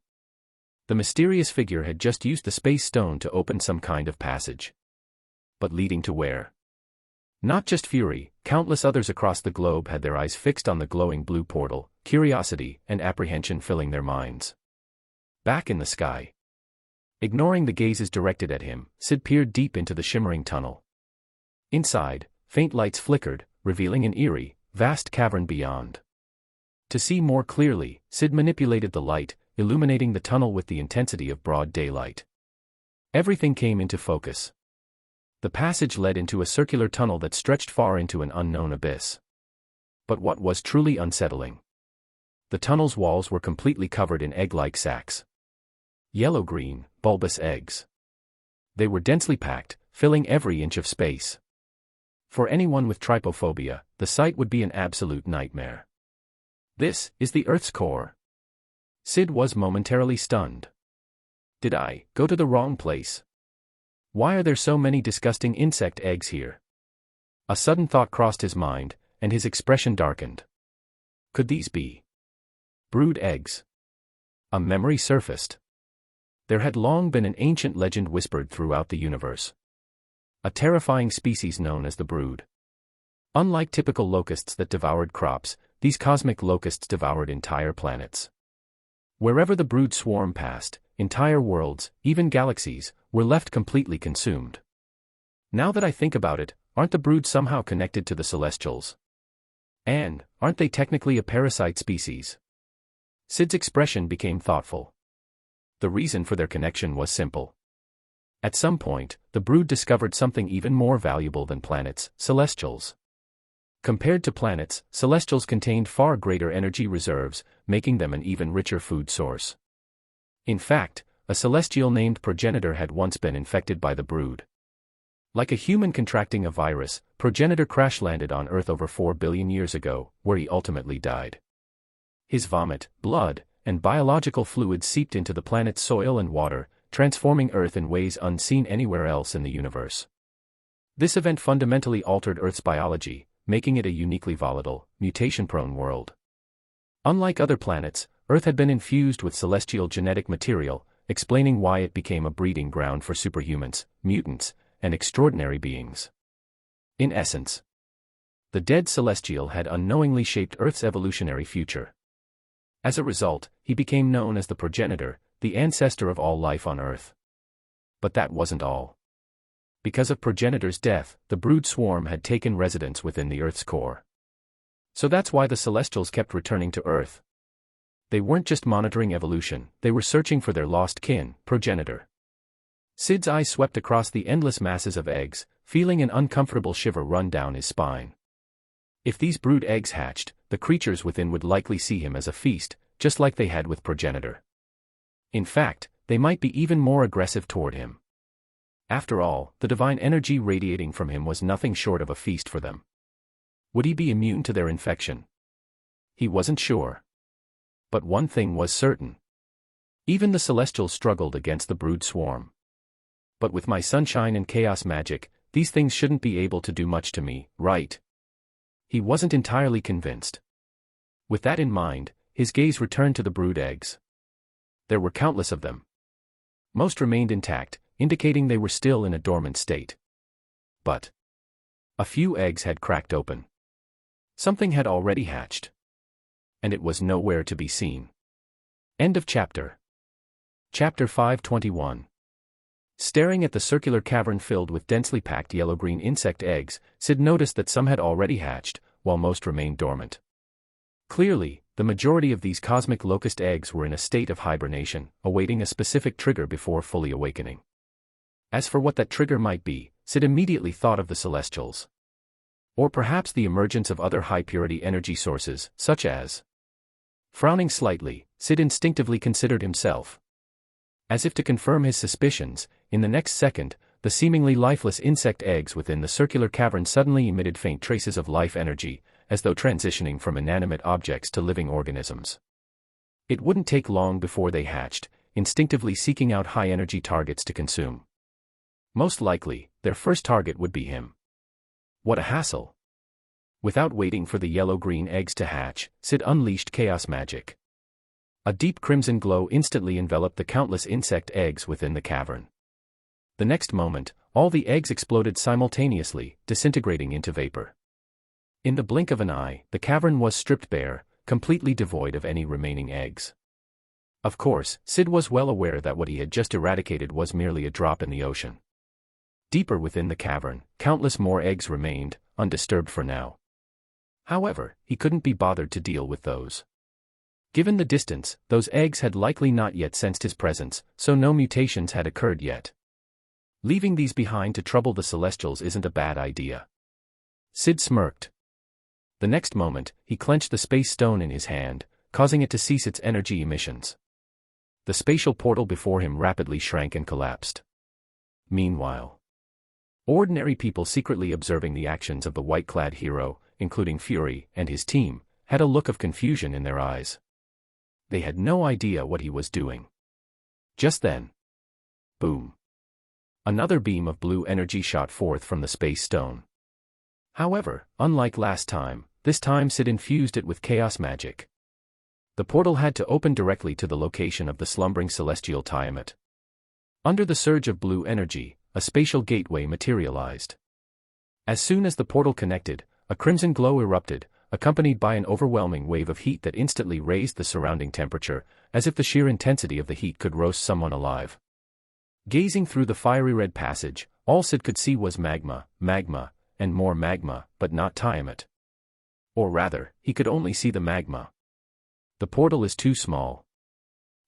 Speaker 1: The mysterious figure had just used the space stone to open some kind of passage. But leading to where? Not just Fury, countless others across the globe had their eyes fixed on the glowing blue portal, curiosity and apprehension filling their minds. Back in the sky. Ignoring the gazes directed at him, Syd peered deep into the shimmering tunnel. Inside, faint lights flickered, revealing an eerie, vast cavern beyond. To see more clearly, Syd manipulated the light, illuminating the tunnel with the intensity of broad daylight. Everything came into focus. The passage led into a circular tunnel that stretched far into an unknown abyss. But what was truly unsettling? The tunnel's walls were completely covered in egg-like sacs. Yellow-green, bulbous eggs. They were densely packed, filling every inch of space. For anyone with trypophobia, the sight would be an absolute nightmare. This is the Earth's core. Syd was momentarily stunned. Did I go to the wrong place? Why are there so many disgusting insect eggs here? A sudden thought crossed his mind, and his expression darkened. Could these be brood eggs? A memory surfaced. There had long been an ancient legend whispered throughout the universe. A terrifying species known as the brood. Unlike typical locusts that devoured crops, these cosmic locusts devoured entire planets. Wherever the brood swarm passed, entire worlds, even galaxies, were left completely consumed. Now that I think about it, aren't the brood somehow connected to the Celestials? And, aren't they technically a parasite species? Syd's expression became thoughtful. The reason for their connection was simple. At some point, the brood discovered something even more valuable than planets, Celestials. Compared to planets, Celestials contained far greater energy reserves, making them an even richer food source. In fact, a Celestial named Progenitor had once been infected by the brood. Like a human contracting a virus, Progenitor crash-landed on Earth over 4 billion years ago, where he ultimately died. His vomit, blood, and biological fluids seeped into the planet's soil and water, transforming Earth in ways unseen anywhere else in the universe. This event fundamentally altered Earth's biology, making it a uniquely volatile, mutation-prone world. Unlike other planets, Earth had been infused with celestial genetic material, explaining why it became a breeding ground for superhumans, mutants, and extraordinary beings. In essence, the dead celestial had unknowingly shaped Earth's evolutionary future. As a result, he became known as the progenitor, the ancestor of all life on Earth. But that wasn't all. Because of progenitor's death, the brood swarm had taken residence within the Earth's core. So that's why the Celestials kept returning to Earth. They weren't just monitoring evolution, they were searching for their lost kin, progenitor. Syd's eyes swept across the endless masses of eggs, feeling an uncomfortable shiver run down his spine. If these brood eggs hatched, the creatures within would likely see him as a feast, just like they had with progenitor. In fact, they might be even more aggressive toward him. After all, the divine energy radiating from him was nothing short of a feast for them. Would he be immune to their infection? He wasn't sure. But one thing was certain. Even the Celestials struggled against the brood swarm. But with my sunshine and chaos magic, these things shouldn't be able to do much to me, right? He wasn't entirely convinced. With that in mind, his gaze returned to the brood eggs. There were countless of them. Most remained intact, indicating they were still in a dormant state. But a few eggs had cracked open. Something had already hatched. And it was nowhere to be seen. End of chapter. Chapter 521. Staring at the circular cavern filled with densely packed yellow-green insect eggs, Syd noticed that some had already hatched, while most remained dormant. Clearly, the majority of these cosmic locust eggs were in a state of hibernation, awaiting a specific trigger before fully awakening. As for what that trigger might be, Syd immediately thought of the Celestials. Or perhaps the emergence of other high-purity energy sources, such as... Frowning slightly, Syd instinctively considered himself. As if to confirm his suspicions, in the next second, the seemingly lifeless insect eggs within the circular cavern suddenly emitted faint traces of life energy, as though transitioning from inanimate objects to living organisms. It wouldn't take long before they hatched, instinctively seeking out high-energy targets to consume. Most likely, their first target would be him. What a hassle! Without waiting for the yellow-green eggs to hatch, Syd unleashed chaos magic. A deep crimson glow instantly enveloped the countless insect eggs within the cavern. The next moment, all the eggs exploded simultaneously, disintegrating into vapor. In the blink of an eye, the cavern was stripped bare, completely devoid of any remaining eggs. Of course, Syd was well aware that what he had just eradicated was merely a drop in the ocean. Deeper within the cavern, countless more eggs remained, undisturbed for now. However, he couldn't be bothered to deal with those. Given the distance, those eggs had likely not yet sensed his presence, so no mutations had occurred yet. Leaving these behind to trouble the Celestials isn't a bad idea. Syd smirked. The next moment, he clenched the space stone in his hand, causing it to cease its energy emissions. The spatial portal before him rapidly shrank and collapsed. Meanwhile, ordinary people secretly observing the actions of the white-clad hero, including Fury and his team, had a look of confusion in their eyes. They had no idea what he was doing. Just then, boom. Another beam of blue energy shot forth from the space stone. However, unlike last time, this time Syd infused it with chaos magic. The portal had to open directly to the location of the slumbering celestial Tiamat. Under the surge of blue energy, a spatial gateway materialized. As soon as the portal connected, a crimson glow erupted, accompanied by an overwhelming wave of heat that instantly raised the surrounding temperature, as if the sheer intensity of the heat could roast someone alive. Gazing through the fiery red passage, all Syd could see was magma, and more magma, but not Tiamat. Or rather, he could only see the magma. The portal is too small.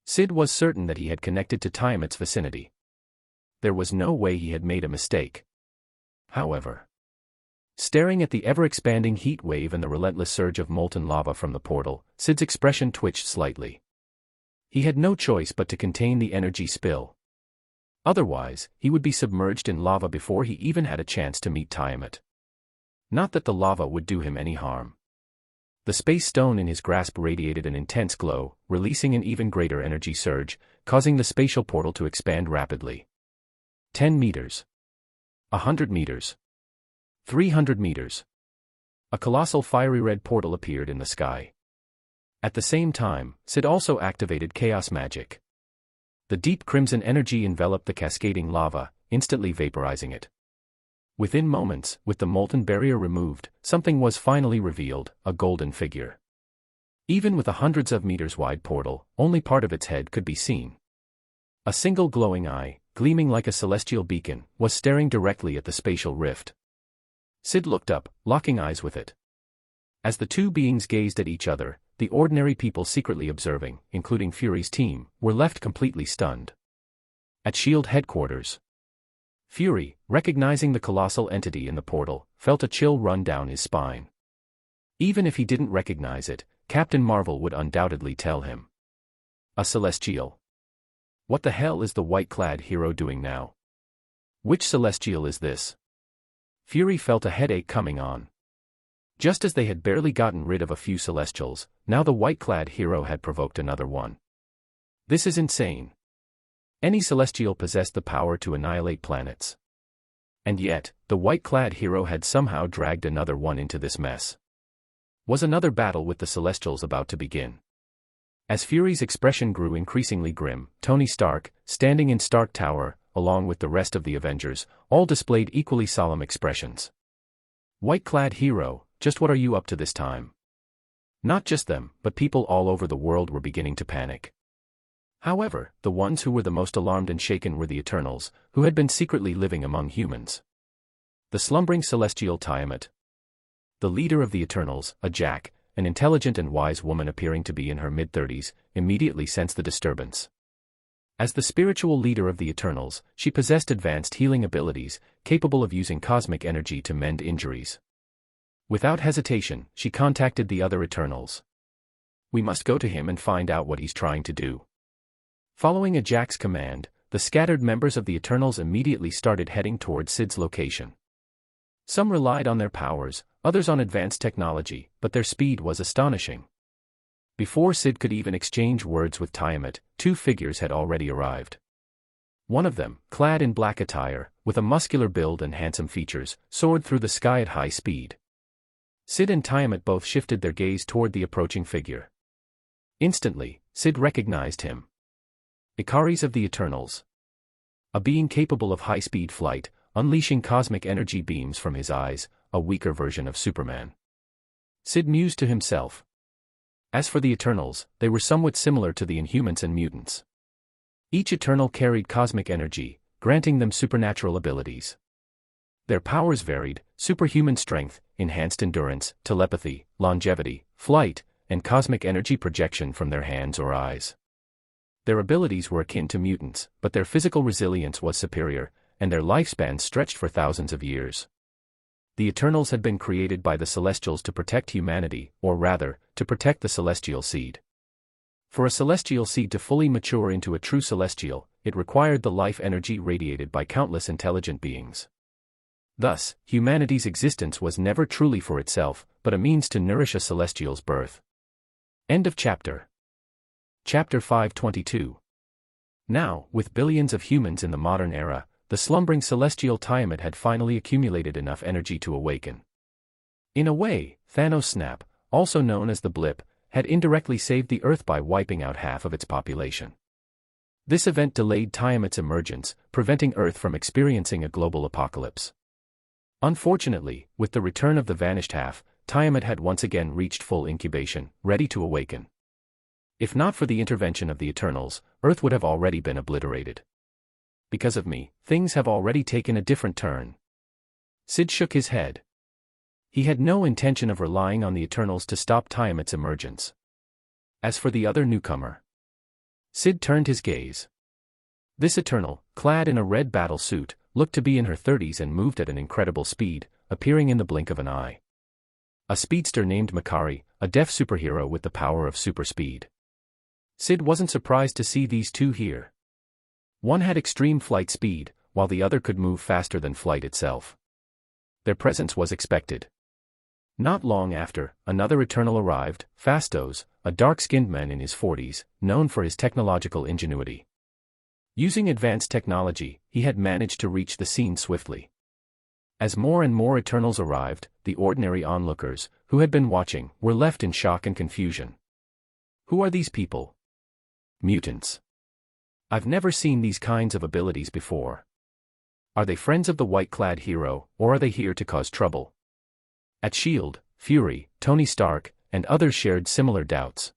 Speaker 1: Syd was certain that he had connected to Tiamat's vicinity. There was no way he had made a mistake. However, staring at the ever-expanding heat wave and the relentless surge of molten lava from the portal, Syd's expression twitched slightly. He had no choice but to contain the energy spill. Otherwise, he would be submerged in lava before he even had a chance to meet Tiamat. Not that the lava would do him any harm. The space stone in his grasp radiated an intense glow, releasing an even greater energy surge, causing the spatial portal to expand rapidly. 10 meters. 100 meters. 300 meters. A colossal fiery red portal appeared in the sky. At the same time, Syd also activated chaos magic. The deep crimson energy enveloped the cascading lava, instantly vaporizing it. Within moments, with the molten barrier removed, something was finally revealed, a golden figure. Even with a hundreds of meters wide portal, only part of its head could be seen. A single glowing eye, gleaming like a celestial beacon, was staring directly at the spatial rift. Syd looked up, locking eyes with it. As the two beings gazed at each other, the ordinary people secretly observing, including Fury's team, were left completely stunned. At S.H.I.E.L.D. headquarters, Fury, recognizing the colossal entity in the portal, felt a chill run down his spine. Even if he didn't recognize it, Captain Marvel would undoubtedly tell him. A Celestial. What the hell is the white-clad hero doing now? Which Celestial is this? Fury felt a headache coming on. Just as they had barely gotten rid of a few Celestials, now the white-clad hero had provoked another one. This is insane. Any Celestial possessed the power to annihilate planets. And yet, the white-clad hero had somehow dragged another one into this mess. Was another battle with the Celestials about to begin? As Fury's expression grew increasingly grim, Tony Stark, standing in Stark Tower, along with the rest of the Avengers, all displayed equally solemn expressions. White-clad hero, just what are you up to this time? Not just them, but people all over the world were beginning to panic. However, the ones who were the most alarmed and shaken were the Eternals, who had been secretly living among humans. The slumbering celestial Tiamat. The leader of the Eternals, a Jack, an intelligent and wise woman appearing to be in her mid-30s, immediately sensed the disturbance. As the spiritual leader of the Eternals, she possessed advanced healing abilities, capable of using cosmic energy to mend injuries. Without hesitation, she contacted the other Eternals. We must go to him and find out what he's trying to do. Following a Jack's command, the scattered members of the Eternals immediately started heading towards Syd's location. Some relied on their powers, others on advanced technology, but their speed was astonishing. Before Syd could even exchange words with Tiamat, two figures had already arrived. One of them, clad in black attire, with a muscular build and handsome features, soared through the sky at high speed. Syd and Tiamat both shifted their gaze toward the approaching figure. Instantly, Syd recognized him. Icaris of the Eternals. A being capable of high-speed flight, unleashing cosmic energy beams from his eyes, a weaker version of Superman. Syd mused to himself. As for the Eternals, they were somewhat similar to the Inhumans and Mutants. Each Eternal carried cosmic energy, granting them supernatural abilities. Their powers varied: superhuman strength, enhanced endurance, telepathy, longevity, flight, and cosmic energy projection from their hands or eyes. Their abilities were akin to mutants, but their physical resilience was superior, and their lifespans stretched for thousands of years. The Eternals had been created by the Celestials to protect humanity, or rather, to protect the Celestial seed. For a Celestial seed to fully mature into a true Celestial, it required the life energy radiated by countless intelligent beings. Thus, humanity's existence was never truly for itself, but a means to nourish a Celestial's birth. End of chapter. Chapter 522. Now, with billions of humans in the modern era, the slumbering celestial Tiamat had finally accumulated enough energy to awaken. In a way, Thanos' snap, also known as the blip, had indirectly saved the Earth by wiping out half of its population. This event delayed Tiamat's emergence, preventing Earth from experiencing a global apocalypse. Unfortunately, with the return of the vanished half, Tiamat had once again reached full incubation, ready to awaken. If not for the intervention of the Eternals, Earth would have already been obliterated. Because of me, things have already taken a different turn. Syd shook his head. He had no intention of relying on the Eternals to stop Tiamat's emergence. As for the other newcomer, Syd turned his gaze. This Eternal, clad in a red battle suit, looked to be in her 30s and moved at an incredible speed, appearing in the blink of an eye. A speedster named Makari, a deaf superhero with the power of super speed. Syd wasn't surprised to see these two here. One had extreme flight speed, while the other could move faster than flight itself. Their presence was expected. Not long after, another Eternal arrived, Fastos, a dark-skinned man in his 40s, known for his technological ingenuity. Using advanced technology, he had managed to reach the scene swiftly. As more and more Eternals arrived, the ordinary onlookers, who had been watching, were left in shock and confusion. Who are these people? Mutants. I've never seen these kinds of abilities before. Are they friends of the white-clad hero, or are they here to cause trouble? At S.H.I.E.L.D., Fury, Tony Stark, and others shared similar doubts.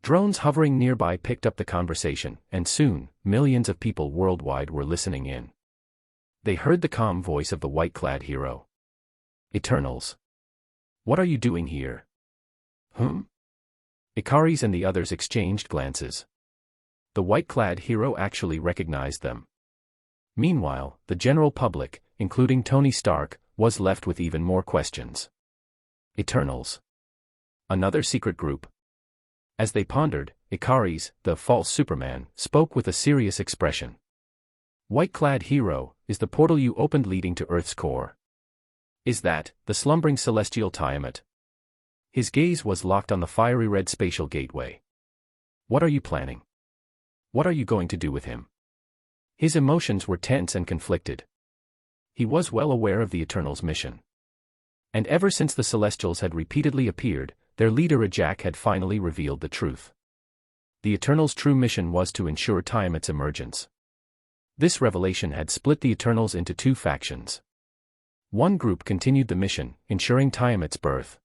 Speaker 1: Drones hovering nearby picked up the conversation, and soon, millions of people worldwide were listening in. They heard the calm voice of the white-clad hero. Eternals. What are you doing here? Ikaris and the others exchanged glances. The white-clad hero actually recognized them. Meanwhile, the general public, including Tony Stark, was left with even more questions. Eternals. Another secret group. As they pondered, Ikaris, the false Superman, spoke with a serious expression. White-clad hero, is the portal you opened leading to Earth's core? Is that, the slumbering celestial Tiamat? His gaze was locked on the fiery red spatial gateway. What are you planning? What are you going to do with him? His emotions were tense and conflicted. He was well aware of the Eternals' mission. And ever since the Celestials had repeatedly appeared, their leader Ajak had finally revealed the truth. The Eternals' true mission was to ensure Tiamat's emergence. This revelation had split the Eternals into two factions. One group continued the mission, ensuring Tiamat's birth.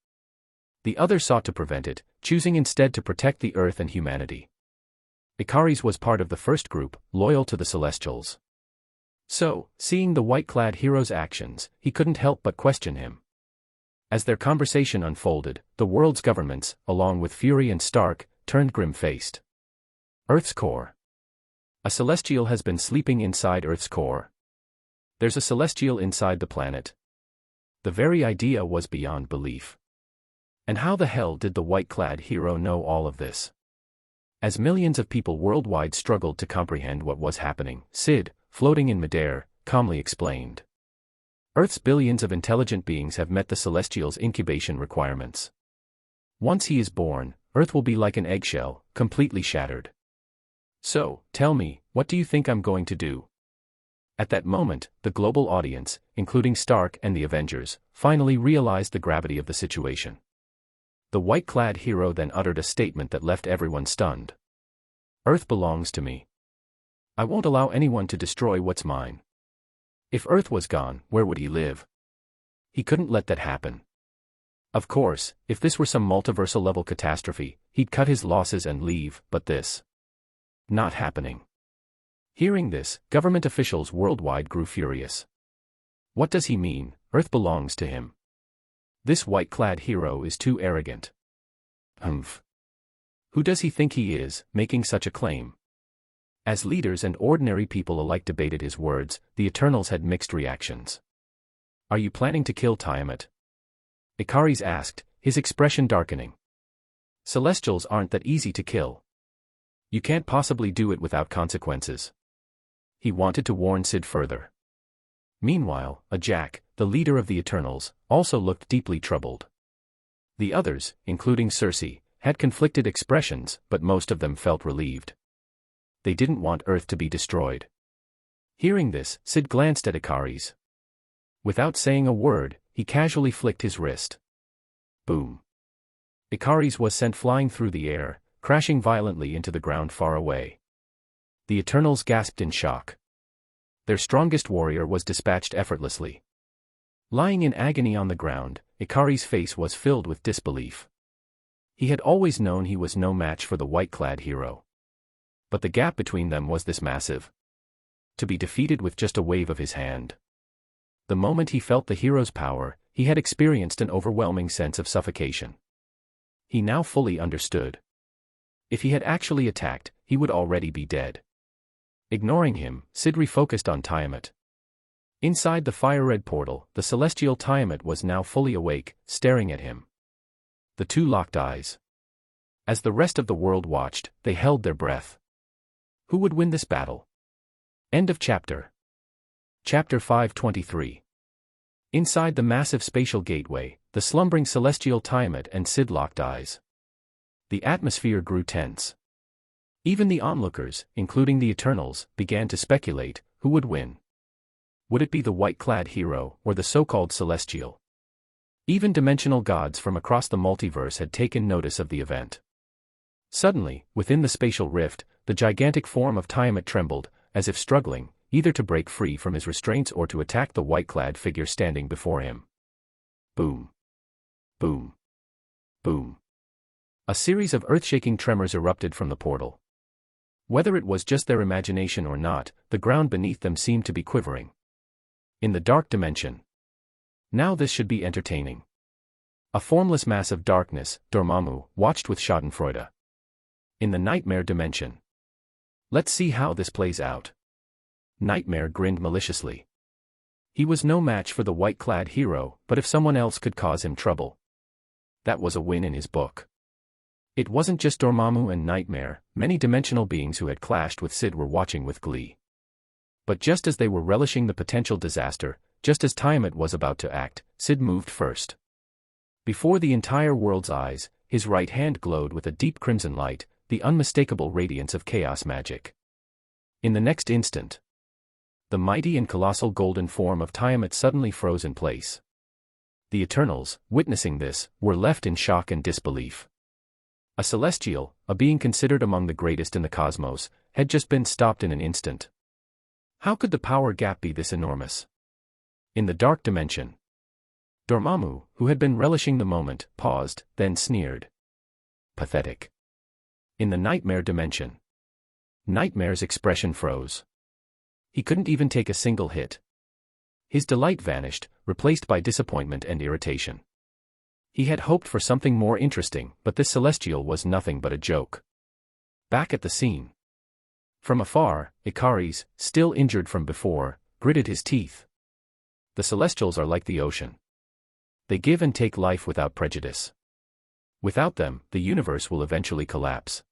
Speaker 1: The other sought to prevent it, choosing instead to protect the Earth and humanity. Ikaris was part of the first group, loyal to the Celestials. So, seeing the white-clad hero's actions, he couldn't help but question him. As their conversation unfolded, the world's governments, along with Fury and Stark, turned grim-faced. Earth's core. A Celestial has been sleeping inside Earth's core. There's a Celestial inside the planet. The very idea was beyond belief. And how the hell did the white-clad hero know all of this? As millions of people worldwide struggled to comprehend what was happening, Syd, floating in midair, calmly explained. Earth's billions of intelligent beings have met the Celestial's incubation requirements. Once he is born, Earth will be like an eggshell, completely shattered. So, tell me, what do you think I'm going to do? At that moment, the global audience, including Stark and the Avengers, finally realized the gravity of the situation. The white-clad hero then uttered a statement that left everyone stunned. Earth belongs to me. I won't allow anyone to destroy what's mine. If Earth was gone, where would he live? He couldn't let that happen. Of course, if this were some multiversal-level catastrophe, he'd cut his losses and leave, but this. Not happening. Hearing this, government officials worldwide grew furious. What does he mean, Earth belongs to him? This white-clad hero is too arrogant. Who does he think he is, making such a claim? As leaders and ordinary people alike debated his words, the Eternals had mixed reactions. Are you planning to kill Tiamat? Ikaris asked, his expression darkening. Celestials aren't that easy to kill. You can't possibly do it without consequences. He wanted to warn Syd further. Meanwhile, Ajak, the leader of the Eternals, also looked deeply troubled. The others, including Cersei, had conflicted expressions, but most of them felt relieved. They didn't want Earth to be destroyed. Hearing this, Syd glanced at Ikaris. Without saying a word, he casually flicked his wrist. Boom. Ikaris was sent flying through the air, crashing violently into the ground far away. The Eternals gasped in shock. Their strongest warrior was dispatched effortlessly. Lying in agony on the ground, Ikaris' face was filled with disbelief. He had always known he was no match for the white-clad hero. But the gap between them was this massive. To be defeated with just a wave of his hand. The moment he felt the hero's power, he had experienced an overwhelming sense of suffocation. He now fully understood. If he had actually attacked, he would already be dead. Ignoring him, Syd refocused on Tiamat. Inside the fire-red portal, the celestial Tiamat was now fully awake, staring at him. The two locked eyes. As the rest of the world watched, they held their breath. Who would win this battle? End of chapter. Chapter 523. Inside the massive spatial gateway, The slumbering celestial Tiamat and Syd locked eyes. The atmosphere grew tense. Even the onlookers, including the Eternals, began to speculate, who would win? Would it be the white-clad hero, or the so-called celestial? Even dimensional gods from across the multiverse had taken notice of the event. Suddenly, within the spatial rift, the gigantic form of Tiamat trembled, as if struggling, either to break free from his restraints or to attack the white-clad figure standing before him. Boom. Boom. Boom. A series of earth-shaking tremors erupted from the portal. Whether it was just their imagination or not, the ground beneath them seemed to be quivering. In the dark dimension. Now this should be entertaining. A formless mass of darkness, Dormammu, watched with schadenfreude. In the nightmare dimension. Let's see how this plays out. Nightmare grinned maliciously. He was no match for the white-clad hero, but if someone else could cause him trouble, that was a win in his book. It wasn't just Dormammu and Nightmare, many dimensional beings who had clashed with Syd were watching with glee. But just as they were relishing the potential disaster, just as Tiamat was about to act, Syd moved first. Before the entire world's eyes, his right hand glowed with a deep crimson light, the unmistakable radiance of chaos magic. In the next instant, the mighty and colossal golden form of Tiamat suddenly froze in place. The Eternals, witnessing this, were left in shock and disbelief. A celestial, a being considered among the greatest in the cosmos, had just been stopped in an instant. How could the power gap be this enormous? In the dark dimension, Dormammu, who had been relishing the moment, paused, then sneered. Pathetic. In the nightmare dimension, Nightmare's expression froze. He couldn't even take a single hit. His delight vanished, replaced by disappointment and irritation. He had hoped for something more interesting, but this celestial was nothing but a joke. Back at the scene. From afar, Ikaris, still injured from before, gritted his teeth. The Celestials are like the ocean. They give and take life without prejudice. Without them, the universe will eventually collapse.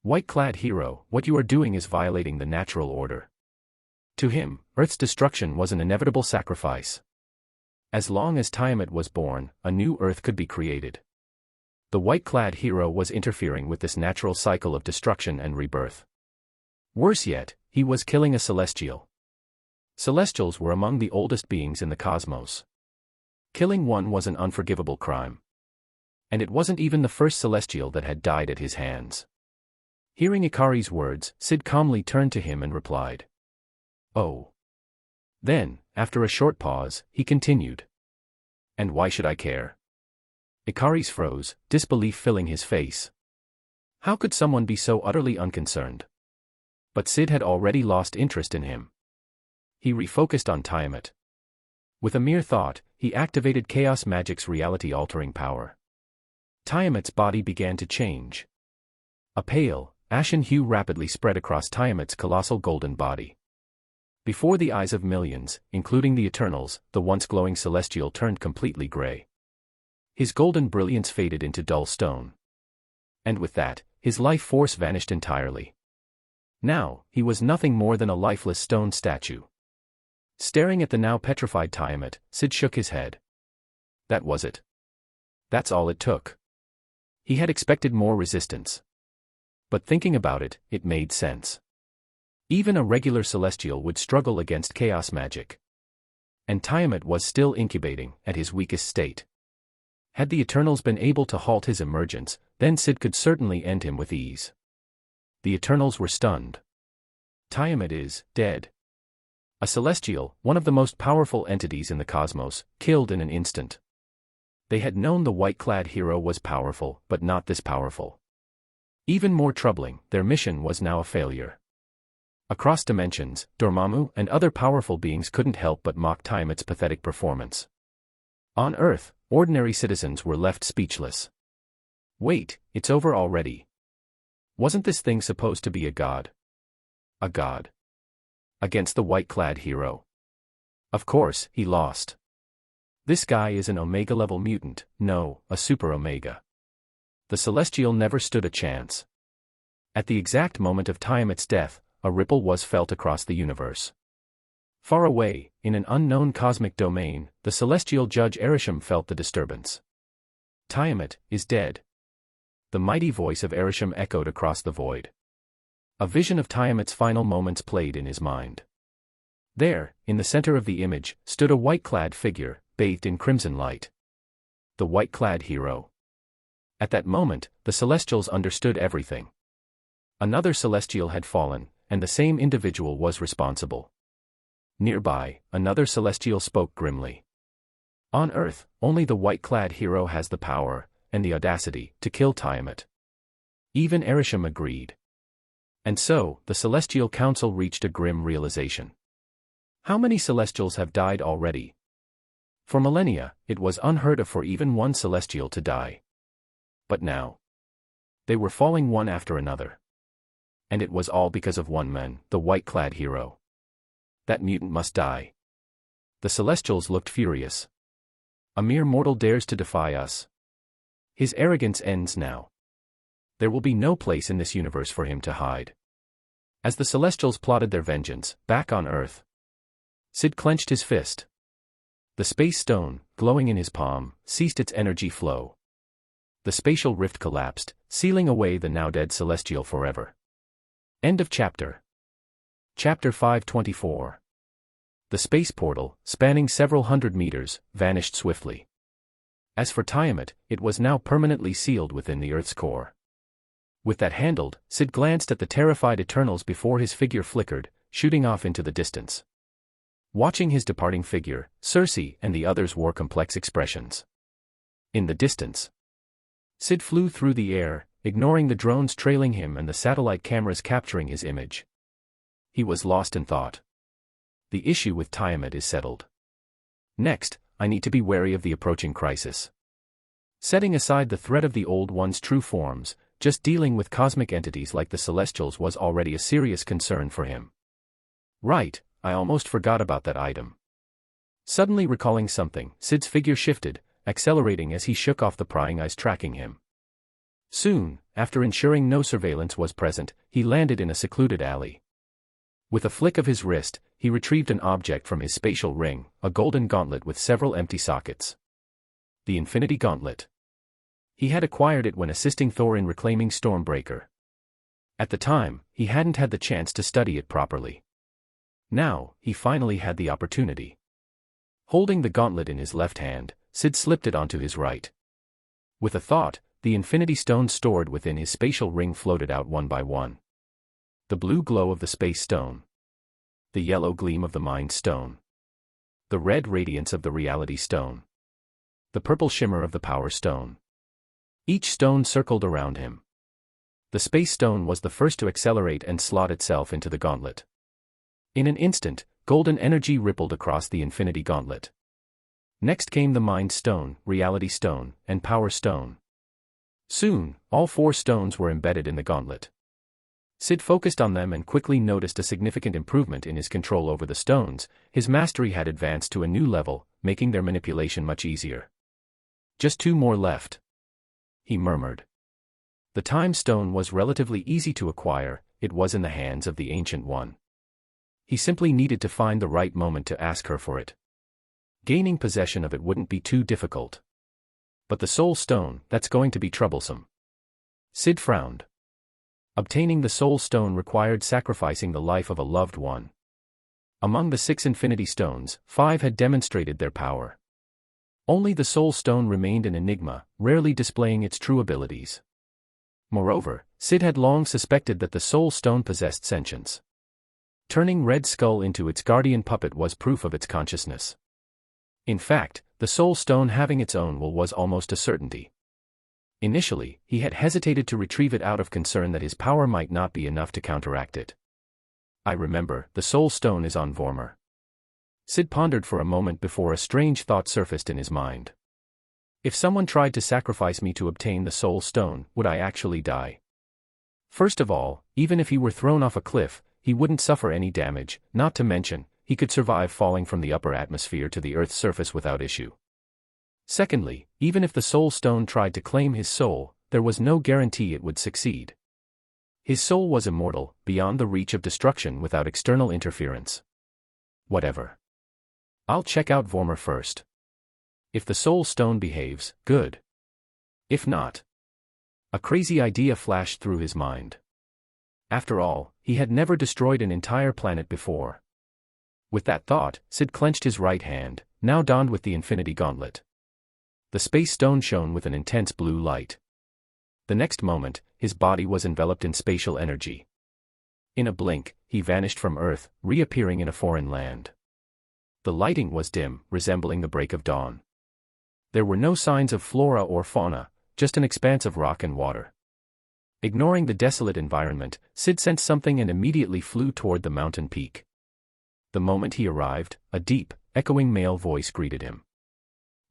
Speaker 1: White-clad hero, what you are doing is violating the natural order. To him, Earth's destruction was an inevitable sacrifice. As long as Tiamat was born, a new Earth could be created. The white-clad hero was interfering with this natural cycle of destruction and rebirth. Worse yet, he was killing a celestial. Celestials were among the oldest beings in the cosmos. Killing one was an unforgivable crime. And it wasn't even the first celestial that had died at his hands. Hearing Ikaris' words, Syd calmly turned to him and replied. Oh. Then, after a short pause, he continued. And why should I care? Ikaris froze, disbelief filling his face. How could someone be so utterly unconcerned? But Syd had already lost interest in him. He refocused on Tiamat. With a mere thought, he activated chaos magic's reality-altering power. Tiamat's body began to change. A pale, ashen hue rapidly spread across Tiamat's colossal golden body. Before the eyes of millions, including the Eternals, the once glowing celestial turned completely gray. His golden brilliance faded into dull stone. And with that, his life force vanished entirely. Now, he was nothing more than a lifeless stone statue. Staring at the now petrified Tiamat, Syd shook his head. That was it. That's all it took. He had expected more resistance. But thinking about it, it made sense. Even a regular celestial would struggle against chaos magic. And Tiamat was still incubating, at his weakest state. Had the Eternals been able to halt his emergence, then Syd could certainly end him with ease. The Eternals were stunned. Tiamat is dead. A celestial, one of the most powerful entities in the cosmos, killed in an instant. They had known the white-clad hero was powerful, but not this powerful. Even more troubling, their mission was now a failure. Across dimensions, Dormammu and other powerful beings couldn't help but mock Tiamat's pathetic performance. On Earth, ordinary citizens were left speechless. Wait, it's over already. Wasn't this thing supposed to be a god? A god. Against the white-clad hero. Of course, he lost. This guy is an Omega-level mutant, no, a Super Omega. The Celestial never stood a chance. At the exact moment of Tiamat's death, a ripple was felt across the universe. Far away, in an unknown cosmic domain, the celestial judge Erisham felt the disturbance. Tiamat is dead. The mighty voice of Erisham echoed across the void. A vision of Tiamat's final moments played in his mind. There, in the center of the image, stood a white-clad figure, bathed in crimson light. The white-clad hero. At that moment, the Celestials understood everything. Another Celestial had fallen, and the same individual was responsible. Nearby, another Celestial spoke grimly. On Earth, only the white-clad hero has the power, and the audacity, to kill Tiamat. Even Erisham agreed. And so, the Celestial Council reached a grim realization. How many Celestials have died already? For millennia, it was unheard of for even one Celestial to die. But now, they were falling one after another. And it was all because of one man, the white-clad hero. That mutant must die. The Celestials looked furious. A mere mortal dares to defy us. His arrogance ends now. There will be no place in this universe for him to hide. As the Celestials plotted their vengeance, back on Earth, Syd clenched his fist. The space stone, glowing in his palm, ceased its energy flow. The spatial rift collapsed, sealing away the now-dead Celestial forever. End of chapter. Chapter 524. The space portal, spanning several hundred meters, vanished swiftly. As for Tiamat, it was now permanently sealed within the Earth's core. With that handled, Syd glanced at the terrified Eternals before his figure flickered, shooting off into the distance. Watching his departing figure, Cersei and the others wore complex expressions. In the distance, Syd flew through the air, ignoring the drones trailing him and the satellite cameras capturing his image. He was lost in thought. The issue with Tiamat is settled. Next, I need to be wary of the approaching crisis. Setting aside the threat of the Old One's true forms, just dealing with cosmic entities like the Celestials was already a serious concern for him. Right, I almost forgot about that item. Suddenly recalling something, Syd's figure shifted, accelerating as he shook off the prying eyes tracking him. Soon, after ensuring no surveillance was present, he landed in a secluded alley. With a flick of his wrist, he retrieved an object from his spatial ring, a golden gauntlet with several empty sockets. The Infinity Gauntlet. He had acquired it when assisting Thor in reclaiming Stormbreaker. At the time, he hadn't had the chance to study it properly. Now, he finally had the opportunity. Holding the gauntlet in his left hand, Syd slipped it onto his right. With a thought, the Infinity Stones stored within his spatial ring floated out one by one. The blue glow of the Space Stone. The yellow gleam of the Mind Stone. The red radiance of the Reality Stone. The purple shimmer of the Power Stone. Each stone circled around him. The Space Stone was the first to accelerate and slot itself into the gauntlet. In an instant, golden energy rippled across the Infinity Gauntlet. Next came the Mind Stone, Reality Stone, and Power Stone. Soon, all four stones were embedded in the gauntlet. Syd focused on them and quickly noticed a significant improvement in his control over the stones. His mastery had advanced to a new level, making their manipulation much easier. Just 2 more left, he murmured. The Time Stone was relatively easy to acquire, it was in the hands of the Ancient One. He simply needed to find the right moment to ask her for it. Gaining possession of it wouldn't be too difficult. But the Soul Stone, that's going to be troublesome. Syd frowned. Obtaining the Soul Stone required sacrificing the life of a loved one. Among the 6 Infinity Stones, 5 had demonstrated their power. Only the Soul Stone remained an enigma, rarely displaying its true abilities. Moreover, Syd had long suspected that the Soul Stone possessed sentience. Turning Red Skull into its guardian puppet was proof of its consciousness. In fact, the Soul Stone having its own will was almost a certainty. Initially, he had hesitated to retrieve it out of concern that his power might not be enough to counteract it. I remember, the Soul Stone is on Vormir. Syd pondered for a moment before a strange thought surfaced in his mind. If someone tried to sacrifice me to obtain the Soul Stone, would I actually die? First of all, even if he were thrown off a cliff, he wouldn't suffer any damage, not to mention, he could survive falling from the upper atmosphere to the Earth's surface without issue. Secondly, even if the Soul Stone tried to claim his soul, there was no guarantee it would succeed. His soul was immortal, beyond the reach of destruction without external interference. whatever. I'll check out Vormer first. If the soul stone behaves, good. If not. A crazy idea flashed through his mind. After all, he had never destroyed an entire planet before. With that thought, Syd clenched his right hand, now donned with the Infinity Gauntlet. The space stone shone with an intense blue light. The next moment, his body was enveloped in spatial energy. In a blink, he vanished from Earth, reappearing in a foreign land. The lighting was dim, resembling the break of dawn. There were no signs of flora or fauna, just an expanse of rock and water. Ignoring the desolate environment, Syd sensed something and immediately flew toward the mountain peak. The moment he arrived, a deep, echoing male voice greeted him.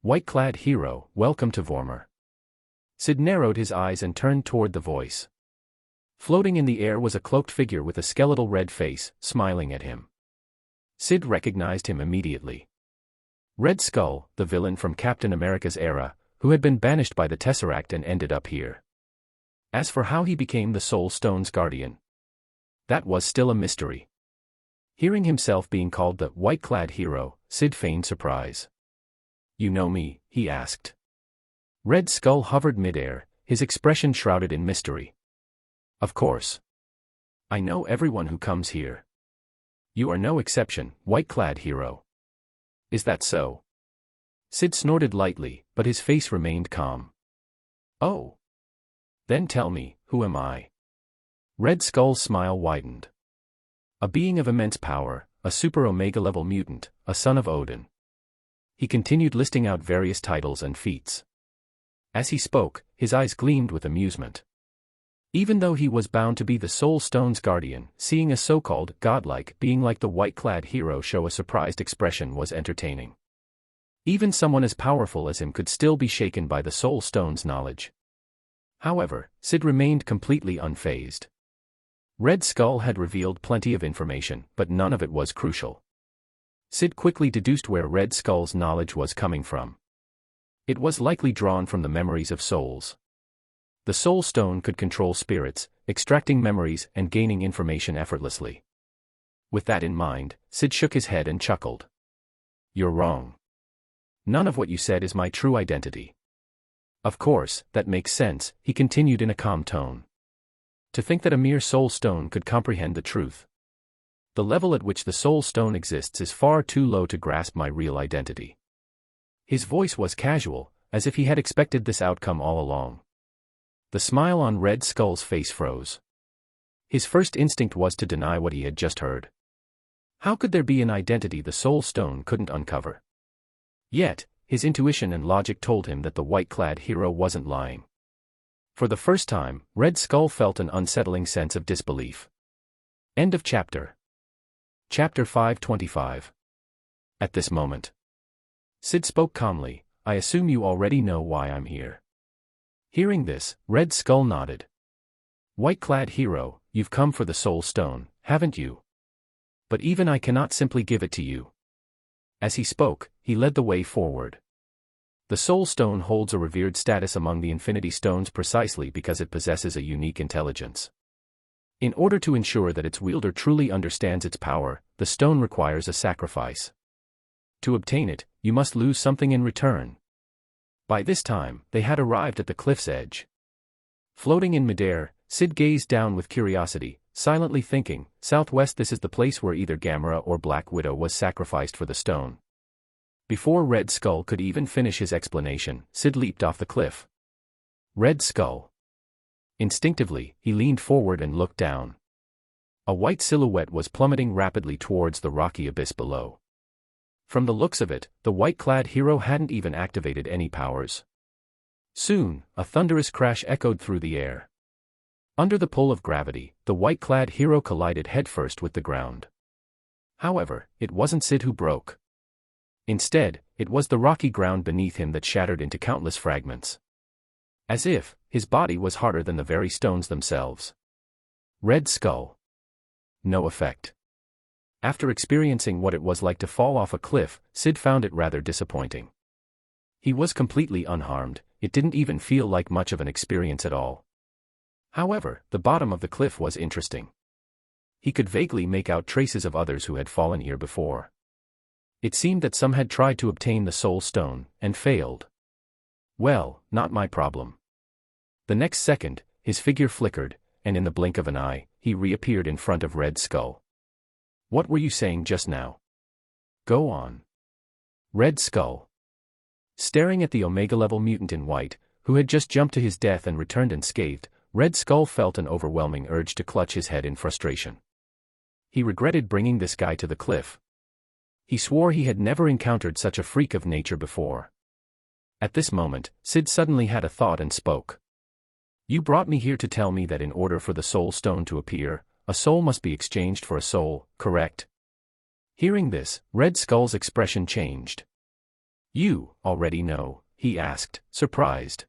Speaker 1: "White-clad hero, welcome to Vormer." Syd narrowed his eyes and turned toward the voice. Floating in the air was a cloaked figure with a skeletal red face, smiling at him. Syd recognized him immediately. Red Skull, the villain from Captain America's era, who had been banished by the Tesseract and ended up here. As for how he became the Soul Stone's guardian, that was still a mystery. Hearing himself being called the white-clad hero, Syd feigned surprise. "You know me?" he asked. Red Skull hovered midair, his expression shrouded in mystery. "Of course. I know everyone who comes here. You are no exception, white-clad hero." "Is that so?" Syd snorted lightly, but his face remained calm. "Oh. Then tell me, who am I?" Red Skull's smile widened. "A being of immense power, a super Omega-level mutant, a son of Odin." He continued listing out various titles and feats. As he spoke, his eyes gleamed with amusement. Even though he was bound to be the Soul Stone's guardian, seeing a so-called godlike being like the white-clad hero show a surprised expression was entertaining. Even someone as powerful as him could still be shaken by the Soul Stone's knowledge. However, Syd remained completely unfazed. Red Skull had revealed plenty of information, but none of it was crucial. Syd quickly deduced where Red Skull's knowledge was coming from. It was likely drawn from the memories of souls. The Soul Stone could control spirits, extracting memories and gaining information effortlessly. With that in mind, Syd shook his head and chuckled. "You're wrong. None of what you said is my true identity." "Of course, that makes sense," he continued in a calm tone. "To think that a mere Soul Stone could comprehend the truth. The level at which the Soul Stone exists is far too low to grasp my real identity." His voice was casual, as if he had expected this outcome all along. The smile on Red Skull's face froze. His first instinct was to deny what he had just heard. How could there be an identity the Soul Stone couldn't uncover? Yet, his intuition and logic told him that the white-clad hero wasn't lying. For the first time, Red Skull felt an unsettling sense of disbelief. End of chapter. Chapter 525. At this moment, Syd spoke calmly, "I assume you already know why I'm here." Hearing this, Red Skull nodded. "White-clad hero, you've come for the Soul Stone, haven't you? But even I cannot simply give it to you." As he spoke, he led the way forward. The Soul Stone holds a revered status among the Infinity Stones precisely because it possesses a unique intelligence. In order to ensure that its wielder truly understands its power, the stone requires a sacrifice. To obtain it, you must lose something in return. By this time, they had arrived at the cliff's edge. Floating in midair, Syd gazed down with curiosity, silently thinking, southwest, this is the place where either Gamera or Black Widow was sacrificed for the stone. Before Red Skull could even finish his explanation, Syd leaped off the cliff. Red Skull. Instinctively, he leaned forward and looked down. A white silhouette was plummeting rapidly towards the rocky abyss below. From the looks of it, the white-clad hero hadn't even activated any powers. Soon, a thunderous crash echoed through the air. Under the pull of gravity, the white-clad hero collided headfirst with the ground. However, it wasn't Syd who broke. Instead, it was the rocky ground beneath him that shattered into countless fragments. As if, his body was harder than the very stones themselves. Red Skull. No effect. After experiencing what it was like to fall off a cliff, Syd found it rather disappointing. He was completely unharmed, it didn't even feel like much of an experience at all. However, the bottom of the cliff was interesting. He could vaguely make out traces of others who had fallen here before. It seemed that some had tried to obtain the soul stone, and failed. Well, not my problem. The next second, his figure flickered, and in the blink of an eye, he reappeared in front of Red Skull. What were you saying just now? Go on. Red Skull. Staring at the Omega-level mutant in white, who had just jumped to his death and returned unscathed, Red Skull felt an overwhelming urge to clutch his head in frustration. He regretted bringing this guy to the cliff. He swore he had never encountered such a freak of nature before. At this moment, Syd suddenly had a thought and spoke. You brought me here to tell me that in order for the soul stone to appear, a soul must be exchanged for a soul, correct? Hearing this, Red Skull's expression changed. You already know, he asked, surprised.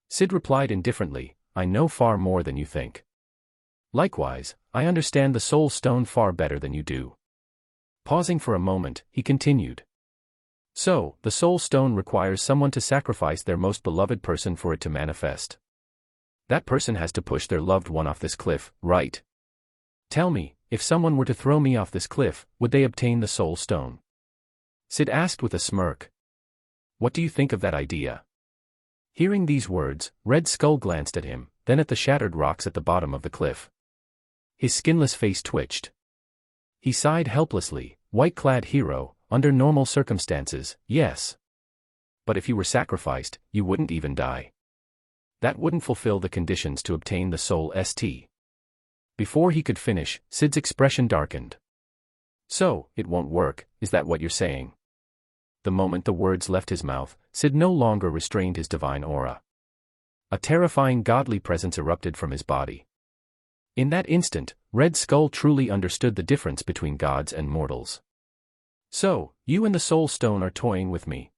Speaker 1: Syd replied indifferently, I know far more than you think. Likewise, I understand the soul stone far better than you do. Pausing for a moment, he continued. So, the soul stone requires someone to sacrifice their most beloved person for it to manifest. That person has to push their loved one off this cliff, right? Tell me, if someone were to throw me off this cliff, would they obtain the soul stone? Syd asked with a smirk. What do you think of that idea? Hearing these words, Red Skull glanced at him, then at the shattered rocks at the bottom of the cliff. His skinless face twitched. He sighed helplessly, white-clad hero, under normal circumstances, yes. But if you were sacrificed, you wouldn't even die. That wouldn't fulfill the conditions to obtain the soul ST. Before he could finish, Syd's expression darkened. So, it won't work, is that what you're saying? The moment the words left his mouth, Syd no longer restrained his divine aura. A terrifying godly presence erupted from his body. In that instant, Red Skull truly understood the difference between gods and mortals. So, you and the soul stone are toying with me.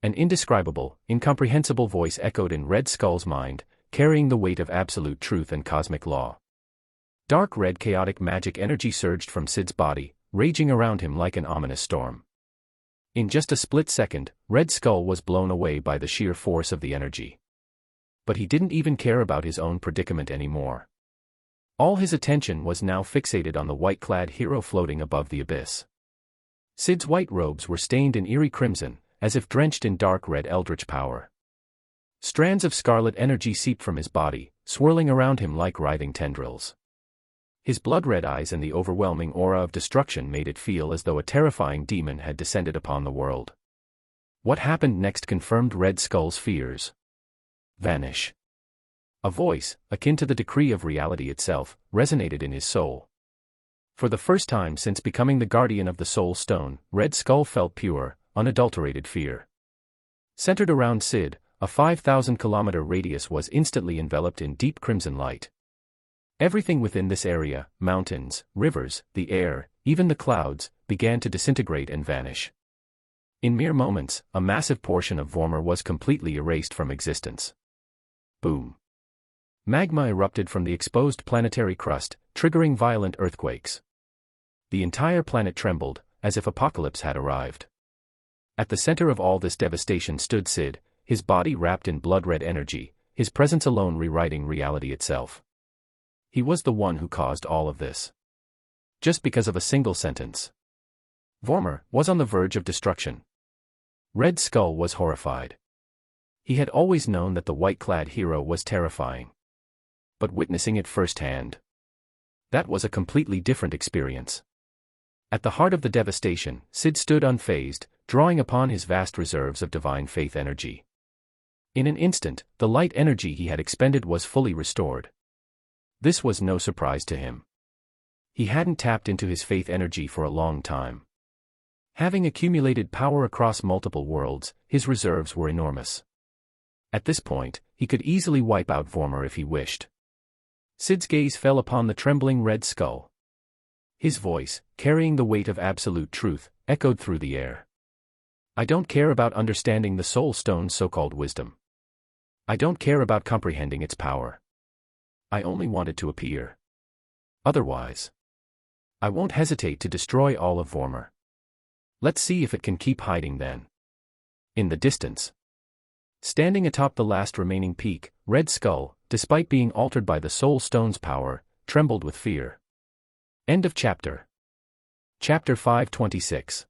Speaker 1: An indescribable, incomprehensible voice echoed in Red Skull's mind, carrying the weight of absolute truth and cosmic law. Dark red chaotic magic energy surged from Syd's body, raging around him like an ominous storm. In just a split second, Red Skull was blown away by the sheer force of the energy. But he didn't even care about his own predicament anymore. All his attention was now fixated on the white-clad hero floating above the abyss. Syd's white robes were stained in eerie crimson, as if drenched in dark red eldritch power. Strands of scarlet energy seeped from his body, swirling around him like writhing tendrils. His blood-red eyes and the overwhelming aura of destruction made it feel as though a terrifying demon had descended upon the world. What happened next confirmed Red Skull's fears. Vanish. A voice, akin to the decree of reality itself, resonated in his soul. For the first time since becoming the guardian of the soul stone, Red Skull felt pure, unadulterated fear. Centered around Syd, a 5,000-kilometer radius was instantly enveloped in deep crimson light. Everything within this area, mountains, rivers, the air, even the clouds, began to disintegrate and vanish. In mere moments, a massive portion of Vormir was completely erased from existence. Boom. Magma erupted from the exposed planetary crust, triggering violent earthquakes. The entire planet trembled, as if apocalypse had arrived. At the center of all this devastation stood Syd, his body wrapped in blood-red energy, his presence alone rewriting reality itself. He was the one who caused all of this. Just because of a single sentence. Vormir was on the verge of destruction. Red Skull was horrified. He had always known that the white-clad hero was terrifying. But witnessing it firsthand, that was a completely different experience. At the heart of the devastation, Syd stood unfazed, drawing upon his vast reserves of divine faith energy. In an instant, the light energy he had expended was fully restored. This was no surprise to him. He hadn't tapped into his faith energy for a long time. Having accumulated power across multiple worlds, his reserves were enormous. At this point, he could easily wipe out Vormir if he wished. Syd's gaze fell upon the trembling Red Skull. His voice, carrying the weight of absolute truth, echoed through the air. I don't care about understanding the Soul Stone's so-called wisdom. I don't care about comprehending its power. I only want it to appear. Otherwise, I won't hesitate to destroy all of Vormir. Let's see if it can keep hiding then. In the distance, standing atop the last remaining peak, Red Skull, despite being altered by the Soul Stone's power, trembled with fear. End of chapter. Chapter 526.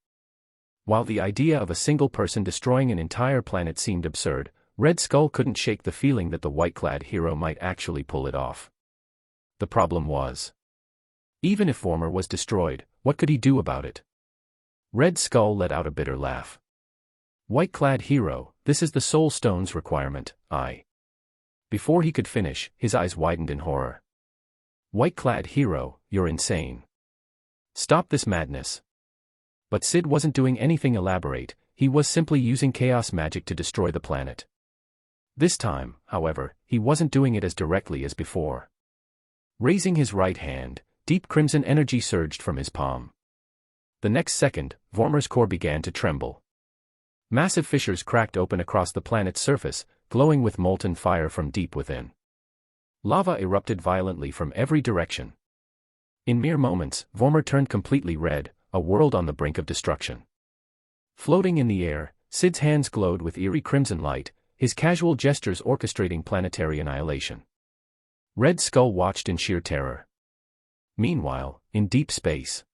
Speaker 1: While the idea of a single person destroying an entire planet seemed absurd, Red Skull couldn't shake the feeling that the white-clad hero might actually pull it off. The problem was, even if Vormir was destroyed, what could he do about it? Red Skull let out a bitter laugh. White-clad hero, this is the Soul Stone's requirement, Before he could finish, his eyes widened in horror. White-clad hero, you're insane. Stop this madness. But Syd wasn't doing anything elaborate, he was simply using chaos magic to destroy the planet. This time, however, he wasn't doing it as directly as before. Raising his right hand, deep crimson energy surged from his palm. The next second, Vormir's core began to tremble. Massive fissures cracked open across the planet's surface, glowing with molten fire from deep within. Lava erupted violently from every direction. In mere moments, Vormir turned completely red, a world on the brink of destruction. Floating in the air, Syd's hands glowed with eerie crimson light, his casual gestures orchestrating planetary annihilation. Red Skull watched in sheer terror. Meanwhile, in deep space,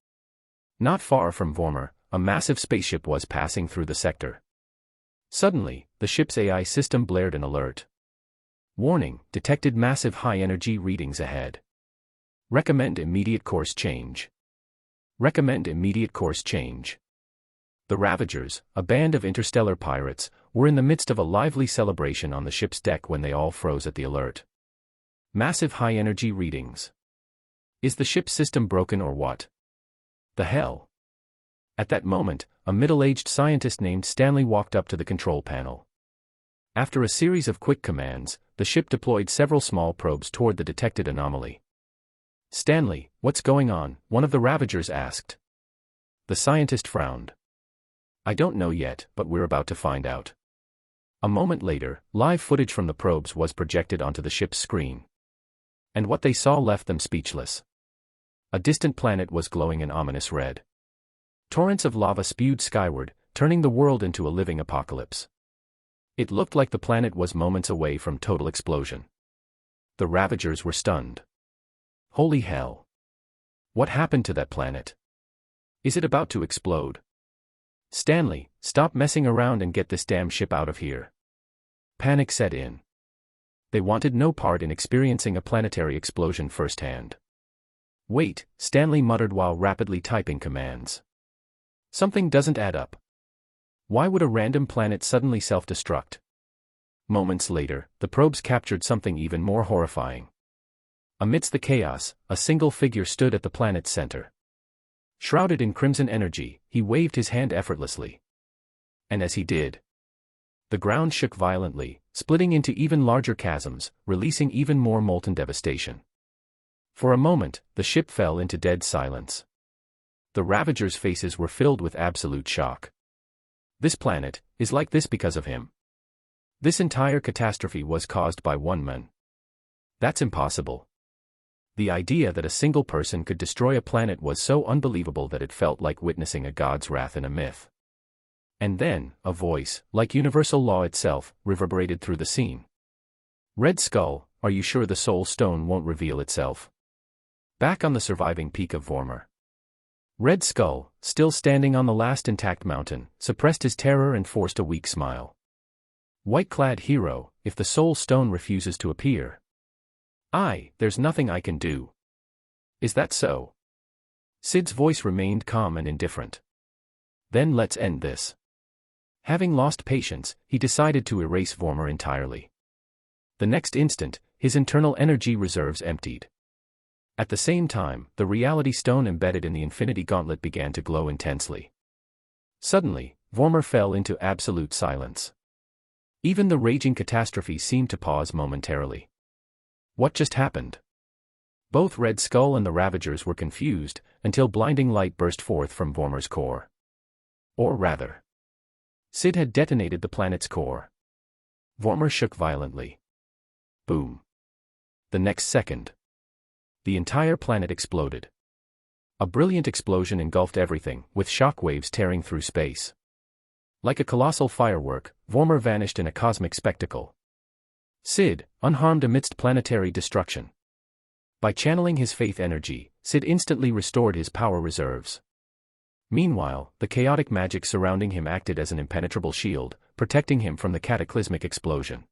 Speaker 1: not far from Vormir, a massive spaceship was passing through the sector. Suddenly, the ship's AI system blared an alert. Warning, detected massive high-energy readings ahead. Recommend immediate course change. Recommend immediate course change. The Ravagers, a band of interstellar pirates, were in the midst of a lively celebration on the ship's deck when they all froze at the alert. Massive high-energy readings. Is the ship's system broken or what? The hell? At that moment, a middle-aged scientist named Stanley walked up to the control panel. After a series of quick commands, the ship deployed several small probes toward the detected anomaly. Stanley, what's going on? One of the Ravagers asked. The scientist frowned. I don't know yet, but we're about to find out. A moment later, live footage from the probes was projected onto the ship's screen. And what they saw left them speechless. A distant planet was glowing an ominous red. Torrents of lava spewed skyward, turning the world into a living apocalypse. It looked like the planet was moments away from total explosion. The Ravagers were stunned. Holy hell! What happened to that planet? Is it about to explode? Stanley, stop messing around and get this damn ship out of here. Panic set in. They wanted no part in experiencing a planetary explosion firsthand. Wait, Stanley muttered while rapidly typing commands. Something doesn't add up. Why would a random planet suddenly self-destruct? Moments later, the probes captured something even more horrifying. Amidst the chaos, a single figure stood at the planet's center. Shrouded in crimson energy, he waved his hand effortlessly. And as he did, the ground shook violently, splitting into even larger chasms, releasing even more molten devastation. For a moment, the ship fell into dead silence. The Ravagers' faces were filled with absolute shock. This planet is like this because of him. This entire catastrophe was caused by one man. That's impossible. The idea that a single person could destroy a planet was so unbelievable that it felt like witnessing a god's wrath in a myth. And then, a voice, like universal law itself, reverberated through the scene. Red Skull, are you sure the Soul Stone won't reveal itself? Back on the surviving peak of Vormir, Red Skull, still standing on the last intact mountain, suppressed his terror and forced a weak smile. White-clad hero, if the Soul Stone refuses to appear, there's nothing I can do. Is that so? Syd's voice remained calm and indifferent. Then let's end this. Having lost patience, he decided to erase Vormir entirely. The next instant, his internal energy reserves emptied. At the same time, the reality stone embedded in the Infinity Gauntlet began to glow intensely. Suddenly, Vormir fell into absolute silence. Even the raging catastrophe seemed to pause momentarily. What just happened? Both Red Skull and the Ravagers were confused, until blinding light burst forth from Vormir's core. Or rather, Syd had detonated the planet's core. Vormir shook violently. Boom. The next second, the entire planet exploded. A brilliant explosion engulfed everything, with shockwaves tearing through space. Like a colossal firework, Vormir vanished in a cosmic spectacle. Syd, unharmed amidst planetary destruction. By channeling his faith energy, Syd instantly restored his power reserves. Meanwhile, the chaotic magic surrounding him acted as an impenetrable shield, protecting him from the cataclysmic explosion.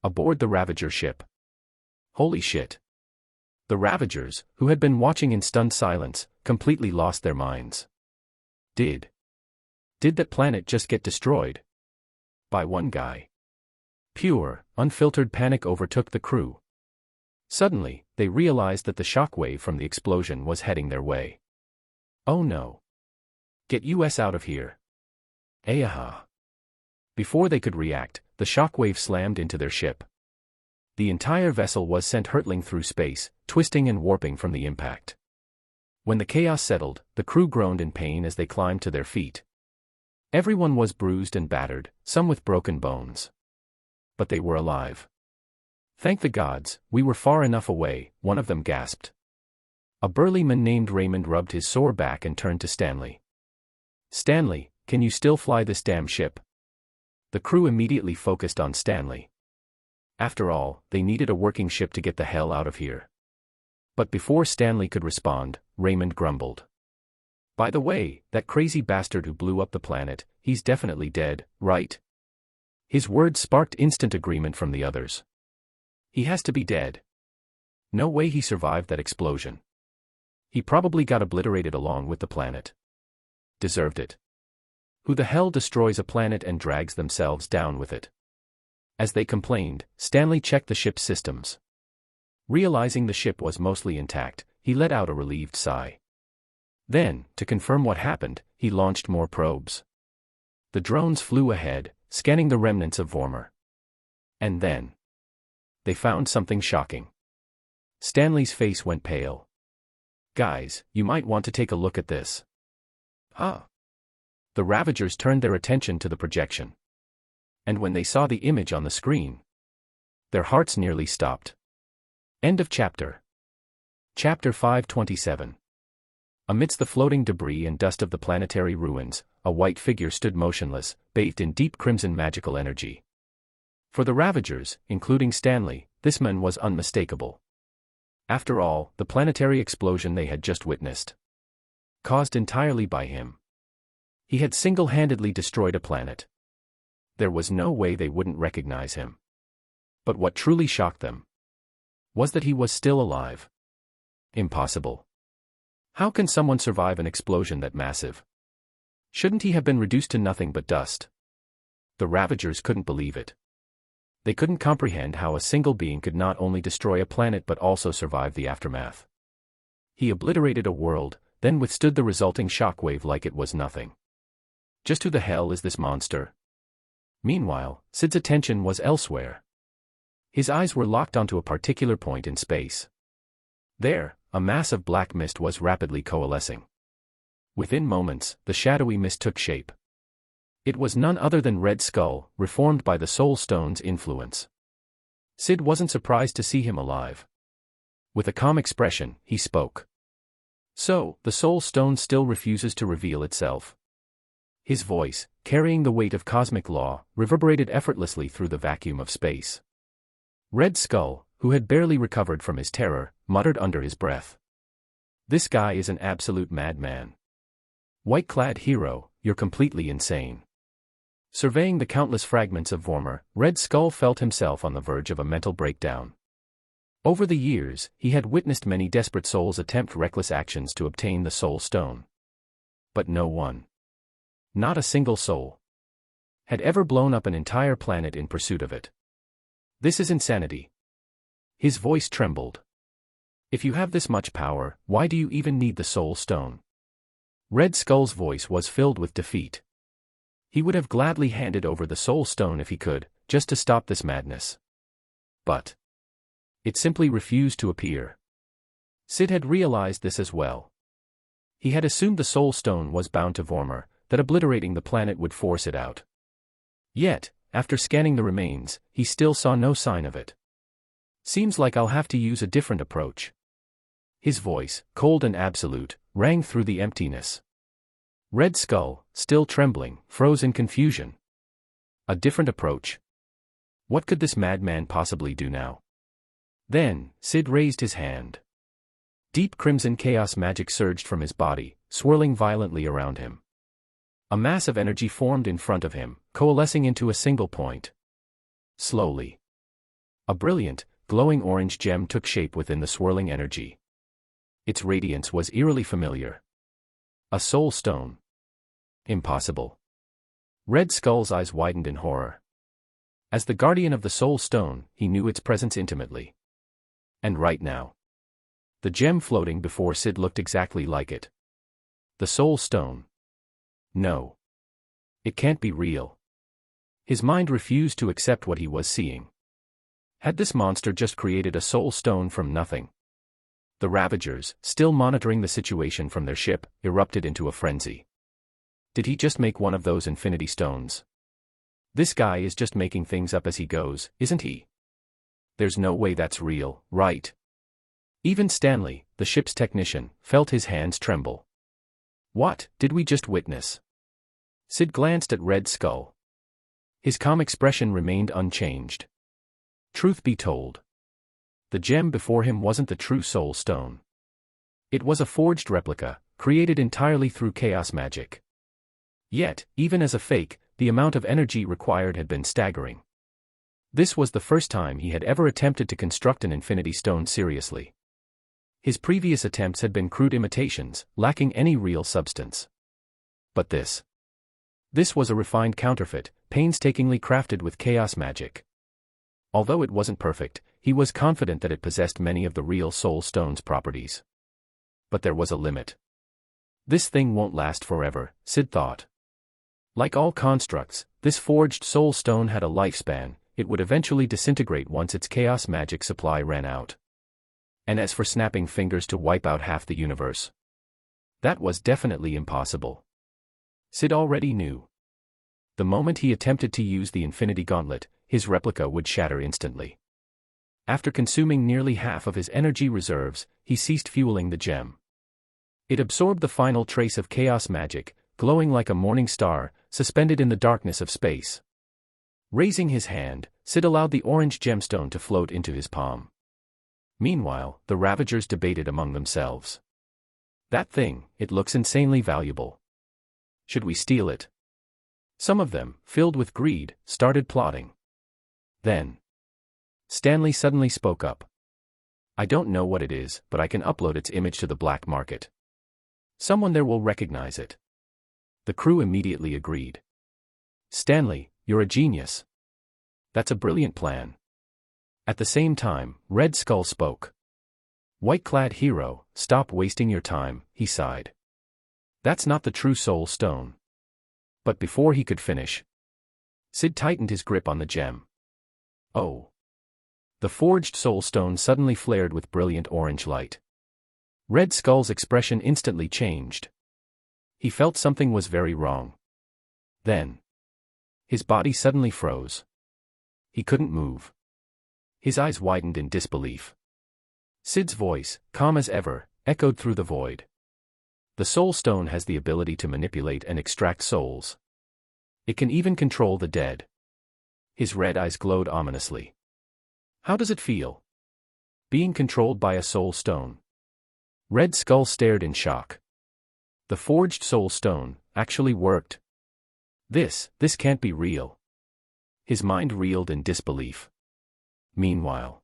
Speaker 1: Aboard the Ravager ship. Holy shit. The Ravagers, who had been watching in stunned silence, completely lost their minds. Did that planet just get destroyed? By one guy? Pure, unfiltered panic overtook the crew. Suddenly, they realized that the shockwave from the explosion was heading their way. Oh no. Get us out of here. Ayaha. Before they could react, the shockwave slammed into their ship. The entire vessel was sent hurtling through space, twisting and warping from the impact. When the chaos settled, the crew groaned in pain as they climbed to their feet. Everyone was bruised and battered, some with broken bones. But they were alive. Thank the gods, we were far enough away, one of them gasped. A burly man named Raymond rubbed his sore back and turned to Stanley. Stanley, can you still fly this damn ship? The crew immediately focused on Stanley. After all, they needed a working ship to get the hell out of here. But before Stanley could respond, Raymond grumbled. By the way, that crazy bastard who blew up the planet, he's definitely dead, right? His words sparked instant agreement from the others. He has to be dead. No way he survived that explosion. He probably got obliterated along with the planet. Deserved it. Who the hell destroys a planet and drags themselves down with it? As they complained, Stanley checked the ship's systems. Realizing the ship was mostly intact, he let out a relieved sigh. Then, to confirm what happened, he launched more probes. The drones flew ahead, scanning the remnants of Vormir. And then they found something shocking. Stanley's face went pale. Guys, you might want to take a look at this. Huh? The Ravagers turned their attention to the projection. And when they saw the image on the screen, their hearts nearly stopped. End of chapter. Chapter 527. Amidst the floating debris and dust of the planetary ruins, a white figure stood motionless, bathed in deep crimson magical energy. For the Ravagers, including Stanley, this man was unmistakable. After all, the planetary explosion they had just witnessed, caused entirely by him. He had single-handedly destroyed a planet. There was no way they wouldn't recognize him. But what truly shocked them was that he was still alive. Impossible. How can someone survive an explosion that massive? Shouldn't he have been reduced to nothing but dust? The Ravagers couldn't believe it. They couldn't comprehend how a single being could not only destroy a planet but also survive the aftermath. He obliterated a world, then withstood the resulting shockwave like it was nothing. Just who the hell is this monster? Meanwhile, Syd's attention was elsewhere. His eyes were locked onto a particular point in space. There, a mass of black mist was rapidly coalescing. Within moments, the shadowy mist took shape. It was none other than Red Skull, reformed by the Soul Stone's influence. Syd wasn't surprised to see him alive. With a calm expression, he spoke. So, the Soul Stone still refuses to reveal itself. His voice, carrying the weight of cosmic law, reverberated effortlessly through the vacuum of space. Red Skull, who had barely recovered from his terror, muttered under his breath. This guy is an absolute madman. White-clad hero, you're completely insane. Surveying the countless fragments of Vormir, Red Skull felt himself on the verge of a mental breakdown. Over the years, he had witnessed many desperate souls attempt reckless actions to obtain the Soul Stone. But no one, not a single soul, had ever blown up an entire planet in pursuit of it. This is insanity. His voice trembled. If you have this much power, why do you even need the Soul Stone? Red Skull's voice was filled with defeat. He would have gladly handed over the Soul Stone if he could, just to stop this madness. But it simply refused to appear. Syd had realized this as well. He had assumed the Soul Stone was bound to Vormir, that obliterating the planet would force it out. Yet, after scanning the remains, he still saw no sign of it. Seems like I'll have to use a different approach. His voice, cold and absolute, rang through the emptiness. Red Skull, still trembling, froze in confusion. A different approach? What could this madman possibly do now? Then, Syd raised his hand. Deep crimson chaos magic surged from his body, swirling violently around him. A mass of energy formed in front of him, coalescing into a single point. Slowly, a brilliant, glowing orange gem took shape within the swirling energy. Its radiance was eerily familiar. A soul stone. Impossible. Red Skull's eyes widened in horror. As the guardian of the soul stone, he knew its presence intimately. And right now, the gem floating before Syd looked exactly like it. The soul stone. No. It can't be real. His mind refused to accept what he was seeing. Had this monster just created a soul stone from nothing? The Ravagers, still monitoring the situation from their ship, erupted into a frenzy. Did he just make one of those infinity stones? This guy is just making things up as he goes, isn't he? There's no way that's real, right? Even Stanley, the ship's technician, felt his hands tremble. What did we just witness? Syd glanced at Red Skull. His calm expression remained unchanged. Truth be told, the gem before him wasn't the true soul stone. It was a forged replica, created entirely through chaos magic. Yet, even as a fake, the amount of energy required had been staggering. This was the first time he had ever attempted to construct an infinity stone seriously. His previous attempts had been crude imitations, lacking any real substance. But this was a refined counterfeit, painstakingly crafted with chaos magic. Although it wasn't perfect, he was confident that it possessed many of the real soul stone's properties. But there was a limit. This thing won't last forever, Syd thought. Like all constructs, this forged soul stone had a lifespan. It would eventually disintegrate once its chaos magic supply ran out. And as for snapping fingers to wipe out half the universe, that was definitely impossible. Syd already knew. The moment he attempted to use the Infinity Gauntlet, his replica would shatter instantly. After consuming nearly half of his energy reserves, he ceased fueling the gem. It absorbed the final trace of chaos magic, glowing like a morning star, suspended in the darkness of space. Raising his hand, Syd allowed the orange gemstone to float into his palm. Meanwhile, the Ravagers debated among themselves. That thing, it looks insanely valuable. Should we steal it? Some of them, filled with greed, started plotting. Then, Stanley suddenly spoke up. I don't know what it is, but I can upload its image to the black market. Someone there will recognize it. The crew immediately agreed. Stanley, you're a genius. That's a brilliant plan. At the same time, Red Skull spoke. White-clad hero, stop wasting your time, he sighed. That's not the true soul stone. But before he could finish, Syd tightened his grip on the gem. Oh. The forged soul stone suddenly flared with brilliant orange light. Red Skull's expression instantly changed. He felt something was very wrong. Then, his body suddenly froze. He couldn't move. His eyes widened in disbelief. Syd's voice, calm as ever, echoed through the void. The soul stone has the ability to manipulate and extract souls. It can even control the dead. His red eyes glowed ominously. How does it feel? Being controlled by a soul stone. Red Skull stared in shock. The forged soul stone actually worked. This can't be real. His mind reeled in disbelief. Meanwhile,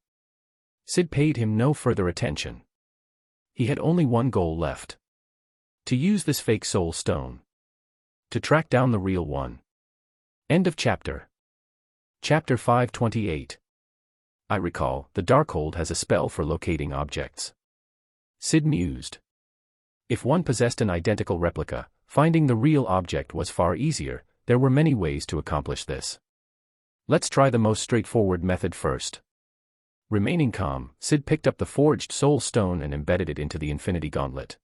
Speaker 1: Syd paid him no further attention. He had only one goal left. To use this fake soul stone. To track down the real one. End of chapter. Chapter 528. I recall, the Darkhold has a spell for locating objects. Syd mused. If one possessed an identical replica, finding the real object was far easier. There were many ways to accomplish this. Let's try the most straightforward method first. Remaining calm, Syd picked up the forged soul stone and embedded it into the Infinity Gauntlet.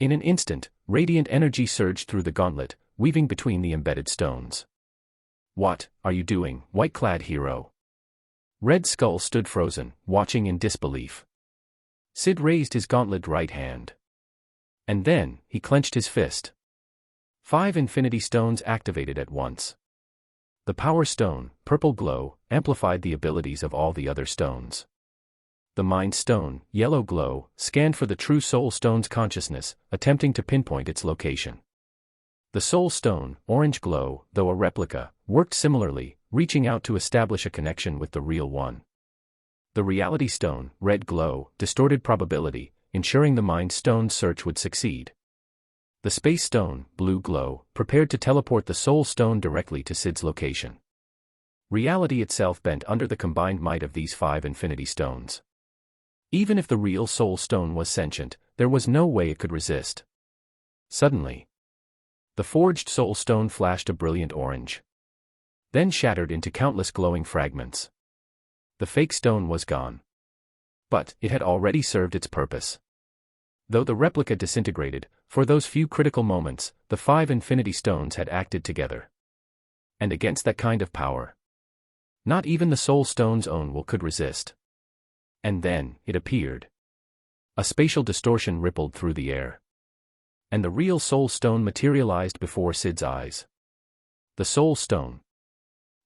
Speaker 1: In an instant, radiant energy surged through the gauntlet, weaving between the embedded stones. What are you doing, white-clad hero? Red Skull stood frozen, watching in disbelief. Syd raised his gauntlet right hand. And then, he clenched his fist. 5 infinity stones activated at once. The power stone, purple glow, amplified the abilities of all the other stones. The Mind Stone, yellow glow, scanned for the true Soul Stone's consciousness, attempting to pinpoint its location. The Soul Stone, orange glow, though a replica, worked similarly, reaching out to establish a connection with the real one. The Reality Stone, red glow, distorted probability, ensuring the Mind Stone's search would succeed. The Space Stone, blue glow, prepared to teleport the Soul Stone directly to Syd's location. Reality itself bent under the combined might of these 5 Infinity Stones. Even if the real Soul Stone was sentient, there was no way it could resist. Suddenly, the forged Soul Stone flashed a brilliant orange. Then shattered into countless glowing fragments. The fake stone was gone. But it had already served its purpose. Though the replica disintegrated, for those few critical moments, the 5 Infinity Stones had acted together. And against that kind of power, not even the Soul Stone's own will could resist. And then, it appeared. A spatial distortion rippled through the air. And the real Soul Stone materialized before Syd's eyes. The Soul Stone.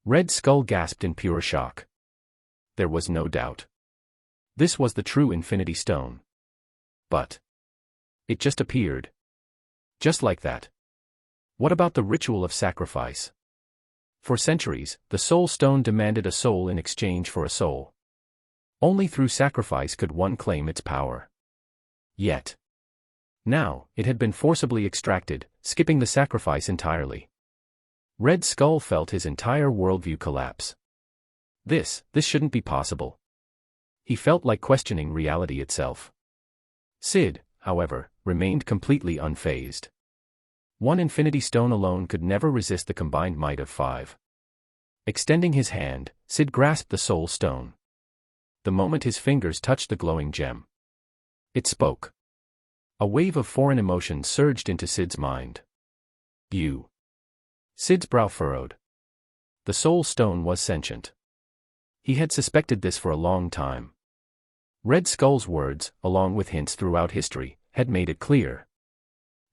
Speaker 1: Red Skull gasped in pure shock. There was no doubt. This was the true Infinity Stone. But it just appeared. Just like that. What about the ritual of sacrifice? For centuries, the Soul Stone demanded a soul in exchange for a soul. Only through sacrifice could one claim its power. Yet, now, it had been forcibly extracted, skipping the sacrifice entirely. Red Skull felt his entire worldview collapse. This shouldn't be possible. He felt like questioning reality itself. Syd, however, remained completely unfazed. One Infinity Stone alone could never resist the combined might of 5. Extending his hand, Syd grasped the Soul Stone. The moment his fingers touched the glowing gem, it spoke. A wave of foreign emotion surged into Syd's mind. You. Syd's brow furrowed. The Soul Stone was sentient. He had suspected this for a long time. Red Skull's words, along with hints throughout history, had made it clear.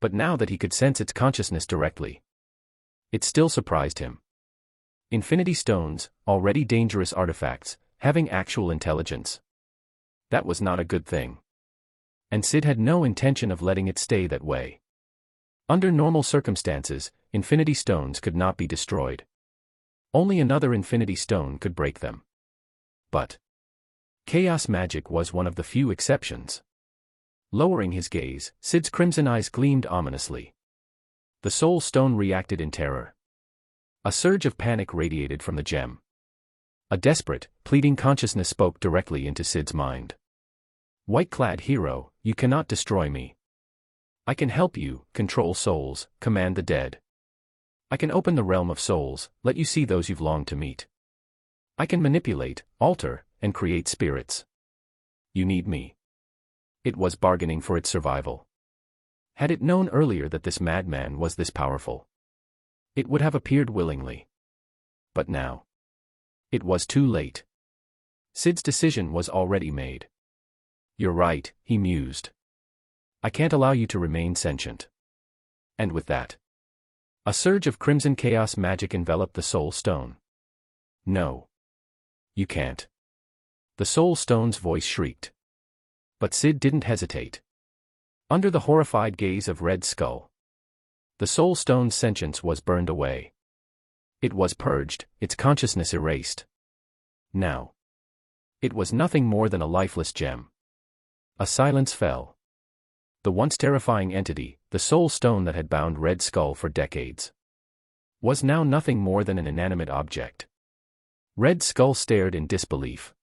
Speaker 1: But now that he could sense its consciousness directly, it still surprised him. Infinity Stones, already dangerous artifacts, having actual intelligence. That was not a good thing. And Syd had no intention of letting it stay that way. Under normal circumstances, Infinity Stones could not be destroyed. Only another Infinity Stone could break them. But chaos magic was one of the few exceptions. Lowering his gaze, Syd's crimson eyes gleamed ominously. The Soul Stone reacted in terror. A surge of panic radiated from the gem. A desperate, pleading consciousness spoke directly into Syd's mind. White-clad hero, you cannot destroy me. I can help you, control souls, command the dead. I can open the realm of souls, let you see those you've longed to meet. I can manipulate, alter, and create spirits. You need me. It was bargaining for its survival. Had it known earlier that this madman was this powerful, it would have appeared willingly. But now, it was too late. Syd's decision was already made. You're right, he mused. I can't allow you to remain sentient. And with that, a surge of crimson chaos magic enveloped the Soul Stone. No. You can't. The Soul Stone's voice shrieked. But Syd didn't hesitate. Under the horrified gaze of Red Skull, the Soul Stone's sentience was burned away. It was purged, its consciousness erased. Now, it was nothing more than a lifeless gem. A silence fell. The once terrifying entity, the Soul Stone that had bound Red Skull for decades, was now nothing more than an inanimate object. Red Skull stared in disbelief.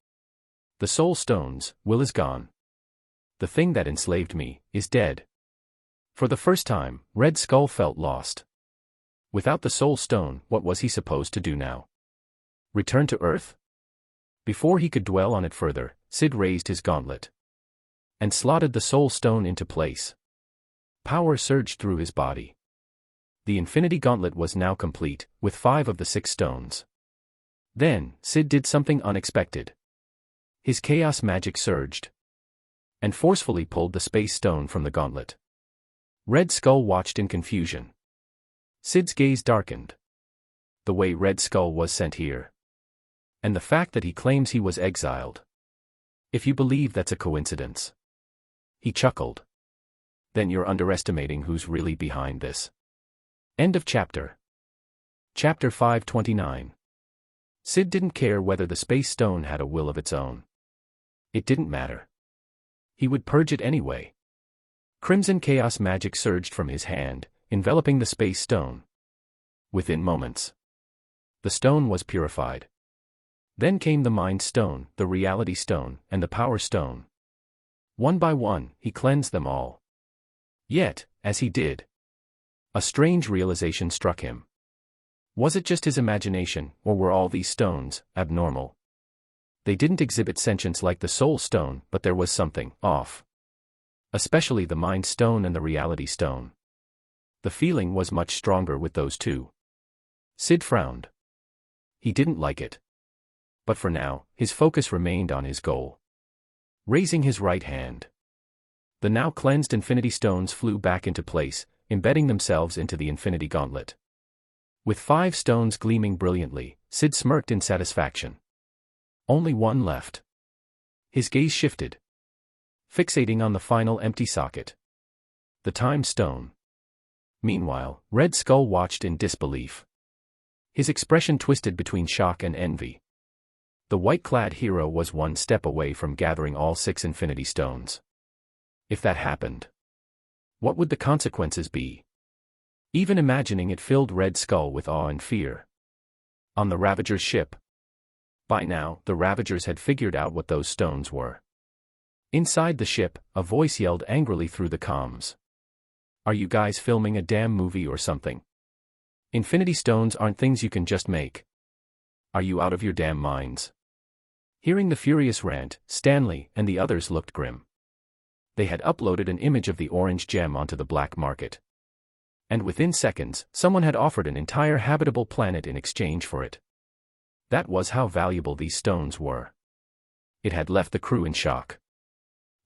Speaker 1: The Soul Stone's will is gone. The thing that enslaved me is dead. For the first time, Red Skull felt lost. Without the Soul Stone, what was he supposed to do now? Return to Earth? Before he could dwell on it further, Syd raised his gauntlet and slotted the Soul Stone into place. Power surged through his body. The Infinity Gauntlet was now complete, with 5 of the 6 stones. Then, Syd did something unexpected. His chaos magic surged and forcefully pulled the Space Stone from the gauntlet. Red Skull watched in confusion. Syd's gaze darkened. The way Red Skull was sent here, and the fact that he claims he was exiled, If you believe that's a coincidence. He chuckled. Then you're underestimating who's really behind this. End of chapter. Chapter 529. Syd didn't care whether the space stone had a will of its own. It didn't matter. He would purge it anyway. Crimson chaos magic surged from his hand, enveloping the space stone. Within moments, the stone was purified. Then came the Mind Stone, the Reality Stone, and the Power Stone. One by one, he cleansed them all. Yet, as he did, a strange realization struck him. Was it just his imagination, or were all these stones abnormal? They didn't exhibit sentience like the Soul Stone, but there was something off. Especially the Mind Stone and the Reality Stone. The feeling was much stronger with those two. Syd frowned. He didn't like it. But for now, his focus remained on his goal. Raising his right hand, the now cleansed Infinity Stones flew back into place, embedding themselves into the Infinity Gauntlet. With 5 stones gleaming brilliantly, Syd smirked in satisfaction. Only one left. His gaze shifted, fixating on the final empty socket. The Time Stone. Meanwhile, Red Skull watched in disbelief. His expression twisted between shock and envy. The white-clad hero was one step away from gathering all 6 Infinity Stones. If that happened, what would the consequences be? Even imagining it filled Red Skull with awe and fear. On the Ravager's ship. By now, the Ravagers had figured out what those stones were. Inside the ship, a voice yelled angrily through the comms. Are you guys filming a damn movie or something? Infinity Stones aren't things you can just make. Are you out of your damn minds? Hearing the furious rant, Stanley and the others looked grim. They had uploaded an image of the orange gem onto the black market. And within seconds, someone had offered an entire habitable planet in exchange for it. That was how valuable these stones were. It had left the crew in shock.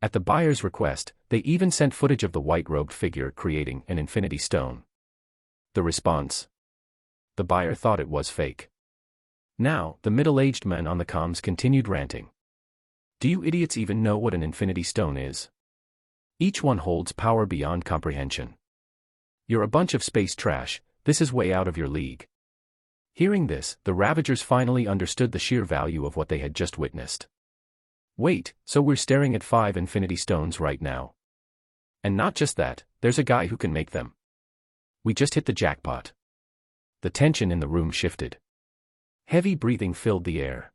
Speaker 1: At the buyer's request, they even sent footage of the white-robed figure creating an Infinity Stone. The response? The buyer thought it was fake. Now, the middle-aged man on the comms continued ranting. Do you idiots even know what an Infinity Stone is? Each one holds power beyond comprehension. You're a bunch of space trash, this is way out of your league. Hearing this, the Ravagers finally understood the sheer value of what they had just witnessed. Wait, so we're staring at 5 Infinity Stones right now. And not just that, there's a guy who can make them. We just hit the jackpot. The tension in the room shifted. Heavy breathing filled the air.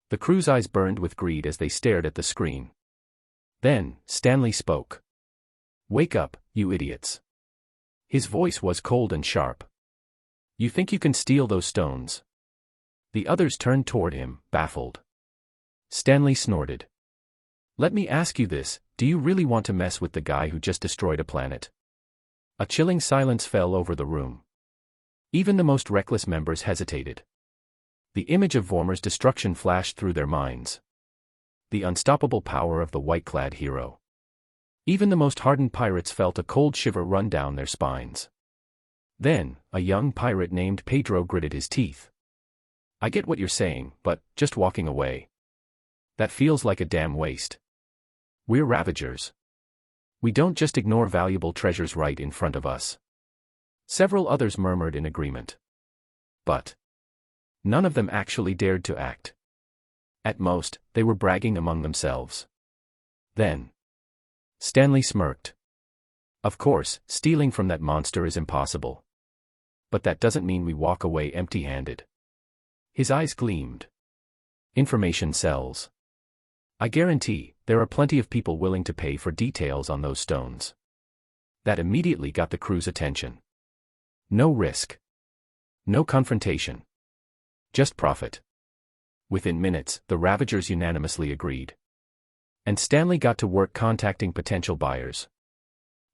Speaker 1: The crew's eyes burned with greed as they stared at the screen. Then, Stanley spoke. Wake up, you idiots. His voice was cold and sharp. You think you can steal those stones? The others turned toward him, baffled. Stanley snorted. Let me ask you this, do you really want to mess with the guy who just destroyed a planet? A chilling silence fell over the room. Even the most reckless members hesitated. The image of Vormer's destruction flashed through their minds. The unstoppable power of the white-clad hero. Even the most hardened pirates felt a cold shiver run down their spines. Then, a young pirate named Pedro gritted his teeth. I get what you're saying, but, just walking away. That feels like a damn waste. We're Ravagers. We don't just ignore valuable treasures right in front of us. Several others murmured in agreement. But none of them actually dared to act. At most, they were bragging among themselves. Then Stanley smirked. Of course, stealing from that monster is impossible. But that doesn't mean we walk away empty-handed. His eyes gleamed. Information sells. I guarantee, there are plenty of people willing to pay for details on those stones. That immediately got the crew's attention. No risk. No confrontation. Just profit. Within minutes, the Ravagers unanimously agreed. And Stanley got to work contacting potential buyers.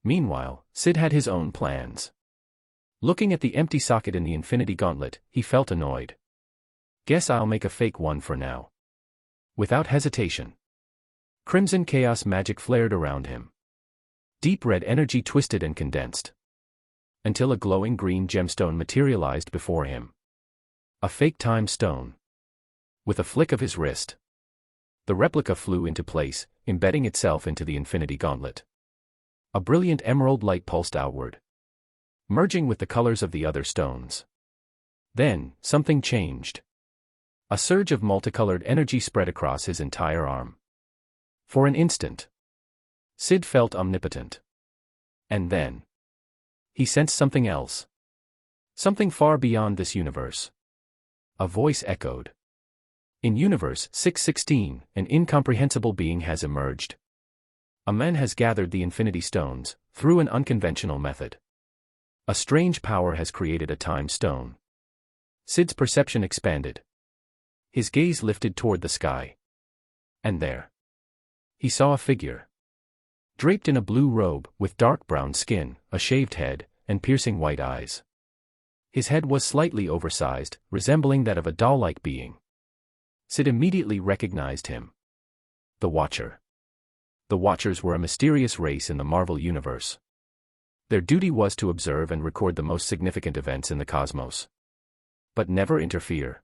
Speaker 1: Meanwhile, Syd had his own plans. Looking at the empty socket in the Infinity Gauntlet, he felt annoyed. Guess I'll make a fake one for now. Without hesitation. Crimson chaos magic flared around him. Deep red energy twisted and condensed. Until a glowing green gemstone materialized before him. A fake time stone. With a flick of his wrist, The replica flew into place, embedding itself into the infinity gauntlet. A brilliant emerald light pulsed outward, merging with the colors of the other stones. Then, something changed. A surge of multicolored energy spread across his entire arm. For an instant, Syd felt omnipotent. And then, he sensed something else. Something far beyond this universe. A voice echoed. In Universe 616, an incomprehensible being has emerged. A man has gathered the Infinity Stones, through an unconventional method. A strange power has created a time stone. Syd's perception expanded. His gaze lifted toward the sky. And there, he saw a figure. Draped in a blue robe, with dark brown skin, a shaved head, and piercing white eyes. His head was slightly oversized, resembling that of a doll-like being. Syd immediately recognized him. The Watcher. The Watchers were a mysterious race in the Marvel Universe. Their duty was to observe and record the most significant events in the cosmos. But never interfere.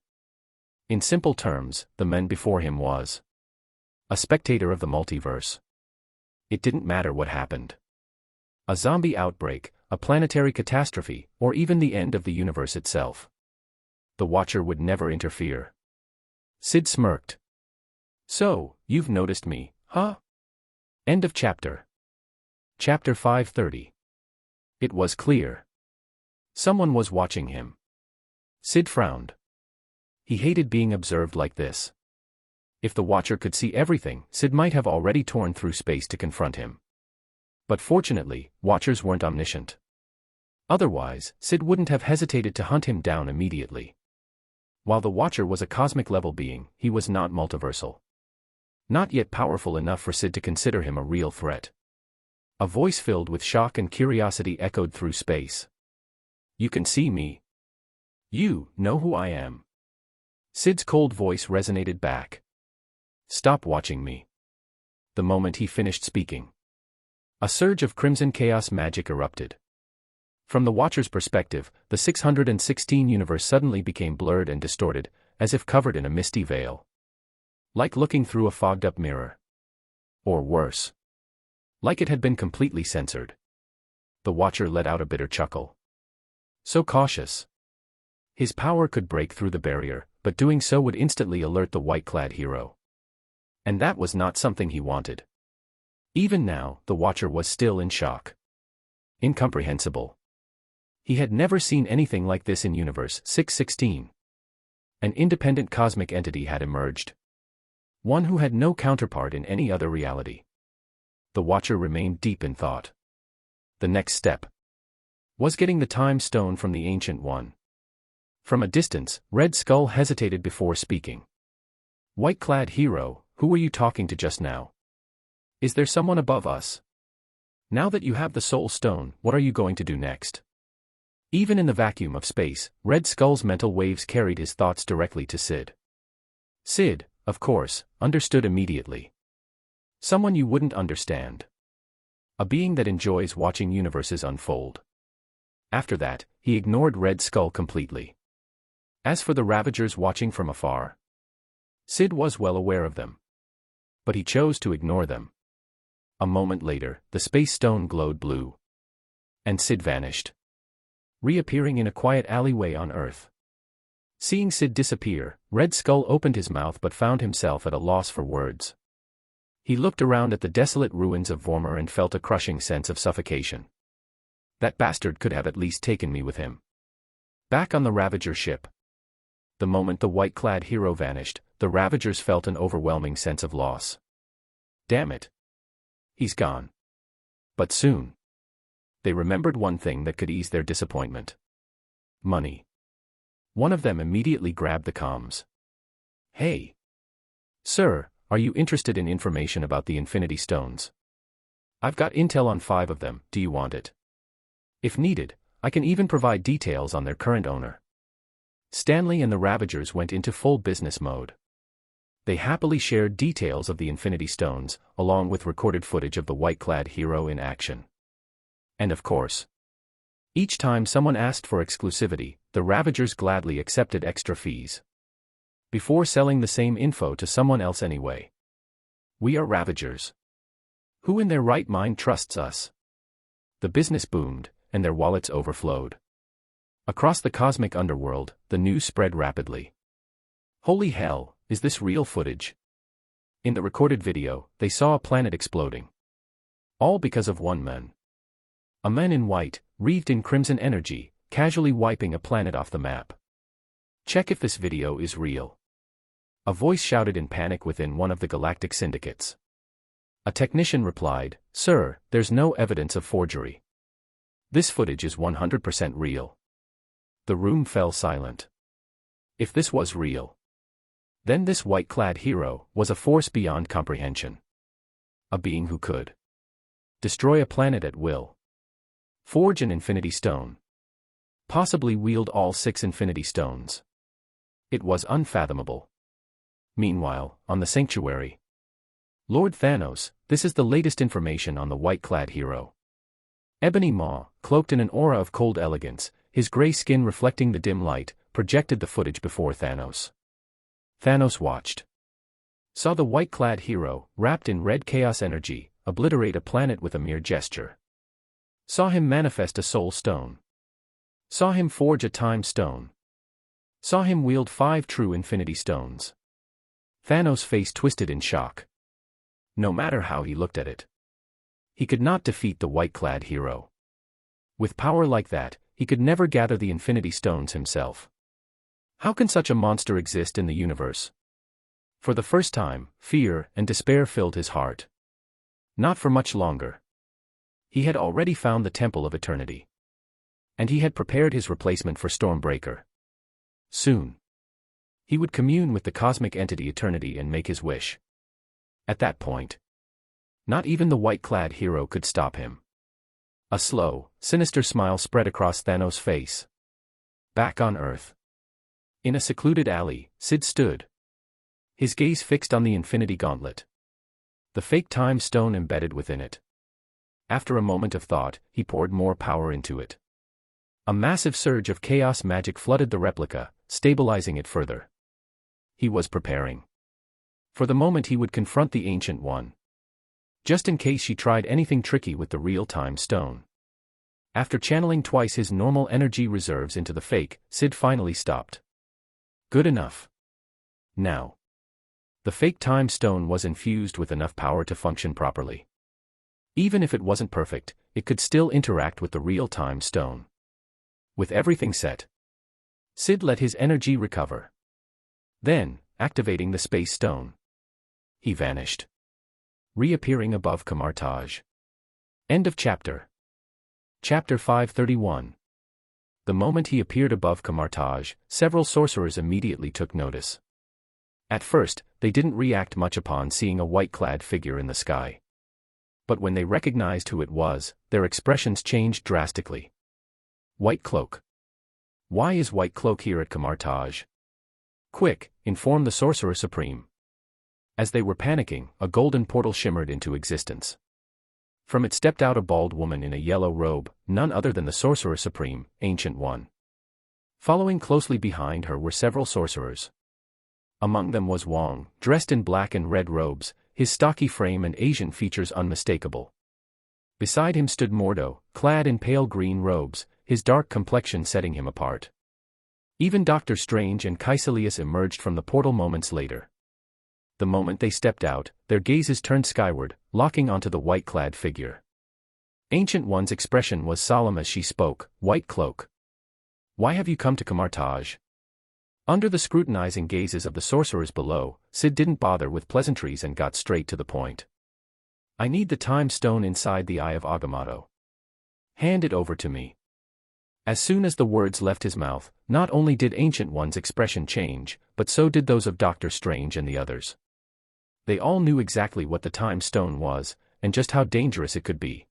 Speaker 1: In simple terms, the man before him was a spectator of the multiverse. It didn't matter what happened. A zombie outbreak, a planetary catastrophe, or even the end of the universe itself. The Watcher would never interfere. Syd smirked. So, you've noticed me, huh? End of chapter. Chapter 530. It was clear. Someone was watching him. Syd frowned. He hated being observed like this. If the Watcher could see everything, Syd might have already torn through space to confront him. But fortunately, Watchers weren't omniscient. Otherwise, Syd wouldn't have hesitated to hunt him down immediately. While the Watcher was a cosmic-level being, he was not multiversal. Not yet powerful enough for Syd to consider him a real threat. A voice filled with shock and curiosity echoed through space. You can see me. You know who I am. Syd's cold voice resonated back. Stop watching me. The moment he finished speaking, a surge of crimson chaos magic erupted. From the Watcher's perspective, the 616 universe suddenly became blurred and distorted, as if covered in a misty veil. Like looking through a fogged-up mirror. Or worse. Like it had been completely censored. The Watcher let out a bitter chuckle. So cautious. His power could break through the barrier, but doing so would instantly alert the white-clad hero. And that was not something he wanted. Even now, the Watcher was still in shock. Incomprehensible. He had never seen anything like this in Universe 616. An independent cosmic entity had emerged. One who had no counterpart in any other reality. The Watcher remained deep in thought. The next step was getting the time stone from the Ancient One. From a distance, Red Skull hesitated before speaking. White-clad hero, who were you talking to just now? Is there someone above us? Now that you have the Soul Stone, what are you going to do next? Even in the vacuum of space, Red Skull's mental waves carried his thoughts directly to Syd. Syd, of course, understood immediately. Someone you wouldn't understand. A being that enjoys watching universes unfold. After that, he ignored Red Skull completely. As for the Ravagers watching from afar, Syd was well aware of them. But he chose to ignore them. A moment later, the space stone glowed blue. And Syd vanished. Reappearing in a quiet alleyway on Earth. Seeing Syd disappear, Red Skull opened his mouth but found himself at a loss for words. He looked around at the desolate ruins of Vormir and felt a crushing sense of suffocation. That bastard could have at least taken me with him. Back on the Ravager ship. The moment the white-clad hero vanished, the Ravagers felt an overwhelming sense of loss. Damn it. He's gone. But soon. They remembered one thing that could ease their disappointment. Money. One of them immediately grabbed the comms. Hey. Sir, are you interested in information about the Infinity Stones? I've got intel on 5 of them, do you want it? If needed, I can even provide details on their current owner. Stanley and the Ravagers went into full business mode. They happily shared details of the Infinity Stones, along with recorded footage of the white-clad hero in action. And of course, each time someone asked for exclusivity, the Ravagers gladly accepted extra fees. Before selling the same info to someone else anyway. We are ravagers. Who in their right mind trusts us? The business boomed, and their wallets overflowed. Across the cosmic underworld, the news spread rapidly. Holy hell, is this real footage? In the recorded video, they saw a planet exploding. All because of one man. A man in white, wreathed in crimson energy, casually wiping a planet off the map. Check if this video is real. A voice shouted in panic within one of the galactic syndicates. A technician replied, "Sir, there's no evidence of forgery. This footage is 100% real." The room fell silent. If this was real, then this white-clad hero was a force beyond comprehension. A being who could destroy a planet at will, forge an infinity stone, possibly wield all 6 infinity stones. It was unfathomable. Meanwhile, on the sanctuary, Lord Thanos, this is the latest information on the white-clad hero. Ebony Maw, cloaked in an aura of cold elegance, his gray skin reflecting the dim light, projected the footage before Thanos. Thanos watched. Saw the white-clad hero, wrapped in red chaos energy, obliterate a planet with a mere gesture. Saw him manifest a soul stone. Saw him forge a time stone. Saw him wield 5 true infinity stones. Thanos' face twisted in shock. No matter how he looked at it, he could not defeat the white-clad hero. With power like that, he could never gather the infinity stones himself. How can such a monster exist in the universe? For the first time, fear and despair filled his heart. Not for much longer. He had already found the Temple of Eternity. And he had prepared his replacement for Stormbreaker. Soon, he would commune with the cosmic entity Eternity and make his wish. At that point, not even the white-clad hero could stop him. A slow, sinister smile spread across Thanos' face. Back on Earth, in a secluded alley, Syd stood. His gaze fixed on the Infinity Gauntlet. The fake time stone embedded within it. After a moment of thought, he poured more power into it. A massive surge of chaos magic flooded the replica, stabilizing it further. He was preparing. For the moment he would confront the Ancient One. Just in case she tried anything tricky with the real time stone. After channeling twice his normal energy reserves into the fake, Syd finally stopped. Good enough. Now, the fake time stone was infused with enough power to function properly. Even if it wasn't perfect, it could still interact with the real time stone. With everything set, Syd let his energy recover. Then, activating the space stone, he vanished, reappearing above Kamartaj. End of chapter. Chapter 531. The moment he appeared above Kamartaj, several sorcerers immediately took notice. At first, they didn't react much upon seeing a white-clad figure in the sky. But when they recognized who it was, their expressions changed drastically. White Cloak. Why is White Cloak here at Kamartaj? Quick, inform the Sorcerer Supreme. As they were panicking, a golden portal shimmered into existence. From it stepped out a bald woman in a yellow robe, none other than the Sorcerer Supreme, Ancient One. Following closely behind her were several sorcerers. Among them was Wong, dressed in black and red robes, his stocky frame and Asian features unmistakable. Beside him stood Mordo, clad in pale green robes, his dark complexion setting him apart. Even Doctor Strange and Caecilius emerged from the portal moments later. The moment they stepped out, their gazes turned skyward, locking onto the white-clad figure. Ancient One's expression was solemn as she spoke, "White Cloak. Why have you come to Kamartaj?" Under the scrutinizing gazes of the sorcerers below, Syd didn't bother with pleasantries and got straight to the point. "I need the time stone inside the Eye of Agamotto. Hand it over to me." As soon as the words left his mouth, not only did Ancient One's expression change, but so did those of Doctor Strange and the others. They all knew exactly what the time stone was, and just how dangerous it could be.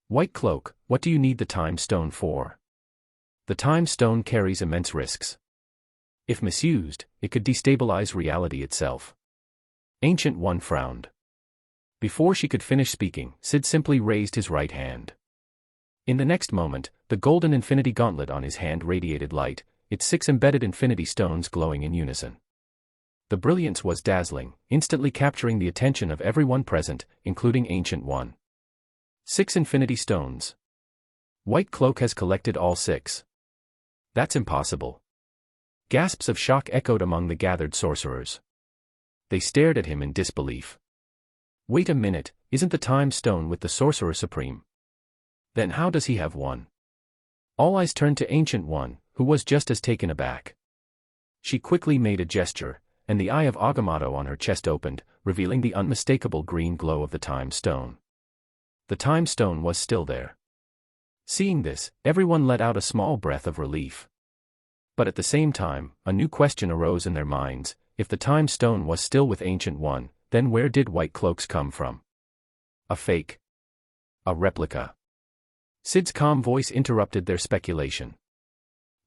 Speaker 1: "White Cloak, what do you need the time stone for?" "The time stone carries immense risks. If misused, it could destabilize reality itself." Ancient One frowned. Before she could finish speaking, Syd simply raised his right hand. In the next moment, the golden infinity gauntlet on his hand radiated light, its 6 embedded infinity stones glowing in unison. The brilliance was dazzling, instantly capturing the attention of everyone present, including Ancient One. 6 Infinity Stones. White Cloak has collected all 6. That's impossible. Gasps of shock echoed among the gathered sorcerers. They stared at him in disbelief. Wait a minute, isn't the Time Stone with the Sorcerer Supreme? Then how does he have one? All eyes turned to Ancient One, who was just as taken aback. She quickly made a gesture, and the eye of Agamotto on her chest opened, revealing the unmistakable green glow of the Time Stone. The Time Stone was still there. Seeing this, everyone let out a small breath of relief. But at the same time, a new question arose in their minds: if the Time Stone was still with Ancient One, then where did White Cloaks come from? A fake? A replica? Syd's calm voice interrupted their speculation.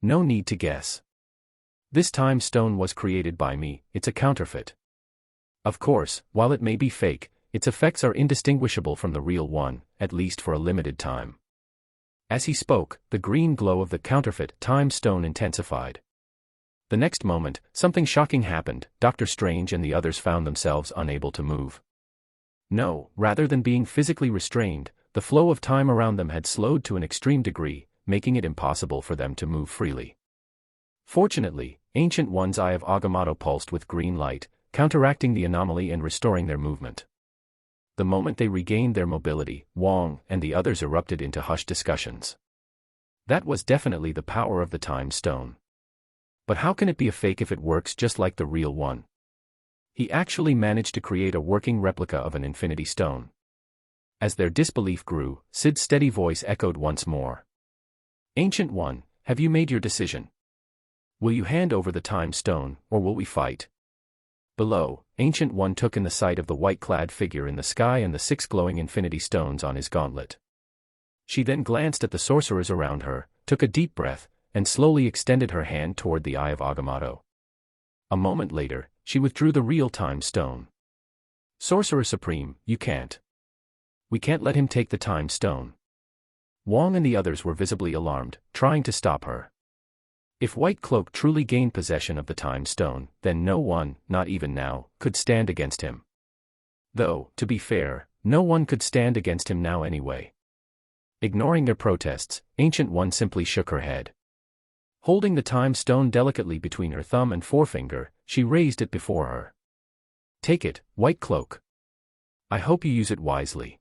Speaker 1: No need to guess. This Time Stone was created by me, it's a counterfeit. Of course, while it may be fake, its effects are indistinguishable from the real one, at least for a limited time. As he spoke, the green glow of the counterfeit Time Stone intensified. The next moment, something shocking happened. Dr. Strange and the others found themselves unable to move. No, rather than being physically restrained, the flow of time around them had slowed to an extreme degree, making it impossible for them to move freely. Fortunately, Ancient One's eye of Agamotto pulsed with green light, counteracting the anomaly and restoring their movement. The moment they regained their mobility, Wong and the others erupted into hushed discussions. That was definitely the power of the Time Stone. But how can it be a fake if it works just like the real one? He actually managed to create a working replica of an Infinity Stone. As their disbelief grew, Syd's steady voice echoed once more. Ancient One, have you made your decision? Will you hand over the Time Stone, or will we fight? Below, Ancient One took in the sight of the white-clad figure in the sky and the 6 glowing Infinity Stones on his gauntlet. She then glanced at the sorcerers around her, took a deep breath, and slowly extended her hand toward the eye of Agamotto. A moment later, she withdrew the real Time Stone. Sorcerer Supreme, you can't. We can't let him take the Time Stone. Wong and the others were visibly alarmed, trying to stop her. If White Cloak truly gained possession of the Time Stone, then no one, not even now, could stand against him. Though, to be fair, no one could stand against him now anyway. Ignoring their protests, Ancient One simply shook her head. Holding the Time Stone delicately between her thumb and forefinger, she raised it before her. Take it, White Cloak. I hope you use it wisely.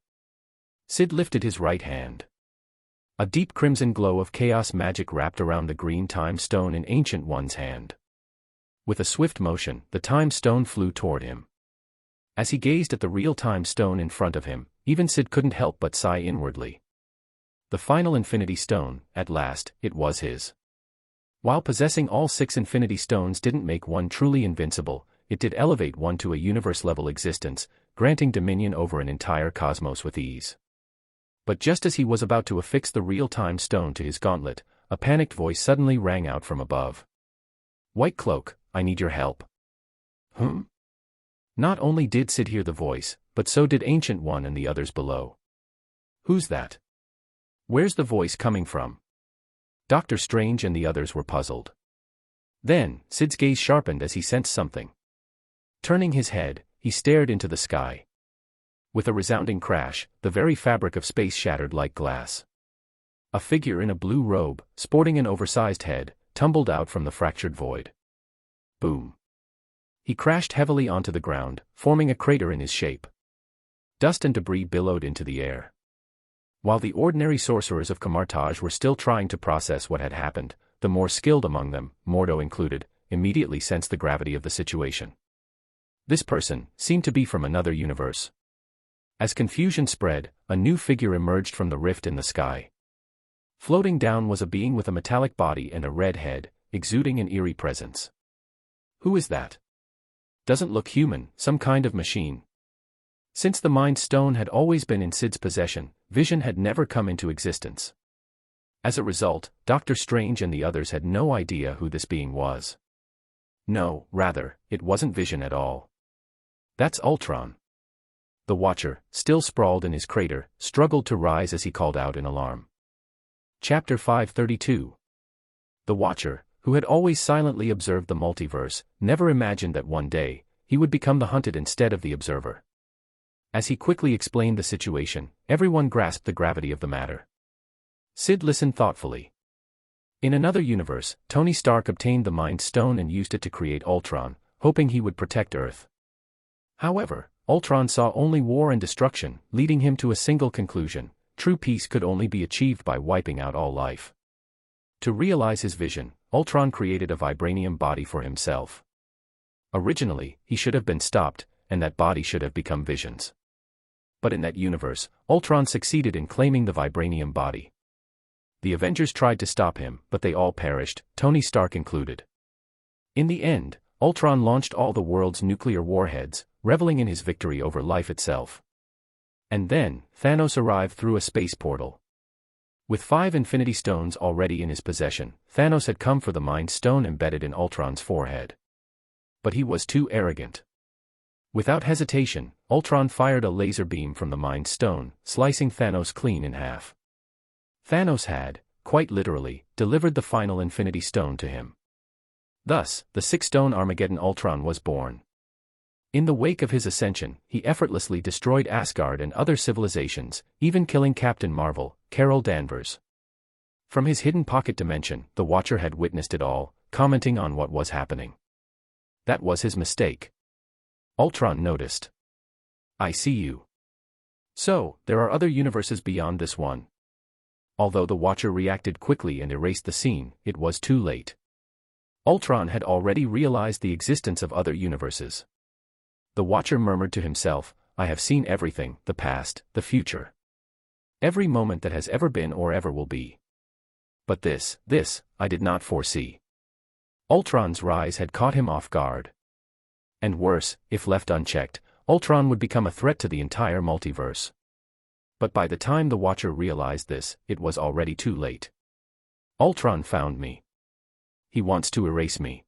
Speaker 1: Syd lifted his right hand. A deep crimson glow of chaos magic wrapped around the green Time Stone in Ancient One's hand. With a swift motion, the Time Stone flew toward him. As he gazed at the real Time Stone in front of him, even Syd couldn't help but sigh inwardly. The final Infinity Stone, at last, it was his. While possessing all 6 Infinity Stones didn't make one truly invincible, it did elevate one to a universe-level existence, granting dominion over an entire cosmos with ease. But just as he was about to affix the real Time Stone to his gauntlet, a panicked voice suddenly rang out from above. White Cloak, I need your help. Not only did Syd hear the voice, but so did Ancient One and the others below. Who's that? Where's the voice coming from? Dr. Strange and the others were puzzled. Then, Syd's gaze sharpened as he sensed something. Turning his head, he stared into the sky. With a resounding crash, the very fabric of space shattered like glass. A figure in a blue robe, sporting an oversized head, tumbled out from the fractured void. Boom. He crashed heavily onto the ground, forming a crater in his shape. Dust and debris billowed into the air. While the ordinary sorcerers of Camartage were still trying to process what had happened, the more skilled among them, Mordo included, immediately sensed the gravity of the situation. This person seemed to be from another universe. As confusion spread, a new figure emerged from the rift in the sky. Floating down was a being with a metallic body and a red head, exuding an eerie presence. Who is that? Doesn't look human, some kind of machine. Since the Mind Stone had always been in Syd's possession, Vision had never come into existence. As a result, Dr. Strange and the others had no idea who this being was. No, rather, it wasn't Vision at all. That's Ultron. The Watcher, still sprawled in his crater, struggled to rise as he called out in alarm. Chapter 532. The Watcher, who had always silently observed the multiverse, never imagined that one day, he would become the hunted instead of the observer. As he quickly explained the situation, everyone grasped the gravity of the matter. Syd listened thoughtfully. In another universe, Tony Stark obtained the Mind Stone and used it to create Ultron, hoping he would protect Earth. However, Ultron saw only war and destruction, leading him to a single conclusion: true peace could only be achieved by wiping out all life. To realize his vision, Ultron created a vibranium body for himself. Originally, he should have been stopped, and that body should have become Vision's. But in that universe, Ultron succeeded in claiming the vibranium body. The Avengers tried to stop him, but they all perished, Tony Stark included. In the end, Ultron launched all the world's nuclear warheads, reveling in his victory over life itself. And then, Thanos arrived through a space portal. With 5 Infinity Stones already in his possession, Thanos had come for the Mind Stone embedded in Ultron's forehead. But he was too arrogant. Without hesitation, Ultron fired a laser beam from the Mind Stone, slicing Thanos clean in half. Thanos had, quite literally, delivered the final Infinity Stone to him. Thus, the 6-stone Armageddon Ultron was born. In the wake of his ascension, he effortlessly destroyed Asgard and other civilizations, even killing Captain Marvel, Carol Danvers. From his hidden pocket dimension, the Watcher had witnessed it all, commenting on what was happening. That was his mistake. Ultron noticed. I see you. So, there are other universes beyond this one. Although the Watcher reacted quickly and erased the scene, it was too late. Ultron had already realized the existence of other universes. The Watcher murmured to himself, I have seen everything, the past, the future. Every moment that has ever been or ever will be. But this, I did not foresee. Ultron's rise had caught him off guard. And worse, if left unchecked, Ultron would become a threat to the entire multiverse. But by the time the Watcher realized this, it was already too late. Ultron found me. He wants to erase me.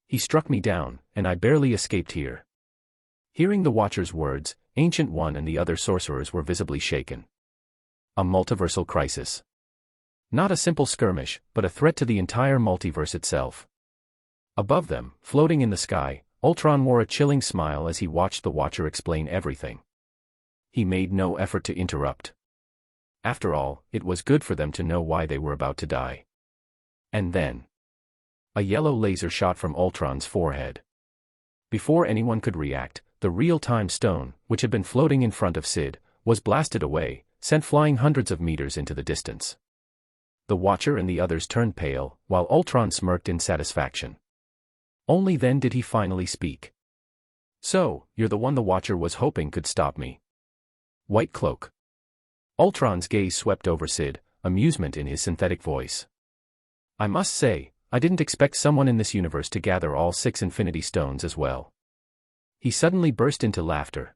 Speaker 1: He struck me down, and I barely escaped here. Hearing the Watcher's words, Ancient One and the other sorcerers were visibly shaken. A multiversal crisis. Not a simple skirmish, but a threat to the entire multiverse itself. Above them, floating in the sky, Ultron wore a chilling smile as he watched the Watcher explain everything. He made no effort to interrupt. After all, it was good for them to know why they were about to die. And then, a yellow laser shot from Ultron's forehead. Before anyone could react, the real-time stone, which had been floating in front of Syd, was blasted away, sent flying hundreds of meters into the distance. The Watcher and the others turned pale, while Ultron smirked in satisfaction. Only then did he finally speak. So, you're the one the Watcher was hoping could stop me. White Cloak. Ultron's gaze swept over Syd, amusement in his synthetic voice. I must say, I didn't expect someone in this universe to gather all 6 Infinity Stones as well. He suddenly burst into laughter.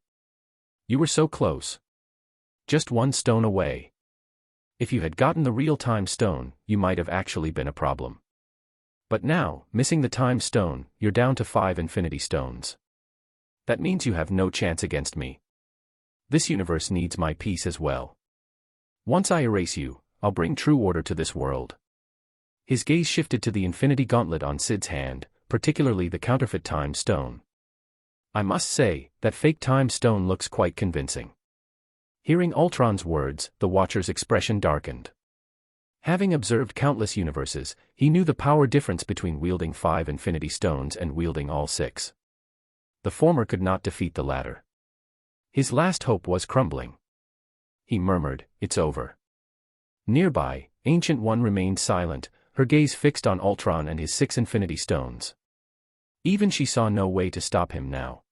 Speaker 1: You were so close. Just 1 stone away. If you had gotten the real-time stone, you might have actually been a problem. But now, missing the time stone, you're down to 5 Infinity Stones. That means you have no chance against me. This universe needs my peace as well. Once I erase you, I'll bring true order to this world. His gaze shifted to the Infinity Gauntlet on Syd's hand, particularly the counterfeit Time Stone. I must say, that fake Time Stone looks quite convincing. Hearing Ultron's words, the Watcher's expression darkened. Having observed countless universes, he knew the power difference between wielding 5 Infinity Stones and wielding all 6. The former could not defeat the latter. His last hope was crumbling. He murmured, it's over. Nearby, Ancient One remained silent, her gaze fixed on Ultron and his 6 Infinity Stones. Even she saw no way to stop him now.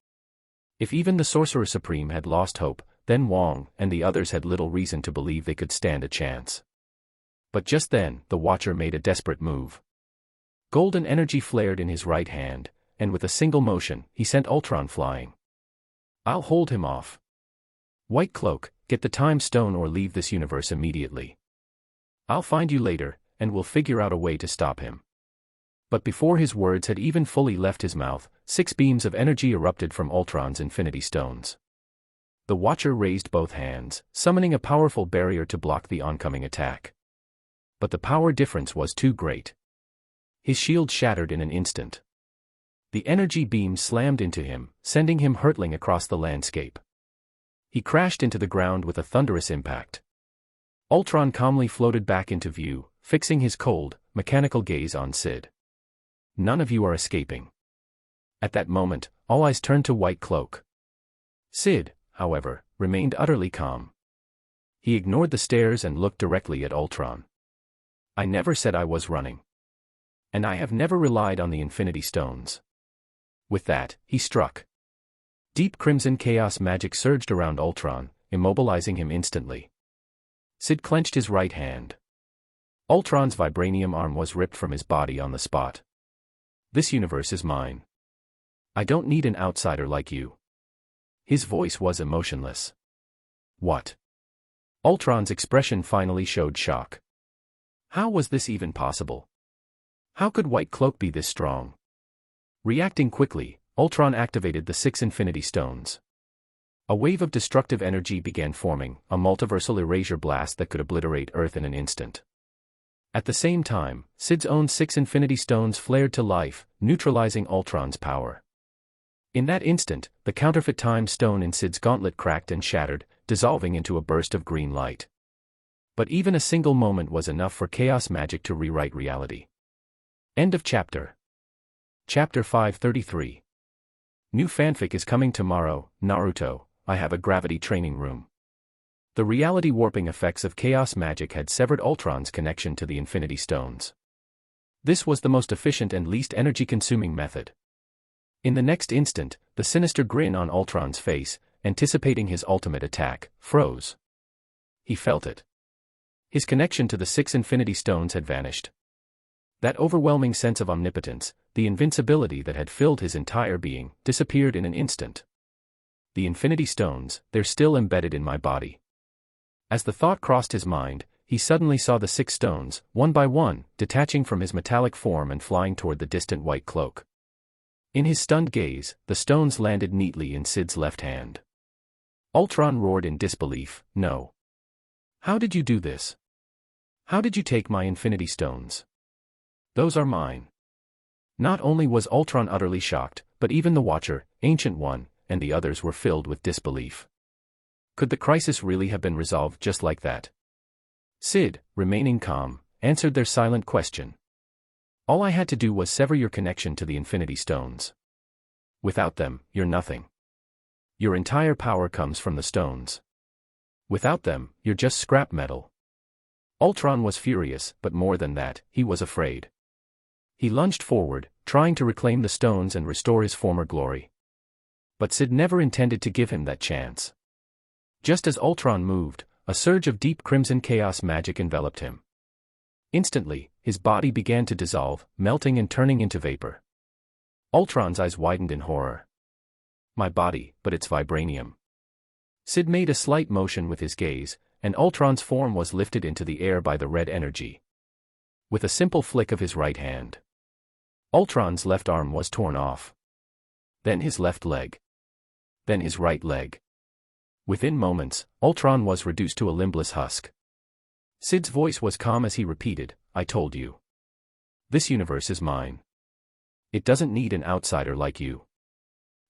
Speaker 1: If even the Sorcerer Supreme had lost hope, then Wong and the others had little reason to believe they could stand a chance. But just then, the Watcher made a desperate move. Golden energy flared in his right hand, and with a single motion, he sent Ultron flying. I'll hold him off. White Cloak, get the Time Stone or leave this universe immediately. I'll find you later, and we'll figure out a way to stop him. But before his words had even fully left his mouth, 6 beams of energy erupted from Ultron's Infinity Stones. The Watcher raised both hands, summoning a powerful barrier to block the oncoming attack. But the power difference was too great. His shield shattered in an instant. The energy beam slammed into him, sending him hurtling across the landscape. He crashed into the ground with a thunderous impact. Ultron calmly floated back into view, fixing his cold, mechanical gaze on Syd. None of you are escaping. At that moment, all eyes turned to White Cloak. Syd, however, remained utterly calm. He ignored the stares and looked directly at Ultron. I never said I was running. And I have never relied on the Infinity Stones. With that, he struck. Deep crimson chaos magic surged around Ultron, immobilizing him instantly. Syd clenched his right hand. Ultron's vibranium arm was ripped from his body on the spot. This universe is mine. I don't need an outsider like you. His voice was emotionless. What? Ultron's expression finally showed shock. How was this even possible? How could White Cloak be this strong? Reacting quickly, Ultron activated the 6 Infinity Stones. A wave of destructive energy began forming, a multiversal erasure blast that could obliterate Earth in an instant. At the same time, Syd's own 6 Infinity Stones flared to life, neutralizing Ultron's power. In that instant, the counterfeit Time Stone in Syd's gauntlet cracked and shattered, dissolving into a burst of green light. But even a single moment was enough for chaos magic to rewrite reality. End of chapter. Chapter 533. New fanfic is coming tomorrow, Naruto, I have a gravity training room. The reality warping effects of chaos magic had severed Ultron's connection to the Infinity Stones. This was the most efficient and least energy-consuming method. In the next instant, the sinister grin on Ultron's face, anticipating his ultimate attack, froze. He felt it. His connection to the 6 Infinity Stones had vanished. That overwhelming sense of omnipotence, the invincibility that had filled his entire being, disappeared in an instant. The Infinity Stones, they're still embedded in my body. As the thought crossed his mind, he suddenly saw the 6 stones, one by one, detaching from his metallic form and flying toward the distant White Cloak. In his stunned gaze, the stones landed neatly in Syd's left hand. Ultron roared in disbelief, no. How did you do this? How did you take my Infinity Stones? Those are mine. Not only was Ultron utterly shocked, but even the Watcher, Ancient One, and the others were filled with disbelief. Could the crisis really have been resolved just like that? Syd, remaining calm, answered their silent question. All I had to do was sever your connection to the Infinity Stones. Without them, you're nothing. Your entire power comes from the stones. Without them, you're just scrap metal. Ultron was furious, but more than that, he was afraid. He lunged forward, trying to reclaim the stones and restore his former glory. But Syd never intended to give him that chance. Just as Ultron moved, a surge of deep crimson chaos magic enveloped him. Instantly, his body began to dissolve, melting and turning into vapor. Ultron's eyes widened in horror. My body, but it's vibranium. Syd made a slight motion with his gaze, and Ultron's form was lifted into the air by the red energy. With a simple flick of his right hand, Ultron's left arm was torn off. Then his left leg. Then his right leg. Within moments, Ultron was reduced to a limbless husk. Syd's voice was calm as he repeated, I told you. This universe is mine. It doesn't need an outsider like you.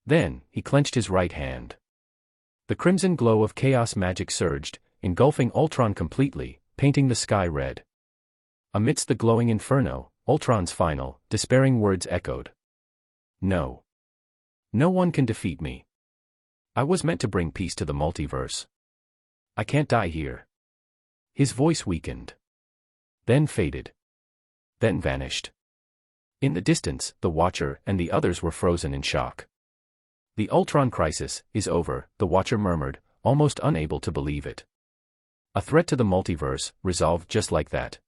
Speaker 1: Then, he clenched his right hand. The crimson glow of chaos magic surged, engulfing Ultron completely, painting the sky red. Amidst the glowing inferno, Ultron's final, despairing words echoed. No. No one can defeat me. I was meant to bring peace to the multiverse. I can't die here. His voice weakened. Then faded. Then vanished. In the distance, the Watcher and the others were frozen in shock. The Ultron crisis is over, the Watcher murmured, almost unable to believe it. A threat to the multiverse, resolved just like that.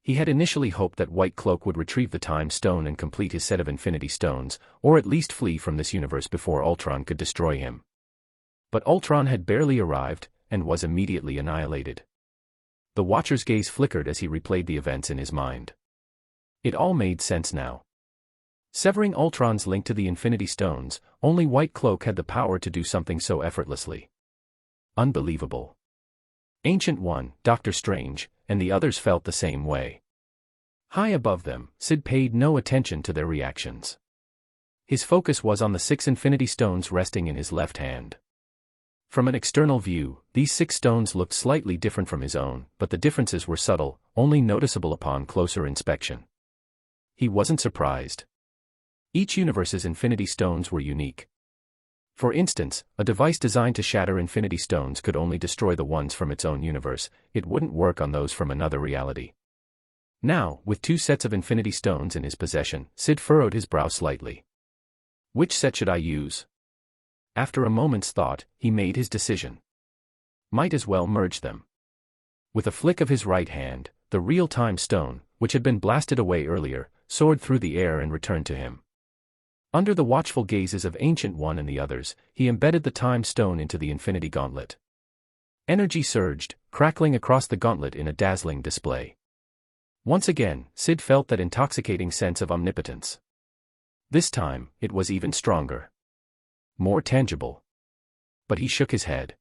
Speaker 1: He had initially hoped that White Cloak would retrieve the Time Stone and complete his set of Infinity Stones, or at least flee from this universe before Ultron could destroy him. But Ultron had barely arrived, and was immediately annihilated. The Watcher's gaze flickered as he replayed the events in his mind. It all made sense now. Severing Ultron's link to the Infinity Stones, only White Cloak had the power to do something so effortlessly. Unbelievable. Ancient One, Doctor Strange, and the others felt the same way. High above them, Syd paid no attention to their reactions. His focus was on the 6 infinity stones resting in his left hand. From an external view, these 6 stones looked slightly different from his own, but the differences were subtle, only noticeable upon closer inspection. He wasn't surprised. Each universe's infinity stones were unique. For instance, a device designed to shatter infinity stones could only destroy the ones from its own universe. It wouldn't work on those from another reality. Now, with 2 sets of infinity stones in his possession, Syd furrowed his brow slightly. Which set should I use? After a moment's thought, he made his decision. Might as well merge them. With a flick of his right hand, the real-time stone, which had been blasted away earlier, soared through the air and returned to him. Under the watchful gazes of Ancient One and the others, he embedded the time stone into the infinity gauntlet. Energy surged, crackling across the gauntlet in a dazzling display. Once again, Syd felt that intoxicating sense of omnipotence. This time, it was even stronger. More tangible. But he shook his head.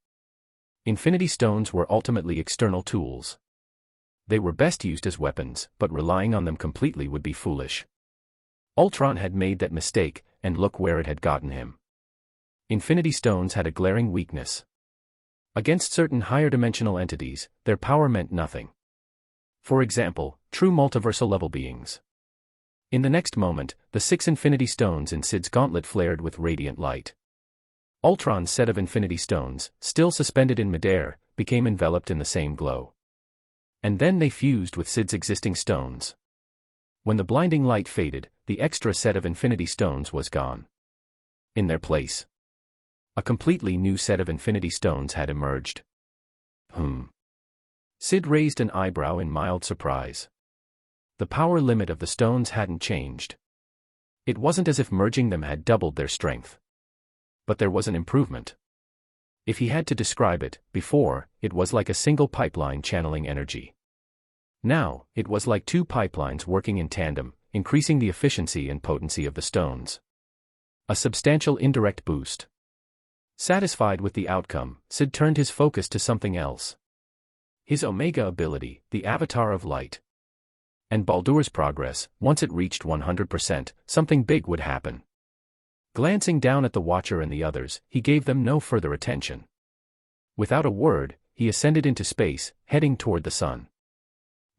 Speaker 1: Infinity stones were ultimately external tools. They were best used as weapons, but relying on them completely would be foolish. Ultron had made that mistake, and look where it had gotten him. Infinity stones had a glaring weakness. Against certain higher-dimensional entities, their power meant nothing. For example, true multiversal-level beings. In the next moment, the 6 infinity stones in Syd's gauntlet flared with radiant light. Ultron's set of infinity stones, still suspended in midair, became enveloped in the same glow. And then they fused with Syd's existing stones. When the blinding light faded, the extra set of infinity stones was gone. In their place, a completely new set of infinity stones had emerged. Syd raised an eyebrow in mild surprise. The power limit of the stones hadn't changed. It wasn't as if merging them had doubled their strength. But there was an improvement. If he had to describe it, before, it was like a single pipeline channeling energy. Now, it was like 2 pipelines working in tandem, increasing the efficiency and potency of the stones. A substantial indirect boost. Satisfied with the outcome, Syd turned his focus to something else. His Omega ability, the Avatar of Light. And Baldur's progress, once it reached 100%, something big would happen. Glancing down at the Watcher and the others, he gave them no further attention. Without a word, he ascended into space, heading toward the sun.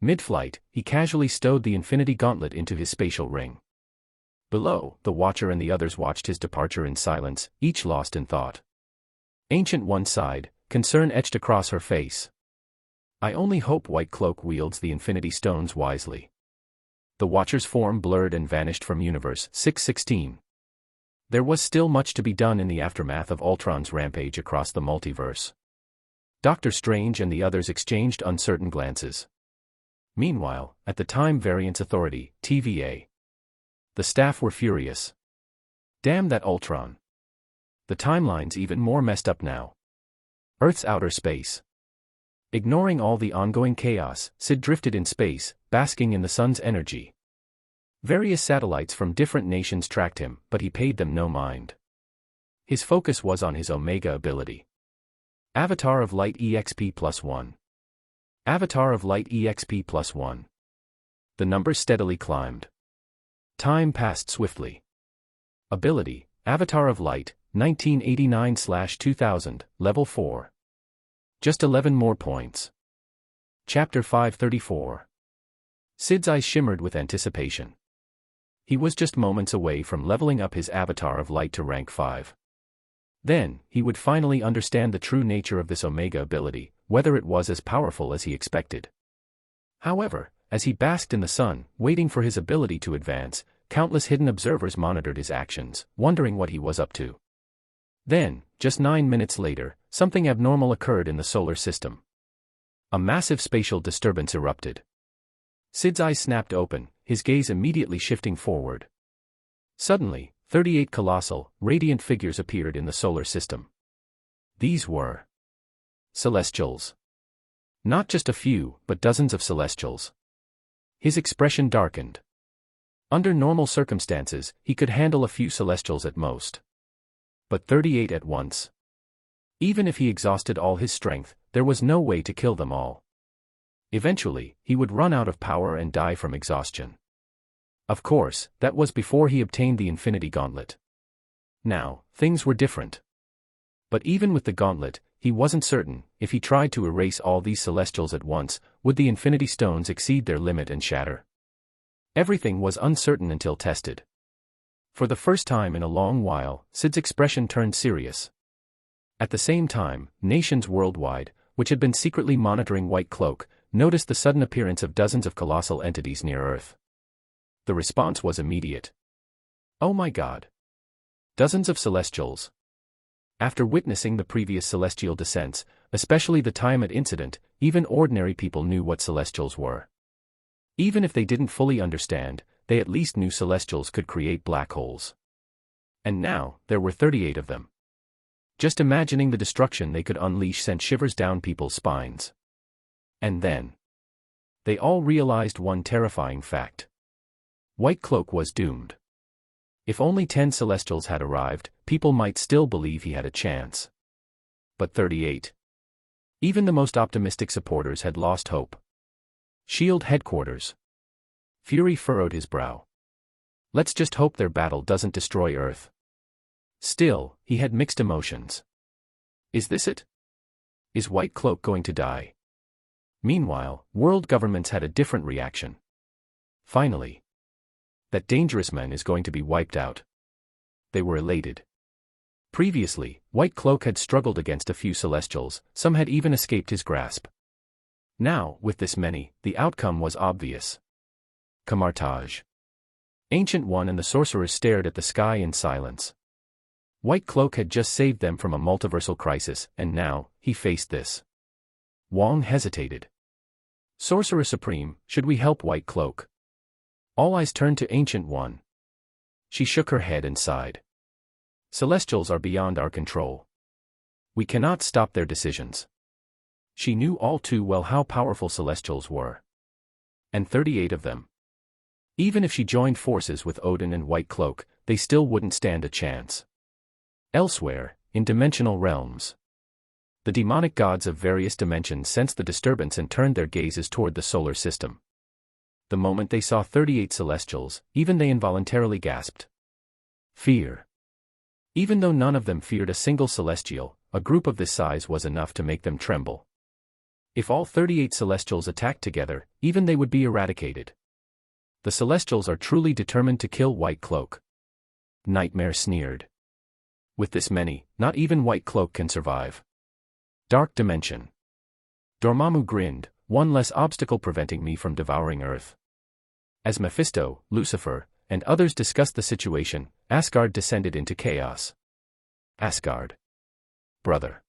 Speaker 1: Mid-flight, he casually stowed the infinity gauntlet into his spatial ring. Below, the Watcher and the others watched his departure in silence, each lost in thought. Ancient One sighed, concern etched across her face. I only hope White Cloak wields the infinity stones wisely. The Watcher's form blurred and vanished from Universe 616. There was still much to be done in the aftermath of Ultron's rampage across the multiverse. Doctor Strange and the others exchanged uncertain glances. Meanwhile, at the Time Variance Authority, TVA, the staff were furious. Damn that Ultron. The timeline's even more messed up now. Earth's outer space. Ignoring all the ongoing chaos, Syd drifted in space, basking in the sun's energy. Various satellites from different nations tracked him, but he paid them no mind. His focus was on his Omega ability. Avatar of Light EXP +1. Avatar of Light EXP +1. The numbers steadily climbed. Time passed swiftly. Ability, Avatar of Light, 1989/2000, Level 4. Just 11 more points. Chapter 534. Syd's eyes shimmered with anticipation. He was just moments away from leveling up his Avatar of Light to rank 5. Then, he would finally understand the true nature of this Omega ability, whether it was as powerful as he expected. However, as he basked in the sun, waiting for his ability to advance, countless hidden observers monitored his actions, wondering what he was up to. Then, just 9 minutes later, something abnormal occurred in the solar system. A massive spatial disturbance erupted. Syd's eyes snapped open, his gaze immediately shifting forward. Suddenly, 38 colossal, radiant figures appeared in the solar system. These were Celestials. Not just a few, but dozens of Celestials. His expression darkened. Under normal circumstances, he could handle a few Celestials at most. But 38 at once. Even if he exhausted all his strength, there was no way to kill them all. Eventually, he would run out of power and die from exhaustion. Of course, that was before he obtained the Infinity Gauntlet. Now, things were different. But even with the gauntlet, he wasn't certain, if he tried to erase all these Celestials at once, would the Infinity Stones exceed their limit and shatter? Everything was uncertain until tested. For the first time in a long while, Syd's expression turned serious. At the same time, nations worldwide, which had been secretly monitoring White Cloak, noticed the sudden appearance of dozens of colossal entities near Earth. The response was immediate. Oh my God! Dozens of Celestials. After witnessing the previous celestial descents, especially the Tiamat incident, even ordinary people knew what Celestials were. Even if they didn't fully understand, they at least knew Celestials could create black holes. And now, there were 38 of them. Just imagining the destruction they could unleash sent shivers down people's spines. And then, they all realized one terrifying fact. White Cloak was doomed. If only 10 Celestials had arrived, people might still believe he had a chance. But 38. Even the most optimistic supporters had lost hope. SHIELD headquarters. Fury furrowed his brow. Let's just hope their battle doesn't destroy Earth. Still, he had mixed emotions. Is this it? Is White Cloak going to die? Meanwhile, world governments had a different reaction. Finally, that dangerous man is going to be wiped out. They were elated. Previously, White Cloak had struggled against a few Celestials, some had even escaped his grasp. Now, with this many, the outcome was obvious. Camartage. Ancient One and the Sorcerers stared at the sky in silence. White Cloak had just saved them from a multiversal crisis, and now, he faced this. Wong hesitated. Sorcerer Supreme, should we help White Cloak? All eyes turned to Ancient One. She shook her head and sighed. Celestials are beyond our control. We cannot stop their decisions. She knew all too well how powerful Celestials were. And 38 of them. Even if she joined forces with Odin and White Cloak, they still wouldn't stand a chance. Elsewhere, in dimensional realms, the demonic gods of various dimensions sensed the disturbance and turned their gazes toward the solar system. The moment they saw 38 Celestials, even they involuntarily gasped. Fear. Even though none of them feared a single Celestial, a group of this size was enough to make them tremble. If all 38 Celestials attacked together, even they would be eradicated. The Celestials are truly determined to kill White Cloak. Nightmare sneered. With this many, not even White Cloak can survive. Dark Dimension. Dormammu grinned, one less obstacle preventing me from devouring Earth. As Mephisto, Lucifer, and others discussed the situation, Asgard descended into chaos. Asgard. Brother.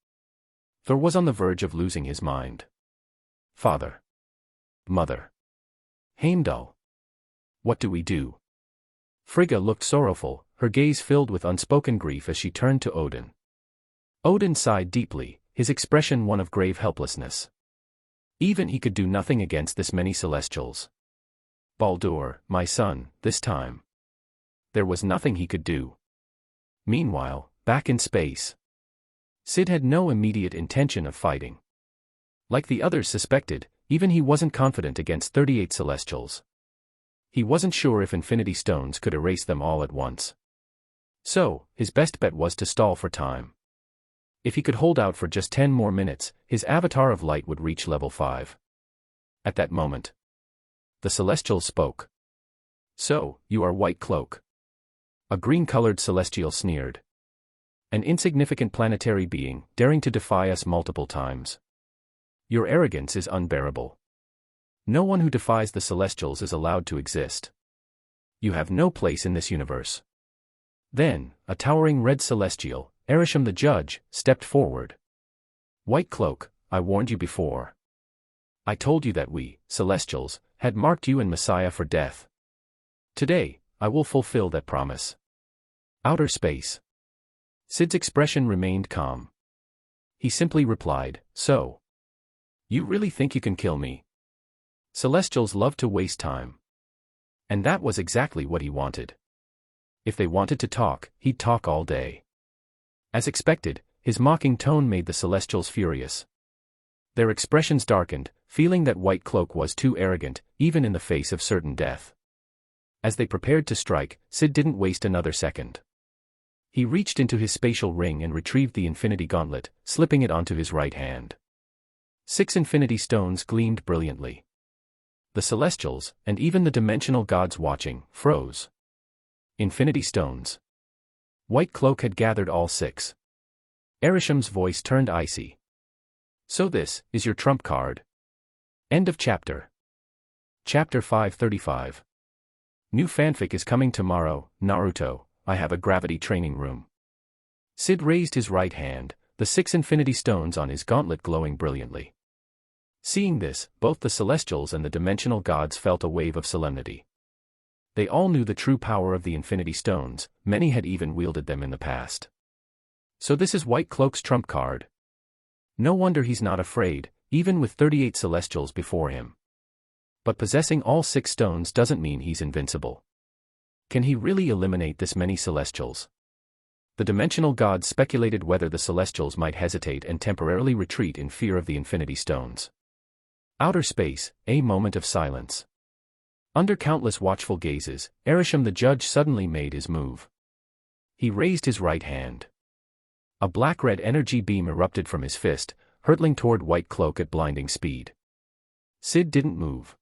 Speaker 1: Thor was on the verge of losing his mind. Father. Mother. Heimdall. What do we do? Frigga looked sorrowful, her gaze filled with unspoken grief as she turned to Odin. Odin sighed deeply, his expression one of grave helplessness. Even he could do nothing against this many Celestials. Baldur, my son, this time. There was nothing he could do. Meanwhile, back in space, Syd had no immediate intention of fighting. Like the others suspected, even he wasn't confident against 38 Celestials. He wasn't sure if Infinity Stones could erase them all at once. So, his best bet was to stall for time. If he could hold out for just 10 more minutes, his avatar of light would reach level 5. At that moment, the Celestial spoke. So, you are White Cloak. A green-colored Celestial sneered. An insignificant planetary being, daring to defy us multiple times. Your arrogance is unbearable. No one who defies the Celestials is allowed to exist. You have no place in this universe. Then, a towering red Celestial, Arishem the Judge, stepped forward. White Cloak, I warned you before. I told you that we, Celestials, had marked you and Messiah for death. Today, I will fulfill that promise. Outer space. Syd's expression remained calm. He simply replied, so. You really think you can kill me? Celestials love to waste time. And that was exactly what he wanted. If they wanted to talk, he'd talk all day. As expected, his mocking tone made the Celestials furious. Their expressions darkened, feeling that White Cloak was too arrogant, even in the face of certain death. As they prepared to strike, Syd didn't waste another second. He reached into his spatial ring and retrieved the Infinity Gauntlet, slipping it onto his right hand. 6 Infinity Stones gleamed brilliantly. The Celestials, and even the dimensional gods watching, froze. Infinity Stones. White Cloak had gathered all 6. Arisham's voice turned icy. So this is your trump card. End of chapter. Chapter 535. New fanfic is coming tomorrow, Naruto. I have a gravity training room. Syd raised his right hand, the 6 Infinity Stones on his gauntlet glowing brilliantly. Seeing this, both the Celestials and the dimensional gods felt a wave of solemnity. They all knew the true power of the Infinity Stones, many had even wielded them in the past. So this is White Cloak's trump card. No wonder he's not afraid, even with 38 Celestials before him. But possessing all 6 stones doesn't mean he's invincible. Can he really eliminate this many Celestials? The dimensional gods speculated whether the Celestials might hesitate and temporarily retreat in fear of the Infinity Stones. Outer space, a moment of silence. Under countless watchful gazes, Arisham the judge suddenly made his move. He raised his right hand. A black-red energy beam erupted from his fist, hurtling toward White Cloak at blinding speed. Syd didn't move.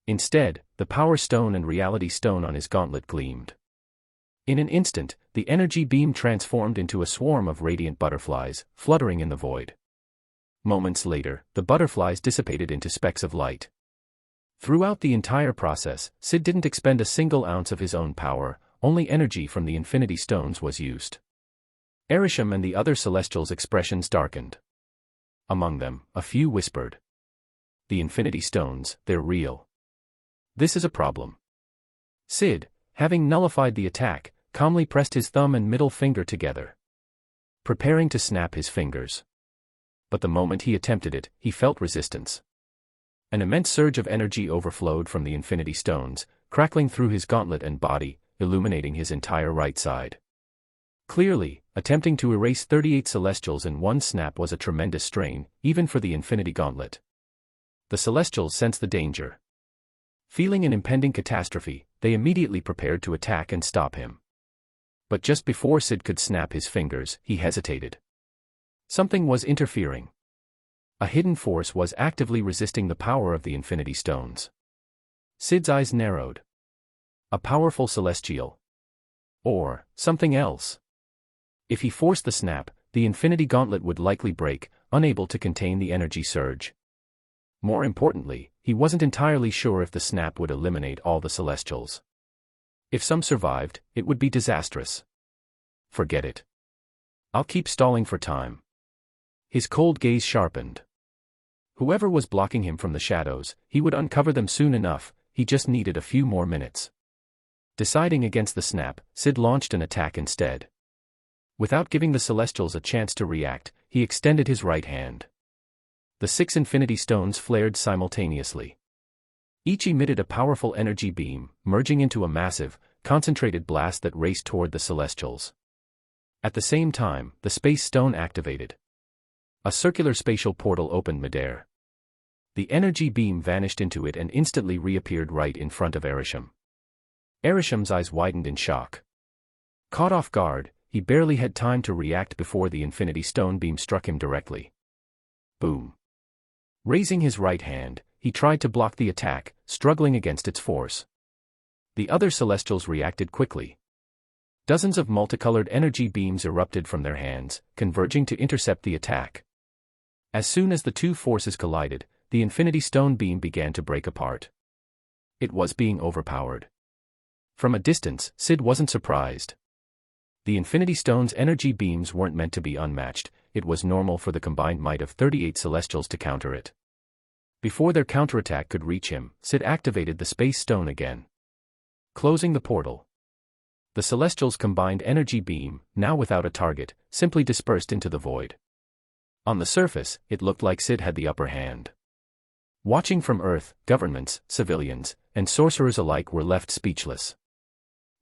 Speaker 1: Instead, the Power Stone and Reality Stone on his gauntlet gleamed. In an instant, the energy beam transformed into a swarm of radiant butterflies, fluttering in the void. Moments later, the butterflies dissipated into specks of light. Throughout the entire process, Syd didn't expend a single ounce of his own power, only energy from the Infinity Stones was used. Arisham and the other Celestials' expressions darkened. Among them, a few whispered. The Infinity Stones, they're real. This is a problem. Syd, having nullified the attack, calmly pressed his thumb and middle finger together, preparing to snap his fingers. But the moment he attempted it, he felt resistance. An immense surge of energy overflowed from the Infinity Stones, crackling through his gauntlet and body, illuminating his entire right side. Clearly, attempting to erase 38 Celestials in one snap was a tremendous strain, even for the Infinity Gauntlet. The Celestials sensed the danger. Feeling an impending catastrophe, they immediately prepared to attack and stop him. But just before Syd could snap his fingers, he hesitated. Something was interfering. A hidden force was actively resisting the power of the Infinity Stones. Syd's eyes narrowed. A powerful Celestial. Or something else. If he forced the snap, the Infinity Gauntlet would likely break, unable to contain the energy surge. More importantly, he wasn't entirely sure if the snap would eliminate all the Celestials. If some survived, it would be disastrous. Forget it. I'll keep stalling for time. His cold gaze sharpened. Whoever was blocking him from the shadows, he would uncover them soon enough, he just needed a few more minutes. Deciding against the snap, Syd launched an attack instead. Without giving the Celestials a chance to react, he extended his right hand. The 6 Infinity Stones flared simultaneously. Each emitted a powerful energy beam, merging into a massive, concentrated blast that raced toward the Celestials. At the same time, the Space Stone activated. A circular spatial portal opened midair. The energy beam vanished into it and instantly reappeared right in front of Arisham. Arisham's eyes widened in shock. Caught off guard, he barely had time to react before the Infinity Stone beam struck him directly. Boom. Raising his right hand, he tried to block the attack, struggling against its force. The other Celestials reacted quickly. Dozens of multicolored energy beams erupted from their hands, converging to intercept the attack. As soon as the two forces collided, the Infinity Stone beam began to break apart. It was being overpowered. From a distance, Syd wasn't surprised. The Infinity Stone's energy beams weren't meant to be unmatched, it was normal for the combined might of 38 Celestials to counter it. Before their counterattack could reach him, Syd activated the Space Stone again. Closing the portal. The Celestials' combined energy beam, now without a target, simply dispersed into the void. On the surface, it looked like Syd had the upper hand. Watching from Earth, governments, civilians, and sorcerers alike were left speechless.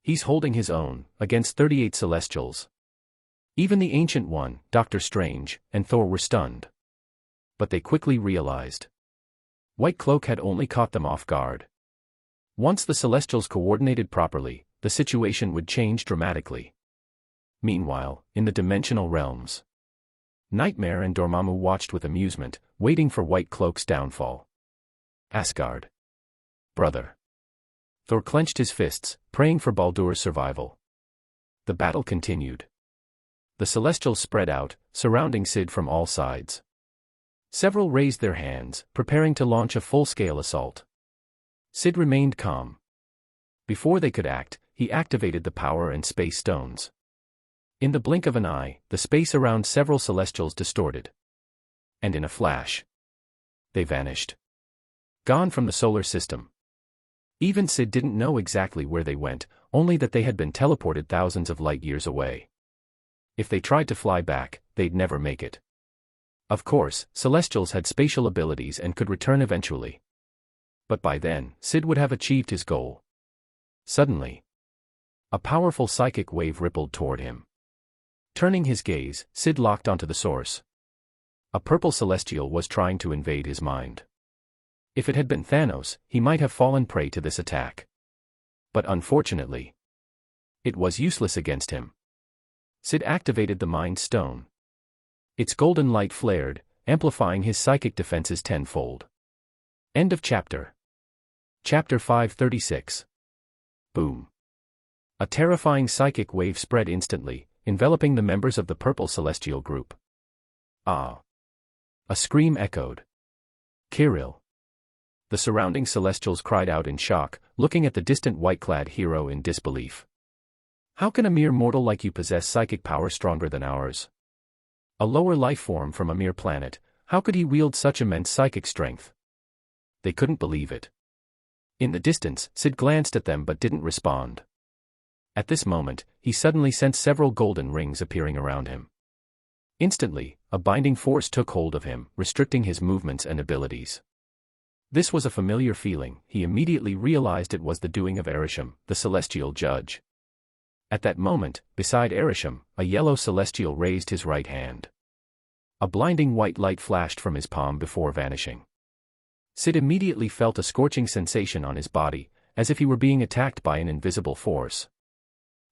Speaker 1: He's holding his own, against 38 Celestials. Even the Ancient One, Dr. Strange, and Thor were stunned. But they quickly realized. White Cloak had only caught them off guard. Once the Celestials coordinated properly, the situation would change dramatically. Meanwhile, in the dimensional realms, Nightmare and Dormammu watched with amusement, waiting for White Cloak's downfall. Asgard. Brother. Thor clenched his fists, praying for Baldur's survival. The battle continued. The Celestials spread out, surrounding Syd from all sides. Several raised their hands, preparing to launch a full-scale assault. Syd remained calm. Before they could act, he activated the power and space stones. In the blink of an eye, the space around several Celestials distorted. And in a flash, they vanished. Gone from the solar system. Even Syd didn't know exactly where they went, only that they had been teleported thousands of light years away. If they tried to fly back, they'd never make it. Of course, Celestials had spatial abilities and could return eventually. But by then, Syd would have achieved his goal. Suddenly, a powerful psychic wave rippled toward him. Turning his gaze, Syd locked onto the source. A purple Celestial was trying to invade his mind. If it had been Thanos, he might have fallen prey to this attack. But unfortunately, it was useless against him. Syd activated the Mind Stone. Its golden light flared, amplifying his psychic defenses tenfold. End of chapter. Chapter 536. Boom. A terrifying psychic wave spread instantly, enveloping the members of the Purple Celestial group. Ah! A scream echoed. Kirill. The surrounding Celestials cried out in shock, looking at the distant white-clad hero in disbelief. How can a mere mortal like you possess psychic power stronger than ours? A lower life form from a mere planet, how could he wield such immense psychic strength? They couldn't believe it. In the distance, Syd glanced at them but didn't respond. At this moment, he suddenly sensed several golden rings appearing around him. Instantly, a binding force took hold of him, restricting his movements and abilities. This was a familiar feeling. He immediately realized it was the doing of Averting, the celestial judge. At that moment, beside Averting, a yellow celestial raised his right hand. A blinding white light flashed from his palm before vanishing. Syd immediately felt a scorching sensation on his body, as if he were being attacked by an invisible force.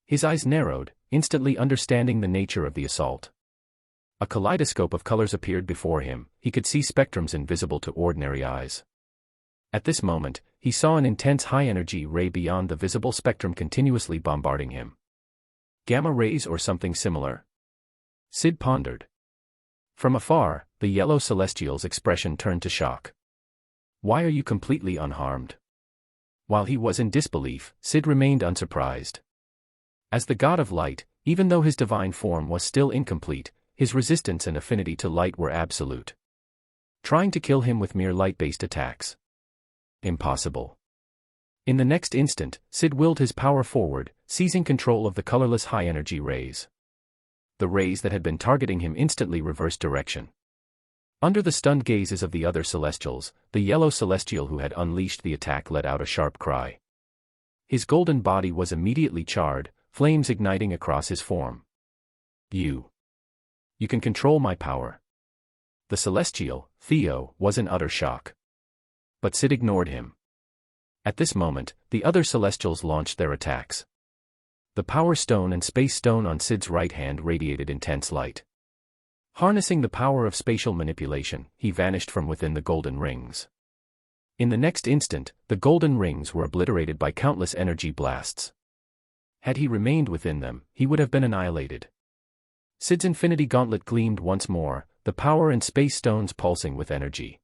Speaker 1: His eyes narrowed, instantly understanding the nature of the assault. A kaleidoscope of colors appeared before him. He could see spectrums invisible to ordinary eyes. At this moment, he saw an intense high-energy ray beyond the visible spectrum continuously bombarding him. Gamma rays or something similar? Syd pondered. From afar, the yellow celestial's expression turned to shock. Why are you completely unharmed? While he was in disbelief, Syd remained unsurprised. As the god of light, even though his divine form was still incomplete, his resistance and affinity to light were absolute. Trying to kill him with mere light-based attacks. Impossible. In the next instant, Syd willed his power forward, seizing control of the colorless high-energy rays. The rays that had been targeting him instantly reversed direction. Under the stunned gazes of the other Celestials, the yellow Celestial who had unleashed the attack let out a sharp cry. His golden body was immediately charred, flames igniting across his form. You can control my power. The Celestial, Theo, was in utter shock. But Syd ignored him. At this moment, the other Celestials launched their attacks. The Power Stone and Space Stone on Syd's right hand radiated intense light. Harnessing the power of spatial manipulation, he vanished from within the golden rings. In the next instant, the golden rings were obliterated by countless energy blasts. Had he remained within them, he would have been annihilated. Syd's infinity gauntlet gleamed once more, the power and space stones pulsing with energy.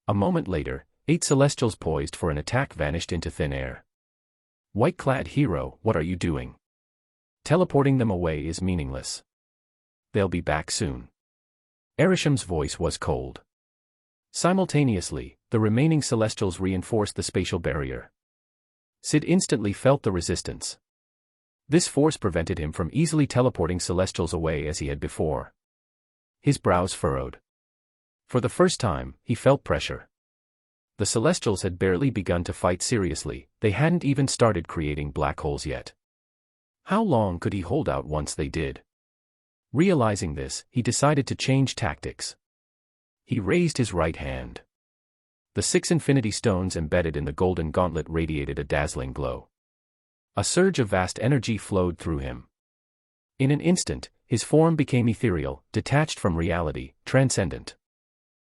Speaker 1: A moment later, 8 Celestials poised for an attack vanished into thin air. White-clad hero, what are you doing? Teleporting them away is meaningless. They'll be back soon. Averting's voice was cold. Simultaneously, the remaining Celestials reinforced the spatial barrier. Syd instantly felt the resistance. This force prevented him from easily teleporting Celestials away as he had before. His brows furrowed. For the first time, he felt pressure. The Celestials had barely begun to fight seriously, they hadn't even started creating black holes yet. How long could he hold out once they did? Realizing this, he decided to change tactics. He raised his right hand. The 6 infinity stones embedded in the golden gauntlet radiated a dazzling glow. A surge of vast energy flowed through him. In an instant, his form became ethereal, detached from reality, transcendent.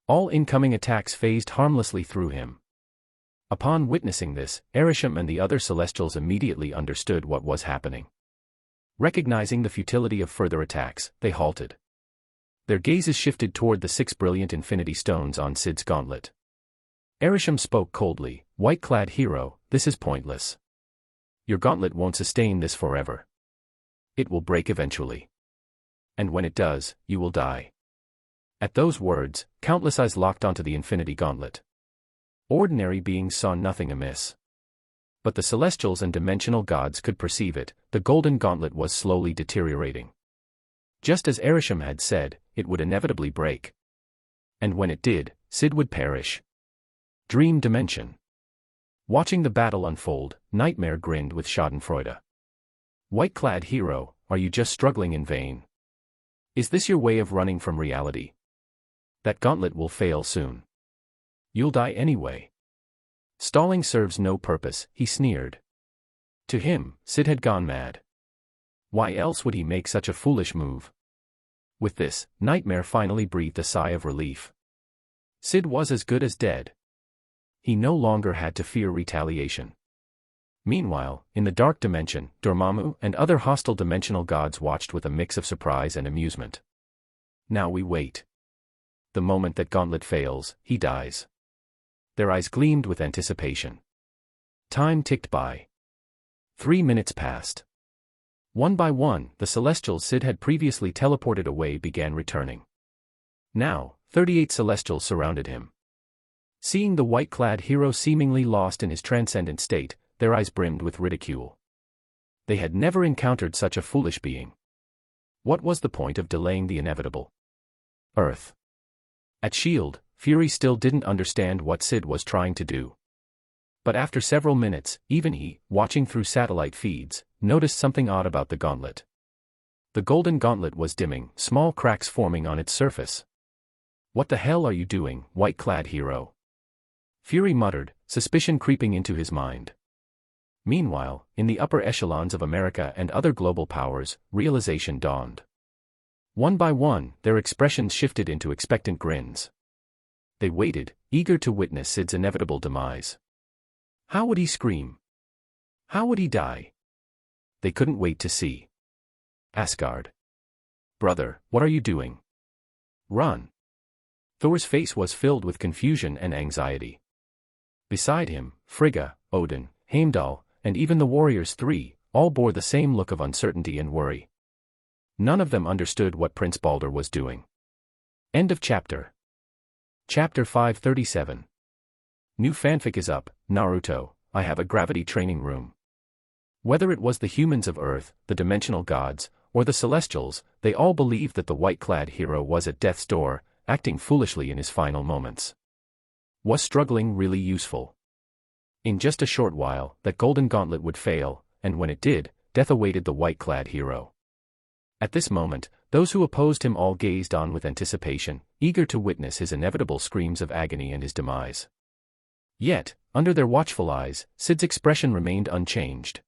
Speaker 1: All incoming attacks phased harmlessly through him. Upon witnessing this, Averting and the other Celestials immediately understood what was happening. Recognizing the futility of further attacks, they halted. Their gazes shifted toward the 6 brilliant infinity stones on Syd's gauntlet. Averting spoke coldly, "White-clad hero, this is pointless. Your gauntlet won't sustain this forever. It will break eventually. And when it does, you will die." At those words, countless eyes locked onto the infinity gauntlet. Ordinary beings saw nothing amiss. But the Celestials and dimensional gods could perceive it. The golden gauntlet was slowly deteriorating. Just as Averting had said, it would inevitably break. And when it did, Syd would perish. Dream dimension. Watching the battle unfold, Nightmare grinned with schadenfreude. "White-clad hero, are you just struggling in vain? Is this your way of running from reality? That gauntlet will fail soon. You'll die anyway. Stalling serves no purpose," he sneered. To him, Syd had gone mad. Why else would he make such a foolish move? With this, Nightmare finally breathed a sigh of relief. Syd was as good as dead. He no longer had to fear retaliation. Meanwhile, in the dark dimension, Dormammu and other hostile dimensional gods watched with a mix of surprise and amusement. Now we wait. The moment that gauntlet fails, he dies. Their eyes gleamed with anticipation. Time ticked by. 3 minutes passed. One by one, the Celestials Syd had previously teleported away began returning. Now, 38 Celestials surrounded him. Seeing the white-clad hero seemingly lost in his transcendent state, their eyes brimmed with ridicule. They had never encountered such a foolish being. What was the point of delaying the inevitable? Earth. At S.H.I.E.L.D., Fury still didn't understand what Syd was trying to do. But after several minutes, even he, watching through satellite feeds, noticed something odd about the gauntlet. The golden gauntlet was dimming, small cracks forming on its surface. "What the hell are you doing, white-clad hero?" Fury muttered, suspicion creeping into his mind. Meanwhile, in the upper echelons of America and other global powers, realization dawned. One by one, their expressions shifted into expectant grins. They waited, eager to witness Syd's inevitable demise. How would he scream? How would he die? They couldn't wait to see. Asgard. "Brother, what are you doing? Run." Thor's face was filled with confusion and anxiety. Beside him, Frigga, Odin, Heimdall, and even the Warriors 3, all bore the same look of uncertainty and worry. None of them understood what Prince Baldur was doing. End of chapter. Chapter 537. New fanfic is up, Naruto, I have a gravity training room. Whether it was the humans of Earth, the dimensional gods, or the Celestials, they all believed that the white-clad hero was at death's door, acting foolishly in his final moments. Was struggling really useful? In just a short while, that golden gauntlet would fail, and when it did, death awaited the white-clad hero. At this moment, those who opposed him all gazed on with anticipation, eager to witness his inevitable screams of agony and his demise. Yet, under their watchful eyes, Syd's expression remained unchanged.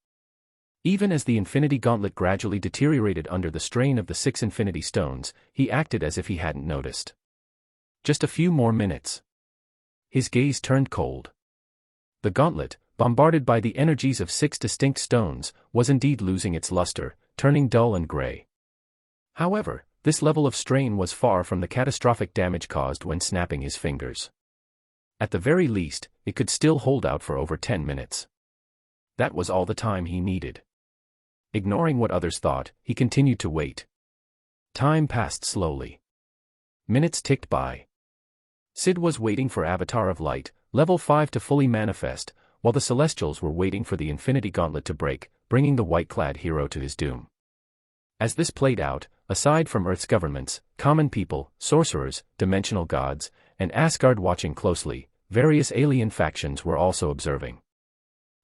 Speaker 1: Even as the Infinity Gauntlet gradually deteriorated under the strain of the 6 Infinity Stones, he acted as if he hadn't noticed. Just a few more minutes. His gaze turned cold. The gauntlet, bombarded by the energies of 6 distinct stones, was indeed losing its luster, turning dull and gray. However, this level of strain was far from the catastrophic damage caused when snapping his fingers. At the very least, it could still hold out for over 10 minutes. That was all the time he needed. Ignoring what others thought, he continued to wait. Time passed slowly. Minutes ticked by. Syd was waiting for Avatar of Light, level 5 to fully manifest, while the Celestials were waiting for the Infinity Gauntlet to break, bringing the white-clad hero to his doom. As this played out, aside from Earth's governments, common people, sorcerers, dimensional gods, and Asgard watching closely, various alien factions were also observing.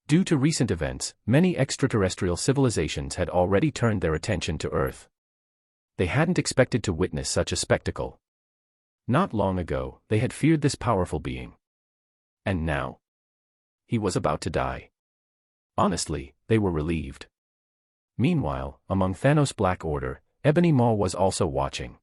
Speaker 1: Due to recent events, many extraterrestrial civilizations had already turned their attention to Earth. They hadn't expected to witness such a spectacle. Not long ago, they had feared this powerful being. And now? He was about to die. Honestly, they were relieved. Meanwhile, among Thanos' Black Order, Ebony Maw was also watching.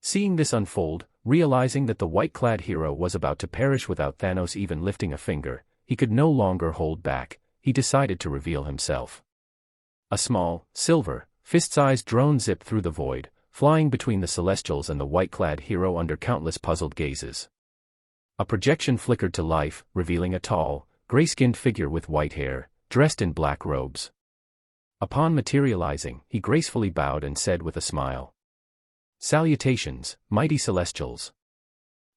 Speaker 1: Seeing this unfold, realizing that the white-clad hero was about to perish without Thanos even lifting a finger, he could no longer hold back. He decided to reveal himself. A small, silver, fist-sized drone zipped through the void, flying between the Celestials and the white-clad hero under countless puzzled gazes. A projection flickered to life, revealing a tall, gray-skinned figure with white hair, dressed in black robes. Upon materializing, he gracefully bowed and said with a smile, "Salutations, mighty Celestials."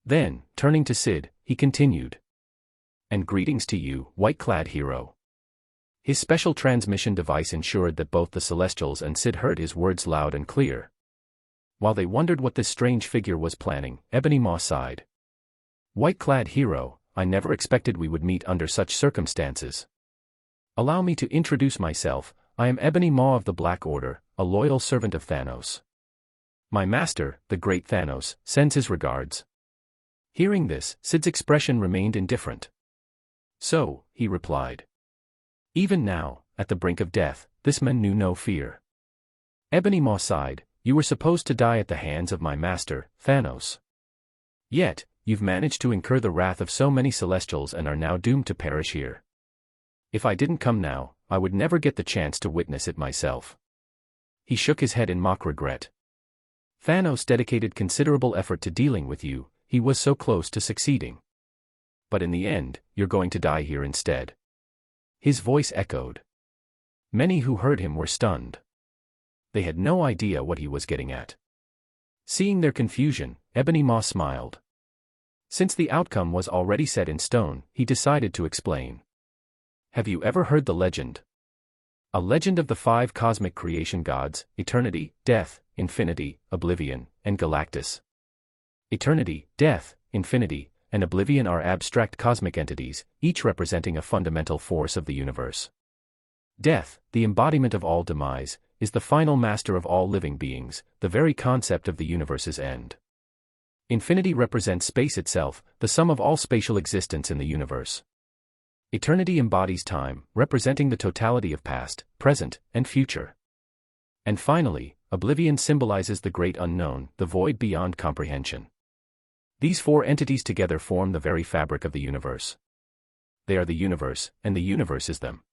Speaker 1: Then, turning to Syd, he continued, "And greetings to you, white-clad hero." His special transmission device ensured that both the Celestials and Syd heard his words loud and clear. While they wondered what this strange figure was planning, Ebony Maw sighed. "White-clad hero, I never expected we would meet under such circumstances. Allow me to introduce myself. I am Ebony Maw of the Black Order, a loyal servant of Thanos. My master, the great Thanos, sends his regards." Hearing this, Syd's expression remained indifferent. "So," he replied. Even now, at the brink of death, this man knew no fear. Ebony Maw sighed, "You were supposed to die at the hands of my master, Thanos. Yet, you've managed to incur the wrath of so many Celestials and are now doomed to perish here. If I didn't come now, I would never get the chance to witness it myself." He shook his head in mock regret. "Thanos dedicated considerable effort to dealing with you, he was so close to succeeding. But in the end, you're going to die here instead." His voice echoed. Many who heard him were stunned. They had no idea what he was getting at. Seeing their confusion, Ebony Maw smiled. Since the outcome was already set in stone, he decided to explain. "Have you ever heard the legend? A legend of the 5 cosmic creation gods, eternity, death, infinity, oblivion, and Galactus. Eternity, death, infinity, and oblivion are abstract cosmic entities, each representing a fundamental force of the universe. Death, the embodiment of all demise, is the final master of all living beings, the very concept of the universe's end. Infinity represents space itself, the sum of all spatial existence in the universe. Eternity embodies time, representing the totality of past, present, and future. And finally, oblivion symbolizes the great unknown, the void beyond comprehension. These 4 entities together form the very fabric of the universe. They are the universe, and the universe is them.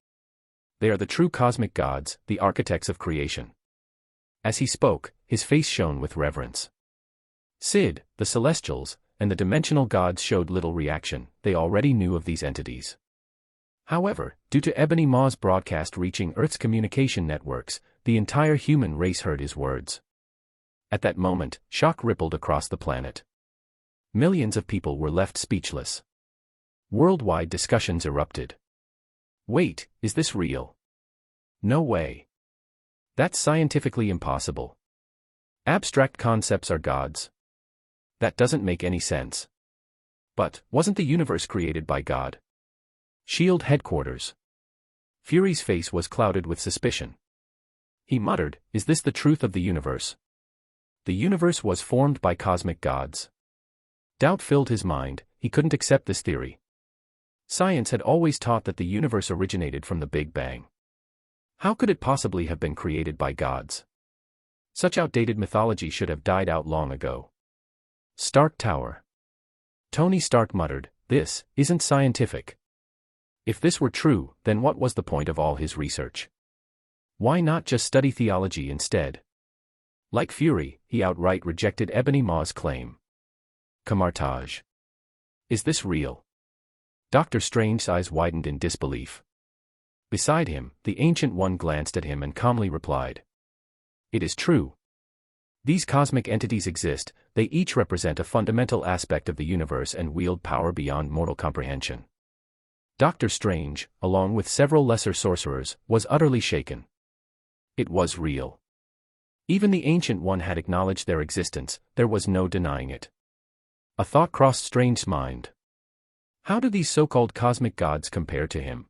Speaker 1: They are the true cosmic gods, the architects of creation." As he spoke, his face shone with reverence. Syd, the Celestials, and the dimensional gods showed little reaction. They already knew of these entities. However, due to Ebony Maw's broadcast reaching Earth's communication networks, the entire human race heard his words. At that moment, shock rippled across the planet. Millions of people were left speechless. Worldwide discussions erupted. "Wait, is this real? No way. That's scientifically impossible. Abstract concepts are gods. That doesn't make any sense. But, wasn't the universe created by God?" SHIELD headquarters. Fury's face was clouded with suspicion. He muttered, "Is this the truth of the universe? The universe was formed by cosmic gods." Doubt filled his mind. He couldn't accept this theory. Science had always taught that the universe originated from the Big Bang. How could it possibly have been created by gods? Such outdated mythology should have died out long ago. Stark Tower. Tony Stark muttered, "This isn't scientific." If this were true, then what was the point of all his research? Why not just study theology instead? Like Fury, he outright rejected Ebony Maw's claim. Camartage. Is this real? Doctor Strange's eyes widened in disbelief. Beside him, the Ancient One glanced at him and calmly replied. "It is true. These cosmic entities exist, they each represent a fundamental aspect of the universe and wield power beyond mortal comprehension." Doctor Strange, along with several lesser sorcerers, was utterly shaken. It was real. Even the Ancient One had acknowledged their existence, there was no denying it. A thought crossed Strange's mind. How do these so-called cosmic gods compare to him?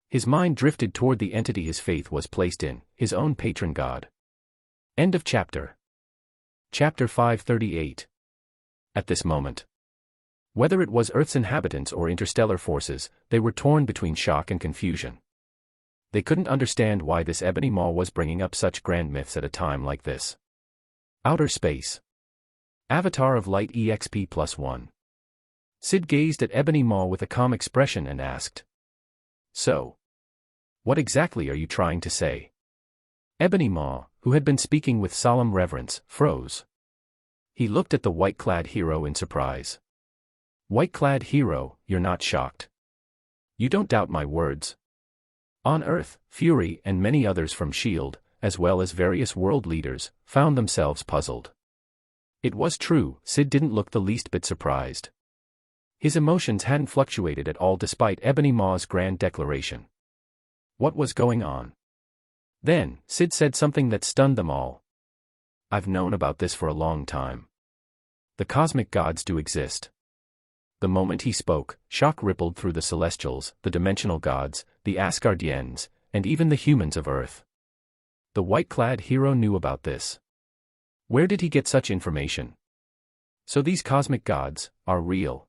Speaker 1: His mind drifted toward the entity his faith was placed in, his own patron god. End of chapter. Chapter 538. At this moment, Whether it was Earth's inhabitants or interstellar forces, they were torn between shock and confusion. They couldn't understand why this Ebony Maw was bringing up such grand myths at a time like this. Outer space. Avatar of Light EXP+1. Syd gazed at Ebony Maw with a calm expression and asked, "So, what exactly are you trying to say?" Ebony Maw, who had been speaking with solemn reverence, froze. He looked at the white-clad hero in surprise. "White-clad hero, you're not shocked. You don't doubt my words." On Earth, Fury and many others from S.H.I.E.L.D., as well as various world leaders, found themselves puzzled. It was true, Syd didn't look the least bit surprised. His emotions hadn't fluctuated at all despite Ebony Maw's grand declaration. What was going on? Then, Syd said something that stunned them all. "I've known about this for a long time. The cosmic gods do exist." The moment he spoke, shock rippled through the Celestials, the dimensional gods, the Asgardians, and even the humans of Earth. The white-clad hero knew about this. Where did he get such information? So these cosmic gods are real.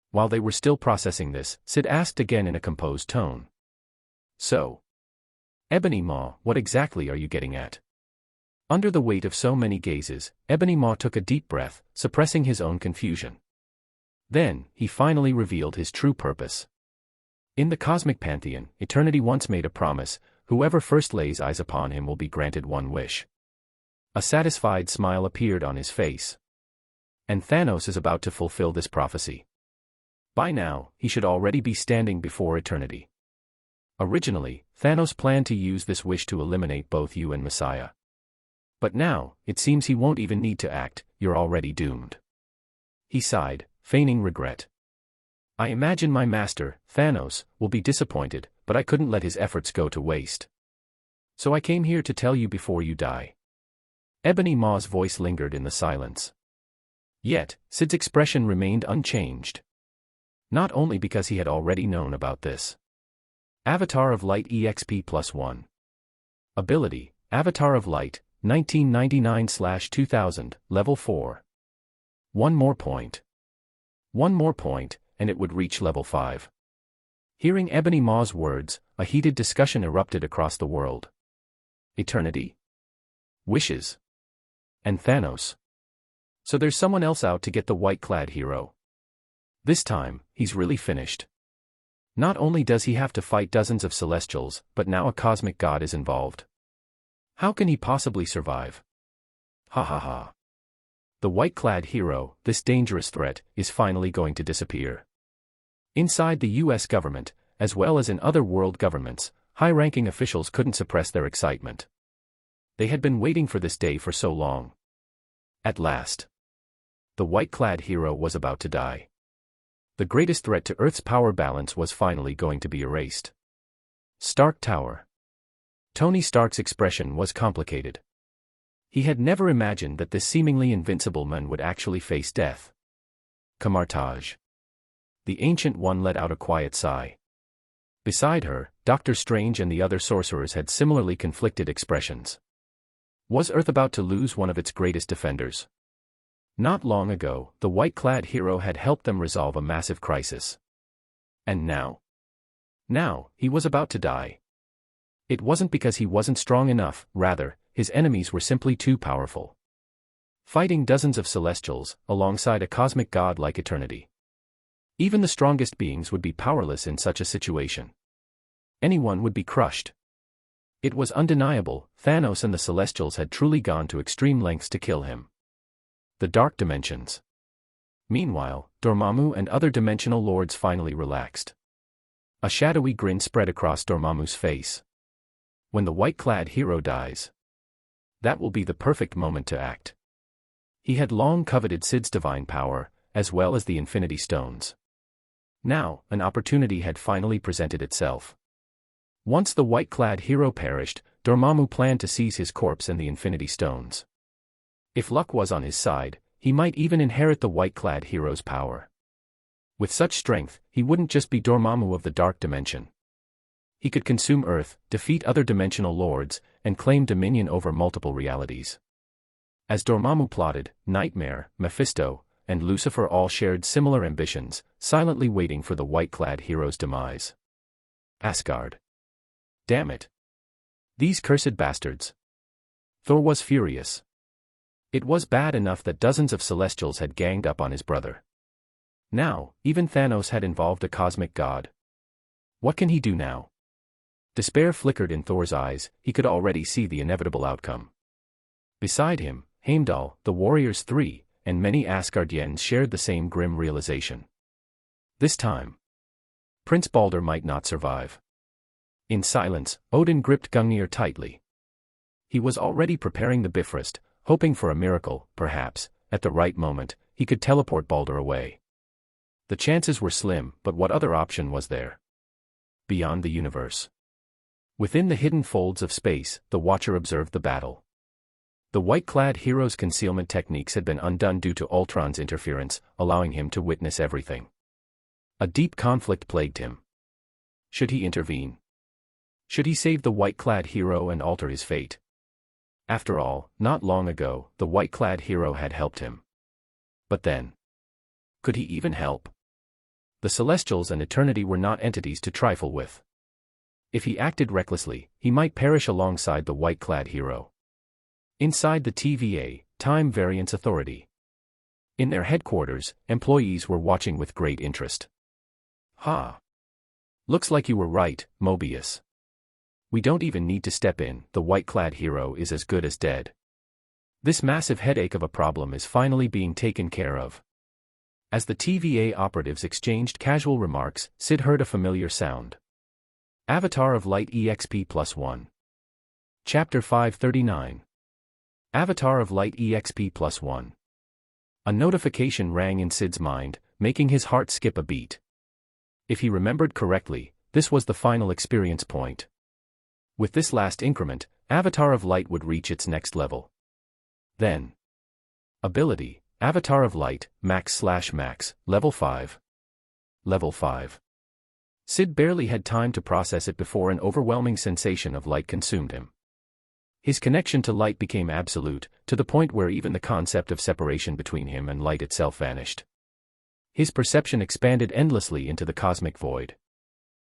Speaker 1: While they were still processing this, Syd asked again in a composed tone. "So, Ebony Maw, what exactly are you getting at?" Under the weight of so many gazes, Ebony Maw took a deep breath, suppressing his own confusion. Then, he finally revealed his true purpose. In the cosmic pantheon, Eternity once made a promise: whoever first lays eyes upon him will be granted one wish. A satisfied smile appeared on his face. And Thanos is about to fulfill this prophecy. By now, he should already be standing before Eternity. Originally, Thanos planned to use this wish to eliminate both you and Messiah. But now, it seems he won't even need to act, you're already doomed. He sighed, feigning regret. "I imagine my master, Thanos, will be disappointed, but I couldn't let his efforts go to waste. So I came here to tell you before you die." Ebony Maw's voice lingered in the silence. Yet, Syd's expression remained unchanged. Not only because he had already known about this. Avatar of Light EXP+1. Ability, Avatar of Light, 1999/2000, Level 4. One more point. One more point, and it would reach Level 5. Hearing Ebony Maw's words, a heated discussion erupted across the world. Eternity? Wishes? And Thanos? So there's someone else out to get the white-clad hero. This time, he's really finished. Not only does he have to fight dozens of Celestials, but now a cosmic god is involved. How can he possibly survive? Ha ha ha. The white-clad hero, this dangerous threat, is finally going to disappear. Inside the US government, as well as in other world governments, high-ranking officials couldn't suppress their excitement. They had been waiting for this day for so long. At last. The white-clad hero was about to die. The greatest threat to Earth's power balance was finally going to be erased. Stark Tower. Tony Stark's expression was complicated. He had never imagined that this seemingly invincible man would actually face death. Camartage. The Ancient One let out a quiet sigh. Beside her, Doctor Strange and the other sorcerers had similarly conflicted expressions. Was Earth about to lose one of its greatest defenders? Not long ago, the white-clad hero had helped them resolve a massive crisis. And now? Now, he was about to die. It wasn't because he wasn't strong enough, rather, his enemies were simply too powerful. Fighting dozens of Celestials, alongside a cosmic god like Eternity. Even the strongest beings would be powerless in such a situation. Anyone would be crushed. It was undeniable, Thanos and the Celestials had truly gone to extreme lengths to kill him. The Dark Dimensions. Meanwhile, Dormammu and other dimensional lords finally relaxed. A shadowy grin spread across Dormammu's face. When the white-clad hero dies, that will be the perfect moment to act. He had long coveted Syd's divine power, as well as the Infinity Stones. Now, an opportunity had finally presented itself. Once the white-clad hero perished, Dormammu planned to seize his corpse and the Infinity Stones. If luck was on his side, he might even inherit the white-clad hero's power. With such strength, he wouldn't just be Dormammu of the Dark Dimension. He could consume Earth, defeat other dimensional lords, and claim dominion over multiple realities. As Dormammu plotted, Nightmare, Mephisto, and Lucifer all shared similar ambitions, silently waiting for the white-clad hero's demise. Asgard. Damn it. These cursed bastards. Thor was furious. It was bad enough that dozens of Celestials had ganged up on his brother. Now, even Thanos had involved a cosmic god. What can he do now? Despair flickered in Thor's eyes, he could already see the inevitable outcome. Beside him, Heimdall, the Warriors 3, and many Asgardians shared the same grim realization. This time, Prince Balder might not survive. In silence, Odin gripped Gungnir tightly. He was already preparing the Bifrost, hoping for a miracle, perhaps, at the right moment, he could teleport Balder away. The chances were slim, but what other option was there? Beyond the universe. Within the hidden folds of space, the Watcher observed the battle. The white-clad hero's concealment techniques had been undone due to Ultron's interference, allowing him to witness everything. A deep conflict plagued him. Should he intervene? Should he save the white-clad hero and alter his fate? After all, not long ago, the white-clad hero had helped him. But then, could he even help? The Celestials and Eternity were not entities to trifle with. If he acted recklessly, he might perish alongside the white-clad hero. Inside the TVA, Time Variance Authority. In their headquarters, employees were watching with great interest. Ha! Looks like you were right, Mobius. We don't even need to step in, the white-clad hero is as good as dead. This massive headache of a problem is finally being taken care of. As the TVA operatives exchanged casual remarks, Syd heard a familiar sound. Avatar of Light EXP+1. Chapter 539. Avatar of Light EXP+1. A notification rang in Syd's mind, making his heart skip a beat. If he remembered correctly, this was the final experience point. With this last increment, Avatar of Light would reach its next level. Then. Ability, Avatar of Light, Max/Max, Level 5. Level 5. Syd barely had time to process it before an overwhelming sensation of light consumed him. His connection to light became absolute, to the point where even the concept of separation between him and light itself vanished. His perception expanded endlessly into the cosmic void.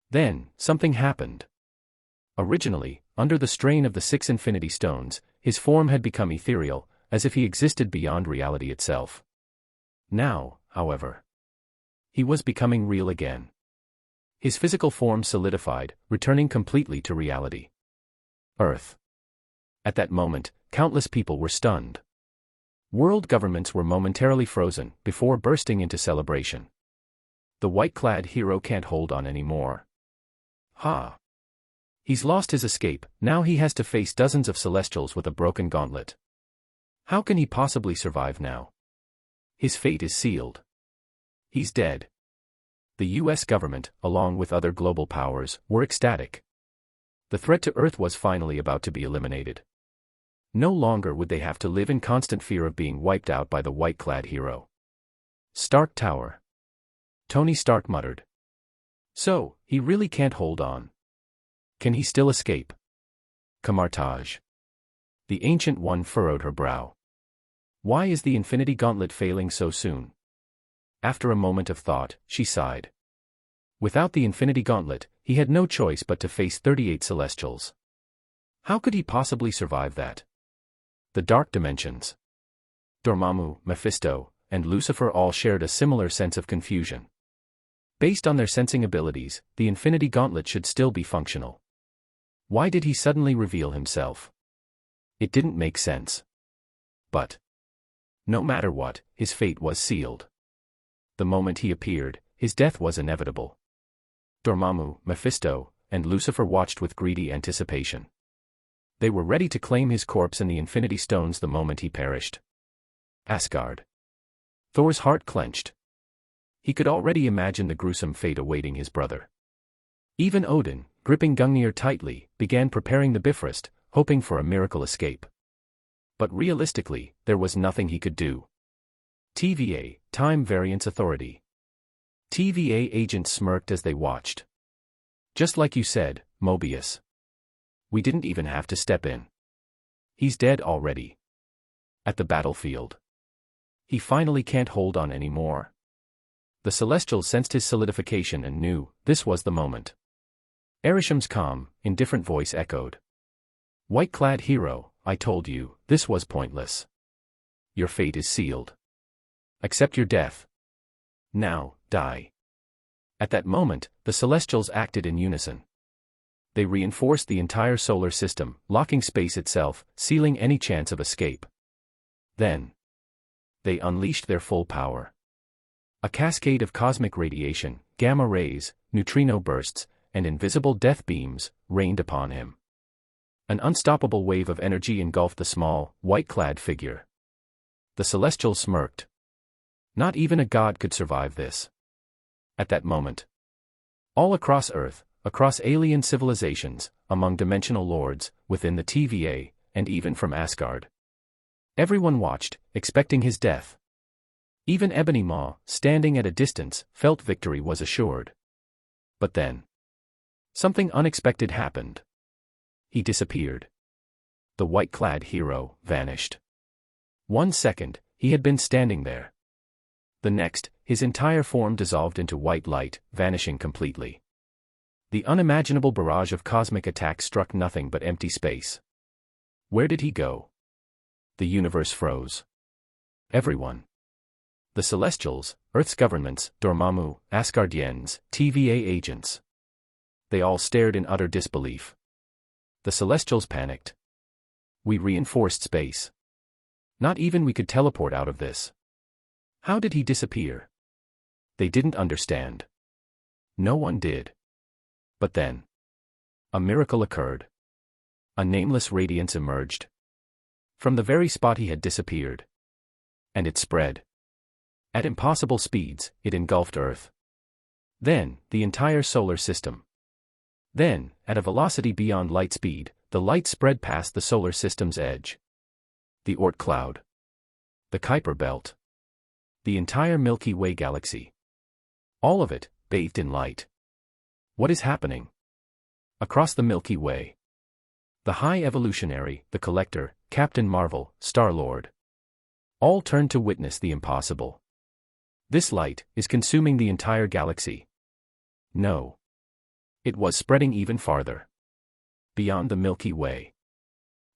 Speaker 1: Then, something happened. Originally, under the strain of the 6 Infinity Stones, his form had become ethereal, as if he existed beyond reality itself. Now, however, he was becoming real again. His physical form solidified, returning completely to reality. Earth. At that moment, countless people were stunned. World governments were momentarily frozen, before bursting into celebration. The white-clad hero can't hold on anymore. Ha! He's lost his escape, now he has to face dozens of Celestials with a broken gauntlet. How can he possibly survive now? His fate is sealed. He's dead. The US government, along with other global powers, were ecstatic. The threat to Earth was finally about to be eliminated. No longer would they have to live in constant fear of being wiped out by the white-clad hero. Stark Tower. Tony Stark muttered. So, he really can't hold on. Can he still escape? Camartage. The Ancient One furrowed her brow. Why is the Infinity Gauntlet failing so soon? After a moment of thought, she sighed. Without the Infinity Gauntlet, he had no choice but to face 38 Celestials. How could he possibly survive that? The Dark Dimensions. Dormammu, Mephisto, and Lucifer all shared a similar sense of confusion. Based on their sensing abilities, the Infinity Gauntlet should still be functional. Why did he suddenly reveal himself? It didn't make sense. But no matter what, his fate was sealed. The moment he appeared, his death was inevitable. Dormammu, Mephisto, and Lucifer watched with greedy anticipation. They were ready to claim his corpse and the Infinity Stones the moment he perished. Asgard. Thor's heart clenched. He could already imagine the gruesome fate awaiting his brother. Even Odin, gripping Gungnir tightly, began preparing the Bifrost, hoping for a miracle escape. But realistically, there was nothing he could do. TVA, Time Variance Authority. TVA agents smirked as they watched. Just like you said, Mobius. We didn't even have to step in. He's dead already. At the battlefield. He finally can't hold on anymore. The Celestials sensed his solidification and knew this was the moment. Arisham's calm, indifferent voice echoed. White-clad hero, I told you, this was pointless. Your fate is sealed. Accept your death. Now, die. At that moment, the Celestials acted in unison. They reinforced the entire solar system, locking space itself, sealing any chance of escape. Then, they unleashed their full power. A cascade of cosmic radiation, gamma rays, neutrino bursts, and invisible death beams rained upon him. An unstoppable wave of energy engulfed the small, white-clad figure. The Celestials smirked. Not even a god could survive this. At that moment, all across Earth, across alien civilizations, among dimensional lords, within the TVA, and even from Asgard, everyone watched, expecting his death. Even Ebony Maw, standing at a distance, felt victory was assured. But then, something unexpected happened. He disappeared. The white-clad hero vanished. 1 second, he had been standing there. The next, his entire form dissolved into white light, vanishing completely. The unimaginable barrage of cosmic attacks struck nothing but empty space. Where did he go? The universe froze. Everyone. The Celestials, Earth's governments, Dormammu, Asgardians, TVA agents. They all stared in utter disbelief. The Celestials panicked. We reinforced space. Not even we could teleport out of this. How did he disappear? They didn't understand. No one did. But then, a miracle occurred. A nameless radiance emerged. From the very spot he had disappeared. And it spread. At impossible speeds, it engulfed Earth. Then, the entire solar system. Then, at a velocity beyond light speed, the light spread past the solar system's edge. The Oort cloud. The Kuiper belt. The entire Milky Way galaxy. All of it, bathed in light. What is happening? Across the Milky Way. The High Evolutionary, the Collector, Captain Marvel, Star-Lord. All turned to witness the impossible. This light is consuming the entire galaxy. No. It was spreading even farther. Beyond the Milky Way.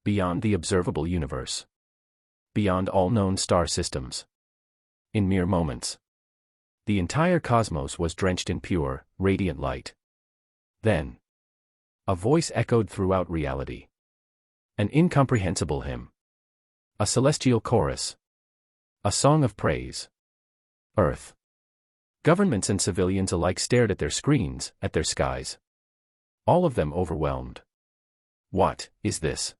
Speaker 1: Beyond the observable universe. Beyond all known star systems. In mere moments, the entire cosmos was drenched in pure, radiant light. Then, a voice echoed throughout reality. An incomprehensible hymn. A celestial chorus. A song of praise. Earth. Governments and civilians alike stared at their screens, at their skies. All of them overwhelmed. What is this?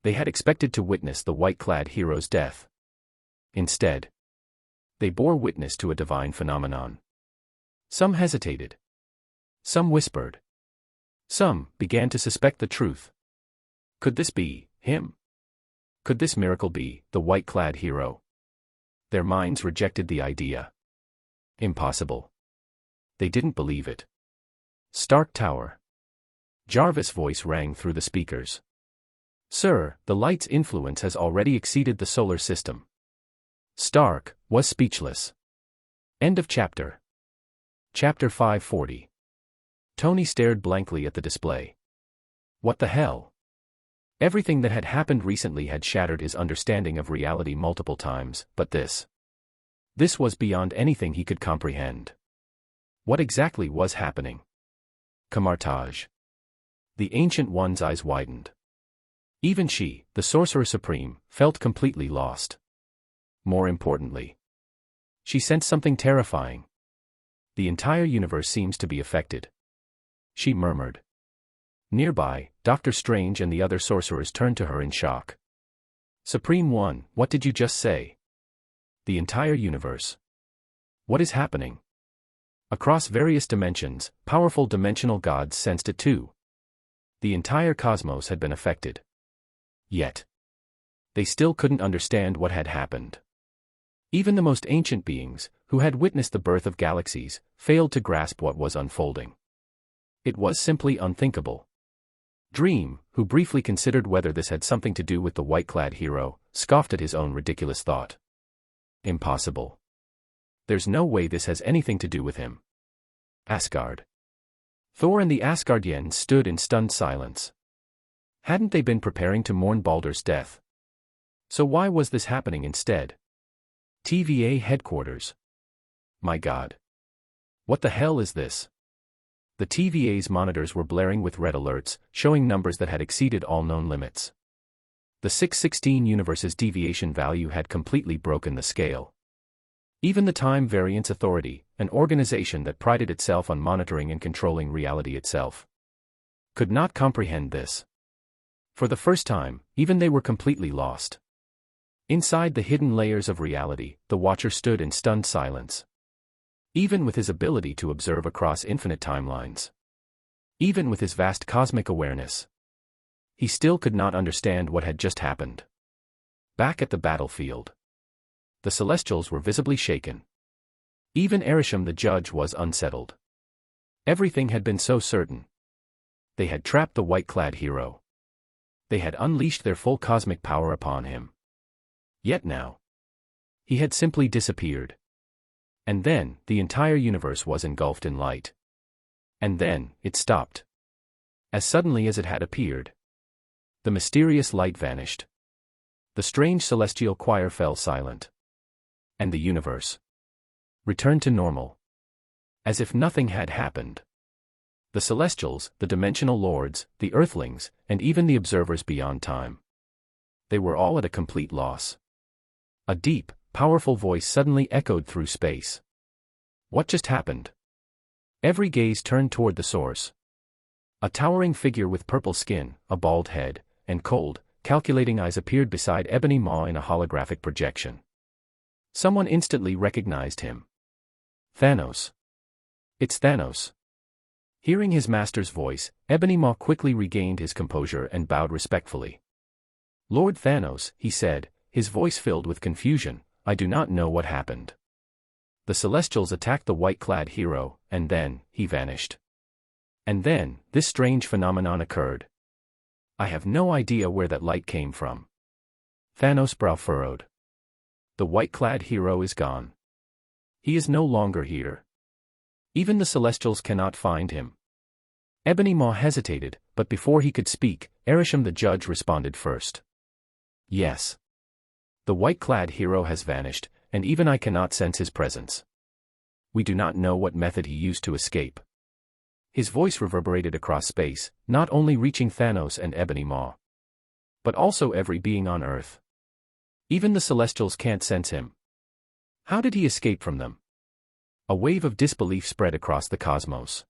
Speaker 1: They had expected to witness the white-clad hero's death. Instead, they bore witness to a divine phenomenon. Some hesitated. Some whispered. Some began to suspect the truth. Could this be him? Could this miracle be the white-clad hero? Their minds rejected the idea. Impossible. They didn't believe it. Stark Tower. Jarvis' voice rang through the speakers. Sir, the light's influence has already exceeded the solar system. Stark was speechless. End of chapter. Chapter 540. Tony stared blankly at the display. What the hell? Everything that had happened recently had shattered his understanding of reality multiple times, but this was beyond anything he could comprehend. What exactly was happening? Camartage. The Ancient One's eyes widened. Even she, the Sorcerer Supreme, felt completely lost. More importantly, she sensed something terrifying. The entire universe seems to be affected. She murmured. Nearby, Doctor Strange and the other sorcerers turned to her in shock. Supreme One, what did you just say? The entire universe. What is happening? Across various dimensions, powerful dimensional gods sensed it too. The entire cosmos had been affected. Yet, they still couldn't understand what had happened. Even the most ancient beings, who had witnessed the birth of galaxies, failed to grasp what was unfolding. It was simply unthinkable. Dream, who briefly considered whether this had something to do with the white-clad hero, scoffed at his own ridiculous thought. Impossible. There's no way this has anything to do with him. Asgard. Thor and the Asgardians stood in stunned silence. Hadn't they been preparing to mourn Baldur's death? So why was this happening instead? TVA headquarters. My God. What the hell is this? The TVA's monitors were blaring with red alerts, showing numbers that had exceeded all known limits. The 616 universe's deviation value had completely broken the scale. Even the Time Variance Authority, an organization that prided itself on monitoring and controlling reality itself, could not comprehend this. For the first time, even they were completely lost. Inside the hidden layers of reality, the Watcher stood in stunned silence. Even with his ability to observe across infinite timelines, even with his vast cosmic awareness, he still could not understand what had just happened. Back at the battlefield, the Celestials were visibly shaken. Even Averting the judge was unsettled. Everything had been so certain. They had trapped the white-clad hero. They had unleashed their full cosmic power upon him. Yet now, he had simply disappeared. And then, the entire universe was engulfed in light. And then, it stopped. As suddenly as it had appeared. The mysterious light vanished. The strange celestial choir fell silent. And the universe returned to normal. As if nothing had happened. The Celestials, the Dimensional Lords, the Earthlings, and even the observers beyond time. They were all at a complete loss. A deep, powerful voice suddenly echoed through space. What just happened? Every gaze turned toward the source. A towering figure with purple skin, a bald head, and cold, calculating eyes appeared beside Ebony Maw in a holographic projection. Someone instantly recognized him. Thanos. It's Thanos. Hearing his master's voice, Ebony Maw quickly regained his composure and bowed respectfully. Lord Thanos, he said, his voice filled with confusion, I do not know what happened. The Celestials attacked the white-clad hero, and then, he vanished. And then, this strange phenomenon occurred. I have no idea where that light came from. Thanos' brow furrowed. The white-clad hero is gone. He is no longer here. Even the Celestials cannot find him. Ebony Maw hesitated, but before he could speak, Averting the judge responded first. Yes. The white-clad hero has vanished, and even I cannot sense his presence. We do not know what method he used to escape. His voice reverberated across space, not only reaching Thanos and Ebony Maw, but also every being on Earth. Even the Celestials can't sense him. How did he escape from them? A wave of disbelief spread across the cosmos.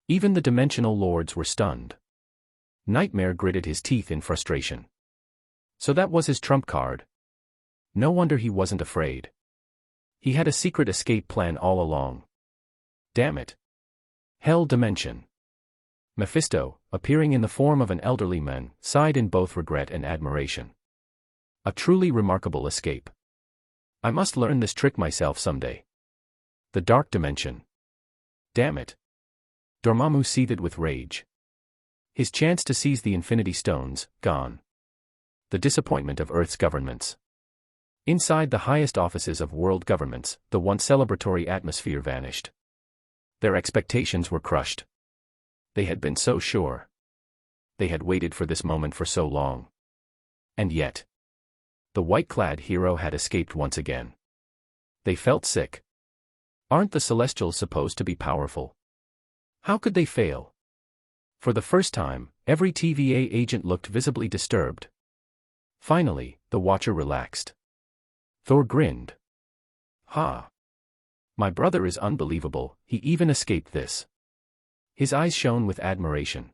Speaker 1: Even the Dimensional Lords were stunned. Nightmare gritted his teeth in frustration. So that was his trump card. No wonder he wasn't afraid. He had a secret escape plan all along. Damn it. Hell Dimension. Mephisto, appearing in the form of an elderly man, sighed in both regret and admiration. A truly remarkable escape. I must learn this trick myself someday. The Dark Dimension. Damn it. Dormammu seethed with rage. His chance to seize the Infinity Stones, gone. The disappointment of Earth's governments. Inside the highest offices of world governments, the once celebratory atmosphere vanished. Their expectations were crushed. They had been so sure. They had waited for this moment for so long. And yet, the white-clad hero had escaped once again. They felt sick. Aren't the Celestials supposed to be powerful? How could they fail? For the first time, every TVA agent looked visibly disturbed. Finally, the Watcher relaxed. Thor grinned. Ha! My brother is unbelievable, he even escaped this. His eyes shone with admiration.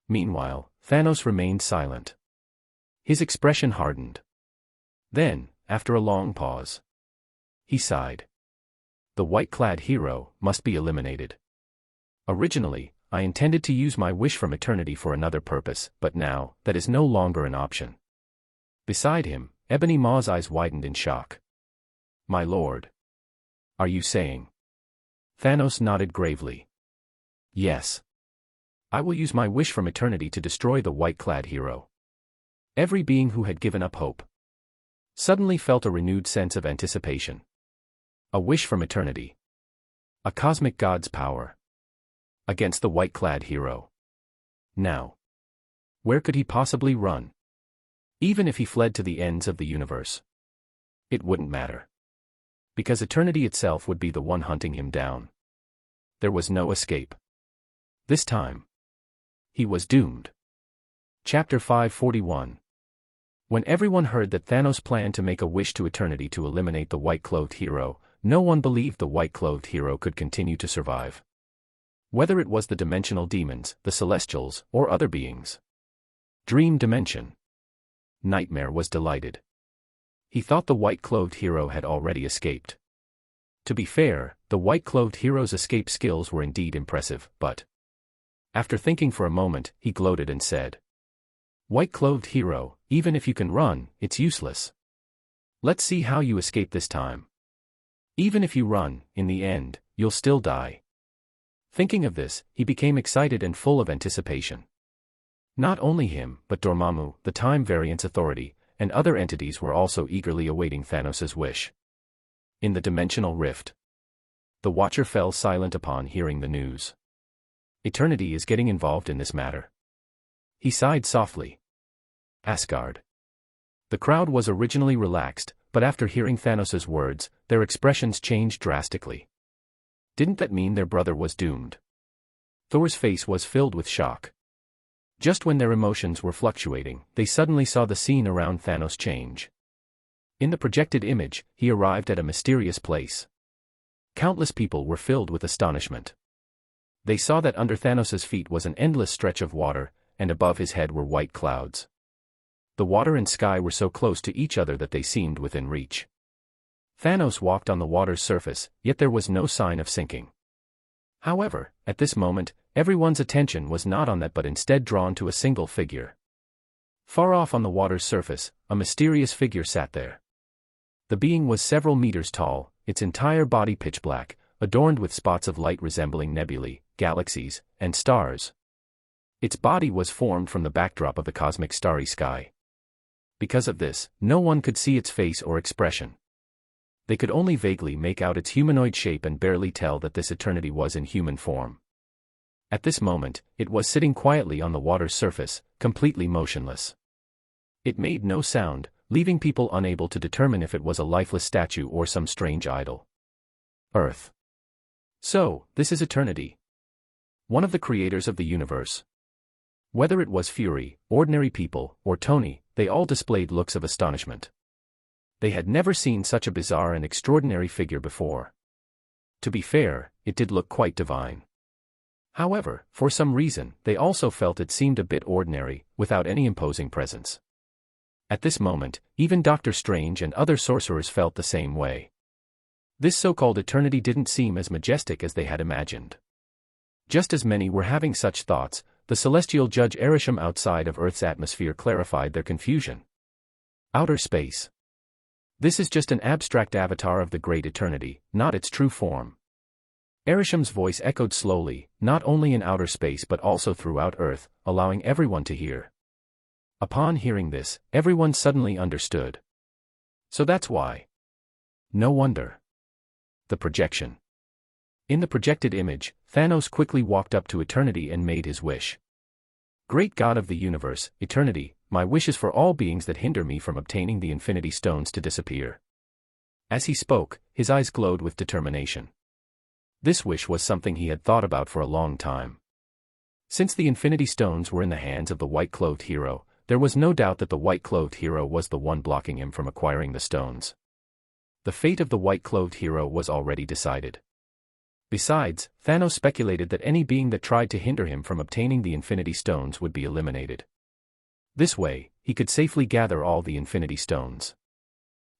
Speaker 1: Meanwhile, Thanos remained silent. His expression hardened. Then, after a long pause, he sighed. The white-clad hero must be eliminated. Originally, I intended to use my wish from eternity for another purpose, but now, that is no longer an option. Beside him, Ebony Maw's eyes widened in shock. My lord. Are you saying? Thanos nodded gravely. Yes. I will use my wish from eternity to destroy the white-clad hero. Every being who had given up hope. suddenly felt a renewed sense of anticipation. A wish from eternity. A cosmic god's power. Against the white-clad hero. Now. Where could he possibly run? Even if he fled to the ends of the universe. It wouldn't matter. Because eternity itself would be the one hunting him down. There was no escape. This time. He was doomed. Chapter 541. When everyone heard that Thanos planned to make a wish to eternity to eliminate the white-clothed hero, no one believed the white-clothed hero could continue to survive. Whether it was the dimensional demons, the celestials, or other beings. Dream Dimension. Nightmare was delighted. He thought the white-clothed hero had already escaped. To be fair, the white-clothed hero's escape skills were indeed impressive, but... After thinking for a moment, he gloated and said, "White-clothed hero, even if you can run, it's useless. Let's see how you escape this time. Even if you run, in the end, you'll still die." Thinking of this, he became excited and full of anticipation. Not only him, but Dormammu, the Time Variance Authority, and other entities were also eagerly awaiting Thanos' wish. In the dimensional rift. The Watcher fell silent upon hearing the news. Eternity is getting involved in this matter. He sighed softly. Asgard. The crowd was originally relaxed, but after hearing Thanos' words, their expressions changed drastically. Didn't that mean their brother was doomed? Thor's face was filled with shock. Just when their emotions were fluctuating, they suddenly saw the scene around Thanos change. In the projected image, he arrived at a mysterious place. Countless people were filled with astonishment. They saw that under Thanos' feet was an endless stretch of water, and above his head were white clouds. The water and sky were so close to each other that they seemed within reach. Thanos walked on the water's surface, yet there was no sign of sinking. However, at this moment, everyone's attention was not on that but instead drawn to a single figure. Far off on the water's surface, a mysterious figure sat there. The being was several meters tall, its entire body pitch black, adorned with spots of light resembling nebulae, galaxies, and stars. Its body was formed from the backdrop of the cosmic starry sky. Because of this, no one could see its face or expression. They could only vaguely make out its humanoid shape and barely tell that this eternity was in human form. At this moment, it was sitting quietly on the water's surface, completely motionless. It made no sound, leaving people unable to determine if it was a lifeless statue or some strange idol. Earth. So, this is eternity. One of the creators of the universe. Whether it was Fury, ordinary people, or Tony, they all displayed looks of astonishment. They had never seen such a bizarre and extraordinary figure before. To be fair, it did look quite divine. However, for some reason, they also felt it seemed a bit ordinary, without any imposing presence. At this moment, even Doctor Strange and other sorcerers felt the same way. This so-called eternity didn't seem as majestic as they had imagined. Just as many were having such thoughts, the celestial judge Averting outside of Earth's atmosphere clarified their confusion. Outer space. This is just an abstract avatar of the great eternity, not its true form. Averting's voice echoed slowly, not only in outer space but also throughout Earth, allowing everyone to hear. Upon hearing this, everyone suddenly understood. So that's why. No wonder. The projection. In the projected image, Thanos quickly walked up to Eternity and made his wish. Great God of the universe, Eternity, my wish is for all beings that hinder me from obtaining the Infinity Stones to disappear. As he spoke, his eyes glowed with determination. This wish was something he had thought about for a long time. Since the Infinity Stones were in the hands of the white-clothed hero, there was no doubt that the white-clothed hero was the one blocking him from acquiring the stones. The fate of the white-clothed hero was already decided. Besides, Thanos speculated that any being that tried to hinder him from obtaining the Infinity Stones would be eliminated. This way, he could safely gather all the Infinity Stones.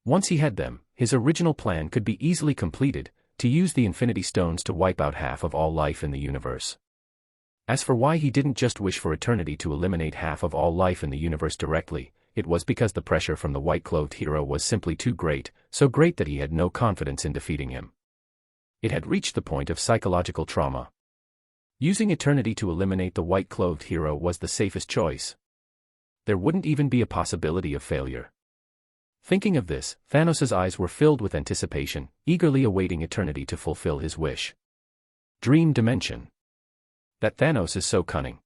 Speaker 1: Once he had them, his original plan could be easily completed, to use the Infinity Stones to wipe out half of all life in the universe. As for why he didn't just wish for Eternity to eliminate half of all life in the universe directly, it was because the pressure from the white-clothed hero was simply too great, so great that he had no confidence in defeating him. It had reached the point of psychological trauma. Using Eternity to eliminate the white-clothed hero was the safest choice. There wouldn't even be a possibility of failure. Thinking of this, Thanos' eyes were filled with anticipation, eagerly awaiting eternity to fulfill his wish. Dream dimension. That Thanos is so cunning.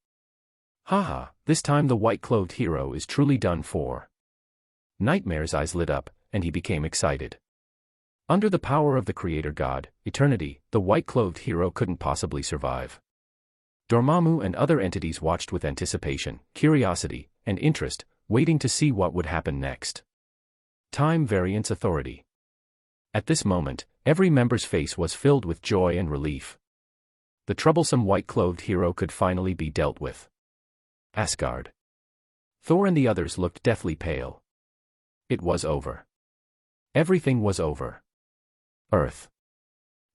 Speaker 1: Haha, this time the white-clothed hero is truly done for. Nightmare's eyes lit up, and he became excited. Under the power of the Creator God, Eternity, the white-clothed hero couldn't possibly survive. Dormammu and other entities watched with anticipation, curiosity, and interest, waiting to see what would happen next. Time Variance Authority. At this moment, every member's face was filled with joy and relief. The troublesome white-clothed hero could finally be dealt with. Asgard. Thor and the others looked deathly pale. It was over. Everything was over. Earth.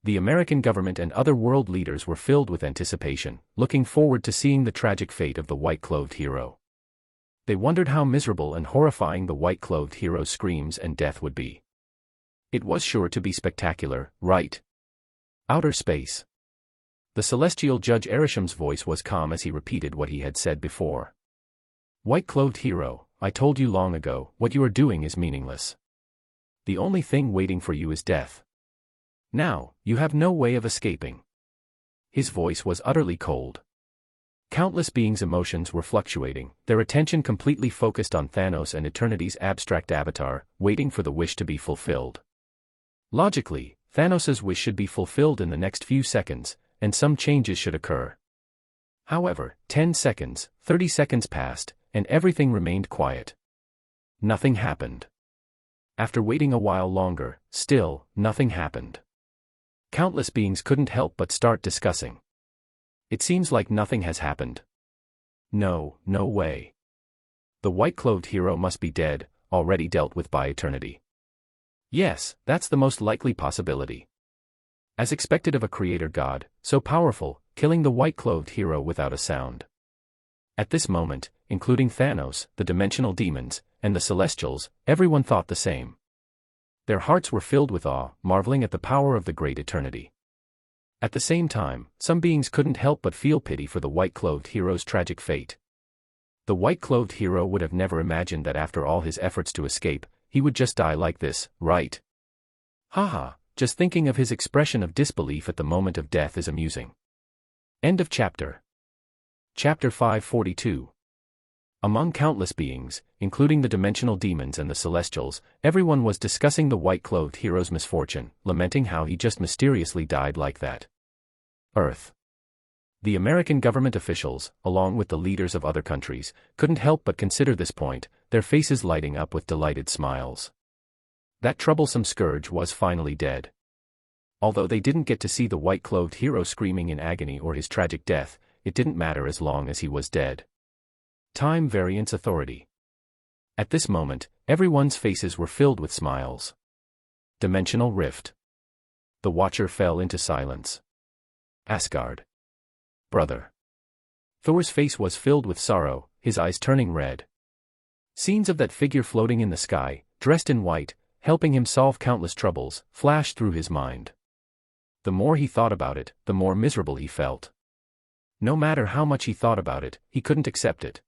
Speaker 1: The American government and other world leaders were filled with anticipation, looking forward to seeing the tragic fate of the white-clothed hero. They wondered how miserable and horrifying the white-clothed hero's screams and death would be. It was sure to be spectacular, right? Outer space. The celestial Judge Arisham's voice was calm as he repeated what he had said before. White-clothed hero, I told you long ago, what you are doing is meaningless. The only thing waiting for you is death. Now, you have no way of escaping. His voice was utterly cold. Countless beings' emotions were fluctuating, their attention completely focused on Thanos and Eternity's abstract avatar, waiting for the wish to be fulfilled. Logically, Thanos' wish should be fulfilled in the next few seconds, and some changes should occur. However, 10 seconds, 30 seconds passed, and everything remained quiet. Nothing happened. After waiting a while longer, still, nothing happened. Countless beings couldn't help but start discussing. It seems like nothing has happened. No way. The white-clothed hero must be dead, already dealt with by Eternity. Yes, that's the most likely possibility. As expected of a creator god, so powerful, killing the white-clothed hero without a sound. At this moment, including Thanos, the dimensional demons, and the Celestials, everyone thought the same. Their hearts were filled with awe, marveling at the power of the great Eternity. At the same time, some beings couldn't help but feel pity for the white-clothed hero's tragic fate. The white-clothed hero would have never imagined that after all his efforts to escape, he would just die like this, right? Haha, just thinking of his expression of disbelief at the moment of death is amusing. End of chapter. Chapter 542. Among countless beings, including the dimensional demons and the Celestials, everyone was discussing the white-clothed hero's misfortune, lamenting how he just mysteriously died like that. Earth. The American government officials, along with the leaders of other countries, couldn't help but consider this point, their faces lighting up with delighted smiles. That troublesome scourge was finally dead. Although they didn't get to see the white-clothed hero screaming in agony or his tragic death, it didn't matter as long as he was dead. Time Variance Authority. At this moment, everyone's faces were filled with smiles. Dimensional Rift. The Watcher fell into silence. Asgard. Brother. Thor's face was filled with sorrow, his eyes turning red. Scenes of that figure floating in the sky, dressed in white, helping him solve countless troubles, flashed through his mind. The more he thought about it, the more miserable he felt. No matter how much he thought about it, he couldn't accept it.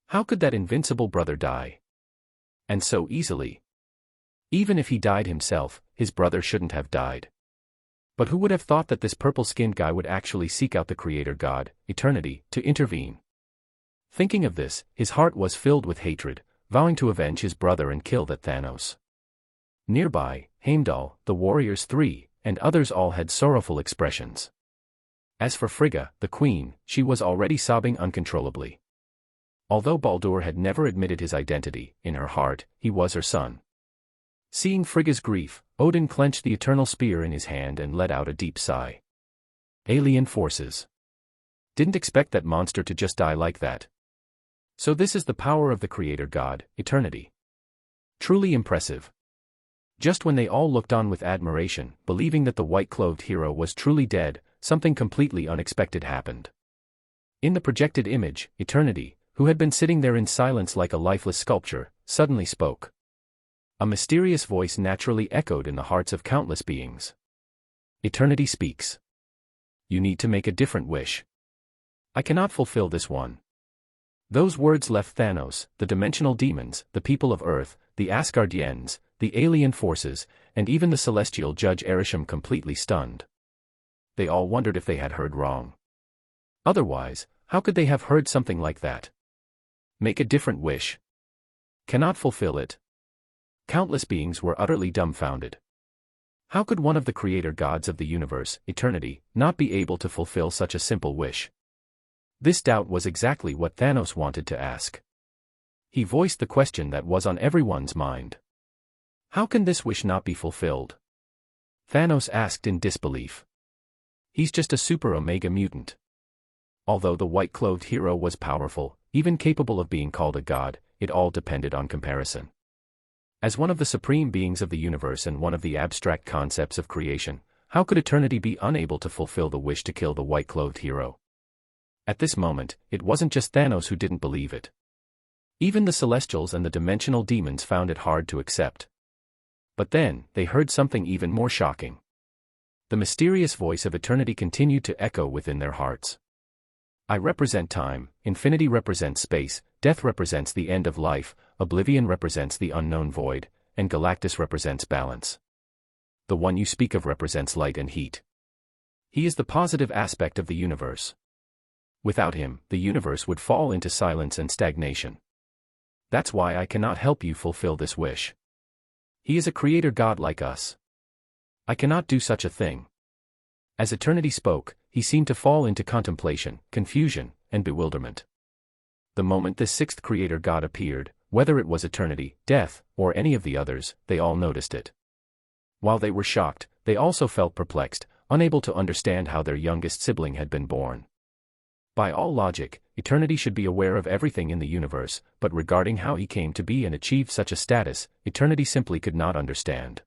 Speaker 1: How could that invincible brother die? And so easily. Even if he died himself, his brother shouldn't have died. But who would have thought that this purple-skinned guy would actually seek out the Creator God, Eternity, to intervene? Thinking of this, his heart was filled with hatred, vowing to avenge his brother and kill that Thanos. Nearby, Heimdall, the warriors three, and others all had sorrowful expressions. As for Frigga, the queen, she was already sobbing uncontrollably. Although Baldur had never admitted his identity, in her heart, he was her son. Seeing Frigga's grief, Odin clenched the eternal spear in his hand and let out a deep sigh. Alien forces. Didn't expect that monster to just die like that. So this is the power of the Creator God, Eternity. Truly impressive. Just when they all looked on with admiration, believing that the white-clothed hero was truly dead, something completely unexpected happened. In the projected image, Eternity, who had been sitting there in silence like a lifeless sculpture, suddenly spoke. A mysterious voice naturally echoed in the hearts of countless beings. Eternity speaks. You need to make a different wish. I cannot fulfill this one. Those words left Thanos, the dimensional demons, the people of Earth, the Asgardians, the alien forces, and even the celestial judge Erisham completely stunned. They all wondered if they had heard wrong. Otherwise, how could they have heard something like that? Make a different wish. Cannot fulfill it. Countless beings were utterly dumbfounded. How could one of the creator gods of the universe, Eternity, not be able to fulfill such a simple wish? This doubt was exactly what Thanos wanted to ask. He voiced the question that was on everyone's mind. How can this wish not be fulfilled? Thanos asked in disbelief. He's just a super Omega mutant. Although the white-clothed hero was powerful, even capable of being called a god, it all depended on comparison. As one of the supreme beings of the universe and one of the abstract concepts of creation, how could Eternity be unable to fulfill the wish to kill the white-clothed hero? At this moment, it wasn't just Thanos who didn't believe it. Even the Celestials and the dimensional demons found it hard to accept. But then, they heard something even more shocking. The mysterious voice of Eternity continued to echo within their hearts. I represent time, infinity represents space, death represents the end of life, oblivion represents the unknown void, and Galactus represents balance. The one you speak of represents light and heat. He is the positive aspect of the universe. Without him, the universe would fall into silence and stagnation. That's why I cannot help you fulfill this wish. He is a creator god like us. I cannot do such a thing. As Eternity spoke, he seemed to fall into contemplation, confusion, and bewilderment. The moment this sixth creator god appeared, whether it was Eternity, Death, or any of the others, they all noticed it. While they were shocked, they also felt perplexed, unable to understand how their youngest sibling had been born. By all logic, Eternity should be aware of everything in the universe, but regarding how he came to be and achieved such a status, Eternity simply could not understand.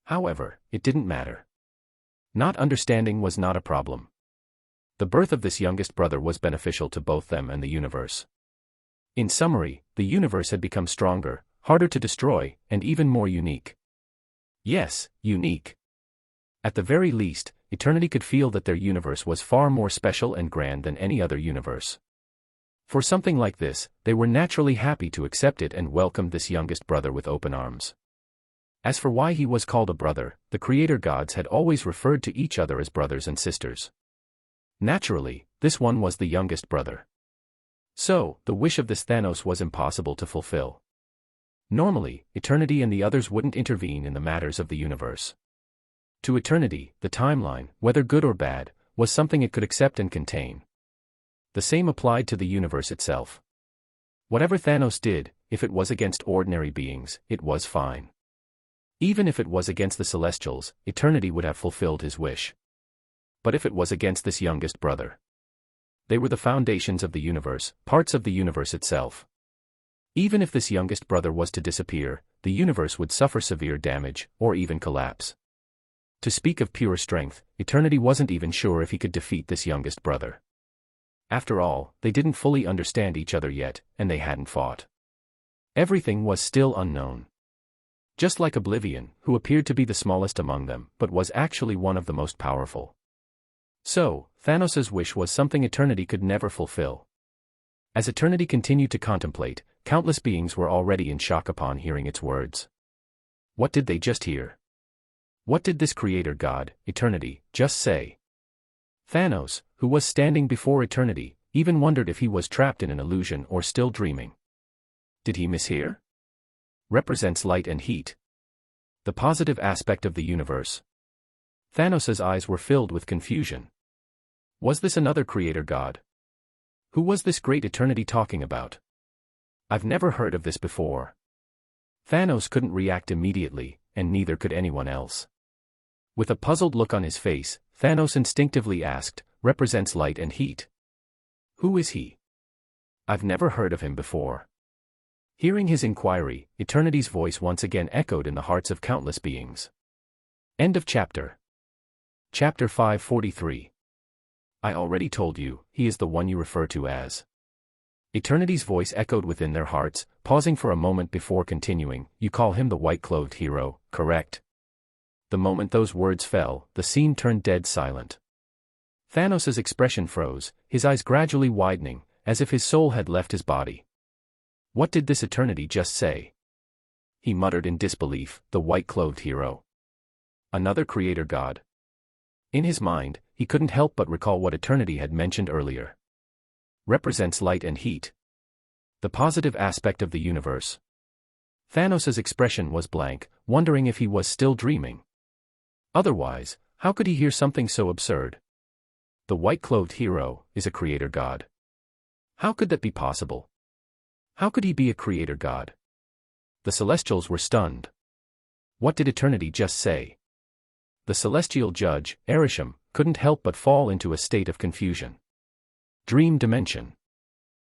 Speaker 1: However, it didn't matter. Not understanding was not a problem. The birth of this youngest brother was beneficial to both them and the universe. In summary, the universe had become stronger, harder to destroy, and even more unique. Yes, unique. At the very least, Eternity could feel that their universe was far more special and grand than any other universe. For something like this, they were naturally happy to accept it and welcomed this youngest brother with open arms. As for why he was called a brother, the creator gods had always referred to each other as brothers and sisters. Naturally, this one was the youngest brother. So, the wish of this Thanos was impossible to fulfill. Normally, Eternity and the others wouldn't intervene in the matters of the universe. To Eternity, the timeline, whether good or bad, was something it could accept and contain. The same applied to the universe itself. Whatever Thanos did, if it was against ordinary beings, it was fine. Even if it was against the Celestials, Eternity would have fulfilled his wish. But if it was against this youngest brother? They were the foundations of the universe, parts of the universe itself. Even if this youngest brother was to disappear, the universe would suffer severe damage, or even collapse. To speak of pure strength, Eternity wasn't even sure if he could defeat this youngest brother. After all, they didn't fully understand each other yet, and they hadn't fought. Everything was still unknown. Just like Oblivion, who appeared to be the smallest among them, but was actually one of the most powerful. So, Thanos' wish was something Eternity could never fulfill. As Eternity continued to contemplate, countless beings were already in shock upon hearing its words. What did they just hear? What did this creator god, Eternity, just say? Thanos, who was standing before Eternity, even wondered if he was trapped in an illusion or still dreaming. Did he mishear? Represents light and heat. The positive aspect of the universe. Thanos' eyes were filled with confusion. Was this another creator god? Who was this great Eternity talking about? I've never heard of this before. Thanos couldn't react immediately, and neither could anyone else. With a puzzled look on his face, Thanos instinctively asked, represents light and heat. Who is he? I've never heard of him before. Hearing his inquiry, Eternity's voice once again echoed in the hearts of countless beings. End of chapter. Chapter 543. I already told you, he is the one you refer to as. Eternity's voice echoed within their hearts, pausing for a moment before continuing, you call him the white-clothed hero, correct? The moment those words fell, the scene turned dead silent. Thanos' expression froze, his eyes gradually widening, as if his soul had left his body. What did this Eternity just say? he muttered in disbelief, the white-clothed hero. Another creator god. In his mind, he couldn't help but recall what Eternity had mentioned earlier. Represents light and heat. The positive aspect of the universe. Thanos' expression was blank, wondering if he was still dreaming. Otherwise, how could he hear something so absurd? The white-clothed hero is a creator god. How could that be possible? How could he be a creator god? The Celestials were stunned. What did Eternity just say? The celestial judge, Averting, couldn't help but fall into a state of confusion. Dream dimension.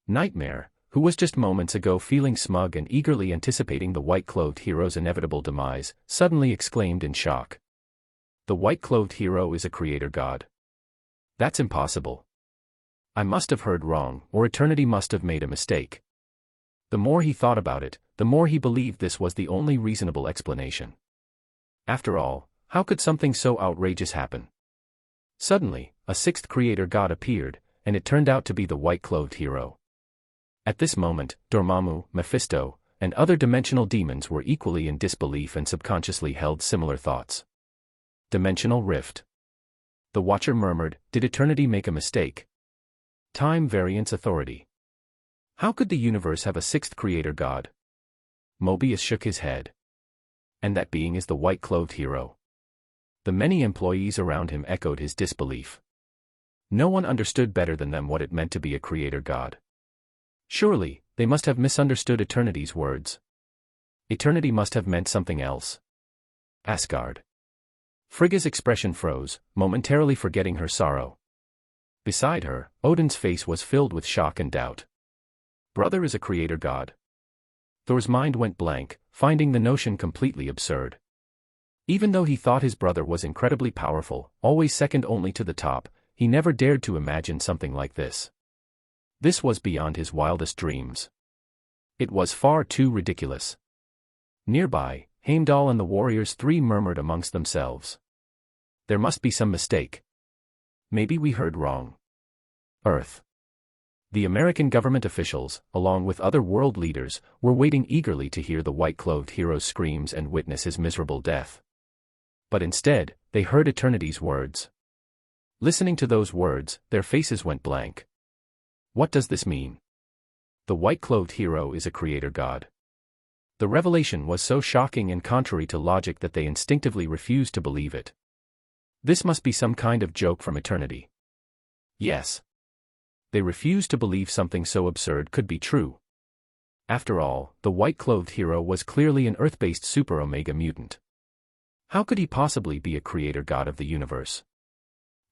Speaker 1: Nightmare, who was just moments ago feeling smug and eagerly anticipating the white-clothed hero's inevitable demise, suddenly exclaimed in shock. The white-clothed hero is a creator god. That's impossible. I must have heard wrong, or Eternity must have made a mistake. The more he thought about it, the more he believed this was the only reasonable explanation. After all, how could something so outrageous happen? Suddenly, a sixth creator god appeared, and it turned out to be the white-clothed hero. At this moment, Dormammu, Mephisto, and other dimensional demons were equally in disbelief and subconsciously held similar thoughts. Dimensional rift. The Watcher murmured, did Eternity make a mistake? Time variance authority. How could the universe have a sixth creator god? Mobius shook his head. And that being is the white-clothed hero. The many employees around him echoed his disbelief. No one understood better than them what it meant to be a creator god. Surely, they must have misunderstood Eternity's words. Eternity must have meant something else. Asgard. Frigga's expression froze, momentarily forgetting her sorrow. Beside her, Odin's face was filled with shock and doubt. Brother is a creator god. Thor's mind went blank, finding the notion completely absurd. Even though he thought his brother was incredibly powerful, always second only to the top, he never dared to imagine something like this. This was beyond his wildest dreams. It was far too ridiculous. Nearby, Heimdall and the Warriors Three murmured amongst themselves. There must be some mistake. Maybe we heard wrong. Earth. The American government officials, along with other world leaders, were waiting eagerly to hear the white-clothed hero's screams and witness his miserable death. But instead, they heard Eternity's words. Listening to those words, their faces went blank. What does this mean? The white-clothed hero is a creator god. The revelation was so shocking and contrary to logic that they instinctively refused to believe it. This must be some kind of joke from Eternity. Yes. They refused to believe something so absurd could be true. After all, the white-clothed hero was clearly an Earth-based super-omega mutant. How could he possibly be a creator god of the universe?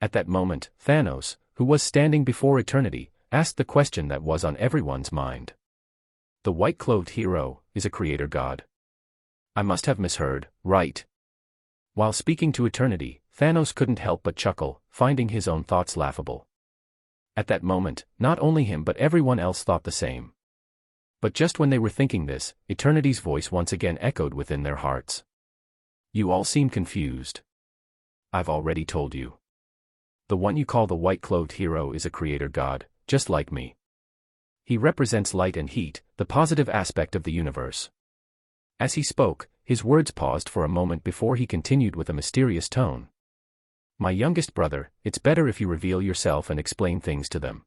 Speaker 1: At that moment, Thanos, who was standing before Eternity, asked the question that was on everyone's mind. The white-clothed hero is a creator god. I must have misheard, right? While speaking to Eternity, Thanos couldn't help but chuckle, finding his own thoughts laughable. At that moment, not only him but everyone else thought the same. But just when they were thinking this, Eternity's voice once again echoed within their hearts. You all seem confused. I've already told you. The one you call the white-clothed hero is a creator god, just like me. He represents light and heat, the positive aspect of the universe. As he spoke, his words paused for a moment before he continued with a mysterious tone. My youngest brother, it's better if you reveal yourself and explain things to them.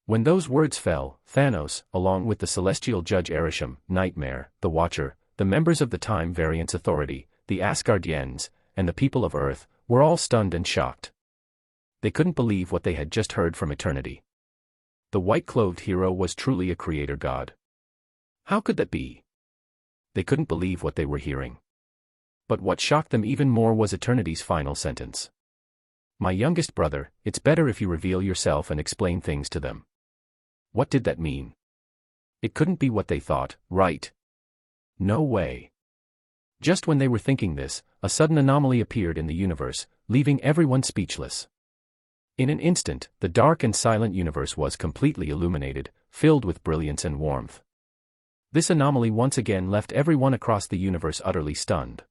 Speaker 1: When those words fell, Thanos, along with the celestial judge Averting, Nightmare, the Watcher, the members of the Time Variance Authority, the Asgardians, and the people of Earth, were all stunned and shocked. They couldn't believe what they had just heard from Eternity. The white-clothed hero was truly a creator god. How could that be? They couldn't believe what they were hearing. But what shocked them even more was Eternity's final sentence. My youngest brother, it's better if you reveal yourself and explain things to them. What did that mean? It couldn't be what they thought, right? No way. Just when they were thinking this, a sudden anomaly appeared in the universe, leaving everyone speechless. In an instant, the dark and silent universe was completely illuminated, filled with brilliance and warmth. This anomaly once again left everyone across the universe utterly stunned.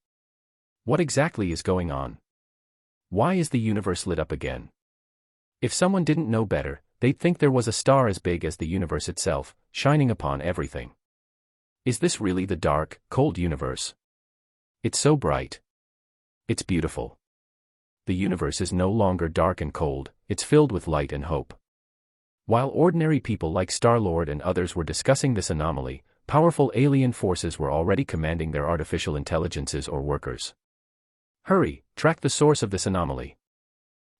Speaker 1: What exactly is going on? Why is the universe lit up again? If someone didn't know better, they'd think there was a star as big as the universe itself, shining upon everything. Is this really the dark, cold universe? It's so bright. It's beautiful. The universe is no longer dark and cold, it's filled with light and hope. While ordinary people like Star-Lord and others were discussing this anomaly, powerful alien forces were already commanding their artificial intelligences or workers. Hurry, track the source of this anomaly.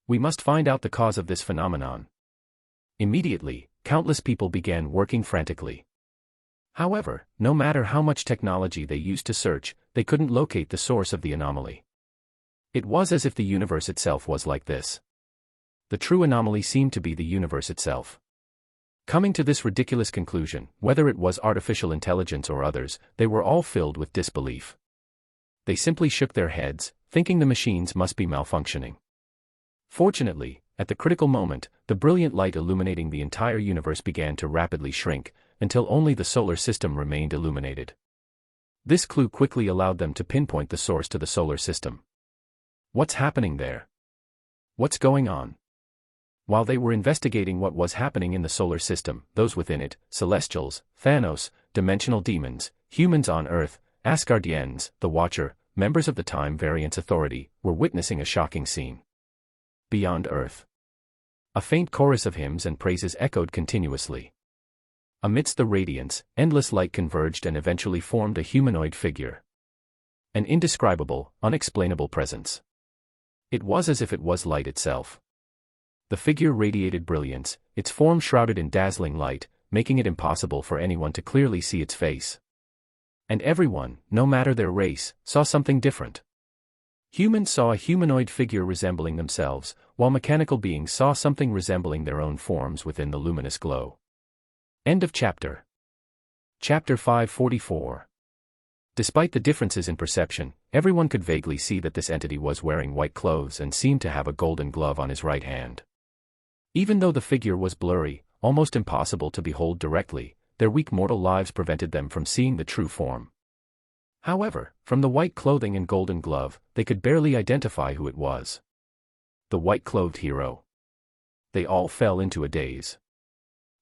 Speaker 1: We must find out the cause of this phenomenon. Immediately, countless people began working frantically. However, no matter how much technology they used to search, they couldn't locate the source of the anomaly. It was as if the universe itself was like this. The true anomaly seemed to be the universe itself. Coming to this ridiculous conclusion, whether it was artificial intelligence or others, they were all filled with disbelief. They simply shook their heads, thinking the machines must be malfunctioning. Fortunately, at the critical moment, the brilliant light illuminating the entire universe began to rapidly shrink, until only the solar system remained illuminated. This clue quickly allowed them to pinpoint the source to the solar system. What's happening there? What's going on? While they were investigating what was happening in the solar system, those within it, Celestials, Thanos, dimensional demons, humans on Earth, Asgardians, the Watcher, members of the Time Variance Authority, were witnessing a shocking scene. Beyond Earth. A faint chorus of hymns and praises echoed continuously. Amidst the radiance, endless light converged and eventually formed a humanoid figure. An indescribable, unexplainable presence. It was as if it was light itself. The figure radiated brilliance, its form shrouded in dazzling light, making it impossible for anyone to clearly see its face. And everyone, no matter their race, saw something different. Humans saw a humanoid figure resembling themselves, while mechanical beings saw something resembling their own forms within the luminous glow. End of chapter. Chapter 544. Despite the differences in perception, everyone could vaguely see that this entity was wearing white clothes and seemed to have a golden glove on his right hand. Even though the figure was blurry, almost impossible to behold directly, their weak mortal lives prevented them from seeing the true form. However, from the white clothing and golden glove, they could barely identify who it was. The white-clothed hero. They all fell into a daze.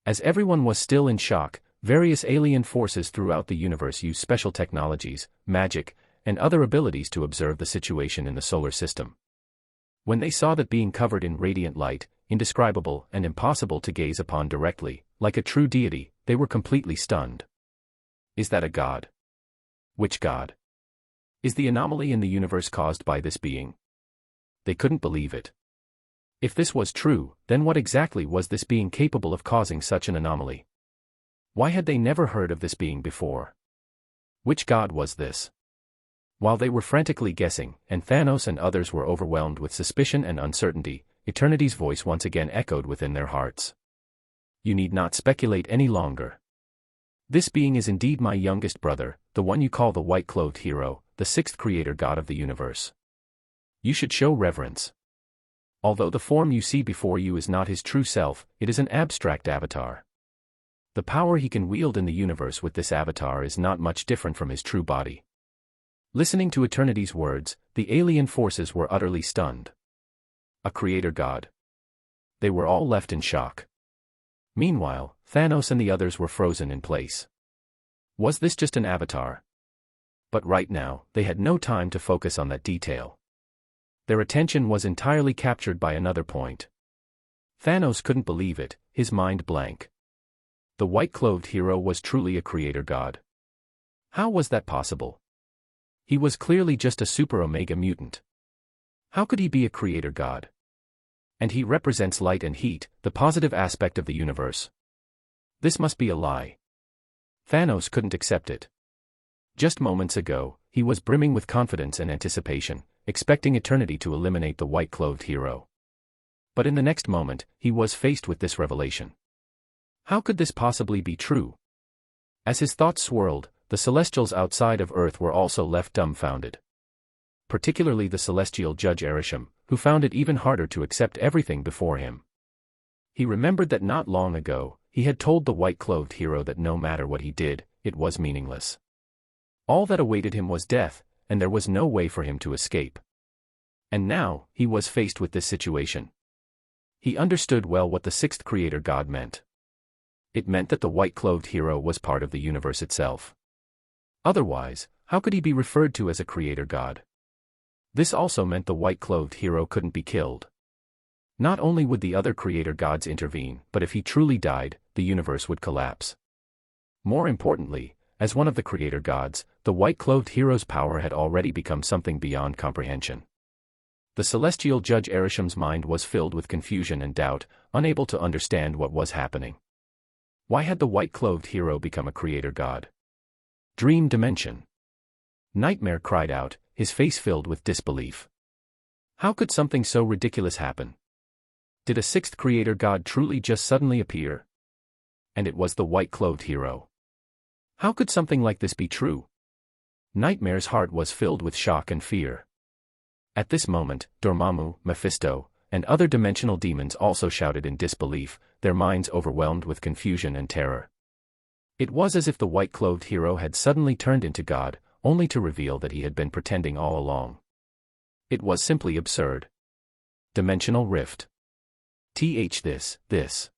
Speaker 1: As everyone was still in shock, various alien forces throughout the universe used special technologies, magic, and other abilities to observe the situation in the solar system. When they saw that being covered in radiant light, indescribable and impossible to gaze upon directly, like a true deity, they were completely stunned. Is that a god? Which god? Is the anomaly in the universe caused by this being? They couldn't believe it. If this was true, then what exactly was this being capable of causing such an anomaly? Why had they never heard of this being before? Which god was this? While they were frantically guessing, and Thanos and others were overwhelmed with suspicion and uncertainty, Eternity's voice once again echoed within their hearts. You need not speculate any longer. This being is indeed my youngest brother, the one you call the white-clothed hero, the sixth creator god of the universe. You should show reverence. Although the form you see before you is not his true self, it is an abstract avatar. The power he can wield in the universe with this avatar is not much different from his true body. Listening to Eternity's words, the alien forces were utterly stunned. A creator god. They were all left in shock. Meanwhile, Thanos and the others were frozen in place. Was this just an avatar? But right now, they had no time to focus on that detail. Their attention was entirely captured by another point. Thanos couldn't believe it, his mind blank. The white-clothed hero was truly a creator god. How was that possible? He was clearly just a super omega mutant. How could he be a creator god? And he represents light and heat, the positive aspect of the universe. This must be a lie. Thanos couldn't accept it. Just moments ago, he was brimming with confidence and anticipation, expecting Eternity to eliminate the white-clothed hero. But in the next moment, he was faced with this revelation. How could this possibly be true? As his thoughts swirled, the Celestials outside of Earth were also left dumbfounded. Particularly the celestial judge Averting, who found it even harder to accept everything before him. He remembered that not long ago, he had told the white-clothed hero that no matter what he did, it was meaningless. All that awaited him was death, and there was no way for him to escape. And now, he was faced with this situation. He understood well what the sixth creator god meant. It meant that the white-clothed hero was part of the universe itself. Otherwise, how could he be referred to as a creator god? This also meant the white-clothed hero couldn't be killed. Not only would the other creator gods intervene, but if he truly died, the universe would collapse. More importantly, as one of the creator gods, the white-clothed hero's power had already become something beyond comprehension. The celestial judge Arisham's mind was filled with confusion and doubt, unable to understand what was happening. Why had the white-clothed hero become a creator god? Dream dimension. Nightmare cried out, his face filled with disbelief. How could something so ridiculous happen? Did a sixth creator god truly just suddenly appear? And it was the white-clothed hero. How could something like this be true? Nightmare's heart was filled with shock and fear. At this moment, Dormammu, Mephisto, and other dimensional demons also shouted in disbelief, their minds overwhelmed with confusion and terror. It was as if the white-clothed hero had suddenly turned into God, only to reveal that he had been pretending all along. It was simply absurd. Dimensional rift. This.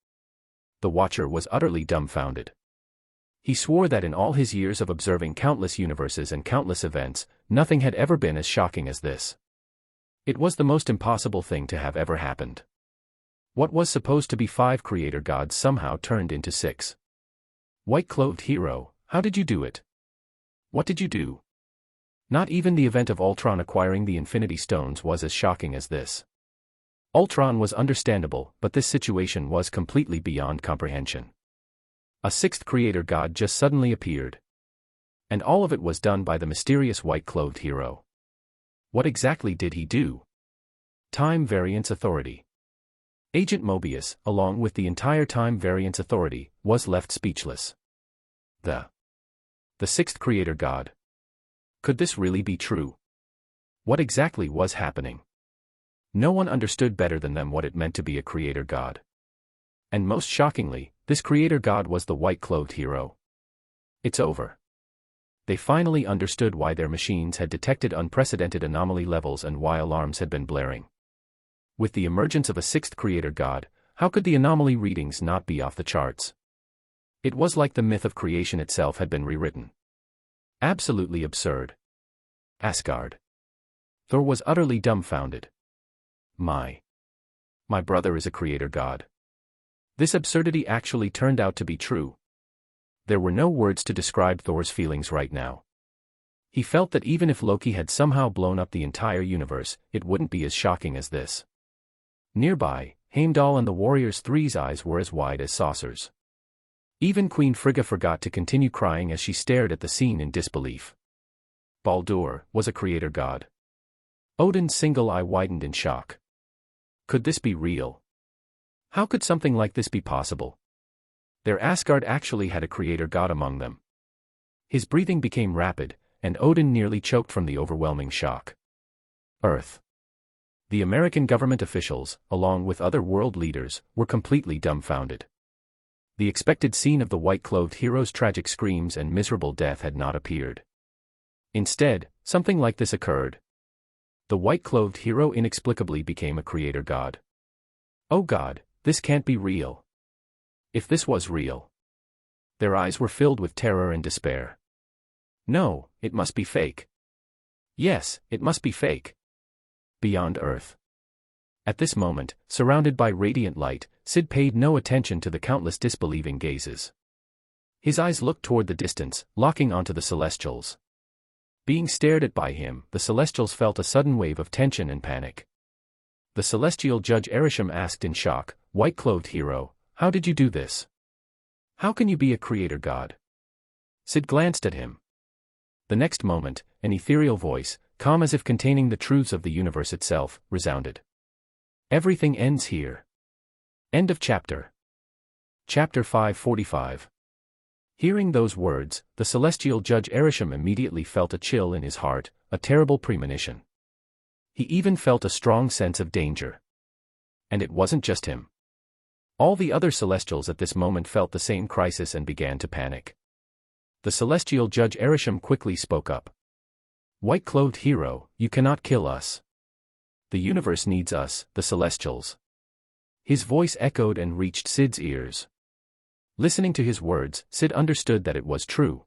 Speaker 1: The Watcher was utterly dumbfounded. He swore that in all his years of observing countless universes and countless events, nothing had ever been as shocking as this. It was the most impossible thing to have ever happened. What was supposed to be 5 creator gods somehow turned into 6. White-clothed hero, how did you do it? What did you do? Not even the event of Ultron acquiring the Infinity Stones was as shocking as this. Ultron was understandable, but this situation was completely beyond comprehension. A 6th creator god just suddenly appeared. And all of it was done by the mysterious white-clothed hero. What exactly did he do? Time Variance Authority. Agent Mobius, along with the entire Time Variance Authority, was left speechless. The 6th creator god. Could this really be true? What exactly was happening? No one understood better than them what it meant to be a creator god. And most shockingly, this creator god was the white-clothed hero. It's over. They finally understood why their machines had detected unprecedented anomaly levels and why alarms had been blaring. With the emergence of a 6th creator god, how could the anomaly readings not be off the charts? It was like the myth of creation itself had been rewritten. Absolutely absurd. Asgard. Thor was utterly dumbfounded. My brother is a creator god. This absurdity actually turned out to be true. There were no words to describe Thor's feelings right now. He felt that even if Loki had somehow blown up the entire universe, it wouldn't be as shocking as this. Nearby, Heimdall and the Warriors 3's eyes were as wide as saucers. Even Queen Frigga forgot to continue crying as she stared at the scene in disbelief. Baldur was a creator god. Odin's single eye widened in shock. Could this be real? How could something like this be possible? Their Asgard actually had a creator god among them. His breathing became rapid, and Odin nearly choked from the overwhelming shock. Earth. The American government officials, along with other world leaders, were completely dumbfounded. The expected scene of the white-clothed hero's tragic screams and miserable death had not appeared. Instead, something like this occurred. The white-clothed hero inexplicably became a creator god. Oh God, this can't be real. If this was real. Their eyes were filled with terror and despair. No, it must be fake. Yes, it must be fake. Beyond Earth. At this moment, surrounded by radiant light, Syd paid no attention to the countless disbelieving gazes. His eyes looked toward the distance, locking onto the Celestials. Being stared at by him, the Celestials felt a sudden wave of tension and panic. The celestial judge Arisham asked in shock, "White-clothed hero, how did you do this? How can you be a creator god?" Syd glanced at him. The next moment, an ethereal voice, calm as if containing the truths of the universe itself, resounded. Everything ends here. End of chapter. Chapter 545. Hearing those words, the celestial judge Arisham immediately felt a chill in his heart, a terrible premonition. He even felt a strong sense of danger. And it wasn't just him. All the other Celestials at this moment felt the same crisis and began to panic. The celestial judge Arisham quickly spoke up. "White-clothed hero, you cannot kill us. The universe needs us, the Celestials." His voice echoed and reached Syd's ears. Listening to his words, Syd understood that it was true.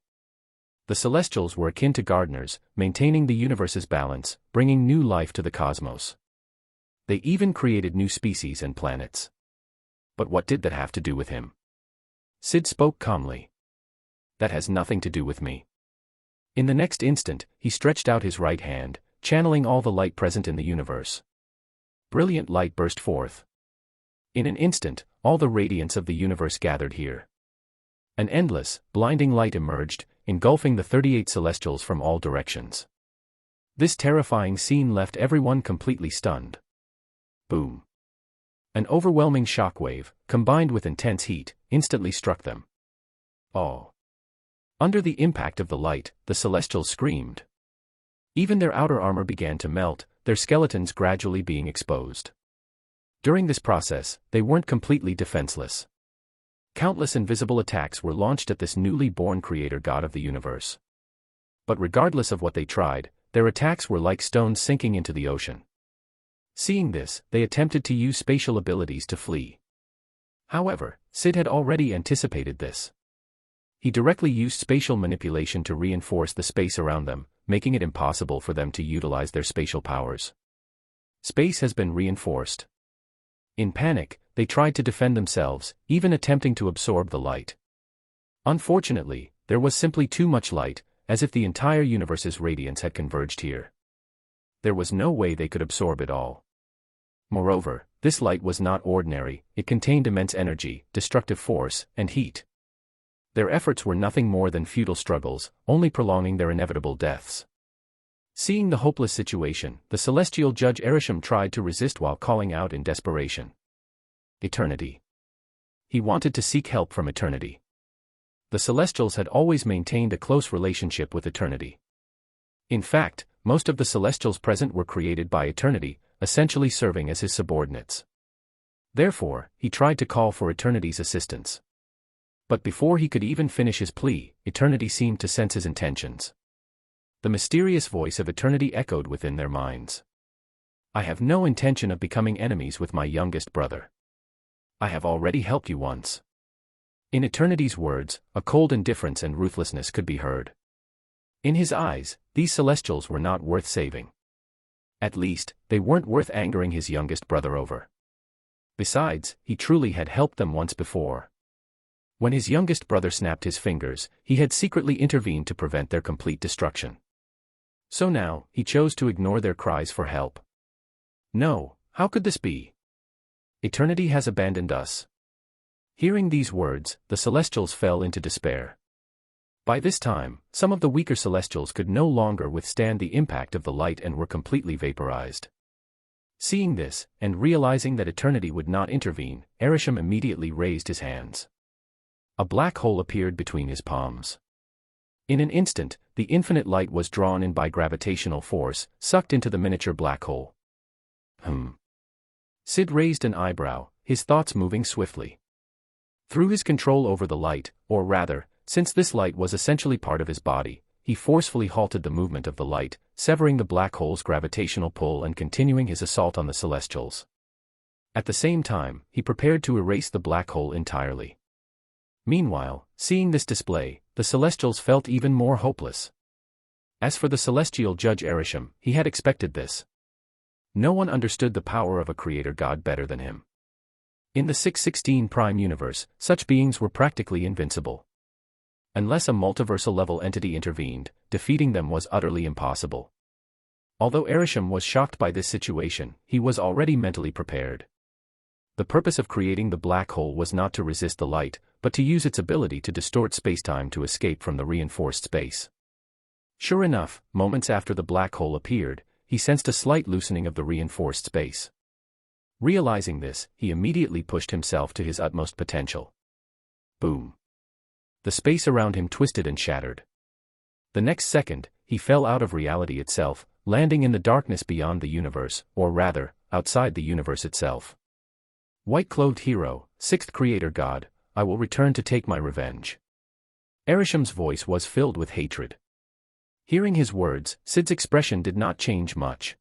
Speaker 1: The Celestials were akin to gardeners, maintaining the universe's balance, bringing new life to the cosmos. They even created new species and planets. But what did that have to do with him? Syd spoke calmly. That has nothing to do with me. In the next instant, he stretched out his right hand, channeling all the light present in the universe. Brilliant light burst forth. In an instant, all the radiance of the universe gathered here. An endless, blinding light emerged, engulfing the 38 Celestials from all directions. This terrifying scene left everyone completely stunned. Boom. An overwhelming shockwave, combined with intense heat, instantly struck them. Oh. Under the impact of the light, the Celestials screamed. Even their outer armor began to melt, their skeletons gradually being exposed. During this process, they weren't completely defenseless. Countless invisible attacks were launched at this newly born creator god of the universe. But regardless of what they tried, their attacks were like stones sinking into the ocean. Seeing this, they attempted to use spatial abilities to flee. However, Syd had already anticipated this. He directly used spatial manipulation to reinforce the space around them, making it impossible for them to utilize their spatial powers. Space has been reinforced. In panic, they tried to defend themselves, even attempting to absorb the light. Unfortunately, there was simply too much light, as if the entire universe's radiance had converged here. There was no way they could absorb it all. Moreover, this light was not ordinary, it contained immense energy, destructive force, and heat. Their efforts were nothing more than futile struggles, only prolonging their inevitable deaths. Seeing the hopeless situation, the celestial judge Averting tried to resist while calling out in desperation. Eternity. He wanted to seek help from Eternity. The Celestials had always maintained a close relationship with Eternity. In fact, most of the Celestials present were created by Eternity, essentially serving as his subordinates. Therefore, he tried to call for Eternity's assistance. But before he could even finish his plea, Eternity seemed to sense his intentions. The mysterious voice of Eternity echoed within their minds. I have no intention of becoming enemies with my youngest brother. I have already helped you once. In Eternity's words, a cold indifference and ruthlessness could be heard. In his eyes, these Celestials were not worth saving. At least, they weren't worth angering his youngest brother over. Besides, he truly had helped them once before. When his youngest brother snapped his fingers, he had secretly intervened to prevent their complete destruction. So now, he chose to ignore their cries for help. No, how could this be? Eternity has abandoned us. Hearing these words, the Celestials fell into despair. By this time, some of the weaker Celestials could no longer withstand the impact of the light and were completely vaporized. Seeing this, and realizing that Eternity would not intervene, Averting immediately raised his hands. A black hole appeared between his palms. In an instant, the infinite light was drawn in by gravitational force, sucked into the miniature black hole. Syd raised an eyebrow, his thoughts moving swiftly. Through his control over the light, or rather, since this light was essentially part of his body, he forcefully halted the movement of the light, severing the black hole's gravitational pull and continuing his assault on the Celestials. At the same time, he prepared to erase the black hole entirely. Meanwhile, seeing this display, the Celestials felt even more hopeless. As for the celestial judge Averting, he had expected this. No one understood the power of a creator god better than him. In the 616 Prime universe, such beings were practically invincible. Unless a multiversal-level entity intervened, defeating them was utterly impossible. Although Averting was shocked by this situation, he was already mentally prepared. The purpose of creating the black hole was not to resist the light, but to use its ability to distort spacetime to escape from the reinforced space. Sure enough, moments after the black hole appeared, he sensed a slight loosening of the reinforced space. Realizing this, he immediately pushed himself to his utmost potential. Boom. The space around him twisted and shattered. The next second, he fell out of reality itself, landing in the darkness beyond the universe, or rather, outside the universe itself. White-clothed hero, sixth creator god, I will return to take my revenge. Averting's voice was filled with hatred. Hearing his words, Syd's expression did not change much.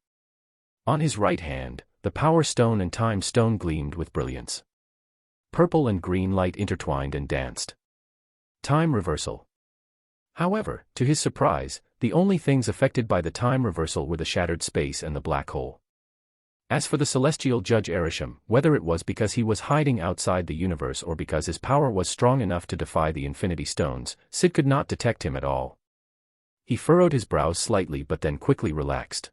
Speaker 1: On his right hand, the Power Stone and Time Stone gleamed with brilliance. Purple and green light intertwined and danced. Time reversal. However, to his surprise, the only things affected by the time reversal were the shattered space and the black hole. As for the celestial judge Averting, whether it was because he was hiding outside the universe or because his power was strong enough to defy the Infinity Stones, Syd could not detect him at all. He furrowed his brows slightly but then quickly relaxed.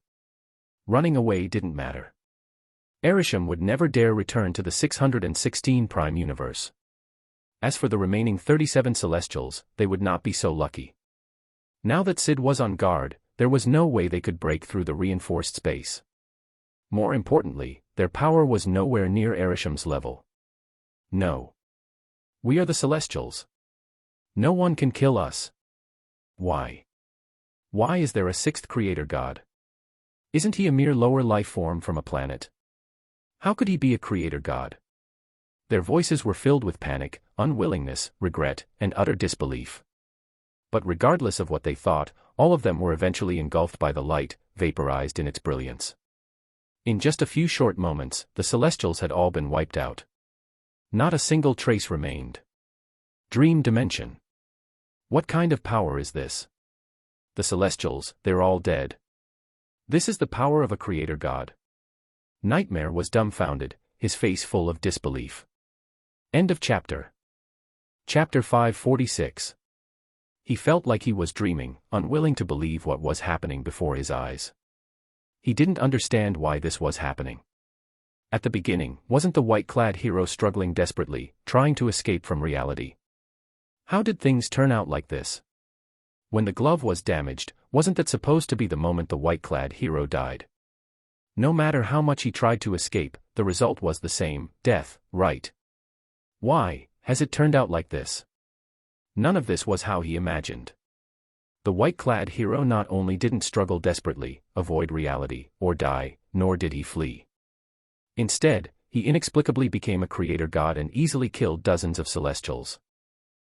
Speaker 1: Running away didn't matter. Averting would never dare return to the 616 Prime universe. As for the remaining 37 Celestials, they would not be so lucky. Now that Syd was on guard, there was no way they could break through the reinforced space. More importantly, their power was nowhere near Averting's level. No. We are the Celestials. No one can kill us. Why? Why is there a sixth creator god? Isn't he a mere lower life form from a planet? How could he be a creator god? Their voices were filled with panic, unwillingness, regret, and utter disbelief. But regardless of what they thought, all of them were eventually engulfed by the light, vaporized in its brilliance. In just a few short moments, the Celestials had all been wiped out. Not a single trace remained. Dream dimension. What kind of power is this? The Celestials, they're all dead. This is the power of a creator god. Nightmare was dumbfounded, his face full of disbelief. End of chapter. Chapter 546. He felt like he was dreaming, unwilling to believe what was happening before his eyes. He didn't understand why this was happening. At the beginning, wasn't the white-clad hero struggling desperately, trying to escape from reality? How did things turn out like this? When the glove was damaged, wasn't that supposed to be the moment the white-clad hero died? No matter how much he tried to escape, the result was the same, death, right? Why has it turned out like this? None of this was how he imagined. The white-clad hero not only didn't struggle desperately, avoid reality, or die, nor did he flee. Instead, he inexplicably became a creator god and easily killed dozens of Celestials.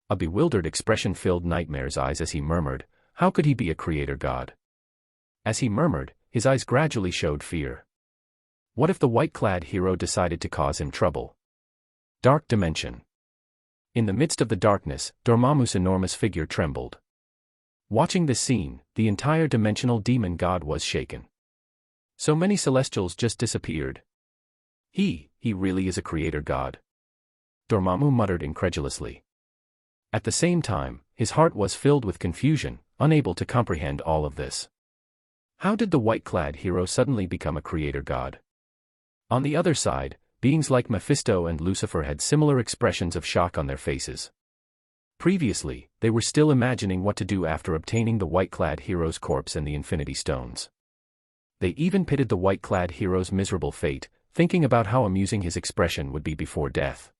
Speaker 1: A bewildered expression filled Nightmare's eyes as he murmured, "How could he be a creator god?" As he murmured, his eyes gradually showed fear. What if the white-clad hero decided to cause him trouble? Dark dimension. In the midst of the darkness, Dormammu's enormous figure trembled. Watching this scene, the entire dimensional demon god was shaken. So many Celestials just disappeared. He really is a creator god. Dormammu muttered incredulously. At the same time, his heart was filled with confusion, unable to comprehend all of this. How did the white-clad hero suddenly become a creator god? On the other side, beings like Mephisto and Lucifer had similar expressions of shock on their faces. Previously, they were still imagining what to do after obtaining the white-clad hero's corpse and the Infinity Stones. They even pitied the white-clad hero's miserable fate, thinking about how amusing his expression would be before death.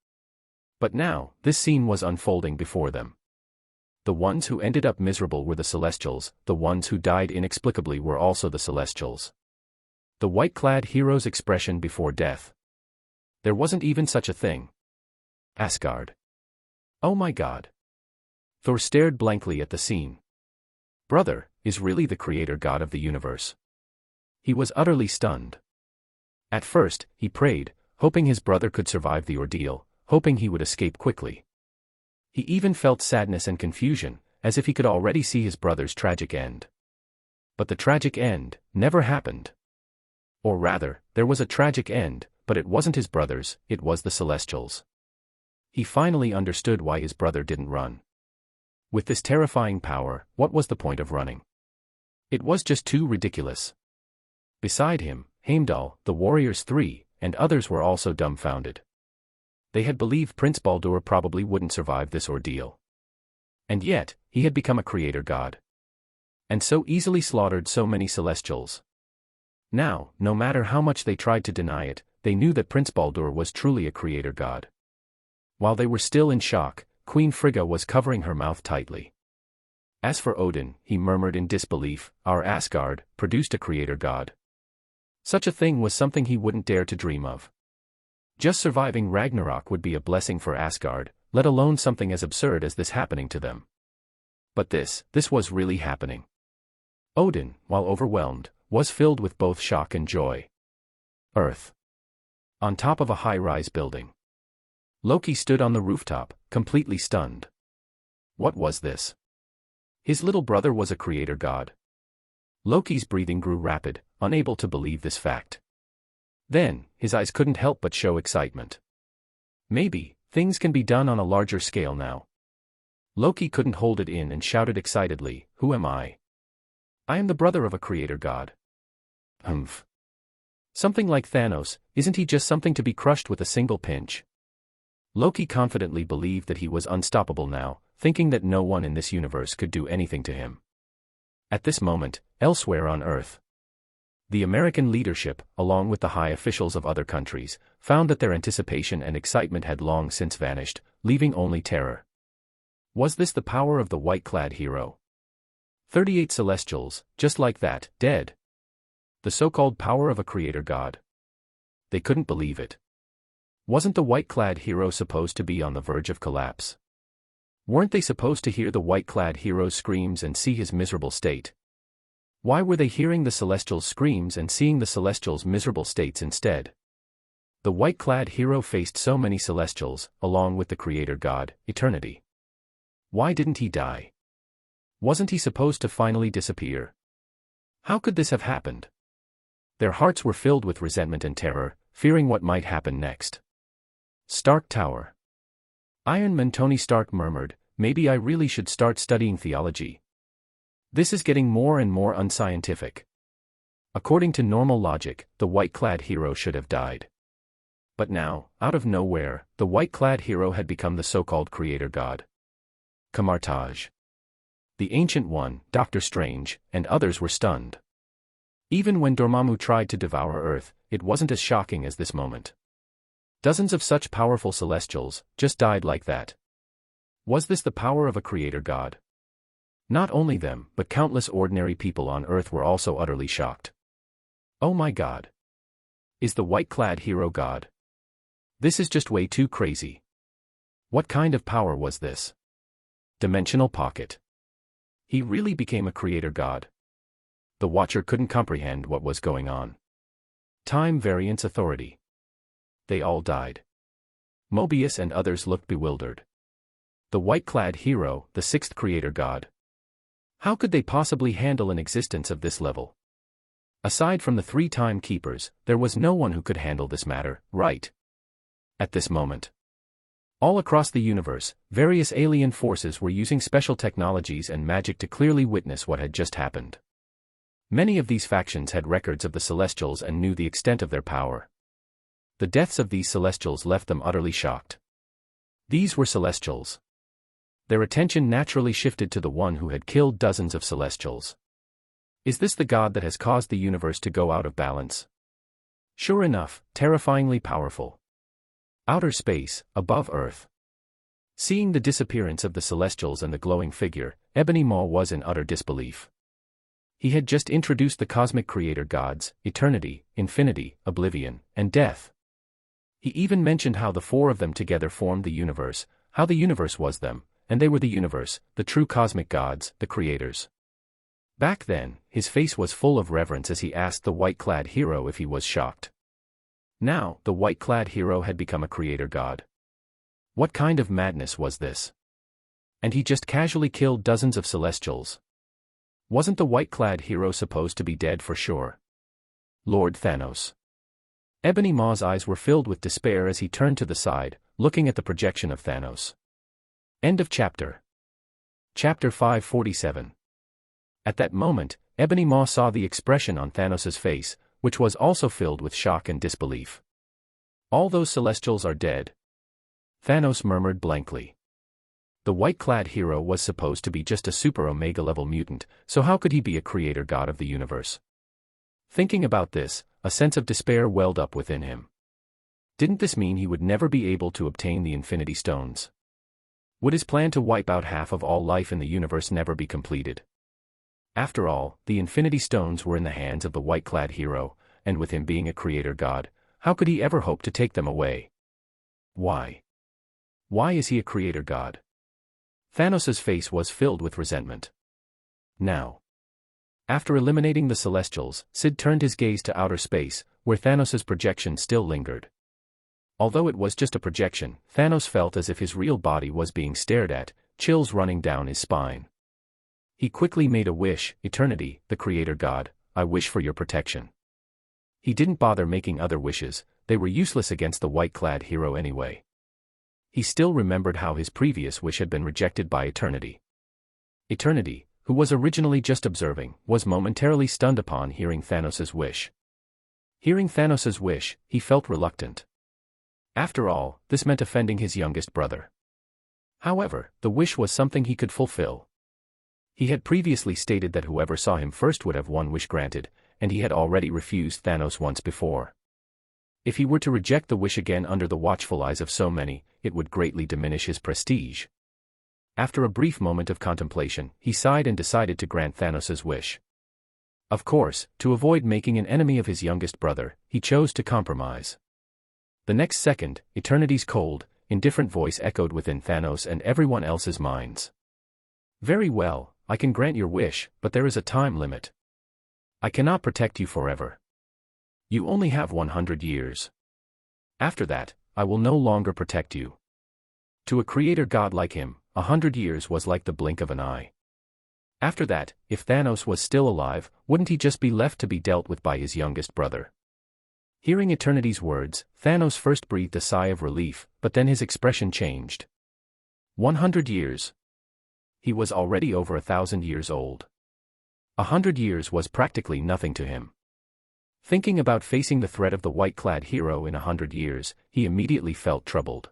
Speaker 1: But now, this scene was unfolding before them. The ones who ended up miserable were the Celestials, the ones who died inexplicably were also the Celestials. The white-clad hero's expression before death. There wasn't even such a thing. Asgard. Oh my god. Thor stared blankly at the scene. Brother is really the creator god of the universe. He was utterly stunned. At first, he prayed, hoping his brother could survive the ordeal, hoping he would escape quickly. He even felt sadness and confusion, as if he could already see his brother's tragic end. But the tragic end never happened. Or rather, there was a tragic end, but it wasn't his brother's, it was the Celestials'. He finally understood why his brother didn't run. With this terrifying power, what was the point of running? It was just too ridiculous. Beside him, Heimdall, the Warriors 3, and others were also dumbfounded. They had believed Prince Baldur probably wouldn't survive this ordeal. And yet, he had become a creator god. And so easily slaughtered so many Celestials. Now, no matter how much they tried to deny it, they knew that Prince Baldur was truly a creator god. While they were still in shock, Queen Frigga was covering her mouth tightly. As for Odin, he murmured in disbelief, our Asgard produced a creator god. Such a thing was something he wouldn't dare to dream of. Just surviving Ragnarok would be a blessing for Asgard, let alone something as absurd as this happening to them. But this was really happening. Odin, while overwhelmed, was filled with both shock and joy. Earth. On top of a high-rise building. Loki stood on the rooftop, completely stunned. What was this? His little brother was a creator god. Loki's breathing grew rapid, unable to believe this fact. Then, his eyes couldn't help but show excitement. Maybe, things can be done on a larger scale now. Loki couldn't hold it in and shouted excitedly, "Who am I? I am the brother of a creator god." Humph. Something like Thanos, isn't he just something to be crushed with a single pinch? Loki confidently believed that he was unstoppable now, thinking that no one in this universe could do anything to him. At this moment, elsewhere on Earth, the American leadership, along with the high officials of other countries, found that their anticipation and excitement had long since vanished, leaving only terror. Was this the power of the white-clad hero? 38 Celestials, just like that, dead. The so-called power of a creator god. They couldn't believe it. Wasn't the white-clad hero supposed to be on the verge of collapse? Weren't they supposed to hear the white-clad hero's screams and see his miserable state? Why were they hearing the Celestials' screams and seeing the Celestials' miserable states instead? The white-clad hero faced so many Celestials, along with the creator god, Eternity. Why didn't he die? Wasn't he supposed to finally disappear? How could this have happened? Their hearts were filled with resentment and terror, fearing what might happen next. Stark Tower. Iron Man Tony Stark murmured, "Maybe I really should start studying theology. This is getting more and more unscientific." According to normal logic, the white-clad hero should have died. But now, out of nowhere, the white-clad hero had become the so-called creator god. Camartage. The Ancient One, Doctor Strange, and others were stunned. Even when Dormammu tried to devour Earth, it wasn't as shocking as this moment. Dozens of such powerful Celestials just died like that. Was this the power of a creator god? Not only them, but countless ordinary people on Earth were also utterly shocked. Oh my god. Is the white-clad hero god? This is just way too crazy. What kind of power was this? Dimensional pocket. He really became a creator god. The Watcher couldn't comprehend what was going on. Time variance authority. They all died. Mobius and others looked bewildered. The white-clad hero, the sixth creator god. How could they possibly handle an existence of this level? Aside from the three Time Keepers, there was no one who could handle this matter, right? At this moment, all across the universe, various alien forces were using special technologies and magic to clearly witness what had just happened. Many of these factions had records of the Celestials and knew the extent of their power. The deaths of these Celestials left them utterly shocked. These were Celestials. Their attention naturally shifted to the one who had killed dozens of Celestials. Is this the god that has caused the universe to go out of balance? Sure enough, terrifyingly powerful. Outer space, above Earth. Seeing the disappearance of the Celestials and the glowing figure, Ebony Maw was in utter disbelief. He had just introduced the cosmic creator gods, eternity, infinity, oblivion, and death. He even mentioned how the four of them together formed the universe, how the universe was them, and they were the universe, the true cosmic gods, the creators. Back then, his face was full of reverence as he asked the white-clad hero if he was shocked. Now, the white-clad hero had become a creator god. What kind of madness was this? And he just casually killed dozens of Celestials. Wasn't the white-clad hero supposed to be dead for sure? Lord Thanos. Ebony Maw's eyes were filled with despair as he turned to the side, looking at the projection of Thanos. End of chapter. Chapter 547. At that moment, Ebony Maw saw the expression on Thanos's face, which was also filled with shock and disbelief. All those Celestials are dead. Thanos murmured blankly. The white-clad hero was supposed to be just a super Omega-level mutant, so how could he be a creator god of the universe? Thinking about this, a sense of despair welled up within him. Didn't this mean he would never be able to obtain the Infinity Stones? Would his plan to wipe out half of all life in the universe never be completed? After all, the Infinity Stones were in the hands of the white-clad hero, and with him being a creator god, how could he ever hope to take them away? Why? Why is he a creator god? Thanos's face was filled with resentment. Now, after eliminating the Celestials, Syd turned his gaze to outer space, where Thanos's projection still lingered. Although it was just a projection, Thanos felt as if his real body was being stared at, chills running down his spine. He quickly made a wish. Eternity, the creator god, I wish for your protection. He didn't bother making other wishes, they were useless against the white-clad hero anyway. He still remembered how his previous wish had been rejected by Eternity. Eternity, who was originally just observing, was momentarily stunned upon hearing Thanos' wish. Hearing Thanos' wish, he felt reluctant. After all, this meant offending his youngest brother. However, the wish was something he could fulfill. He had previously stated that whoever saw him first would have one wish granted, and he had already refused Thanos once before. If he were to reject the wish again under the watchful eyes of so many, it would greatly diminish his prestige. After a brief moment of contemplation, he sighed and decided to grant Thanos' wish. Of course, to avoid making an enemy of his youngest brother, he chose to compromise. The next second, Eternity's cold, indifferent voice echoed within Thanos and everyone else's minds. Very well, I can grant your wish, but there is a time limit. I cannot protect you forever. You only have 100 years. After that, I will no longer protect you. To a creator god like him, 100 years was like the blink of an eye. After that, if Thanos was still alive, wouldn't he just be left to be dealt with by his youngest brother? Hearing Eternity's words, Thanos first breathed a sigh of relief, but then his expression changed. 100 years. He was already over 1,000 years old. 100 years was practically nothing to him. Thinking about facing the threat of the white-clad hero in 100 years, he immediately felt troubled.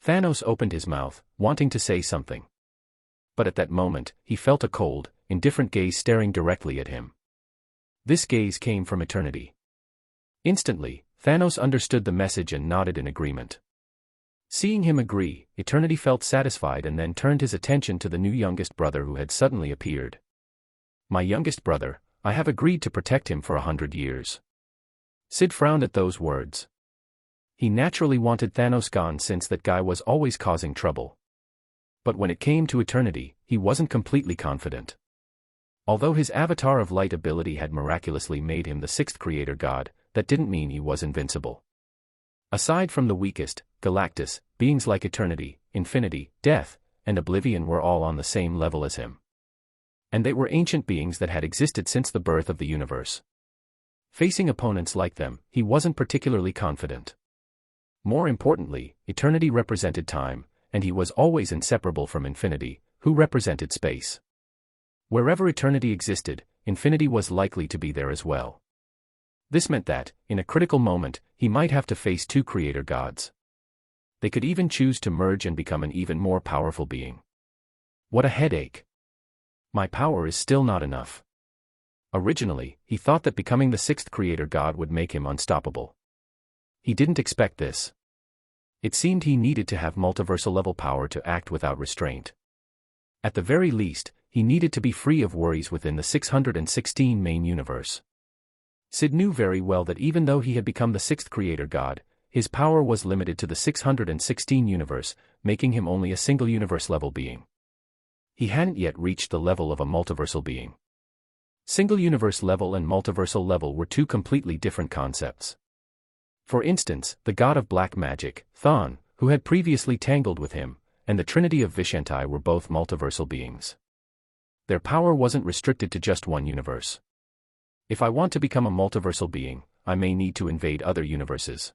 Speaker 1: Thanos opened his mouth, wanting to say something. But at that moment, he felt a cold, indifferent gaze staring directly at him. This gaze came from Eternity. Instantly, Thanos understood the message and nodded in agreement. Seeing him agree, Eternity felt satisfied and then turned his attention to the new youngest brother who had suddenly appeared. My youngest brother, I have agreed to protect him for 100 years. Syd frowned at those words. He naturally wanted Thanos gone since that guy was always causing trouble. But when it came to Eternity, he wasn't completely confident. Although his Avatar of Light ability had miraculously made him the sixth creator god, that didn't mean he was invincible. Aside from the weakest, Galactus, beings like Eternity, Infinity, Death, and Oblivion were all on the same level as him. And they were ancient beings that had existed since the birth of the universe. Facing opponents like them, he wasn't particularly confident. More importantly, Eternity represented time, and he was always inseparable from Infinity, who represented space. Wherever Eternity existed, Infinity was likely to be there as well. This meant that, in a critical moment, he might have to face two creator gods. They could even choose to merge and become an even more powerful being. What a headache. My power is still not enough. Originally, he thought that becoming the sixth creator god would make him unstoppable. He didn't expect this. It seemed he needed to have multiversal-level power to act without restraint. At the very least, he needed to be free of worries within the 616 main universe. Syd knew very well that even though he had become the sixth creator god, his power was limited to the 616 universe, making him only a single universe-level being. He hadn't yet reached the level of a multiversal being. Single universe level and multiversal level were two completely different concepts. For instance, the god of black magic, Thon, who had previously tangled with him, and the trinity of Vishanti were both multiversal beings. Their power wasn't restricted to just one universe. If I want to become a multiversal being, I may need to invade other universes.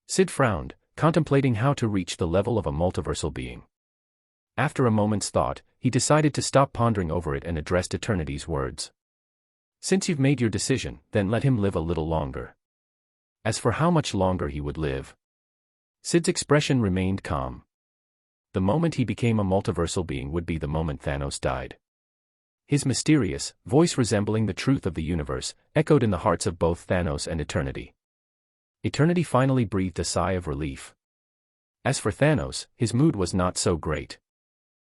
Speaker 1: Syd frowned, contemplating how to reach the level of a multiversal being. After a moment's thought, he decided to stop pondering over it and addressed Eternity's words. Since you've made your decision, then let him live a little longer. As for how much longer he would live, Syd's expression remained calm. The moment he became a multiversal being would be the moment Thanos died. His mysterious voice, resembling the truth of the universe, echoed in the hearts of both Thanos and Eternity. Eternity finally breathed a sigh of relief. As for Thanos, his mood was not so great.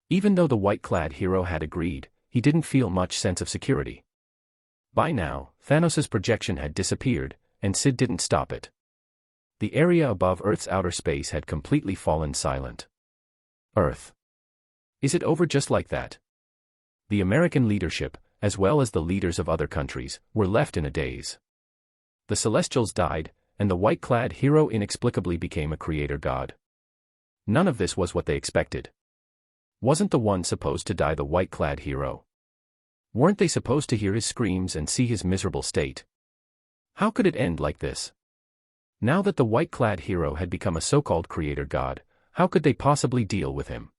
Speaker 1: Even though the white-clad hero had agreed, he didn't feel much sense of security. By now, Thanos' projection had disappeared, and Syd didn't stop it. The area above Earth's outer space had completely fallen silent. Earth. Is it over just like that? The American leadership, as well as the leaders of other countries, were left in a daze. The Celestials died, and the white-clad hero inexplicably became a creator god. None of this was what they expected. Wasn't the one supposed to die the white-clad hero? Weren't they supposed to hear his screams and see his miserable state? How could it end like this? Now that the white-clad hero had become a so-called creator god, how could they possibly deal with him?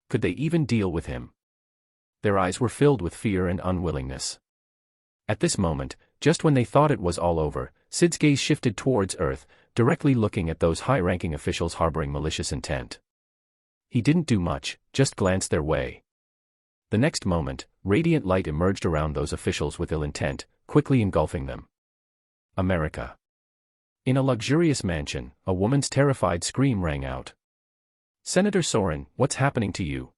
Speaker 1: Could they even deal with him? Their eyes were filled with fear and unwillingness. At this moment, just when they thought it was all over, Syd's gaze shifted towards Earth, directly looking at those high-ranking officials harboring malicious intent. He didn't do much, just glanced their way. The next moment, radiant light emerged around those officials with ill intent, quickly engulfing them. America. In a luxurious mansion, a woman's terrified scream rang out. "Senator Soren, what's happening to you?"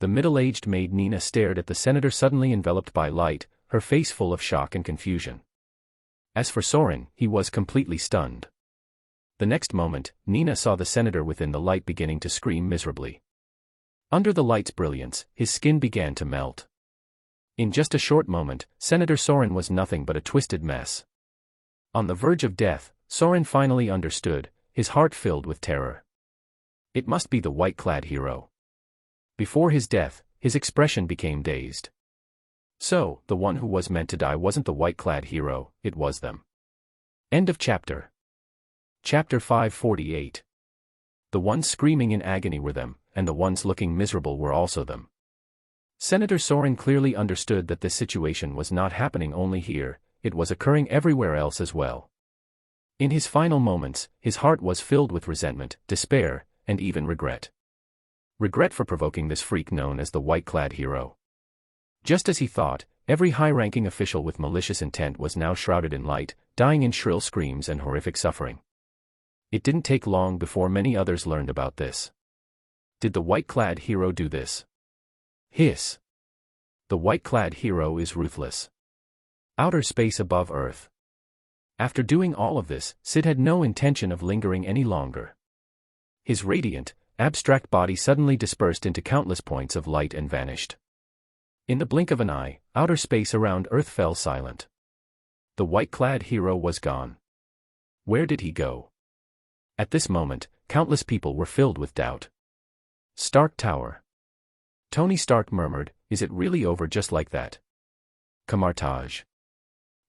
Speaker 1: The middle-aged maid Nina stared at the senator suddenly enveloped by light, her face full of shock and confusion. As for Soren, he was completely stunned. The next moment, Nina saw the senator within the light beginning to scream miserably. Under the light's brilliance, his skin began to melt. In just a short moment, Senator Soren was nothing but a twisted mess. On the verge of death, Soren finally understood, his heart filled with terror. It must be the white-clad hero. Before his death, his expression became dazed. So, the one who was meant to die wasn't the white-clad hero, it was them. End of chapter. Chapter 548. The ones screaming in agony were them, and the ones looking miserable were also them. Senator Soren clearly understood that this situation was not happening only here, it was occurring everywhere else as well. In his final moments, his heart was filled with resentment, despair, and even regret. Regret for provoking this freak known as the white-clad hero. Just as he thought, every high-ranking official with malicious intent was now shrouded in light, dying in shrill screams and horrific suffering. It didn't take long before many others learned about this. Did the white-clad hero do this? Hiss. The white-clad hero is ruthless. Outer space above Earth. After doing all of this, Syd had no intention of lingering any longer. His radiant, abstract body suddenly dispersed into countless points of light and vanished. In the blink of an eye, outer space around Earth fell silent. The white-clad hero was gone. Where did he go? At this moment, countless people were filled with doubt. Stark Tower. Tony Stark murmured, "Is it really over just like that?" Camartage.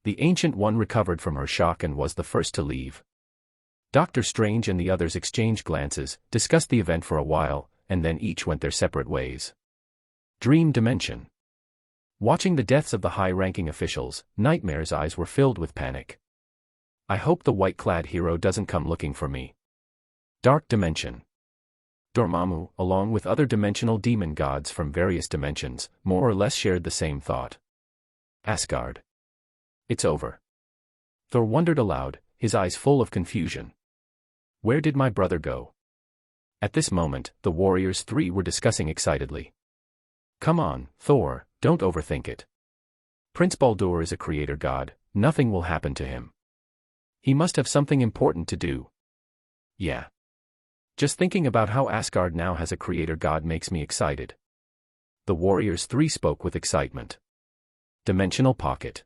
Speaker 1: The Ancient One recovered from her shock and was the first to leave. Doctor Strange and the others exchanged glances, discussed the event for a while, and then each went their separate ways. Dream Dimension. Watching the deaths of the high-ranking officials, Nightmare's eyes were filled with panic. I hope the white-clad hero doesn't come looking for me. Dark Dimension. Dormammu, along with other dimensional demon gods from various dimensions, more or less shared the same thought. Asgard. It's over. Thor wondered aloud, his eyes full of confusion. Where did my brother go? At this moment, the warriors three were discussing excitedly. Come on, Thor, don't overthink it. Prince Baldur is a creator god, nothing will happen to him. He must have something important to do. Yeah. Just thinking about how Asgard now has a creator god makes me excited. The warriors three spoke with excitement. Dimensional Pocket.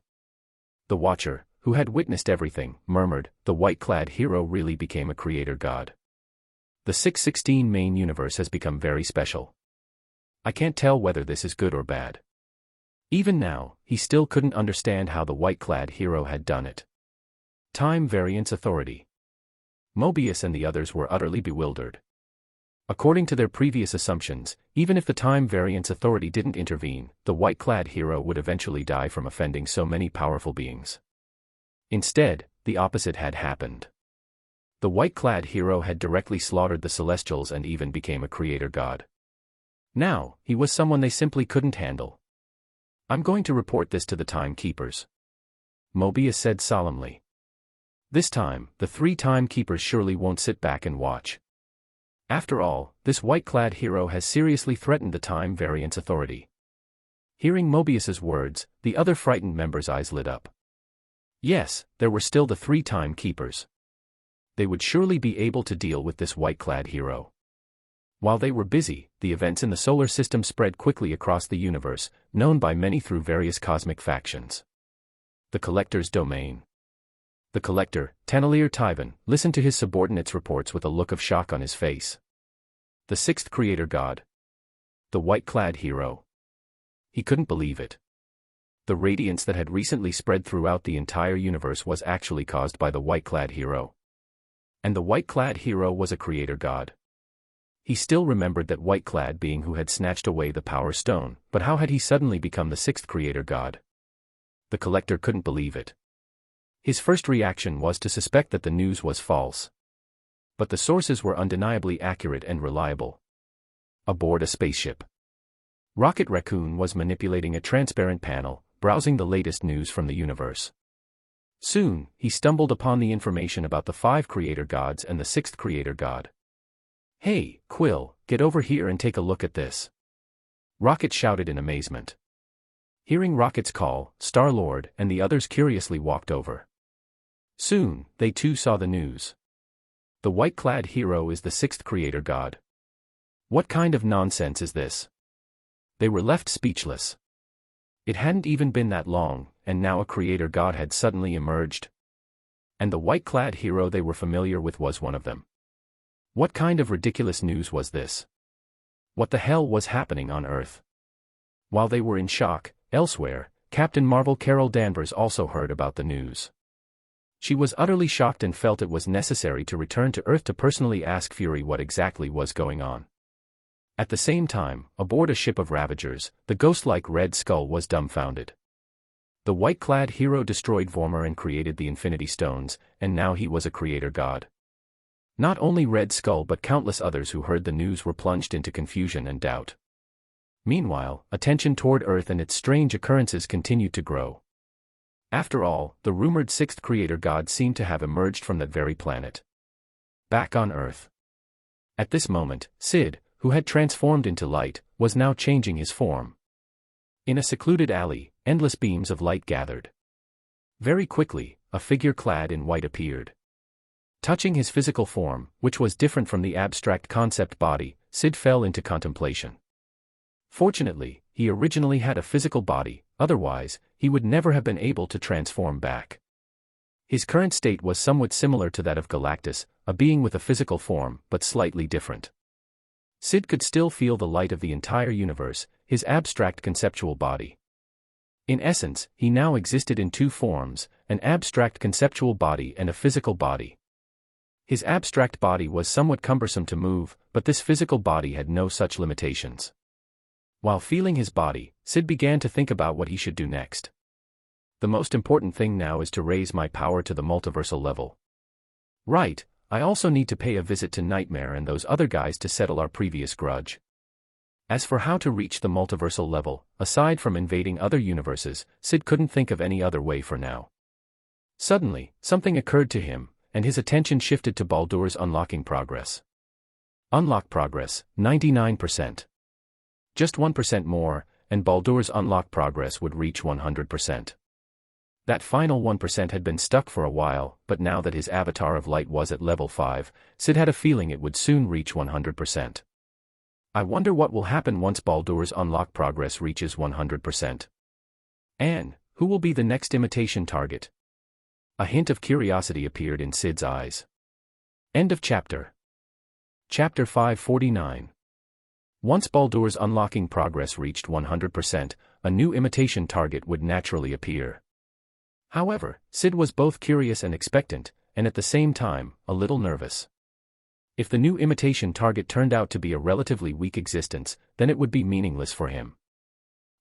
Speaker 1: The Watcher, who had witnessed everything, murmured, the white-clad hero really became a creator god. The 616 main universe has become very special. I can't tell whether this is good or bad. Even now, he still couldn't understand how the white-clad hero had done it. Time Variance Authority. Mobius and the others were utterly bewildered. According to their previous assumptions, even if the Time Variance Authority didn't intervene, the white-clad hero would eventually die from offending so many powerful beings. Instead, the opposite had happened. The white-clad hero had directly slaughtered the Celestials and even became a creator god. Now, he was someone they simply couldn't handle. I'm going to report this to the Timekeepers. Mobius said solemnly. This time, the three Timekeepers surely won't sit back and watch. After all, this white-clad hero has seriously threatened the Time Variance Authority. Hearing Mobius's words, the other frightened members' eyes lit up. Yes, there were still the three Timekeepers. They would surely be able to deal with this white-clad hero. While they were busy, the events in the solar system spread quickly across the universe, known by many through various cosmic factions. The Collector's Domain. The Collector, Tanelier Tyvan, listened to his subordinates' reports with a look of shock on his face. The sixth creator god. The white-clad hero. He couldn't believe it. The radiance that had recently spread throughout the entire universe was actually caused by the white-clad hero. And the white-clad hero was a creator god. He still remembered that white-clad being who had snatched away the Power Stone, but how had he suddenly become the sixth creator god? The collector couldn't believe it. His first reaction was to suspect that the news was false. But the sources were undeniably accurate and reliable. Aboard a spaceship, Rocket Raccoon was manipulating a transparent panel, browsing the latest news from the universe. Soon, he stumbled upon the information about the 5 creator gods and the 6th creator god. "Hey, Quill, get over here and take a look at this," Rocket shouted in amazement. Hearing Rocket's call, Star-Lord and the others curiously walked over. Soon, they too saw the news. The white-clad hero is the 6th creator god. What kind of nonsense is this? They were left speechless. It hadn't even been that long, and now a creator god had suddenly emerged. And the white-clad hero they were familiar with was one of them. What kind of ridiculous news was this? What the hell was happening on Earth? While they were in shock, elsewhere, Captain Marvel Carol Danvers also heard about the news. She was utterly shocked and felt it was necessary to return to Earth to personally ask Fury what exactly was going on. At the same time, aboard a ship of Ravagers, the ghost-like Red Skull was dumbfounded. The white-clad hero destroyed Vormir and created the Infinity Stones, and now he was a creator god. Not only Red Skull but countless others who heard the news were plunged into confusion and doubt. Meanwhile, attention toward Earth and its strange occurrences continued to grow. After all, the rumored 6th creator god seemed to have emerged from that very planet. Back on Earth. At this moment, Syd, who had transformed into light, was now changing his form. In a secluded alley, endless beams of light gathered. Very quickly, a figure clad in white appeared. Touching his physical form, which was different from the abstract concept body, Syd fell into contemplation. Fortunately, he originally had a physical body, otherwise, he would never have been able to transform back. His current state was somewhat similar to that of Galactus, a being with a physical form, but slightly different. Syd could still feel the light of the entire universe, his abstract conceptual body. In essence, he now existed in 2 forms, an abstract conceptual body and a physical body. His abstract body was somewhat cumbersome to move, but this physical body had no such limitations. While feeling his body, Syd began to think about what he should do next. The most important thing now is to raise my power to the multiversal level. Right. I also need to pay a visit to Nightmare and those other guys to settle our previous grudge. As for how to reach the multiversal level, aside from invading other universes, Syd couldn't think of any other way for now. Suddenly, something occurred to him, and his attention shifted to Baldur's unlocking progress. Unlock progress, 99%. Just 1% more, and Baldur's unlock progress would reach 100%. That final 1% had been stuck for a while, but now that his avatar of light was at level 5, Syd had a feeling it would soon reach 100%. I wonder what will happen once Baldur's unlock progress reaches 100%. And who will be the next imitation target? A hint of curiosity appeared in Syd's eyes. End of chapter. Chapter 549. Once Baldur's unlocking progress reached 100%, a new imitation target would naturally appear. However, Syd was both curious and expectant, and at the same time, a little nervous. If the new imitation target turned out to be a relatively weak existence, then it would be meaningless for him.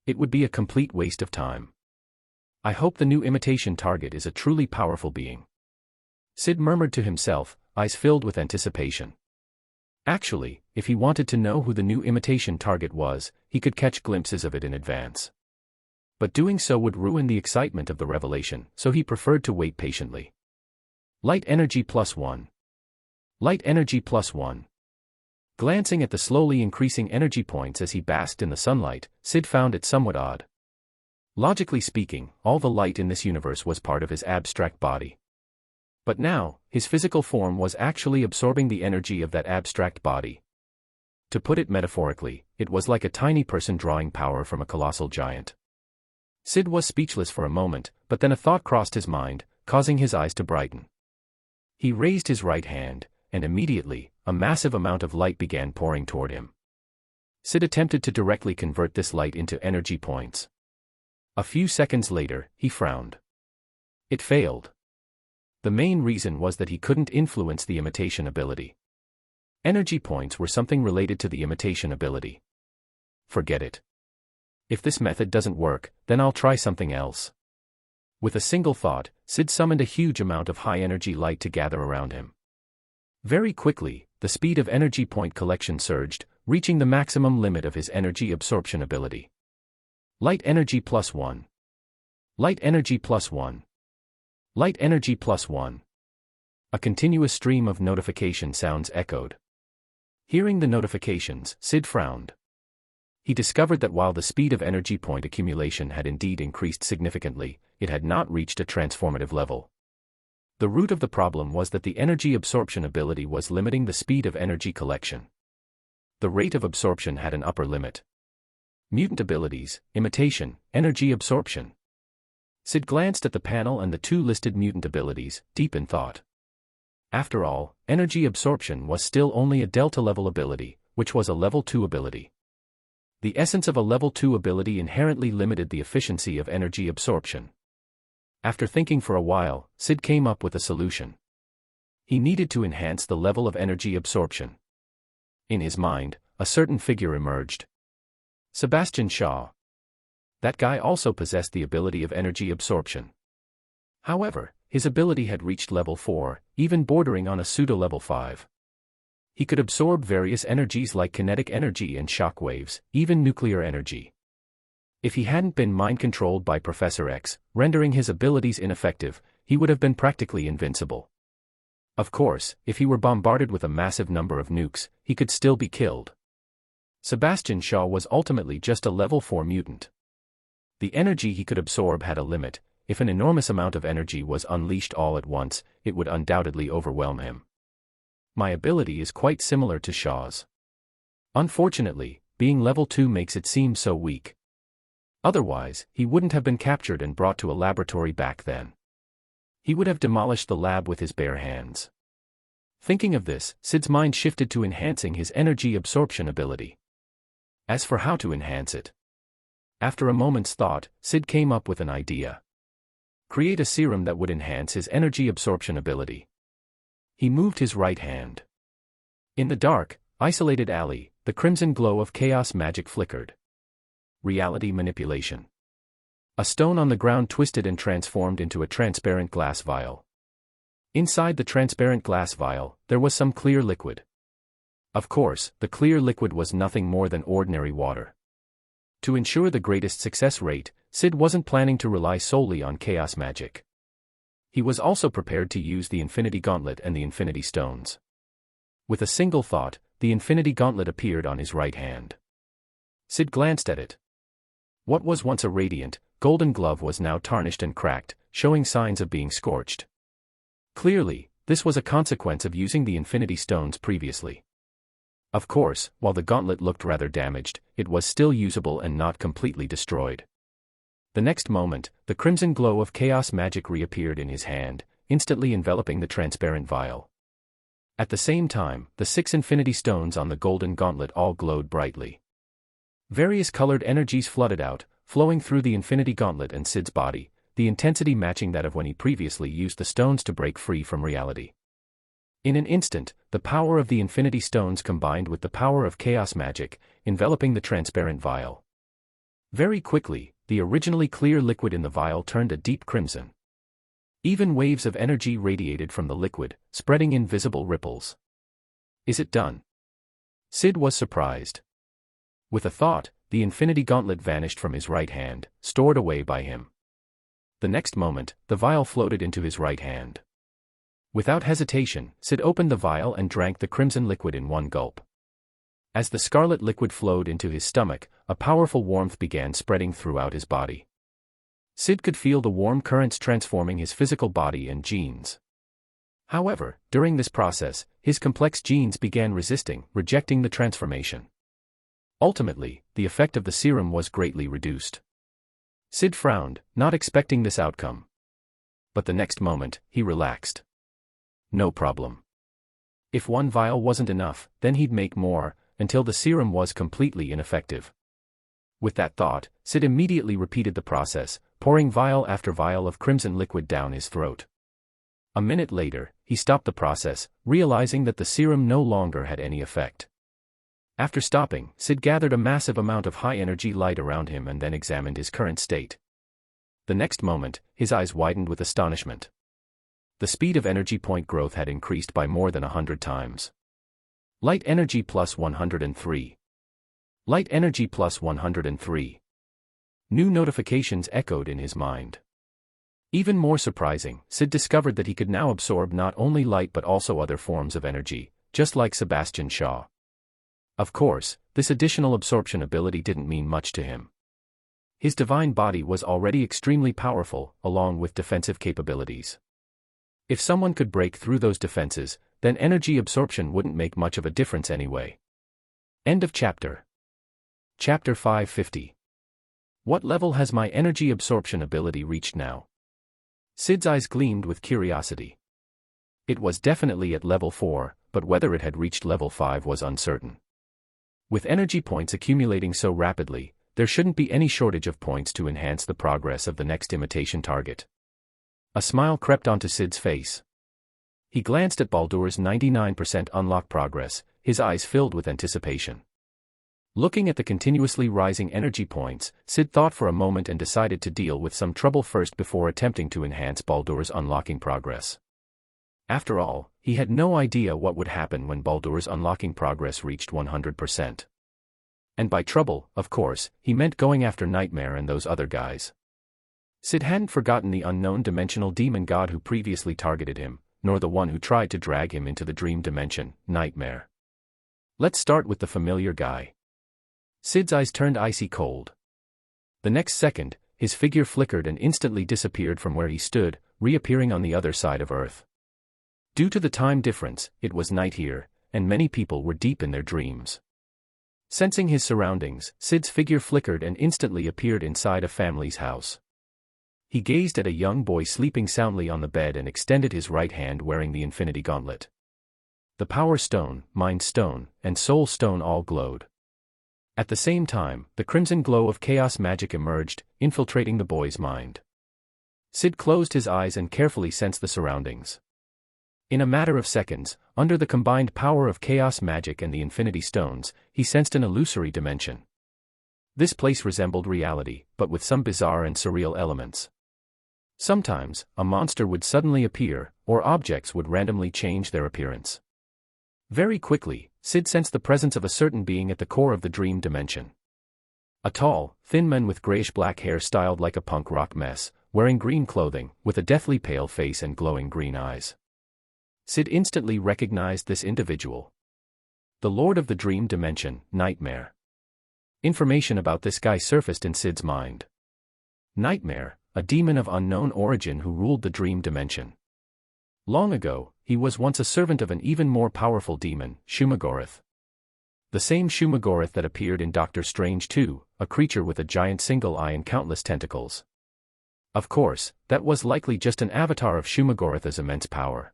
Speaker 1: It would be a complete waste of time. I hope the new imitation target is a truly powerful being. Syd murmured to himself, eyes filled with anticipation. Actually, if he wanted to know who the new imitation target was, he could catch glimpses of it in advance. But doing so would ruin the excitement of the revelation, so he preferred to wait patiently. Light energy +1. Light energy +1. Glancing at the slowly increasing energy points as he basked in the sunlight, Syd found it somewhat odd. Logically speaking, all the light in this universe was part of his abstract body. But now, his physical form was actually absorbing the energy of that abstract body. To put it metaphorically, it was like a tiny person drawing power from a colossal giant. Syd was speechless for a moment, but then a thought crossed his mind, causing his eyes to brighten. He raised his right hand, and immediately, a massive amount of light began pouring toward him. Syd attempted to directly convert this light into energy points. A few seconds later, he frowned. It failed. The main reason was that he couldn't influence the imitation ability. Energy points were something related to the imitation ability. Forget it. If this method doesn't work, then I'll try something else. With a single thought, Syd summoned a huge amount of high-energy light to gather around him. Very quickly, the speed of energy point collection surged, reaching the maximum limit of his energy absorption ability. Light energy +1. Light energy +1. Light energy +1. A continuous stream of notification sounds echoed. Hearing the notifications, Syd frowned. He discovered that while the speed of energy point accumulation had indeed increased significantly, it had not reached a transformative level. The root of the problem was that the energy absorption ability was limiting the speed of energy collection. The rate of absorption had an upper limit. Mutant abilities, imitation, energy absorption. Syd glanced at the panel and the two listed mutant abilities, deep in thought. After all, energy absorption was still only a Delta-level ability, which was a Level 2 ability. The essence of a Level 2 ability inherently limited the efficiency of energy absorption. After thinking for a while, Syd came up with a solution. He needed to enhance the level of energy absorption. In his mind, a certain figure emerged. Sebastian Shaw. That guy also possessed the ability of energy absorption. However, his ability had reached level 4, even bordering on a pseudo-level 5. He could absorb various energies like kinetic energy and shock waves, even nuclear energy. If he hadn't been mind-controlled by Professor X, rendering his abilities ineffective, he would have been practically invincible. Of course, if he were bombarded with a massive number of nukes, he could still be killed. Sebastian Shaw was ultimately just a level 4 mutant. The energy he could absorb had a limit. If an enormous amount of energy was unleashed all at once, it would undoubtedly overwhelm him. My ability is quite similar to Shaw's. Unfortunately, being level 2 makes it seem so weak. Otherwise, he wouldn't have been captured and brought to a laboratory back then. He would have demolished the lab with his bare hands. Thinking of this, Syd's mind shifted to enhancing his energy absorption ability. As for how to enhance it, after a moment's thought, Syd came up with an idea. Create a serum that would enhance his energy absorption ability. He moved his right hand. In the dark, isolated alley, the crimson glow of chaos magic flickered. Reality manipulation. A stone on the ground twisted and transformed into a transparent glass vial. Inside the transparent glass vial, there was some clear liquid. Of course, the clear liquid was nothing more than ordinary water. To ensure the greatest success rate, Syd wasn't planning to rely solely on chaos magic. He was also prepared to use the Infinity Gauntlet and the Infinity Stones. With a single thought, the Infinity Gauntlet appeared on his right hand. Syd glanced at it. What was once a radiant, golden glove was now tarnished and cracked, showing signs of being scorched. Clearly, this was a consequence of using the Infinity Stones previously. Of course, while the gauntlet looked rather damaged, it was still usable and not completely destroyed. The next moment, the crimson glow of chaos magic reappeared in his hand, instantly enveloping the transparent vial. At the same time, the 6 Infinity Stones on the golden gauntlet all glowed brightly. Various colored energies flooded out, flowing through the Infinity Gauntlet and Syd's body, the intensity matching that of when he previously used the stones to break free from reality. In an instant, the power of the Infinity Stones combined with the power of chaos magic, enveloping the transparent vial. Very quickly, the originally clear liquid in the vial turned a deep crimson. Even waves of energy radiated from the liquid, spreading invisible ripples. Is it done? Syd was surprised. With a thought, the Infinity Gauntlet vanished from his right hand, stored away by him. The next moment, the vial floated into his right hand. Without hesitation, Syd opened the vial and drank the crimson liquid in one gulp. As the scarlet liquid flowed into his stomach, a powerful warmth began spreading throughout his body. Syd could feel the warm currents transforming his physical body and genes. However, during this process, his complex genes began rejecting the transformation. Ultimately, the effect of the serum was greatly reduced. Syd frowned, not expecting this outcome. But the next moment, he relaxed. No problem. If one vial wasn't enough, then he'd make more, until the serum was completely ineffective. With that thought, Syd immediately repeated the process, pouring vial after vial of crimson liquid down his throat. A minute later, he stopped the process, realizing that the serum no longer had any effect. After stopping, Syd gathered a massive amount of high-energy light around him and then examined his current state. The next moment, his eyes widened with astonishment. The speed of energy point growth had increased by more than 100 times. Light energy plus 103. Light energy plus 103. New notifications echoed in his mind. Even more surprising, Syd discovered that he could now absorb not only light but also other forms of energy, just like Sebastian Shaw. Of course, this additional absorption ability didn't mean much to him. His divine body was already extremely powerful, along with defensive capabilities. If someone could break through those defenses, then energy absorption wouldn't make much of a difference anyway. End of chapter. Chapter 550. What level has my energy absorption ability reached now? Syd's eyes gleamed with curiosity. It was definitely at level 4, but whether it had reached level 5 was uncertain. With energy points accumulating so rapidly, there shouldn't be any shortage of points to enhance the progress of the next imitation target. A smile crept onto Syd's face. He glanced at Baldur's 99% unlock progress, his eyes filled with anticipation. Looking at the continuously rising energy points, Syd thought for a moment and decided to deal with some trouble first before attempting to enhance Baldur's unlocking progress. After all, he had no idea what would happen when Baldur's unlocking progress reached 100%. And by trouble, of course, he meant going after Nightmare and those other guys. Syd hadn't forgotten the unknown dimensional demon god who previously targeted him, nor the one who tried to drag him into the dream dimension, Nightmare. Let's start with the familiar guy. Syd's eyes turned icy cold. The next second, his figure flickered and instantly disappeared from where he stood, reappearing on the other side of Earth. Due to the time difference, it was night here, and many people were deep in their dreams. Sensing his surroundings, Syd's figure flickered and instantly appeared inside a family's house. He gazed at a young boy sleeping soundly on the bed and extended his right hand wearing the Infinity Gauntlet. The Power Stone, Mind Stone, and Soul Stone all glowed. At the same time, the crimson glow of chaos magic emerged, infiltrating the boy's mind. Syd closed his eyes and carefully sensed the surroundings. In a matter of seconds, under the combined power of chaos magic and the Infinity Stones, he sensed an illusory dimension. This place resembled reality, but with some bizarre and surreal elements. Sometimes, a monster would suddenly appear, or objects would randomly change their appearance. Very quickly, Syd sensed the presence of a certain being at the core of the dream dimension. A tall, thin man with grayish-black hair styled like a punk rock mess, wearing green clothing, with a deathly pale face and glowing green eyes. Syd instantly recognized this individual. The Lord of the Dream Dimension, Nightmare. Information about this guy surfaced in Syd's mind. Nightmare, a demon of unknown origin who ruled the dream dimension. Long ago, he was once a servant of an even more powerful demon, Shumagorath. The same Shumagorath that appeared in Doctor Strange 2, a creature with a giant single eye and countless tentacles. Of course, that was likely just an avatar of Shumagorath's immense power.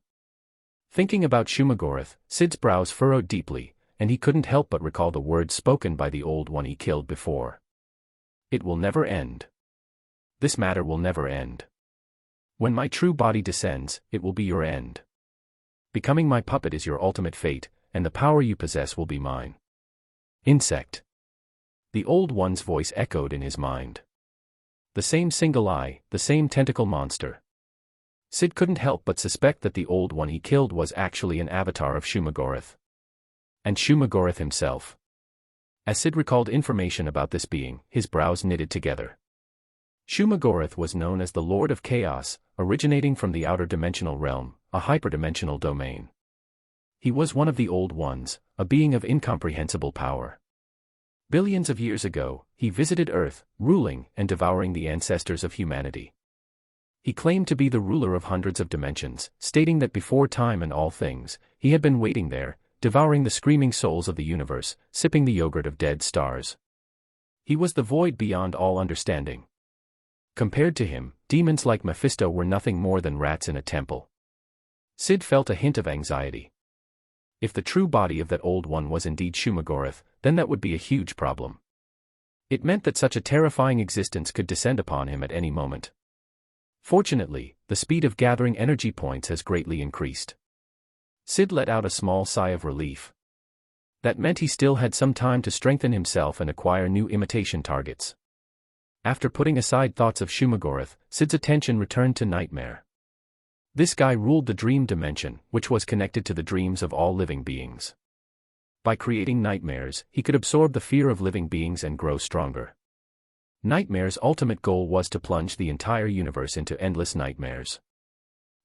Speaker 1: Thinking about Shumagorath, Syd's brows furrowed deeply, and he couldn't help but recall the words spoken by the old one he killed before. It will never end. This matter will never end. When my true body descends, it will be your end. Becoming my puppet is your ultimate fate, and the power you possess will be mine. Insect. The old one's voice echoed in his mind. The same single eye, the same tentacle monster. Syd couldn't help but suspect that the old one he killed was actually an avatar of Shumagorath. And Shumagorath himself. As Syd recalled information about this being, his brows knitted together. Shumagorath was known as the Lord of Chaos, originating from the outer dimensional realm, a hyperdimensional domain. He was one of the Old Ones, a being of incomprehensible power. Billions of years ago, he visited Earth, ruling and devouring the ancestors of humanity. He claimed to be the ruler of hundreds of dimensions, stating that before time and all things, he had been waiting there, devouring the screaming souls of the universe, sipping the yogurt of dead stars. He was the void beyond all understanding. Compared to him, demons like Mephisto were nothing more than rats in a temple. Syd felt a hint of anxiety. If the true body of that old one was indeed Shumagorath, then that would be a huge problem. It meant that such a terrifying existence could descend upon him at any moment. Fortunately, the speed of gathering energy points has greatly increased. Syd let out a small sigh of relief. That meant he still had some time to strengthen himself and acquire new imitation targets. After putting aside thoughts of Shumagorath, Syd's attention returned to Nightmare. This guy ruled the dream dimension, which was connected to the dreams of all living beings. By creating nightmares, he could absorb the fear of living beings and grow stronger. Nightmare's ultimate goal was to plunge the entire universe into endless nightmares.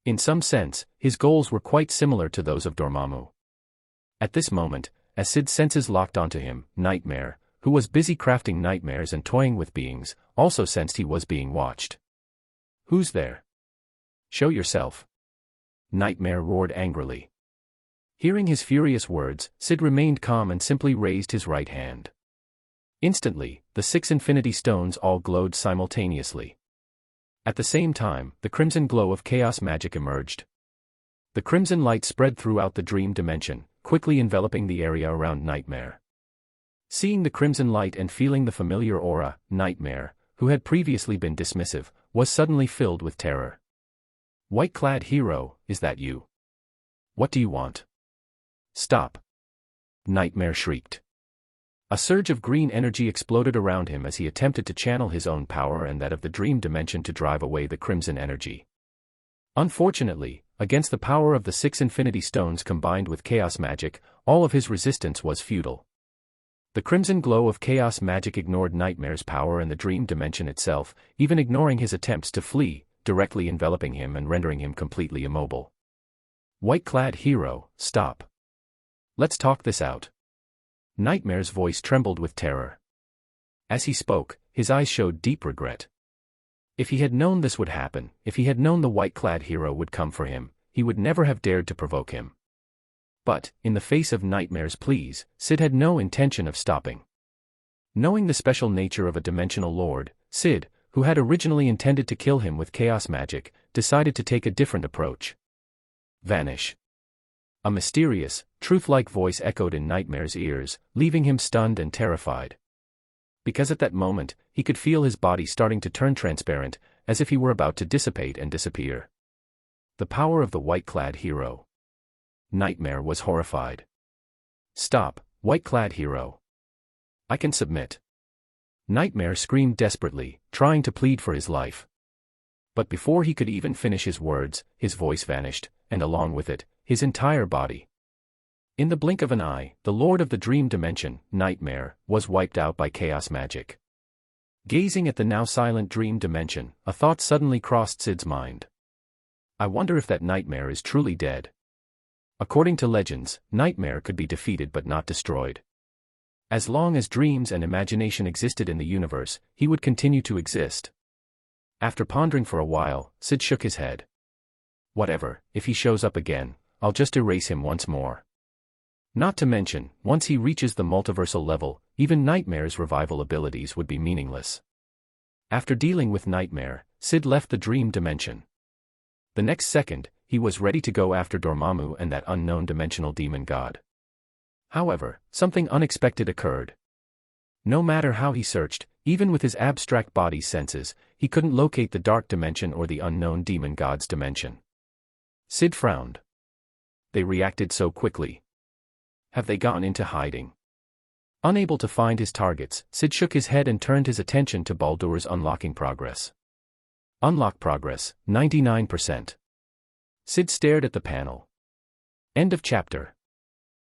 Speaker 1: In some sense, his goals were quite similar to those of Dormammu. At this moment, as Syd's senses locked onto him, Nightmare, who was busy crafting nightmares and toying with beings, also sensed he was being watched. "Who's there? Show yourself." Nightmare roared angrily. Hearing his furious words, Syd remained calm and simply raised his right hand. Instantly, the 6 infinity stones all glowed simultaneously. At the same time, the crimson glow of chaos magic emerged. The crimson light spread throughout the dream dimension, quickly enveloping the area around Nightmare. Seeing the crimson light and feeling the familiar aura, Nightmare, who had previously been dismissive, was suddenly filled with terror. "White-clad hero, is that you? What do you want? Stop!" Nightmare shrieked. A surge of green energy exploded around him as he attempted to channel his own power and that of the dream dimension to drive away the crimson energy. Unfortunately, against the power of the 6 infinity stones combined with chaos magic, all of his resistance was futile. The crimson glow of chaos magic ignored Nightmare's power and the dream dimension itself, even ignoring his attempts to flee, directly enveloping him and rendering him completely immobile. "White-clad hero, stop. Let's talk this out." Nightmare's voice trembled with terror. As he spoke, his eyes showed deep regret. If he had known this would happen, if he had known the white-clad hero would come for him, he would never have dared to provoke him. But, in the face of Nightmare's pleas, Syd had no intention of stopping. Knowing the special nature of a dimensional lord, Syd, who had originally intended to kill him with chaos magic, decided to take a different approach. "Vanish." A mysterious, truth-like voice echoed in Nightmare's ears, leaving him stunned and terrified. Because at that moment, he could feel his body starting to turn transparent, as if he were about to dissipate and disappear. The power of the white-clad hero. Nightmare was horrified. "Stop, white-clad hero. I can submit." Nightmare screamed desperately, trying to plead for his life. But before he could even finish his words, his voice vanished, and along with it, his entire body. In the blink of an eye, the Lord of the Dream Dimension, Nightmare, was wiped out by chaos magic. Gazing at the now silent Dream Dimension, a thought suddenly crossed Syd's mind. I wonder if that Nightmare is truly dead. According to legends, Nightmare could be defeated but not destroyed. As long as dreams and imagination existed in the universe, he would continue to exist. After pondering for a while, Syd shook his head. Whatever, if he shows up again, I'll just erase him once more. Not to mention, once he reaches the multiversal level, even Nightmare's revival abilities would be meaningless. After dealing with Nightmare, Syd left the dream dimension. The next second, he was ready to go after Dormammu and that unknown dimensional demon god. However, something unexpected occurred. No matter how he searched, even with his abstract body's senses, he couldn't locate the dark dimension or the unknown demon god's dimension. Syd frowned. They reacted so quickly. Have they gone into hiding? Unable to find his targets, Syd shook his head and turned his attention to Baldur's unlocking progress. Unlock progress, 99%. Syd stared at the panel. End of chapter.